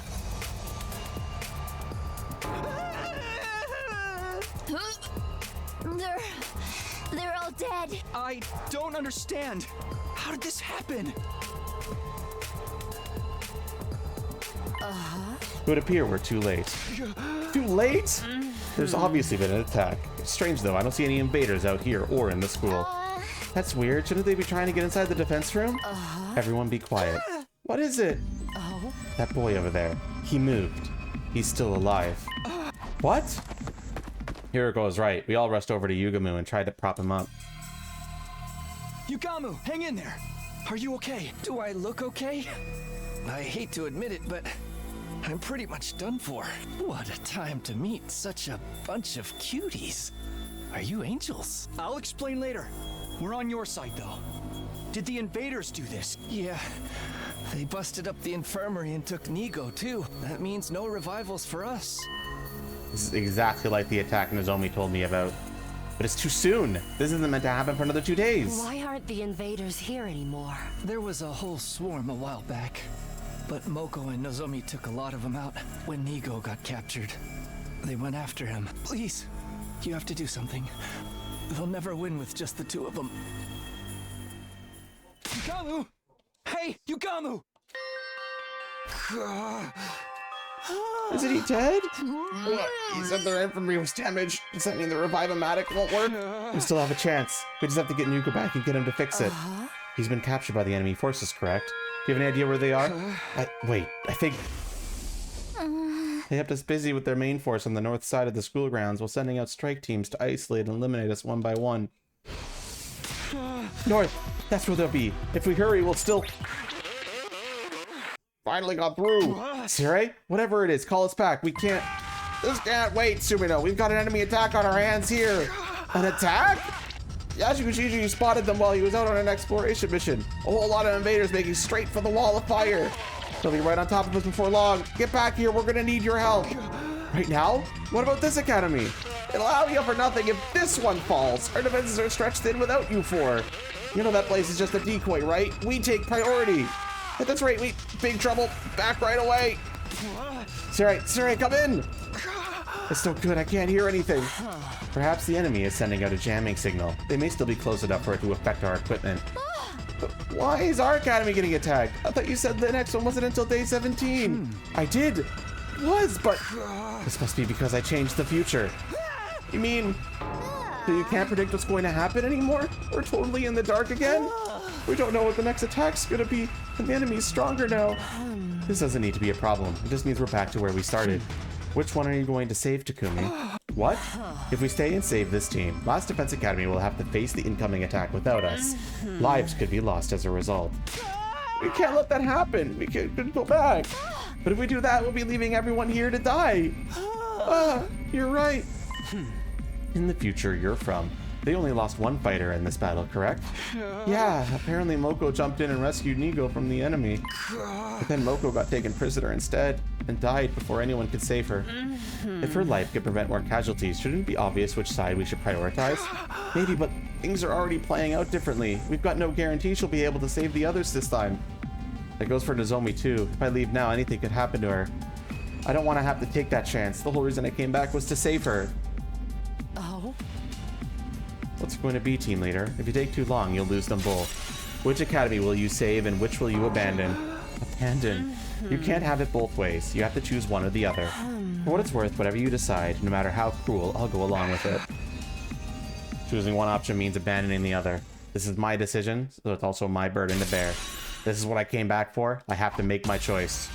They're all dead. I don't understand. How did this happen? It would appear we're too late. Too late? There's obviously been an attack. It's strange though, I don't see any invaders out here or in the school. That's weird. Shouldn't they be trying to get inside the defense room? Everyone be quiet. What is it? That boy over there. He moved. He's still alive. What? Hiroko was right. We all rushed over to Yugamu and tried to prop him up. Yugamu, hang in there. Are you okay? Do I look okay? I hate to admit it, but I'm pretty much done for. What a time to meet such a bunch of cuties. Are you angels? I'll explain later. We're on your side, though. Did the invaders do this? Yeah. They busted up the infirmary and took Nigo, too. That means no revivals for us. This is exactly like the attack Nozomi told me about. But it's too soon. This isn't meant to happen for another 2 days. Why aren't the invaders here anymore? There was a whole swarm a while back. But Moko and Nozomi took a lot of them out when Nigo got captured. They went after him. Please, you have to do something. They'll never win with just the two of them. Yugamu! Hey, Yugamu! Isn't he dead? What? He said their infantry was damaged. Does that mean the Revive-O-Matic won't work? We still have a chance. We just have to get Nigo back and get him to fix it. He's been captured by the enemy forces, correct? Do you have any idea where they are? Wait, I think... They kept us busy with their main force on the north side of the school grounds while sending out strike teams to isolate and eliminate us one by one. North! That's where they'll be. If we hurry, we'll still... Finally got through! Sire? Whatever it is, call us back. We can't... This can't wait, Sumino. We've got an enemy attack on our hands here. An attack? Yashikushiji spotted them while he was out on an exploration mission. A whole lot of invaders making straight for the wall of fire. They'll be right on top of us before long. Get back here, we're gonna need your help. Right now? What about this academy? It'll out you for nothing if this one falls. Our defenses are stretched thin without you four. You know that place is just a decoy, right? We take priority. At this rate, we big trouble. Back right away. Siri, come in. It's no good, I can't hear anything. Perhaps the enemy is sending out a jamming signal. They may still be close enough for it to affect our equipment. But why is our academy getting attacked? I thought you said the next one wasn't until day 17. I did. It was, but this must be because I changed the future. You mean that you can't predict what's going to happen anymore? We're totally in the dark again? We don't know what the next attack's gonna be, and the enemy's stronger now. This doesn't need to be a problem. It just means we're back to where we started. Which one are you going to save, Takumi? What? If we stay and save this team, Last Defense Academy will have to face the incoming attack without us. Lives could be lost as a result. We can't let that happen. We could go back. But if we do that, we'll be leaving everyone here to die. You're right. In the future you're from, they only lost one fighter in this battle, correct? Yeah, apparently Moko jumped in and rescued Nigo from the enemy. But then Moko got taken prisoner instead and died before anyone could save her. If her life could prevent more casualties, shouldn't it be obvious which side we should prioritize? Maybe, but things are already playing out differently. We've got no guarantee she'll be able to save the others this time. That goes for Nozomi too. If I leave now, anything could happen to her. I don't want to have to take that chance. The whole reason I came back was to save her. What's it going to be, team leader? If you take too long, you'll lose them both. Which academy will you save and which will you abandon? Abandon. You can't have it both ways. You have to choose one or the other. For what it's worth, whatever you decide, no matter how cruel, I'll go along with it. Choosing one option means abandoning the other. This is my decision, so it's also my burden to bear. This is what I came back for. I have to make my choice.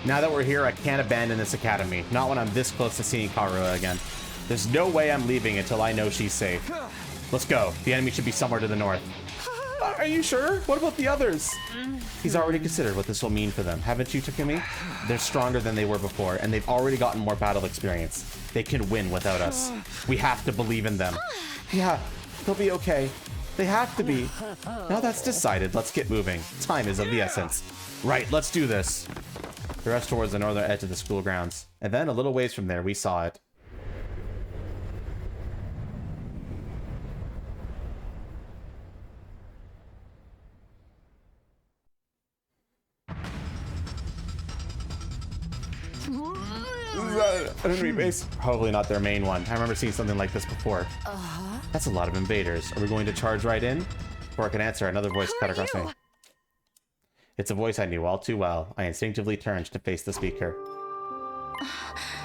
Now that we're here, I can't abandon this academy. Not when I'm this close to seeing Karua again. There's no way I'm leaving until I know she's safe. Let's go. The enemy should be somewhere to the north. Are you sure? What about the others? He's already considered what this will mean for them. Haven't you, Takumi? They're stronger than they were before, and they've already gotten more battle experience. They can win without us. We have to believe in them. Yeah, they'll be okay. They have to be. Now that's decided, let's get moving. Time is of the essence. Right, let's do this. The rest towards the northern edge of the school grounds. And then a little ways from there, we saw it. Enemy base? Probably not their main one. I remember seeing something like this before. That's a lot of invaders. Are we going to charge right in? Before I can answer, another voice cut across me. It's a voice I knew all too well. I instinctively turned to face the speaker.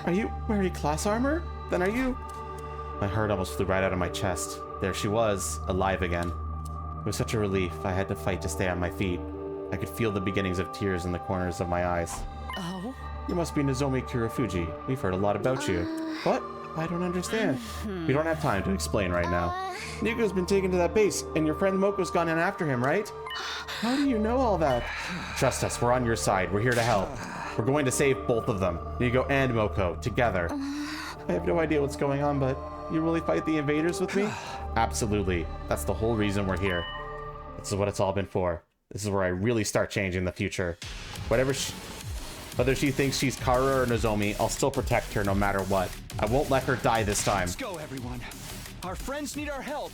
Are you wearing class armor? Then are you... My heart almost flew right out of my chest. There she was, alive again. It was such a relief. I had to fight to stay on my feet. I could feel the beginnings of tears in the corners of my eyes. Oh? You must be Nozomi Kurofuji. We've heard a lot about you. What? I don't understand. We don't have time to explain right now. Nico's been taken to that base, and your friend Moko's gone in after him, right? How do you know all that? Trust us, we're on your side. We're here to help. We're going to save both of them, Nico and Moko, together. I have no idea what's going on, but you really fight the invaders with me? Absolutely. That's the whole reason we're here. This is what it's all been for. This is where I really start changing the future. Whether she thinks she's Kara or Nozomi, I'll still protect her no matter what. I won't let her die this time. Let's go, everyone. Our friends need our help.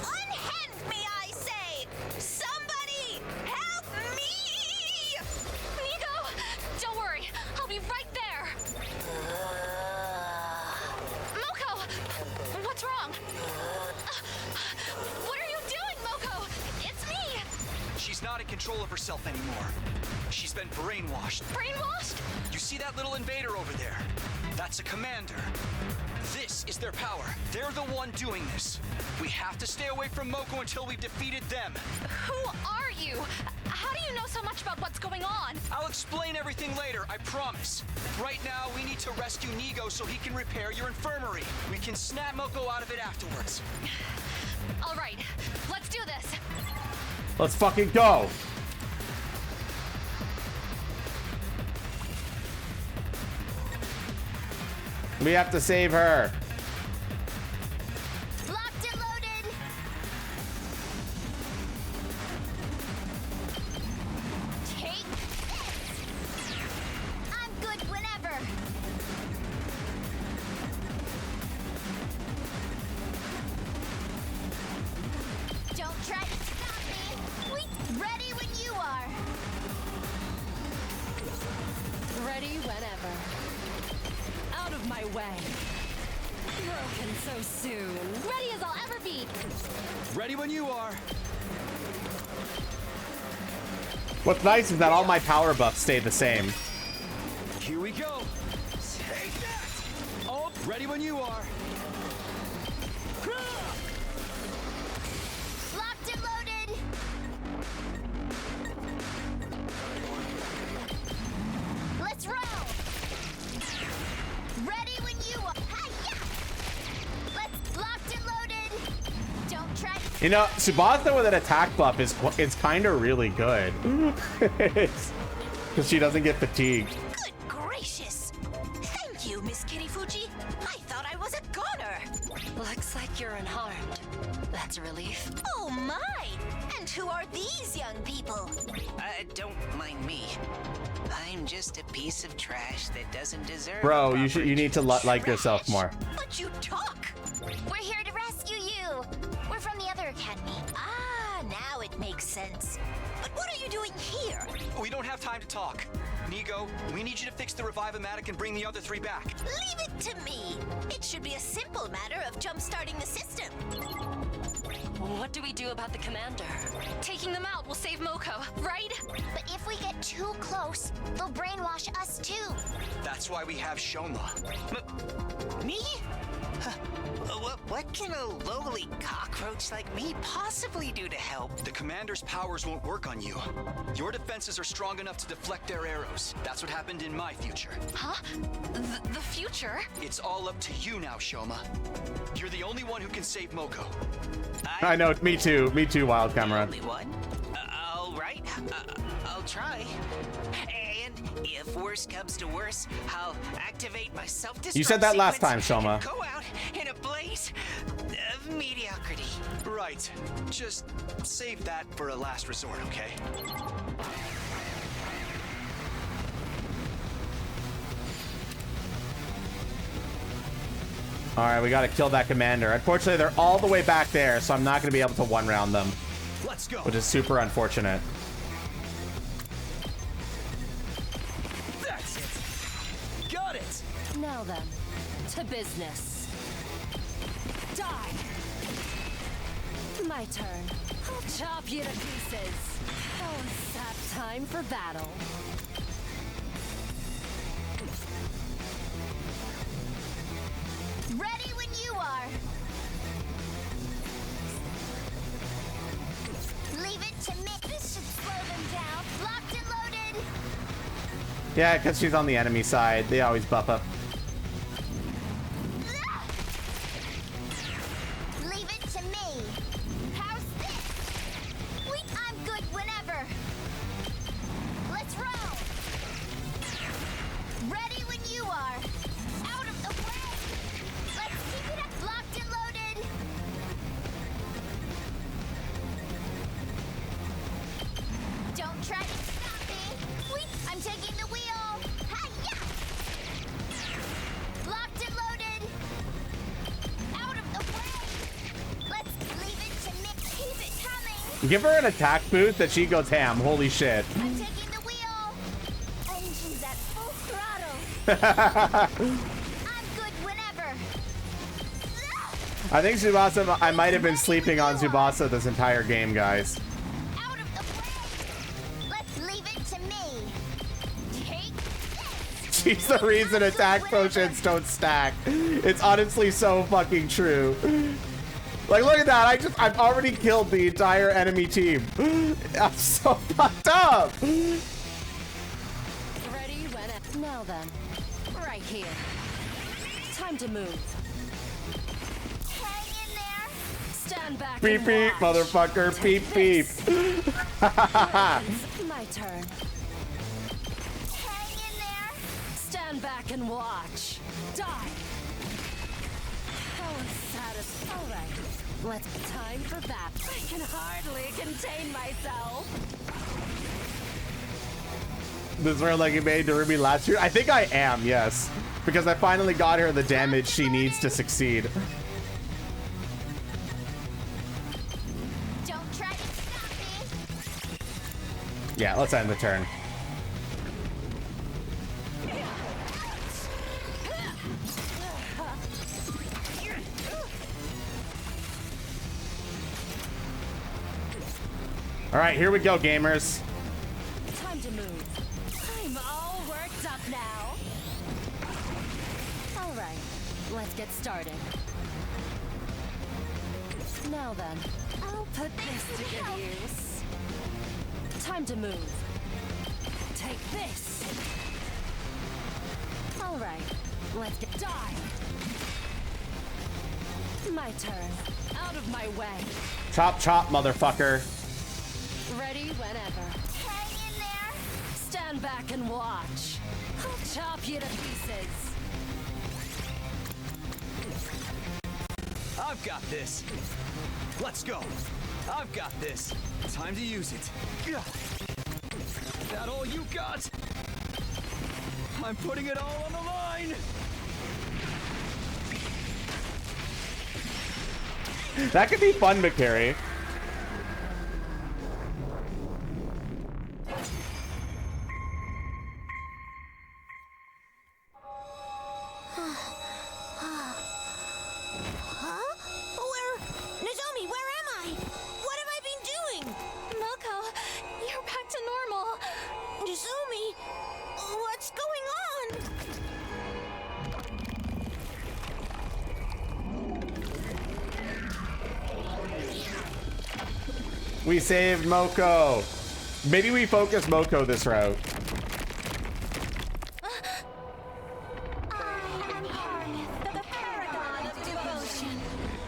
Unhand me, I say! Somebody help me! Nico! Don't worry, I'll be right there! Moko! What's wrong? What are you doing, Moko? It's me! She's not in control of herself anymore. She's been brainwashed. Brainwashed? You see that little invader over there? That's a commander. This is their power. They're the one doing this. We have to stay away from Moko until we've defeated them. Who are you? How do you know so much about what's going on? I'll explain everything later, I promise. Right now, we need to rescue Nigo so he can repair your infirmary. We can snap Moko out of it afterwards. All right, let's do this. Let's fucking go! We have to save her. Locked and loaded! Take this! I'm good whenever! Don't try to stop me! We ready when you are! Ready whenever. Out of my way. Broken so soon. Ready as I'll ever be. Ready when you are. What's nice is that all my power buffs stay the same. Here we go. Take that! Oh, ready when you are. Locked and loaded! Let's roll! Ready when you are. Hi-ya! Let's locked and loaded! You know, Tsubasa with an attack buff is kind of really good. Because she doesn't get fatigued. Good gracious! Thank you, Miss Kirifuji. I thought I was a goner. Looks like you're unharmed. That's a relief. Oh my! And who are these young people? Don't mind me. I'm just a piece of trash that doesn't deserve. Bro, you need to like yourself more. But you talk! We're here to rescue you. We're from the other academy. Ah, now it makes sense. But what are you doing here? We don't have time to talk. Nigo, we need you to fix the Revive-O-Matic and bring the other 3 back. Leave it to me. It should be a simple matter of jump-starting the system. What do we do about the commander? Taking them out will save Moko, right? But if we get too close, they'll brainwash us too. That's why we have Shoma. Me? What can a lowly cockroach like me possibly do to help? The commander's powers won't work on you. Your defenses are strong enough to deflect their arrows. That's what happened in my future. Huh? The future? It's all up to you now, Shoma. You're the only one who can save Moko. I know, me too, Wild Camera. Only one? All right, I'll try. And if worse comes to worse, I'll activate my self-destruct. You said that last time, sequence Shoma. and go out in a blaze of mediocrity. Right. Just save that for a last resort, okay? All right, we got to kill that commander. Unfortunately, they're all the way back there, so I'm not going to be able to one-round them. Let's go. Which is super unfortunate. That's it. Got it. Now then, to business. Die. My turn. I'll chop you to pieces. Now it's that time for battle. Ready when you are. Leave it to me. This should slow them down. Locked and loaded. Yeah, because she's on the enemy side. They always buff up. Leave it to me. How's this? Wait, I'm good whenever. Let's roll. Ready when you are. Out of the way. Let's keep it up. Locked and loaded. Don't try to stop me. Wait, I'm taking the wheel. Hi-ya! Locked and loaded. Out of the way. Let's leave it to me. Keep it coming. Give her an attack boost that she goes ham. Holy shit. I'm taking the wheel. Engines at full throttle. I'm good whenever. I think Tsubasa, I might have been sleeping on Tsubasa this entire game, guys. Out of the way. Let's leave it to me. Take this. She's the reason attack potions don't stack. It's honestly so fucking true. Like, look at that. I've already killed the entire enemy team. I'm so fucked up. Ready when now then. Right here. Watch. Time to move. Hang in there. Stand back. Beep and beep, watch. motherfucker. Beep beep. My turn. Hang in there. Stand back and watch. Die. How unsatisfying. All right. Let's time for that. I can hardly contain myself. This is where like you made to Ruby last year. I think I am, yes. Because I finally got her the damage she needs to succeed. Don't try to stop me. Yeah, let's end the turn. All right, here we go, gamers. Time to move. I'm all worked up now. All right, let's get started. Now then, I'll put this to good use. Time to move. Take this. All right, let's get die. My turn. Out of my way. Chop, chop, motherfucker. Ready whenever. Hang in there. Stand back and watch. I'll chop you to pieces. I've got this. Let's go. I've got this. Time to use it. That all you got? I'm putting it all on the line. That could be fun, McCary. Nozomi, where am I? What have I been doing? Moko, you're back to normal. Nozomi, what's going on? We saved Moko. Maybe we focus Moko this route.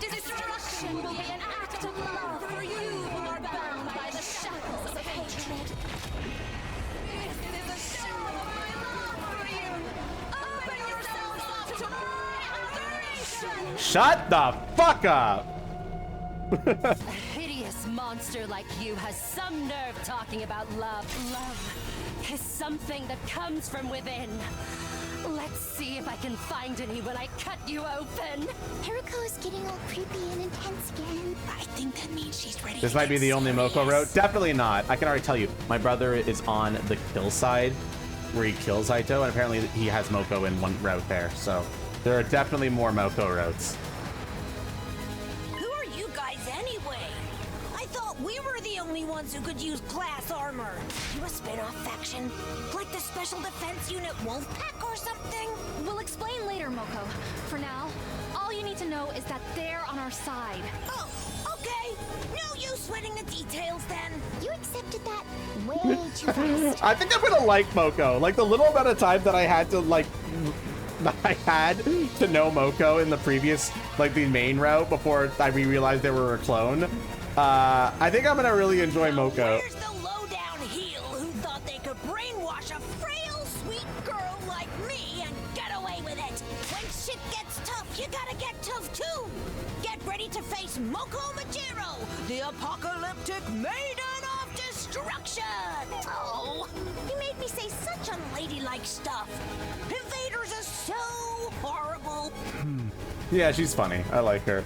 Destruction will be an act of love for you who are bound by the shackles of hatred. This is a show of my love for you. Open yourselves up to my adoration. Shut the fuck up. A hideous monster like you has some nerve talking about love. Love is something that comes from within. Let's see if I can find any when I cut you open. Haruko is getting all creepy and intense again. I think that means she's ready. This might be the only Moko route. Definitely not. I can already tell you, my brother is on the kill side where he kills Aito, and apparently he has Moko in one route there. So there are definitely more Moko routes. Who are you guys anyway? I thought we were the only ones who could use class armor. You a spin-off faction? Like the Special Defense Unit Wolfpack or something? We'll explain later, Moko. For now, all you need to know is that they're on our side. Oh, okay. No use sweating the details then. You accepted that way too fast. I think I'm gonna like Moko. Like the little amount of time that I had to that I had to know Moko in the previous, like the main route before I realized they were a clone. I think I'm gonna really enjoy Moko. Where's the low-down heel who thought they could brainwash a frail, sweet girl like me and get away with it? When shit gets tough, you gotta get tough too. Get ready to face Moko Majiro, the apocalyptic maiden of destruction. Oh, you made me say such unladylike stuff. Invaders are so horrible. Yeah, she's funny. I like her.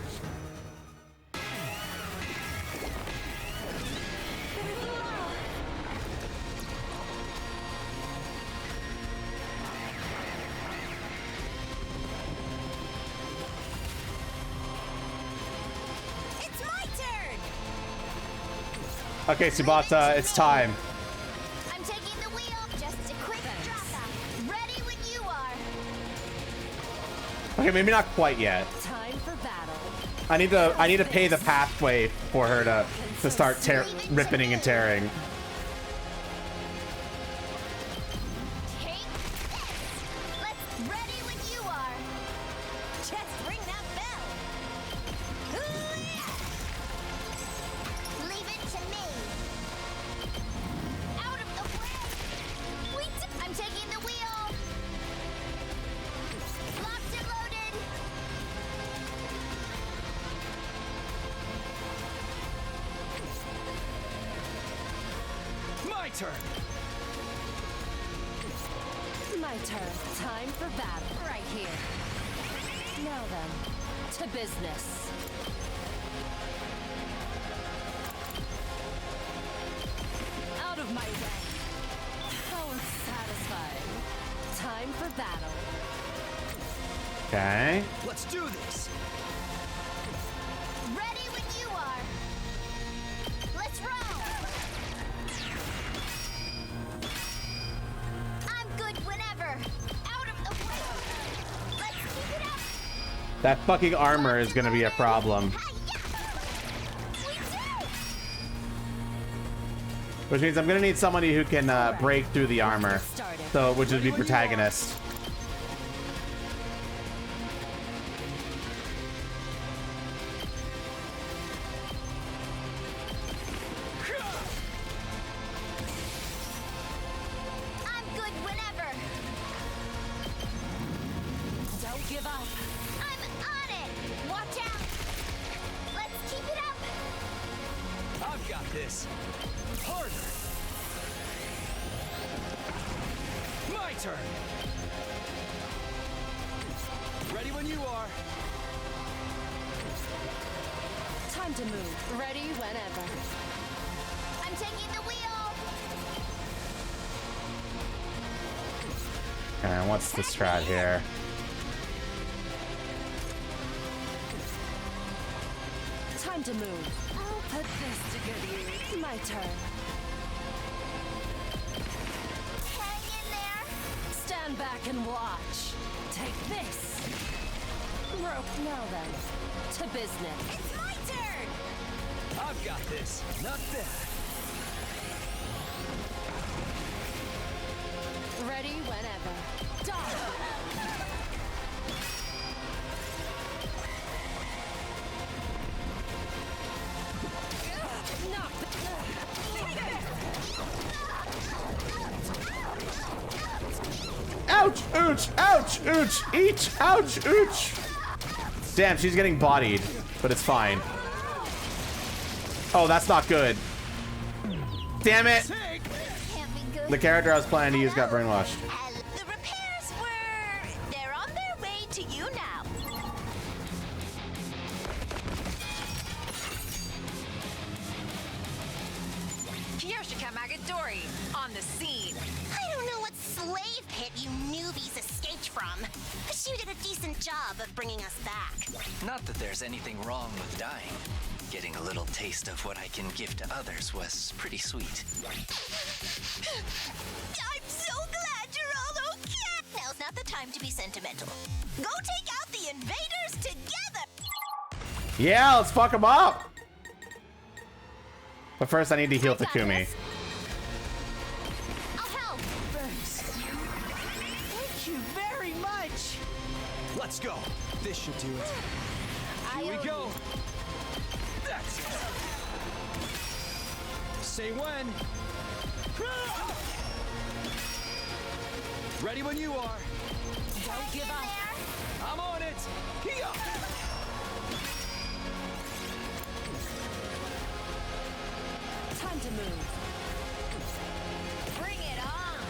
It's my turn. Okay, Tsubasa, it's time. I'm taking the wheel. Just a quick drop-off. Ready when you are. Okay, maybe not quite yet. Time for battle. I need to pay the pathway for her to start ripping and tearing. Take this. Let's ready when you are. Just ring that bell. Leave it to me. Out of the way. I'm taking the wheel. Locked and loaded. My turn. My turn. Time for battle. Right here. Now then, to business. Out of my way. How unsatisfying. Time for battle. Okay. Let's do this. Ready when you are. Let's roll. I'm good whenever. Out of the way. Let's keep it up. That fucking armor is gonna be a problem. Which means I'm gonna need somebody who can break through the armor. So, which would be protagonist. give up. I'm on it! Watch out! Let's keep it up! I've got this. Harder. My turn. Ready when you are. Time to move. Ready whenever. I'm taking the wheel! And what's the strat here? Time to move. I'll put this to good use. My turn. Hang in there! Stand back and watch. Take this. Rope. Now then, to business. It's my turn! I've got this. Not bad. Ready whenever. Dodge. Ouch! Ouch! Ouch! Ouch! Each! Ouch! Ouch! Damn, she's getting bodied, but it's fine. Oh, that's not good. Damn it! The character I was planning to use got brainwashed. The repairs they're on their way to you now. Kiyoshika Magadori on the scene. I don't know what slave pit you newbies escaped from, but you did a decent job of bringing us back. Not that there's anything wrong with dying. Getting a little taste of what I can give to others was pretty sweet. I'm so glad you're all okay. Now's not the time to be sentimental. Go take out the invaders together. Yeah, let's fuck him up! But first, I need to heal Takumi. I'll help. Thanks. Thank you very much. Let's go. This should do it. Here we go. That's it. Say when. Ready when you are. Don't give up. I'm on it. Here. Time to move. Bring it on.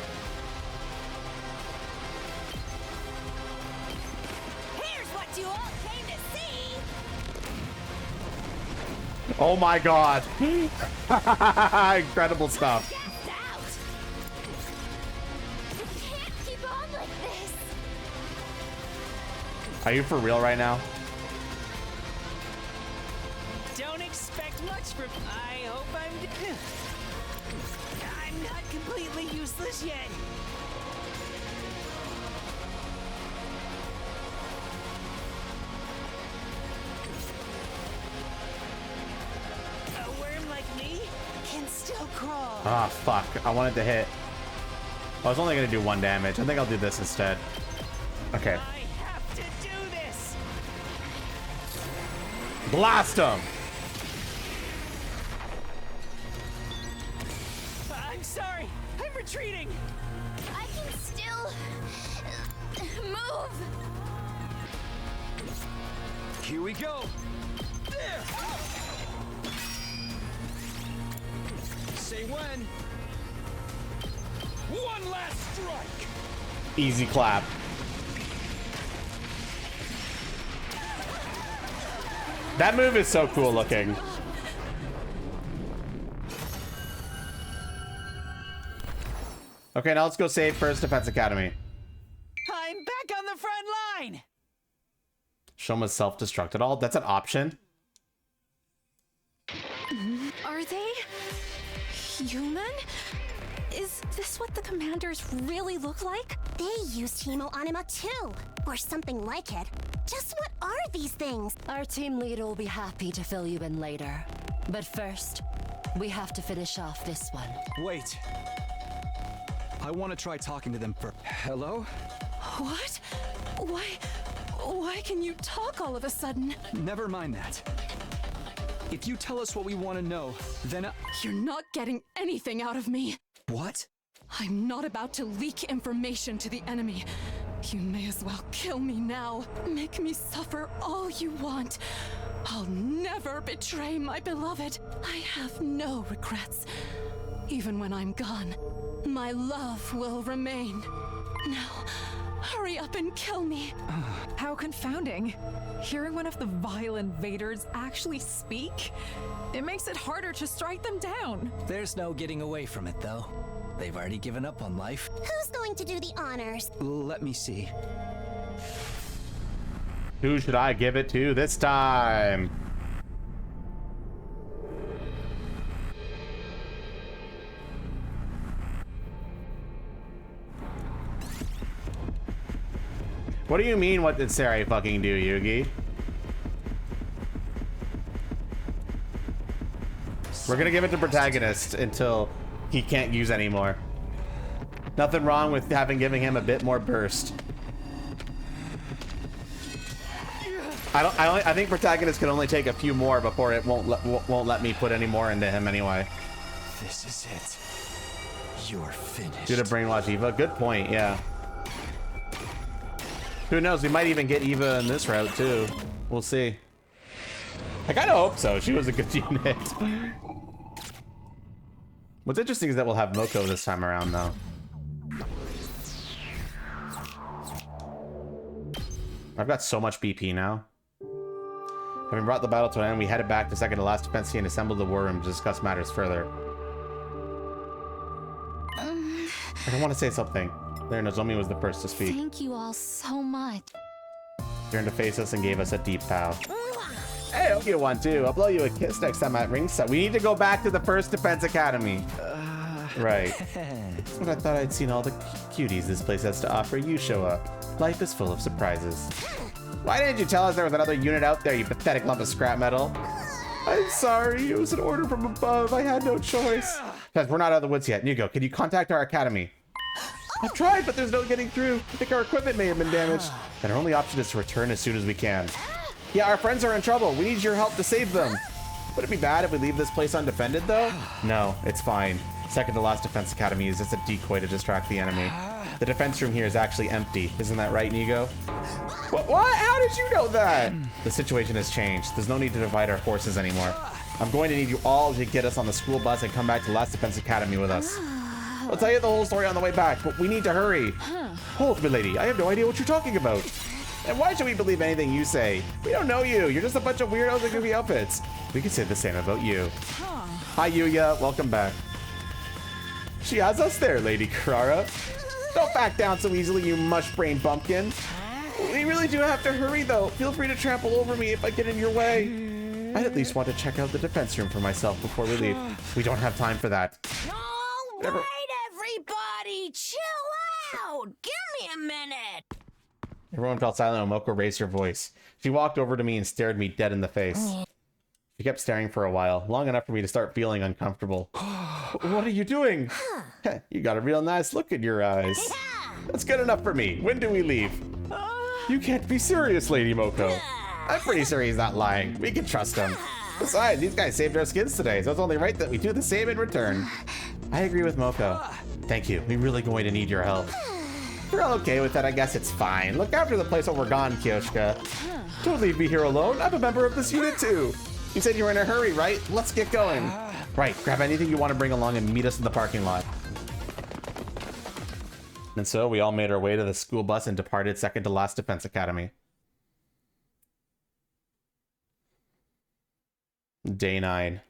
Here's what you all came to see. Oh my god. Incredible stuff. You can't keep on like this. Are you for real right now? Don't expect much from. I hope I'm not completely useless yet. A worm like me can still crawl. Ah, fuck. I wanted to hit. I was only gonna do 1 damage. I think I'll do this instead. Okay. I have to do this. Blast him! I'm sorry. I'm retreating. I can still move. Here we go. There. Say when. One last strike. Easy clap. That move is so cool looking. Okay, now let's go save First Defense Academy. I'm back on the front line. Shoma's self-destruct at all? That's an option? Are they human? Is this what the commanders really look like? They used Hemo Anima too, or something like it. Just what are these things? Our team leader will be happy to fill you in later. But first, we have to finish off this one. Wait. I want to try talking to them first. Hello? What? Why can you talk all of a sudden? Never mind that. If you tell us what we want to know, then You're not getting anything out of me. What? I'm not about to leak information to the enemy. You may as well kill me now. Make me suffer all you want. I'll never betray my beloved. I have no regrets. Even when I'm gone, my love will remain. Now, hurry up and kill me. How confounding. Hearing one of the vile invaders actually speak, it makes it harder to strike them down. There's no getting away from it, though. They've already given up on life. Who's going to do the honors? Let me see. Who should I give it to this time? What do you mean, what did Sarai fucking do, Yugi? We're gonna give it to protagonist until he can't use anymore. Nothing wrong with giving him a bit more burst. I think protagonist can only take a few more before it won't let me put any more into him anyway. This is it. You're finished. Due to brainwash Eva. Good point, yeah. Who knows? We might even get Eva in this route too. We'll see. I kind of hope so. She was a good unit. What's interesting is that we'll have Moko this time around, though. I've got so much BP now. Having brought the battle to an end, we headed back to second to last defense and assembled the war room to discuss matters further. I don't want to say something. There, Nozomi was the first to speak. Thank you all so much. Turned to face us and gave us a deep bow. Hey, I'll get one too. I'll blow you a kiss next time at ringside. We need to go back to the first Defense Academy. Right. That's what I thought. I'd seen all the cuties this place has to offer. You show up. Life is full of surprises. Why didn't you tell us there was another unit out there, you pathetic lump of scrap metal? I'm sorry. It was an order from above. I had no choice. Guys, we're not out of the woods yet. Nigo, can you contact our academy? I've tried, but there's no getting through. I think our equipment may have been damaged. And our only option is to return as soon as we can. Yeah, our friends are in trouble. We need your help to save them. Would it be bad if we leave this place undefended, though? No, it's fine. Second to last Defense Academy is just a decoy to distract the enemy. The defense room here is actually empty. Isn't that right, Nigo? What? How did you know that? The situation has changed. There's no need to divide our forces anymore. I'm going to need you all to get us on the school bus and come back to Last Defense Academy with us. I'll tell you the whole story on the way back, but we need to hurry. Hold, milady. I have no idea what you're talking about. And why should we believe anything you say? We don't know you. You're just a bunch of weirdos in goofy outfits. We could say the same about you. Hi, Yuya. Welcome back. She has us there, Lady Karara. Don't back down so easily, you mush-brained bumpkin. We really do have to hurry, though. Feel free to trample over me if I get in your way. I'd at least want to check out the defense room for myself before we leave. We don't have time for that. All right, everybody, chill out. Give me a minute. Everyone felt silent and Moko raised her voice. She walked over to me and stared me dead in the face. She kept staring for a while, long enough for me to start feeling uncomfortable. What are you doing? You got a real nice look in your eyes. That's good enough for me. When do we leave? You can't be serious, Lady Moko. I'm pretty sure he's not lying. We can trust him. Besides, these guys saved our skins today, so it's only right that we do the same in return. I agree with Moko. Thank you. We're really going to need your help. If you're all okay with that, I guess it's fine. Look after the place while we're gone, Kyoshka. Don't leave me here alone. I'm a member of this unit too. You said you were in a hurry, right? Let's get going. Right, grab anything you want to bring along and meet us in the parking lot. And so we all made our way to the school bus and departed second to last Defense Academy. Day 9.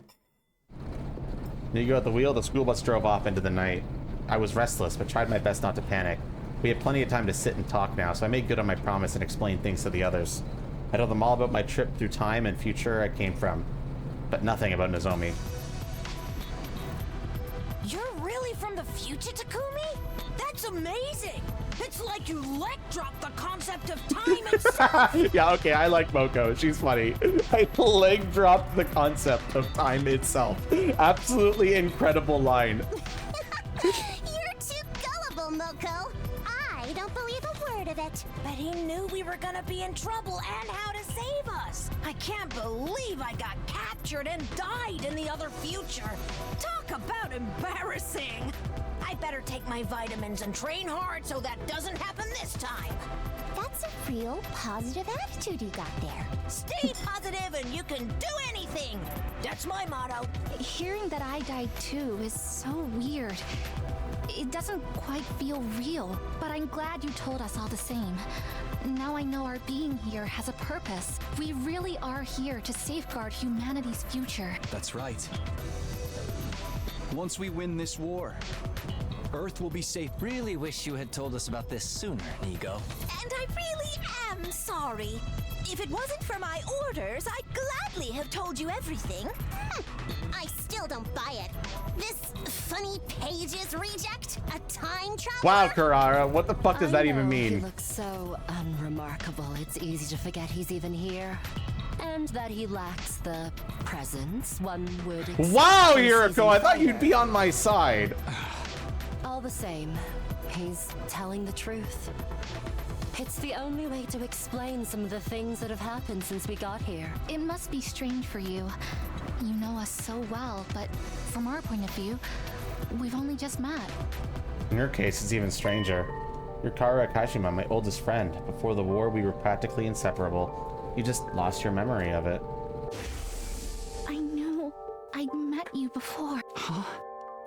Nigo at the wheel, the school bus drove off into the night. I was restless, but tried my best not to panic. We had plenty of time to sit and talk now, so I made good on my promise and explained things to the others. I told them all about my trip through time and future I came from, but nothing about Nozomi. You're really from the future, Takumi? That's amazing. It's like you leg-dropped the concept of time itself. Yeah, okay, I like Moko. She's funny. I leg dropped the concept of time itself. Absolutely incredible line. You're too gullible, Moko. I don't believe a word of it. But he knew we were gonna be in trouble and how to save us. I can't believe I got captured and died in the other future. Talk about embarrassing. I better take my vitamins and train hard so that doesn't happen this time. That's a real positive attitude you got there. Stay positive and you can do anything. That's my motto. Hearing that I died too is so weird. It doesn't quite feel real, but I'm glad you told us all the same. Now I know our being here has a purpose. We really are here to safeguard humanity's future. That's right. Once we win this war, Earth will be safe. Really wish you had told us about this sooner, Nigo. And I really am sorry. If it wasn't for my orders, I'd gladly have told you everything. I still don't buy it. This funny pages reject? A time traveler? Wow, Kurara, what the fuck does that even He mean? looks so unremarkable, it's easy to forget he's even here. And that he lacks the presence one would expect. Wow, from a Yuriko, seasoned I thought you'd fighter. be on my side. All the same, he's telling the truth. It's the only way to explain some of the things that have happened since we got here. It must be strange for you. You know us so well, but from our point of view, we've only just met. In your case, it's even stranger. You're Kara Kashima, my oldest friend. Before the war, we were practically inseparable. You just lost your memory of it. I know I'd met you before. Huh?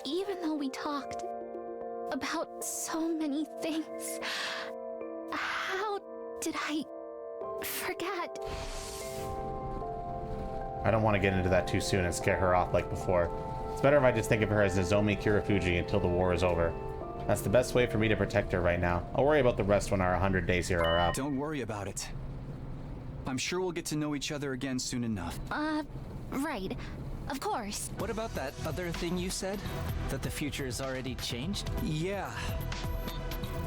Even though we talked about so many things, how did I forget? I don't want to get into that too soon and scare her off like before. It's better if I just think of her as Nozomi Kirifuji until the war is over. That's the best way for me to protect her right now. I'll worry about the rest when our 100 days here are up. Don't worry about it. I'm sure we'll get to know each other again soon enough. Right. Of course. What about that other thing you said? That the future has already changed? Yeah.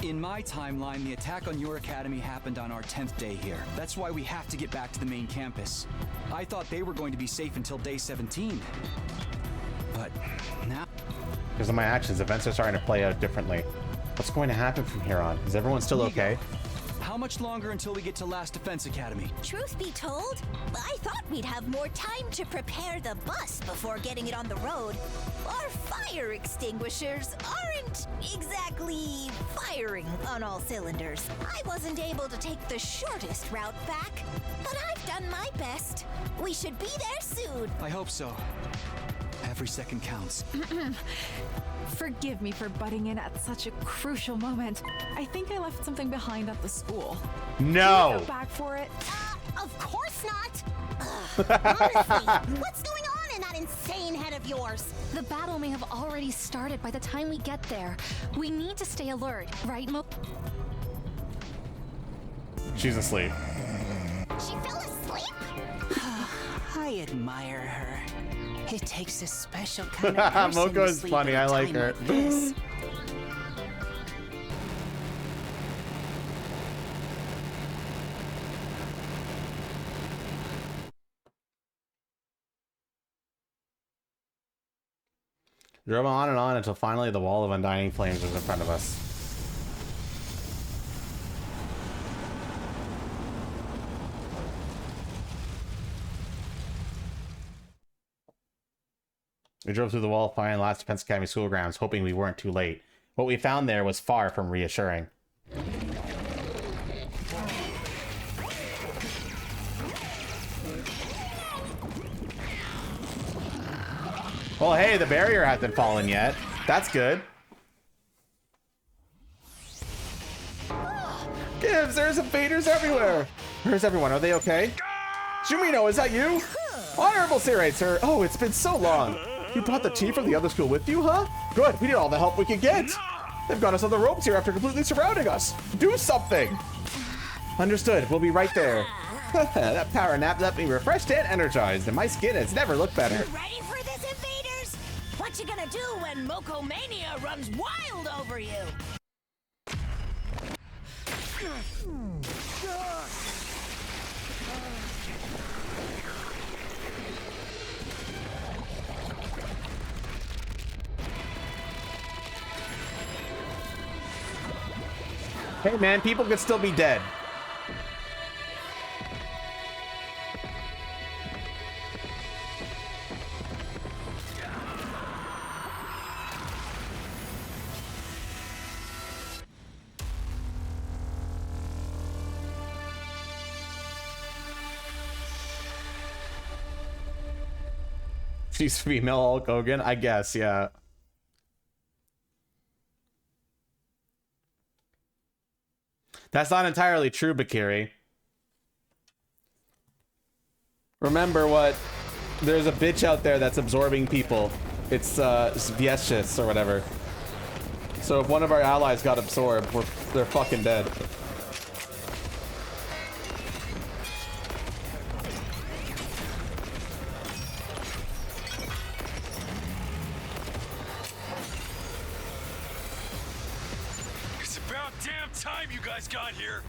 In my timeline, the attack on your academy happened on our 10th day here. That's why we have to get back to the main campus. I thought they were going to be safe until day 17. But now... Because of my actions, events are starting to play out differently. What's going to happen from here on? Is everyone still okay? How much longer until we get to Last Defense Academy? Truth be told, I thought we'd have more time to prepare the bus before getting it on the road. Our fire extinguishers aren't exactly firing on all cylinders. I wasn't able to take the shortest route back, but I've done my best. We should be there soon. I hope so. Every second counts. Forgive me for butting in at such a crucial moment. I think I left something behind at the school. No! Can you go back for it? Of course not! Honestly, what's going on in that insane head of yours? The battle may have already started by the time we get there. We need to stay alert, right, She's asleep. She fell asleep? I admire her. It takes a special kind of person Moko to is sleep funny, at a I like time her. this. Drove on and on until finally the wall of undying flames was in front of us. We drove through the wall of fire in Last Defense Academy school grounds, hoping we weren't too late. What we found there was far from reassuring. Well, hey, the barrier hasn't fallen yet. That's good. Gibbs, there's invaders everywhere. Where's everyone? Are they okay? Jumino, is that you? Honorable Sirate, sir. Oh, it's been so long. You brought the tea from the other school with you, huh? Good, we need all the help we can get. They've got us on the ropes here after completely surrounding us. Do something. Understood, we'll be right there. That power nap left me refreshed and energized, and my skin has never looked better. Ready for this, invaders? What you gonna do when Moko Mania runs wild over you? Hey man, people could still be dead. She's female Hulk Hogan, I guess, yeah. That's not entirely true, Bakiri. Remember what? There's a bitch out there that's absorbing people. It's Vietious or whatever. So if one of our allies got absorbed, they're fucking dead. It's about damn time you guys got here.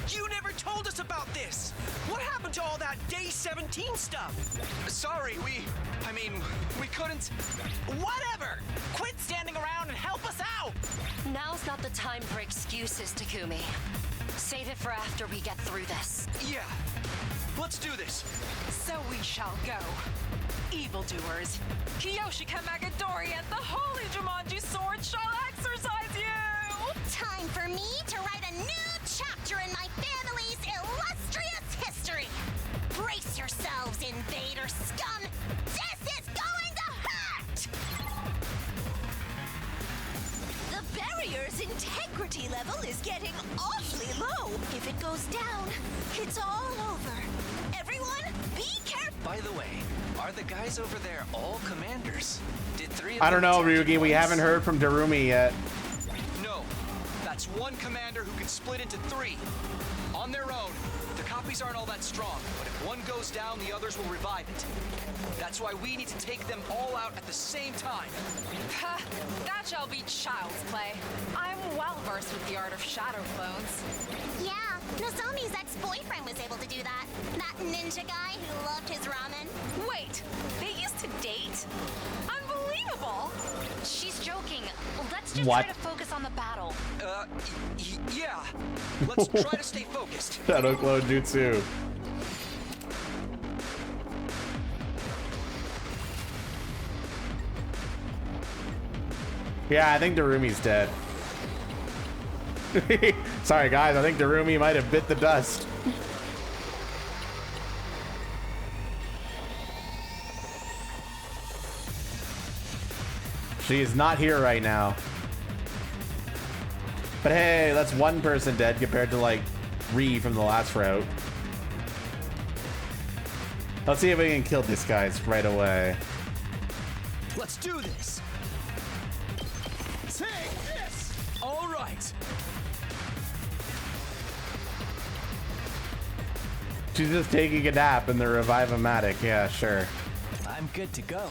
You never told us about this. What happened to all that Day 17 stuff? Sorry, we couldn't. Whatever! Quit standing around and help us out! Now's not the time for excuses, Takumi. Save it for after we get through this. Yeah. Let's do this. So we shall go. Evildoers. Kiyoshika Magadori and the Holy Jumanji Sword shall exercise you! Time for me to write a new chapter in my family's illustrious history. Brace yourselves, invader scum. This is going to hurt! The barrier's integrity level is getting awfully low. If it goes down, it's all over. Everyone, be careful. By the way, are the guys over there all commanders? Did 3 of I don't them know, attend Ryugi. at We once? haven't heard from Darumi yet. No. That's one commander who can split into 3. On their own, the copies aren't all that strong, but if one goes down, the others will revive it. That's why we need to take them all out at the same time. Ha! That shall be child's play. I'm well versed with the art of shadow clones. Yeah, Nozomi's ex-boyfriend was able to do that. That ninja guy who loved his ramen. Wait, they used to date? Unbelievable! She's joking. Let's just What? try to focus on the battle. Yeah. Let's try to stay focused. Shadow Clone Jutsu. Yeah, I think Darumi's dead. Sorry, guys. I think Darumi might have bit the dust. She is not here right now. But hey, that's one person dead compared to like Ree from the last route. Let's see if we can kill these guys right away. Let's do this. Take this. All right. She's just taking a nap in the Revive-O-Matic. Yeah, sure. I'm good to go.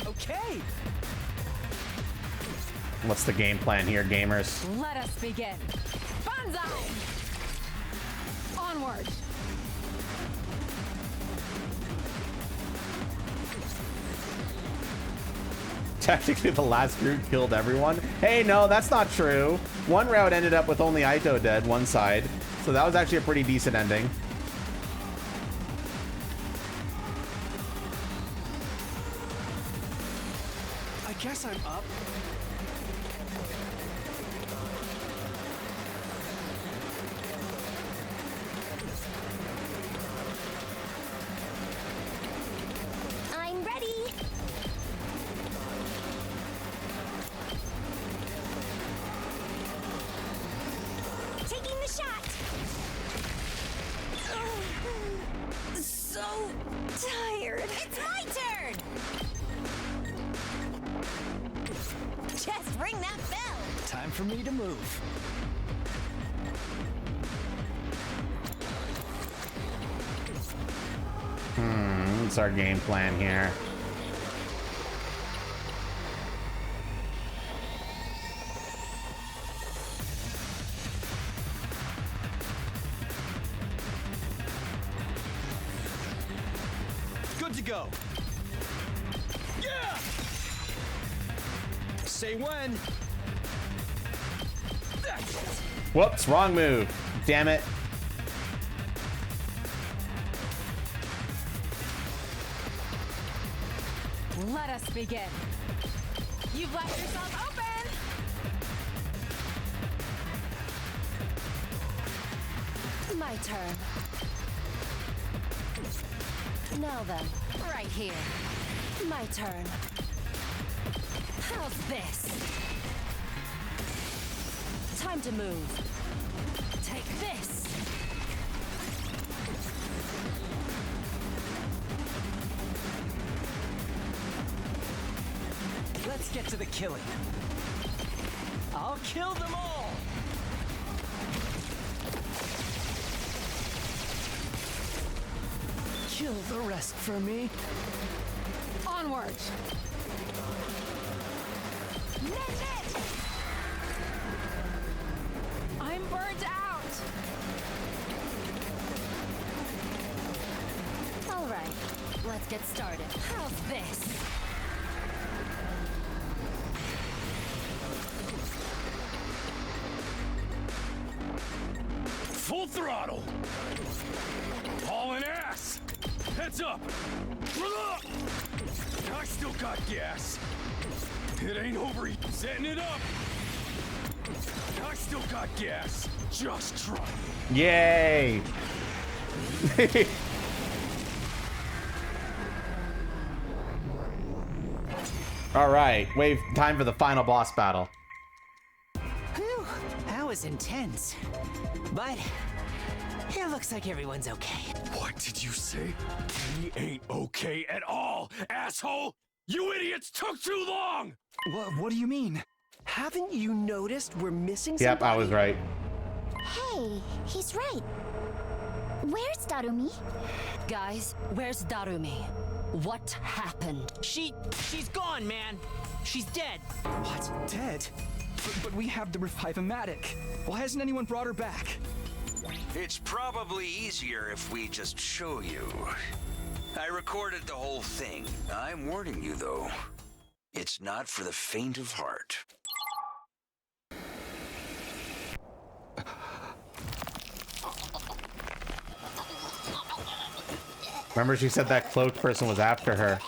Okay. What's the game plan here, gamers? Let us begin. Banzai! Onward! Technically, the last group killed everyone. Hey, no, that's not true. One route ended up with only Aito dead, one side. So that was actually a pretty decent ending. I guess I'm up. I'm ready. Taking the shot. So tired. It's my turn. Just ring that bell. Time for me to move. What's our game plan here? Good to go. Yeah. Say when. Whoops, wrong move. Damn it. Let us begin. You've left yourself open! My turn. Now then, right here. My turn. How's this? Time to move. Take this. Let's get to the killing. I'll kill them all! Kill the rest for me. Onwards! I'm burnt out. All right, let's get started. How's this? Full throttle! Hauling ass! Heads up! I still got gas. It ain't over yet. Setting it up. I still got gas. Just try. Yay! All right, wave. Time for the final boss battle. Whew, that was intense. But it looks like everyone's okay. What did you say? We ain't okay at all, asshole! You idiots took too long! What do you mean? Haven't you noticed we're missing Yep, somebody? I was right. Hey, he's right. Where's Darumi? Guys, where's Darumi? What happened? She's gone, man. She's dead. What? Dead? But we have the Revive-O-Matic. Why hasn't anyone brought her back? It's probably easier if we just show you. I recorded the whole thing. I'm warning you, though. It's not for the faint of heart. Remember, she said that cloaked person was after her.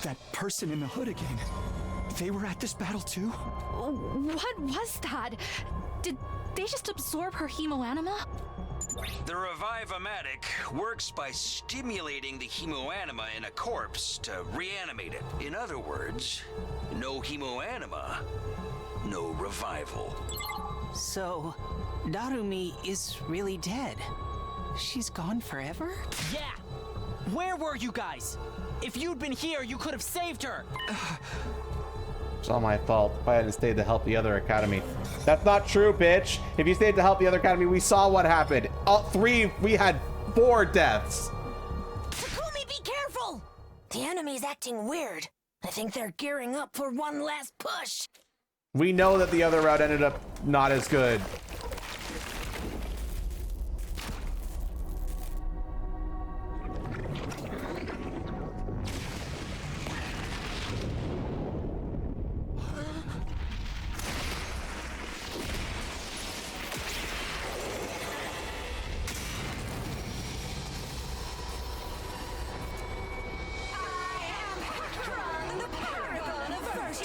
That person in the hood again. They were at this battle too? What was that? Did they just absorb her hemoanima? The Revive-O-Matic works by stimulating the hemoanima in a corpse to reanimate it. In other words, no hemoanima, no revival. So, Darumi is really dead. She's gone forever? Yeah! Where were you guys? If you'd been here, you could have saved her! It's all my fault. If I hadn't stayed to help the other academy. That's not true, bitch. If you stayed to help the other academy, we saw what happened. We had 4 deaths. Takumi, be careful! The enemy's acting weird. I think they're gearing up for one last push. We know that the other route ended up not as good.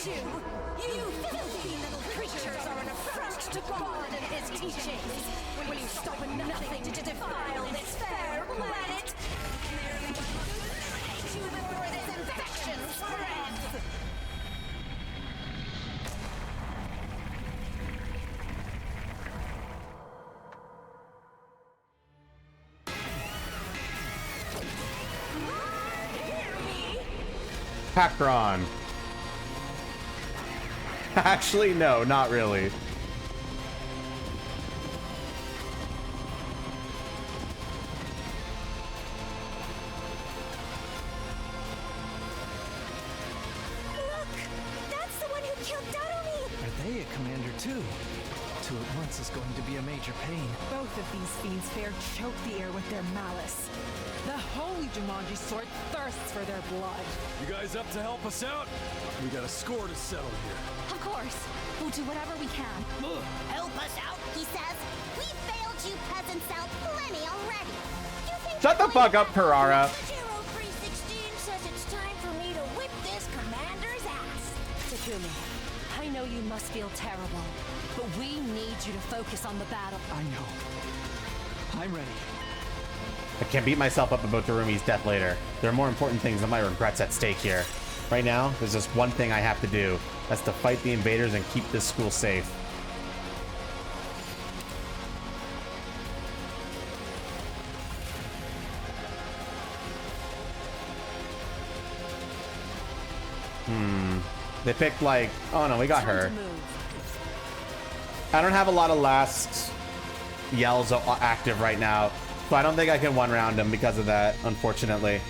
You filthy little creatures are an affront to God and his teachings. Will you stop at nothing to defile this fair planet? To before this infection spreads. Pakron. Actually, no, not really. Look! That's the one who killed Darumi! Are they a commander too? two at once is going to be a major pain. Both of these fiends fair choke the air with their malice. The holy Jumanji sort thirsts for their blood. You guys up to help us out? We got a score to settle here. Of course. We'll do whatever we can. Help us out, he says. We failed you peasants out plenty already. You think Shut the fuck up, Carrara. Zero 316 says it's time for me to whip this commander's ass. Takumi, I know you must feel terrible, but we need you to focus on the battle. I know. I'm ready. I can't beat myself up about Darumi's death later. There are more important things than my regrets at stake here. Right now, there's just one thing I have to do. That's to fight the invaders and keep this school safe. They picked like, oh no, we got her. I don't have a lot of last yells active right now, so I don't think I can one round him because of that, unfortunately.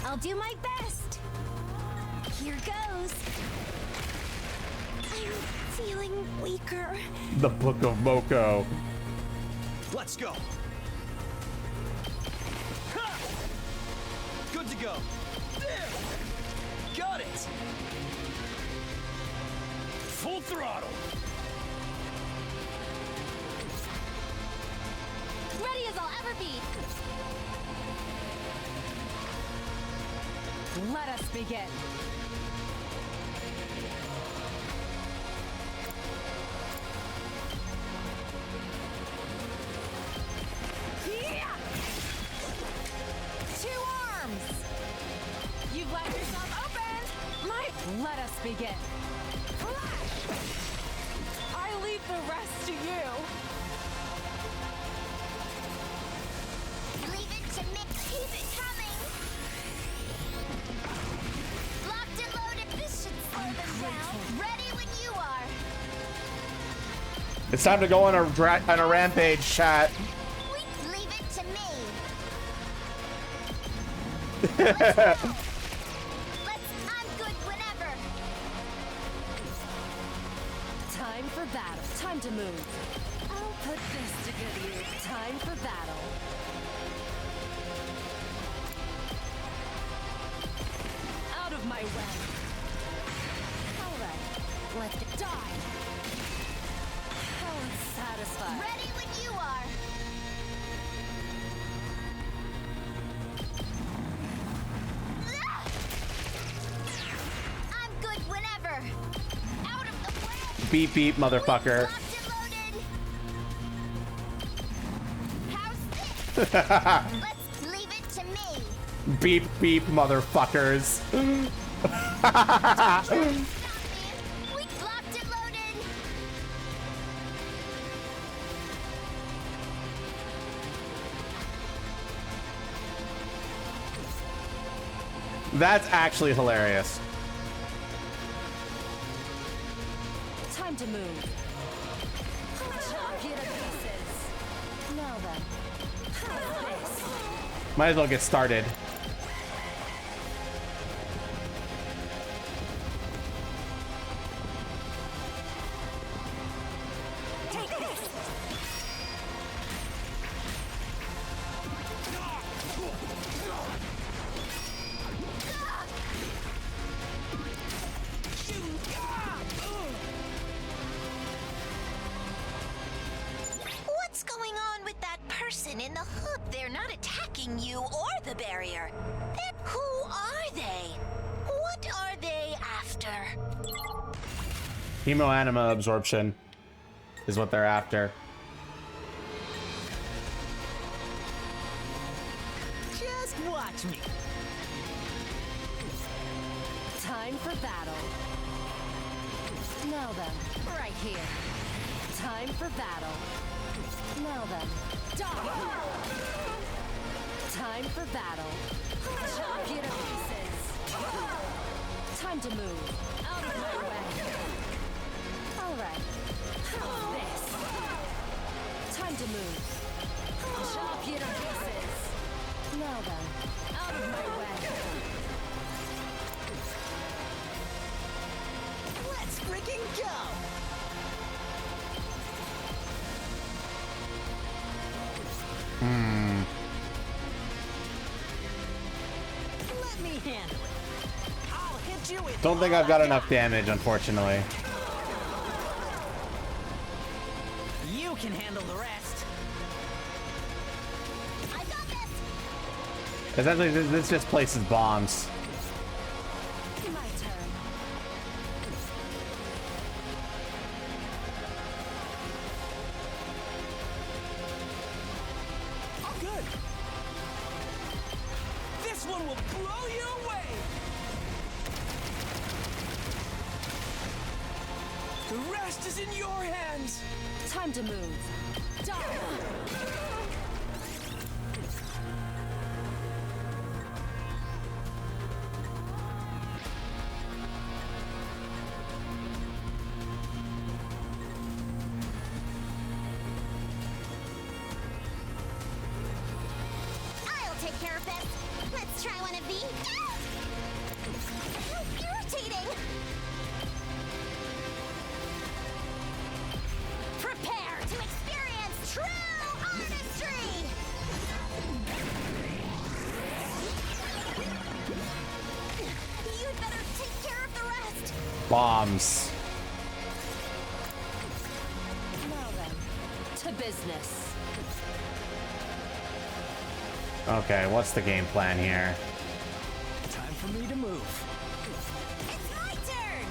I'll do my best. Here goes. I'm feeling weaker. The Book of Moko. Let's go. Ha! Good to go. There. Got it. Full throttle. Ready as I'll ever be. Let us begin. Yeah! 2 arms! You've left yourself open! Let us begin. Flash! I leave the rest to you. Leave it to me. Keep it coming. Locked and loaded. This should slow them down. Ready when you are. It's time to go on a rampage, chat. Leave it to me. I'm good whenever. Time for battle. Time to move. I'll put this to good use. Time for battle. Out of my way. All right, let's die. How unsatisfied. Ready when you are. I'm good whenever. Out of the way. Beep beep, motherfucker. Let's leave it to me. Beep beep, motherfuckers. We locked and loaded. That's actually hilarious. Time to move. Chop you to pieces. Now then. How's this? Might as well get started. Take this. What's going on with that person in the hood? They're not attacking you or the barrier. Then who are they? What are they after? Hemoanima absorption is what they're after. Just watch me. Time for battle. Now then, right here. Time for battle. Now then, die. Time for battle. Chop you to pieces. Time to move. Out of my way. All right. How's this? Time to move. Chop you to pieces. Now then, out of my way. freaking go! Let me handle it. I'll hit you with Don't think I've got enough damage, unfortunately. You can handle the rest. I got this. Essentially, this just places bombs. My turn. Oh, good. This one will blow you away. The rest is in your hands. Time to move. I'll take care of this. Let's try one of these. How irritating! Prepare to experience true artistry! You'd better take care of the rest. Bombs. Now then, to business. Okay, what's the game plan here? Time for me to move. It's my turn!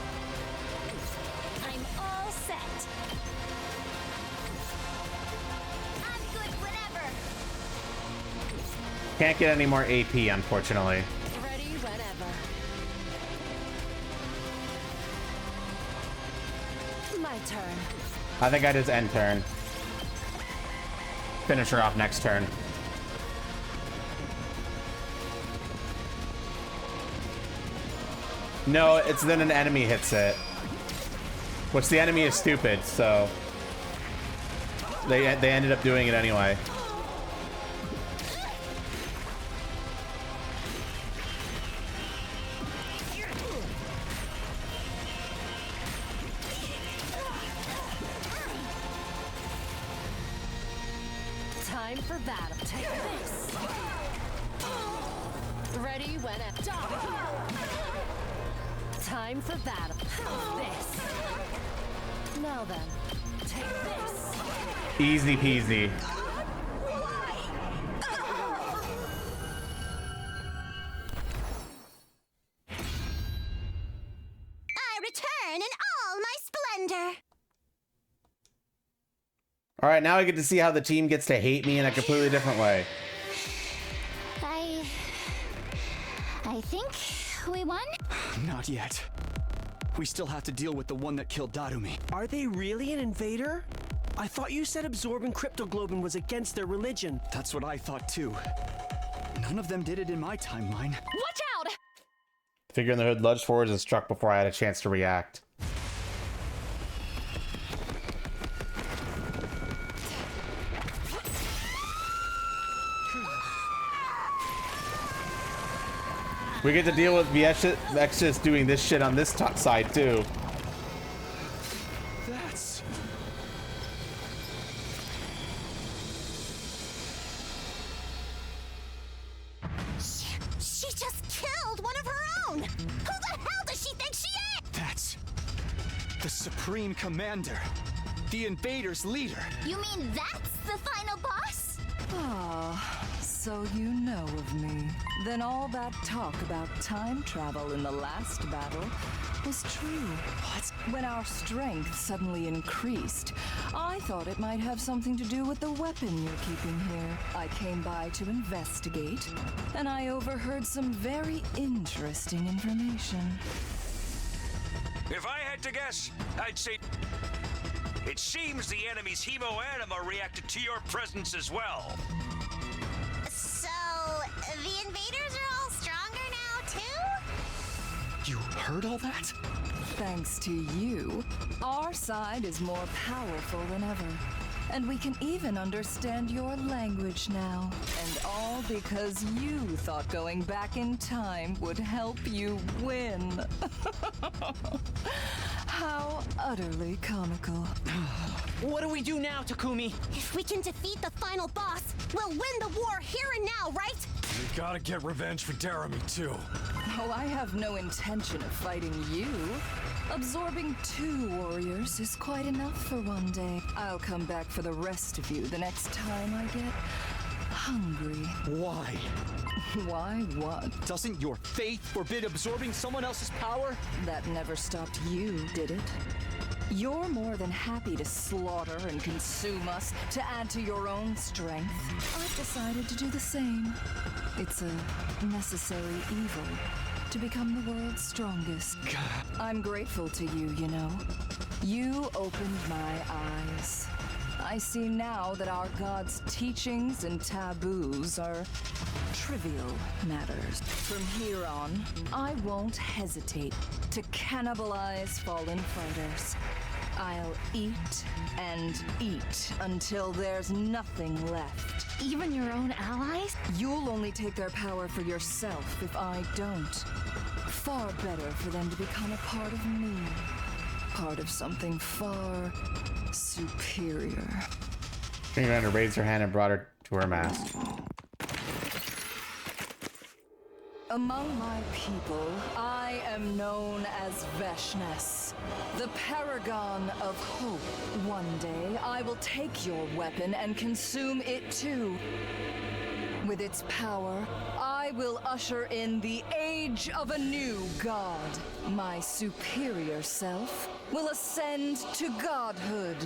I'm all set. I'm good whenever. Can't get any more AP, unfortunately. Ready whenever. My turn. I think I just end turn. Finish her off next turn. No, it's then an enemy hits it. Which the enemy is stupid, so they ended up doing it anyway. Time for battle. Take this. Ready when at time for battle. This. Now then, take this. Easy peasy. I return in all my splendor. All right, now I get to see how the team gets to hate me in a completely different way. I think we won? Not yet. We still have to deal with the one that killed Darumi. Are they really an invader? I thought you said absorbing cryptoglobin was against their religion. That's what I thought too. None of them did it in my timeline. Watch out! Figure in the hood lunged forwards and struck before I had a chance to react. We get to deal with Vexus doing this shit on this top side too. That's... She just killed one of her own. Who the hell does she think she is? That's... the Supreme Commander. The invaders' leader. You mean that's the final boss? Ah, so you know of me. Then all that talk about time travel in the last battle was true. What? When our strength suddenly increased, I thought it might have something to do with the weapon you're keeping here. I came by to investigate, and I overheard some very interesting information. If I had to guess, I'd say it seems the enemy's hemoanima reacted to your presence as well. So, the invaders are all stronger now, too? You heard all that? Thanks to you, our side is more powerful than ever. And we can even understand your language now. And all because you thought going back in time would help you win. How utterly comical. What do we do now, Takumi? If we can defeat the final boss, we'll win the war here and now, right? We gotta get revenge for Jeremy, too. Oh, I have no intention of fighting you. Absorbing 2 warriors is quite enough for one day. I'll come back for the rest of you the next time I get hungry. Why? Why what? Doesn't your faith forbid absorbing someone else's power? That never stopped you, did it? You're more than happy to slaughter and consume us to add to your own strength. I've decided to do the same. It's a necessary evil to become the world's strongest. I'm grateful to you, you know. You opened my eyes. I see now that our God's teachings and taboos are trivial matters. From here on, I won't hesitate to cannibalize fallen fighters. I'll eat and eat until there's nothing left. Even your own allies? You'll only take their power for yourself if I don't. Far better for them to become a part of me. Part of something far superior. Finger raised her hand and brought her to her mask. Among my people, I am known as Veshness, the paragon of hope. One day, I will take your weapon and consume it too. With its power, I will usher in the age of a new god. My superior self will ascend to godhood.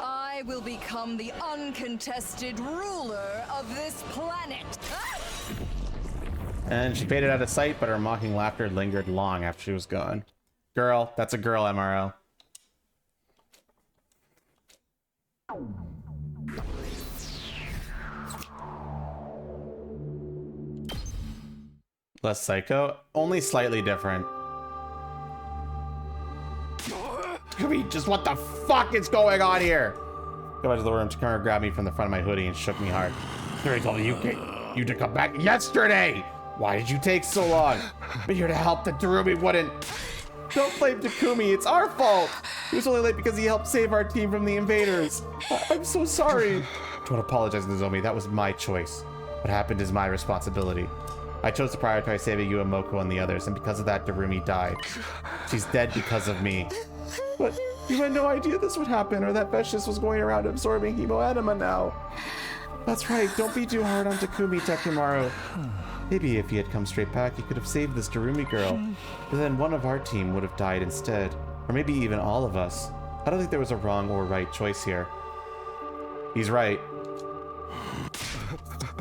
I will become the uncontested ruler of this planet. And she faded out of sight, but her mocking laughter lingered long after she was gone. Girl, that's a girl, MRO. Less psycho, only slightly different. Just what the fuck is going on here? Go back to the room. Takara grabbed me from the front of my hoodie and shook me hard. Fury told you to come back yesterday. Why did you take so long? We're here to help. The Darumi wouldn't. Don't blame Takumi. It's our fault. He was only late because he helped save our team from the invaders. I'm so sorry. Don't apologize, Nozomi. That was my choice. What happened is my responsibility. I chose to prioritize saving you and Moko and the others, and because of that, Darumi died. She's dead because of me. But you had no idea this would happen, or that Veshness was going around absorbing hemoanima now. That's right, don't be too hard on Takumi, Takimaru. Maybe if he had come straight back, he could have saved this Darumi girl. But then one of our team would have died instead. Or maybe even all of us. I don't think there was a wrong or right choice here. He's right.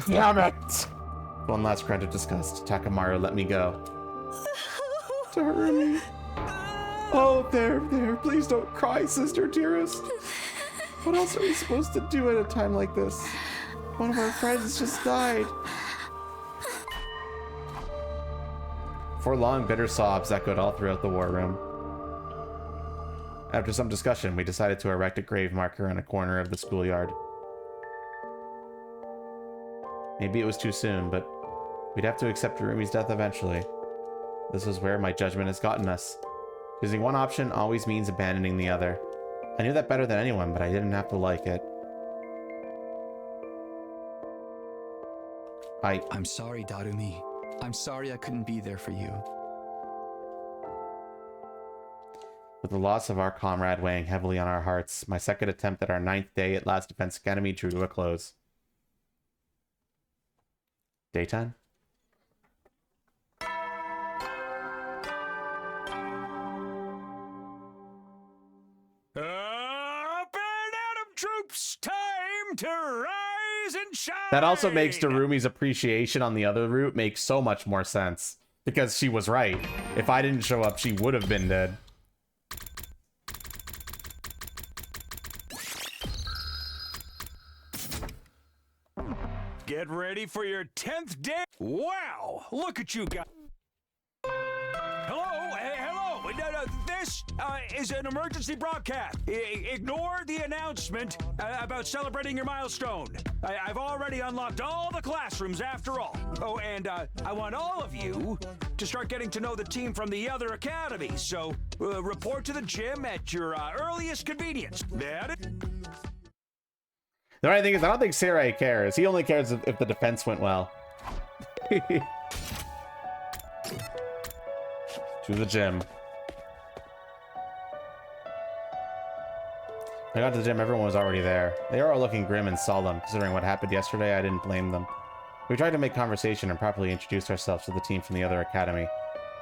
Damn it! One last grunt of disgust. Takimaru let me go. Darumi. Oh, there. Please don't cry, sister dearest. What else are we supposed to do at a time like this? One of our friends just died. For long, bitter sobs echoed all throughout the war room. After some discussion, we decided to erect a grave marker in a corner of the schoolyard. Maybe it was too soon, but we'd have to accept Rumi's death eventually. This was where my judgment has gotten us. Choosing one option always means abandoning the other. I knew that better than anyone, but I didn't have to like it. I'm sorry, Darumi. I'm sorry I couldn't be there for you. With the loss of our comrade weighing heavily on our hearts, my second attempt at our 9th day at Last Defense Academy drew to a close. Daytime? Up and Adam troops, time to rise and shine! That also makes Darumi's appreciation on the other route make so much more sense. Because she was right. If I didn't show up, she would have been dead. Get ready for your 10th day. Wow, look at you guys. Hello, hey, hello. No, This is an emergency broadcast. Ignore the announcement about celebrating your milestone. I've already unlocked all the classrooms after all. Oh, and I want all of you to start getting to know the team from the other academies. So report to the gym at your earliest convenience. The right thing is, I don't think Sarai cares. He only cares if the defense went well. To the gym. I got to the gym, everyone was already there. They were all looking grim and solemn. Considering what happened yesterday, I didn't blame them. We tried to make conversation and properly introduce ourselves to the team from the other academy.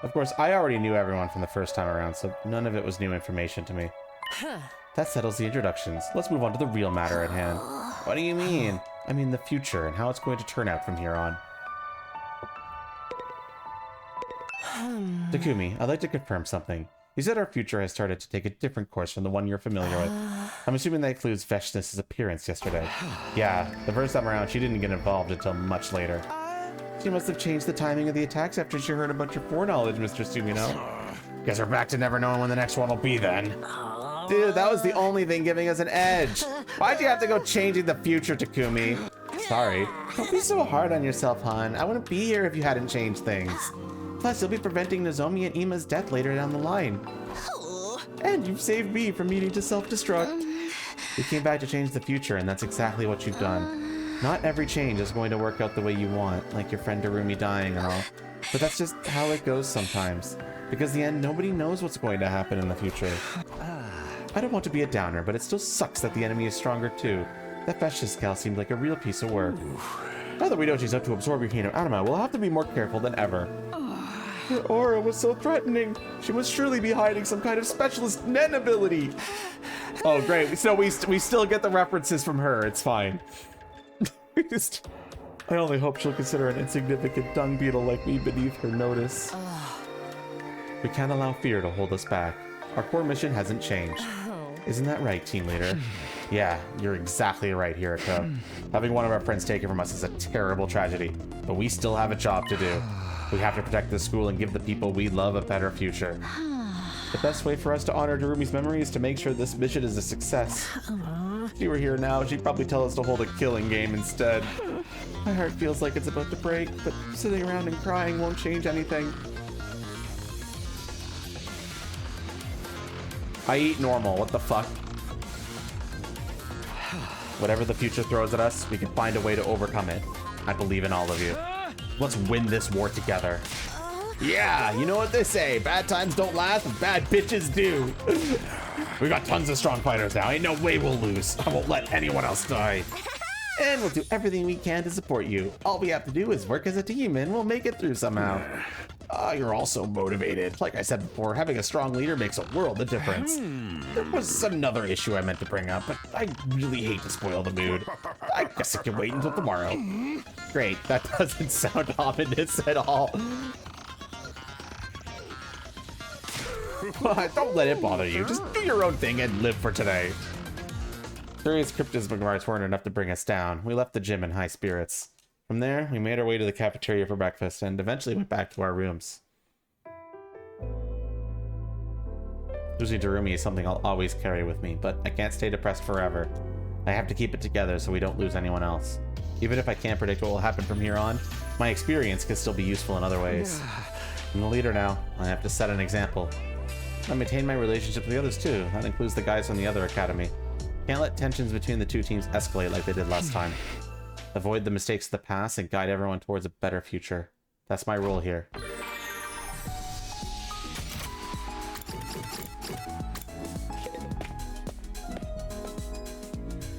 Of course, I already knew everyone from the first time around, so none of it was new information to me. That settles the introductions. Let's move on to the real matter at hand. What do you mean? I mean the future and how it's going to turn out from here on. Takumi, I'd like to confirm something. You said our future has started to take a different course from the one you're familiar with. I'm assuming that includes Veshnis's appearance yesterday. Yeah, the first time around, she didn't get involved until much later. She must have changed the timing of the attacks after she heard about your foreknowledge, Mr. Sumino. Guess we're back to never knowing when the next one will be then. Dude, that was the only thing giving us an edge. Why'd you have to go changing the future, Takumi? Sorry. Don't be so hard on yourself, hon. I wouldn't be here if you hadn't changed things. Plus, you'll be preventing Nozomi and Ima's death later down the line. And you've saved me from needing to self-destruct. We came back to change the future, and that's exactly what you've done. Not every change is going to work out the way you want, like your friend Darumi dying and all. But that's just how it goes sometimes. Because in the end, nobody knows what's going to happen in the future. I don't want to be a downer, but it still sucks that the enemy is stronger too. That Veshnis gal seemed like a real piece of work. Now that we know she's out to absorb your Hino Anima, we'll have to be more careful than ever. Her aura was so threatening. She must surely be hiding some kind of specialist Nen ability. Oh, great. So we still get the references from her. It's fine. I only hope she'll consider an insignificant dung beetle like me beneath her notice. We can't allow fear to hold us back. Our core mission hasn't changed. Isn't that right, team leader? Yeah, you're exactly right, Hiriko. Having one of our friends taken from us is a terrible tragedy, but we still have a job to do. We have to protect the school and give the people we love a better future. The best way for us to honor Darumi's memory is to make sure this mission is a success. If she were here now, she'd probably tell us to hold a killing game instead. My heart feels like it's about to break, but sitting around and crying won't change anything. I eat normal, what the fuck? Whatever the future throws at us, we can find a way to overcome it. I believe in all of you. Let's win this war together. Yeah, you know what they say, bad times don't last, but bad bitches do. We got tons of strong fighters now, ain't no way we'll lose. I won't let anyone else die. And we'll do everything we can to support you. All we have to do is work as a team and we'll make it through somehow. You're all so motivated. Like I said before, having a strong leader makes a world of difference. There was another issue I meant to bring up, but I really hate to spoil the mood. I guess I can wait until tomorrow. Great, that doesn't sound ominous at all. Don't let it bother you. Just do your own thing and live for today. Various cryptism remarks weren't enough to bring us down. We left the gym in high spirits. From there, we made our way to the cafeteria for breakfast and eventually went back to our rooms. Losing Darumi is something I'll always carry with me, but I can't stay depressed forever. I have to keep it together so we don't lose anyone else. Even if I can't predict what will happen from here on, my experience can still be useful in other ways. I'm the leader now. I have to set an example. I maintain my relationship with the others too. That includes the guys from the other academy. Can't let tensions between the two teams escalate like they did last time. Avoid the mistakes of the past and guide everyone towards a better future. That's my role here.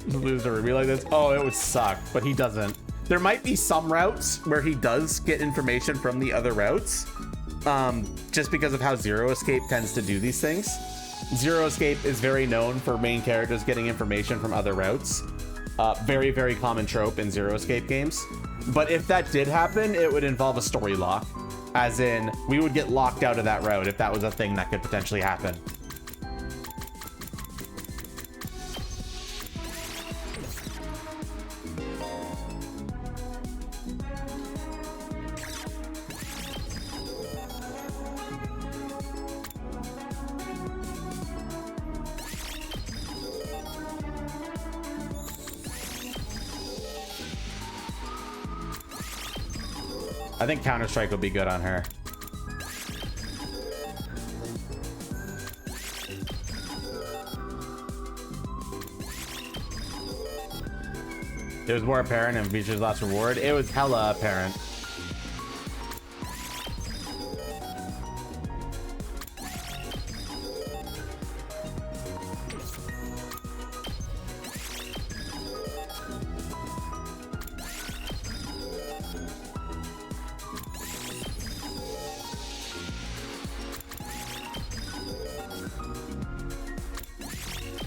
Loser, be like this. Oh, it would suck, but he doesn't. There might be some routes where he does get information from the other routes, just because of how Zero Escape tends to do these things. Zero Escape is very known for main characters getting information from other routes. Very, very common trope in Zero Escape games. But if that did happen, it would involve a story lock. As in, we would get locked out of that route if that was a thing that could potentially happen. I think Counter-Strike would be good on her. It was more apparent in Feature's Last Reward. It was hella apparent.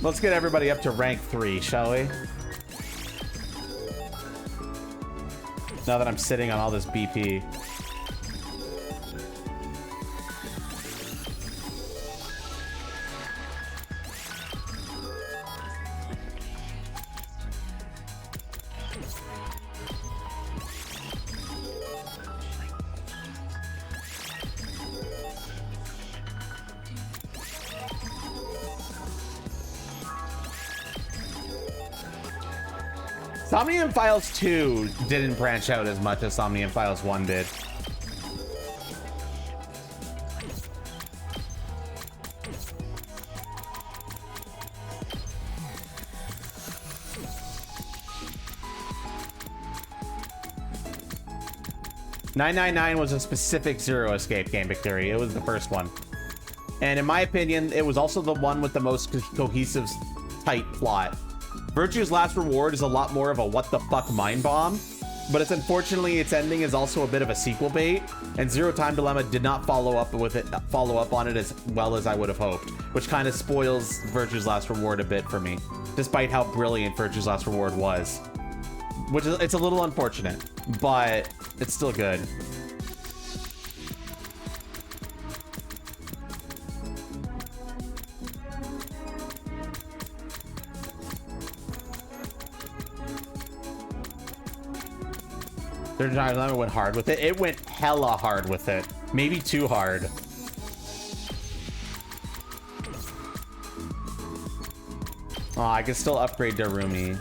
Let's get everybody up to rank 3, shall we? Now that I'm sitting on all this BP. Somnium Files 2 didn't branch out as much as Somnium Files 1 did. .999 was a specific Zero Escape game, Victory. It was the first one. And in my opinion, it was also the one with the most cohesive, tight plot. Virtue's Last Reward is a lot more of a what the fuck mind bomb, but it's unfortunately its ending is also a bit of a sequel bait, and Zero Time Dilemma did not follow up on it as well as I would have hoped, which kind of spoils Virtue's Last Reward a bit for me, despite how brilliant Virtue's Last Reward was. Which is, it's a little unfortunate, but it's still good. Third Time Dilemma went hard with it. It went hella hard with it. Maybe too hard. Oh, I can still upgrade Darumi.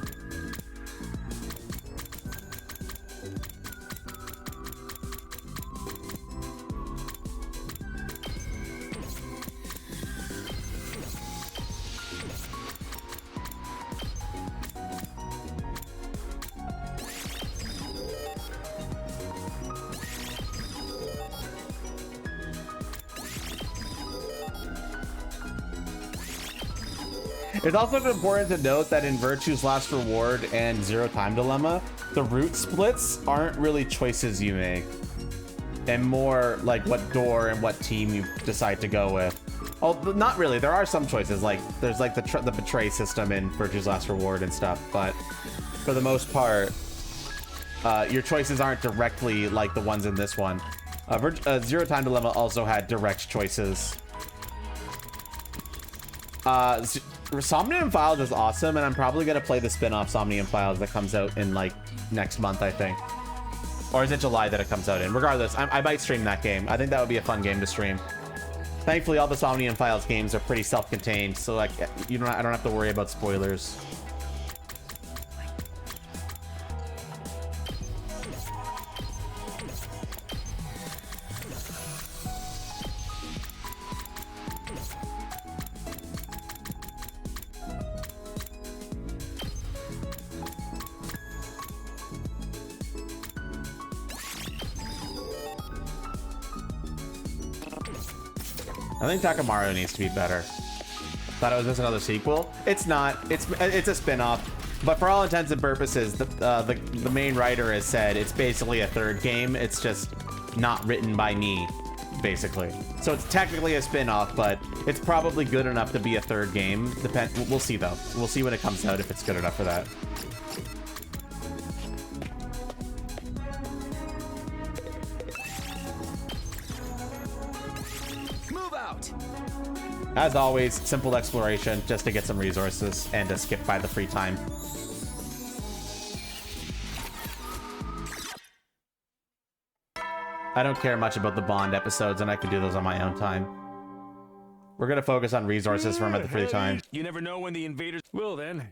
It's also important to note that in Virtue's Last Reward and Zero Time Dilemma, the route splits aren't really choices you make, and more like what door and what team you decide to go with. Oh, not really. There are some choices, like there's like the betray system in Virtue's Last Reward and stuff, but for the most part, your choices aren't directly like the ones in this one. Zero Time Dilemma also had direct choices. Somnium Files is awesome, and I'm probably gonna play the spin-off Somnium Files that comes out in like next month, I think. Or is it July that it comes out in? Regardless, I might stream that game. I think that would be a fun game to stream. Thankfully, all the Somnium Files games are pretty self-contained, so like I don't have to worry about spoilers. I think Takamaru needs to be better. Thought it was just another sequel. It's not. It's a spin-off. But for all intents and purposes, the main writer has said it's basically a third game. It's just not written by me, basically. So it's technically a spin-off, but it's probably good enough to be a third game. We'll see though. We'll see when it comes out if it's good enough for that. As always, simple exploration just to get some resources and to skip by the free time. I don't care much about the Bond episodes, and I can do those on my own time. We're gonna focus on resources for him at the free time. You never know when the invaders will then.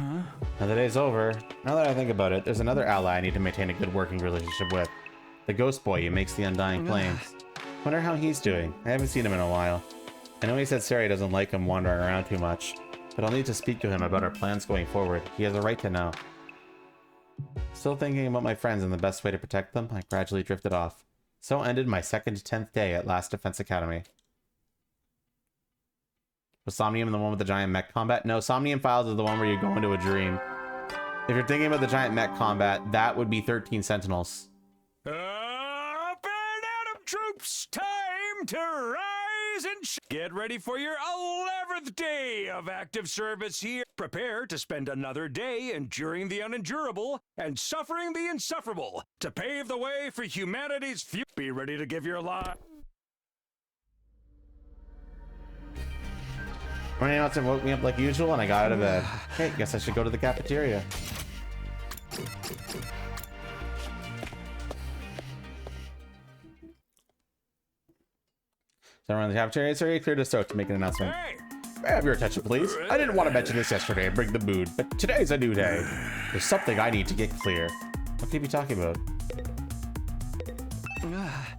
Huh? Now the day's over. Now that I think about it, there's another ally I need to maintain a good working relationship with. The ghost boy who makes the undying flames. Wonder how he's doing. I haven't seen him in a while. I know he said Sari doesn't like him wandering around too much, but I'll need to speak to him about our plans going forward. He has a right to know. Still thinking about my friends and the best way to protect them, I gradually drifted off. So ended my 2nd to 10th day at Last Defense Academy. Was Somnium the one with the giant mech combat? No, Somnium Files is the one where you go into a dream. If you're thinking about the giant mech combat, that would be 13 Sentinels. Up and Adam troops, time to rise and get ready for your 11th day of active service here. Prepare to spend another day enduring the unendurable and suffering the insufferable to pave the way for humanity's future. Be ready to give your life. Morning announcement woke me up like usual and I got out of bed. Hey, guess I should go to the cafeteria. Someone in the cafeteria, Sari cleared his throat to make an announcement. Hey! May I have your attention, please? I didn't want to mention this yesterday and bring the mood, but today's a new day. There's something I need to get clear. What keep you talking about?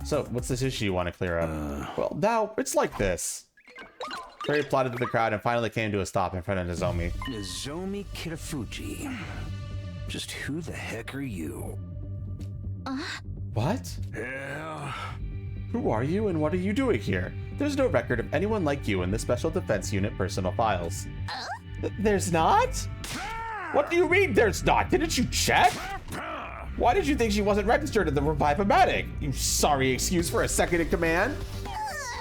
So, what's this issue you want to clear up? Well, now, it's like this. Sari plodded through the crowd and finally came to a stop in front of Nozomi. Nozomi Kitafuji. Just who the heck are you? What? Yeah. Who are you and what are you doing here? There's no record of anyone like you in the Special Defense Unit personal files. There's not? What do you mean there's not? Didn't you check? Why did you think she wasn't registered in the Revive-O-Matic? You sorry excuse for a second in command?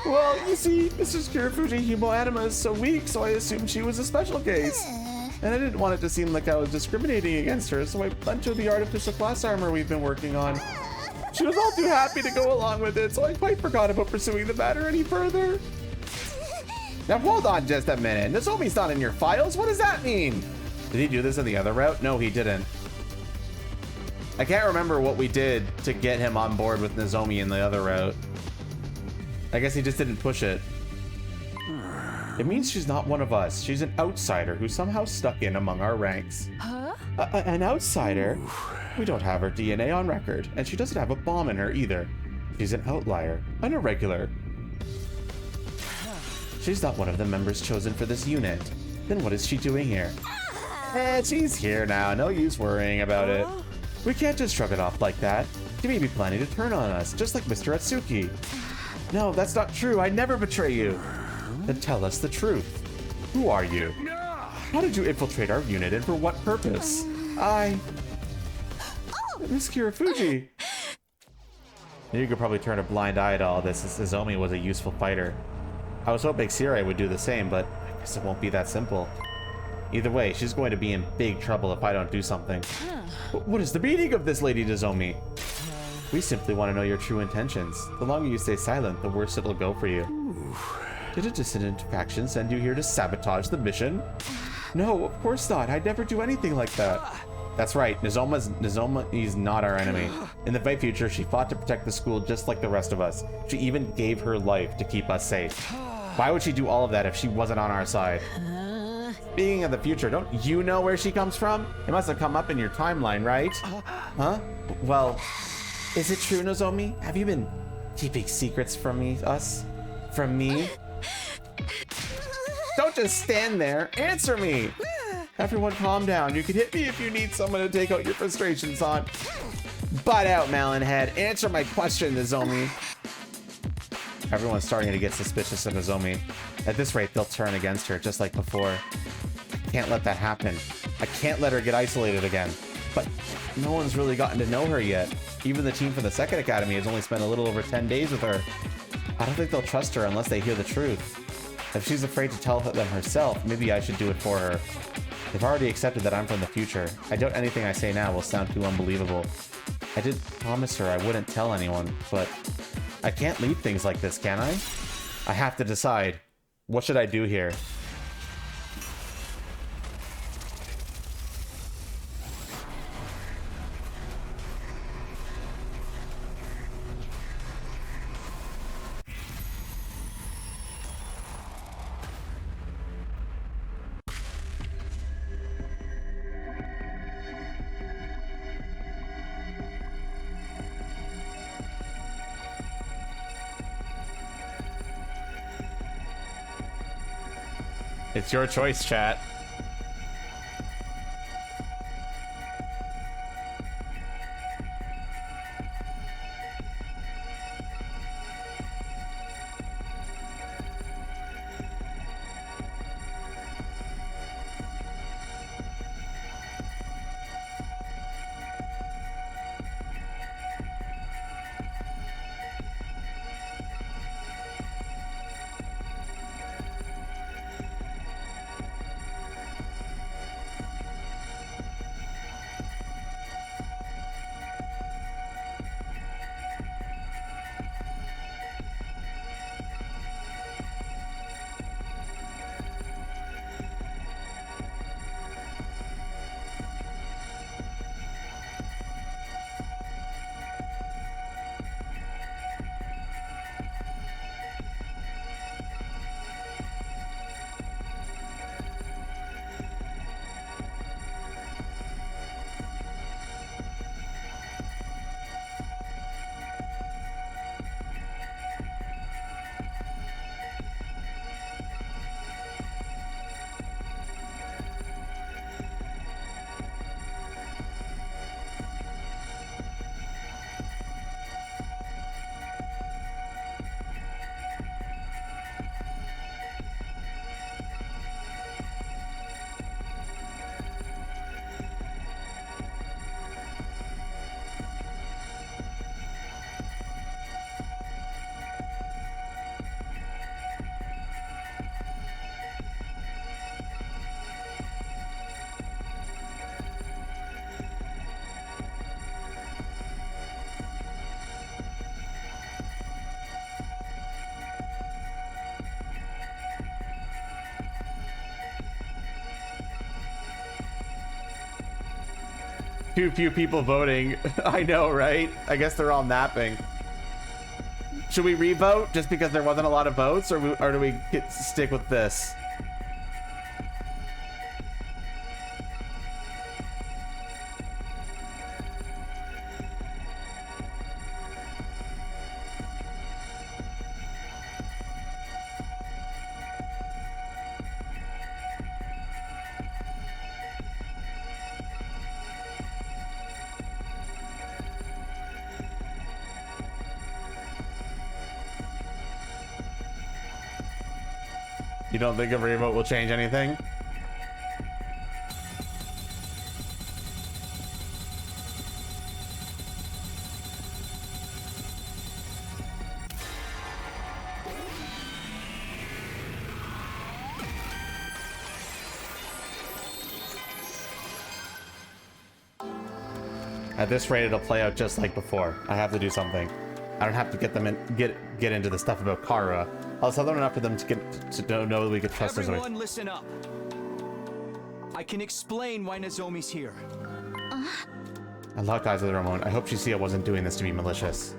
Well, you see, Mrs. Kirafuji Humo Anima is so weak, so I assumed she was a special case. And I didn't want it to seem like I was discriminating against her, so I lent her the artificial class armor we've been working on. She was all too happy to go along with it, so I quite forgot about pursuing the matter any further. Now hold on just a minute. Nozomi's not in your files? What does that mean? Did he do this in the other route? No, he didn't. I can't remember what we did to get him on board with Nozomi in the other route. I guess he just didn't push it. It means she's not one of us. She's an outsider who somehow stuck in among our ranks. Huh? An outsider? We don't have her DNA on record, and she doesn't have a bomb in her either. She's an outlier, an irregular. She's not one of the members chosen for this unit. Then what is she doing here? She's here now. No use worrying about it. We can't just shrug it off like that. She may be planning to turn on us, just like Mr. Atsuki. No, that's not true. I never betray you. Then tell us the truth. Who are you? How did you infiltrate our unit and for what purpose? Miss Kirafuji. You could probably turn a blind eye to all this, as Nozomi was a useful fighter. I was hoping Siri would do the same, but I guess it won't be that simple. Either way, she's going to be in big trouble if I don't do something. What is the meaning of this, Lady Nozomi? We simply want to know your true intentions. The longer you stay silent, the worse it'll go for you. Did a dissident faction send you here to sabotage the mission? No, of course not. I'd never do anything like that. That's right, Nozomi is not our enemy. In the fight future, she fought to protect the school just like the rest of us. She even gave her life to keep us safe. Why would she do all of that if she wasn't on our side? Speaking of the future, don't you know where she comes from? It must have come up in your timeline, right? Huh? Well, is it true, Nozomi? Have you been keeping secrets from us? From me? Don't just stand there. Answer me. Everyone calm down. You can hit me if you need someone to take out your frustrations on. Butt out, Melonhead. Answer my question, Nozomi. Everyone's starting to get suspicious of Nozomi. At this rate, they'll turn against her just like before. I can't let that happen. I can't let her get isolated again. But no one's really gotten to know her yet. Even the team from the second academy has only spent a little over 10 days with her. I don't think they'll trust her unless they hear the truth. If she's afraid to tell them herself, maybe I should do it for her. They've already accepted that I'm from the future. I doubt anything I say now will sound too unbelievable. I did promise her I wouldn't tell anyone, but I can't leave things like this, can I? I have to decide. What should I do here? It's your choice, chat. Too few people voting. I know, right? I guess they're all napping. Should we re-vote just because there wasn't a lot of votes, or do we stick with this? You don't think a revote will change anything? At this rate, it'll play out just like before. I have to do something. I don't have to get them in, get into the stuff about Kara. I'll tell them enough for them to know that we can trust Nozomi. Everyone, listen up. I can explain why Nozomi's here. I locked eyes with Ramon. I hope Shisia wasn't doing this to be malicious.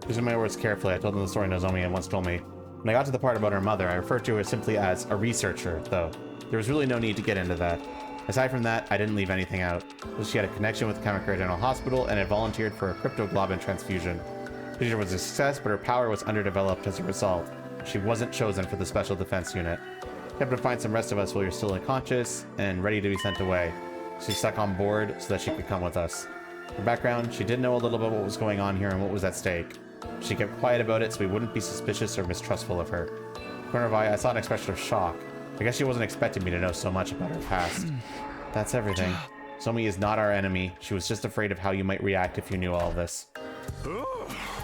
Using my words carefully, I told them the story Nozomi had once told me. When I got to the part about her mother, I referred to her simply as a researcher, though. There was really no need to get into that. Aside from that, I didn't leave anything out. She had a connection with Kamakura General Hospital and had volunteered for a cryptoglobin transfusion. Procedure was a success, but her power was underdeveloped as a result. She wasn't chosen for the Special Defense Unit. Kept to find some rest of us while you're still unconscious and ready to be sent away. She stuck on board so that she could come with us. Her background, she did know a little bit what was going on here and what was at stake. She kept quiet about it so we wouldn't be suspicious or mistrustful of her. Corner of eye, I saw an expression of shock. I guess she wasn't expecting me to know so much about her past. That's everything. Somi is not our enemy. She was just afraid of how you might react if you knew all this.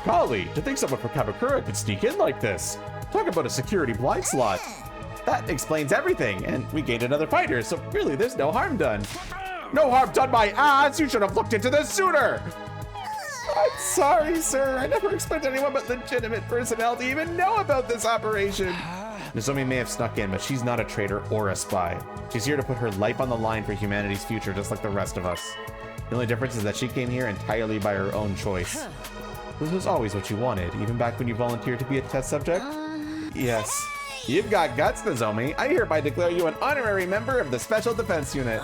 Golly, to think someone from Kamakura could sneak in like this. Talk about a security blind slot. That explains everything, and we gained another fighter, so really there's no harm done. No harm done, my ass! You should have looked into this sooner! I'm sorry, sir. I never expected anyone but legitimate personnel to even know about this operation. Nozomi may have snuck in, but she's not a traitor or a spy. She's here to put her life on the line for humanity's future, just like the rest of us. The only difference is that she came here entirely by her own choice. This was always what you wanted, even back when you volunteered to be a test subject? Yes. You've got guts, Nozomi. I hereby declare you an honorary member of the Special Defense Unit.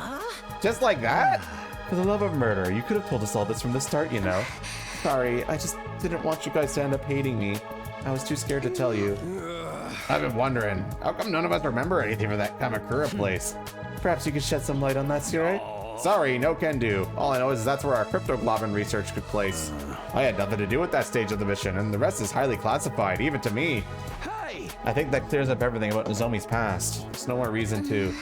Just like that? For the love of murder, you could have told us all this from the start, you know. Sorry, I just didn't want you guys to end up hating me. I was too scared to tell you. I've been wondering, how come none of us remember anything from that Kamakura place? Perhaps you could shed some light on that, Siri? Sorry, no can do. All I know is that's where our cryptoglobin research took place. I had nothing to do with that stage of the mission, and the rest is highly classified, even to me. Hey! I think that clears up everything about Nozomi's past. There's no more reason to...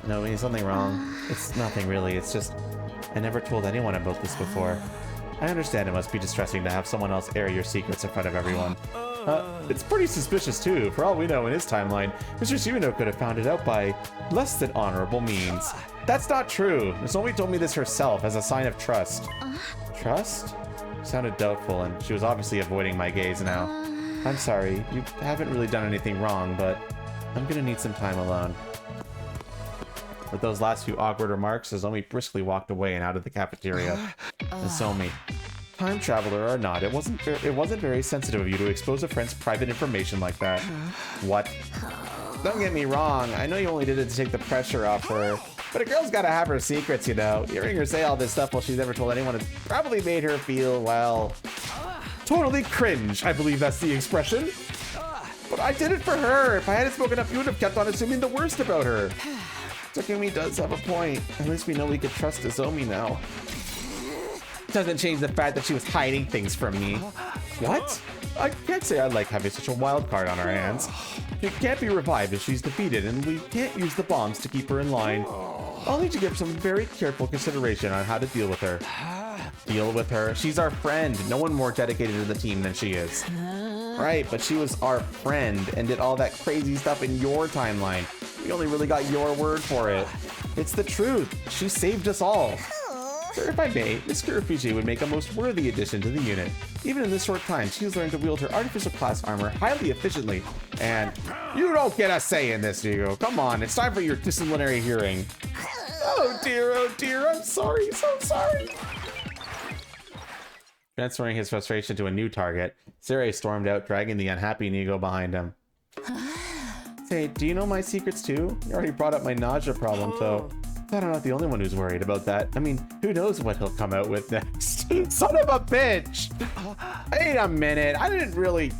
No, there's something wrong. It's nothing really, it's just... I never told anyone about this before. I understand it must be distressing to have someone else air your secrets in front of everyone. It's pretty suspicious too. For all we know in his timeline, Mr. Shimano could have found it out by less than honorable means. That's not true. Nozomi told me this herself as a sign of trust. Trust? Sounded doubtful, and she was obviously avoiding my gaze now. I'm sorry, you haven't really done anything wrong, but I'm gonna need some time alone. With those last few awkward remarks, Nozomi briskly walked away and out of the cafeteria. Nozomi, time traveler or not, it wasn't very sensitive of you to expose a friend's private information like that. What? Don't get me wrong, I know you only did it to take the pressure off her, but a girl's gotta have her secrets, you know. Hearing her say all this stuff while she's never told anyone has probably made her feel, well, totally cringe, I believe that's the expression. But I did it for her. If I hadn't spoken up, you would have kept on assuming the worst about her. Takumi does have a point. At least we know we could trust Nozomi now. Doesn't change the fact that she was hiding things from me. What? I can't say I like having such a wild card on our hands. She can't be revived if she's defeated, and we can't use the bombs to keep her in line. I'll need to give some very careful consideration on how to deal with her. Deal with her? She's our friend. No one more dedicated to the team than she is. Right, but she was our friend and did all that crazy stuff in your timeline. We only really got your word for it. It's the truth. She saved us all. Sir, if I may, Miss Kurofiji would make a most worthy addition to the unit. Even in this short time, she's learned to wield her artificial class armor highly efficiently. And you don't get a say in this, Diego. Come on, it's time for your disciplinary hearing. Oh dear, I'm sorry, so sorry. Transferring his frustration to a new target, Sere stormed out, dragging the unhappy Nigo behind him. Say, do you know my secrets too? You already brought up my nausea problem, so... I'm not the only one who's worried about that. I mean, who knows what he'll come out with next? Son of a bitch! Wait a minute, I didn't really...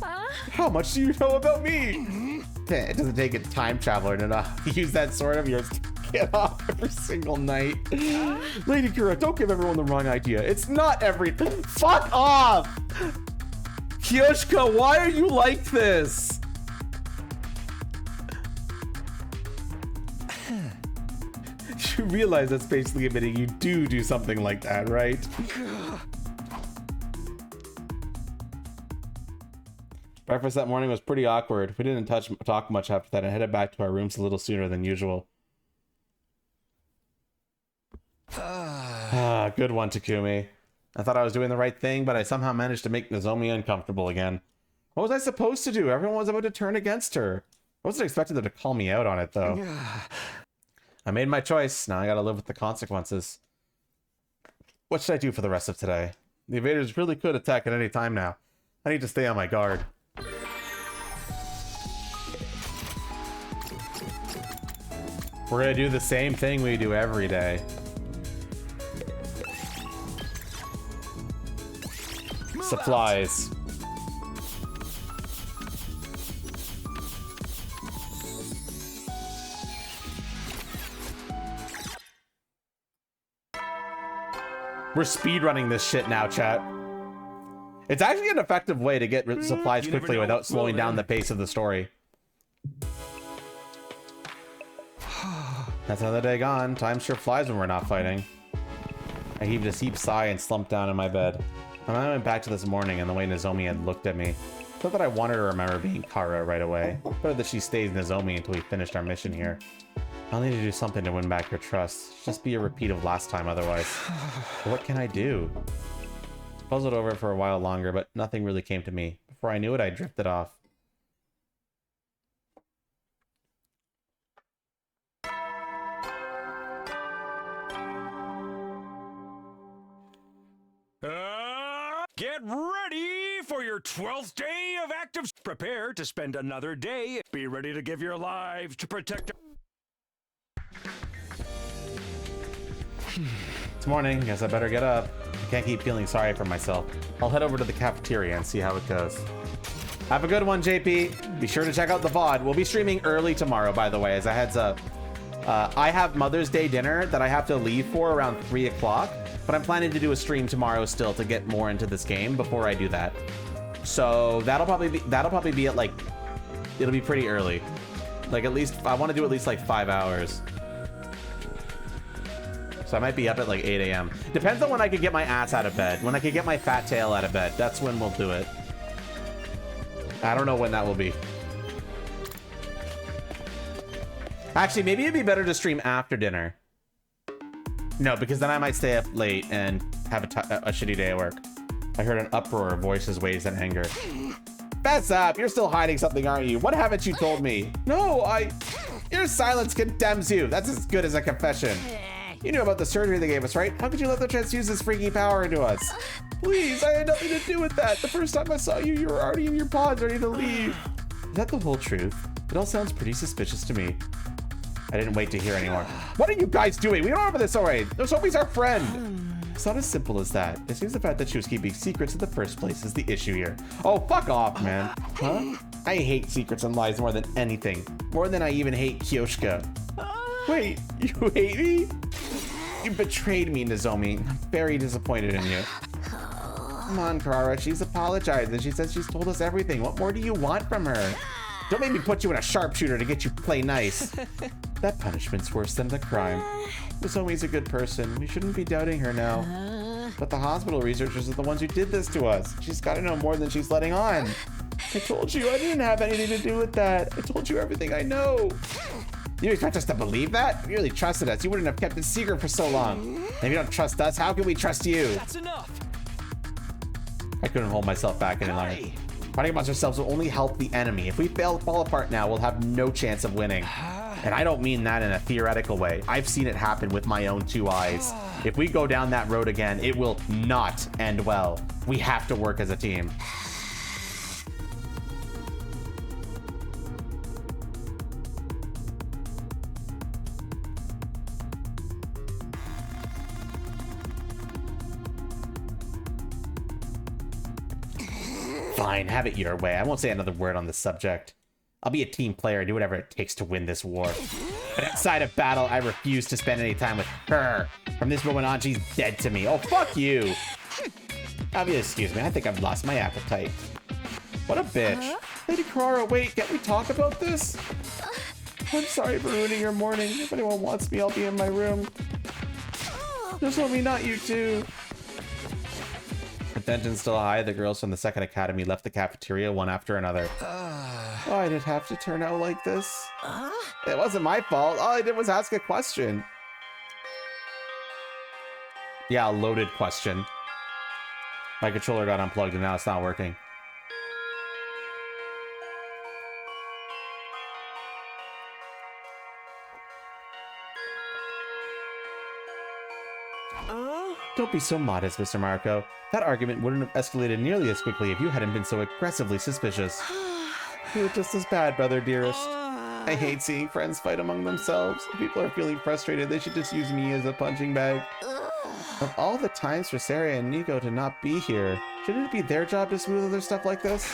How much do you know about me? It doesn't take a time traveler to use that sword of yours to get off every single night. Lady Kira, don't give everyone the wrong idea. It's not everything. Fuck off! Kyoshika, why are you like this? You realize that's basically admitting you do something like that, right? Breakfast that morning was pretty awkward. We didn't talk much after that and headed back to our rooms a little sooner than usual. Good one, Takumi. I thought I was doing the right thing, but I somehow managed to make Nozomi uncomfortable again. What was I supposed to do? Everyone was about to turn against her. I wasn't expecting them to call me out on it, though. I made my choice. Now I gotta live with the consequences. What should I do for the rest of today? The invaders really could attack at any time now. I need to stay on my guard. We're gonna do the same thing we do every day. Supplies. We're speedrunning this shit now, chat. It's actually an effective way to get supplies quickly without slowing down the pace of the story. That's another day gone. Time sure flies when we're not fighting. I heaved a deep sigh and slumped down in my bed. My mind went back to this morning and the way Nozomi had looked at me. Not that I wanted to remember being Kara right away. Better that she stays Nozomi until we finished our mission here. I'll need to do something to win back her trust. Just be a repeat of last time otherwise. But what can I do? Puzzled over it for a while longer, but nothing really came to me. Before I knew it, I drifted off. Get ready for your 12th day of active... Prepare to spend another day. Be ready to give your lives to protect... It's morning. Guess I better get up. I can't keep feeling sorry for myself. I'll head over to the cafeteria and see how it goes. Have a good one, JP. Be sure to check out the VOD. We'll be streaming early tomorrow, by the way, as a heads up. I have Mother's Day dinner that I have to leave for around 3 o'clock, but I'm planning to do a stream tomorrow still to get more into this game before I do that. So that'll probably be at like, it'll be pretty early. Like at least, I want to do at least like 5 hours. So I might be up at like 8 a.m. Depends on when I can get my ass out of bed. When I can get my fat tail out of bed. That's when we'll do it. I don't know when that will be. Actually, maybe it'd be better to stream after dinner. No, because then I might stay up late and have a shitty day at work. I heard an uproar of voices, waves, and anger. Fess up! You're still hiding something, aren't you? What haven't you told me? No, your silence condemns you. That's as good as a confession. You knew about the surgery they gave us, right? How could you let the transfuse this freaky power into us? Please, I had nothing to do with that. The first time I saw you, you were already in your pods, ready to leave. Is that the whole truth? It all sounds pretty suspicious to me. I didn't wait to hear anymore. What are you guys doing? We don't have this already. Nozomi's our friend. It's not as simple as that. It seems the fact that she was keeping secrets in the first place is the issue here. Oh, fuck off, man. Huh? I hate secrets and lies more than anything. More than I even hate Kyoshka. Wait, you hate me? You betrayed me, Nozomi. I'm very disappointed in you. Come on, Kara. She's apologized and she says she's told us everything. What more do you want from her? Don't make me put you in a sharpshooter to get you play nice. That punishment's worse than the crime. Nozomi's a good person. We shouldn't be doubting her now. But the hospital researchers are the ones who did this to us. She's got to know more than she's letting on. I told you I didn't have anything to do with that. I told you everything I know. You expect us to believe that? If you really trusted us, you wouldn't have kept it secret for so long. If you don't trust us, how can we trust you? That's enough. I couldn't hold myself back any longer. Fighting amongst ourselves will only help the enemy. If we fall apart now, we'll have no chance of winning. And I don't mean that in a theoretical way. I've seen it happen with my own 2 eyes. If we go down that road again, it will not end well. We have to work as a team. Fine, have it your way. I won't say another word on the subject. I'll be a team player and do whatever it takes to win this war. But outside of battle, I refuse to spend any time with her. From this moment on, she's dead to me. Oh, fuck you. Excuse me, I think I've lost my appetite. What a bitch. Lady Kara, wait, can't we talk about this? I'm sorry for ruining your morning. If anyone wants me, I'll be in my room. Nozomi, not you too. With tension still high, the girls from the second academy left the cafeteria one after another. Why did it have to turn out like this? It wasn't my fault. All I did was ask a question. Yeah, a loaded question. My controller got unplugged and now it's not working. Don't be so modest, Mr. Marco. That argument wouldn't have escalated nearly as quickly if you hadn't been so aggressively suspicious. You're just as bad, brother dearest. I hate seeing friends fight among themselves. If people are feeling frustrated, they should just use me as a punching bag. Of all the times for Sarah and Nico to not be here, shouldn't it be their job to smooth other stuff like this?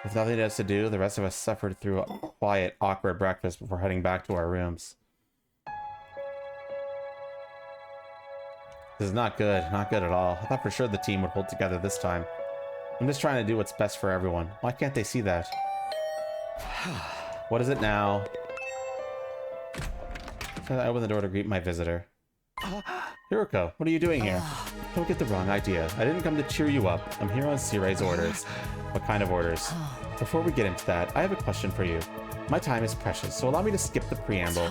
With nothing else to do, the rest of us suffered through a quiet, awkward breakfast before heading back to our rooms. This is not good. Not good at all. I thought for sure the team would hold together this time. I'm just trying to do what's best for everyone. Why can't they see that? What is it now? I open the door to greet my visitor. Hiroko, what are you doing here? Don't get the wrong idea. I didn't come to cheer you up. I'm here on Sirai's orders. What kind of orders? Before we get into that, I have a question for you. My time is precious, so allow me to skip the preamble.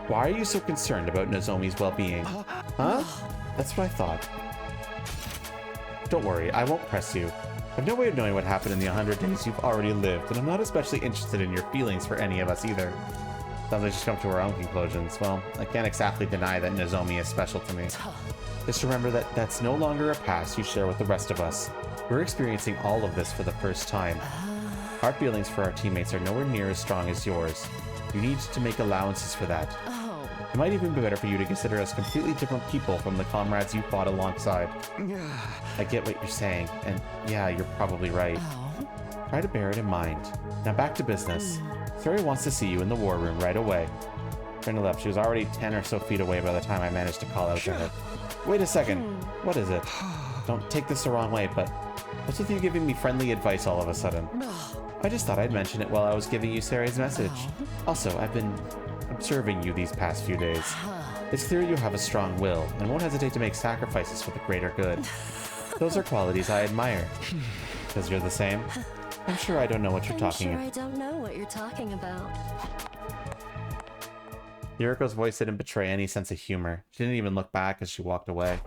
Why are you so concerned about Nozomi's well-being? Huh? That's what I thought. Don't worry, I won't press you. I have no way of knowing what happened in the 100 days you've already lived, and I'm not especially interested in your feelings for any of us either. Sounds like she's come to her own conclusions. Well, I can't exactly deny that Nozomi is special to me. Just remember that that's no longer a past you share with the rest of us. We're experiencing all of this for the first time. Our feelings for our teammates are nowhere near as strong as yours. You need to make allowances for that. It might even be better for you to consider us completely different people from the comrades you fought alongside. I get what you're saying, and yeah, you're probably right. Try to bear it in mind. Now back to business. Suri wants to see you in the war room right away. Brenda left. She was already 10 or so feet away by the time I managed to call out to her. Wait a second. What is it? Don't take this the wrong way, but what's with you giving me friendly advice all of a sudden? I just thought I'd mention it while I was giving you Suri's message. Also, I've been observing you these past few days. It's clear you have a strong will and won't hesitate to make sacrifices for the greater good. Those are qualities I admire. Because you're the same? I'm sure I don't know what you're talking about. I don't know what you're talking about. Yuriko's voice didn't betray any sense of humor. She didn't even look back as she walked away.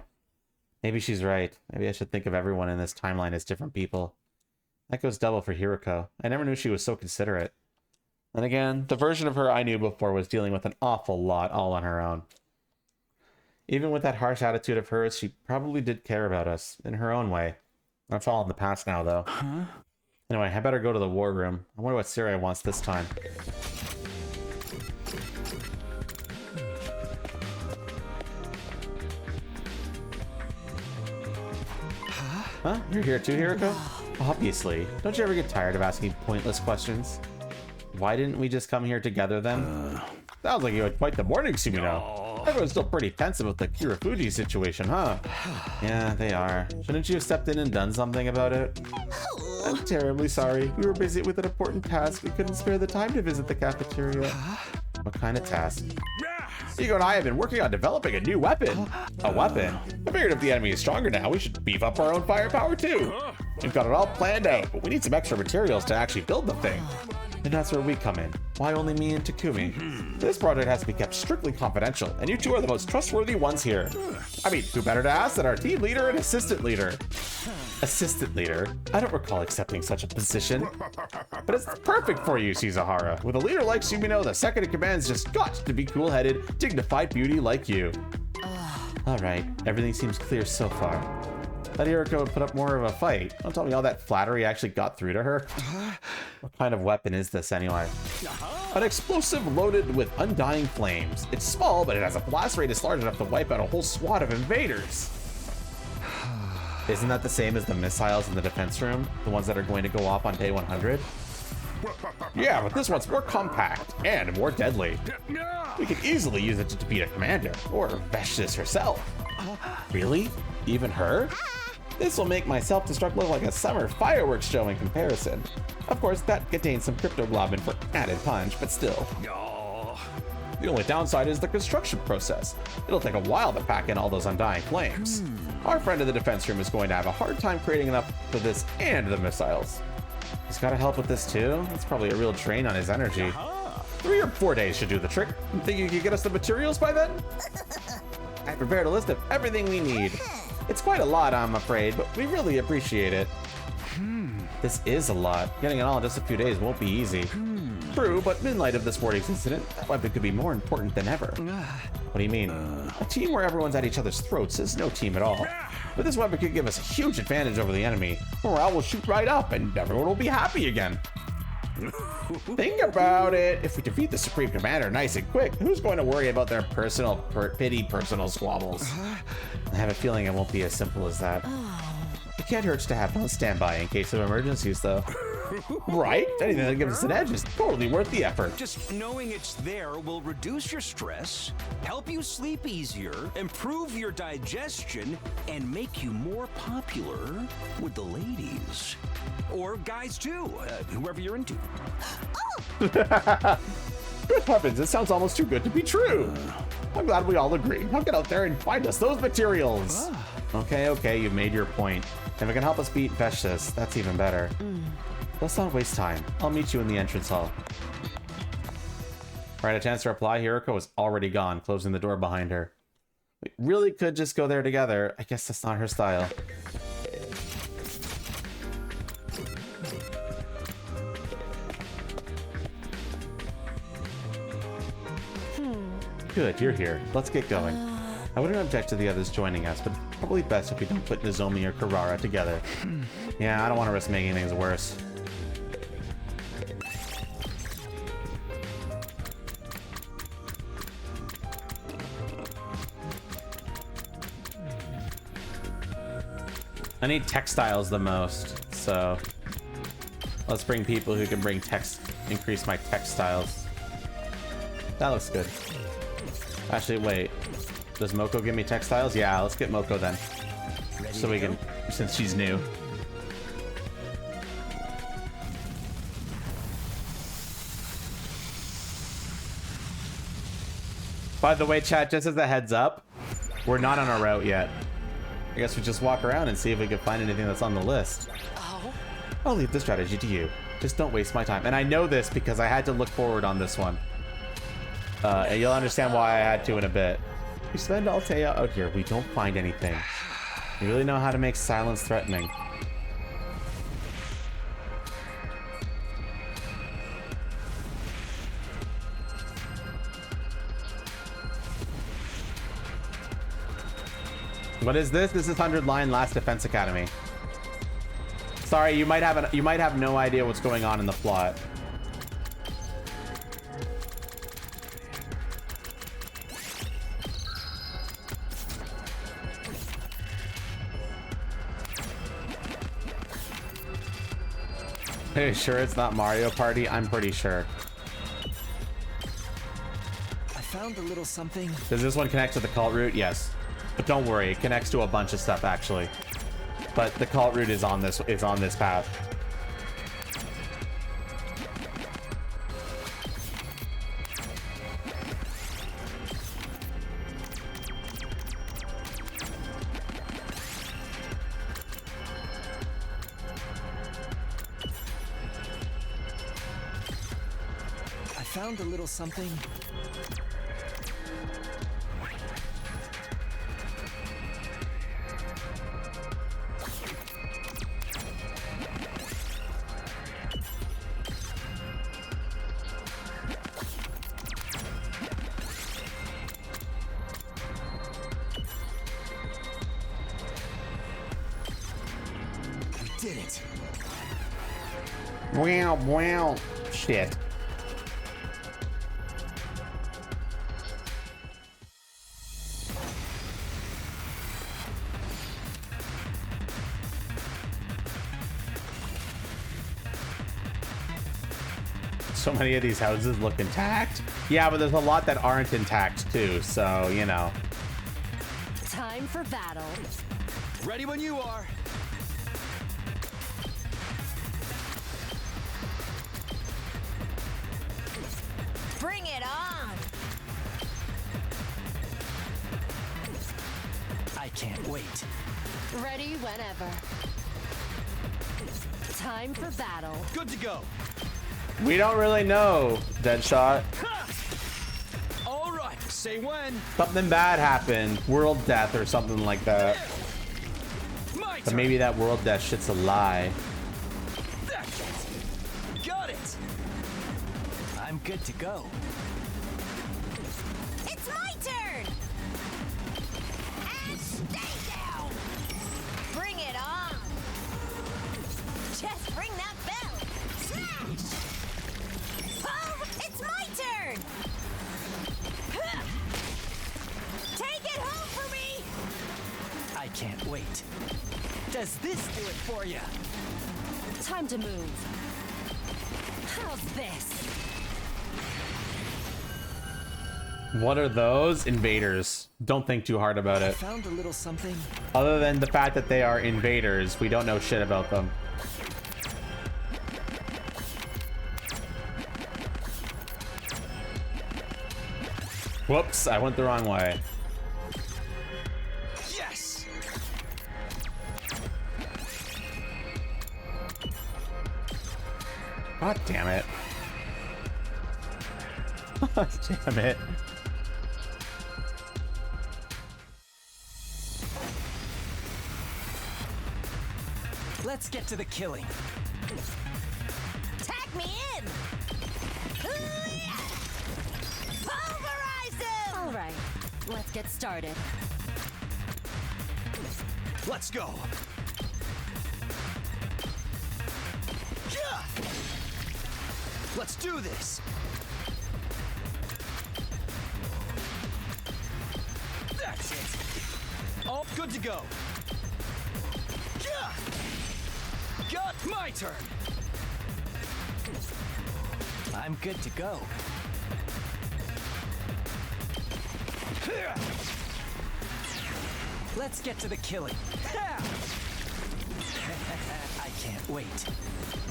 Maybe she's right. Maybe I should think of everyone in this timeline as different people. That goes double for Hiriko. I never knew she was so considerate. Then again, the version of her I knew before was dealing with an awful lot all on her own. Even with that harsh attitude of hers, she probably did care about us, in her own way. That's all in the past now, though. Anyway, I better go to the war room. I wonder what Suri wants this time. Huh? You're here too, Hiriko? Obviously. Don't you ever get tired of asking pointless questions? Why didn't we just come here together then? Sounds like you had quite the morning, Sumino. Everyone's still pretty tense about the Kirafuji situation, huh? Yeah, they are. Shouldn't you have stepped in and done something about it? I'm terribly sorry. We were busy with an important task. We couldn't spare the time to visit the cafeteria. What kind of task? Ego and I have been working on developing a new weapon. A weapon? I figured if the enemy is stronger now, we should beef up our own firepower too. We've got it all planned out, but we need some extra materials to actually build the thing. And that's where we come in. Why only me and Takumi? This project has to be kept strictly confidential, and you two are the most trustworthy ones here. I mean, who better to ask than our team leader and assistant leader? Assistant leader? I don't recall accepting such a position. But it's perfect for you, Shizuhara. With a leader like Sumino, the second in command's just got to be cool-headed, dignified beauty like you. Alright, everything seems clear so far. Thought Hiriko would put up more of a fight. Don't tell me all that flattery actually got through to her. What kind of weapon is this anyway? An explosive loaded with undying flames. It's small, but it has a blast radius large enough to wipe out a whole squad of invaders. Isn't that the same as the missiles in the defense room? The ones that are going to go off on day 100? Yeah, but this one's more compact and more deadly. We could easily use it to defeat a commander, or Veshtis herself. Really? Even her? This will make my self-destruct look like a summer fireworks show in comparison. Of course, that contains some cryptoglobin for added punch, but still. The only downside is the construction process. It'll take a while to pack in all those undying flames. Our friend in the defense room is going to have a hard time creating enough for this and the missiles. He's got to help with this too? That's probably a real drain on his energy. 3 or 4 days should do the trick. You think you could get us the materials by then? I prepared a list of everything we need. It's quite a lot, I'm afraid, but we really appreciate it. This is a lot. Getting it all in just a few days won't be easy. True, but in light of this morning's incident, that weapon could be more important than ever. What do you mean? A team where everyone's at each other's throats is no team at all. But this weapon could give us a huge advantage over the enemy. Morale will shoot right up and everyone will be happy again. Think about it. If we defeat the Supreme Commander nice and quick, who's going to worry about their personal personal squabbles? I have a feeling it won't be as simple as that. It can't hurt to have it on standby in case of emergencies, though. Right? Anything that gives us an edge is totally worth the effort. Just knowing it's there will reduce your stress, help you sleep easier, improve your digestion, and make you more popular with the ladies. Or guys too, whoever you're into. Good heavens, it sounds almost too good to be true. I'm glad we all agree. Now get out there and find us those materials. Okay, you've made your point. If it can help us beat Veshtis, that's even better. Let's not waste time. I'll meet you in the entrance hall. Alright, a chance to reply. Hiriko is already gone, closing the door behind her. We really could just go there together. I guess that's not her style. Good, you're here. Let's get going. I wouldn't object to the others joining us, but probably best if we don't put Nozomi or Karara together. Yeah, I don't want to risk making things worse. I need textiles the most, so Let's bring people who can bring text, increase my textiles. That looks good. Actually, wait. Does Moko give me textiles? Yeah, let's get Moko then. So we can, since she's new. By the way, chat, just as a heads up, we're not on our route yet. I guess we just walk around and see if we can find anything that's on the list. Oh? I'll leave the strategy to you. Just don't waste my time. And I know this because I had to look forward on this one. And you'll understand why I had to in a bit. We spend all day out here. We don't find anything. You really know how to make silence threatening. What is this? This is 100 line Last Defense Academy. Sorry, you might have no idea what's going on in the plot. Hey, sure it's not Mario Party? I'm pretty sure. I found a little something. Does this one connect to the cult route? Yes. But don't worry, it connects to a bunch of stuff actually. But the cult route is on this path. I found a little something. We did it. Wow, wow. Shit. So many of these houses look intact. Yeah, but there's a lot that aren't intact too, so, you know. Time for battle. Ready when you are. Bring it on! I can't wait. Ready whenever. Time for battle. Good to go. We don't really know, Deadshot. All right, say when. Something bad happened. World death or something like that. But maybe that world death shit's a lie. That's it. Got it. I'm good to go. It's my turn! And stay down! Bring it on! Just ring that bell! Smash! Oh, it's my turn! Take it home for me! I can't wait. Does this do it for you? Time to move. How's this? What are those? Invaders. Don't think too hard about I it. found a little something. Other than the fact that they are invaders, we don't know shit about them. Whoops, I went the wrong way. Yes. God damn it. Damn it. Let's get to the killing. Tag me in! Pulverize him! All right, let's get started. Let's go. Yeah. Let's do this. That's it. All good to go. Yeah. Got my turn. I'm good to go. Let's get to the killing. I can't wait.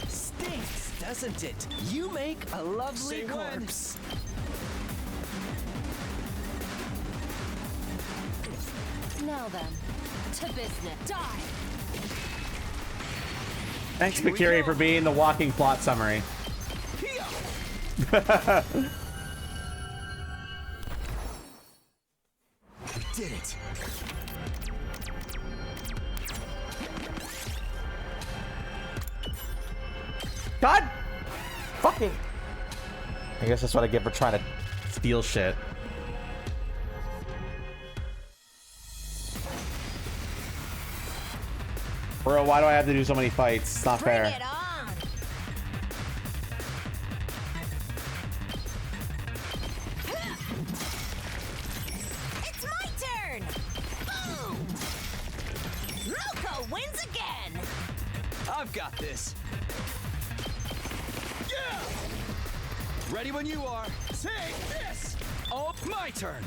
Stinks, doesn't it? You make a lovely corpse. Now then, to business. Die! Thanks, Bakiri, for being the walking plot summary. We did it. God! Fucking! I guess that's what I get for trying to steal shit. Bro, why do I have to do so many fights? It's not fair. Bring it on. It's my turn. Boom. Loco wins again. I've got this. Yeah! Ready when you are. Take this! Oh, my turn.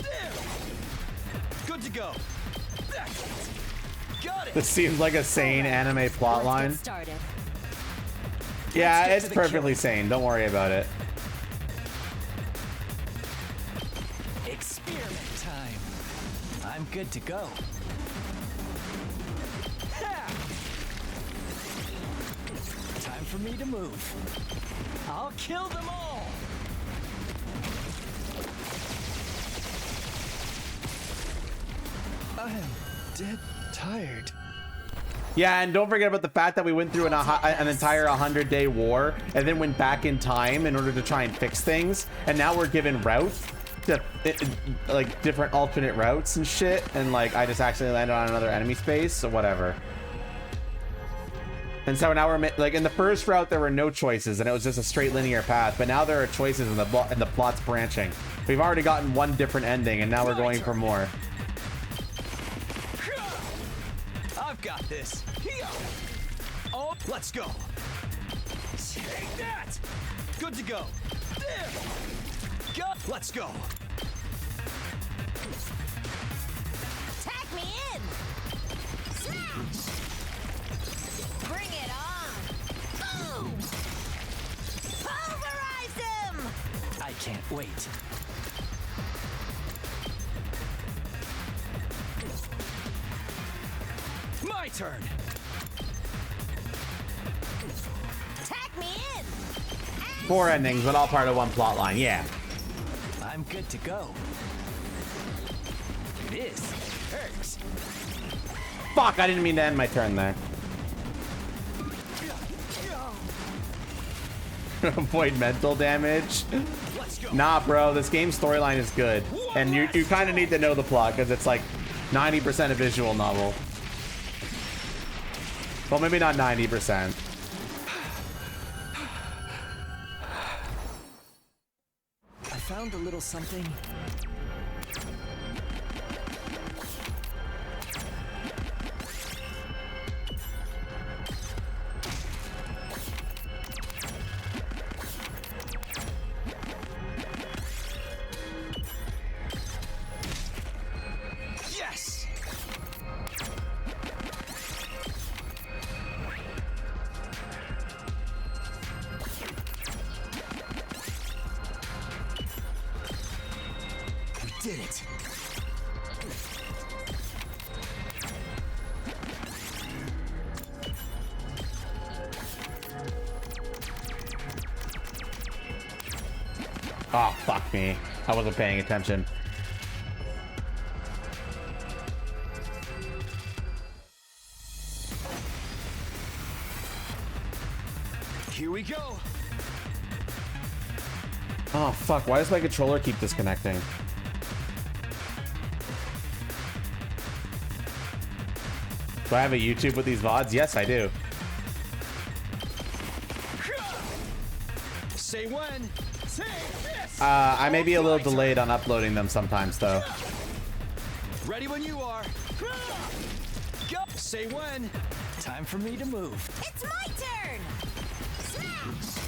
There. Good to go. That's it. Got it. This seems like a sane anime plotline. Started. Yeah, it's perfectly sane. Don't worry about it. Experiment time. I'm good to go. Time for me to move. I'll kill them all. I am dead tired. Yeah, and don't forget about the fact that we went through an entire 100-day war and then went back in time in order to try and fix things, and now we're given routes to like different alternate routes and shit, and like I just accidentally landed on another enemy space, so whatever. And so now we're like, in the first route there were no choices and it was just a straight linear path, but now there are choices and the plot's branching. We've already gotten one different ending and now we're going for more. I've got this. Oh, let's go. Take that. Good to go. There. Go. Let's go. Tag me in. Smash. Bring it on. Boom. Pulverize him. I can't wait. My turn. Tag me in. 4 endings, but all part of one plot line. Yeah. I'm good to go. This hurts. Fuck, I didn't mean to end my turn there. Avoid mental damage. Nah, bro, this game's storyline is good. And you kind of need to know the plot because it's like 90% a visual novel. Well, maybe not 90%. I found a little something. Yes! We did it. Oh, fuck me. I wasn't paying attention. Here we go. Oh, fuck. Why does my controller keep disconnecting? Do I have a YouTube with these VODs? Yes, I do. Say when. Say this. I may be a little delayed on uploading them sometimes, though. Ready when you are. Go! Say when. Time for me to move. It's my turn! Smash!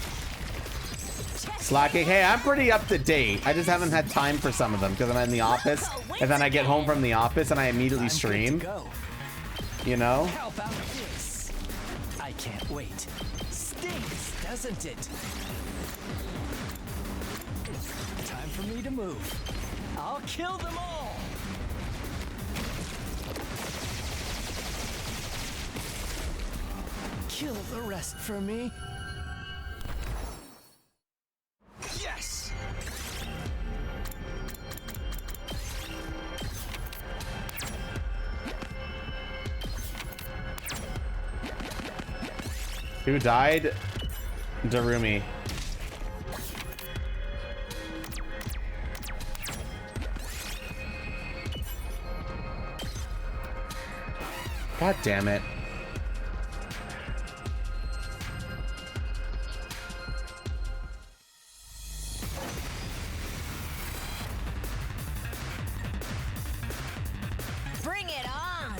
Slacking. Hey, I'm pretty up to date. I just haven't had time for some of them because I'm in the office, and then I get home from the office and I immediately stream. You know? How about this? I can't wait. Stings, doesn't it? Time for me to move. I'll kill them all. Kill the rest for me. Yes! Who died? Darumi. God damn it. Bring it on!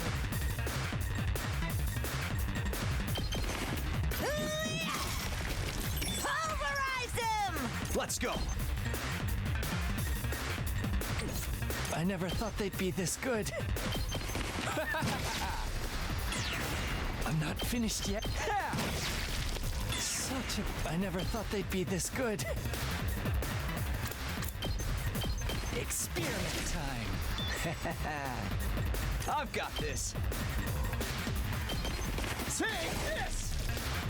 Pulverize him! Let's go. I never thought they'd be this good. I'm not finished yet. Such a... I never thought they'd be this good. Experiment time. I've got this. Take this!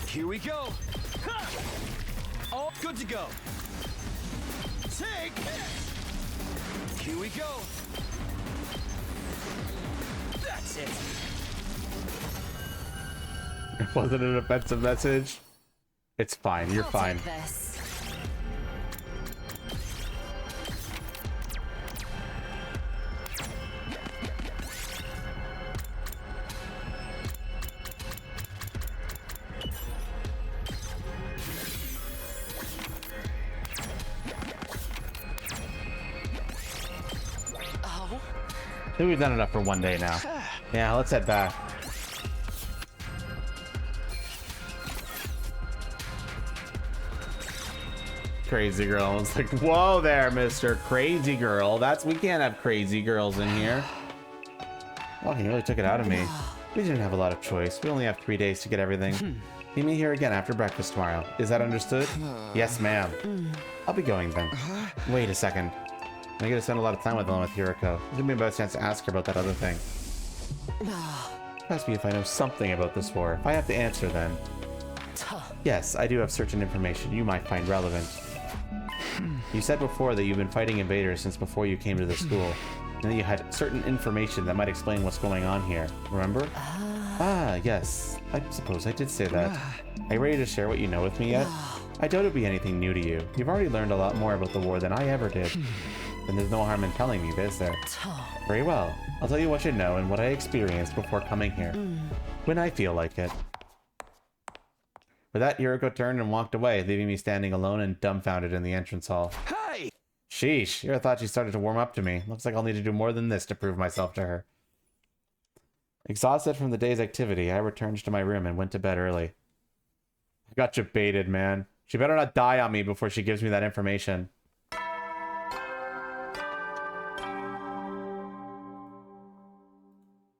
Here we go. Ha! All good to go. Take this! Here we go. That's it. Was it an offensive message? It's fine. You're fine. Oh. I think we've done enough for one day now. Yeah, let's head back. Crazy girl. I was like, whoa there, Mr. Crazy Girl. We can't have crazy girls in here. Oh, he really took it out of me. We didn't have a lot of choice. We only have 3 days to get everything. Meet me here again after breakfast tomorrow. Is that understood? Yes, ma'am. I'll be going then. Wait a second. I get to spend a lot of time alone with Hiroko. Give me a better chance to ask her about that other thing. Ask me if I know something about this war. If I have to answer, then. Yes, I do have certain information you might find relevant. You said before that you've been fighting invaders since before you came to the school. And that you had certain information that might explain what's going on here. Remember? Ah, yes. I suppose I did say that. Are you ready to share what you know with me yet? I doubt it'll be anything new to you. You've already learned a lot more about the war than I ever did. And there's no harm in telling me, is there? Very well. I'll tell you what you know and what I experienced before coming here. When I feel like it. With that, Hiroko turned and walked away, leaving me standing alone and dumbfounded in the entrance hall. Hey! Sheesh, Hira thought she started to warm up to me. Looks like I'll need to do more than this to prove myself to her. Exhausted from the day's activity, I returned to my room and went to bed early. I got you baited, man. She better not die on me before she gives me that information.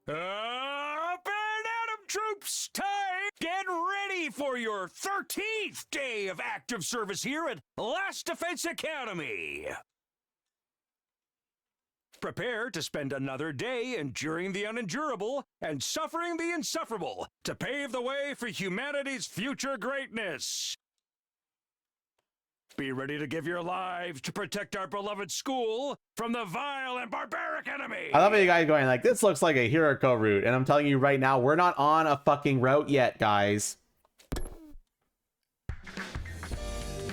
Up and at 'em, troops! Time! Get ready for your 13th day of active service here at Last Defense Academy! Prepare to spend another day enduring the unendurable and suffering the insufferable to pave the way for humanity's future greatness. Be ready to give your lives to protect our beloved school from the vile and barbaric enemy. I love how you guys going like, this looks like a Hiroko route. And I'm telling you right now, we're not on a fucking route yet, guys.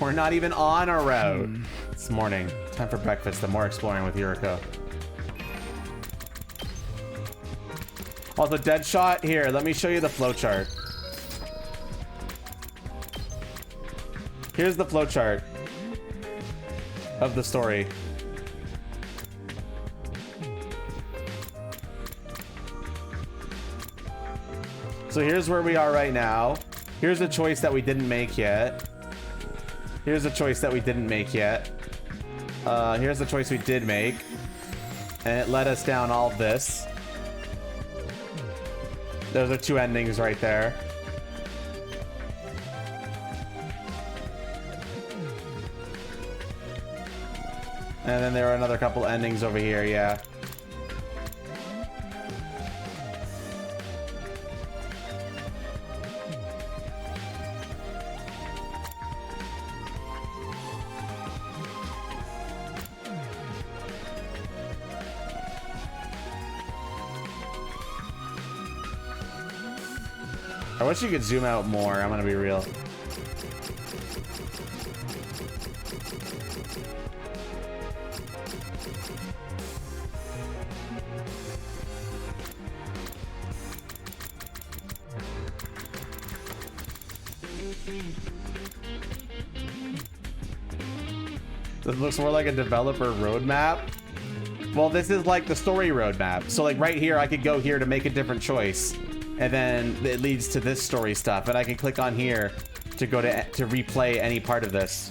We're not even on a route. It's morning. Time for breakfast and more exploring with Hiroko. Also, Deadshot, here, let me show you the flowchart. Here's the flowchart of the story. So here's where we are right now. Here's a choice that we didn't make yet. Here's a choice that we didn't make yet. Here's the choice we did make. And it led us down all of this. Those are two endings right there. And then there are another couple endings over here, yeah. I wish you could zoom out more, I'm gonna be real. This looks more like a developer roadmap. Well, this is like the story roadmap. So like right here, I could go here to make a different choice. And then it leads to this story stuff. And I can click on here to go to replay any part of this.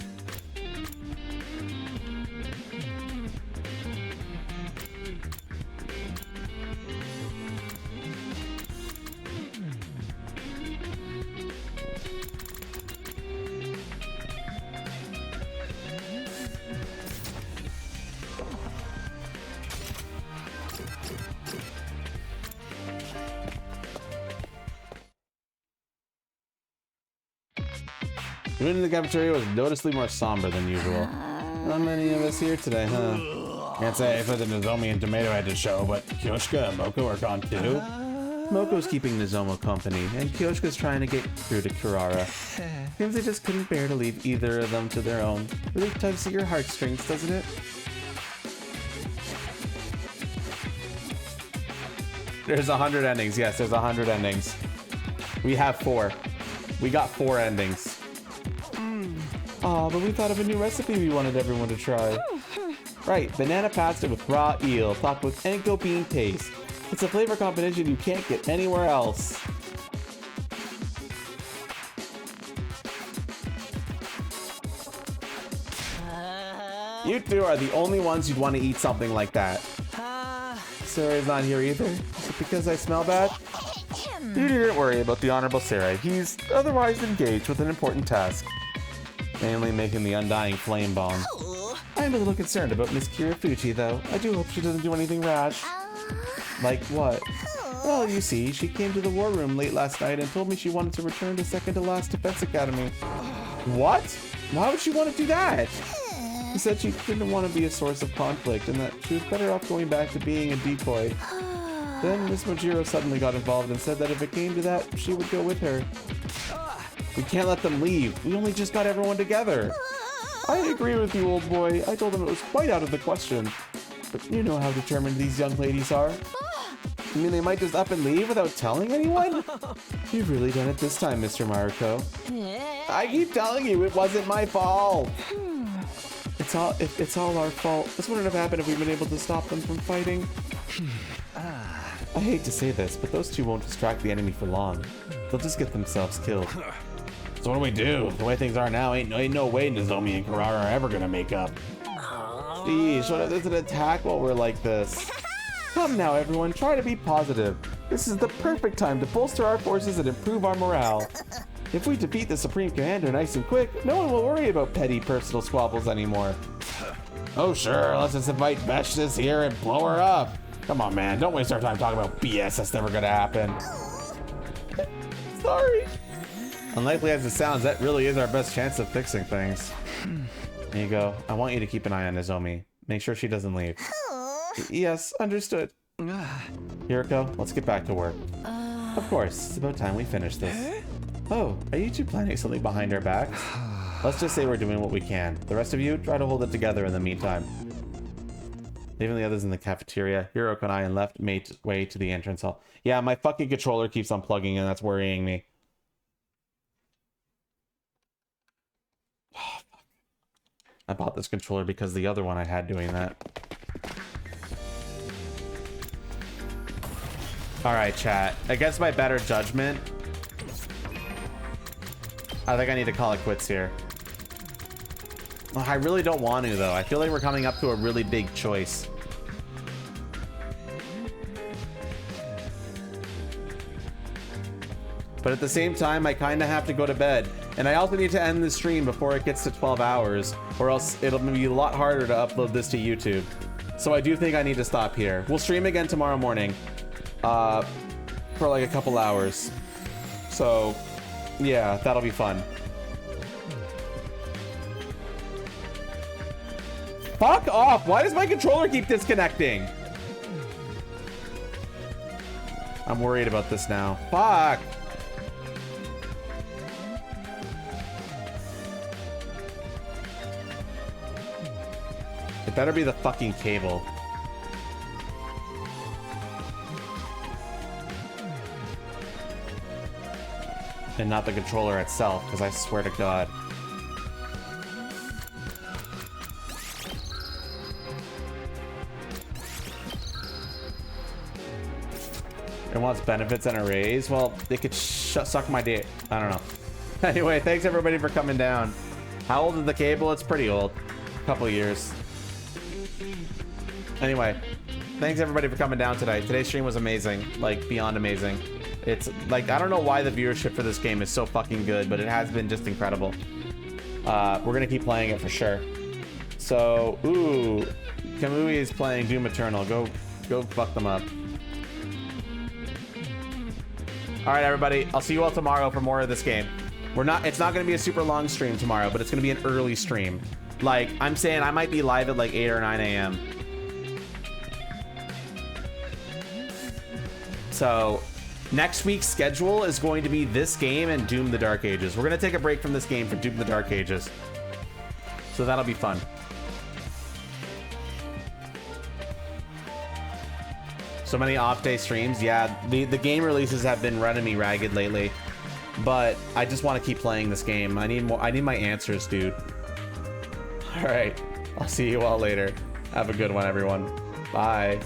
The mood in the cafeteria was noticeably more somber than usual. Not many of us here today, huh? Can't say for the Nozomi and Tomato had to show, but Kyoshka and Moko are gone too. Moko's keeping Nozomo company, and Kyoshka's trying to get through to Kurara. Seems they just couldn't bear to leave either of them to their own. Really tugs at your heartstrings, doesn't it? There's 100 endings. Yes, there's 100 endings. We have 4. We got 4 endings. Aw, but we thought of a new recipe we wanted everyone to try. Right, banana pasta with raw eel, topped with enko bean paste. It's a flavor combination you can't get anywhere else. You two are the only ones who'd want to eat something like that. Sarah's not here either. Is it because I smell bad? You needn't worry about the Honorable Sarah. He's otherwise engaged with an important task. Mainly making the undying flame bomb. I'm a little concerned about Miss Kirafuchi, though. I do hope she doesn't do anything rash. Like what? Well, you see, she came to the war room late last night and told me she wanted to return to second to last defense academy. What? Why would she want to do that? She said she didn't want to be a source of conflict and that she was better off going back to being a decoy. Then Miss Mojiro suddenly got involved and said that if it came to that, she would go with her. We can't let them leave. We only just got everyone together. I agree with you, old boy. I told them it was quite out of the question. But you know how determined these young ladies are. You mean they might just up and leave without telling anyone? You've really done it this time, Mr. Maruko. I keep telling you, it wasn't my fault. It's all our fault. This wouldn't have happened if we'd been able to stop them from fighting. I hate to say this, but those two won't distract the enemy for long. They'll just get themselves killed. So what do we do? The way things are now, ain't no way Nozomi and Kurara are ever gonna make up. Geez, what if there's an attack while we're like this? Come now, everyone, try to be positive. This is the perfect time to bolster our forces and improve our morale. If we defeat the Supreme Commander nice and quick, no one will worry about petty personal squabbles anymore. Oh sure, let's just invite Veshtis here and blow her up. Come on, man, don't waste our time talking about BS that's never gonna happen. Sorry. Unlikely as it sounds, that really is our best chance of fixing things. There you go. I want you to keep an eye on Nozomi. Make sure she doesn't leave. Yes, understood. Hiroko, let's get back to work. Of course, it's about time we finish this. Oh, are you two planning something behind our backs? Let's just say we're doing what we can. The rest of you, try to hold it together in the meantime. Leaving the others in the cafeteria, Hiroko and I left made way to the entrance hall. Yeah, my fucking controller keeps unplugging and that's worrying me. Oh, fuck. I bought this controller because the other one I had doing that. All right, chat. Against my better judgment, I think I need to call it quits here. Oh, I really don't want to, though. I feel like we're coming up to a really big choice. But at the same time, I kind of have to go to bed. And I also need to end the stream before it gets to 12 hours, or else it'll be a lot harder to upload this to YouTube. So I do think I need to stop here. We'll stream again tomorrow morning for like a couple hours. So yeah, that'll be fun. Fuck off! Why does my controller keep disconnecting? I'm worried about this now. Fuck! It better be the fucking cable. And not the controller itself, because I swear to God. It wants benefits and a raise? Well, they could suck my dick. I don't know. Anyway, thanks everybody for coming down. How old is the cable? It's pretty old. A couple years. Anyway, thanks everybody for coming down tonight. Today's stream was amazing. Like, beyond amazing. It's like, I don't know why the viewership for this game is so fucking good, but it has been just incredible. We're gonna keep playing it for sure. So, ooh, Kamui is playing Doom Eternal. Go fuck them up. All right, everybody. I'll see you all tomorrow for more of this game. It's not gonna be a super long stream tomorrow, but it's gonna be an early stream. Like, I'm saying I might be live at like 8 or 9 a.m. So, next week's schedule is going to be this game and Doom the Dark Ages. We're going to take a break from this game for Doom the Dark Ages. So that'll be fun. So many off-day streams. Yeah, the game releases have been running me ragged lately. But I just want to keep playing this game. I need more. I need my answers, dude. All right. I'll see you all later. Have a good one, everyone. Bye.